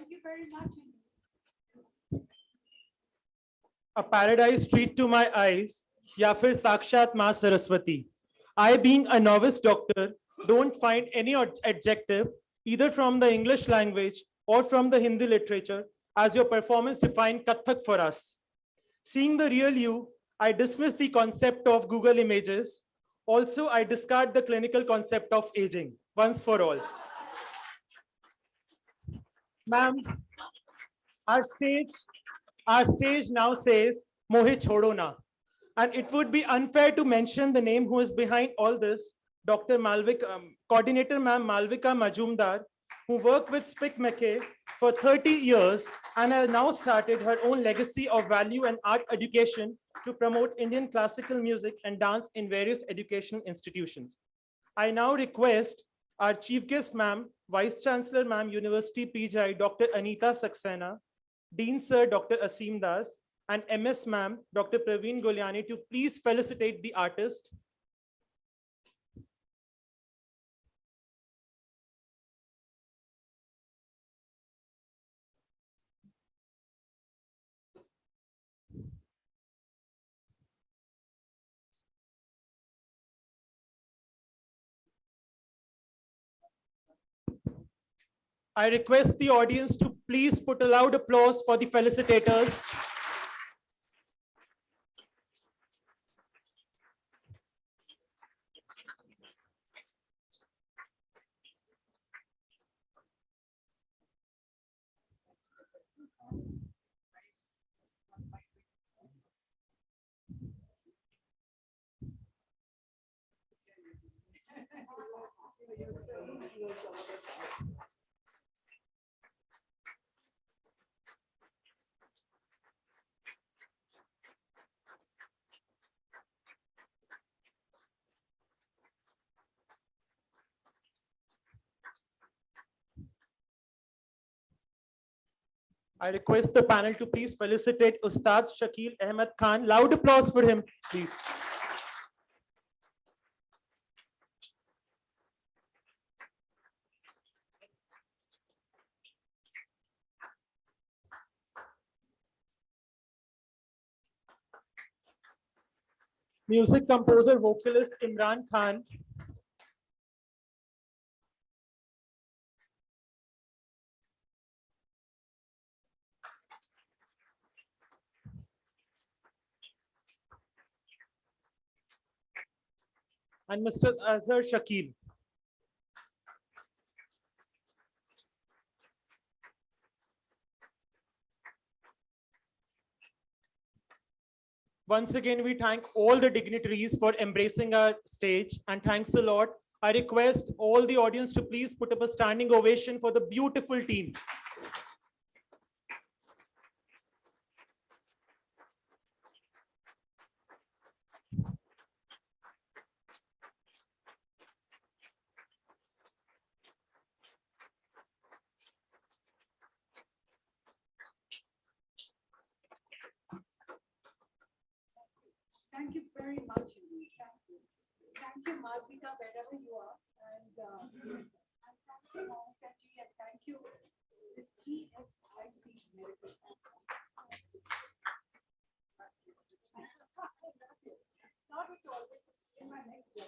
[SPEAKER 5] Thank you very much.
[SPEAKER 2] A paradise treat to my eyes, या फिर साक्षात माँ Saraswati. I, being a novice doctor, don't find any adjective either from the English language or from the Hindi literature, as your performance defined Kathak for us. Seeing the real you, I dismiss the concept of Google images. Also, I discard the clinical concept of aging once for all. Ma'am, our stage now says Mohe Chodo Na. And it would be unfair to mention the name who is behind all this, Dr. Coordinator Ma'am Malvika Majumdar, who worked with Spic McKay for 30 years and has now started her own legacy of value and art education to promote Indian classical music and dance in various educational institutions. I now request our Chief Guest Ma'am, Vice Chancellor Ma'am, University PGI, Dr. Anita Saxena, Dean Sir, Dr. Asim Das, and MS Ma'am, Dr. Praveen Goliani, to please felicitate the artist. I request the audience to please put a loud applause for the felicitators. I request the panel to please felicitate Ustad Shakil Ahmed Khan. Loud applause for him, please. Music composer, vocalist Imran Khan. And Mr. Azhar Shakib. Once again, we thank all the dignitaries for embracing our stage, and thanks a lot. I request all the audience to please put up a standing ovation for the beautiful team.
[SPEAKER 8] Thank you very much. Thank you. Thank you, Malvika, wherever you are. And thank you, Monica ji, and thank you, the CSIC Medical. Not at all. In my next job.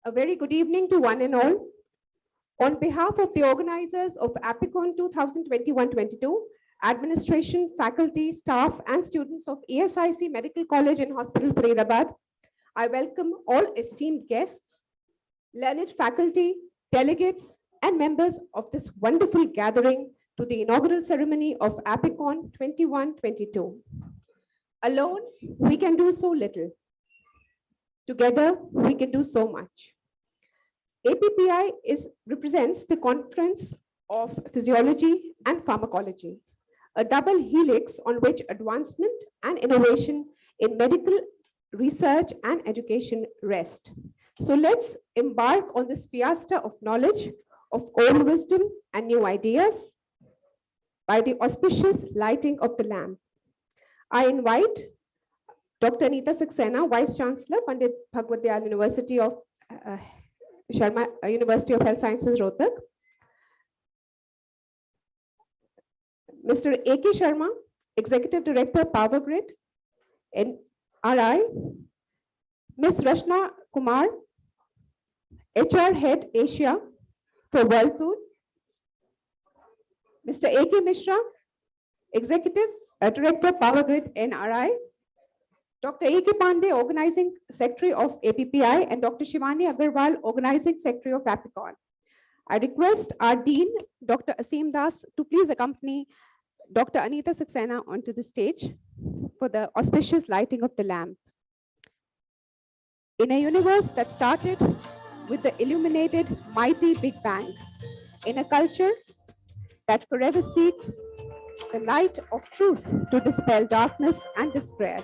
[SPEAKER 16] A very good evening to one and all. On behalf of the organizers of APICON 2021-22, administration, faculty, staff, and students of ESIC Medical College and Hospital, Faridabad, I welcome all esteemed guests, learned faculty, delegates, and members of this wonderful gathering to the inaugural ceremony of APICON 21-22. Alone, we can do so little. Together, we can do so much. APPI represents the Conference of Physiology and Pharmacology, a double helix on which advancement and innovation in medical research and education rest. So let's embark on this fiesta of knowledge, of old wisdom and new ideas by the auspicious lighting of the lamp. I invite Dr. Anita Saxena, Vice Chancellor, Pandit Bhagwat Dayal University of Sharma University of Health Sciences, Rohtak. Mr. A.K. Sharma, Executive Director, Power Grid, NRI. Ms. Rashna Kumar, HR Head Asia for Whirlpool. Mr. A.K. Mishra, Executive Director, Power Grid, NRI. Dr. A.K. Pandey, Organizing Secretary of APPI, and Dr. Shivani Agarwal, Organizing Secretary of APICON. I request our Dean, Dr. Asim Das, to please accompany Dr. Anita Saxena onto the stage for the auspicious lighting of the lamp. In a universe that started with the illuminated mighty Big Bang, in a culture that forever seeks the light of truth to dispel darkness and despair,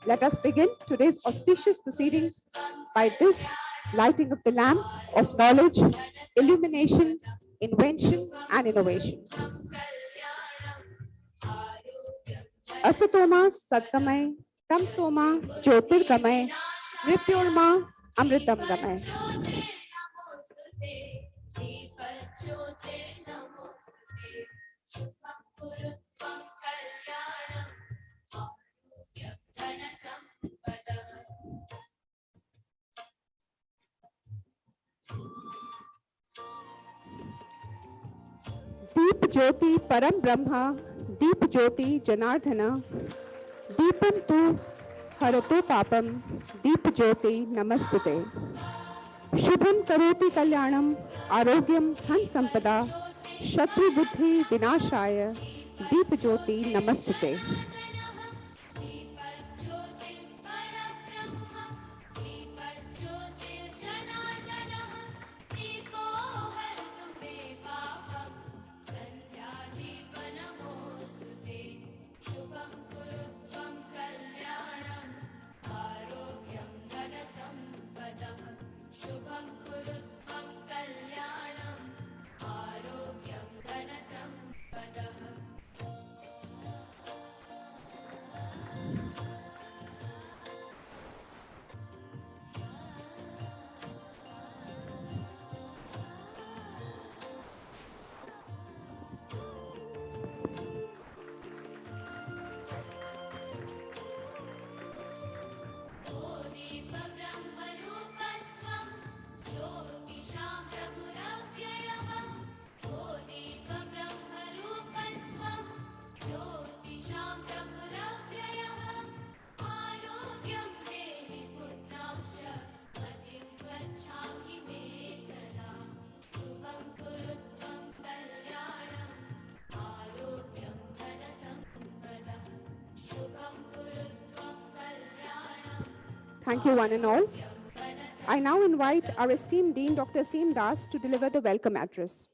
[SPEAKER 16] let us begin today's auspicious proceedings by this lighting of the lamp of knowledge, illumination, invention, and innovation. Asatoma Satgamay, Tamsoma Jyotirgamay, Mrityorma Amritam Gamay. Deep Jyoti Param Brahma, Deep Jyoti Janardhana, Deepam Tu Harato Papam, Deep Jyoti Namastute. Shubham Karoti Kalyanam, Arogyam Dhan Sampada, Shatru Buddhi Vinashaya, Deep Jyoti Namastute. Thank you, one and all. I now invite our esteemed Dean, Dr. Asim Das, to deliver the welcome address.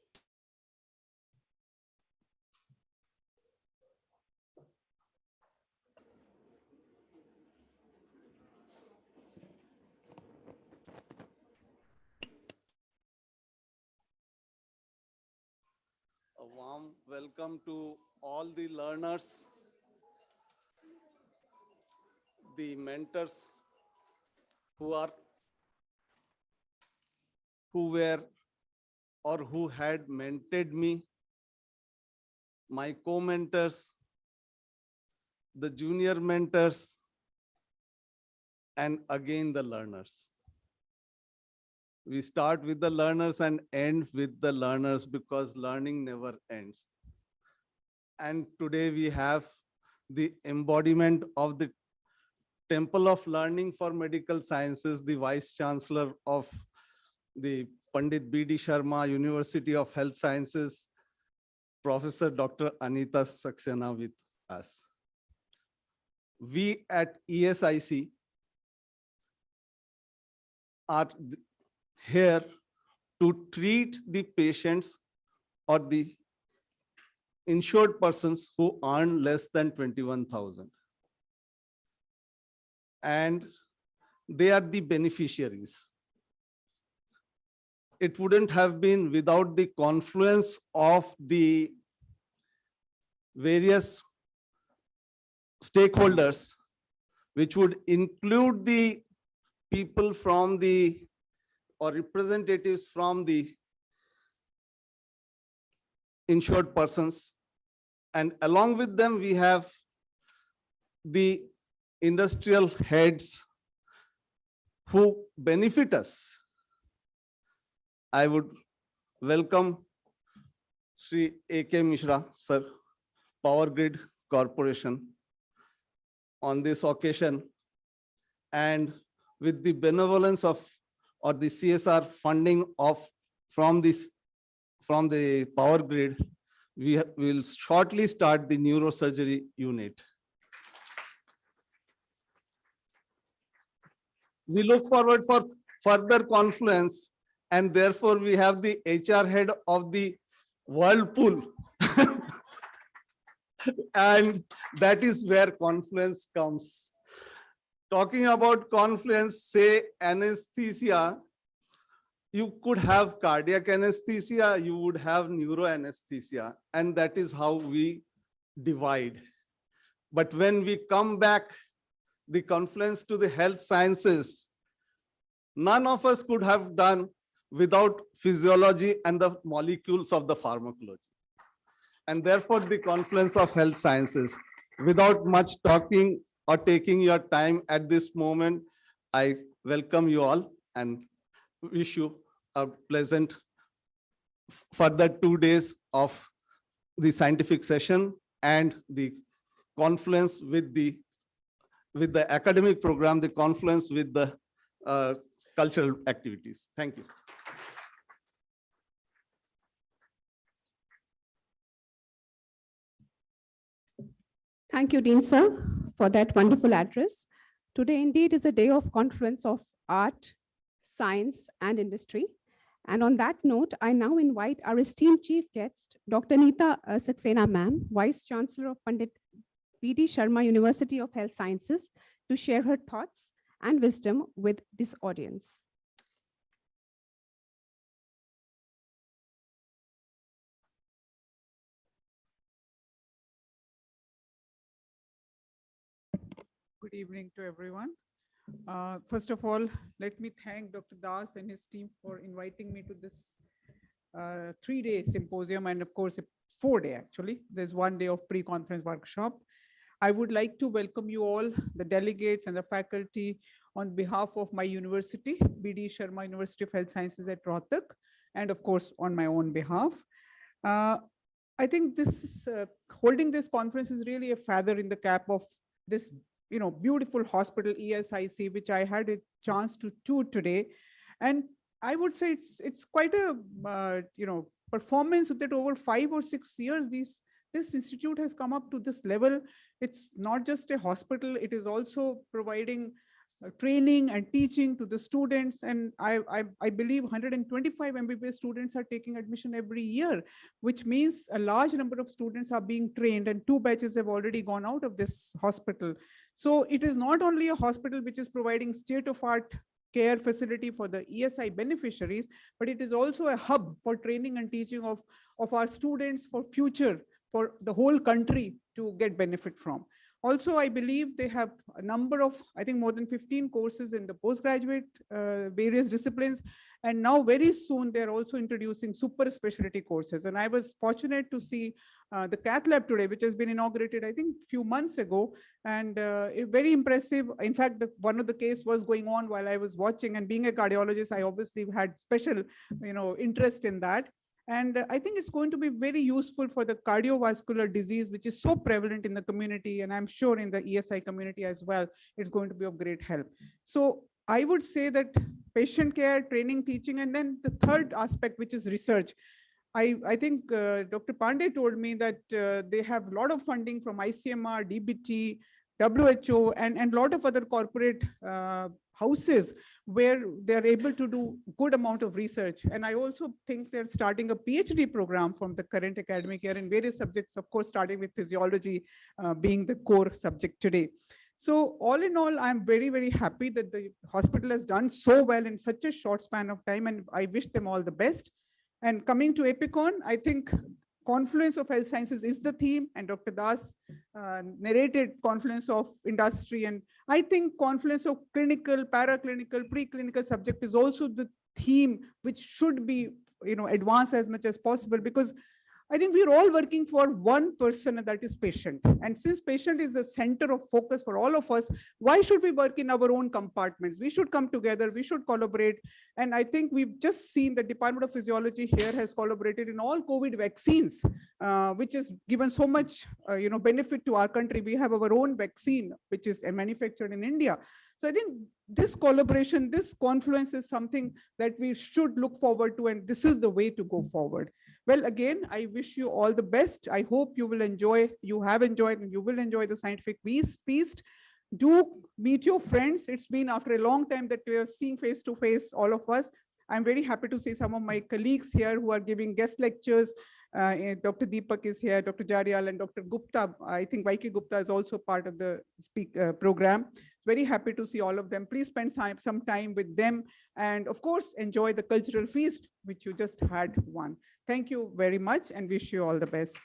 [SPEAKER 17] A warm welcome to all the learners, the mentors who were or who had mentored me, my co-mentors, the junior mentors, and again the learners. We start with the learners and end with the learners because learning never ends. And today we have the embodiment of the Temple of Learning for Medical Sciences, the Vice Chancellor of the Pandit B.D. Sharma University of Health Sciences, Professor Dr. Anita Saxena with us. We at ESIC are here to treat the patients or the insured persons who earn less than 21,000. And they are the beneficiaries. It wouldn't have been without the confluence of the various stakeholders, which would include the people from the or representatives from the insured persons. And along with them, we have the industrial heads who benefit us. I would welcome Sri A.K. Mishra, sir, Power Grid Corporation, on this occasion, and with the benevolence of or the CSR funding from the Power Grid, we will shortly start the neurosurgery unit. We look forward for further confluence, and therefore we have the HR head of the Whirlpool. And that is where confluence comes. Talking about confluence, say anesthesia, you could have cardiac anesthesia, you would have neuro anesthesia, and that is how we divide. But when we come back, the confluence to the health sciences, none of us could have done without physiology and the molecules of the pharmacology. And therefore the confluence of health sciences. Without much talking or taking your time at this moment, I welcome you all and wish you a pleasant further 2 days of the scientific session and the confluence with the academic program, the confluence with the cultural activities. Thank you.
[SPEAKER 16] Thank you, Dean Sir, for that wonderful address. Today indeed is a day of confluence of art, science, and industry. And on that note, I now invite our esteemed chief guest, Dr. Anita Saxena, ma'am, Vice Chancellor of Pandit B.D. Sharma University of Health Sciences, to share her thoughts and wisdom with this audience.
[SPEAKER 11] Good evening to everyone. First of all, let me thank Dr. Das and his team for inviting me to this 3-day symposium, and of course, 4-day actually. There's 1 day of pre-conference workshop. I would like to welcome you all, the delegates and the faculty, on behalf of my university, B.D. Sharma University of Health Sciences at Rohtak, and of course, on my own behalf. I think this holding this conference is really a feather in the cap of this beautiful hospital ESIC, which I had a chance to tour today. And I would say it's quite a performance that over 5 or 6 years, this institute has come up to this level. It's not just a hospital, it is also providing training and teaching to the students. And I believe 125 MBBS students are taking admission every year, which means a large number of students are being trained, and 2 batches have already gone out of this hospital. So it is not only a hospital which is providing state-of-art care facility for the ESI beneficiaries, but it is also a hub for training and teaching of our students for future, for the whole country to get benefit from. Also, I believe they have a number of, I think more than 15 courses in the postgraduate, various disciplines. And now very soon, they're also introducing super specialty courses. And I was fortunate to see the Cath Lab today, which has been inaugurated, I think, a few months ago. And very impressive. In fact, one of the case was going on while I was watching, and being a cardiologist, I obviously had special, interest in that. And I think it's going to be very useful for the cardiovascular disease, which is so prevalent in the community. And I'm sure in the ESI community as well, it's going to be of great help. So I would say that patient care, training, teaching, and then the third aspect, which is research. I think Dr. Pandey told me that they have a lot of funding from ICMR, DBT, WHO, and a lot of other corporate houses where they're able to do good amount of research. And I also think they're starting a PhD program from the current academic year in various subjects, of course, starting with physiology being the core subject today. So all in all, I'm very, very happy that the hospital has done so well in such a short span of time, and I wish them all the best. And coming to Epicon, I think confluence of health sciences is the theme, and Dr. Das narrated confluence of industry. And I think confluence of clinical, paraclinical, preclinical subject is also the theme which should be, advanced as much as possible, because I think we're all working for one person, and that is patient. And since patient is the center of focus for all of us, why should we work in our own compartments? We should come together, we should collaborate. And I think we've just seen the Department of Physiology here has collaborated in all COVID vaccines, which has given so much benefit to our country. We have our own vaccine, which is manufactured in India. So I think this collaboration, this confluence is something that we should look forward to, and this is the way to go forward. Well, again, I wish you all the best. I hope you will enjoy, you have enjoyed, and you will enjoy the scientific feast. Do meet your friends. It's been after a long time that we are seeing face to face, all of us. I'm very happy to see some of my colleagues here who are giving guest lectures. Dr. Deepak is here, Dr. Jarial, and Dr. Gupta. I think Vaiki Gupta is also part of the program. Very happy to see all of them. Please spend some time with them. And of course, enjoy the cultural feast, which you just had one. Thank you very much and wish you all the best.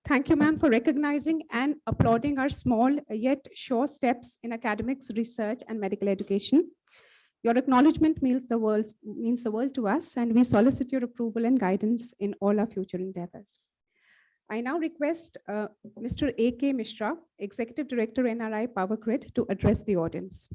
[SPEAKER 16] Thank you, ma'am, for recognizing and applauding our small yet sure steps in academics, research, and medical education. Your acknowledgement means the world to us, and we solicit your approval and guidance in all our future endeavors. I now request Mr. A.K. Mishra, Executive Director, NRI Power Grid, to address the audience.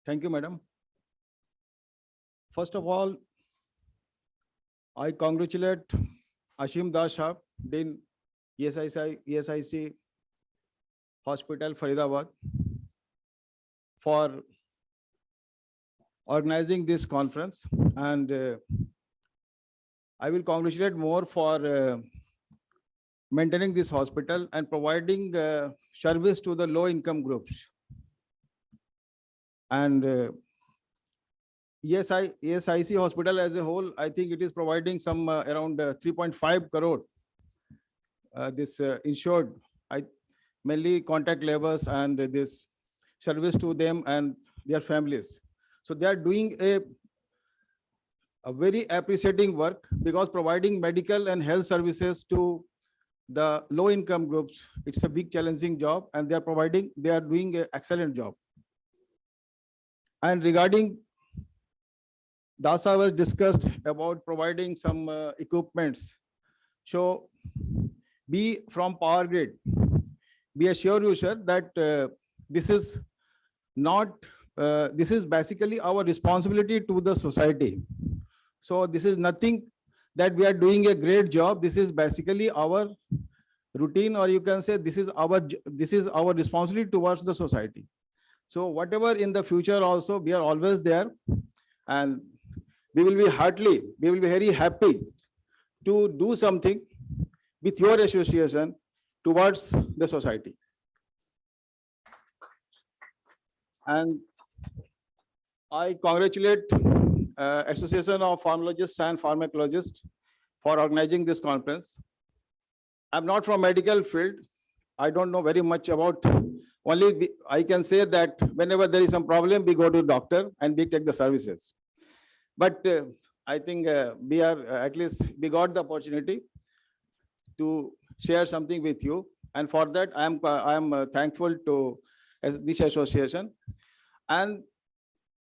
[SPEAKER 3] Thank you, madam. First of all, I congratulate Ashim Das Shah, Dean ESIC Hospital, Faridabad, for organizing this conference. And I will congratulate more for maintaining this hospital and providing service to the low income groups. And ESIC hospital as a whole, I think it is providing some around 3.5 crore this insured, mainly contact labors and this service to them and their families. So they are doing a very appreciating work, because providing medical and health services to the low income groups, it's a big challenging job, and they are doing an excellent job. And regarding DASA was discussed about providing some equipments. So we from Power Grid, we assure you, sir, that this is not, this is basically our responsibility to the society. So this is nothing that we are doing a great job. This is basically our routine, or you can say this is our responsibility towards the society. So whatever in the future also, we are always there, and we will be very happy to do something with your association towards the society. And I congratulate Association of Pharmacologists and Pharmacologists for organizing this conference. I'm not from medical field. I don't know very much about, I can say that whenever there is some problem, we go to doctor and we take the services. But I think we are, at least we got the opportunity to share something with you. And for that, I am thankful to this association. And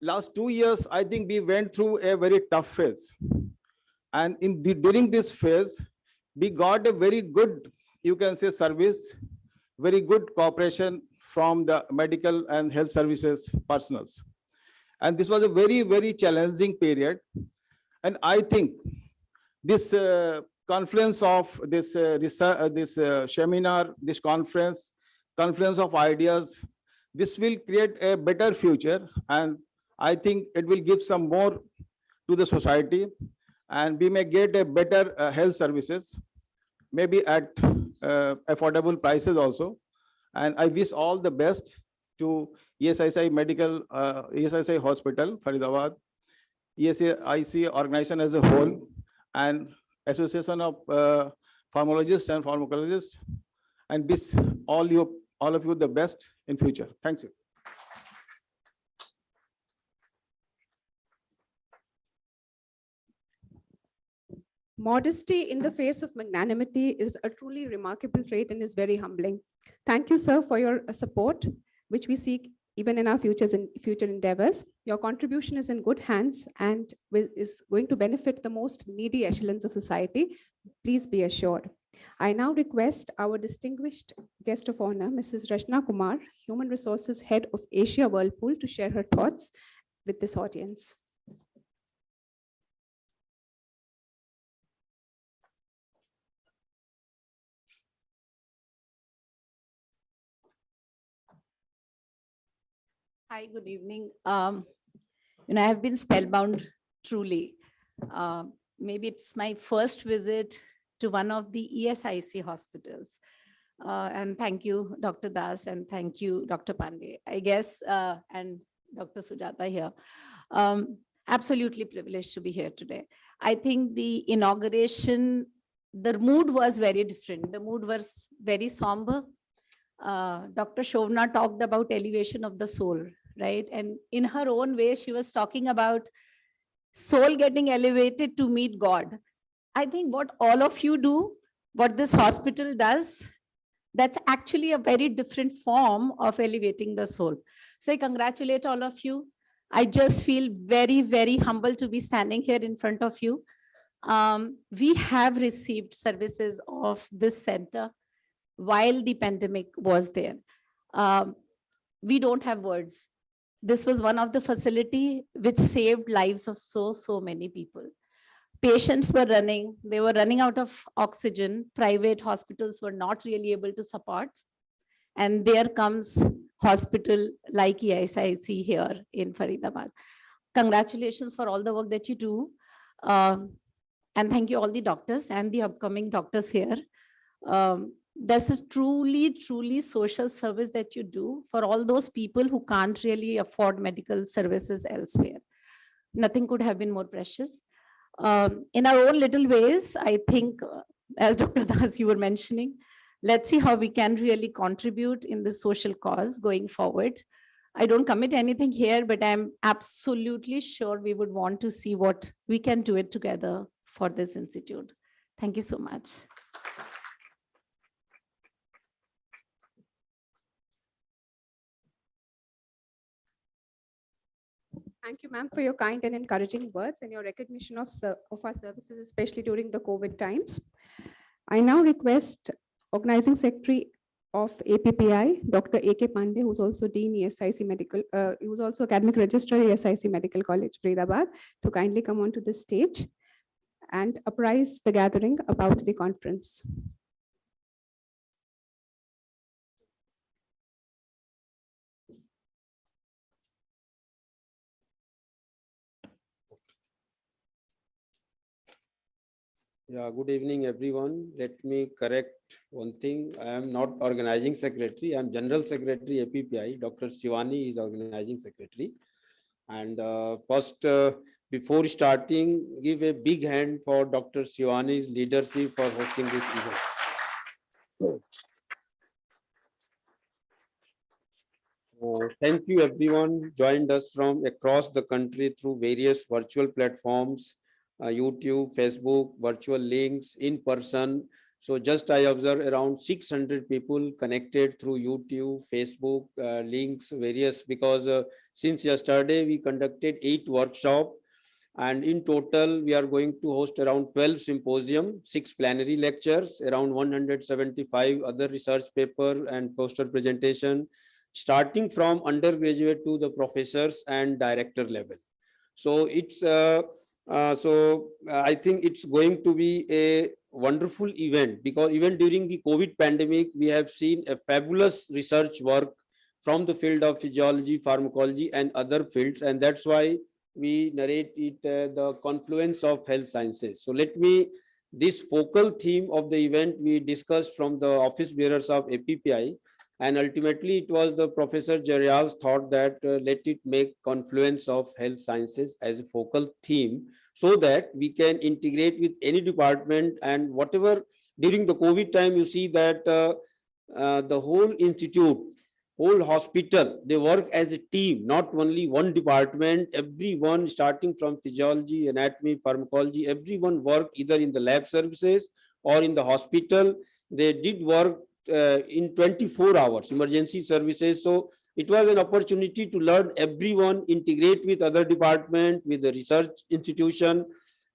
[SPEAKER 3] last 2 years, I think we went through a very tough phase. And during this phase, we got a very good, you can say, service, very good cooperation from the medical and health services personals. And this was a very, very challenging period. And I think this confluence of this seminar, this confluence of ideas, this will create a better future. And I think it will give some more to the society, and we may get a better health services, maybe at affordable prices also. And I wish all the best to ESIC Medical, ESIC Hospital, Faridabad, ESIC organization as a whole, and Association of Pharmacologists and Pharmacologists, and wish all of you the best in future. Thank you.
[SPEAKER 16] Modesty in the face of magnanimity is a truly remarkable trait and is very humbling. Thank you, sir, for your support, which we seek even in our future endeavors. Your contribution is in good hands and is going to benefit the most needy echelons of society. Please be assured. I now request our distinguished guest of honor, Mrs. Rachna Kumar, Human Resources Head of Asia Whirlpool, to share her thoughts with this audience.
[SPEAKER 6] Hi, good evening. I have been spellbound truly. Maybe it's my first visit to one of the ESIC hospitals. And thank you, Dr. Das, and thank you, Dr. Pandey, I guess, and Dr. Sujata here. Absolutely privileged to be here today. I think the inauguration, the mood was very different. The mood was very somber. Dr. Shovna talked about elevation of the soul, right? And in her own way, she was talking about soul getting elevated to meet God. I think what all of you do, what this hospital does, that's actually a very different form of elevating the soul. So I congratulate all of you. I just feel very, very humble to be standing here in front of you. We have received services of this center while the pandemic was there. We don't have words. This was one of the facilities which saved lives of so many people. Patients were running, they were running out of oxygen. Private hospitals were not really able to support. And there comes hospital like ESIC here in Faridabad. Congratulations for all the work that you do. And thank you all the doctors and the upcoming doctors here. That's a truly social service that you do for all those people who can't really afford medical services elsewhere. Nothing could have been more precious. In our own little ways, I think, as Dr. Das, you were mentioning, let's see how we can really contribute in this social cause going forward. I don't commit anything here, but I'm absolutely sure we would want to see what we can do it together for this institute. Thank you so much.
[SPEAKER 16] Thank you, ma'am, for your kind and encouraging words and your recognition of our services, especially during the COVID times. I now request Organizing Secretary of APPI, Dr. A.K. Pandey, who's also Dean ESIC Medical, who's also Academic Registrar ESIC Medical College, Faridabad, to kindly come onto the stage and apprise the gathering about the conference.
[SPEAKER 18] Yeah, good evening, everyone. Let me correct one thing. I am not organizing secretary. I am General Secretary APPI. Dr. Shivani is organizing secretary. And first, before starting, give a big hand for Dr. Shivani's leadership for hosting this event. Thank you everyone joined us from across the country through various virtual platforms, YouTube, Facebook, virtual links, in person. So just I observed around 600 people connected through YouTube, Facebook, links, various, because since yesterday we conducted 8 workshops, and in total we are going to host around 12 symposium, 6 plenary lectures, around 175 other research paper and poster presentation, starting from undergraduate to the professors and director level. So it's I think it's going to be a wonderful event, because even during the COVID pandemic, we have seen a fabulous research work from the field of physiology, pharmacology, and other fields, and that's why we narrate it the confluence of health sciences. So let me, this focal theme of the event we discussed from the office bearers of APPI, and ultimately it was the Professor Jarial's thought that let it make confluence of health sciences as a focal theme, so that we can integrate with any department. And whatever during the COVID time, you see that the whole institute, whole hospital, they work as a team, not only one department. Everyone, starting from physiology, anatomy, pharmacology, everyone worked either in the lab services or in the hospital. They did work in 24 hours, emergency services. So it was an opportunity to learn everyone, integrate with other department, with the research institution,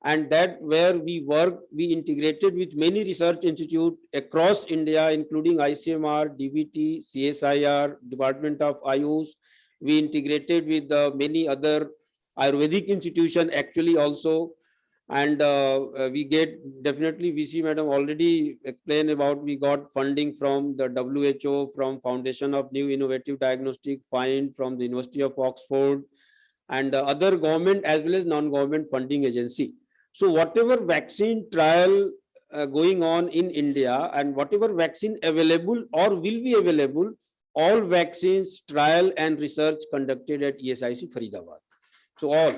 [SPEAKER 18] and that where we work, we integrated with many research institute across India, including ICMR, DBT, CSIR, Department of Ayush. We integrated with many other Ayurvedic institution actually also. And we get, definitely VC madam already explained about, we got funding from the WHO, from Foundation of New Innovative Diagnostic, FIND, from the University of Oxford, and other government as well as non-government funding agency. So whatever vaccine trial going on in India, and whatever vaccine available or will be available, all vaccines trial and research conducted at ESIC Faridabad. So all.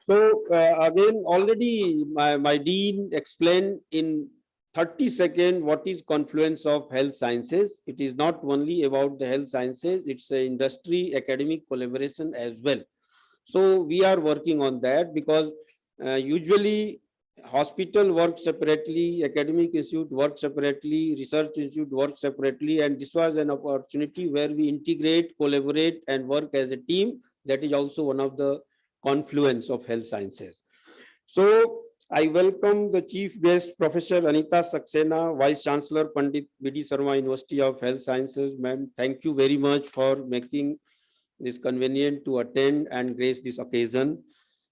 [SPEAKER 18] So again, already my dean explained in 30 seconds what is confluence of health sciences. It is not only about the health sciences, it's a industry academic collaboration as well. So we are working on that, because usually hospital work separately, academic institute work separately, research institute work separately, and this was an opportunity where we integrate, collaborate, and work as a team. That is also one of the confluence of health sciences. So I welcome the chief guest, Professor Anita Saxena, Vice Chancellor, Pandit V.D. Sarma University of Health Sciences. Ma'am, thank you very much for making this convenient to attend and grace this occasion.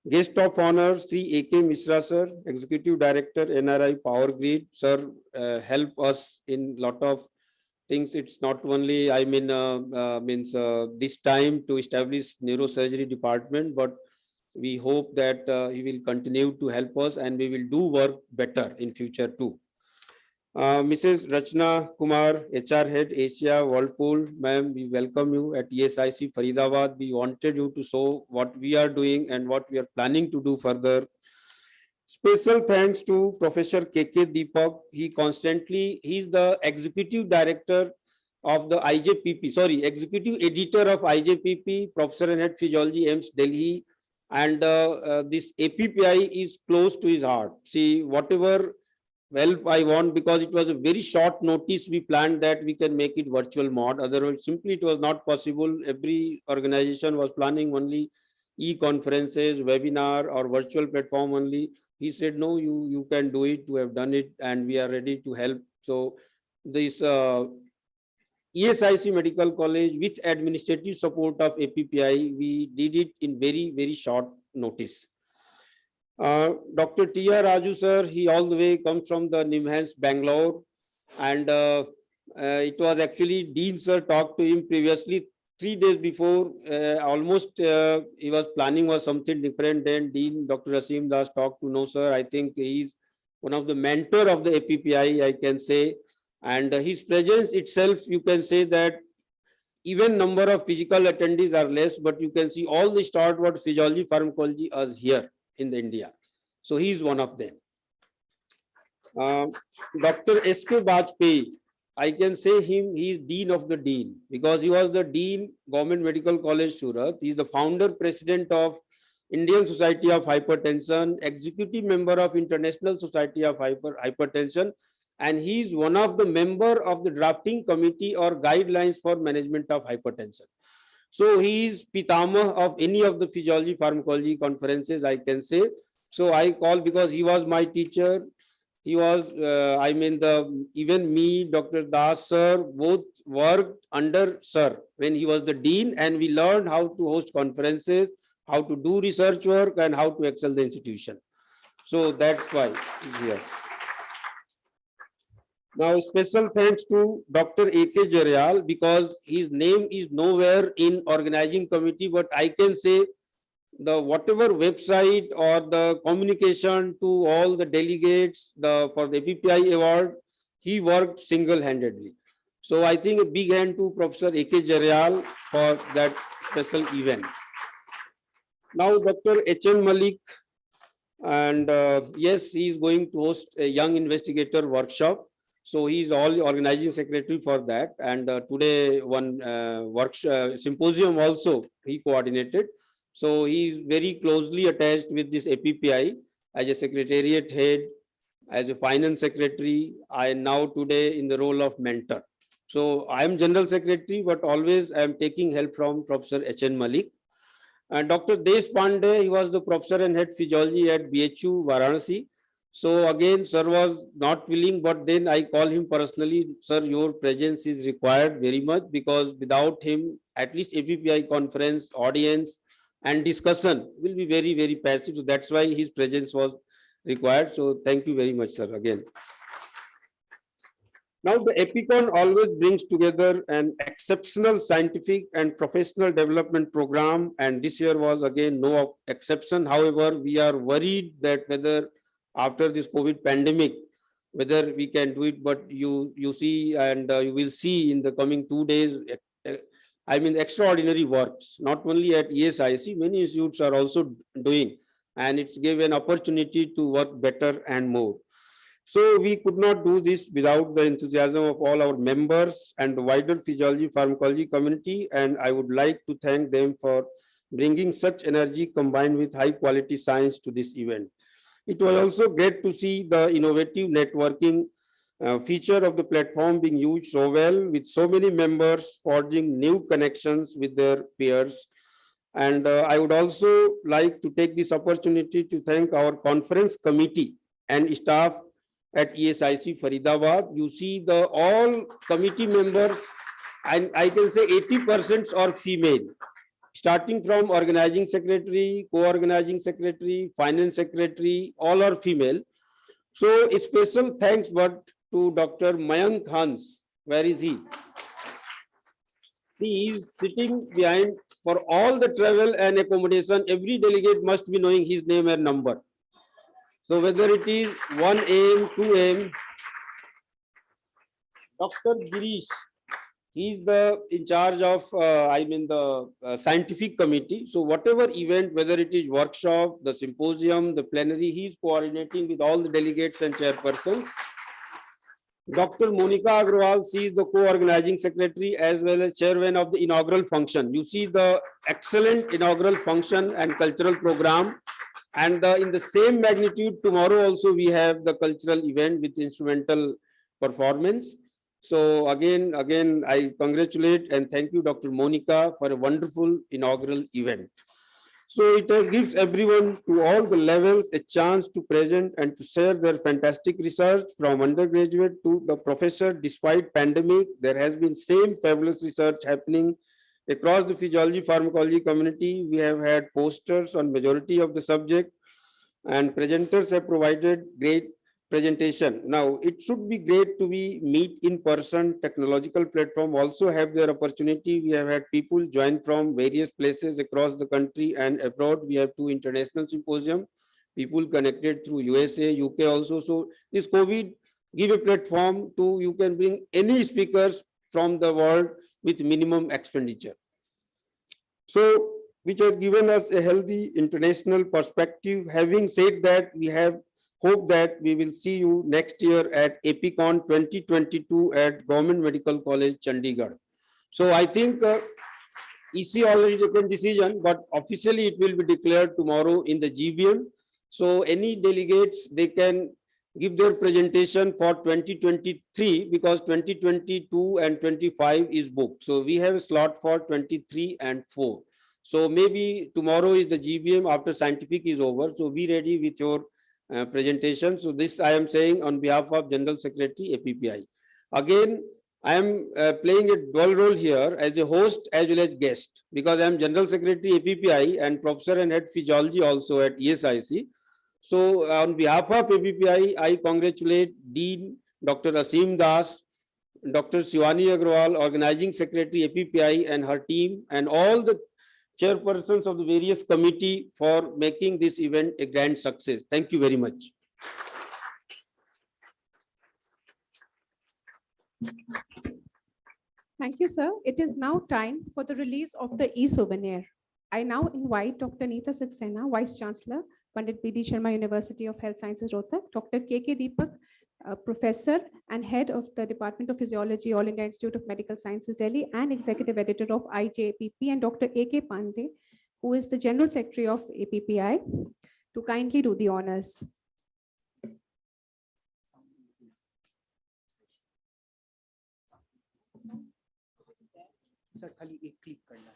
[SPEAKER 18] Guest of honor, Sri A.K. Mishra, sir, Executive Director, NRI Power Grid. Sir, help us in lot of things. It's not only, I mean, this time to establish neurosurgery department, but we hope that he will continue to help us, and we will do work better in future too. Mrs. Rachna Kumar, HR Head, Asia Whirlpool. Ma'am, we welcome you at ESIC Faridabad. We wanted you to show what we are doing and what we are planning to do further. Special thanks to Professor K.K. Deepak. He's the Executive Director of the IJPP, Executive Editor of IJPP, Professor and Head Physiology, AIIMS Delhi. And this APPI is close to his heart. See, whatever help I want, because it was a very short notice, we planned that we can make it virtual mode. Otherwise, simply it was not possible. Every organization was planning only e-conferences, webinar, or virtual platform only. He said, no, you can do it. We have done it, and we are ready to help. So this ESIC Medical College, with administrative support of APPI, we did it in very, very short notice. Dr. T.R. Raju, sir, he all the way comes from the NIMHANS, Bangalore. And it was actually Dean, sir, talked to him previously 3 days before. Almost he was planning was something different. Then Dean, Dr. Rasim Das, talked to, no, sir, I think he's one of the mentor of the APPI, I can say. And his presence itself, you can say that even number of physical attendees are less, but you can see all the stalwart physiology, pharmacology are here in the India. So he is one of them. Dr. S.K. Bajpayee, I can say him, he is Dean of the Dean because he was the Dean, Government Medical College, Surat. He is the founder, president of Indian Society of Hypertension, executive member of International Society of Hypertension, and he is one of the member of the drafting committee or guidelines for management of hypertension. So he is Pitama of any of the physiology pharmacology conferences, I can say. So I call because he was my teacher. He was, even me, Dr. Das sir, both worked under sir when he was the dean, and we learned how to host conferences, how to do research work, and how to excel the institution. So that's why he's here. Now, special thanks to Dr. A.K. Jaryal because his name is nowhere in organizing committee, but I can say the whatever website or the communication to all the delegates for the APPI award, he worked single-handedly. So I think a big hand to Professor A.K. Jaryal for that special event. Now, Dr. H.N. Malik, and yes, he is going to host a young investigator workshop. So he is all the organizing secretary for that. And today one workshop symposium also he coordinated. So he is very closely attached with this APPI as a secretariat head, as a finance secretary. I am now today in the role of mentor. So I am general secretary, but always I am taking help from Professor H.N. Malik. And Dr. Deshpande, he was the professor and head physiology at BHU Varanasi. So again, sir was not willing, but then I call him personally, sir, your presence is required very much because without him, at least APPI conference, audience, and discussion will be very, very passive. So that's why his presence was required. So thank you very much, sir, again. Now, the EPICON always brings together an exceptional scientific and professional development program, and this year was again no exception. However, we are worried that whether after this COVID pandemic, whether we can do it, but you see, and you will see in the coming 2 days, extraordinary works, not only at ESIC, many institutes are also doing, and it's given an opportunity to work better and more. So we could not do this without the enthusiasm of all our members and the wider physiology pharmacology community, and I would like to thank them for bringing such energy combined with high quality science to this event. It was also great to see the innovative networking feature of the platform being used so well, with so many members forging new connections with their peers. And I would also like to take this opportunity to thank our conference committee and staff at ESIC Faridabad. You see the all committee members, and I can say 80% are female, starting from organizing secretary, co-organizing secretary, finance secretary, all are female. So a special thanks but to Dr. Mayank Hans. Where is he? See, he is sitting behind for all the travel and accommodation. Every delegate must be knowing his name and number. So whether it is 1 AM, 2 AM, Dr. Girish, he is in charge of, the scientific committee. So whatever event, whether it is workshop, the symposium, the plenary, he is coordinating with all the delegates and chairpersons. Dr. Monica Agrawal, she is the co-organizing secretary as well as chairman of the inaugural function. You see the excellent inaugural function and cultural program. And in the same magnitude, tomorrow also we have the cultural event with instrumental performance. So again, I congratulate and thank you, Dr. Monica, for a wonderful inaugural event. So it gives everyone to all the levels a chance to present and to share their fantastic research from undergraduate to the professor. Despite pandemic, there has been same fabulous research happening across the physiology pharmacology community. We have had posters on majority of the subject, and presenters have provided great presentation. Now, it should be great to meet in person. Technological platform also have their opportunity. We have had people join from various places across the country and abroad. We have 2 international symposium, people connected through USA, UK also. So this COVID give a platform to, you can bring any speakers from the world with minimum expenditure. So, which has given us a healthy international perspective. Having said that, we have hope that we will see you next year at APICON 2022 at Government Medical College, Chandigarh. So I think EC already taken decision, but officially it will be declared tomorrow in the GBM. So any delegates, they can give their presentation for 2023 because 2022 and 25 is booked. So we have a slot for 23 and 4. So maybe tomorrow is the GBM after scientific is over. So be ready with your presentation. So this I am saying on behalf of General Secretary APPI. Again, I am playing a dual role here as a host as well as guest because I am General Secretary APPI and Professor and Head Physiology also at ESIC. So on behalf of APPI, I congratulate Dean Dr. Asim Das, Dr. Shivani Agrawal, Organizing Secretary APPI and her team, and all the chairpersons of the various committee for making this event a grand success. Thank you very much.
[SPEAKER 16] Thank you, sir. It is now time for the release of the e-souvenir. I now invite Dr. Neeta Saxena, Vice Chancellor, Pandit B.D. Sharma University of Health Sciences, Rohtak, Dr. K.K. Deepak, Professor and Head of the Department of Physiology, All India Institute of Medical Sciences, Delhi, and Executive Editor of IJAPP, and Dr. A.K. Pandey, who is the General Secretary of APPI, to kindly do the honors.
[SPEAKER 1] Sir खाली एक click करना है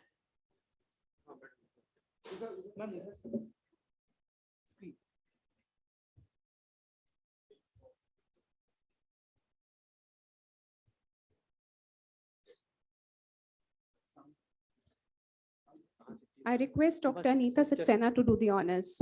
[SPEAKER 1] screen
[SPEAKER 16] I request Dr. Neeta Saxena to do the honors.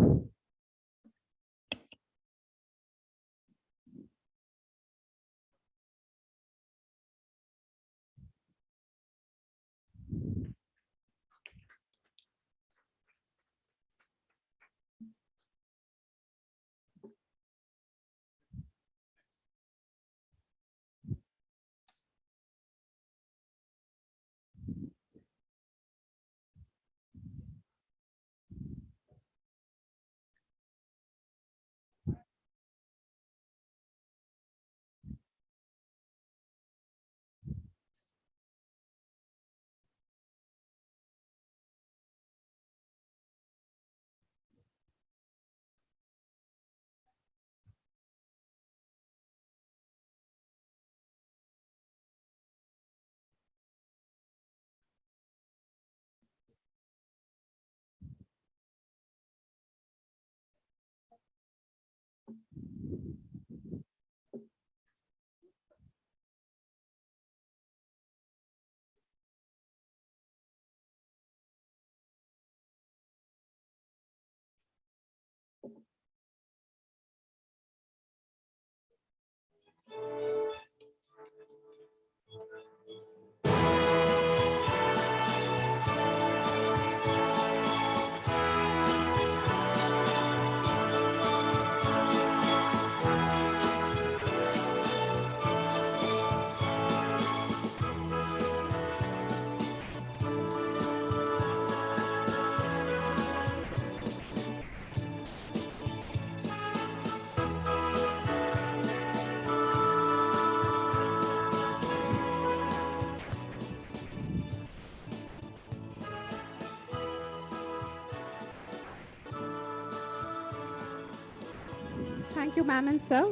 [SPEAKER 16] Thank you, ma'am and sir.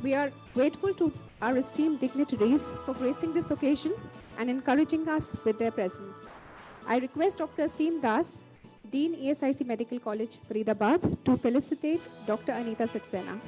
[SPEAKER 16] We are grateful to our esteemed dignitaries for gracing this occasion and encouraging us with their presence. I request Dr. Asim Das, Dean ESIC Medical College, Faridabad, to felicitate Dr. Anita Saxena.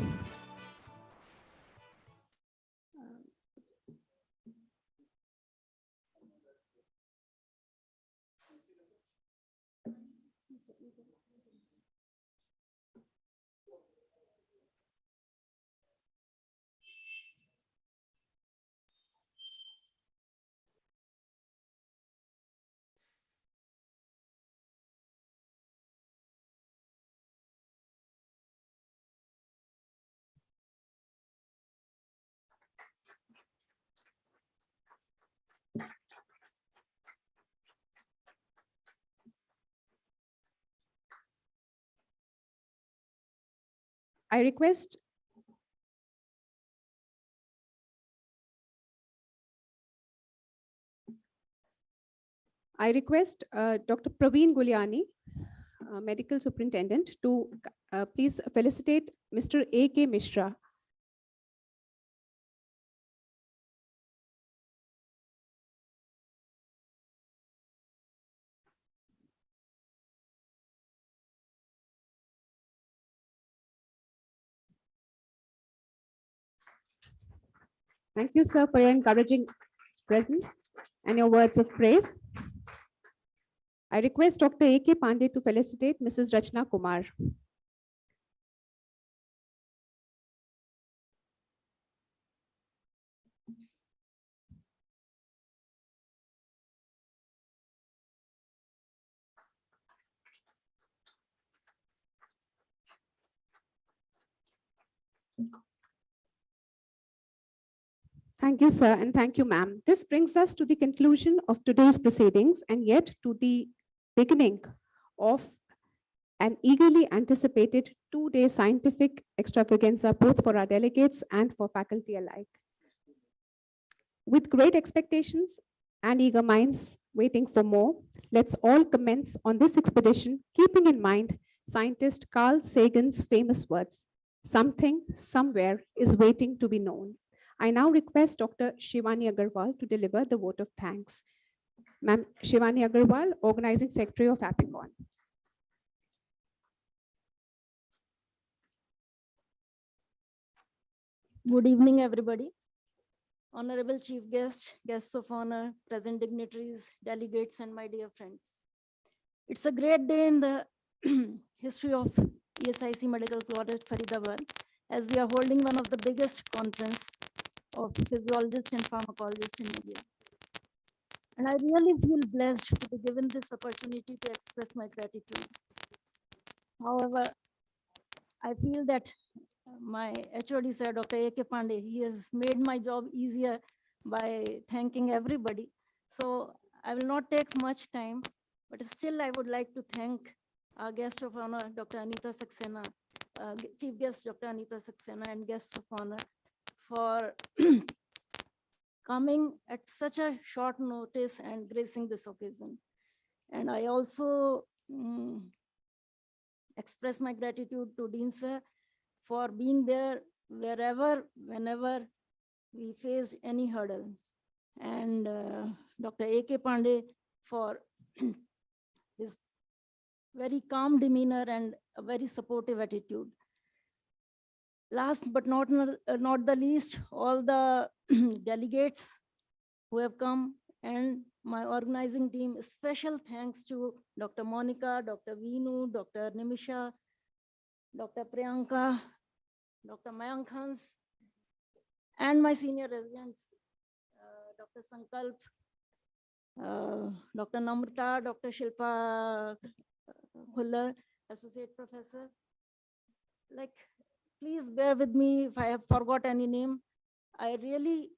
[SPEAKER 16] I request Dr. Praveen Guliani, Medical Superintendent, to please felicitate Mr. A.K. Mishra. Thank you, sir, for your encouraging presence and your words of praise. I request Dr. A.K. Pandey to felicitate Mrs. Rachna Kumar. Thank you, sir, and thank you, ma'am. This brings us to the conclusion of today's proceedings and yet to the beginning of an eagerly anticipated two-day scientific extravaganza, both for our delegates and for faculty alike. With great expectations and eager minds waiting for more, let's all commence on this expedition, keeping in mind scientist Carl Sagan's famous words, "Something, somewhere is waiting to be known." I now request Dr. Shivani Agarwal to deliver the vote of thanks. Ma'am Shivani Agarwal, Organizing Secretary of APICON.
[SPEAKER 10] Good evening, everybody. Honorable Chief Guest, guests of honor, present dignitaries, delegates, and my dear friends. It's a great day in the history of ESIC Medical College, Faridabad, as we are holding one of the biggest conference of physiologists and pharmacologists in India. And I really feel blessed to be given this opportunity to express my gratitude. However, I feel that my HOD sir, Dr. A.K. Pandey, he has made my job easier by thanking everybody. So I will not take much time, but still I would like to thank our guest of honor, Dr. Anita Saxena, Chief Guest Dr. Anita Saxena, and guests of honor for coming at such a short notice and gracing this occasion. And I also express my gratitude to Dean sir for being there wherever, whenever we faced any hurdle. And Dr. A.K. Pandey for his very calm demeanor and a very supportive attitude. Last but not the least, all the delegates who have come and my organizing team. Special thanks to Dr. Monica, Dr. Veenu, Dr. Nimisha, Dr. Priyanka, Dr. Mayank Hans, and my senior residents, Dr. Sankalp, Dr. Namrata, Dr. Shilpa Khullar, Associate Professor. Like, please bear with me if I have forgot any name. I really,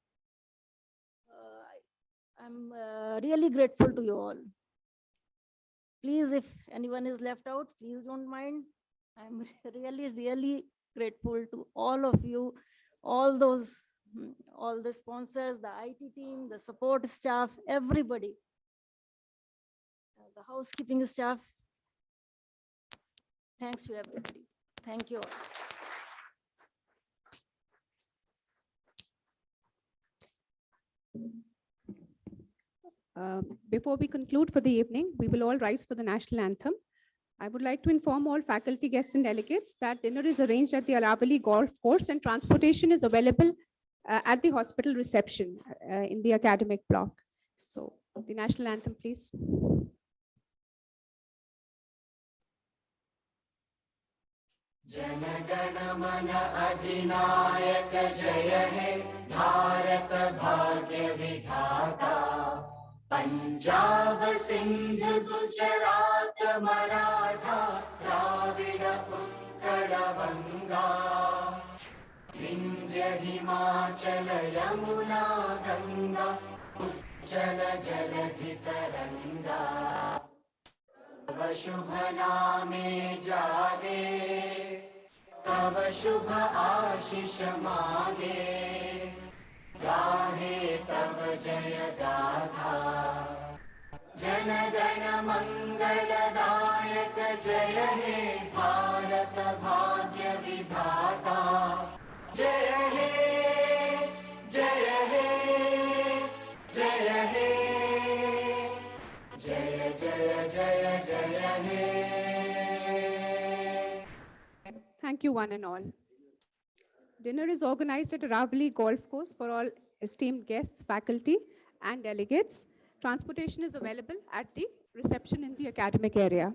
[SPEAKER 10] I'm really grateful to you all. Please, if anyone is left out, please don't mind. I'm really, really grateful to all of you, all the sponsors, the IT team, the support staff, everybody, the housekeeping staff. Thanks to everybody. Thank you all.
[SPEAKER 16] Before we conclude for the evening, we will all rise for the national anthem. I would like to inform all faculty, guests, and delegates that dinner is arranged at the Arabali Golf Course and transportation is available at the hospital reception in the academic block. So the national anthem, please.
[SPEAKER 22] Janagana mana adhinayaka jaya hai, Bharat bhagya vidhata. Punjab Sindh Gujarat Maratha, Dravida Uttara Vanga. Vindhya Himachala Yamuna Ganga, Ujjala Jaladhi Taranga. Shubha Name Jave, तव शुभ आशीष मागे गाहे तव जय गाथा जन गण मंगलदायक जय हे भारत भाग्य विधाता जय हे जय हे जय हे जय जय जय जय हे.
[SPEAKER 16] Thank you, one and all. Dinner is organized at Ravli Golf Course for all esteemed guests, faculty, and delegates. Transportation is available at the reception in the academic area.